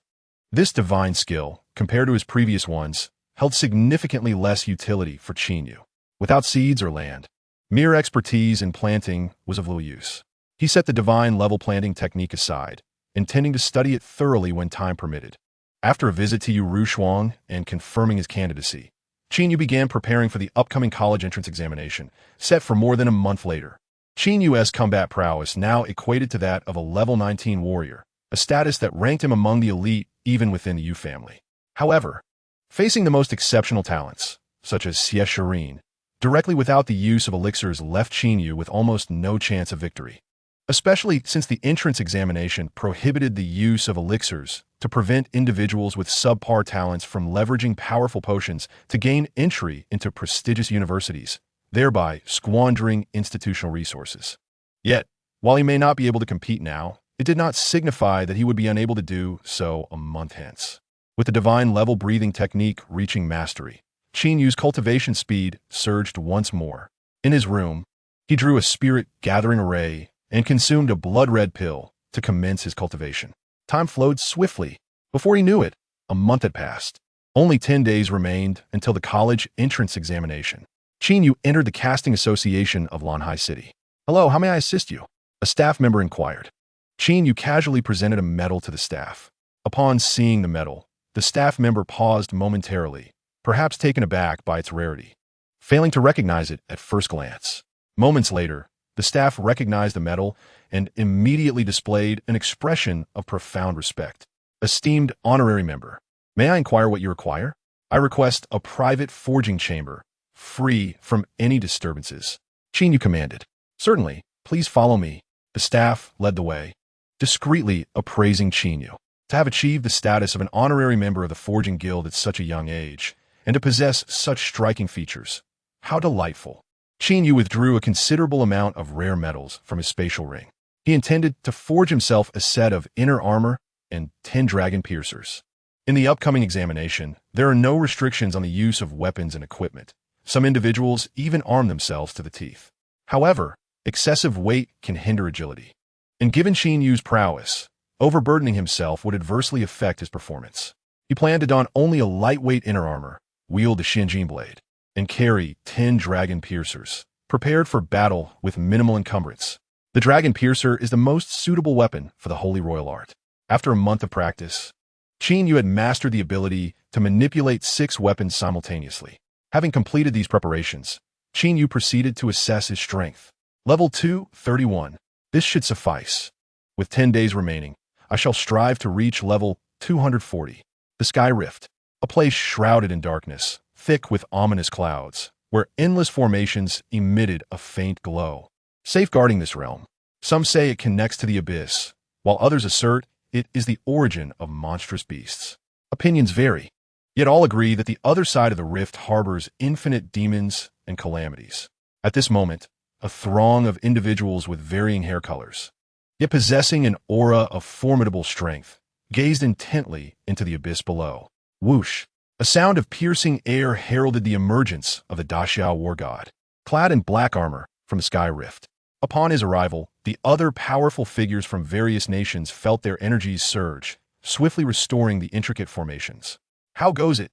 This divine skill, compared to his previous ones, held significantly less utility for Qin Yu. Without seeds or land, mere expertise in planting was of little use. He set the divine level planting technique aside, intending to study it thoroughly when time permitted. After a visit to Rushuang and confirming his candidacy, Qin Yu began preparing for the upcoming college entrance examination, set for more than a month later. Qin Yu's combat prowess now equated to that of a level 19 warrior, a status that ranked him among the elite even within the Yu family. However, facing the most exceptional talents, such as Xie Shirin, directly without the use of elixirs left Qin Yu with almost no chance of victory. Especially since the entrance examination prohibited the use of elixirs to prevent individuals with subpar talents from leveraging powerful potions to gain entry into prestigious universities, thereby squandering institutional resources. Yet, while he may not be able to compete now, it did not signify that he would be unable to do so a month hence. With the divine level breathing technique reaching mastery, Qin Yu's cultivation speed surged once more. In his room, he drew a spirit-gathering array and consumed a blood-red pill to commence his cultivation. Time flowed swiftly. Before he knew it, a month had passed. Only 10 days remained until the college entrance examination. Qin Yu entered the casting association of Lanhai City. "Hello, how may I assist you?" A staff member inquired. Qin Yu casually presented a medal to the staff. Upon seeing the medal, the staff member paused momentarily, perhaps taken aback by its rarity, failing to recognize it at first glance. Moments later, the staff recognized the medal and immediately displayed an expression of profound respect. "Esteemed honorary member, may I inquire what you require?" "I request a private forging chamber, free from any disturbances," Qin Yu commanded. "Certainly, please follow me." The staff led the way, discreetly appraising Qin Yu. To have achieved the status of an honorary member of the Forging Guild at such a young age, and to possess such striking features, how delightful. Qin Yu withdrew a considerable amount of rare metals from his spatial ring. He intended to forge himself a set of inner armor and 10 dragon piercers. In the upcoming examination, there are no restrictions on the use of weapons and equipment. Some individuals even arm themselves to the teeth. However, excessive weight can hinder agility. And given Qin Yu's prowess, overburdening himself would adversely affect his performance. He planned to don only a lightweight inner armor, wield the Shinjin blade, and carry 10 dragon piercers, prepared for battle with minimal encumbrance. The Dragon Piercer is the most suitable weapon for the Holy Royal Art. After a month of practice, Qin Yu had mastered the ability to manipulate 6 weapons simultaneously. Having completed these preparations, Qin Yu proceeded to assess his strength. Level 231. This should suffice. With 10 days remaining, I shall strive to reach level 240. The Sky Rift, a place shrouded in darkness, thick with ominous clouds, where endless formations emitted a faint glow. Safeguarding this realm, some say it connects to the abyss, while others assert it is the origin of monstrous beasts. Opinions vary, yet all agree that the other side of the rift harbors infinite demons and calamities. At this moment, a throng of individuals with varying hair colors, yet possessing an aura of formidable strength, gazed intently into the abyss below. Whoosh! A sound of piercing air heralded the emergence of the Daxiao war god, clad in black armor from the Sky Rift. Upon his arrival, the other powerful figures from various nations felt their energies surge, swiftly restoring the intricate formations. "How goes it,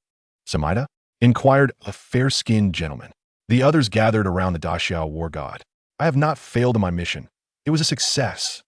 Samida?" inquired a fair-skinned gentleman. The others gathered around the Daxiao war god. "I have not failed in my mission. It was a success."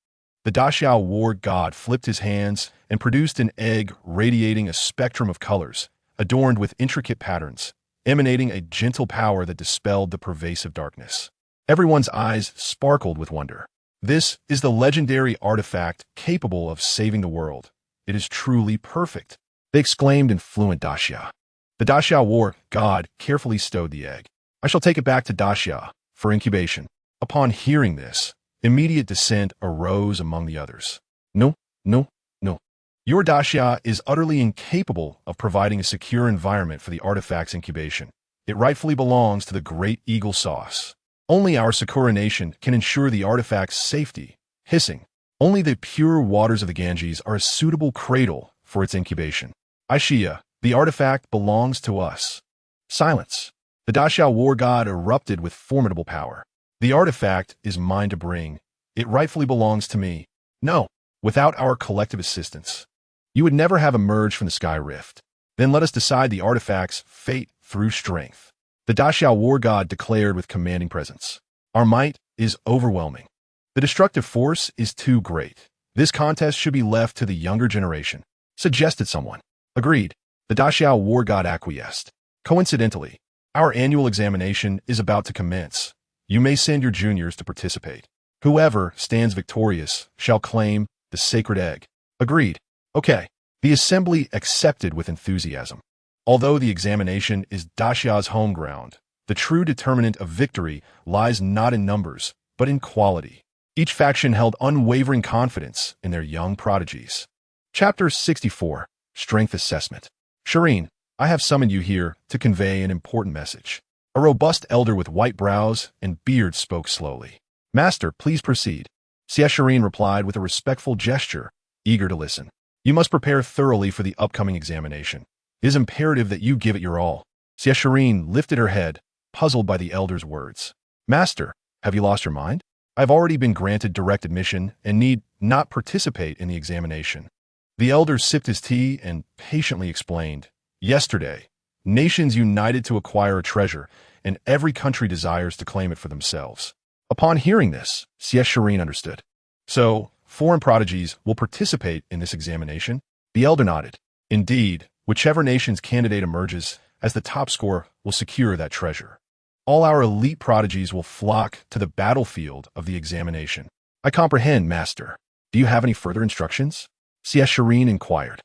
The Daxiao war god flipped his hands and produced an egg radiating a spectrum of colors, adorned with intricate patterns, emanating a gentle power that dispelled the pervasive darkness. Everyone's eyes sparkled with wonder. "This is the legendary artifact capable of saving the world. It is truly perfect," they exclaimed in fluent Daxia. The Daxia war god carefully stowed the egg. "I shall take it back to Daxia for incubation." Upon hearing this, immediate dissent arose among the others. "No, no, no. Your Daxia is utterly incapable of providing a secure environment for the artifact's incubation. It rightfully belongs to the Great Eagle Sauce. Only our Sakura nation can ensure the artifact's safety." Hissing, "Only the pure waters of the Ganges are a suitable cradle for its incubation. Aishia, the artifact belongs to us." Silence. The Daxiao war god erupted with formidable power. "The artifact is mine to bring. It rightfully belongs to me. No, without our collective assistance, you would never have emerged from the Sky Rift. Then let us decide the artifact's fate through strength." The Daxiao war god declared with commanding presence. "Our might is overwhelming. The destructive force is too great. This contest should be left to the younger generation," suggested someone. "Agreed." The Daxiao war god acquiesced. "Coincidentally, our annual examination is about to commence. You may send your juniors to participate. Whoever stands victorious shall claim the sacred egg." "Agreed." "Okay." The assembly accepted with enthusiasm. Although the examination is Daxia's home ground, the true determinant of victory lies not in numbers, but in quality. Each faction held unwavering confidence in their young prodigies. Chapter 64. Strength Assessment. "Shireen, I have summoned you here to convey an important message." A robust elder with white brows and beard spoke slowly. "Master, please proceed." Xie Shireen replied with a respectful gesture, eager to listen. "You must prepare thoroughly for the upcoming examination. It is imperative that you give it your all." Xie Shireen lifted her head, puzzled by the elder's words. "Master, have you lost your mind? I have already been granted direct admission and need not participate in the examination." The elder sipped his tea and patiently explained. "Yesterday, nations united to acquire a treasure, and every country desires to claim it for themselves." Upon hearing this, Xie Shireen understood. "So, foreign prodigies will participate in this examination?" The elder nodded. "Indeed, whichever nation's candidate emerges as the top scorer will secure that treasure. All our elite prodigies will flock to the battlefield of the examination." "I comprehend, Master. Do you have any further instructions?" Xie Shireen inquired.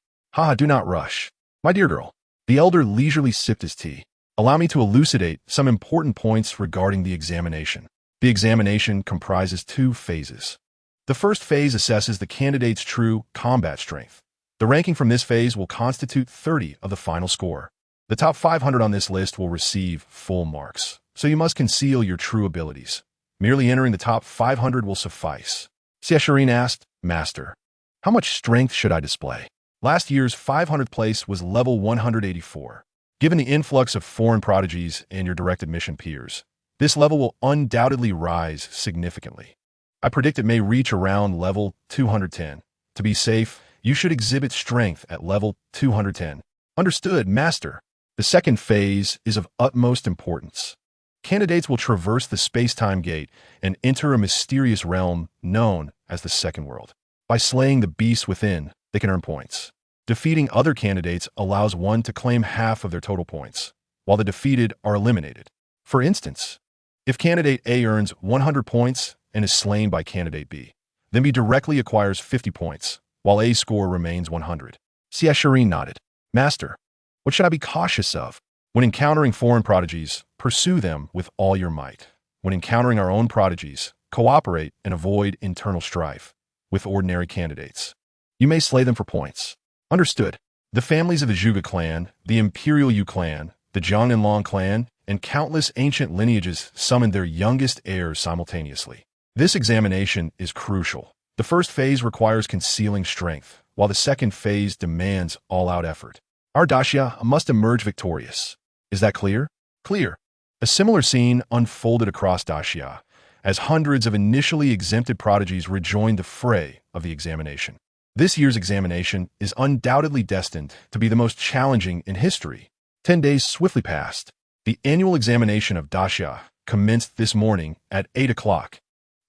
Do not rush. My dear girl." The elder leisurely sipped his tea. "Allow me to elucidate some important points regarding the examination. The examination comprises 2 phases. The first phase assesses the candidate's true combat strength. The ranking from this phase will constitute 30 of the final score. The top 500 on this list will receive full marks, so you must conceal your true abilities. Merely entering the top 500 will suffice." Xie Shireen asked, "Master, how much strength should I display?" Last year's 500th place was level 184. Given the influx of foreign prodigies and your direct admission peers, this level will undoubtedly rise significantly. I predict it may reach around level 210. To be safe, you should exhibit strength at level 210. "Understood, Master." The second phase is of utmost importance. Candidates will traverse the space-time gate and enter a mysterious realm known as the Second World. By slaying the beast within, they can earn points. Defeating other candidates allows one to claim half of their total points, while the defeated are eliminated. For instance, if candidate A earns 100 points and is slain by candidate B, then B directly acquires 50 points, while A's score remains 100. Shireen nodded. Master, what should I be cautious of? When encountering foreign prodigies, pursue them with all your might. When encountering our own prodigies, cooperate and avoid internal strife with ordinary candidates. You may slay them for points. Understood. The families of the Zhuge clan, the Imperial Yu clan, the Zhang and Long clan, and countless ancient lineages summoned their youngest heirs simultaneously. This examination is crucial. The first phase requires concealing strength, while the second phase demands all-out effort. Our daxia must emerge victorious. Is that clear? Clear. A similar scene unfolded across daxia, as hundreds of initially exempted prodigies rejoined the fray of the examination. This year's examination is undoubtedly destined to be the most challenging in history. 10 days swiftly passed. The annual examination of daxia commenced this morning at 8 o'clock.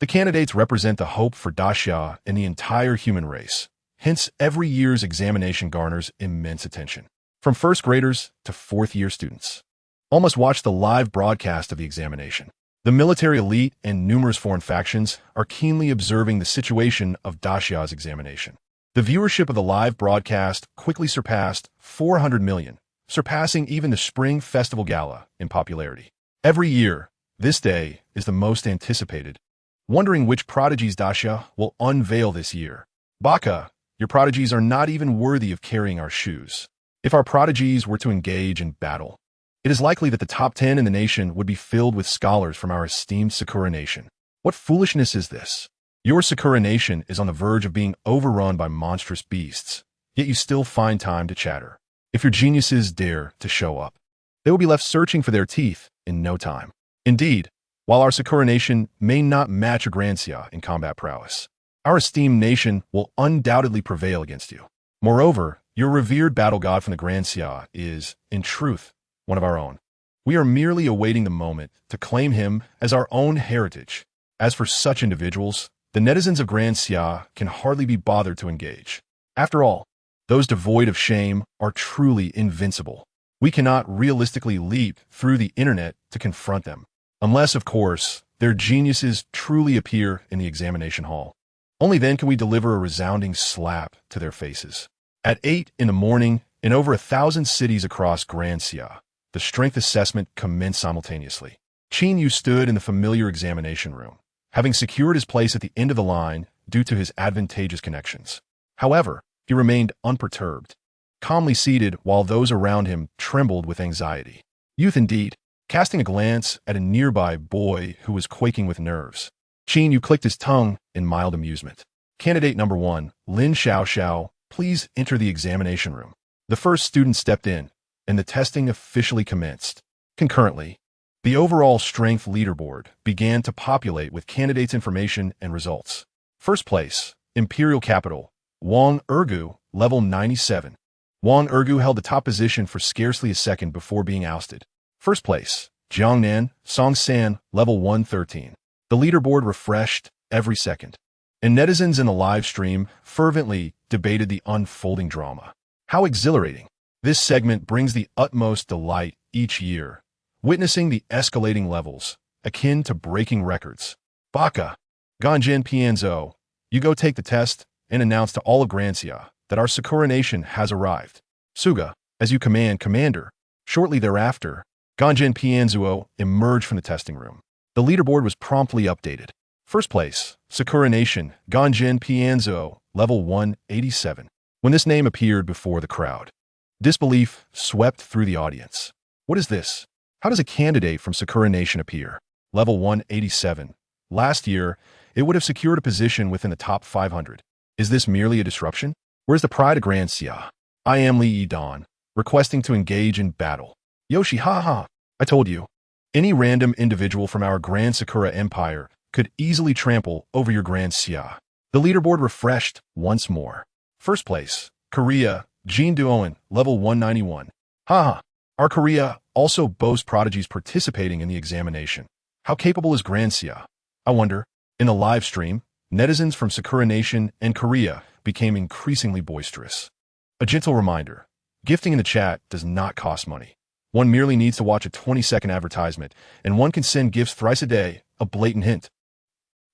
The candidates represent the hope for daxia and the entire human race. Hence, every year's examination garners immense attention. From first graders to fourth-year students, all must watch the live broadcast of the examination. The military elite and numerous foreign factions are keenly observing the situation of daxia's examination. The viewership of the live broadcast quickly surpassed 400 million, surpassing even the Spring Festival Gala in popularity. Every year, this day is the most anticipated, wondering which prodigies daxia will unveil this year. Baka, your prodigies are not even worthy of carrying our shoes. If our prodigies were to engage in battle, it is likely that the top 10 in the nation would be filled with scholars from our esteemed Sakura Nation. What foolishness is this? Your Sakura Nation is on the verge of being overrun by monstrous beasts, yet you still find time to chatter. If your geniuses dare to show up, they will be left searching for their teeth in no time. Indeed, while our Sakura Nation may not match a Granxia in combat prowess, our esteemed nation will undoubtedly prevail against you. Moreover, your revered battle god from the Granxia is, in truth, one of our own. We are merely awaiting the moment to claim him as our own heritage. As for such individuals, the netizens of Granxia can hardly be bothered to engage. After all, those devoid of shame are truly invincible. We cannot realistically leap through the internet to confront them, unless, of course, their geniuses truly appear in the examination hall. Only then can we deliver a resounding slap to their faces. At 8 in the morning, in over 1,000 cities across Granxia, the strength assessment commenced simultaneously. Qin Yu stood in the familiar examination room, having secured his place at the end of the line due to his advantageous connections. However, he remained unperturbed, calmly seated while those around him trembled with anxiety. Youth indeed. Casting a glance at a nearby boy who was quaking with nerves, Qin Yu clicked his tongue in mild amusement. Candidate number 1, Lin Xiao, please enter the examination room. The first student stepped in, and the testing officially commenced. Concurrently, the overall strength leaderboard began to populate with candidates' information and results. First place, Imperial Capital, Wang Ergu, level 97. Wang Ergu held the top position for scarcely a second before being ousted. First place, Jiangnan, Songsan, level 113. The leaderboard refreshed every second, and netizens in the live stream fervently debated the unfolding drama. How exhilarating! This segment brings the utmost delight each year, witnessing the escalating levels, akin to breaking records. Baka, Ganjin Pianzo, you go take the test and announce to all of Granxia that our Sakura Nation has arrived. Suga, as you command, Commander. Shortly thereafter, Ganjin Pianzuo emerged from the testing room. The leaderboard was promptly updated. First place, Sakura Nation, Ganjin Pianzuo, level 187. When this name appeared before the crowd, disbelief swept through the audience. What is this? How does a candidate from Sakura Nation appear? Level 187. Last year, it would have secured a position within the top 500. Is this merely a disruption? Where's the pride of Granxia? I am Li Yidan, requesting to engage in battle. Yoshi, haha. I told you. Any random individual from our Grand Sakura Empire could easily trample over your Granxia. The leaderboard refreshed once more. First place, Korea, Jean Duoen, level 191. Haha. Our Korea also boast prodigies participating in the examination. How capable is Grand Xia? I wonder. In the live stream, netizens from Sakura Nation and Korea became increasingly boisterous. A gentle reminder, gifting in the chat does not cost money. One merely needs to watch a 20-second advertisement, and one can send gifts thrice a day, a blatant hint.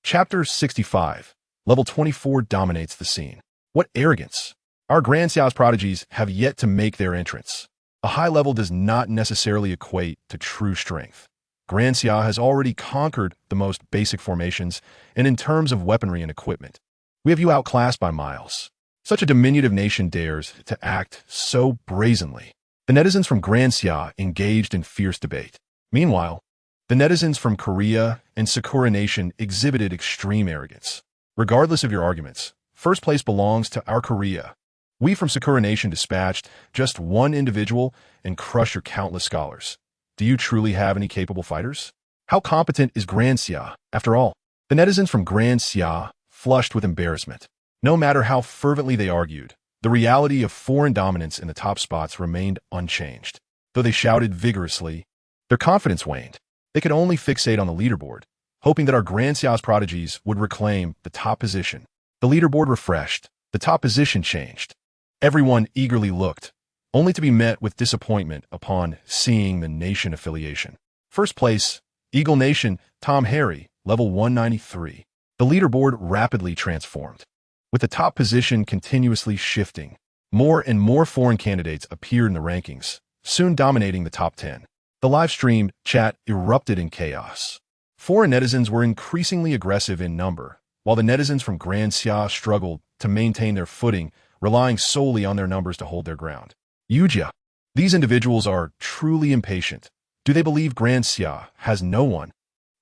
Chapter 65. Level 24 dominates the scene. What arrogance! Our Grand Xiao's prodigies have yet to make their entrance. A high level does not necessarily equate to true strength. Grand Xia has already conquered the most basic formations, and in terms of weaponry and equipment, we have you outclassed by miles. Such a diminutive nation dares to act so brazenly. The netizens from Grand Xia engaged in fierce debate. Meanwhile, the netizens from Korea and Sakura Nation exhibited extreme arrogance. Regardless of your arguments, first place belongs to our Korea. We from Sakura Nation dispatched just one individual and crushed your countless scholars. Do you truly have any capable fighters? How competent is Grand Xia, after all? The netizens from Grand Xia flushed with embarrassment. No matter how fervently they argued, the reality of foreign dominance in the top spots remained unchanged. Though they shouted vigorously, their confidence waned. They could only fixate on the leaderboard, hoping that our Grand Xiao's prodigies would reclaim the top position. The leaderboard refreshed. The top position changed. Everyone eagerly looked, only to be met with disappointment upon seeing the nation affiliation. First place, Eagle Nation, Tom Harry, level 193. The leaderboard rapidly transformed. With the top position continuously shifting, more and more foreign candidates appeared in the rankings, soon dominating the top 10. The live stream chat erupted in chaos. Foreign netizens were increasingly aggressive in number, while the netizens from Grand Xia struggled to maintain their footing, relying solely on their numbers to hold their ground. Yujia. These individuals are truly impatient. Do they believe Grand Xia has no one?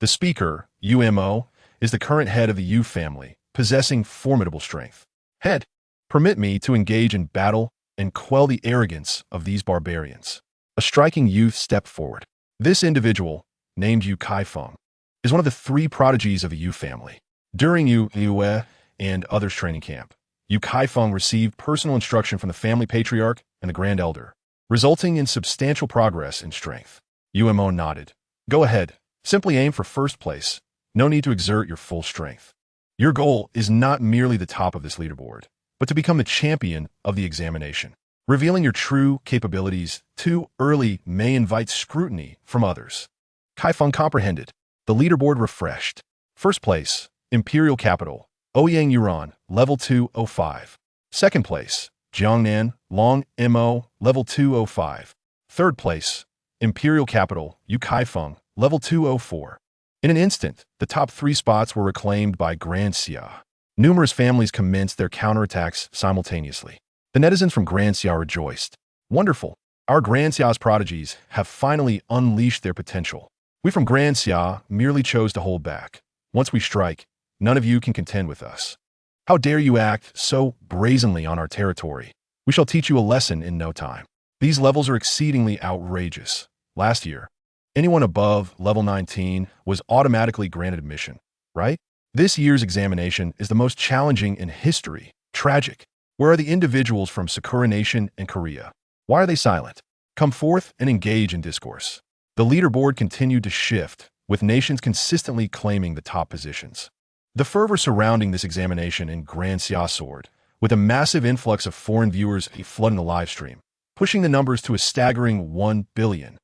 The speaker, UMO, is the current head of the Yu family, possessing formidable strength. Head, permit me to engage in battle and quell the arrogance of these barbarians. A striking youth stepped forward. This individual, named Yu Kaifeng, is one of the 3 prodigies of the Yu family. During Yu and others' training camp, Yu Kaifeng received personal instruction from the family patriarch and the grand elder, resulting in substantial progress in strength. UMO nodded. Go ahead. Simply aim for first place. No need to exert your full strength. Your goal is not merely the top of this leaderboard, but to become the champion of the examination. Revealing your true capabilities too early may invite scrutiny from others. Kaifeng comprehended. The leaderboard refreshed. First place, Imperial Capital, Ouyang Yuran, level 205. Second place, Jiangnan, Long Mo, level 205. Third place, Imperial Capital, Yu Kaifeng, level 204. In an instant, the top 3 spots were reclaimed by Grand Xia. Numerous families commenced their counterattacks simultaneously. The netizens from Grand Xia rejoiced. Wonderful! Our Grand Xiao's prodigies have finally unleashed their potential. We from Grand Xia merely chose to hold back. Once we strike, none of you can contend with us. How dare you act so brazenly on our territory? We shall teach you a lesson in no time. These levels are exceedingly outrageous. Last year, anyone above level 19 was automatically granted admission, right? This year's examination is the most challenging in history. Tragic. Where are the individuals from Sakura Nation and Korea? Why are they silent? Come forth and engage in discourse. The leaderboard continued to shift, with nations consistently claiming the top positions. The fervor surrounding this examination in Grand Xia soared, with a massive influx of foreign viewers flooding the live stream, pushing the numbers to a staggering 1 billion.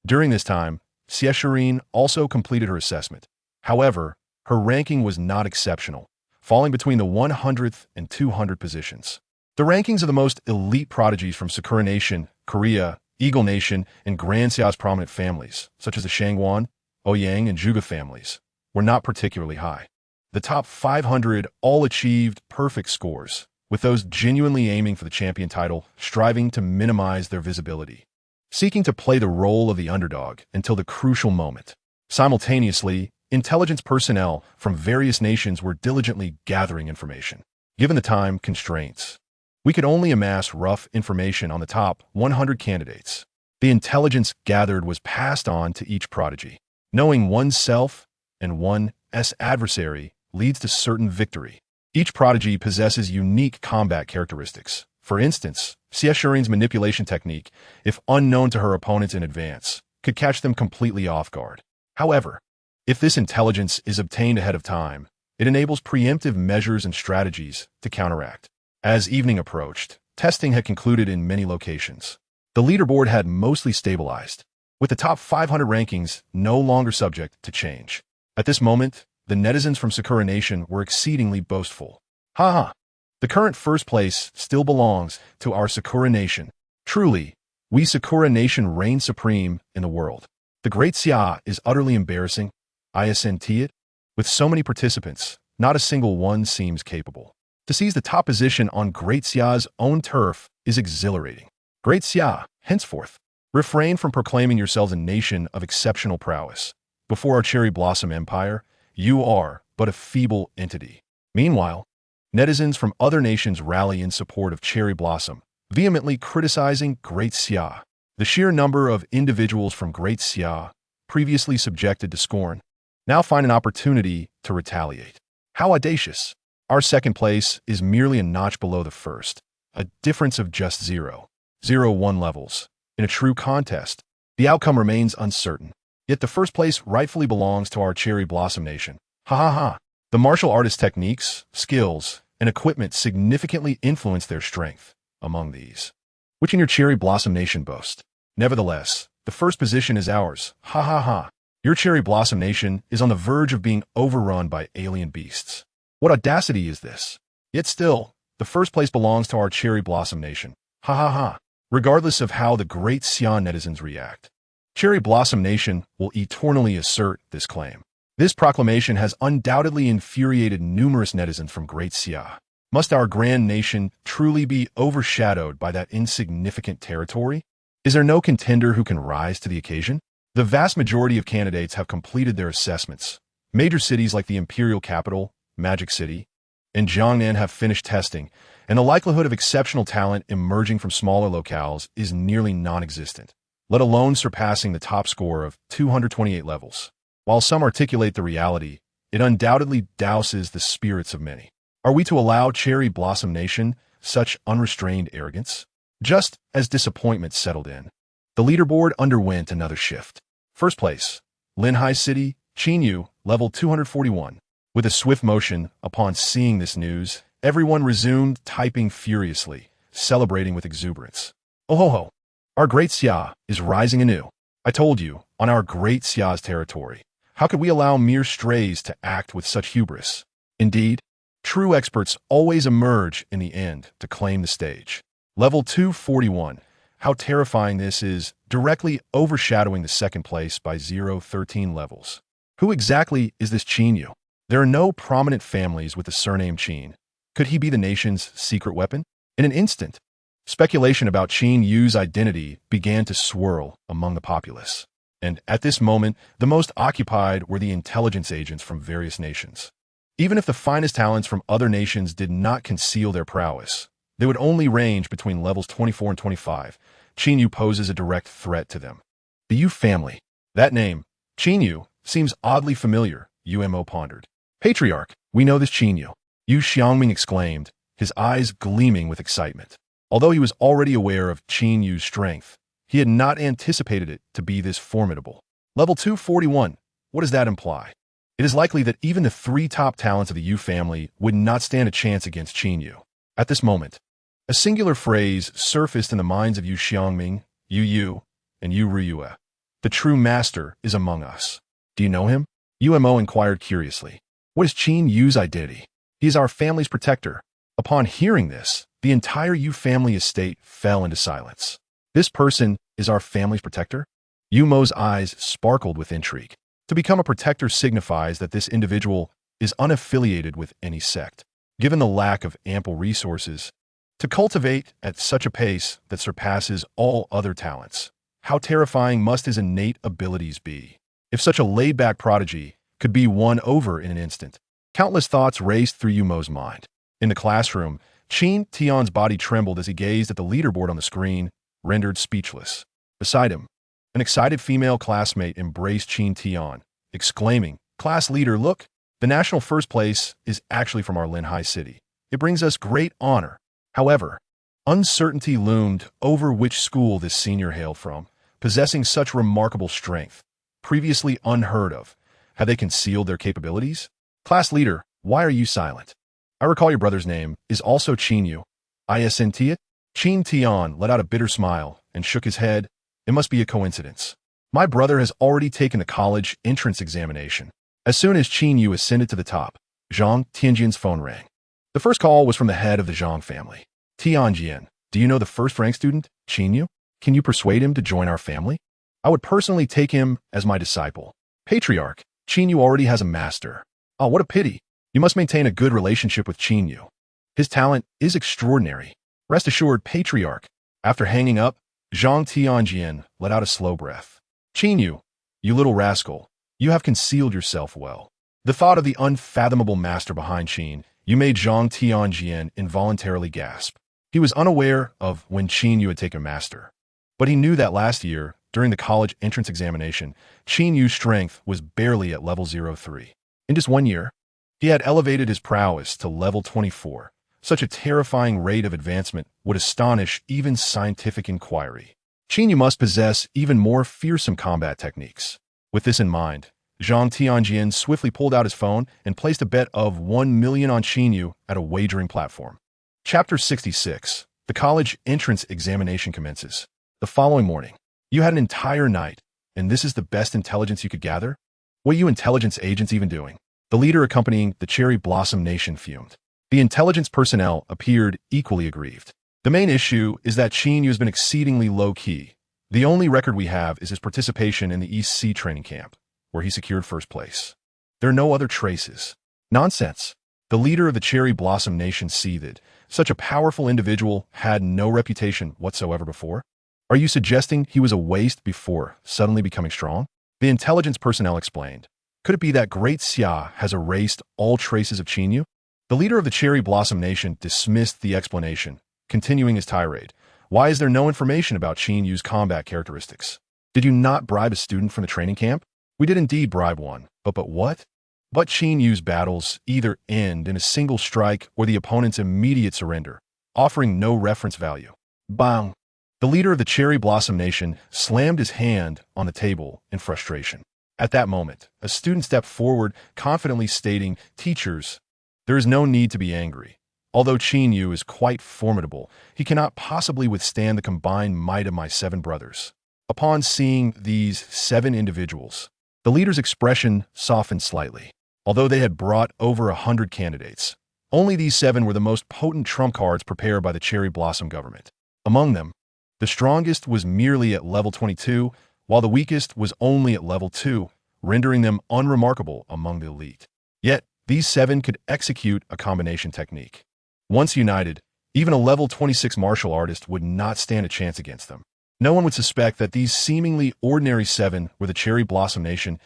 During this time, Xie Shirin also completed her assessment. However, her ranking was not exceptional, falling between the 100th and 200 positions. The rankings of the most elite prodigies from Sakura Nation, Korea, Eagle Nation, and Grand Xiao's prominent families, such as the Shangwan, Ouyang, and Zhuge families, were not particularly high. The top 500 all achieved perfect scores, with those genuinely aiming for the champion title striving to minimize their visibility, seeking to play the role of the underdog until the crucial moment. Simultaneously, intelligence personnel from various nations were diligently gathering information. Given the time constraints, we could only amass rough information on the top 100 candidates. The intelligence gathered was passed on to each prodigy. Knowing oneself and one's adversary leads to certain victory. Each prodigy possesses unique combat characteristics. For instance, Xie Shirin's manipulation technique, if unknown to her opponents in advance, could catch them completely off guard. However, if this intelligence is obtained ahead of time, it enables preemptive measures and strategies to counteract. As evening approached, testing had concluded in many locations. The leaderboard had mostly stabilized, with the top 500 rankings no longer subject to change. At this moment, the netizens from Sakura Nation were exceedingly boastful. Haha, the current first place still belongs to our Sakura Nation. Truly, we Sakura Nation reign supreme in the world. The Great Xia is utterly embarrassing. ISNT it? With so many participants, not a single one seems capable. To seize the top position on Great Xia's own turf is exhilarating. Great Xia, henceforth, refrain from proclaiming yourselves a nation of exceptional prowess. Before our Cherry Blossom Empire, you are but a feeble entity. Meanwhile, netizens from other nations rally in support of Cherry Blossom, vehemently criticizing Great Xia. The sheer number of individuals from Great Xia, previously subjected to scorn, now find an opportunity to retaliate. How audacious! Our second place is merely a notch below the first, a difference of just 0.01 levels. In a true contest, the outcome remains uncertain. Yet the first place rightfully belongs to our Cherry Blossom Nation. Ha ha ha! The martial artist techniques, skills, and equipment significantly influence their strength among these, which in your Cherry Blossom Nation boast. Nevertheless, the first position is ours. Ha ha ha! Your Cherry Blossom Nation is on the verge of being overrun by alien beasts. What audacity is this? Yet still, the first place belongs to our Cherry Blossom Nation. Ha ha ha! Regardless of how the Great Xia netizens react, Cherry Blossom Nation will eternally assert this claim. This proclamation has undoubtedly infuriated numerous netizens from Great Xia. Must our grand nation truly be overshadowed by that insignificant territory? Is there no contender who can rise to the occasion? The vast majority of candidates have completed their assessments. Major cities like the imperial capital, Magic City, and Jiangnan have finished testing, and the likelihood of exceptional talent emerging from smaller locales is nearly non-existent, let alone surpassing the top score of 228 levels. While some articulate the reality, it undoubtedly douses the spirits of many. Are we to allow Cherry Blossom Nation such unrestrained arrogance? Just as disappointment settled in, the leaderboard underwent another shift. First place, Linhai City, Qin Yu, level 241. With a swift motion, upon seeing this news, everyone resumed typing furiously, celebrating with exuberance. Oh ho ho! Our Great Xia is rising anew. I told you, on our Great Xia's territory. How could we allow mere strays to act with such hubris? Indeed, true experts always emerge in the end to claim the stage. Level 241. How terrifying this is, directly overshadowing the second place by 0.13 levels. Who exactly is this Qin Yu? There are no prominent families with the surname Qin. Could he be the nation's secret weapon? In an instant, speculation about Qin Yu's identity began to swirl among the populace. And at this moment, the most occupied were the intelligence agents from various nations. Even if the finest talents from other nations did not conceal their prowess, they would only range between levels 24 and 25. Qin Yu poses a direct threat to them. The Yu family. That name, Qin Yu, seems oddly familiar, UMO pondered. Patriarch, we know this Qin Yu. Yu Xiangming exclaimed, his eyes gleaming with excitement. Although he was already aware of Qin Yu's strength, he had not anticipated it to be this formidable. Level 241, what does that imply? It is likely that even the three top talents of the Yu family would not stand a chance against Qin Yu. At this moment, a singular phrase surfaced in the minds of Yu Xiangming, Yu Yu, and Yu Ruyue. The true master is among us. Do you know him? UMO inquired curiously. What is Qin Yu's identity? He is our family's protector. Upon hearing this, the entire Yu family estate fell into silence. This person is our family's protector? Yumo's eyes sparkled with intrigue. To become a protector signifies that this individual is unaffiliated with any sect. Given the lack of ample resources, to cultivate at such a pace that surpasses all other talents, how terrifying must his innate abilities be? If such a laid-back prodigy could be won over in an instant, countless thoughts raced through Yumo's mind. In the classroom, Qin Tian's body trembled as he gazed at the leaderboard on the screen, rendered speechless. Beside him, an excited female classmate embraced Qin Tian, exclaiming, "Class leader, look! The national first place is actually from our Linhai City. It brings us great honor." However, uncertainty loomed over which school this senior hailed from. possessing such remarkable strength, previously unheard of. Have they concealed their capabilities? Class leader, why are you silent? I recall your brother's name is also Qin Yu. Isn't it? Qin Tian let out a bitter smile and shook his head. It must be a coincidence. My brother has already taken the college entrance examination. As soon as Qin Yu ascended to the top, Zhang Tianjian's phone rang. The first call was from the head of the Zhang family. Tianjian, do you know the first-rank student, Qin Yu? Can you persuade him to join our family? I would personally take him as my disciple. Patriarch, Qin Yu already has a master. Oh, what a pity. You must maintain a good relationship with Qin Yu. His talent is extraordinary. Rest assured, Patriarch. After hanging up, Zhang Tianjian let out a slow breath. Qin Yu, you little rascal, you have concealed yourself well. The thought of the unfathomable master behind Qin Yu made Zhang Tianjian involuntarily gasp. He was unaware of when Qin Yu had taken master. But he knew that last year, during the college entrance examination, Qin Yu's strength was barely at level 03. In just 1 year, he had elevated his prowess to level 24. Such a terrifying rate of advancement would astonish even scientific inquiry. Qin Yu must possess even more fearsome combat techniques. With this in mind, Zhang Tianjian swiftly pulled out his phone and placed a bet of 1 million on Qin Yu at a wagering platform. Chapter 66. The college entrance examination commences. The following morning, you had an entire night, and this is the best intelligence you could gather? What are you intelligence agents even doing? The leader accompanying the Cherry Blossom Nation fumed. The intelligence personnel appeared equally aggrieved. The main issue is that Qin Yu has been exceedingly low-key. The only record we have is his participation in the East Sea training camp, where he secured first place. There are no other traces. Nonsense. The leader of the Cherry Blossom Nation seethed. Such a powerful individual had no reputation whatsoever before. Are you suggesting he was a waste before suddenly becoming strong? The intelligence personnel explained. Could it be that Great Xia has erased all traces of Qin Yu? The leader of the Cherry Blossom Nation dismissed the explanation, continuing his tirade. Why is there no information about Qin Yu's combat characteristics? Did you not bribe a student from the training camp? We did indeed bribe one, but what? But Qin Yu's battles either end in a single strike or the opponent's immediate surrender, offering no reference value. Bang! The leader of the Cherry Blossom Nation slammed his hand on the table in frustration. At that moment, a student stepped forward, confidently stating, "Teachers, there is no need to be angry. Although Qin Yu is quite formidable, he cannot possibly withstand the combined might of my 7 brothers." Upon seeing these 7 individuals, the leader's expression softened slightly. Although they had brought over 100 candidates, only these 7 were the most potent trump cards prepared by the Cherry Blossom government. Among them, the strongest was merely at level 22, while the weakest was only at level 2, rendering them unremarkable among the elite. Yet, these 7 could execute a combination technique. Once united, even a level 26 martial artist would not stand a chance against them. No one would suspect that these seemingly ordinary 7 were the Cherry Blossom Nation's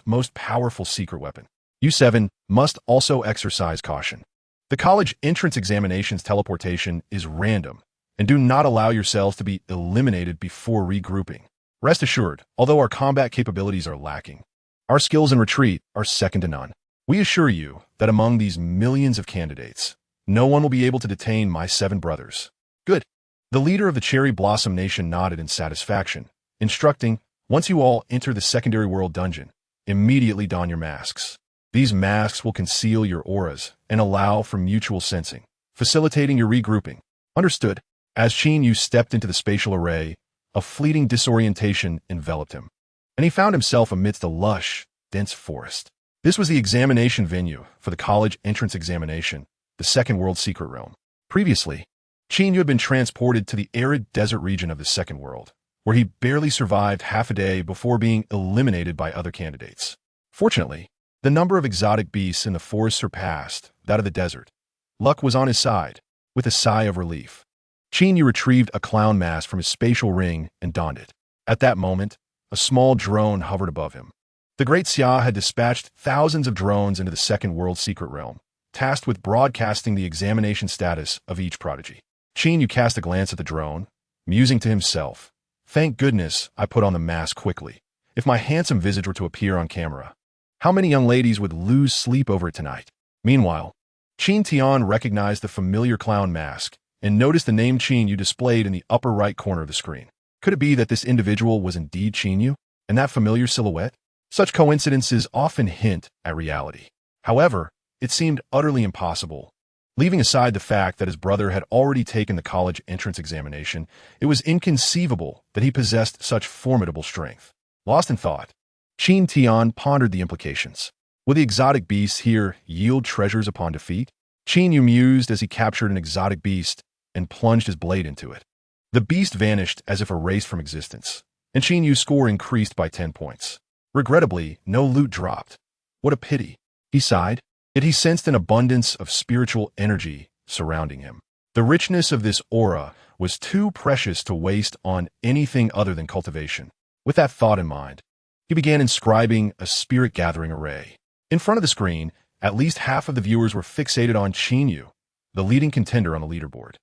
most powerful secret weapon. You 7 must also exercise caution. The college entrance examination's teleportation is random, and do not allow yourselves to be eliminated before regrouping. Rest assured, although our combat capabilities are lacking, our skills in retreat are second to none. We assure you that among these millions of candidates, no one will be able to detain my 7 brothers. Good. The leader of the Cherry Blossom Nation nodded in satisfaction, instructing, once you all enter the secondary world dungeon, immediately don your masks. These masks will conceal your auras and allow for mutual sensing, facilitating your regrouping. Understood. As Qin Yu stepped into the spatial array, a fleeting disorientation enveloped him, and he found himself amidst a lush, dense forest. This was the examination venue for the college entrance examination, the Second World Secret Realm. Previously, Qin Yu had been transported to the arid desert region of the Second World, where he barely survived half a day before being eliminated by other candidates. Fortunately, the number of exotic beasts in the forest surpassed that of the desert. Luck was on his side. With a sigh of relief, Qin Yu retrieved a clown mask from his spatial ring and donned it. At that moment, a small drone hovered above him. The Great Xia had dispatched thousands of drones into the Second World Secret Realm, tasked with broadcasting the examination status of each prodigy. Qin Yu cast a glance at the drone, musing to himself, "Thank goodness I put on the mask quickly. If my handsome visage were to appear on camera, how many young ladies would lose sleep over it tonight?" Meanwhile, Qin Tian recognized the familiar clown mask and noticed the name Qin Yu displayed in the upper right corner of the screen. Could it be that this individual was indeed Qin Yu, and that familiar silhouette? Such coincidences often hint at reality. However, it seemed utterly impossible. Leaving aside the fact that his brother had already taken the college entrance examination, it was inconceivable that he possessed such formidable strength. Lost in thought, Qin Tian pondered the implications. Would the exotic beasts here yield treasures upon defeat? Qin Yu mused as he captured an exotic beast and plunged his blade into it. The beast vanished as if erased from existence, and Qin Yu's score increased by 10 points. Regrettably, no loot dropped. What a pity, he sighed. Yet he sensed an abundance of spiritual energy surrounding him. The richness of this aura was too precious to waste on anything other than cultivation. With that thought in mind, he began inscribing a spirit-gathering array. In front of the screen, at least half of the viewers were fixated on Qin Yu, the leading contender on the leaderboard.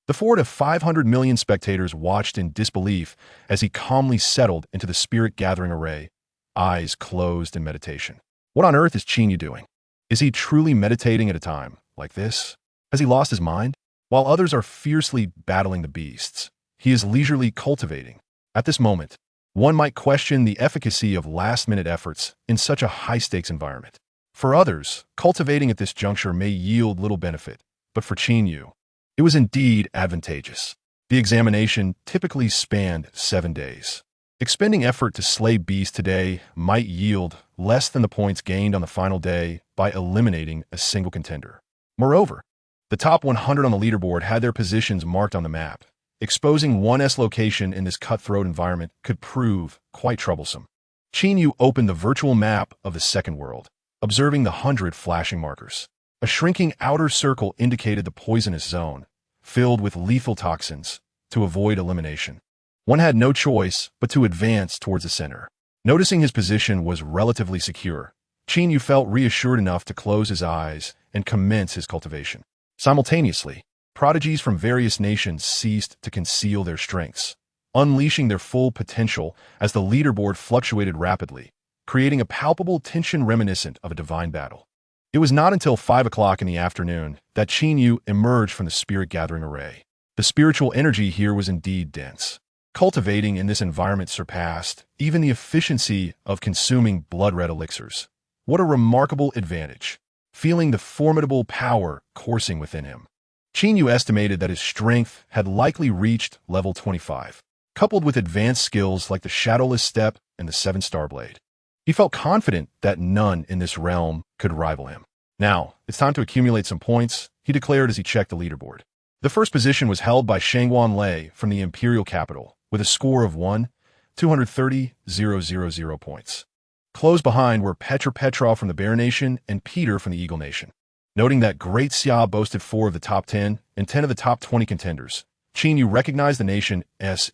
The 4 to 500 million spectators watched in disbelief as he calmly settled into the spirit-gathering array, eyes closed in meditation. What on earth is Qin Yu doing? Is he truly meditating at a time like this? Has he lost his mind? While others are fiercely battling the beasts, he is leisurely cultivating. At this moment, one might question the efficacy of last-minute efforts in such a high-stakes environment. For others, cultivating at this juncture may yield little benefit, but for Qin Yu, it was indeed advantageous. The examination typically spanned 7 days. Expending effort to slay beasts today might yield less than the points gained on the final day by eliminating a single contender. Moreover, the top 100 on the leaderboard had their positions marked on the map. Exposing one's location in this cutthroat environment could prove quite troublesome. Qin Yu opened the virtual map of the second world, observing the 100 flashing markers. A shrinking outer circle indicated the poisonous zone, filled with lethal toxins, to avoid elimination. One had no choice but to advance towards the center. Noticing his position was relatively secure, Qin Yu felt reassured enough to close his eyes and commence his cultivation. Simultaneously, prodigies from various nations ceased to conceal their strengths, unleashing their full potential as the leaderboard fluctuated rapidly, creating a palpable tension reminiscent of a divine battle. It was not until 5 o'clock in the afternoon that Qin Yu emerged from the spirit-gathering array. The spiritual energy here was indeed dense. Cultivating in this environment surpassed even the efficiency of consuming blood-red elixirs. What a remarkable advantage, feeling the formidable power coursing within him. Qin Yu estimated that his strength had likely reached level 25, coupled with advanced skills like the Shadowless Step and the 7-Star Blade. He felt confident that none in this realm could rival him. Now, it's time to accumulate some points, he declared as he checked the leaderboard. The first position was held by Shangguan Lei from the Imperial Capital, with a score of 1,230,000 points. Close behind were Petra Petrov from the Bear Nation and Peter from the Eagle Nation. Noting that Great Xia boasted 4 of the top 10 and 10 of the top 20 contenders, Qin Yu recognized the nation's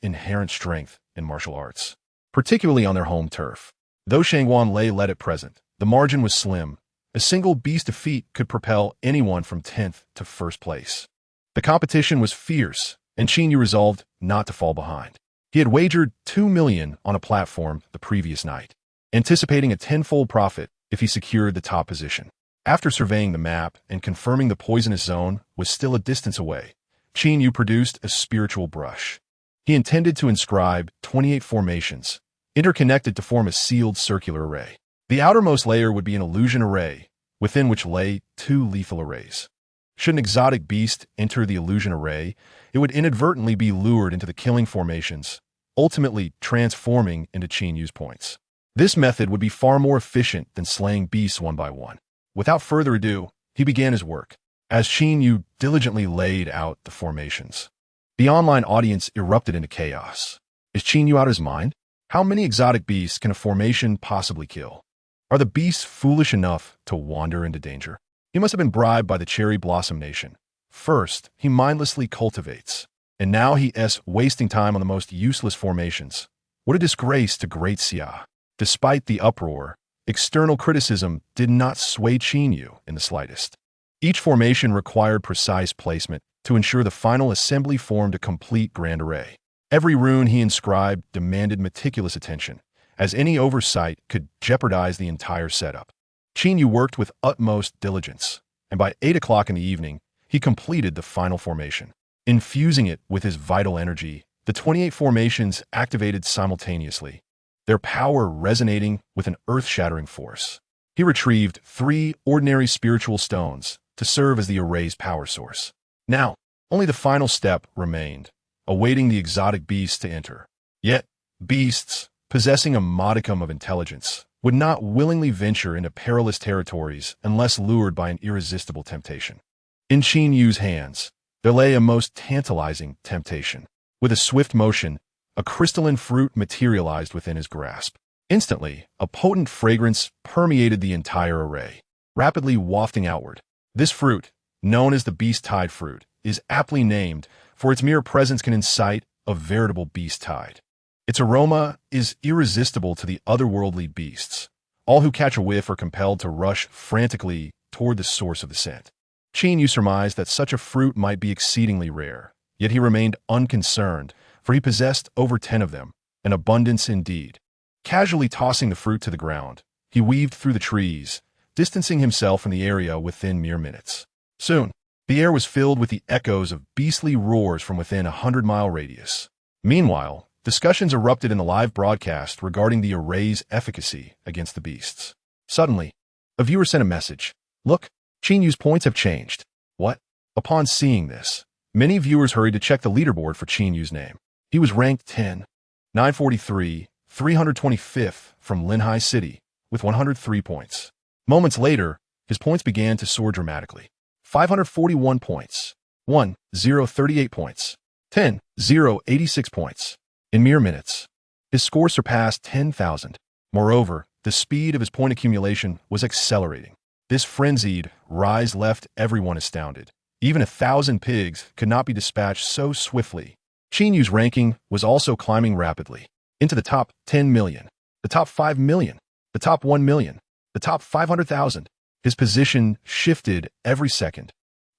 inherent strength in martial arts, particularly on their home turf. Though Shangguan Lei led at present, the margin was slim. A single beast defeat could propel anyone from 10th to 1st place. The competition was fierce, and Qin Yu resolved not to fall behind. He had wagered 2 million on a platform the previous night, anticipating a 10-fold profit if he secured the top position. After surveying the map and confirming the poisonous zone was still a distance away, Qin Yu produced a spiritual brush. He intended to inscribe 28 formations, interconnected to form a sealed circular array. The outermost layer would be an illusion array, within which lay 2 lethal arrays. Should an exotic beast enter the illusion array, it would inadvertently be lured into the killing formations, ultimately transforming into Qin Yu's points. This method would be far more efficient than slaying beasts one by one. Without further ado, he began his work, as Qin Yu diligently laid out the formations. The online audience erupted into chaos. Is Qin Yu out of his mind? How many exotic beasts can a formation possibly kill? Are the beasts foolish enough to wander into danger? He must have been bribed by the Cherry Blossom Nation. First, he mindlessly cultivates, and now he is wasting time on the most useless formations. What a disgrace to Great Xia. Despite the uproar, external criticism did not sway Qin Yu in the slightest. Each formation required precise placement to ensure the final assembly formed a complete grand array. Every rune he inscribed demanded meticulous attention, as any oversight could jeopardize the entire setup. Qin Yu worked with utmost diligence, and by 8 o'clock in the evening, he completed the final formation. Infusing it with his vital energy, the 28 formations activated simultaneously, their power resonating with an earth-shattering force. He retrieved 3 ordinary spiritual stones to serve as the array's power source. Now, only the final step remained, awaiting the exotic beasts to enter. Yet, beasts, possessing a modicum of intelligence, would not willingly venture into perilous territories unless lured by an irresistible temptation. In Qin Yu's hands, there lay a most tantalizing temptation. With a swift motion, a crystalline fruit materialized within his grasp. Instantly, a potent fragrance permeated the entire array, rapidly wafting outward. This fruit, known as the beast tide fruit, is aptly named, for its mere presence can incite a veritable beast tide. Its aroma is irresistible to the otherworldly beasts. All who catch a whiff are compelled to rush frantically toward the source of the scent. Qin Yu surmised that such a fruit might be exceedingly rare, yet he remained unconcerned, for he possessed over 10 of them, an abundance indeed. Casually tossing the fruit to the ground, he weaved through the trees, distancing himself from the area within mere minutes. Soon, the air was filled with the echoes of beastly roars from within a 100-mile radius. Meanwhile, discussions erupted in the live broadcast regarding the array's efficacy against the beasts. Suddenly, a viewer sent a message. "Look, Qin Yu's points have changed." What? Upon seeing this, many viewers hurried to check the leaderboard for Qin Yu's name. He was ranked 10, 943, 325th from Linhai City, with 103 points. Moments later, his points began to soar dramatically. 541 points, 1,038 points, 10,086 points. In mere minutes, his score surpassed 10,000. Moreover, the speed of his point accumulation was accelerating. This frenzied rise left everyone astounded. Even 1,000 pigs could not be dispatched so swiftly. Qin Yu's ranking was also climbing rapidly. Into the top 10 million, the top 5 million, the top 1 million, the top 500,000. His position shifted every second.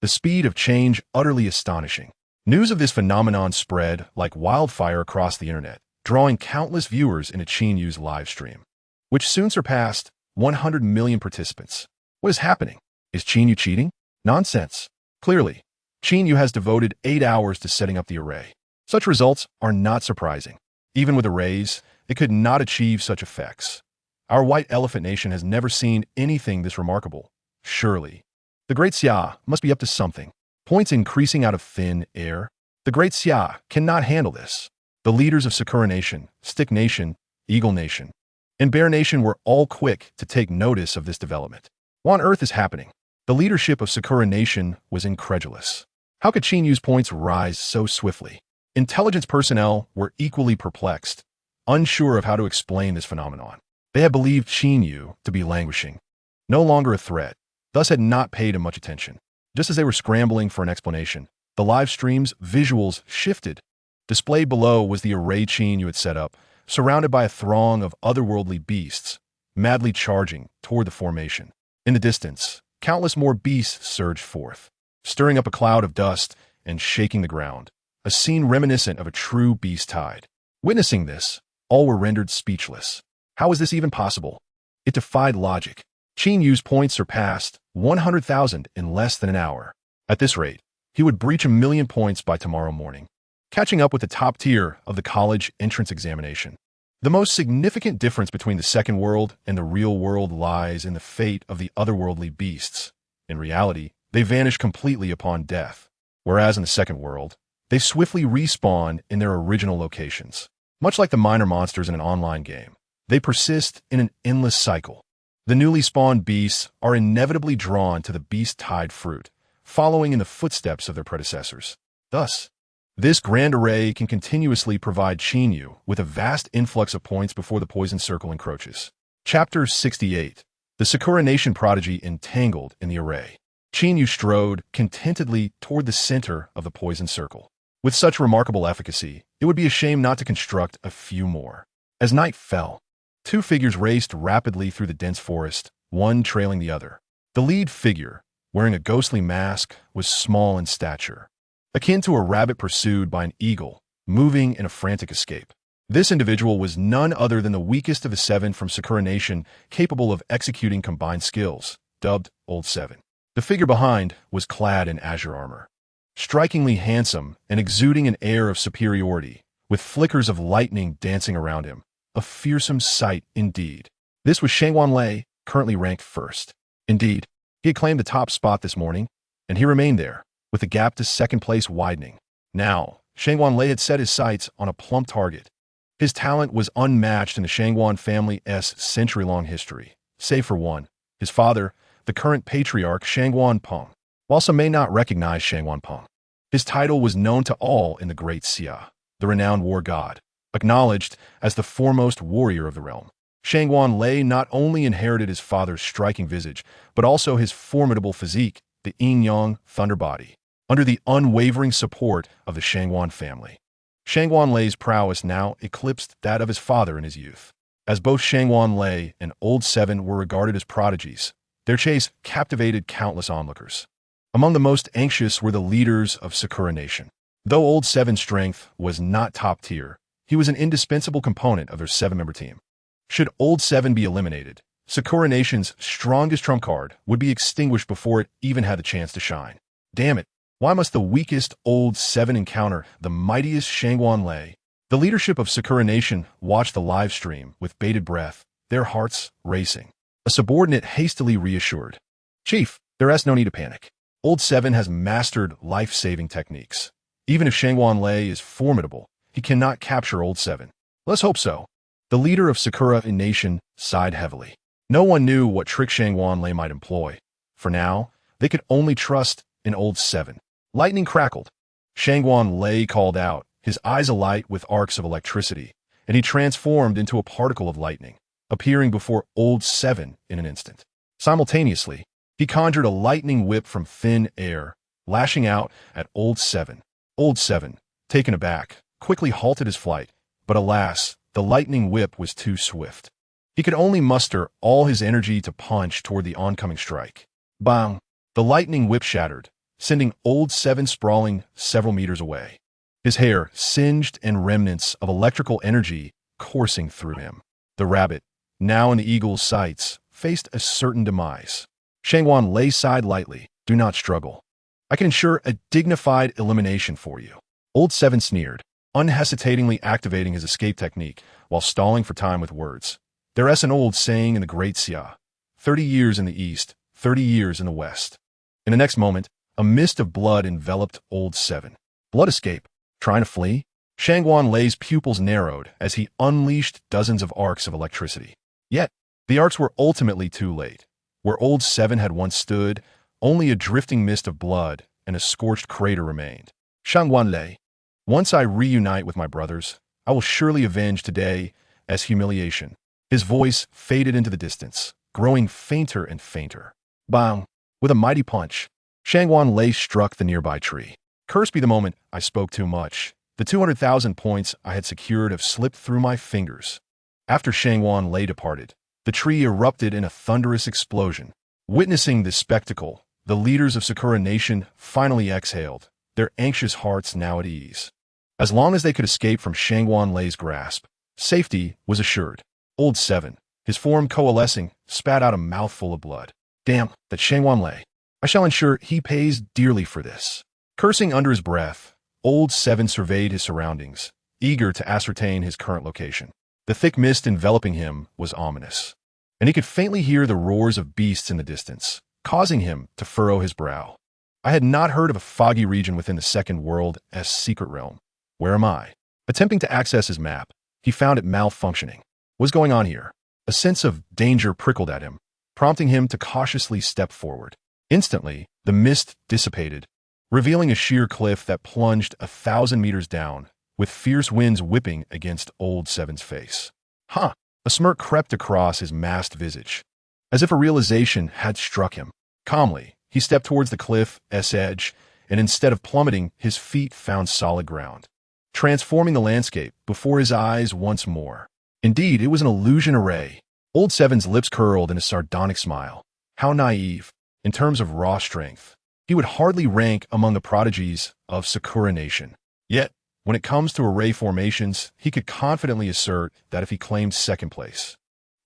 The speed of change utterly astonishing. News of this phenomenon spread like wildfire across the internet, drawing countless viewers into Qin Yu's live stream, which soon surpassed 100 million participants. What is happening? Is Qin Yu cheating? Nonsense. Clearly, Qin Yu has devoted 8 hours to setting up the array. Such results are not surprising. Even with arrays, it could not achieve such effects. Our white elephant nation has never seen anything this remarkable. Surely, the Great Xia must be up to something. Points increasing out of thin air. The Great Xia cannot handle this. The leaders of Sakura Nation, Stick Nation, Eagle Nation, and Bear Nation were all quick to take notice of this development. What on earth is happening? The leadership of Sakura Nation was incredulous. How could Qin Yu's points rise so swiftly? Intelligence personnel were equally perplexed, unsure of how to explain this phenomenon. They had believed Qin Yu to be languishing, no longer a threat, thus had not paid him much attention. Just as they were scrambling for an explanation, the live stream's visuals shifted. Displayed below was the array Qin Yu had set up, surrounded by a throng of otherworldly beasts, madly charging toward the formation. In the distance, countless more beasts surged forth, stirring up a cloud of dust and shaking the ground, a scene reminiscent of a true beast tide. Witnessing this, all were rendered speechless. How was this even possible? It defied logic. Qin Yu's points surpassed 100,000 in less than an hour. At this rate, he would breach 1 million points by tomorrow morning, catching up with the top tier of the college entrance examination. The most significant difference between the second world and the real world lies in the fate of the otherworldly beasts. In reality, they vanish completely upon death, whereas in the second world, they swiftly respawn in their original locations. Much like the minor monsters in an online game, they persist in an endless cycle. The newly spawned beasts are inevitably drawn to the beast tide fruit, following in the footsteps of their predecessors. Thus, this grand array can continuously provide Qin Yu with a vast influx of points before the poison circle encroaches. Chapter 68. The Sakura Nation prodigy entangled in the array. Qin Yu strode contentedly toward the center of the poison circle. With such remarkable efficacy, it would be a shame not to construct a few more. As night fell, 2 figures raced rapidly through the dense forest, one trailing the other. The lead figure, wearing a ghostly mask, was small in stature, akin to a rabbit pursued by an eagle, moving in a frantic escape. This individual was none other than the weakest of the 7 from Sakura Nation capable of executing combined skills, dubbed Old 7. The figure behind was clad in azure armor, strikingly handsome and exuding an air of superiority, with flickers of lightning dancing around him. A fearsome sight indeed. This was Manhwaedit, currently ranked first. Indeed, he had claimed the top spot this morning, and he remained there, with the gap to second place widening. Now, Manhwaedit had set his sights on a plump target. His talent was unmatched in the Shangguan family's century-long history, save for one, his father, the current patriarch Shangguan Peng. While some may not recognize Shangguan Peng, his title was known to all in the Great Xia, the renowned war god, acknowledged as the foremost warrior of the realm. Manhwaedit not only inherited his father's striking visage, but also his formidable physique, the yin-yang thunder body, under the unwavering support of the Shangguan family. Manhwaedit's prowess now eclipsed that of his father in his youth. As both Manhwaedit and Old Seven were regarded as prodigies, their chase captivated countless onlookers. Among the most anxious were the leaders of Sakura Nation. Though Old Seven's strength was not top tier, he was an indispensable component of their seven-member team. Should Old Seven be eliminated, Sakura Nation's strongest trump card would be extinguished before it even had the chance to shine. Damn it, why must the weakest Old Seven encounter the mightiest Manhwaedit? The leadership of Sakura Nation watched the live stream with bated breath, their hearts racing. A subordinate hastily reassured, "Chief, there's no need to panic. Old Seven has mastered life-saving techniques. Even if Manhwaedit is formidable, he cannot capture Old Seven." "Let's hope so." The leader of Sakura Nation sighed heavily. No one knew what trick Manhwaedit might employ. For now, they could only trust in Old Seven. Lightning crackled. Manhwaedit called out, his eyes alight with arcs of electricity, and he transformed into a particle of lightning, appearing before Old Seven in an instant. Simultaneously, he conjured a lightning whip from thin air, lashing out at Old Seven. Old Seven, taken aback, quickly halted his flight, but alas, the lightning whip was too swift. He could only muster all his energy to punch toward the oncoming strike. Bang! The lightning whip shattered, sending Old Seven sprawling several meters away. His hair singed and remnants of electrical energy coursing through him. The rabbit, now in the eagle's sights, faced a certain demise. Manhwaedit sighed lightly. "Do not struggle. I can ensure a dignified elimination for you." Old Seven sneered, unhesitatingly activating his escape technique while stalling for time with words. There's an old saying in the Great Xia, 30 years in the east, 30 years in the west. In the next moment, a mist of blood enveloped Old Seven. Blood escape? Trying to flee? Manhwaedit's pupils narrowed as he unleashed dozens of arcs of electricity. Yet, the arcs were ultimately too late. Where Old Seven had once stood, only a drifting mist of blood and a scorched crater remained. Manhwaedit, once I reunite with my brothers, I will surely avenge today as humiliation. His voice faded into the distance, growing fainter and fainter. Bang! With a mighty punch, Manhwaedit struck the nearby tree. Cursed be the moment I spoke too much. The 200,000 points I had secured have slipped through my fingers. After Manhwaedit departed, the tree erupted in a thunderous explosion. Witnessing this spectacle, the leaders of Sakura Nation finally exhaled, their anxious hearts now at ease. As long as they could escape from Manhwaedit's grasp, safety was assured. Old Seven, his form coalescing, spat out a mouthful of blood. Damn, that Manhwaedit. I shall ensure he pays dearly for this. Cursing under his breath, Old Seven surveyed his surroundings, eager to ascertain his current location. The thick mist enveloping him was ominous, and he could faintly hear the roars of beasts in the distance, causing him to furrow his brow. I had not heard of a foggy region within the Second World's secret realm. Where am I? Attempting to access his map, he found it malfunctioning. What's going on here? A sense of danger prickled at him, prompting him to cautiously step forward. Instantly, the mist dissipated, revealing a sheer cliff that plunged 1,000 meters down, with fierce winds whipping against Old Seven's face. Huh! A smirk crept across his masked visage, as if a realization had struck him. Calmly, he stepped towards the cliff's edge, and instead of plummeting, his feet found solid ground, transforming the landscape before his eyes once more. Indeed, it was an illusion array. Old Seven's lips curled in a sardonic smile. How naive, in terms of raw strength. He would hardly rank among the prodigies of Sakura Nation. Yet, when it comes to array formations, he could confidently assert that if he claimed second place,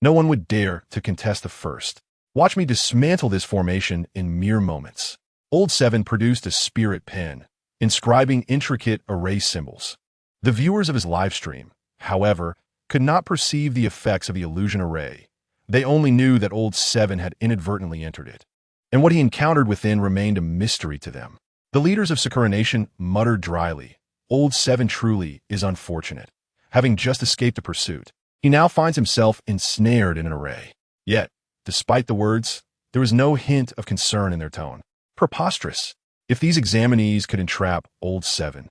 no one would dare to contest the first. Watch me dismantle this formation in mere moments. Old Seven produced a spirit pen, inscribing intricate array symbols. The viewers of his livestream, however, could not perceive the effects of the illusion array. They only knew that Old Seven had inadvertently entered it, and what he encountered within remained a mystery to them. The leaders of Sakura Nation muttered dryly, Old Seven truly is unfortunate. Having just escaped a pursuit, he now finds himself ensnared in an array. Yet, despite the words, there was no hint of concern in their tone. Preposterous. If these examinees could entrap Old Seven,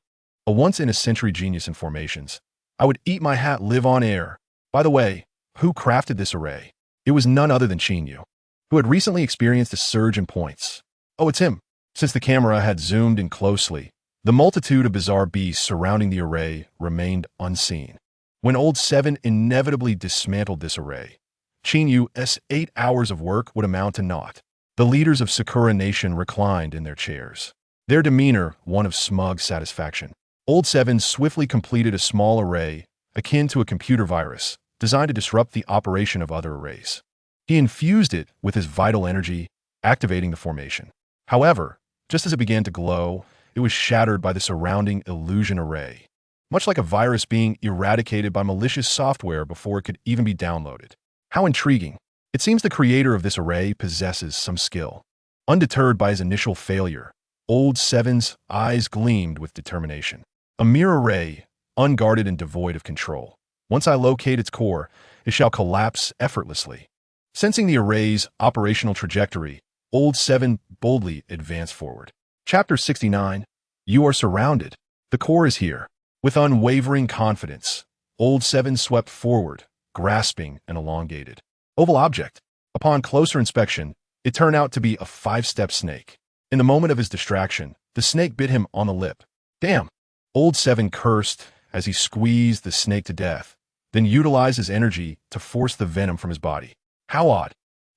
a once-in-a-century genius in formations, I would eat my hat, live on air. By the way, who crafted this array? It was none other than Qin Yu, who had recently experienced a surge in points. Oh, it's him. Since the camera had zoomed in closely, the multitude of bizarre beasts surrounding the array remained unseen. When Old Seven inevitably dismantled this array, Qin Yu's 8 hours of work would amount to naught. The leaders of Sakura Nation reclined in their chairs, their demeanor one of smug satisfaction. Old Seven swiftly completed a small array akin to a computer virus designed to disrupt the operation of other arrays. He infused it with his vital energy, activating the formation. However, just as it began to glow, it was shattered by the surrounding illusion array, much like a virus being eradicated by malicious software before it could even be downloaded. How intriguing. It seems the creator of this array possesses some skill. Undeterred by his initial failure, Old Seven's eyes gleamed with determination. A mere array, unguarded and devoid of control. Once I locate its core, it shall collapse effortlessly. Sensing the array's operational trajectory, Old Seven boldly advanced forward. Chapter 69. You are surrounded. The core is here. With unwavering confidence, Old Seven swept forward, grasping an elongated oval object. Upon closer inspection, it turned out to be a 5-step snake. In the moment of his distraction, the snake bit him on the lip. Damn! Old Seven cursed as he squeezed the snake to death, then utilized his energy to force the venom from his body. How odd.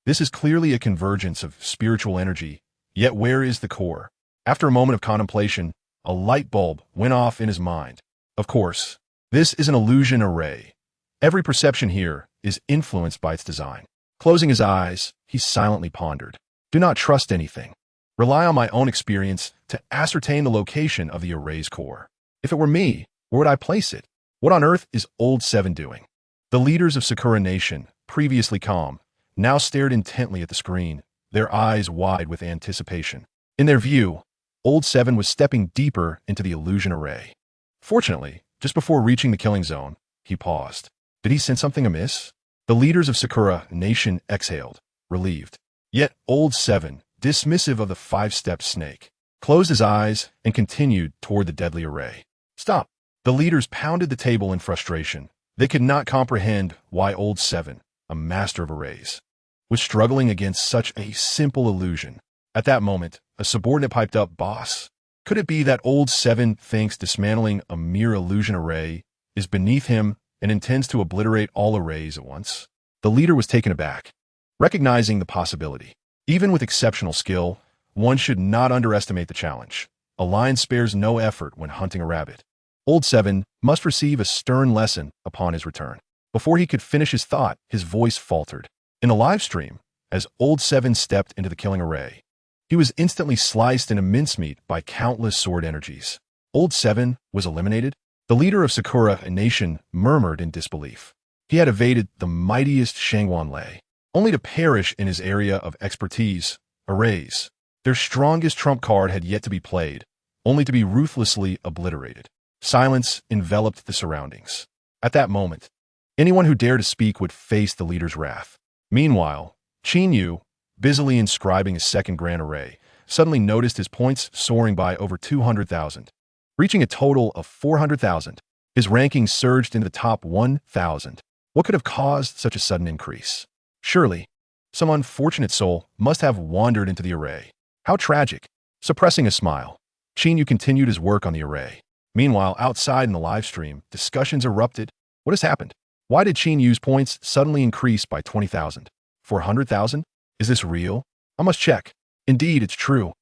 This is clearly a convergence of spiritual energy, yet where is the core? After a moment of contemplation, a light bulb went off in his mind. Of course, this is an illusion array. Every perception here is influenced by its design. Closing his eyes, he silently pondered. Do not trust anything. Rely on my own experience to ascertain the location of the array's core. If it were me, where would I place it? What on earth is Old Seven doing? The leaders of Sakura Nation, previously calm, now stared intently at the screen, their eyes wide with anticipation. In their view, Old Seven was stepping deeper into the illusion array. Fortunately, just before reaching the killing zone, he paused. Did he sense something amiss? The leaders of Sakura Nation exhaled, relieved. Yet Old Seven, dismissive of the 5-step snake, closed his eyes and continued toward the deadly array. Stop! The leaders pounded the table in frustration. They could not comprehend why Old Seven, a master of arrays, was struggling against such a simple illusion. At that moment, a subordinate piped up, Boss, could it be that Old Seven thinks dismantling a mere illusion array is beneath him and intends to obliterate all arrays at once? The leader was taken aback, recognizing the possibility. Even with exceptional skill, one should not underestimate the challenge. A lion spares no effort when hunting a rabbit. Old Seven must receive a stern lesson upon his return. Before he could finish his thought, his voice faltered. In the live stream, as Old Seven stepped into the killing array, he was instantly sliced into mincemeat by countless sword energies. Old Seven was eliminated? The leader of Sakura Nation murmured in disbelief. He had evaded the mightiest Shangwanlei, only to perish in his area of expertise, arrays. Their strongest trump card had yet to be played, only to be ruthlessly obliterated. Silence enveloped the surroundings. At that moment, anyone who dared to speak would face the leader's wrath. Meanwhile, Qin Yu, busily inscribing his second grand array, suddenly noticed his points soaring by over 200,000. Reaching a total of 400,000, his ranking surged into the top 1,000. What could have caused such a sudden increase? Surely, some unfortunate soul must have wandered into the array. How tragic. Suppressing a smile, Qin Yu continued his work on the array. Meanwhile, outside in the live stream, discussions erupted. What has happened? Why did Qin Yu's points suddenly increase by 20,000? 400,000? Is this real? I must check. Indeed, it's true.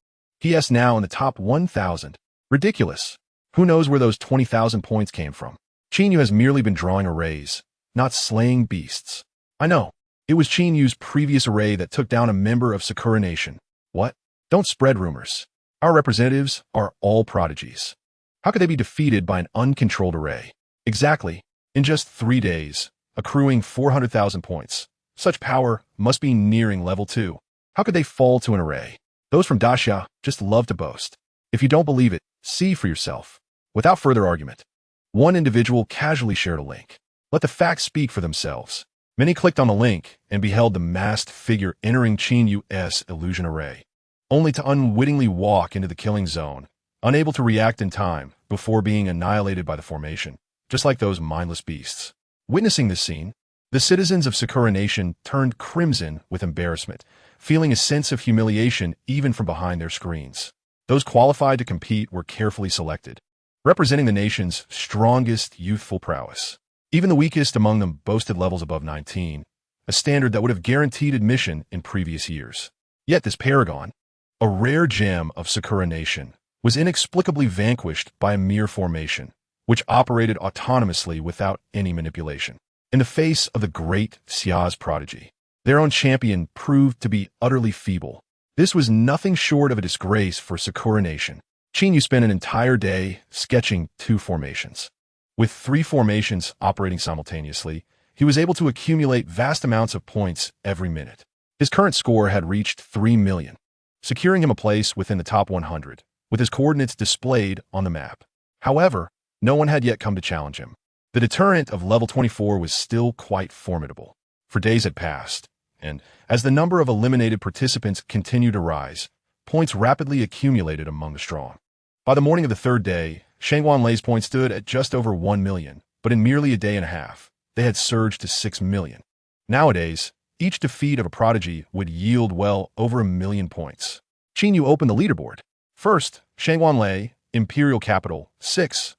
He is now in the top 1,000. Ridiculous. Who knows where those 20,000 points came from? Qin Yu has merely been drawing arrays, not slaying beasts. I know. It was Qin Yu's previous array that took down a member of Sakura Nation. What? Don't spread rumors. Our representatives are all prodigies. How could they be defeated by an uncontrolled array? Exactly, in just 3 days, accruing 400,000 points. Such power must be nearing level 2. How could they fall to an array? Those from Daxia just love to boast. If you don't believe it, see for yourself. Without further argument, one individual casually shared a link. Let the facts speak for themselves. Many clicked on the link and beheld the masked figure entering Qin Yu's illusion array, only to unwittingly walk into the killing zone, unable to react in time before being annihilated by the formation, just like those mindless beasts. Witnessing this scene, the citizens of Sakura Nation turned crimson with embarrassment, feeling a sense of humiliation even from behind their screens. Those qualified to compete were carefully selected, representing the nation's strongest youthful prowess. Even the weakest among them boasted levels above 19, a standard that would have guaranteed admission in previous years. Yet this paragon, a rare gem of Sakura Nation, was inexplicably vanquished by a mere formation, which operated autonomously without any manipulation. In the face of the great Xia's prodigy, their own champion proved to be utterly feeble. This was nothing short of a disgrace for Sakura Nation. Qin Yu spent an entire day sketching 2 formations. With 3 formations operating simultaneously, he was able to accumulate vast amounts of points every minute. His current score had reached 3 million, securing him a place within the top 100, with his coordinates displayed on the map. However, no one had yet come to challenge him. The deterrent of level 24 was still quite formidable. For days had passed, and as the number of eliminated participants continued to rise, points rapidly accumulated among the strong. By the morning of the 3rd day, Shangwanlei's points stood at just over 1 million, but in merely a day and a half, they had surged to 6 million. Nowadays, each defeat of a prodigy would yield well over 1 million points. Qin Yu opened the leaderboard. First, Shangwanlei, Imperial Capital,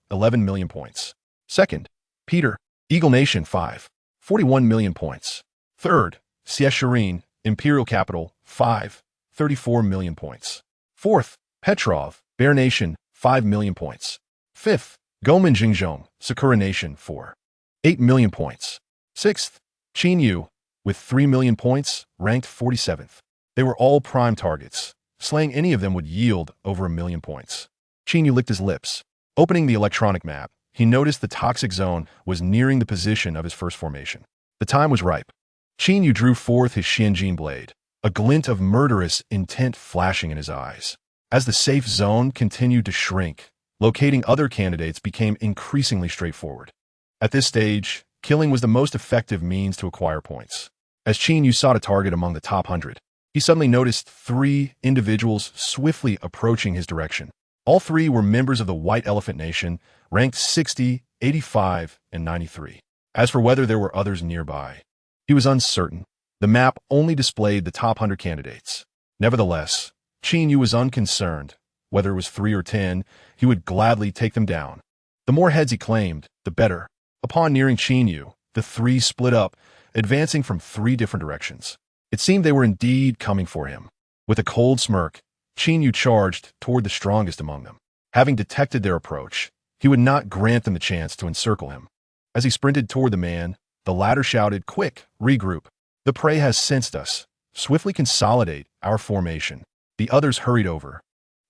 11 million points. Second, Peter, Eagle Nation, 41 million points. Third, Xieshirin, Imperial Capital, 34 million points. Fourth, Petrov, Bear Nation, 5 million points. Fifth, Gomen Jingzhong, Sakura Nation, 8 million points. Sixth, Qin Yu, with 3 million points, ranked 47th. They were all prime targets. Slaying any of them would yield over 1 million points. Qin Yu licked his lips. Opening the electronic map, he noticed the toxic zone was nearing the position of his first formation. The time was ripe. Qin Yu drew forth his Xianjin blade, a glint of murderous intent flashing in his eyes. As the safe zone continued to shrink, locating other candidates became increasingly straightforward. At this stage, killing was the most effective means to acquire points. As Qin Yu sought a target among the top 100, he suddenly noticed 3 individuals swiftly approaching his direction. All 3 were members of the White Elephant Nation, ranked 60, 85, and 93. As for whether there were others nearby, he was uncertain. The map only displayed the top 100 candidates. Nevertheless, Qin Yu was unconcerned. Whether it was 3 or 10, he would gladly take them down. The more heads he claimed, the better. Upon nearing Qin Yu, the 3 split up, advancing from 3 different directions. It seemed they were indeed coming for him. With a cold smirk, Qin Yu charged toward the strongest among them. Having detected their approach, he would not grant them the chance to encircle him. As he sprinted toward the man, the latter shouted, "Quick, regroup. The prey has sensed us. Swiftly consolidate our formation." The others hurried over.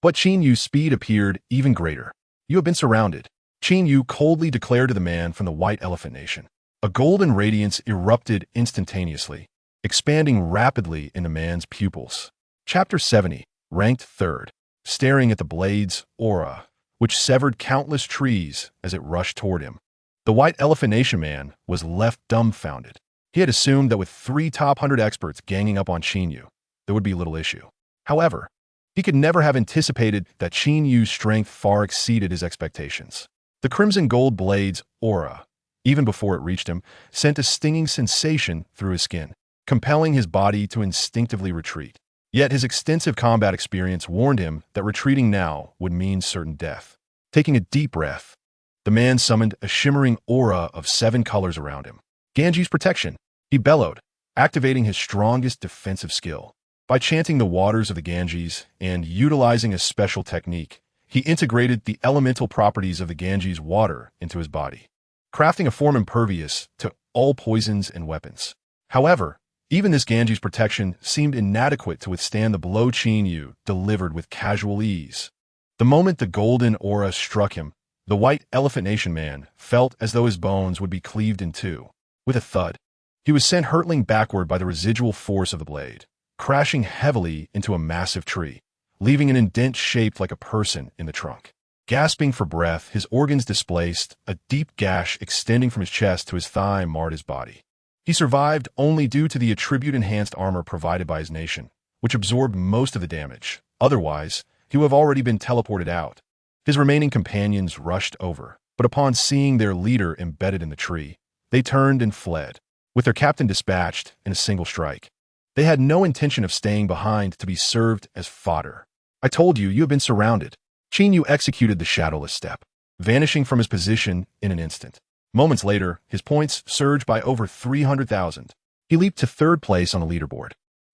But Qin Yu's speed appeared even greater. "You have been surrounded," Qin Yu coldly declared to the man from the White Elephant Nation. A golden radiance erupted instantaneously, expanding rapidly in the man's pupils. Chapter 70, ranked 3rd, staring at the blade's aura, which severed countless trees as it rushed toward him. The White Elephant Nation man was left dumbfounded. He had assumed that with 3 top 100 experts ganging up on Qin Yu, there would be little issue. However, he could never have anticipated that Qin Yu's strength far exceeded his expectations. The crimson gold blade's aura, even before it reached him, sent a stinging sensation through his skin, compelling his body to instinctively retreat. Yet his extensive combat experience warned him that retreating now would mean certain death. Taking a deep breath, the man summoned a shimmering aura of 7 colors around him. "Ganji's protection," he bellowed, activating his strongest defensive skill. By chanting the waters of the Ganges and utilizing a special technique, he integrated the elemental properties of the Ganges water into his body, crafting a form impervious to all poisons and weapons. However, even this Ganges protection seemed inadequate to withstand the blow Qin Yu delivered with casual ease. The moment the golden aura struck him, The white Elephant Nation man felt as though his bones would be cleaved in two. With a thud, he was sent hurtling backward by the residual force of the blade, crashing heavily into a massive tree, leaving an indent shaped like a person in the trunk. Gasping for breath, his organs displaced, a deep gash extending from his chest to his thigh marred his body. He survived only due to the attribute-enhanced armor provided by his nation, which absorbed most of the damage. Otherwise, he would have already been teleported out. His remaining companions rushed over, but upon seeing their leader embedded in the tree, they turned and fled, with their captain dispatched in a single strike. They had no intention of staying behind to be served as fodder. "I told you, you have been surrounded." Qin Yu executed the shadowless step, vanishing from his position in an instant. Moments later, his points surged by over 300,000. He leaped to third place on the leaderboard.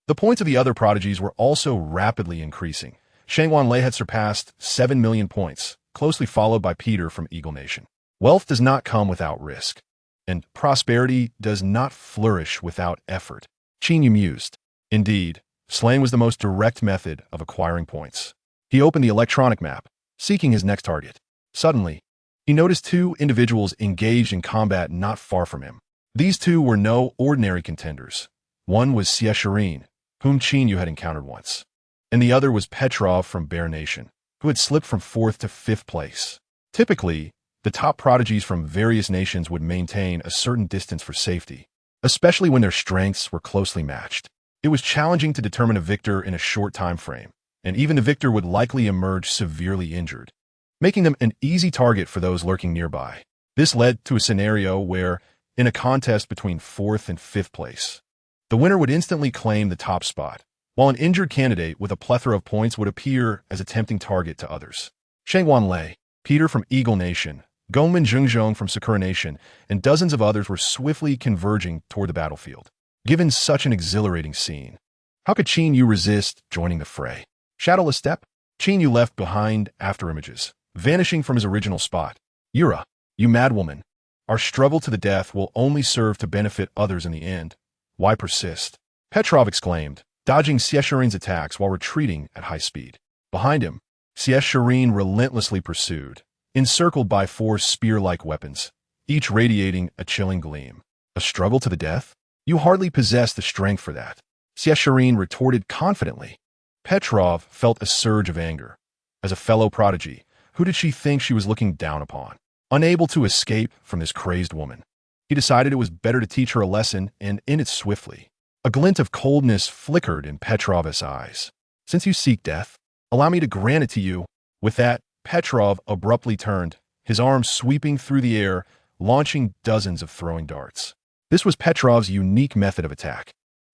The points of the other prodigies were also rapidly increasing. Shangwanlei had surpassed 7 million points, closely followed by Peter from Eagle Nation. Wealth does not come without risk, and prosperity does not flourish without effort. Qin Yu mused. Indeed, slaying was the most direct method of acquiring points. He opened the electronic map, seeking his next target. Suddenly, he noticed two individuals engaged in combat not far from him. These two were no ordinary contenders. One was Siesharine, whom Qin Yu had encountered once, and the other was Petrov from Bear Nation, who had slipped from 4th to 5th place. Typically, the top prodigies from various nations would maintain a certain distance for safety, especially when their strengths were closely matched. It was challenging to determine a victor in a short time frame, and even the victor would likely emerge severely injured, making them an easy target for those lurking nearby. This led to a scenario where, in a contest between 4th and 5th place, the winner would instantly claim the top spot, while an injured candidate with a plethora of points would appear as a tempting target to others. Shangwanlei, Peter from Eagle Nation, Gongmin Zhengzhong from Sakura Nation, and dozens of others were swiftly converging toward the battlefield. Given such an exhilarating scene, how could Qin Yu resist joining the fray? Shadowless step, Qin Yu left behind after images, vanishing from his original spot. "Yura, you madwoman, our struggle to the death will only serve to benefit others in the end. Why persist?" Petrov exclaimed, dodging Siesharine's attacks while retreating at high speed. Behind him, Siesharine relentlessly pursued, encircled by 4 spear-like weapons, each radiating a chilling gleam. "A struggle to the death? You hardly possess the strength for that," Siesharine retorted confidently. Petrov felt a surge of anger. As a fellow prodigy, who did she think she was looking down upon? Unable to escape from this crazed woman, he decided it was better to teach her a lesson and end it swiftly. A glint of coldness flickered in Petrov's eyes. "Since you seek death, allow me to grant it to you." With that, Petrov abruptly turned, his arms sweeping through the air, launching dozens of throwing darts. This was Petrov's unique method of attack,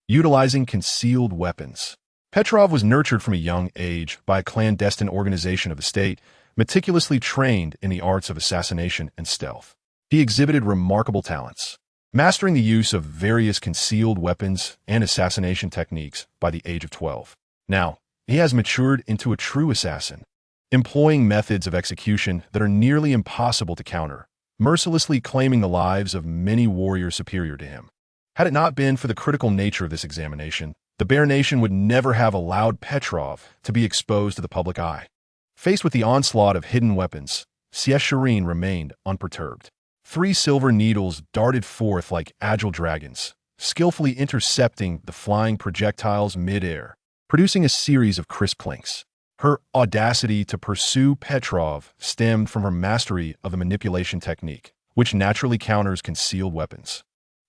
utilizing concealed weapons. Petrov was nurtured from a young age by a clandestine organization of the state, meticulously trained in the arts of assassination and stealth. He exhibited remarkable talents, mastering the use of various concealed weapons and assassination techniques by the age of 12. Now, he has matured into a true assassin, employing methods of execution that are nearly impossible to counter, mercilessly claiming the lives of many warriors superior to him. Had it not been for the critical nature of this examination, the Bear Nation would never have allowed Petrov to be exposed to the public eye. Faced with the onslaught of hidden weapons, Siesharine remained unperturbed. 3 silver needles darted forth like agile dragons, skillfully intercepting the flying projectiles mid-air, producing a series of crisp clinks. Her audacity to pursue Petrov stemmed from her mastery of the manipulation technique, which naturally counters concealed weapons.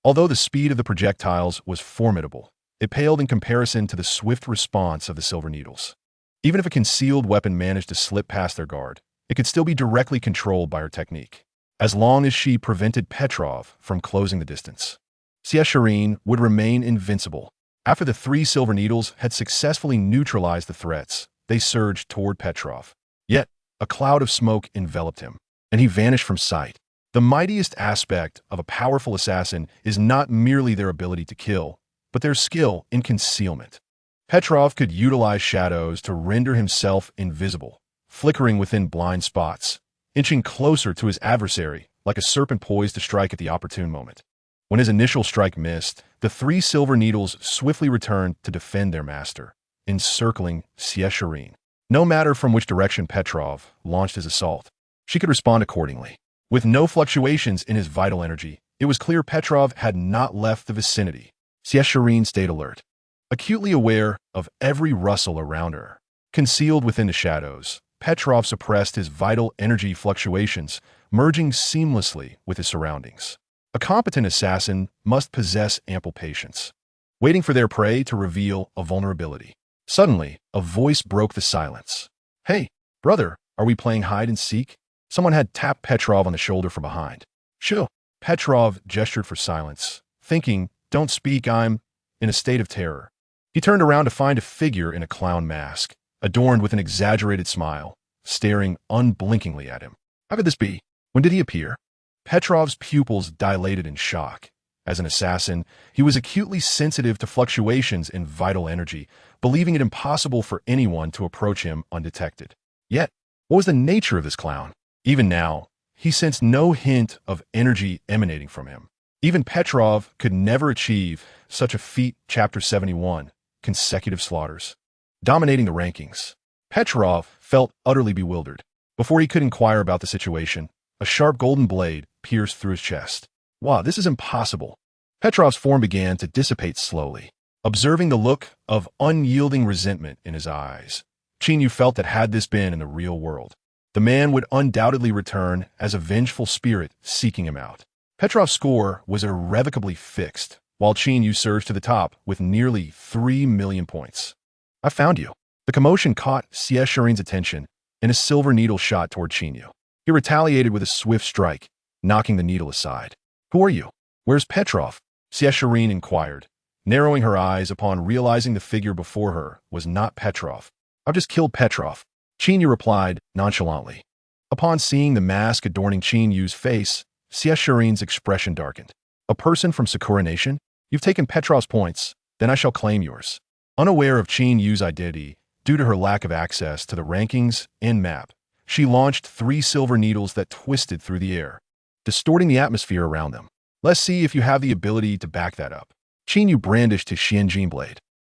Although the speed of the projectiles was formidable, it paled in comparison to the swift response of the silver needles. Even if a concealed weapon managed to slip past their guard, it could still be directly controlled by her technique, as long as she prevented Petrov from closing the distance. Siesharine would remain invincible. After the 3 silver needles had successfully neutralized the threats, they surged toward Petrov. Yet, a cloud of smoke enveloped him, and he vanished from sight. The mightiest aspect of a powerful assassin is not merely their ability to kill, but their skill in concealment. Petrov could utilize shadows to render himself invisible, flickering within blind spots, inching closer to his adversary like a serpent poised to strike at the opportune moment. When his initial strike missed, the 3 silver needles swiftly returned to defend their master, encircling Siesharine. No matter from which direction Petrov launched his assault, she could respond accordingly. With no fluctuations in his vital energy, it was clear Petrov had not left the vicinity. Shireen stayed alert, acutely aware of every rustle around her. Concealed within the shadows, Petrov suppressed his vital energy fluctuations, merging seamlessly with his surroundings. A competent assassin must possess ample patience, waiting for their prey to reveal a vulnerability. Suddenly, a voice broke the silence. "Hey, brother, are we playing hide and seek?" Someone had tapped Petrov on the shoulder from behind. "Shoo!" Petrov gestured for silence, thinking, "Don't speak, I'm in a state of terror." He turned around to find a figure in a clown mask, adorned with an exaggerated smile, staring unblinkingly at him. How could this be? When did he appear? Petrov's pupils dilated in shock. As an assassin, he was acutely sensitive to fluctuations in vital energy, believing it impossible for anyone to approach him undetected. Yet, what was the nature of this clown? Even now, he sensed no hint of energy emanating from him. Even Petrov could never achieve such a feat. Chapter 71, Consecutive Slaughters. Dominating the rankings, Petrov felt utterly bewildered. Before he could inquire about the situation, a sharp golden blade pierced through his chest. Wow, this is impossible. Petrov's form began to dissipate slowly. Observing the look of unyielding resentment in his eyes, Qin Yu felt that had this been in the real world, the man would undoubtedly return as a vengeful spirit seeking him out. Petrov's score was irrevocably fixed, while Qin Yu surged to the top with nearly 3 million points. "I found you." The commotion caught Shireen's attention, and a silver needle shot toward Qin Yu. He retaliated with a swift strike, knocking the needle aside. "Who are you? Where's Petrov?" Shireen inquired, narrowing her eyes upon realizing the figure before her was not Petrov. "I've just killed Petrov," Qin Yu replied nonchalantly. Upon seeing the mask adorning Qin Yu's face, Shireen's expression darkened. "A person from Sakura Nation? You've taken Petrov's points, then I shall claim yours." Unaware of Qin Yu's identity, due to her lack of access to the rankings and map, she launched 3 silver needles that twisted through the air, distorting the atmosphere around them. "Let's see if you have the ability to back that up." Qin Yu brandished his Xianjin blade.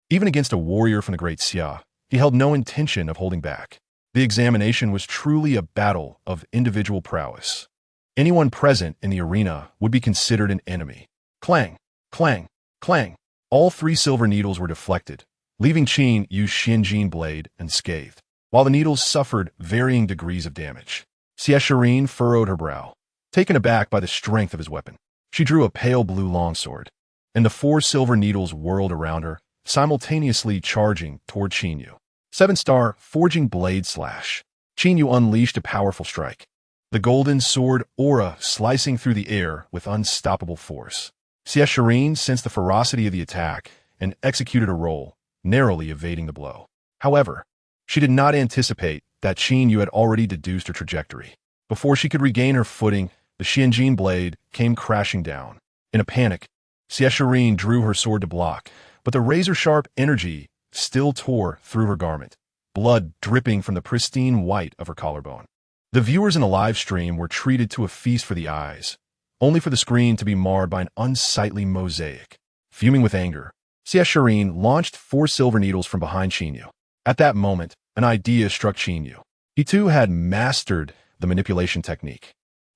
Even against a warrior from the Great Xia, he held no intention of holding back. The examination was truly a battle of individual prowess. Anyone present in the arena would be considered an enemy. Clang, clang, clang. All 3 silver needles were deflected, leaving Qin Yu's Xianjin blade unscathed, while the needles suffered varying degrees of damage. Shireen furrowed her brow, taken aback by the strength of his weapon. She drew a pale blue longsword, and the 4 silver needles whirled around her, simultaneously charging toward Qin Yu. 7-star forging blade slash. Qin Yu unleashed a powerful strike, the golden sword aura slicing through the air with unstoppable force. Shireen sensed the ferocity of the attack and executed a roll, narrowly evading the blow. However, she did not anticipate that Qin Yu had already deduced her trajectory. Before she could regain her footing, the Xianjin blade came crashing down. In a panic, Shireen drew her sword to block, but the razor-sharp energy still tore through her garment, blood dripping from the pristine white of her collarbone. The viewers in the live stream were treated to a feast for the eyes, only for the screen to be marred by an unsightly mosaic. Fuming with anger, Shireen launched 4 silver needles from behind Qin Yu. At that moment, an idea struck Qin Yu. He too had mastered the manipulation technique,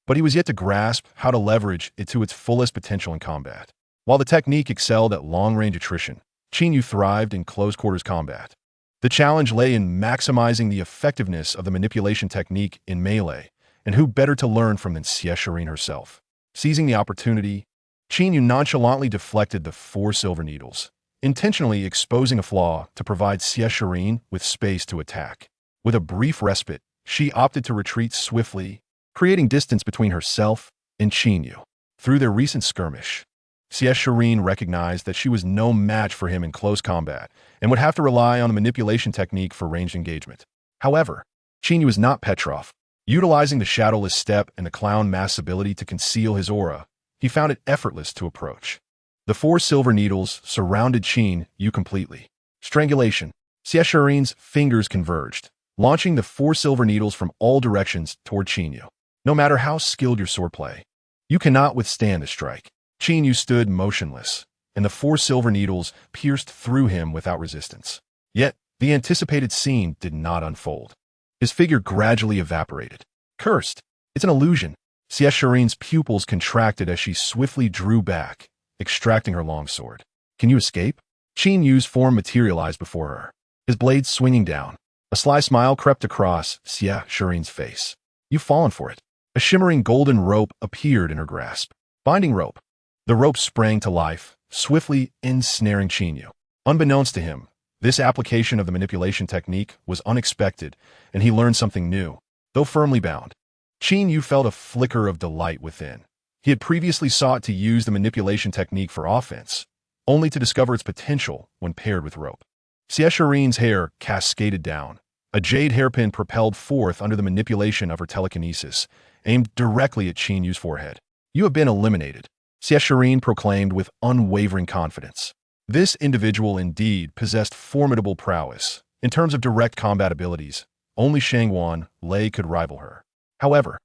but he was yet to grasp how to leverage it to its fullest potential in combat. While the technique excelled at long-range attrition, Qin Yu thrived in close-quarters combat. The challenge lay in maximizing the effectiveness of the manipulation technique in melee, and who better to learn from than Shireen herself. Seizing the opportunity, Qin Yu nonchalantly deflected the 4 silver needles, intentionally exposing a flaw to provide Shireen with space to attack. With a brief respite, she opted to retreat swiftly, creating distance between herself and Qin Yu. Through their recent skirmish, Shireen recognized that she was no match for him in close combat and would have to rely on the manipulation technique for ranged engagement. However, Qin Yu was not Petrov. Utilizing the shadowless step and the clown mask's ability to conceal his aura, he found it effortless to approach. The 4 silver needles surrounded Qin Yu completely. Strangulation. Shireen's fingers converged, launching the 4 silver needles from all directions toward Qin Yu. No matter how skilled your swordplay, you cannot withstand the strike. Qin Yu stood motionless, and the 4 silver needles pierced through him without resistance. Yet, the anticipated scene did not unfold. His figure gradually evaporated, Cursed. It's an illusion. Shireen's pupils contracted as she swiftly drew back, extracting her longsword. Can you escape? Qin Yu's form materialized before her, his blade swinging down. A sly smile crept across Shireen's face. You've fallen for it. A shimmering golden rope appeared in her grasp. Binding rope. The rope sprang to life, swiftly ensnaring Qin Yu. Unbeknownst to him, this application of the manipulation technique was unexpected, and he learned something new. Though firmly bound, Qin Yu felt a flicker of delight within. He had previously sought to use the manipulation technique for offense, only to discover its potential when paired with rope. Shireen's hair cascaded down. A jade hairpin propelled forth under the manipulation of her telekinesis, aimed directly at Qin Yu's forehead. You have been eliminated, Shireen proclaimed with unwavering confidence. This individual indeed possessed formidable prowess. In terms of direct combat abilities, only Shangwan Lei could rival her. However,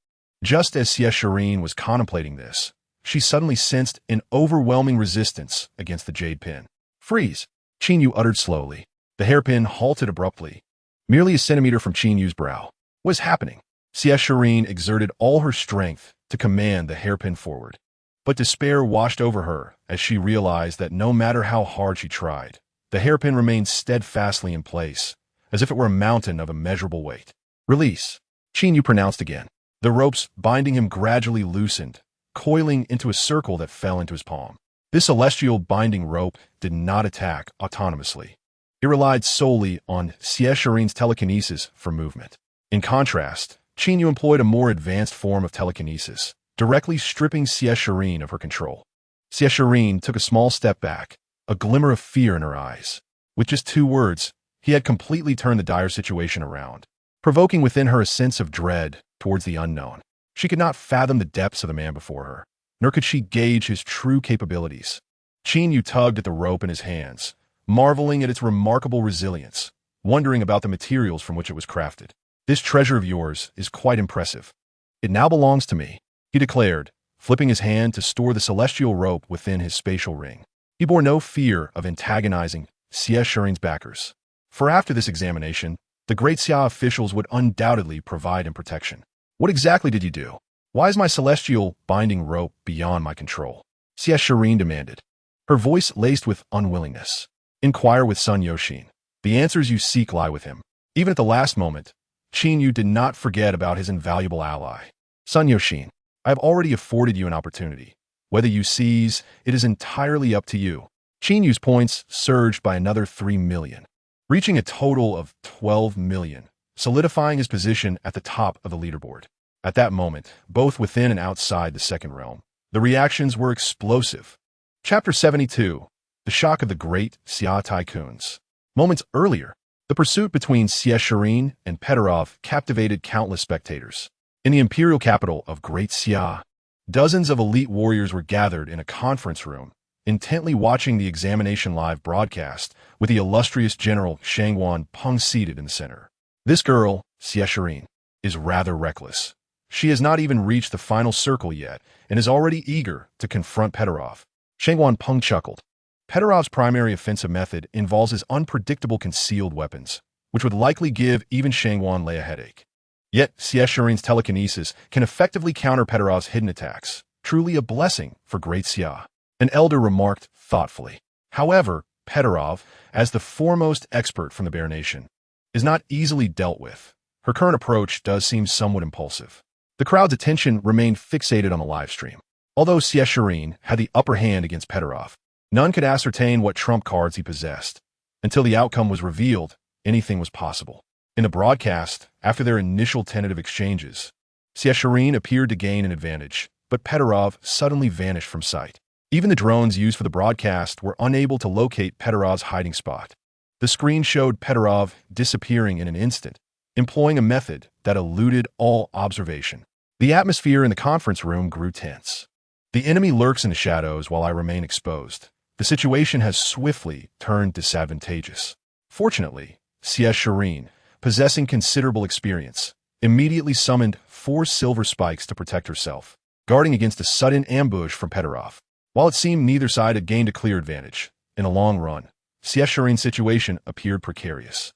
just as Shireen was contemplating this, she suddenly sensed an overwhelming resistance against the jade pin. Freeze! Qin Yu uttered slowly. The hairpin halted abruptly, merely a centimeter from Qin Yu's brow. What is happening? Shireen exerted all her strength to command the hairpin forward. But despair washed over her as she realized that no matter how hard she tried, the hairpin remained steadfastly in place, as if it were a mountain of immeasurable weight. Release! Qin Yu pronounced again. The ropes binding him gradually loosened, coiling into a circle that fell into his palm. This celestial binding rope did not attack autonomously. It relied solely on Shireen's telekinesis for movement. In contrast, Qin Yu employed a more advanced form of telekinesis, directly stripping Shireen of her control. Shireen took a small step back, a glimmer of fear in her eyes. With just 2 words, he had completely turned the dire situation around, provoking within her a sense of dread towards the unknown. She could not fathom the depths of the man before her, nor could she gauge his true capabilities. Qin Yu tugged at the rope in his hands, marveling at its remarkable resilience, wondering about the materials from which it was crafted. This treasure of yours is quite impressive. It now belongs to me, he declared, flipping his hand to store the celestial rope within his spatial ring. He bore no fear of antagonizing Shireen's backers, for after this examination, the great Xia officials would undoubtedly provide him protection. What exactly did you do? Why is my celestial binding rope beyond my control? Shireen demanded, her voice laced with unwillingness. Inquire with Sun Yoshin. The answers you seek lie with him. Even at the last moment, Qin Yu did not forget about his invaluable ally. Sun Yoshin, I have already afforded you an opportunity. Whether you seize, it is entirely up to you. Qin Yu's points surged by another 3 million, reaching a total of 12 million, solidifying his position at the top of the leaderboard. At that moment, both within and outside the second realm, the reactions were explosive. Chapter 72. The Shock of the Great Xia Tycoons. Moments earlier, the pursuit between Shireen and Pedorov captivated countless spectators. In the imperial capital of Great Xia, dozens of elite warriors were gathered in a conference room, intently watching the examination live broadcast, with the illustrious General Shangwan Peng seated in the center. This girl, Shireen, is rather reckless. She has not even reached the final circle yet, and is already eager to confront Pedorov. Shangwan Peng chuckled. Pedorov's primary offensive method involves his unpredictable concealed weapons, which would likely give even Shangwan Lei a headache. Yet, Shireen's telekinesis can effectively counter Pedorov's hidden attacks, truly a blessing for Great Xia. An elder remarked thoughtfully. However, Pedorov, as the foremost expert from the Bear Nation, is not easily dealt with. Her current approach does seem somewhat impulsive. The crowd's attention remained fixated on the livestream. Although Shireen had the upper hand against Pedorov, none could ascertain what trump cards he possessed. Until the outcome was revealed, anything was possible. In the broadcast, after their initial tentative exchanges, Shireen appeared to gain an advantage, but Pedorov suddenly vanished from sight. Even the drones used for the broadcast were unable to locate Pedorov's hiding spot. The screen showed Pedorov disappearing in an instant, employing a method that eluded all observation. The atmosphere in the conference room grew tense. The enemy lurks in the shadows while I remain exposed. The situation has swiftly turned disadvantageous. Fortunately, Shireen, possessing considerable experience, immediately summoned 4 silver spikes to protect herself, guarding against a sudden ambush from Pedorov. While it seemed neither side had gained a clear advantage, in the long run, Shireen's situation appeared precarious.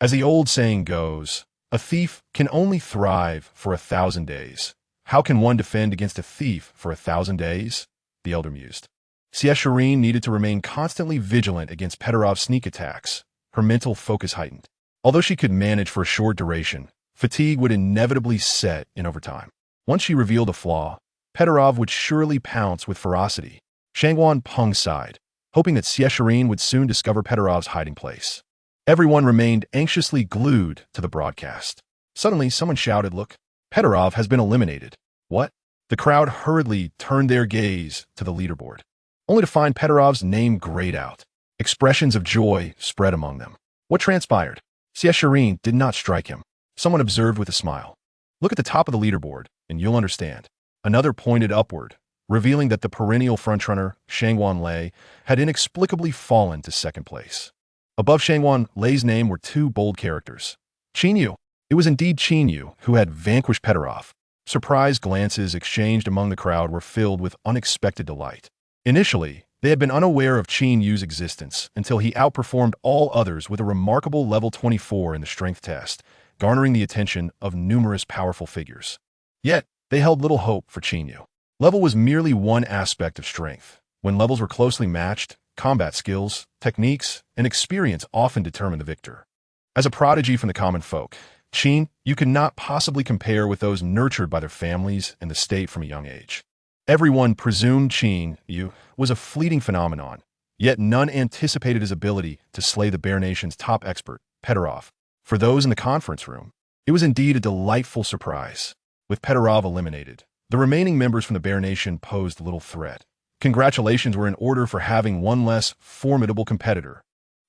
As the old saying goes, A thief can only thrive for 1,000 days. How can one defend against a thief for 1,000 days? The elder mused. Shireen needed to remain constantly vigilant against Peterov's sneak attacks. Her mental focus heightened. Although she could manage for a short duration, fatigue would inevitably set in over time. Once she revealed a flaw, Peterov would surely pounce with ferocity. Shangwan Peng sighed, hoping that Shireen would soon discover Peterov's hiding place. Everyone remained anxiously glued to the broadcast. Suddenly, someone shouted, "Look, Peterov has been eliminated." What? The crowd hurriedly turned their gaze to the leaderboard, only to find Peterov's name grayed out. Expressions of joy spread among them. What transpired? Shireen did not strike him. Someone observed with a smile. "Look at the top of the leaderboard, and you'll understand." Another pointed upward, revealing that the perennial frontrunner, Shangwan Lei, had inexplicably fallen to second place. Above Shangwan Lei's name were two bold characters. Qin Yu. It was indeed Qin Yu who had vanquished Peterov. Surprised glances exchanged among the crowd were filled with unexpected delight. Initially, they had been unaware of Qin Yu's existence until he outperformed all others with a remarkable level 24 in the strength test, garnering the attention of numerous powerful figures. Yet, they held little hope for Qin Yu. Level was merely one aspect of strength. When levels were closely matched, combat skills, techniques, and experience often determined the victor. As a prodigy from the common folk, Qin Yu could not possibly compare with those nurtured by their families and the state from a young age. Everyone presumed Qin Yu was a fleeting phenomenon, yet none anticipated his ability to slay the Bear Nation's top expert, Peterov. For those in the conference room, it was indeed a delightful surprise. With Peterov eliminated, the remaining members from the Bear Nation posed little threat. Congratulations were in order for having one less formidable competitor.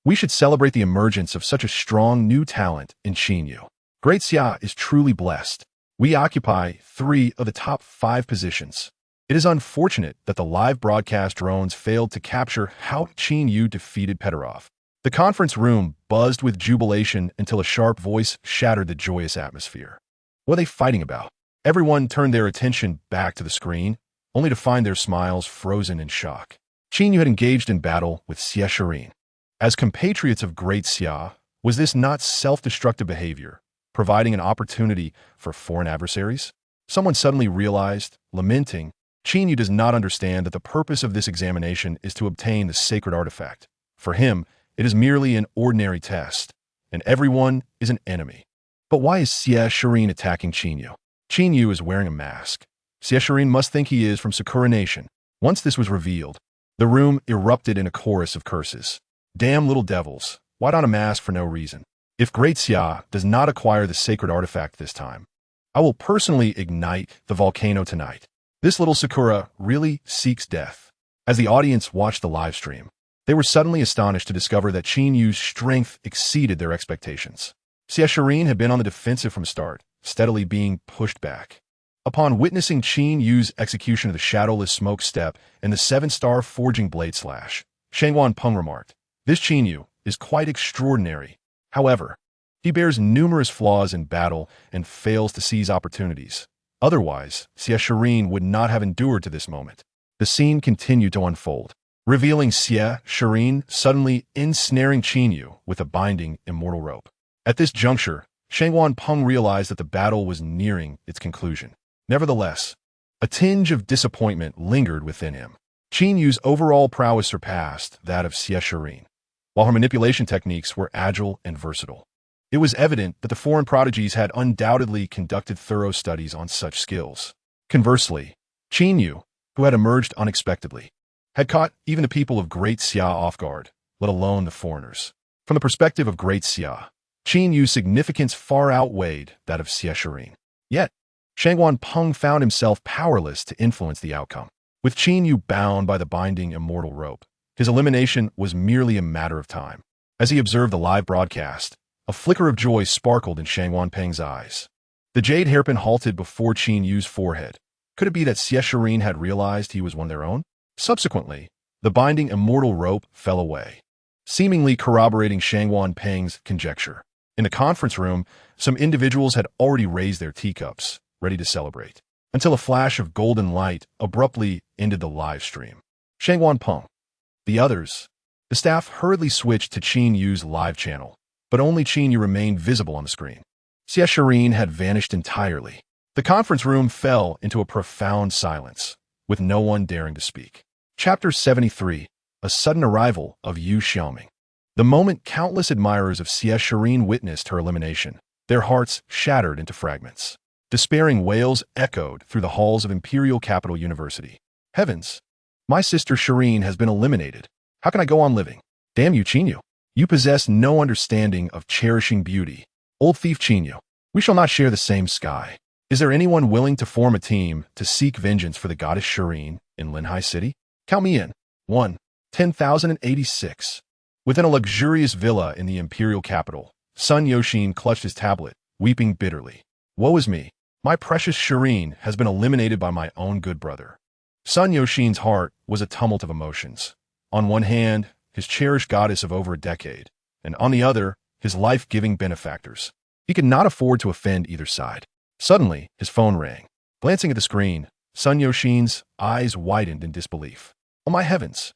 We should celebrate the emergence of such a strong new talent in Qin Yu. Great Xia is truly blessed. We occupy 3 of the top 5 positions. It is unfortunate that the live broadcast drones failed to capture how Qin Yu defeated Peterov. The conference room buzzed with jubilation until a sharp voice shattered the joyous atmosphere. What are they fighting about? Everyone turned their attention back to the screen, only to find their smiles frozen in shock. Qin Yu had engaged in battle with Shireen. As compatriots of Great Xia, was this not self-destructive behavior, providing an opportunity for foreign adversaries? Someone suddenly realized, lamenting, Qin Yu does not understand that the purpose of this examination is to obtain the sacred artifact. For him, it is merely an ordinary test, and everyone is an enemy. But why is Shireen attacking Qin Yu? Qin Yu is wearing a mask. Shireen must think he is from Sakura Nation. Once this was revealed, the room erupted in a chorus of curses. Damn little devils, why don a mask for no reason? If Great Xia does not acquire the sacred artifact this time, I will personally ignite the volcano tonight. This little Sakura really seeks death. As the audience watched the live stream, they were suddenly astonished to discover that Qin Yu's strength exceeded their expectations. Shireen had been on the defensive from start, steadily being pushed back. Upon witnessing Qin Yu's execution of the shadowless smoke step and the 7-star forging blade slash, Shangwan Peng remarked, "This Qin Yu is quite extraordinary. However, he bears numerous flaws in battle and fails to seize opportunities. Otherwise, Shireen would not have endured to this moment." The scene continued to unfold, revealing Shireen suddenly ensnaring Qin Yu with a binding immortal rope. At this juncture, Shangwan Peng realized that the battle was nearing its conclusion. Nevertheless, a tinge of disappointment lingered within him. Qin Yu's overall prowess surpassed that of Shireen, while her manipulation techniques were agile and versatile. It was evident that the foreign prodigies had undoubtedly conducted thorough studies on such skills. Conversely, Qin Yu, who had emerged unexpectedly, had caught even the people of Great Xia off guard, let alone the foreigners. From the perspective of Great Xia, Qin Yu's significance far outweighed that of Shireen. Yet, Shangwan Peng found himself powerless to influence the outcome. With Qin Yu bound by the binding immortal rope, his elimination was merely a matter of time. As he observed the live broadcast, a flicker of joy sparkled in Shangwan Peng's eyes. The jade hairpin halted before Qin Yu's forehead. Could it be that Shireen had realized he was one of their own? Subsequently, the binding immortal rope fell away, seemingly corroborating Shangwan Peng's conjecture. In the conference room, some individuals had already raised their teacups, ready to celebrate, until a flash of golden light abruptly ended the live stream. Shangwan Peng. The others. The staff hurriedly switched to Qin Yu's live channel, but only Qin Yu remained visible on the screen. Xie Shireen had vanished entirely. The conference room fell into a profound silence, with no one daring to speak. Chapter 73. A Sudden Arrival of Yu Xiaoming. The moment countless admirers of Xie Shireen witnessed her elimination, their hearts shattered into fragments. Despairing wails echoed through the halls of Imperial Capital University. Heavens! My sister Shireen has been eliminated. How can I go on living? Damn you, Qin Yu. You possess no understanding of cherishing beauty. Old thief Qin Yu. We shall not share the same sky. Is there anyone willing to form a team to seek vengeance for the goddess Shireen in Linhai City? Count me in. 1. 10,086. Within a luxurious villa in the imperial capital, Sun Yoxin clutched his tablet, weeping bitterly. Woe is me. My precious Shireen has been eliminated by my own good brother. Sun Yoxin's heart was a tumult of emotions. On one hand, his cherished goddess of over a decade, and on the other, his life-giving benefactors. He could not afford to offend either side. Suddenly, his phone rang. Glancing at the screen, Sun Yoxin's eyes widened in disbelief. Oh my heavens!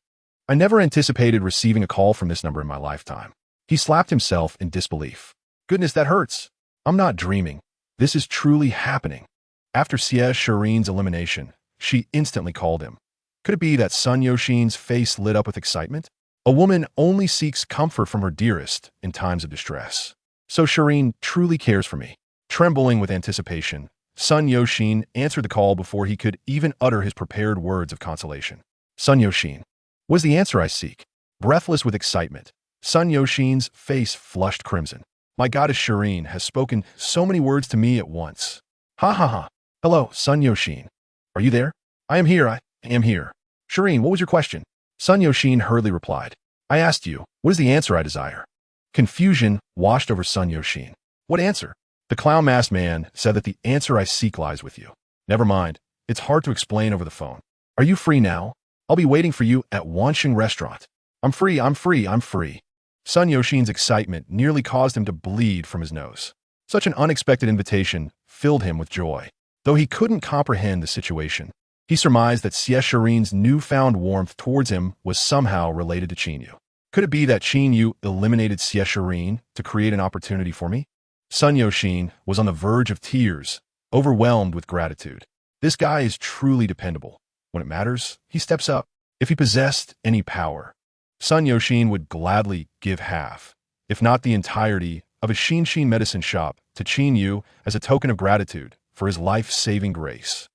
I never anticipated receiving a call from this number in my lifetime. He slapped himself in disbelief. Goodness, that hurts. I'm not dreaming. This is truly happening. After Xie Shireen's elimination, she instantly called him. Could it be that Sun Yoxin's face lit up with excitement? A woman only seeks comfort from her dearest in times of distress. So Shireen truly cares for me. Trembling with anticipation, Sun Yoxin answered the call before he could even utter his prepared words of consolation. Sun Yoxin. Was the answer I seek? Breathless with excitement, Sun Yoxin's face flushed crimson. My goddess Shireen has spoken so many words to me at once. Ha ha ha. Hello, Sun Yoxin. Are you there? I am here, I am here. Shireen, what was your question? Sun Yoxin hurriedly replied. I asked you, what is the answer I desire? Confusion washed over Sun Yoxin. What answer? The clown-masked man said that the answer I seek lies with you. Never mind. It's hard to explain over the phone. Are you free now? I'll be waiting for you at Wanxing Restaurant. I'm free, I'm free, I'm free. Sun Yoxin's excitement nearly caused him to bleed from his nose. Such an unexpected invitation filled him with joy. Though he couldn't comprehend the situation, he surmised that Xie Shireen's newfound warmth towards him was somehow related to Qin Yu. Could it be that Qin Yu eliminated Xie Shireen to create an opportunity for me? Sun Yoxin was on the verge of tears, overwhelmed with gratitude. This guy is truly dependable. When it matters, he steps up. If he possessed any power, Sun Yoxin would gladly give half, if not the entirety, of a Xin medicine shop to Qin Yu as a token of gratitude for his life-saving grace.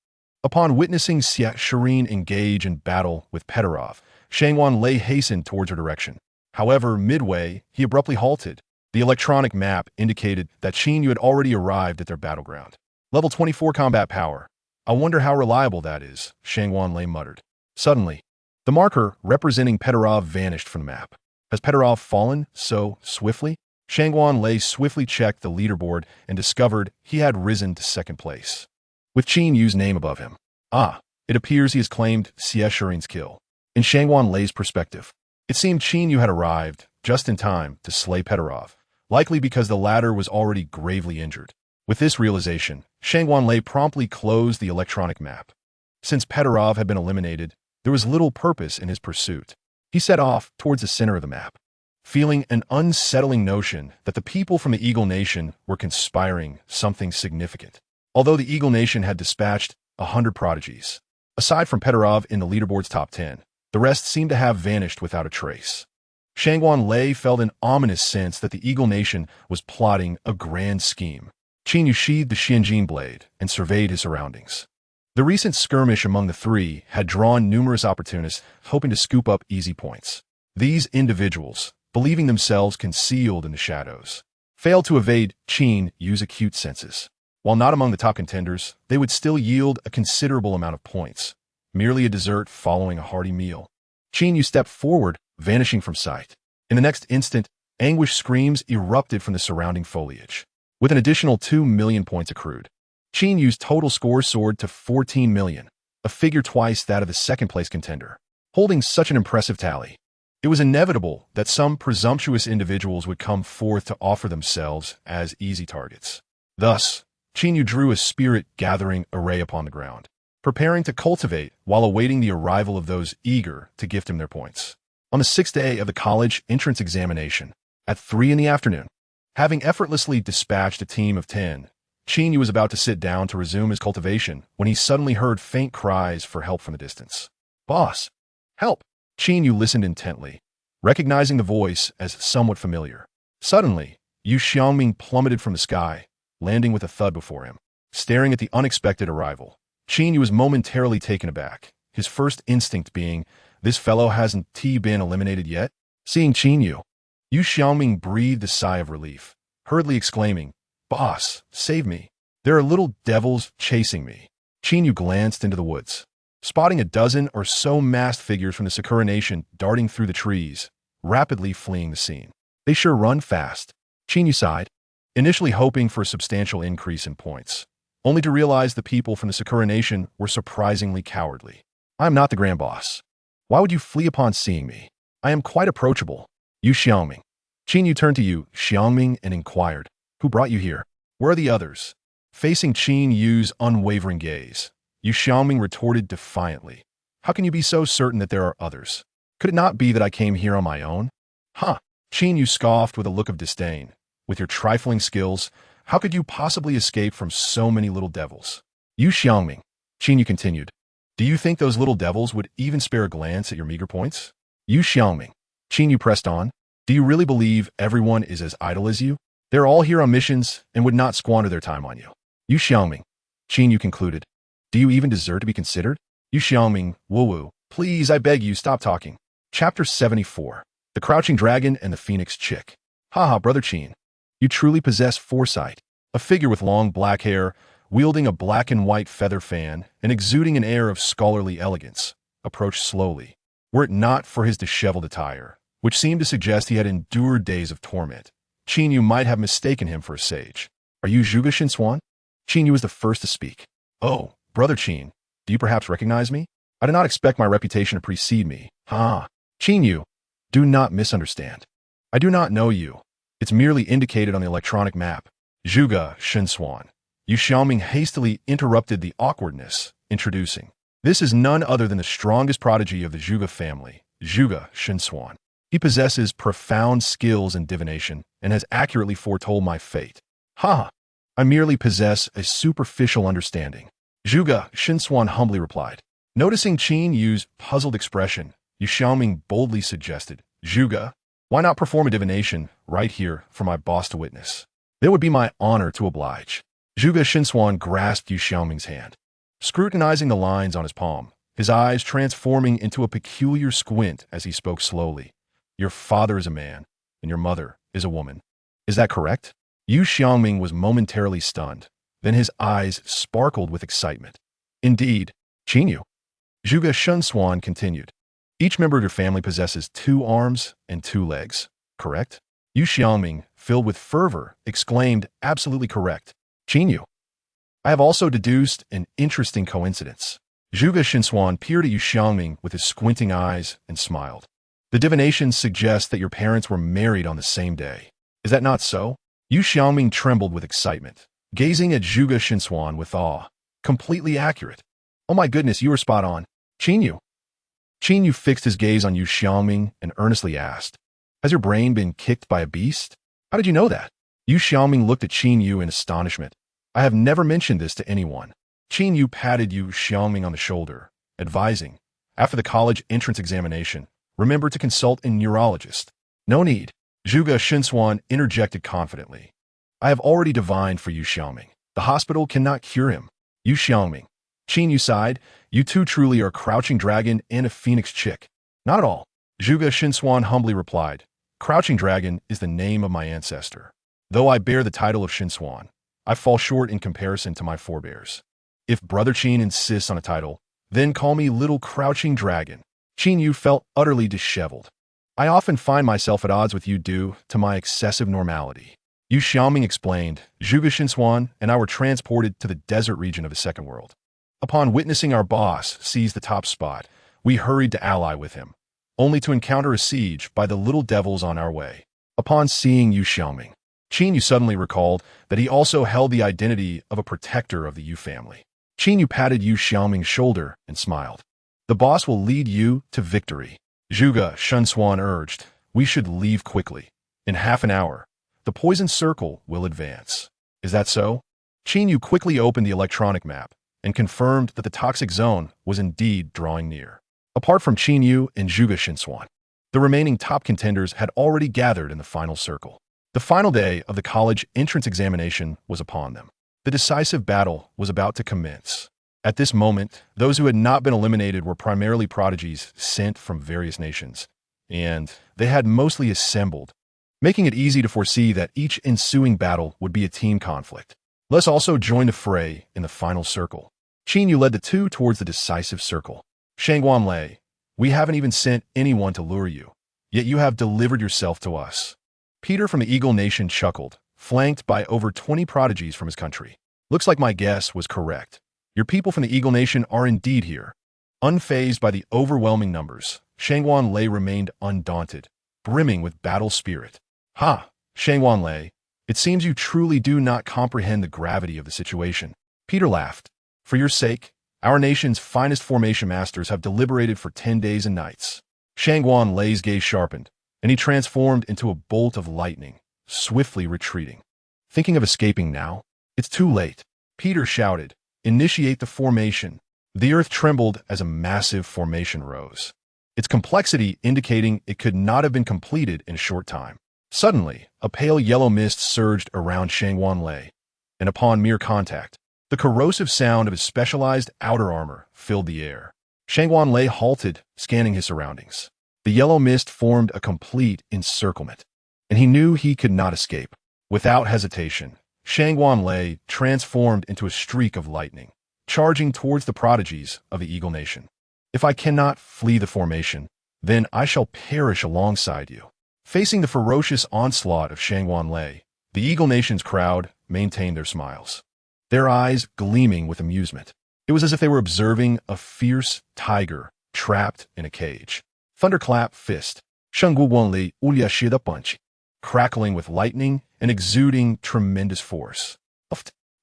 Upon witnessing Xie Shireen engage in battle with Petarov, Shangwan Lei hastened towards her direction. However, midway, he abruptly halted. The electronic map indicated that Qin Yu had already arrived at their battleground. Level 24 combat power. I wonder how reliable that is, Shangwan Lei muttered. Suddenly, the marker representing Petarov vanished from the map. Has Petarov fallen so swiftly? Shangwan Lei swiftly checked the leaderboard and discovered he had risen to second place, with Qin Yu's name above him. Ah, it appears he has claimed Xie Shireen's kill. In Shangwan Lei's perspective, it seemed Qin Yu had arrived just in time to slay Petarov, likely because the latter was already gravely injured. With this realization, Shangwan Lei promptly closed the electronic map. Since Petarov had been eliminated, there was little purpose in his pursuit. He set off towards the center of the map, feeling an unsettling notion that the people from the Eagle Nation were conspiring something significant. Although the Eagle Nation had dispatched 100 prodigies, aside from Petarov in the leaderboard's top 10, the rest seemed to have vanished without a trace. Shangwan Lei felt an ominous sense that the Eagle Nation was plotting a grand scheme. Qin Yu sheathed the Xianjin blade and surveyed his surroundings. The recent skirmish among the three had drawn numerous opportunists hoping to scoop up easy points. These individuals, believing themselves concealed in the shadows, failed to evade Qin Yu's acute senses. While not among the top contenders, they would still yield a considerable amount of points, merely a dessert following a hearty meal. Qin Yu stepped forward, vanishing from sight. In the next instant, anguished screams erupted from the surrounding foliage. With an additional 2 million points accrued, Qin Yu's total score soared to 14 million, a figure twice that of the second-place contender. Holding such an impressive tally, it was inevitable that some presumptuous individuals would come forth to offer themselves as easy targets. Thus, Qin Yu drew a spirit-gathering array upon the ground, preparing to cultivate while awaiting the arrival of those eager to gift him their points. On the 6th day of the college entrance examination, at 3 in the afternoon, Having effortlessly dispatched a team of 10, Qin Yu was about to sit down to resume his cultivation when he suddenly heard faint cries for help from the distance. Boss! Help! Qin Yu listened intently, recognizing the voice as somewhat familiar. Suddenly, Yu Xiangming plummeted from the sky, landing with a thud before him. Staring at the unexpected arrival, Qin Yu was momentarily taken aback, his first instinct being, this fellow hasn't been eliminated yet? Seeing Qin Yu, Yu Xiangming breathed a sigh of relief, hurriedly exclaiming, Boss, save me. There are little devils chasing me. Qin Yu glanced into the woods, spotting a dozen or so masked figures from the Sakura Nation darting through the trees, rapidly fleeing the scene. They sure run fast. Qin Yu sighed, initially hoping for a substantial increase in points, only to realize the people from the Sakura Nation were surprisingly cowardly. I am not the Grand Boss. Why would you flee upon seeing me? I am quite approachable. Yu Xiangming. Qin Yu turned to Yu Xiangming and inquired, Who brought you here? Where are the others? Facing Qin Yu's unwavering gaze, Yu Xiangming retorted defiantly, How can you be so certain that there are others? Could it not be that I came here on my own? Huh. Qin Yu scoffed with a look of disdain. With your trifling skills, how could you possibly escape from so many little devils? Yu Xiangming. Qin Yu continued, Do you think those little devils would even spare a glance at your meager points? Yu Xiangming. Qin Yu pressed on, Do you really believe everyone is as idle as you? They're all here on missions and would not squander their time on you. Yu Xiangming. Qin Yu concluded, Do you even deserve to be considered? Yu Xiangming. Woo. Please, I beg you, stop talking. Chapter 74. The Crouching Dragon and the Phoenix Chick. Haha, Brother Qin. You truly possess foresight. A figure with long black hair, wielding a black and white feather fan and exuding an air of scholarly elegance, approached slowly. Were it not for his disheveled attire, which seemed to suggest he had endured days of torment, Qin Yu might have mistaken him for a sage. Are you Zhuge Xinswan? Qin Yu was the first to speak. Oh, Brother Qin, do you perhaps recognize me? I did not expect my reputation to precede me. Qin Yu, do not misunderstand. I do not know you. It's merely indicated on the electronic map. Zhuge Xinswan. Yu Xiangming hastily interrupted the awkwardness, introducing. This is none other than the strongest prodigy of the Zhuge family, Zhuge Xinswan. He possesses profound skills in divination and has accurately foretold my fate. I merely possess a superficial understanding. Zhuge Xinswan humbly replied. Noticing Qin Yu's puzzled expression, Yu Xiangming boldly suggested, Zhuge, why not perform a divination right here for my boss to witness? It would be my honor to oblige. Zhuge Xinswan grasped Yu Xiangming's hand, scrutinizing the lines on his palm, his eyes transforming into a peculiar squint as he spoke slowly. Your father is a man, and your mother is a woman. Is that correct? Yu Xiangming was momentarily stunned. Then his eyes sparkled with excitement. Indeed, Qin Yu. Zhuge Xinswan continued. Each member of your family possesses 2 arms and 2 legs, correct? Yu Xiangming, filled with fervor, exclaimed, Absolutely correct. Qin Yu. I have also deduced an interesting coincidence. Zhuge Xinswan peered at Yu Xiangming with his squinting eyes and smiled. The divinations suggest that your parents were married on the same day. Is that not so? Yu Xiangming trembled with excitement, gazing at Zhuge Xinswan with awe. Completely accurate. Oh my goodness, you were spot on. Qin Yu. Qin Yu fixed his gaze on Yu Xiangming and earnestly asked, Has your brain been kicked by a beast? How did you know that? Yu Xiangming looked at Qin Yu in astonishment. I have never mentioned this to anyone. Qin Yu patted Yu Xiangming on the shoulder, advising, After the college entrance examination, remember to consult a neurologist. No need. Zhuge Xinswan interjected confidently. I have already divined for Yu Xiangming. The hospital cannot cure him. Yu Xiangming. Qin Yu sighed. You two truly are a crouching dragon and a phoenix chick. Not at all. Zhuge Xinswan humbly replied. Crouching dragon is the name of my ancestor. Though I bear the title of Xinswan, I fall short in comparison to my forebears. If Brother Qin insists on a title, then call me Little Crouching Dragon. Qin Yu felt utterly disheveled. I often find myself at odds with you due to my excessive normality. Yu Xiangming explained, Zhuge Xinswan and I were transported to the desert region of the Second World. Upon witnessing our boss seize the top spot, we hurried to ally with him, only to encounter a siege by the little devils on our way. Upon seeing Yu Xiangming, Qin Yu suddenly recalled that he also held the identity of a protector of the Yu family. Qin Yu patted Yu Xiangming's shoulder and smiled. The boss will lead you to victory. Zhuge Xinswan urged, we should leave quickly. In half an hour, the poison circle will advance. Is that so? Qin Yu quickly opened the electronic map and confirmed that the toxic zone was indeed drawing near. Apart from Qin Yu and Zhuge Shinsuan, the remaining top contenders had already gathered in the final circle. The final day of the college entrance examination was upon them. The decisive battle was about to commence. At this moment, those who had not been eliminated were primarily prodigies sent from various nations, and they had mostly assembled, making it easy to foresee that each ensuing battle would be a team conflict. Let's also join the fray in the final circle. Qin Yu led the two towards the decisive circle. Shangguan Lei, we haven't even sent anyone to lure you, yet you have delivered yourself to us. Peter from the Eagle Nation chuckled, flanked by over 20 prodigies from his country. Looks like my guess was correct. Your people from the Eagle Nation are indeed here. Unfazed by the overwhelming numbers, Shangguan Lei remained undaunted, brimming with battle spirit. Ha! Shangguan Lei, it seems you truly do not comprehend the gravity of the situation. Peter laughed. For your sake, our nation's finest formation masters have deliberated for 10 days and nights. Shangguan Lei's gaze sharpened, and he transformed into a bolt of lightning, swiftly retreating. Thinking of escaping now? It's too late. Peter shouted, "Initiate the formation." The earth trembled as a massive formation rose, its complexity indicating it could not have been completed in a short time. Suddenly, a pale yellow mist surged around Shangguan Lei, and upon mere contact, the corrosive sound of his specialized outer armor filled the air. Shangguan Lei halted, scanning his surroundings. The yellow mist formed a complete encirclement, and he knew he could not escape. Without hesitation, Shangguan Lei transformed into a streak of lightning, charging towards the prodigies of the Eagle Nation. If I cannot flee the formation, then I shall perish alongside you. Facing the ferocious onslaught of Shangguan Lei, the Eagle Nation's crowd maintained their smiles, their eyes gleaming with amusement. It was as if they were observing a fierce tiger trapped in a cage. Thunderclap fist, Shangguan Lei ulia shida punch, crackling with lightning and exuding tremendous force.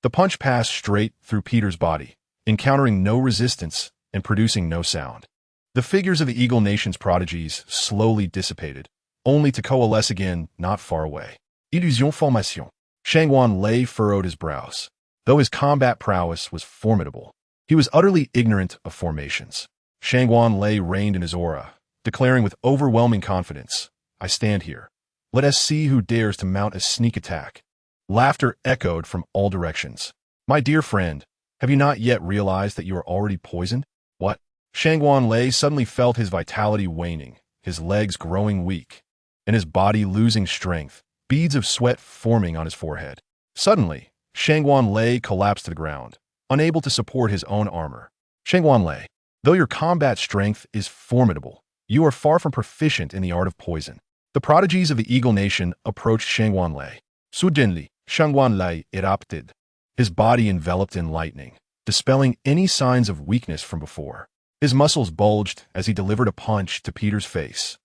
The punch passed straight through Peter's body, encountering no resistance and producing no sound. The figures of the Eagle Nation's prodigies slowly dissipated, only to coalesce again not far away. Illusion formation. Shangguan Lei furrowed his brows. Though his combat prowess was formidable, he was utterly ignorant of formations. Shangguan Lei reigned in his aura, declaring with overwhelming confidence, "I stand here. Let us see who dares to mount a sneak attack." Laughter echoed from all directions. "My dear friend, have you not yet realized that you are already poisoned?" "What?" Shangguan Lei suddenly felt his vitality waning, his legs growing weak, and his body losing strength, beads of sweat forming on his forehead. Suddenly, Shangguan Lei collapsed to the ground, unable to support his own armor. "Shangguan Lei, though your combat strength is formidable, you are far from proficient in the art of poison." The prodigies of the Eagle Nation approached Shangguan Lei. Suddenly, Shangguan Lei erupted, his body enveloped in lightning, dispelling any signs of weakness from before. His muscles bulged as he delivered a punch to Peter's face.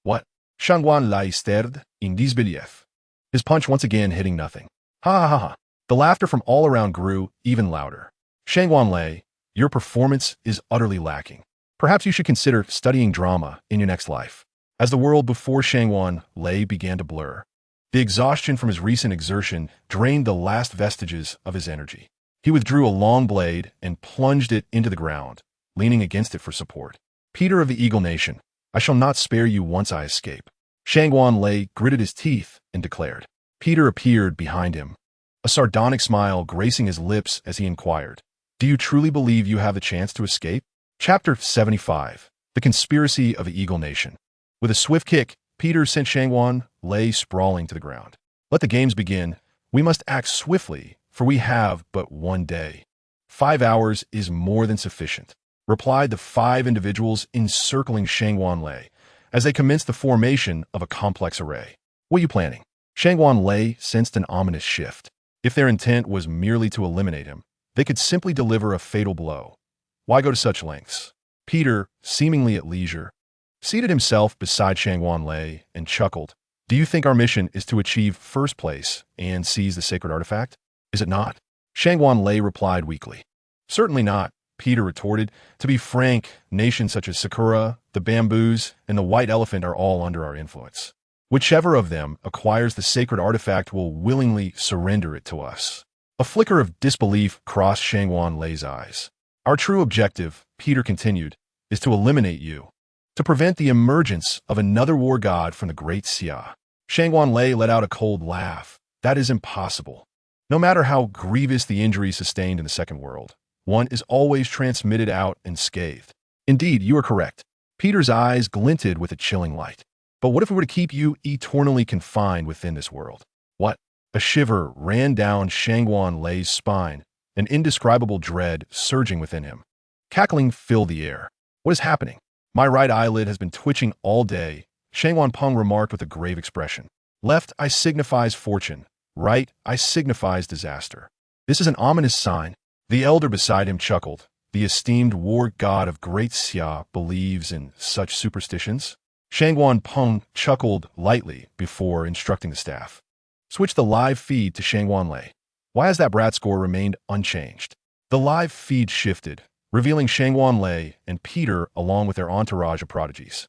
"What?" Shangguan Lei stared in disbelief, his punch once again hitting nothing. "Ha ha ha!" The laughter from all around grew even louder. "Shangguan Lei, your performance is utterly lacking. Perhaps you should consider studying drama in your next life." As the world before Shangguan Lei began to blur, the exhaustion from his recent exertion drained the last vestiges of his energy. He withdrew a long blade and plunged it into the ground, leaning against it for support. "Peter of the Eagle Nation, I shall not spare you once I escape." Shangguan Lei gritted his teeth and declared. Peter appeared behind him, a sardonic smile gracing his lips as he inquired, "Do you truly believe you have the chance to escape?" Chapter 75. The Conspiracy of the Eagle Nation. With a swift kick, Peter sent Shangguan Lei sprawling to the ground. "Let the games begin. We must act swiftly, for we have but 1 day." 5 hours is more than sufficient," replied the 5 individuals encircling Shangguan Lei as they commenced the formation of a complex array. "What are you planning?" Shangguan Lei sensed an ominous shift. If their intent was merely to eliminate him, they could simply deliver a fatal blow. Why go to such lengths? Peter, seemingly at leisure, seated himself beside Shangguan Lei and chuckled. "Do you think our mission is to achieve first place and seize the sacred artifact? Is it not?" Shangguan Lei replied weakly. "Certainly not," Peter retorted. "To be frank, nations such as Sakura, the bamboos, and the white elephant are all under our influence. Whichever of them acquires the sacred artifact will willingly surrender it to us. A flicker of disbelief crossed Shangwan Lei's eyes. Our true objective, Peter continued, is to eliminate you, to prevent the emergence of another war god from the Great Xia. Shangwan Lei let out a cold laugh. That is impossible. No matter how grievous the injury sustained in the Second World, one is always transmitted out unscathed. Indeed, you are correct. Peter's eyes glinted with a chilling light. But what if we were to keep you eternally confined within this world? What? A shiver ran down Shangwan Lei's spine, an indescribable dread surging within him. Cackling filled the air. What is happening? My right eyelid has been twitching all day, Shangwan Peng remarked with a grave expression. Left eye signifies fortune. Right eye signifies disaster. This is an ominous sign. The elder beside him chuckled. The esteemed war god of Great Xia believes in such superstitions? Shangwan Peng chuckled lightly before instructing the staff. Switch the live feed to Shangwan Lei. Why has that brat score remained unchanged? The live feed shifted, revealing Shangwan Lei and Peter along with their entourage of prodigies.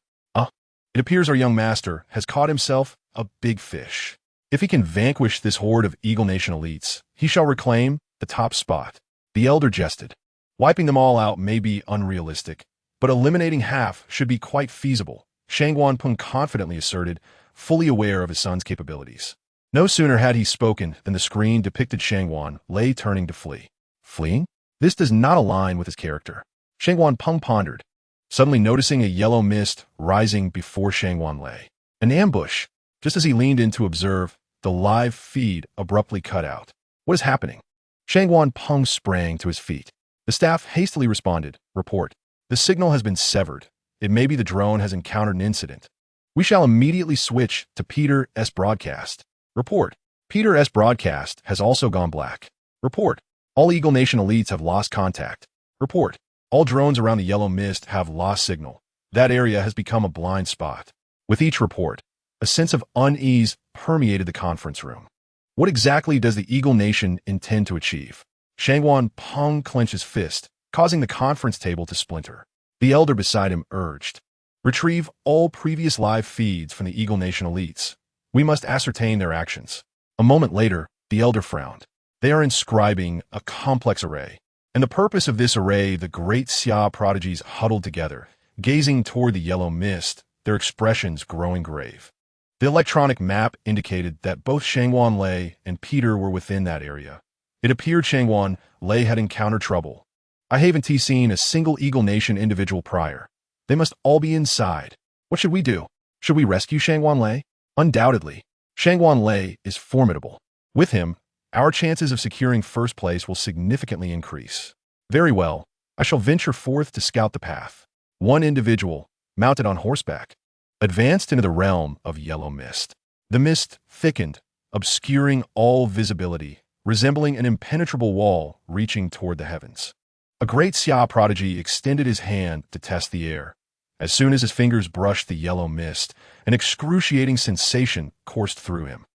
It appears our young master has caught himself a big fish. If he can vanquish this horde of Eagle Nation elites, he shall reclaim the top spot. The elder jested. Wiping them all out may be unrealistic, but eliminating half should be quite feasible, Shangwan Peng confidently asserted, fully aware of his son's capabilities. No sooner had he spoken than the screen depicted Shangwan Lei turning to flee. Fleeing? This does not align with his character. Shangwan Peng pondered, suddenly noticing a yellow mist rising before Shangwan Lei. An ambush. Just as he leaned in to observe, the live feed abruptly cut out. What is happening? Shangwan Peng sprang to his feet. The staff hastily responded, Report. The signal has been severed. It may be the drone has encountered an incident. We shall immediately switch to Peter S. Broadcast. Report. Peter S. Broadcast has also gone black. Report. All Eagle Nation elites have lost contact. Report. All drones around the yellow mist have lost signal. That area has become a blind spot. With each report, a sense of unease permeated the conference room. What exactly does the Eagle Nation intend to achieve? Shangwan Peng clenched his fist, causing the conference table to splinter. The elder beside him urged, Retrieve all previous live feeds from the Eagle Nation elites. We must ascertain their actions. A moment later, the elder frowned. They are inscribing a complex array. And the purpose of this array, the Great Xia prodigies huddled together, gazing toward the yellow mist, their expressions growing grave. The electronic map indicated that both Shangwan Lei and Peter were within that area. It appeared Shangwan Lei had encountered trouble. I haven't seen a single Eagle Nation individual prior. They must all be inside. What should we do? Should we rescue Shangwan Lei? Undoubtedly. Shangwan Lei is formidable. With him, our chances of securing first place will significantly increase. Very well, I shall venture forth to scout the path. One individual, mounted on horseback, advanced into the realm of yellow mist. The mist thickened, obscuring all visibility, resembling an impenetrable wall reaching toward the heavens. A Great Xia prodigy extended his hand to test the air. As soon as his fingers brushed the yellow mist, an excruciating sensation coursed through him.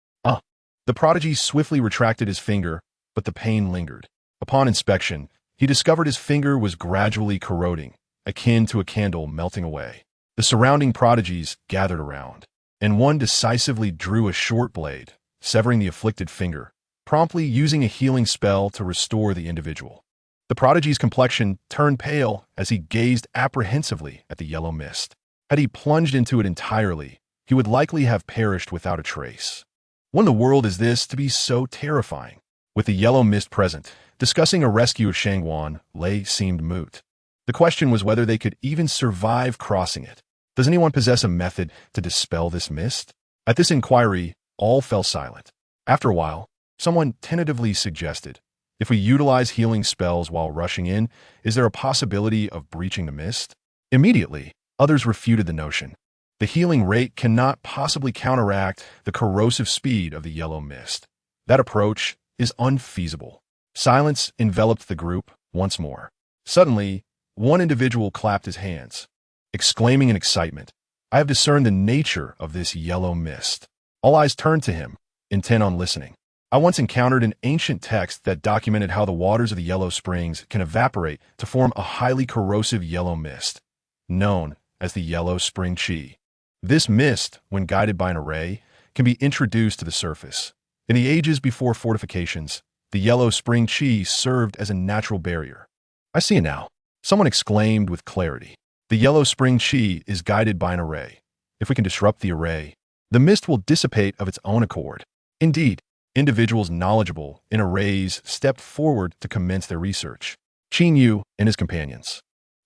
The prodigy swiftly retracted his finger, but the pain lingered. Upon inspection, he discovered his finger was gradually corroding, akin to a candle melting away. The surrounding prodigies gathered around, and one decisively drew a short blade, severing the afflicted finger, promptly using a healing spell to restore the individual. The prodigy's complexion turned pale as he gazed apprehensively at the yellow mist. Had he plunged into it entirely, he would likely have perished without a trace. What in the world is this to be so terrifying? With the yellow mist present, discussing a rescue of Shangwan Lei seemed moot. The question was whether they could even survive crossing it. Does anyone possess a method to dispel this mist? At this inquiry, all fell silent. After a while, someone tentatively suggested, if we utilize healing spells while rushing in, is there a possibility of breaching the mist? Immediately, others refuted the notion. The healing rate cannot possibly counteract the corrosive speed of the yellow mist. That approach is unfeasible. Silence enveloped the group once more. Suddenly, one individual clapped his hands, exclaiming in excitement, I have discerned the nature of this yellow mist. All eyes turned to him, intent on listening. I once encountered an ancient text that documented how the waters of the yellow springs can evaporate to form a highly corrosive yellow mist, known as the yellow spring qi. This mist, when guided by an array, can be introduced to the surface. In the ages before fortifications, the yellow spring chi served as a natural barrier. I see it now. Someone exclaimed with clarity. The yellow spring chi is guided by an array. If we can disrupt the array, the mist will dissipate of its own accord. Indeed, individuals knowledgeable in arrays stepped forward to commence their research. Qin Yu and his companions,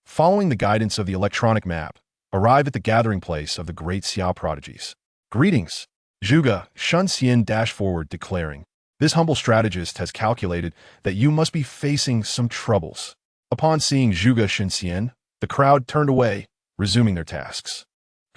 following the guidance of the electronic map, arrive at the gathering place of the great Xia prodigies. Greetings. Zhuge Shunxian dashed forward, declaring, "This humble strategist has calculated that you must be facing some troubles." Upon seeing Zhuge Shunxian, the crowd turned away, resuming their tasks.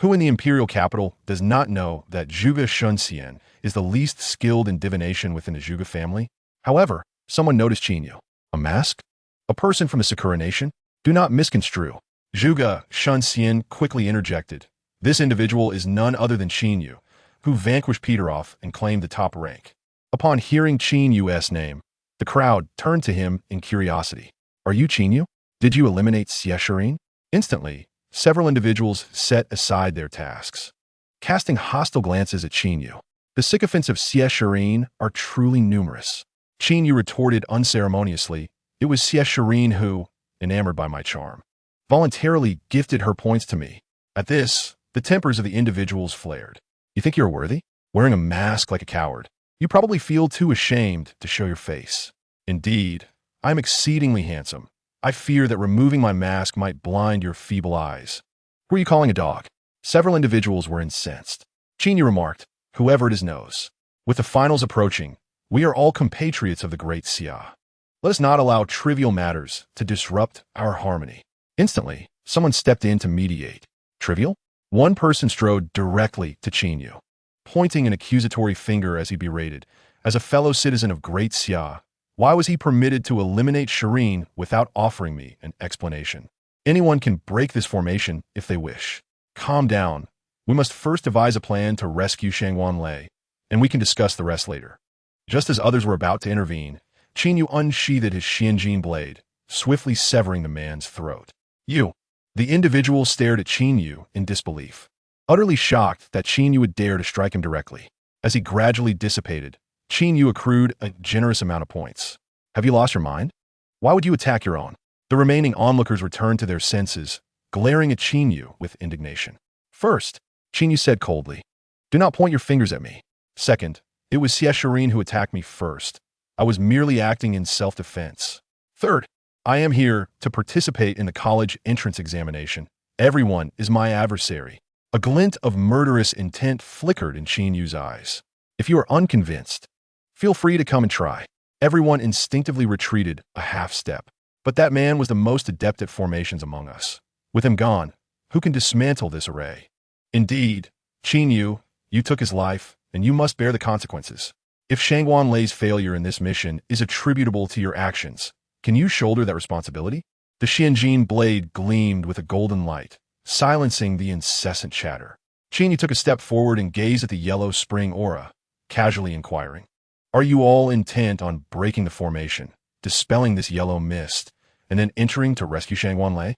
Who in the imperial capital does not know that Zhuge Shunxian is the least skilled in divination within the Zhuge family? However, someone noticed Qin Yu. A mask? A person from the Sakura nation? Do not misconstrue. Zhuge Shunxian quickly interjected. This individual is none other than Qin Yu, who vanquished Peteroff and claimed the top rank. Upon hearing Qin Yu's name, the crowd turned to him in curiosity. Are you Qin Yu? Did you eliminate Xie Shirin? Instantly, several individuals set aside their tasks, casting hostile glances at Qin Yu. The sycophants of Xie Shirin are truly numerous. Qin Yu retorted unceremoniously. It was Xie Shirin who, enamored by my charm, voluntarily gifted her points to me. At this, the tempers of the individuals flared. You think you're worthy? Wearing a mask like a coward. You probably feel too ashamed to show your face. Indeed, I am exceedingly handsome. I fear that removing my mask might blind your feeble eyes. Who are you calling a dog? Several individuals were incensed. Qin Yu remarked, whoever it is knows. With the finals approaching, we are all compatriots of the great Xia. Let us not allow trivial matters to disrupt our harmony. Instantly, someone stepped in to mediate. Trivial? One person strode directly to Qin Yu, pointing an accusatory finger as he berated, as a fellow citizen of great Xia, why was he permitted to eliminate Shirin without offering me an explanation? Anyone can break this formation if they wish. Calm down. We must first devise a plan to rescue Shangwanlei, and we can discuss the rest later. Just as others were about to intervene, Qin Yu unsheathed his Xianjin blade, swiftly severing the man's throat. You. The individual stared at Qin Yu in disbelief, utterly shocked that Qin Yu would dare to strike him directly. As he gradually dissipated, Qin Yu accrued a generous amount of points. Have you lost your mind? Why would you attack your own? The remaining onlookers returned to their senses, glaring at Qin Yu with indignation. First, Qin Yu said coldly, do not point your fingers at me. Second, it was Xie Shirin who attacked me first. I was merely acting in self-defense. Third, I am here to participate in the college entrance examination. Everyone is my adversary. A glint of murderous intent flickered in Qin Yu's eyes. If you are unconvinced, feel free to come and try. Everyone instinctively retreated a half step. But that man was the most adept at formations among us. With him gone, who can dismantle this array? Indeed, Qin Yu, you took his life, and you must bear the consequences. If Shangwanlei's failure in this mission is attributable to your actions, can you shoulder that responsibility? The Xianjin blade gleamed with a golden light, silencing the incessant chatter. Qin Yu took a step forward and gazed at the yellow spring aura, casually inquiring, are you all intent on breaking the formation, dispelling this yellow mist, and then entering to rescue Shangwanlei?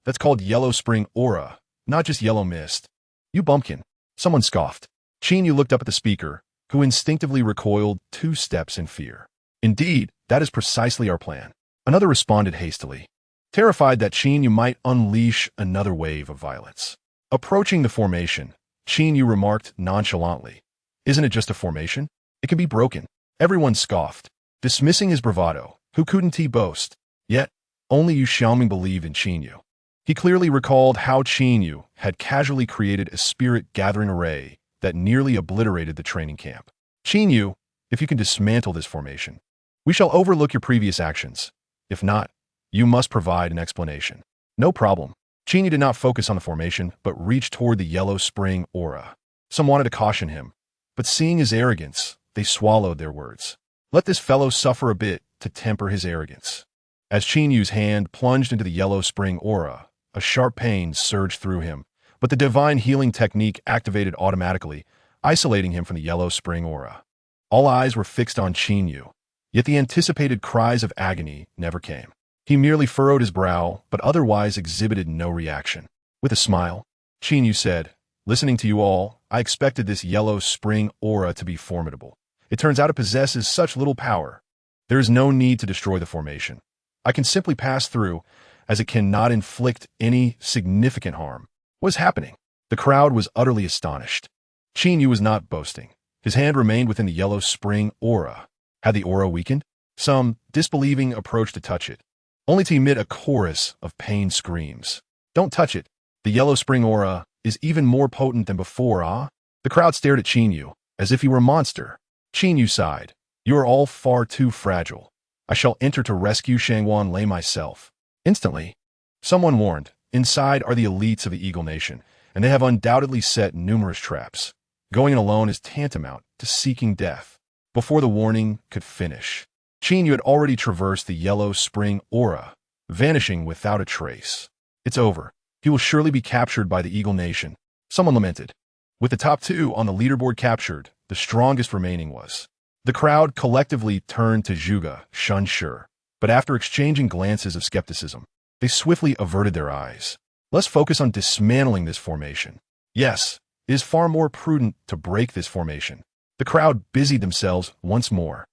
That's called yellow spring aura, not just yellow mist. You bumpkin. Someone scoffed. Qin Yu looked up at the speaker, who instinctively recoiled 2 steps in fear. Indeed, that is precisely our plan. Another responded hastily, terrified that Qin Yu might unleash another wave of violence. Approaching the formation, Qin Yu remarked nonchalantly, isn't it just a formation? It can be broken. Everyone scoffed, dismissing his bravado. Who couldn't he boast? Yet, only Yu Xiaoming believed in Qin Yu. He clearly recalled how Qin Yu had casually created a spirit-gathering array that nearly obliterated the training camp. Qin Yu, if you can dismantle this formation, we shall overlook your previous actions. If not, you must provide an explanation. No problem. Qin Yu did not focus on the formation, but reached toward the yellow spring aura. Some wanted to caution him, but seeing his arrogance, they swallowed their words. Let this fellow suffer a bit to temper his arrogance. As Qin Yu's hand plunged into the yellow spring aura, a sharp pain surged through him, but the divine healing technique activated automatically, isolating him from the yellow spring aura. All eyes were fixed on Qin Yu, yet the anticipated cries of agony never came. He merely furrowed his brow, but otherwise exhibited no reaction. With a smile, Qin Yu said, Listening to you all, I expected this yellow spring aura to be formidable. It turns out it possesses such little power. There is no need to destroy the formation. I can simply pass through, as it cannot inflict any significant harm. What is happening? The crowd was utterly astonished. Qin Yu was not boasting. His hand remained within the yellow spring aura. Had the aura weakened? Some disbelieving approached to touch it, only to emit a chorus of pain screams. Don't touch it. The yellow spring aura is even more potent than before, ah? The crowd stared at Qin Yu, as if he were a monster. Qin Yu sighed. You are all far too fragile. I shall enter to rescue Shangwan Lei myself. Instantly, someone warned, inside are the elites of the Eagle Nation, and they have undoubtedly set numerous traps. Going in alone is tantamount to seeking death. Before the warning could finish, Qin Yu had already traversed the yellow spring aura, vanishing without a trace. It's over. He will surely be captured by the Eagle Nation. Someone lamented. With the top two on the leaderboard captured, the strongest remaining was. The crowd collectively turned to Zhuge Shunshi, but after exchanging glances of skepticism, they swiftly averted their eyes. Let's focus on dismantling this formation. Yes, it is far more prudent to break this formation. The crowd busied themselves once more.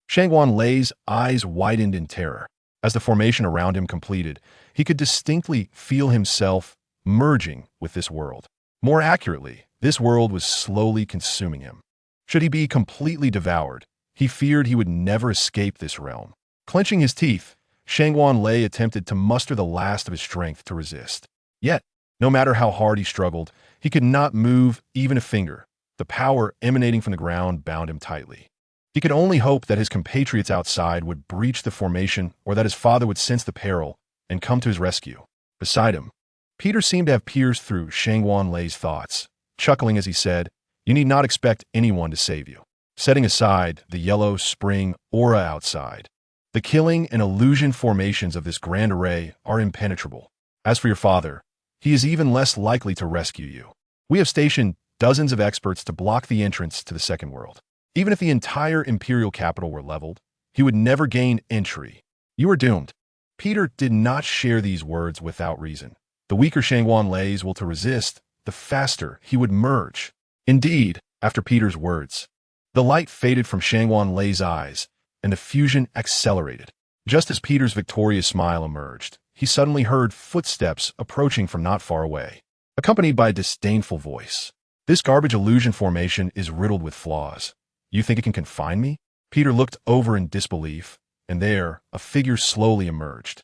Shangwan Lei's eyes widened in terror. As the formation around him completed, he could distinctly feel himself merging with this world. More accurately, this world was slowly consuming him. Should he be completely devoured, he feared he would never escape this realm. Clenching his teeth, Shangwan Lei attempted to muster the last of his strength to resist. Yet, no matter how hard he struggled, he could not move even a finger. The power emanating from the ground bound him tightly. He could only hope that his compatriots outside would breach the formation or that his father would sense the peril and come to his rescue. Beside him, Peter seemed to have pierced through Shangwan Lei's thoughts, chuckling as he said, You need not expect anyone to save you. Setting aside the yellow spring aura outside, the killing and illusion formations of this grand array are impenetrable. As for your father, he is even less likely to rescue you. We have stationed dozens of experts to block the entrance to the second world. Even if the entire imperial capital were leveled, he would never gain entry. You are doomed. Peter did not share these words without reason. The weaker Shangwan Lei's will to resist, the faster he would merge. Indeed, after Peter's words, the light faded from Shangwan Lei's eyes, and the fusion accelerated. Just as Peter's victorious smile emerged, he suddenly heard footsteps approaching from not far away, accompanied by a disdainful voice. This garbage illusion formation is riddled with flaws. You think it can confine me? Peter looked over in disbelief, and there, a figure slowly emerged.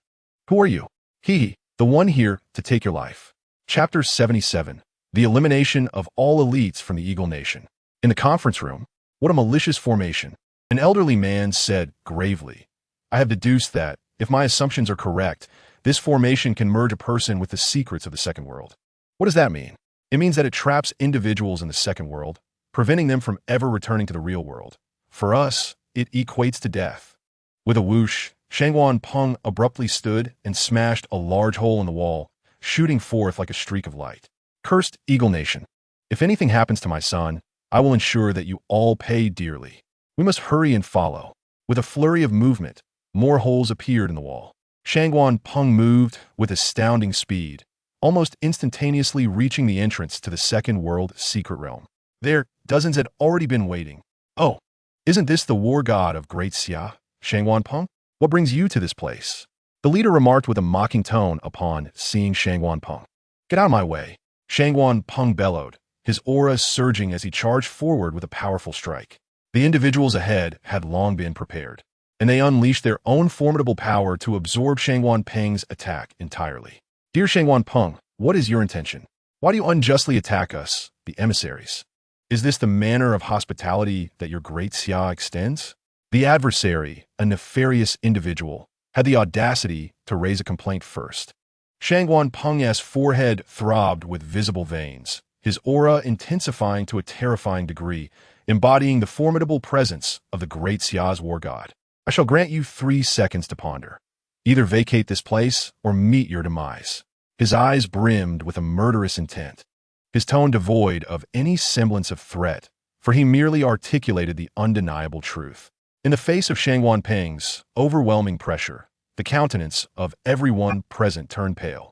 Who are you? He, the one here to take your life. Chapter 77. The elimination of all elites from the Eagle Nation. In the conference room, what a malicious formation. An elderly man said gravely, I have deduced that, if my assumptions are correct, this formation can merge a person with the secrets of the second world. What does that mean? It means that it traps individuals in the second world, preventing them from ever returning to the real world. For us, it equates to death. With a whoosh, Shangwan Peng abruptly stood and smashed a large hole in the wall, shooting forth like a streak of light. Cursed Eagle Nation, if anything happens to my son, I will ensure that you all pay dearly. We must hurry and follow. With a flurry of movement, more holes appeared in the wall. Shangwan Peng moved with astounding speed, almost instantaneously reaching the entrance to the second world secret realm. There, dozens had already been waiting. Oh, isn't this the war god of Great Xia, Shangwan Peng? What brings you to this place? The leader remarked with a mocking tone upon seeing Shangwan Peng. Get out of my way. Shangwan Peng bellowed, his aura surging as he charged forward with a powerful strike. The individuals ahead had long been prepared, and they unleashed their own formidable power to absorb Shangwan Peng's attack entirely. Dear Shangwan Peng, what is your intention? Why do you unjustly attack us, the emissaries? Is this the manner of hospitality that your great Xia extends? The adversary, a nefarious individual, had the audacity to raise a complaint first. Shangwan Peng's forehead throbbed with visible veins, his aura intensifying to a terrifying degree, embodying the formidable presence of the great Xia's war god. I shall grant you 3 seconds to ponder. Either vacate this place or meet your demise. His eyes brimmed with a murderous intent, his tone devoid of any semblance of threat, for he merely articulated the undeniable truth. In the face of Shangwan Peng's overwhelming pressure, the countenance of everyone present turned pale.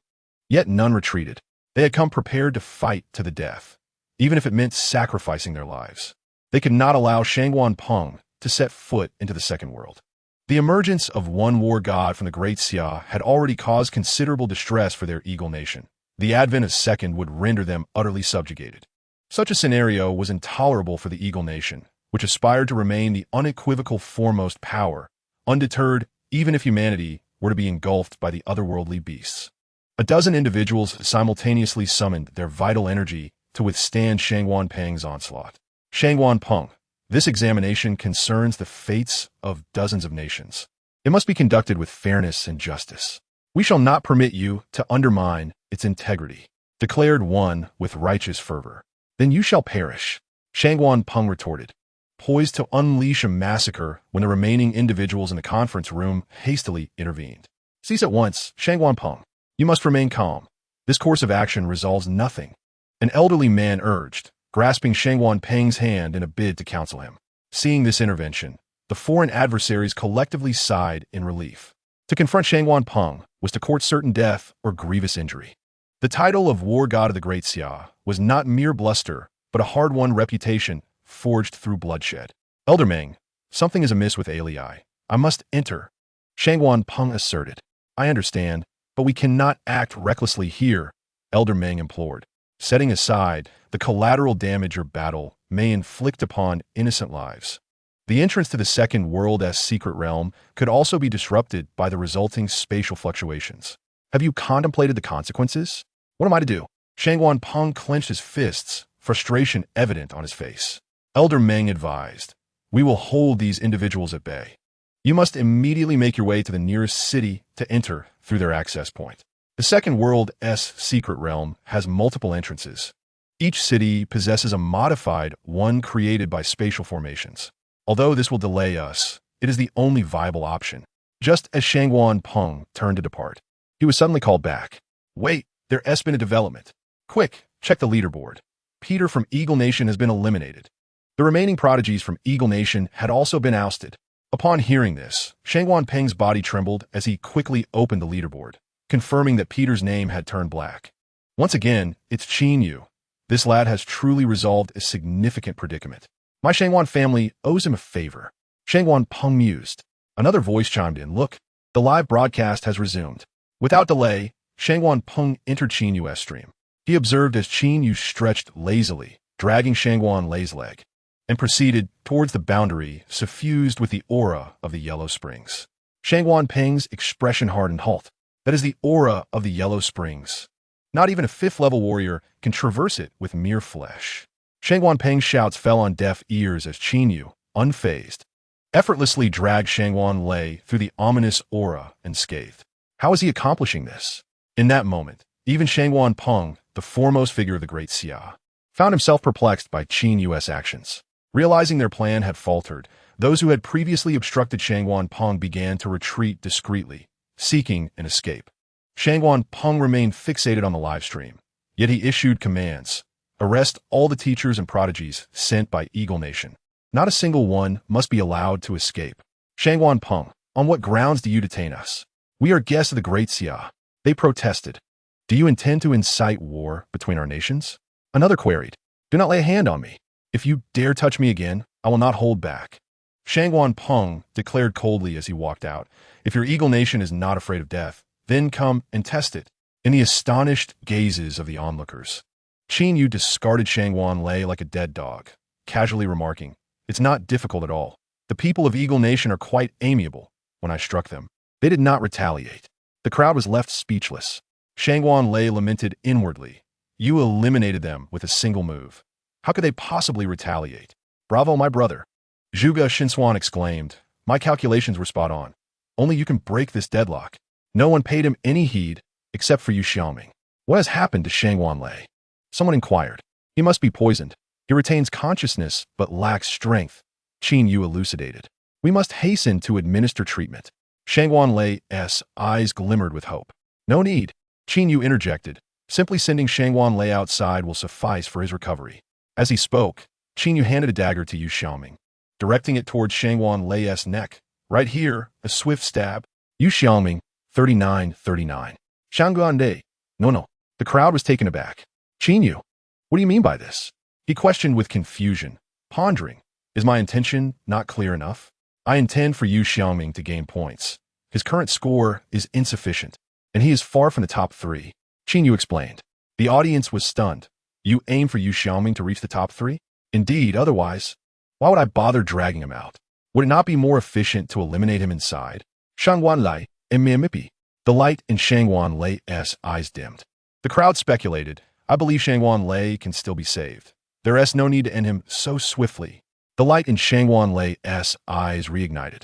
Yet none retreated. They had come prepared to fight to the death. even if it meant sacrificing their lives. They could not allow Shangguan Peng to set foot into the second world. The emergence of one war god from the Great Xia had already caused considerable distress for their Eagle Nation. The advent of second would render them utterly subjugated. Such a scenario was intolerable for the Eagle Nation, which aspired to remain the unequivocal foremost power, undeterred even if humanity were to be engulfed by the otherworldly beasts. A dozen individuals simultaneously summoned their vital energy to withstand Shangguan Peng's onslaught. Shangguan Peng, this examination concerns the fates of dozens of nations. It must be conducted with fairness and justice. We shall not permit you to undermine its integrity, declared one with righteous fervor. Then you shall perish, Shangguan Peng retorted, poised to unleash a massacre when the remaining individuals in the conference room hastily intervened. Cease at once, Shangguan Peng. You must remain calm. This course of action resolves nothing, an elderly man urged, grasping Shangguan Peng's hand in a bid to counsel him. Seeing this intervention, the foreign adversaries collectively sighed in relief. To confront Shangguan Peng was to court certain death or grievous injury. The title of War God of the Great Xia was not mere bluster, but a hard-won reputation forged through bloodshed. Elder Meng, something is amiss with Ailey. I must enter, Shangguan Peng asserted. I understand, but we cannot act recklessly here, Elder Meng implored. Setting aside the collateral damage or battle may inflict upon innocent lives. The entrance to the second world's secret realm could also be disrupted by the resulting spatial fluctuations. Have you contemplated the consequences? What am I to do? Shangguan Peng clenched his fists, frustration evident on his face. Elder Meng advised, we will hold these individuals at bay. You must immediately make your way to the nearest city to enter through their access point. The second world's secret realm has multiple entrances. Each city possesses a modified one created by spatial formations. Although this will delay us, it is the only viable option. Just as Shangguan Peng turned to depart, he was suddenly called back. Wait, there has been a development. Quick, check the leaderboard. Peter from Eagle Nation has been eliminated. The remaining prodigies from Eagle Nation had also been ousted. Upon hearing this, Shangguan Peng's body trembled as he quickly opened the leaderboard, confirming that Peter's name had turned black. Once again, it's Qin Yu. This lad has truly resolved a significant predicament. My Shangguan family owes him a favor. Shangguan Peng mused. Another voice chimed in. Look, the live broadcast has resumed. Without delay, Shangguan Peng entered Qin Yu's stream. He observed as Qin Yu stretched lazily, dragging Shangguan Lei's leg, and proceeded towards the boundary suffused with the aura of the Yellow Springs. Shangguan Peng's expression hardened. Halt. That is the aura of the Yellow Springs. Not even a fifth-level warrior can traverse it with mere flesh. Shangguan Peng's shouts fell on deaf ears as Qin Yu, unfazed, effortlessly dragged Shangguan Lei through the ominous aura unscathed. How is he accomplishing this? In that moment, even Shangguan Peng, the foremost figure of the Great Xia, found himself perplexed by Qin Yu's actions. Realizing their plan had faltered, those who had previously obstructed Shangguan Peng began to retreat discreetly, seeking an escape. Shangguan Peng remained fixated on the live stream, yet he issued commands. Arrest all the teachers and prodigies sent by Eagle Nation. Not a single one must be allowed to escape. Shangguan Peng, on what grounds do you detain us? We are guests of the Great Xia. They protested. Do you intend to incite war between our nations? Another queried. Do not lay a hand on me. If you dare touch me again, I will not hold back. Shangguan Peng declared coldly as he walked out. If your Eagle Nation is not afraid of death, then come and test it. In the astonished gazes of the onlookers, Qin Yu discarded Shangguan Lei like a dead dog, casually remarking, it's not difficult at all. The people of Eagle Nation are quite amiable. When I struck them, they did not retaliate. The crowd was left speechless. Shangguan Lei lamented inwardly. You eliminated them with a single move. How could they possibly retaliate? Bravo, my brother. Zhuge Shinsuan exclaimed. My calculations were spot on. Only you can break this deadlock. No one paid him any heed, except for Yu Xiaoming. What has happened to Shangguan Lei? Someone inquired. He must be poisoned. He retains consciousness, but lacks strength. Qin Yu elucidated. We must hasten to administer treatment. Shangguan Lei's eyes glimmered with hope. No need. Qin Yu interjected. Simply sending Shangguan Lei outside will suffice for his recovery. As he spoke, Qin Yu handed a dagger to Yu Xiaoming, directing it towards Shangguan Lei's neck. Right here, a swift stab. Yu Xiaoming, 3939. Shangguan Lei. No. The crowd was taken aback. Qin Yu, what do you mean by this? He questioned with confusion, pondering, is my intention not clear enough? I intend for Yu Xiaoming to gain points. His current score is insufficient, and he is far from the top 3. Qin Yu explained. The audience was stunned. You aim for Yu Xiaoming to reach the top 3? Indeed, otherwise, why would I bother dragging him out? Would it not be more efficient to eliminate him inside? Shangwan Lai and Miamipi. The light in Shangwan Lei's eyes dimmed. The crowd speculated. I believe Shangwan Lei can still be saved. There is no need to end him so swiftly. The light in Shangwan Lei's eyes reignited.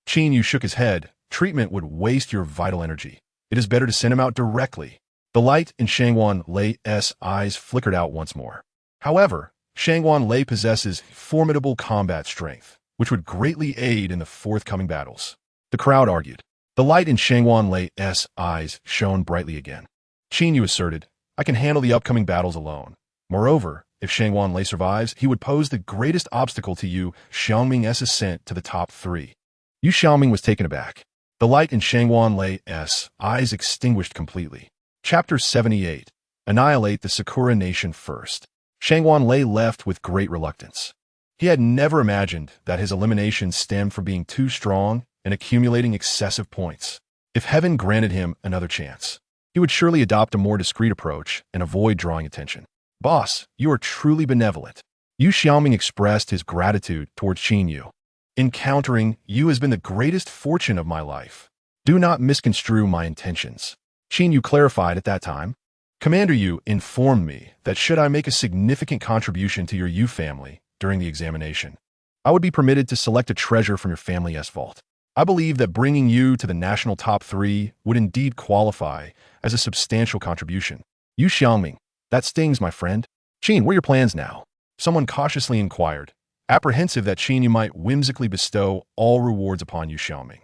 Qin Yu shook his head. Treatment would waste your vital energy. It is better to send him out directly. The light in Shangwan Lei's eyes flickered out once more. However, Shangwan Lei possesses formidable combat strength, which would greatly aid in the forthcoming battles. The crowd argued. The light in Shangwan Lei's eyes shone brightly again. Qin Yu asserted, I can handle the upcoming battles alone. Moreover, if Shangwan Lei survives, he would pose the greatest obstacle to Yu Xiaoming's ascent to the top 3. Yu Xiaoming was taken aback. The light in Shangwan Lei's eyes extinguished completely. Chapter 78. Annihilate the Sakura Nation first. Shangwan Lei left with great reluctance. He had never imagined that his elimination stemmed from being too strong and accumulating excessive points. If heaven granted him another chance, he would surely adopt a more discreet approach and avoid drawing attention. Boss, you are truly benevolent. Yu Xiaoming expressed his gratitude towards Qin Yu. Encountering you has been the greatest fortune of my life. Do not misconstrue my intentions. Qin Yu clarified at that time. Commander Yu informed me that should I make a significant contribution to your Yu family during the examination, I would be permitted to select a treasure from your family's vault. I believe that bringing you to the national top 3 would indeed qualify as a substantial contribution. Yu Xiaoming, that stings, my friend. Qin, what are your plans now? Someone cautiously inquired, apprehensive that Qin Yu might whimsically bestow all rewards upon Yu Xiaoming.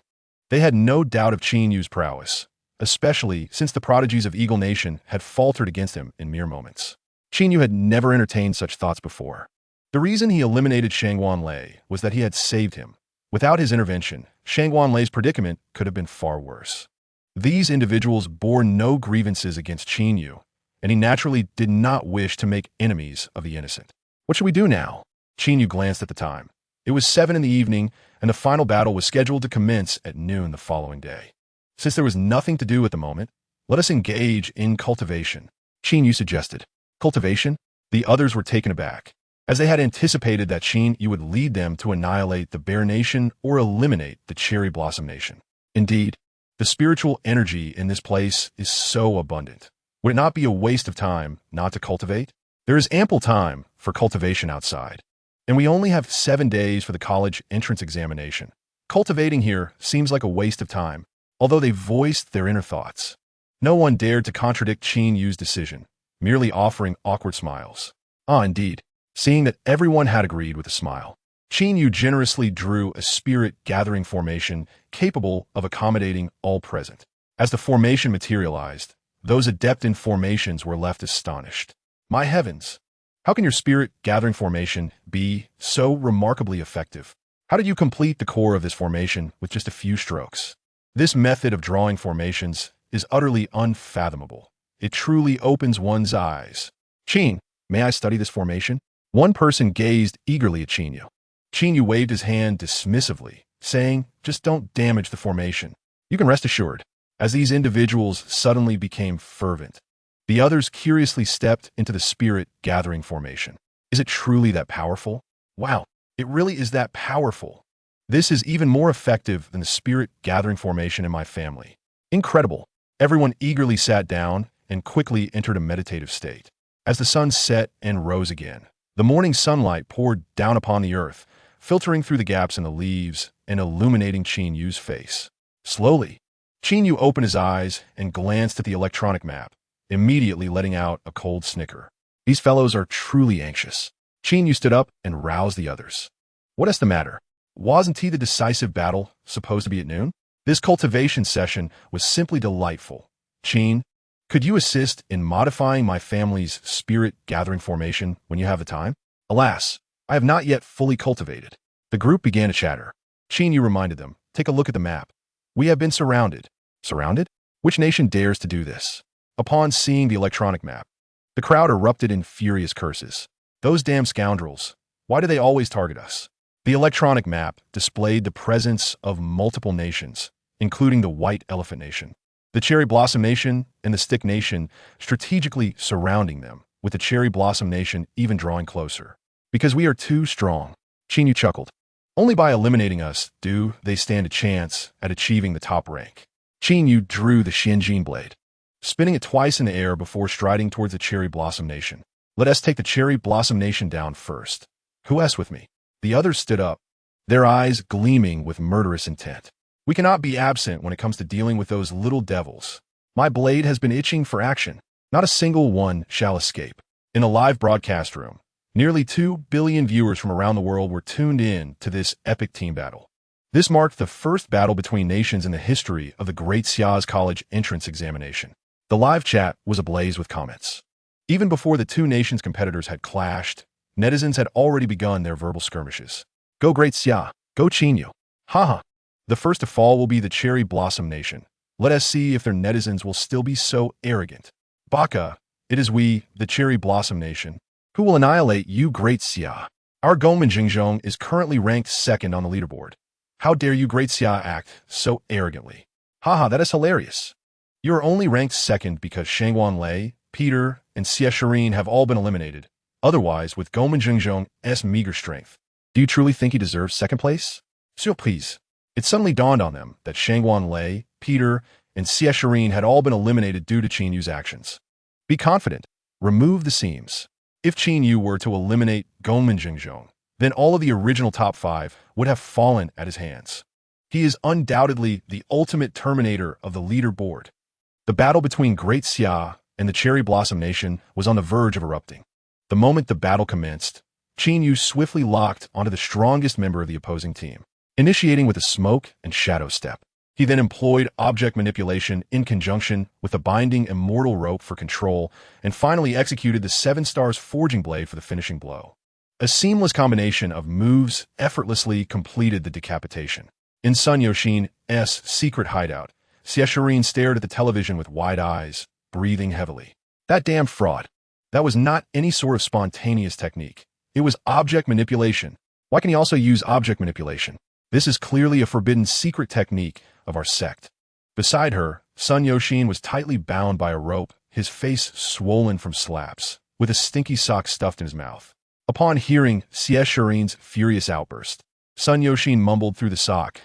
They had no doubt of Qin Yu's prowess, especially since the prodigies of Eagle Nation had faltered against him in mere moments. Qin Yu had never entertained such thoughts before. The reason he eliminated Shangwan Lei was that he had saved him. Without his intervention, Shangwan Lei's predicament could have been far worse. These individuals bore no grievances against Qin Yu, and he naturally did not wish to make enemies of the innocent. What should we do now? Qin Yu glanced at the time. It was 7 in the evening, and the final battle was scheduled to commence at noon the following day. Since there was nothing to do at the moment, let us engage in cultivation, Qin Yu suggested. Cultivation? The others were taken aback, as they had anticipated that Qin Yu would lead them to annihilate the Bear Nation or eliminate the Cherry Blossom Nation. Indeed, the spiritual energy in this place is so abundant. Would it not be a waste of time not to cultivate? There is ample time for cultivation outside, and we only have 7 days for the college entrance examination. Cultivating here seems like a waste of time, although they voiced their inner thoughts. No one dared to contradict Qin Yu's decision, merely offering awkward smiles. Indeed, seeing that everyone had agreed with a smile. Qin Yu generously drew a spirit-gathering formation capable of accommodating all present. As the formation materialized, those adept in formations were left astonished. My heavens! How can your spirit-gathering formation be so remarkably effective? How did you complete the core of this formation with just a few strokes? This method of drawing formations is utterly unfathomable. It truly opens one's eyes. Qin, may I study this formation? One person gazed eagerly at Qin Yu. Qin Yu waved his hand dismissively, saying, just don't damage the formation. You can rest assured. As these individuals suddenly became fervent, the others curiously stepped into the spirit-gathering formation. Is it truly that powerful? Wow, it really is that powerful. This is even more effective than the spirit-gathering formation in my family. Incredible. Everyone eagerly sat down and quickly entered a meditative state. As the sun set and rose again, the morning sunlight poured down upon the earth, filtering through the gaps in the leaves and illuminating Qin Yu's face. Slowly, Qin Yu opened his eyes and glanced at the electronic map, immediately letting out a cold snicker. These fellows are truly anxious. Qin Yu stood up and roused the others. What is the matter? Wasn't the decisive battle supposed to be at noon? This cultivation session was simply delightful. Qin, could you assist in modifying my family's spirit-gathering formation when you have the time? Alas, I have not yet fully cultivated. The group began to chatter. Qin Yu reminded them, take a look at the map. We have been surrounded. Surrounded? Which nation dares to do this? Upon seeing the electronic map, the crowd erupted in furious curses. Those damn scoundrels. Why do they always target us? The electronic map displayed the presence of multiple nations, including the White Elephant Nation, the Cherry Blossom Nation, and the Stick Nation, strategically surrounding them, with the Cherry Blossom Nation even drawing closer. Because we are too strong. Qin Yu chuckled. Only by eliminating us do they stand a chance at achieving the top rank. Qin Yu drew the Xianjin blade, spinning it twice in the air before striding towards the Cherry Blossom Nation. Let us take the Cherry Blossom Nation down first. Who else with me? The others stood up, their eyes gleaming with murderous intent. We cannot be absent when it comes to dealing with those little devils. My blade has been itching for action. Not a single one shall escape. In a live broadcast room, nearly 2 billion viewers from around the world were tuned in to this epic team battle. This marked the first battle between nations in the history of the Great Xia's college entrance examination. The live chat was ablaze with comments. Even before the two nations' competitors had clashed, netizens had already begun their verbal skirmishes. Go Great Xia! Go Qin Yu! Haha! The first to fall will be the Cherry Blossom Nation. Let us see if their netizens will still be so arrogant. Baka, it is we, the Cherry Blossom Nation, who will annihilate you, Great Xia. Our Gongmen Jingzhong is currently ranked second on the leaderboard. How dare you, Great Xia, act so arrogantly? Haha, that is hilarious. You are only ranked second because Shangwan Lei, Peter, and Xie Shirin have all been eliminated. Otherwise, with Gongmen Jingzhong's meager strength, do you truly think he deserves second place? Surprise! It suddenly dawned on them that Shangwan Lei, Peter, and Xie Shirin had all been eliminated due to Qin Yu's actions. Be confident. Remove the seams. If Qin Yu were to eliminate Gongmen Jingzhong, then all of the original top 5 would have fallen at his hands. He is undoubtedly the ultimate terminator of the leaderboard. The battle between Great Xia and the Cherry Blossom Nation was on the verge of erupting. The moment the battle commenced, Qin Yu swiftly locked onto the strongest member of the opposing team, initiating with a smoke and shadow step. He then employed object manipulation in conjunction with a binding immortal rope for control, and finally executed the 7 stars forging blade for the finishing blow. A seamless combination of moves effortlessly completed the decapitation. In Sun Yoshin's secret hideout, Xie Shirin stared at the television with wide eyes, breathing heavily. That damn fraud. That was not any sort of spontaneous technique. It was object manipulation. Why can he also use object manipulation? This is clearly a forbidden secret technique of our sect. Beside her, Sun Yoshin was tightly bound by a rope, his face swollen from slaps, with a stinky sock stuffed in his mouth. Upon hearing Xie Shirin's furious outburst, Sun Yoshin mumbled through the sock,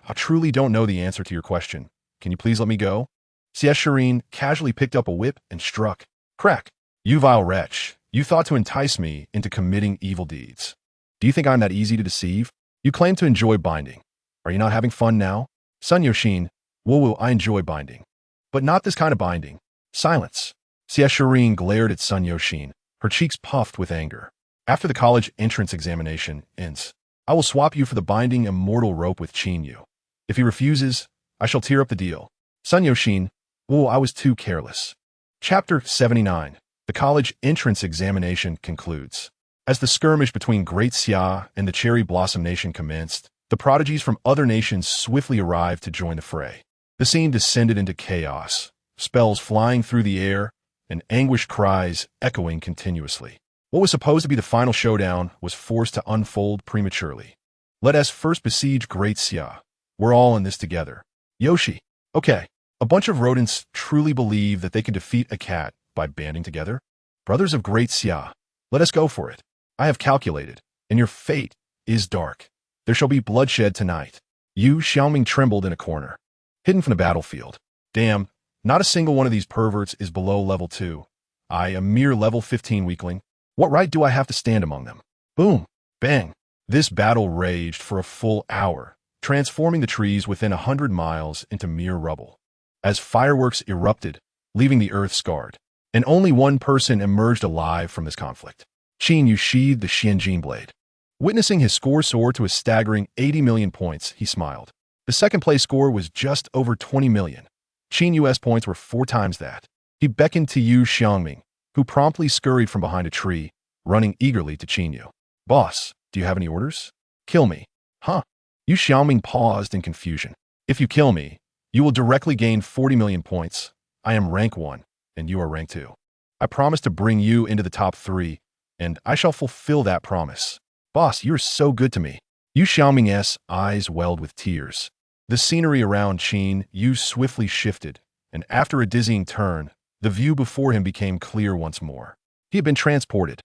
I truly don't know the answer to your question. Can you please let me go? Xie Shirin casually picked up a whip and struck. Crack! You vile wretch, you thought to entice me into committing evil deeds. Do you think I'm that easy to deceive? You claim to enjoy binding. Are you not having fun now? Sun Yoshin, whoa, I enjoy binding. But not this kind of binding. Silence. Xie Shirin glared at Sun Yoshin, her cheeks puffed with anger. After the college entrance examination ends, I will swap you for the binding immortal rope with Qin Yu. If he refuses, I shall tear up the deal. Sun Yoshin, whoa, I was too careless. Chapter 79. The college entrance examination concludes. As the skirmish between Great Xia and the Cherry Blossom Nation commenced, the prodigies from other nations swiftly arrived to join the fray. The scene descended into chaos, spells flying through the air, and anguished cries echoing continuously. What was supposed to be the final showdown was forced to unfold prematurely. Let us first besiege Great Xia. We're all in this together. Yoshi. Okay. A bunch of rodents truly believe that they can defeat a cat by banding together? Brothers of Great Xia, let us go for it. I have calculated, and your fate is dark. There shall be bloodshed tonight. Yu Xiaoming trembled in a corner, hidden from the battlefield. Damn, not a single one of these perverts is below level 2. I, a mere level 15 weakling. What right do I have to stand among them? Boom, bang. This battle raged for a full hour, transforming the trees within 100 miles into mere rubble. As fireworks erupted, leaving the earth scarred, and only one person emerged alive from this conflict. Qin Yu sheathed the Xianjin blade. Witnessing his score soar to a staggering 80 million points, he smiled. The second place score was just over 20 million. Qin Yu's points were 4 times that. He beckoned to Yu Xiaoming, who promptly scurried from behind a tree, running eagerly to Qin Yu. Boss, do you have any orders? Kill me. Huh? Yu Xiaoming paused in confusion. If you kill me, you will directly gain 40 million points. I am rank 1, and you are rank 2. I promise to bring you into the top 3, and I shall fulfill that promise. Boss, you're so good to me. Yu Xiaoming's eyes welled with tears. The scenery around Qin Yu swiftly shifted, and after a dizzying turn, the view before him became clear once more. He had been transported.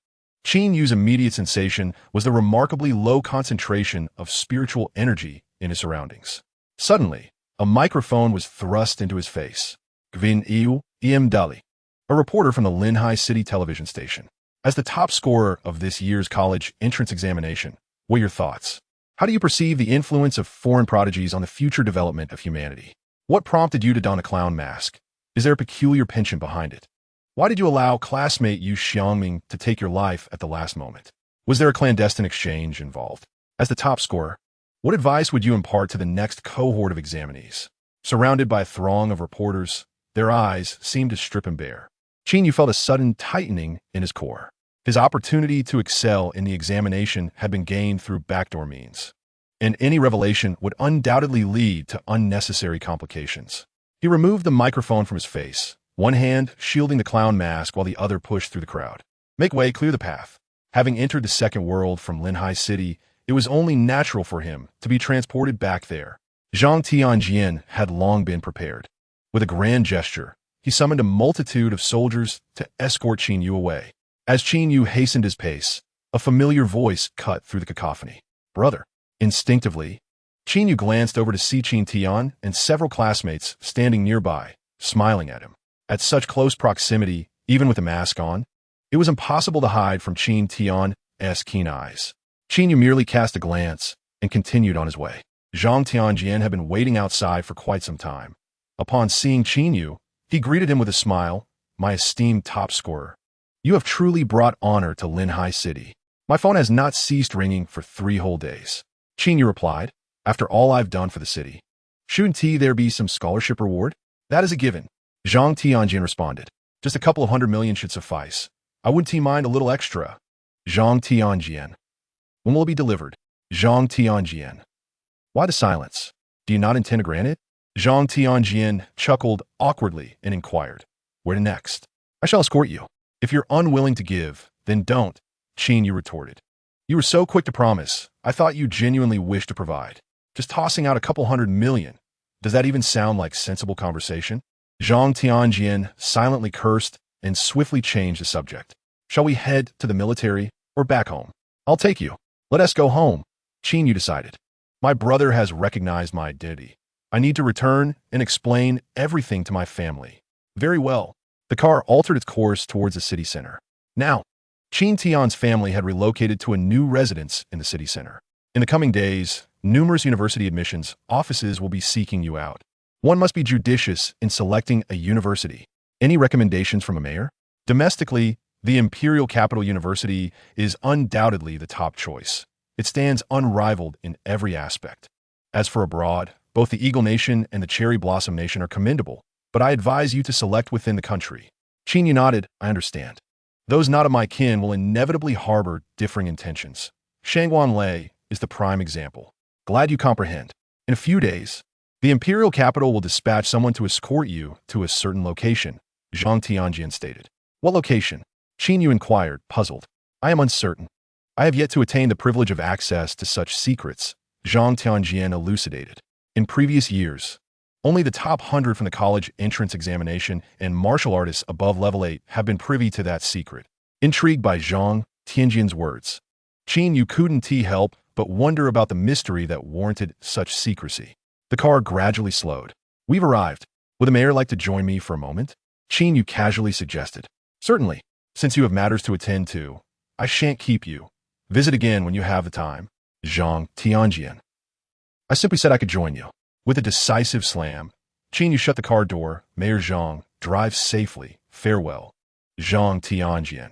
Qin Yu's immediate sensation was the remarkably low concentration of spiritual energy in his surroundings. Suddenly, a microphone was thrust into his face. Qin Yu, Dali, a reporter from the Linhai City television station. As the top scorer of this year's college entrance examination, what are your thoughts? How do you perceive the influence of foreign prodigies on the future development of humanity? What prompted you to don a clown mask? Is there a peculiar penchant behind it? Why did you allow classmate Yu Xiaoming to take your life at the last moment? Was there a clandestine exchange involved? As the top scorer, what advice would you impart to the next cohort of examinees? Surrounded by a throng of reporters, their eyes seemed to strip him bare. Qin Yu felt a sudden tightening in his core. His opportunity to excel in the examination had been gained through backdoor means, and any revelation would undoubtedly lead to unnecessary complications. He removed the microphone from his face, one hand shielding the clown mask while the other pushed through the crowd. Make way, clear the path. Having entered the second world from Linhai City, it was only natural for him to be transported back there. Zhang Tianjian had long been prepared. With a grand gesture, he summoned a multitude of soldiers to escort Qin Yu away. As Qin Yu hastened his pace, a familiar voice cut through the cacophony. Brother. Instinctively, Qin Yu glanced over to see Qin Tian and several classmates standing nearby, smiling at him. At such close proximity, even with a mask on, it was impossible to hide from Qin Tian's keen eyes. Qin Yu merely cast a glance and continued on his way. Zhang Tianjian had been waiting outside for quite some time. Upon seeing Qin Yu, he greeted him with a smile. My esteemed top scorer, you have truly brought honor to Linhai City. My phone has not ceased ringing for 3 whole days. Qin Yu replied, after all I've done for the city. Shouldn't there be some scholarship reward? That is a given. Zhang Tianjian responded. Just a couple of 100 million should suffice. I wouldn't mind a little extra. Zhang Tianjian. When will it be delivered? Zhang Tianjian. Why the silence? Do you not intend to grant it? Zhang Tianjian chuckled awkwardly and inquired. Where to next? I shall escort you. If you're unwilling to give, then don't, Qin Yu retorted. You were so quick to promise, I thought you genuinely wished to provide. Just tossing out a couple 100 million. Does that even sound like sensible conversation? Zhang Tianjian silently cursed and swiftly changed the subject. Shall we head to the military or back home? I'll take you. Let us go home, Qin Yu decided. My brother has recognized my identity. I need to return and explain everything to my family. Very well. The car altered its course towards the city center. Now, Qin Tian's family had relocated to a new residence in the city center. In the coming days, numerous university admissions offices will be seeking you out. One must be judicious in selecting a university. Any recommendations from a mayor? Domestically, the Imperial Capital University is undoubtedly the top choice. It stands unrivaled in every aspect. As for abroad, both the Eagle Nation and the Cherry Blossom Nation are commendable, but I advise you to select within the country. Qin Yu nodded, I understand. Those not of my kin will inevitably harbor differing intentions. Shangguan Lei is the prime example. Glad you comprehend. In a few days, the Imperial Capital will dispatch someone to escort you to a certain location, Zhang Tianjian stated. What location? Qin Yu inquired, puzzled. I am uncertain. I have yet to attain the privilege of access to such secrets, Zhang Tianjian elucidated. In previous years, only the top 100 from the college entrance examination and martial artists above level 8 have been privy to that secret. Intrigued by Zhang Tianjian's words, Qin Yu couldn't help but wonder about the mystery that warranted such secrecy. The car gradually slowed. We've arrived. Would the mayor like to join me for a moment? Qin Yu casually suggested. Certainly. Since you have matters to attend to, I shan't keep you. Visit again when you have the time. Zhang Tianjian. I simply said I could join you. With a decisive slam, Qin Yu shut the car door. Mayor Zhang, drive safely. Farewell. Zhang Tianjian.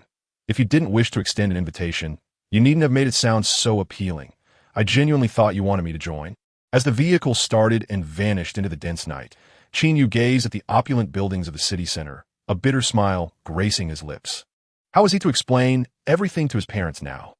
If you didn't wish to extend an invitation, you needn't have made it sound so appealing. I genuinely thought you wanted me to join. As the vehicle started and vanished into the dense night, Qin Yu gazed at the opulent buildings of the city center, a bitter smile gracing his lips. How was he to explain everything to his parents now?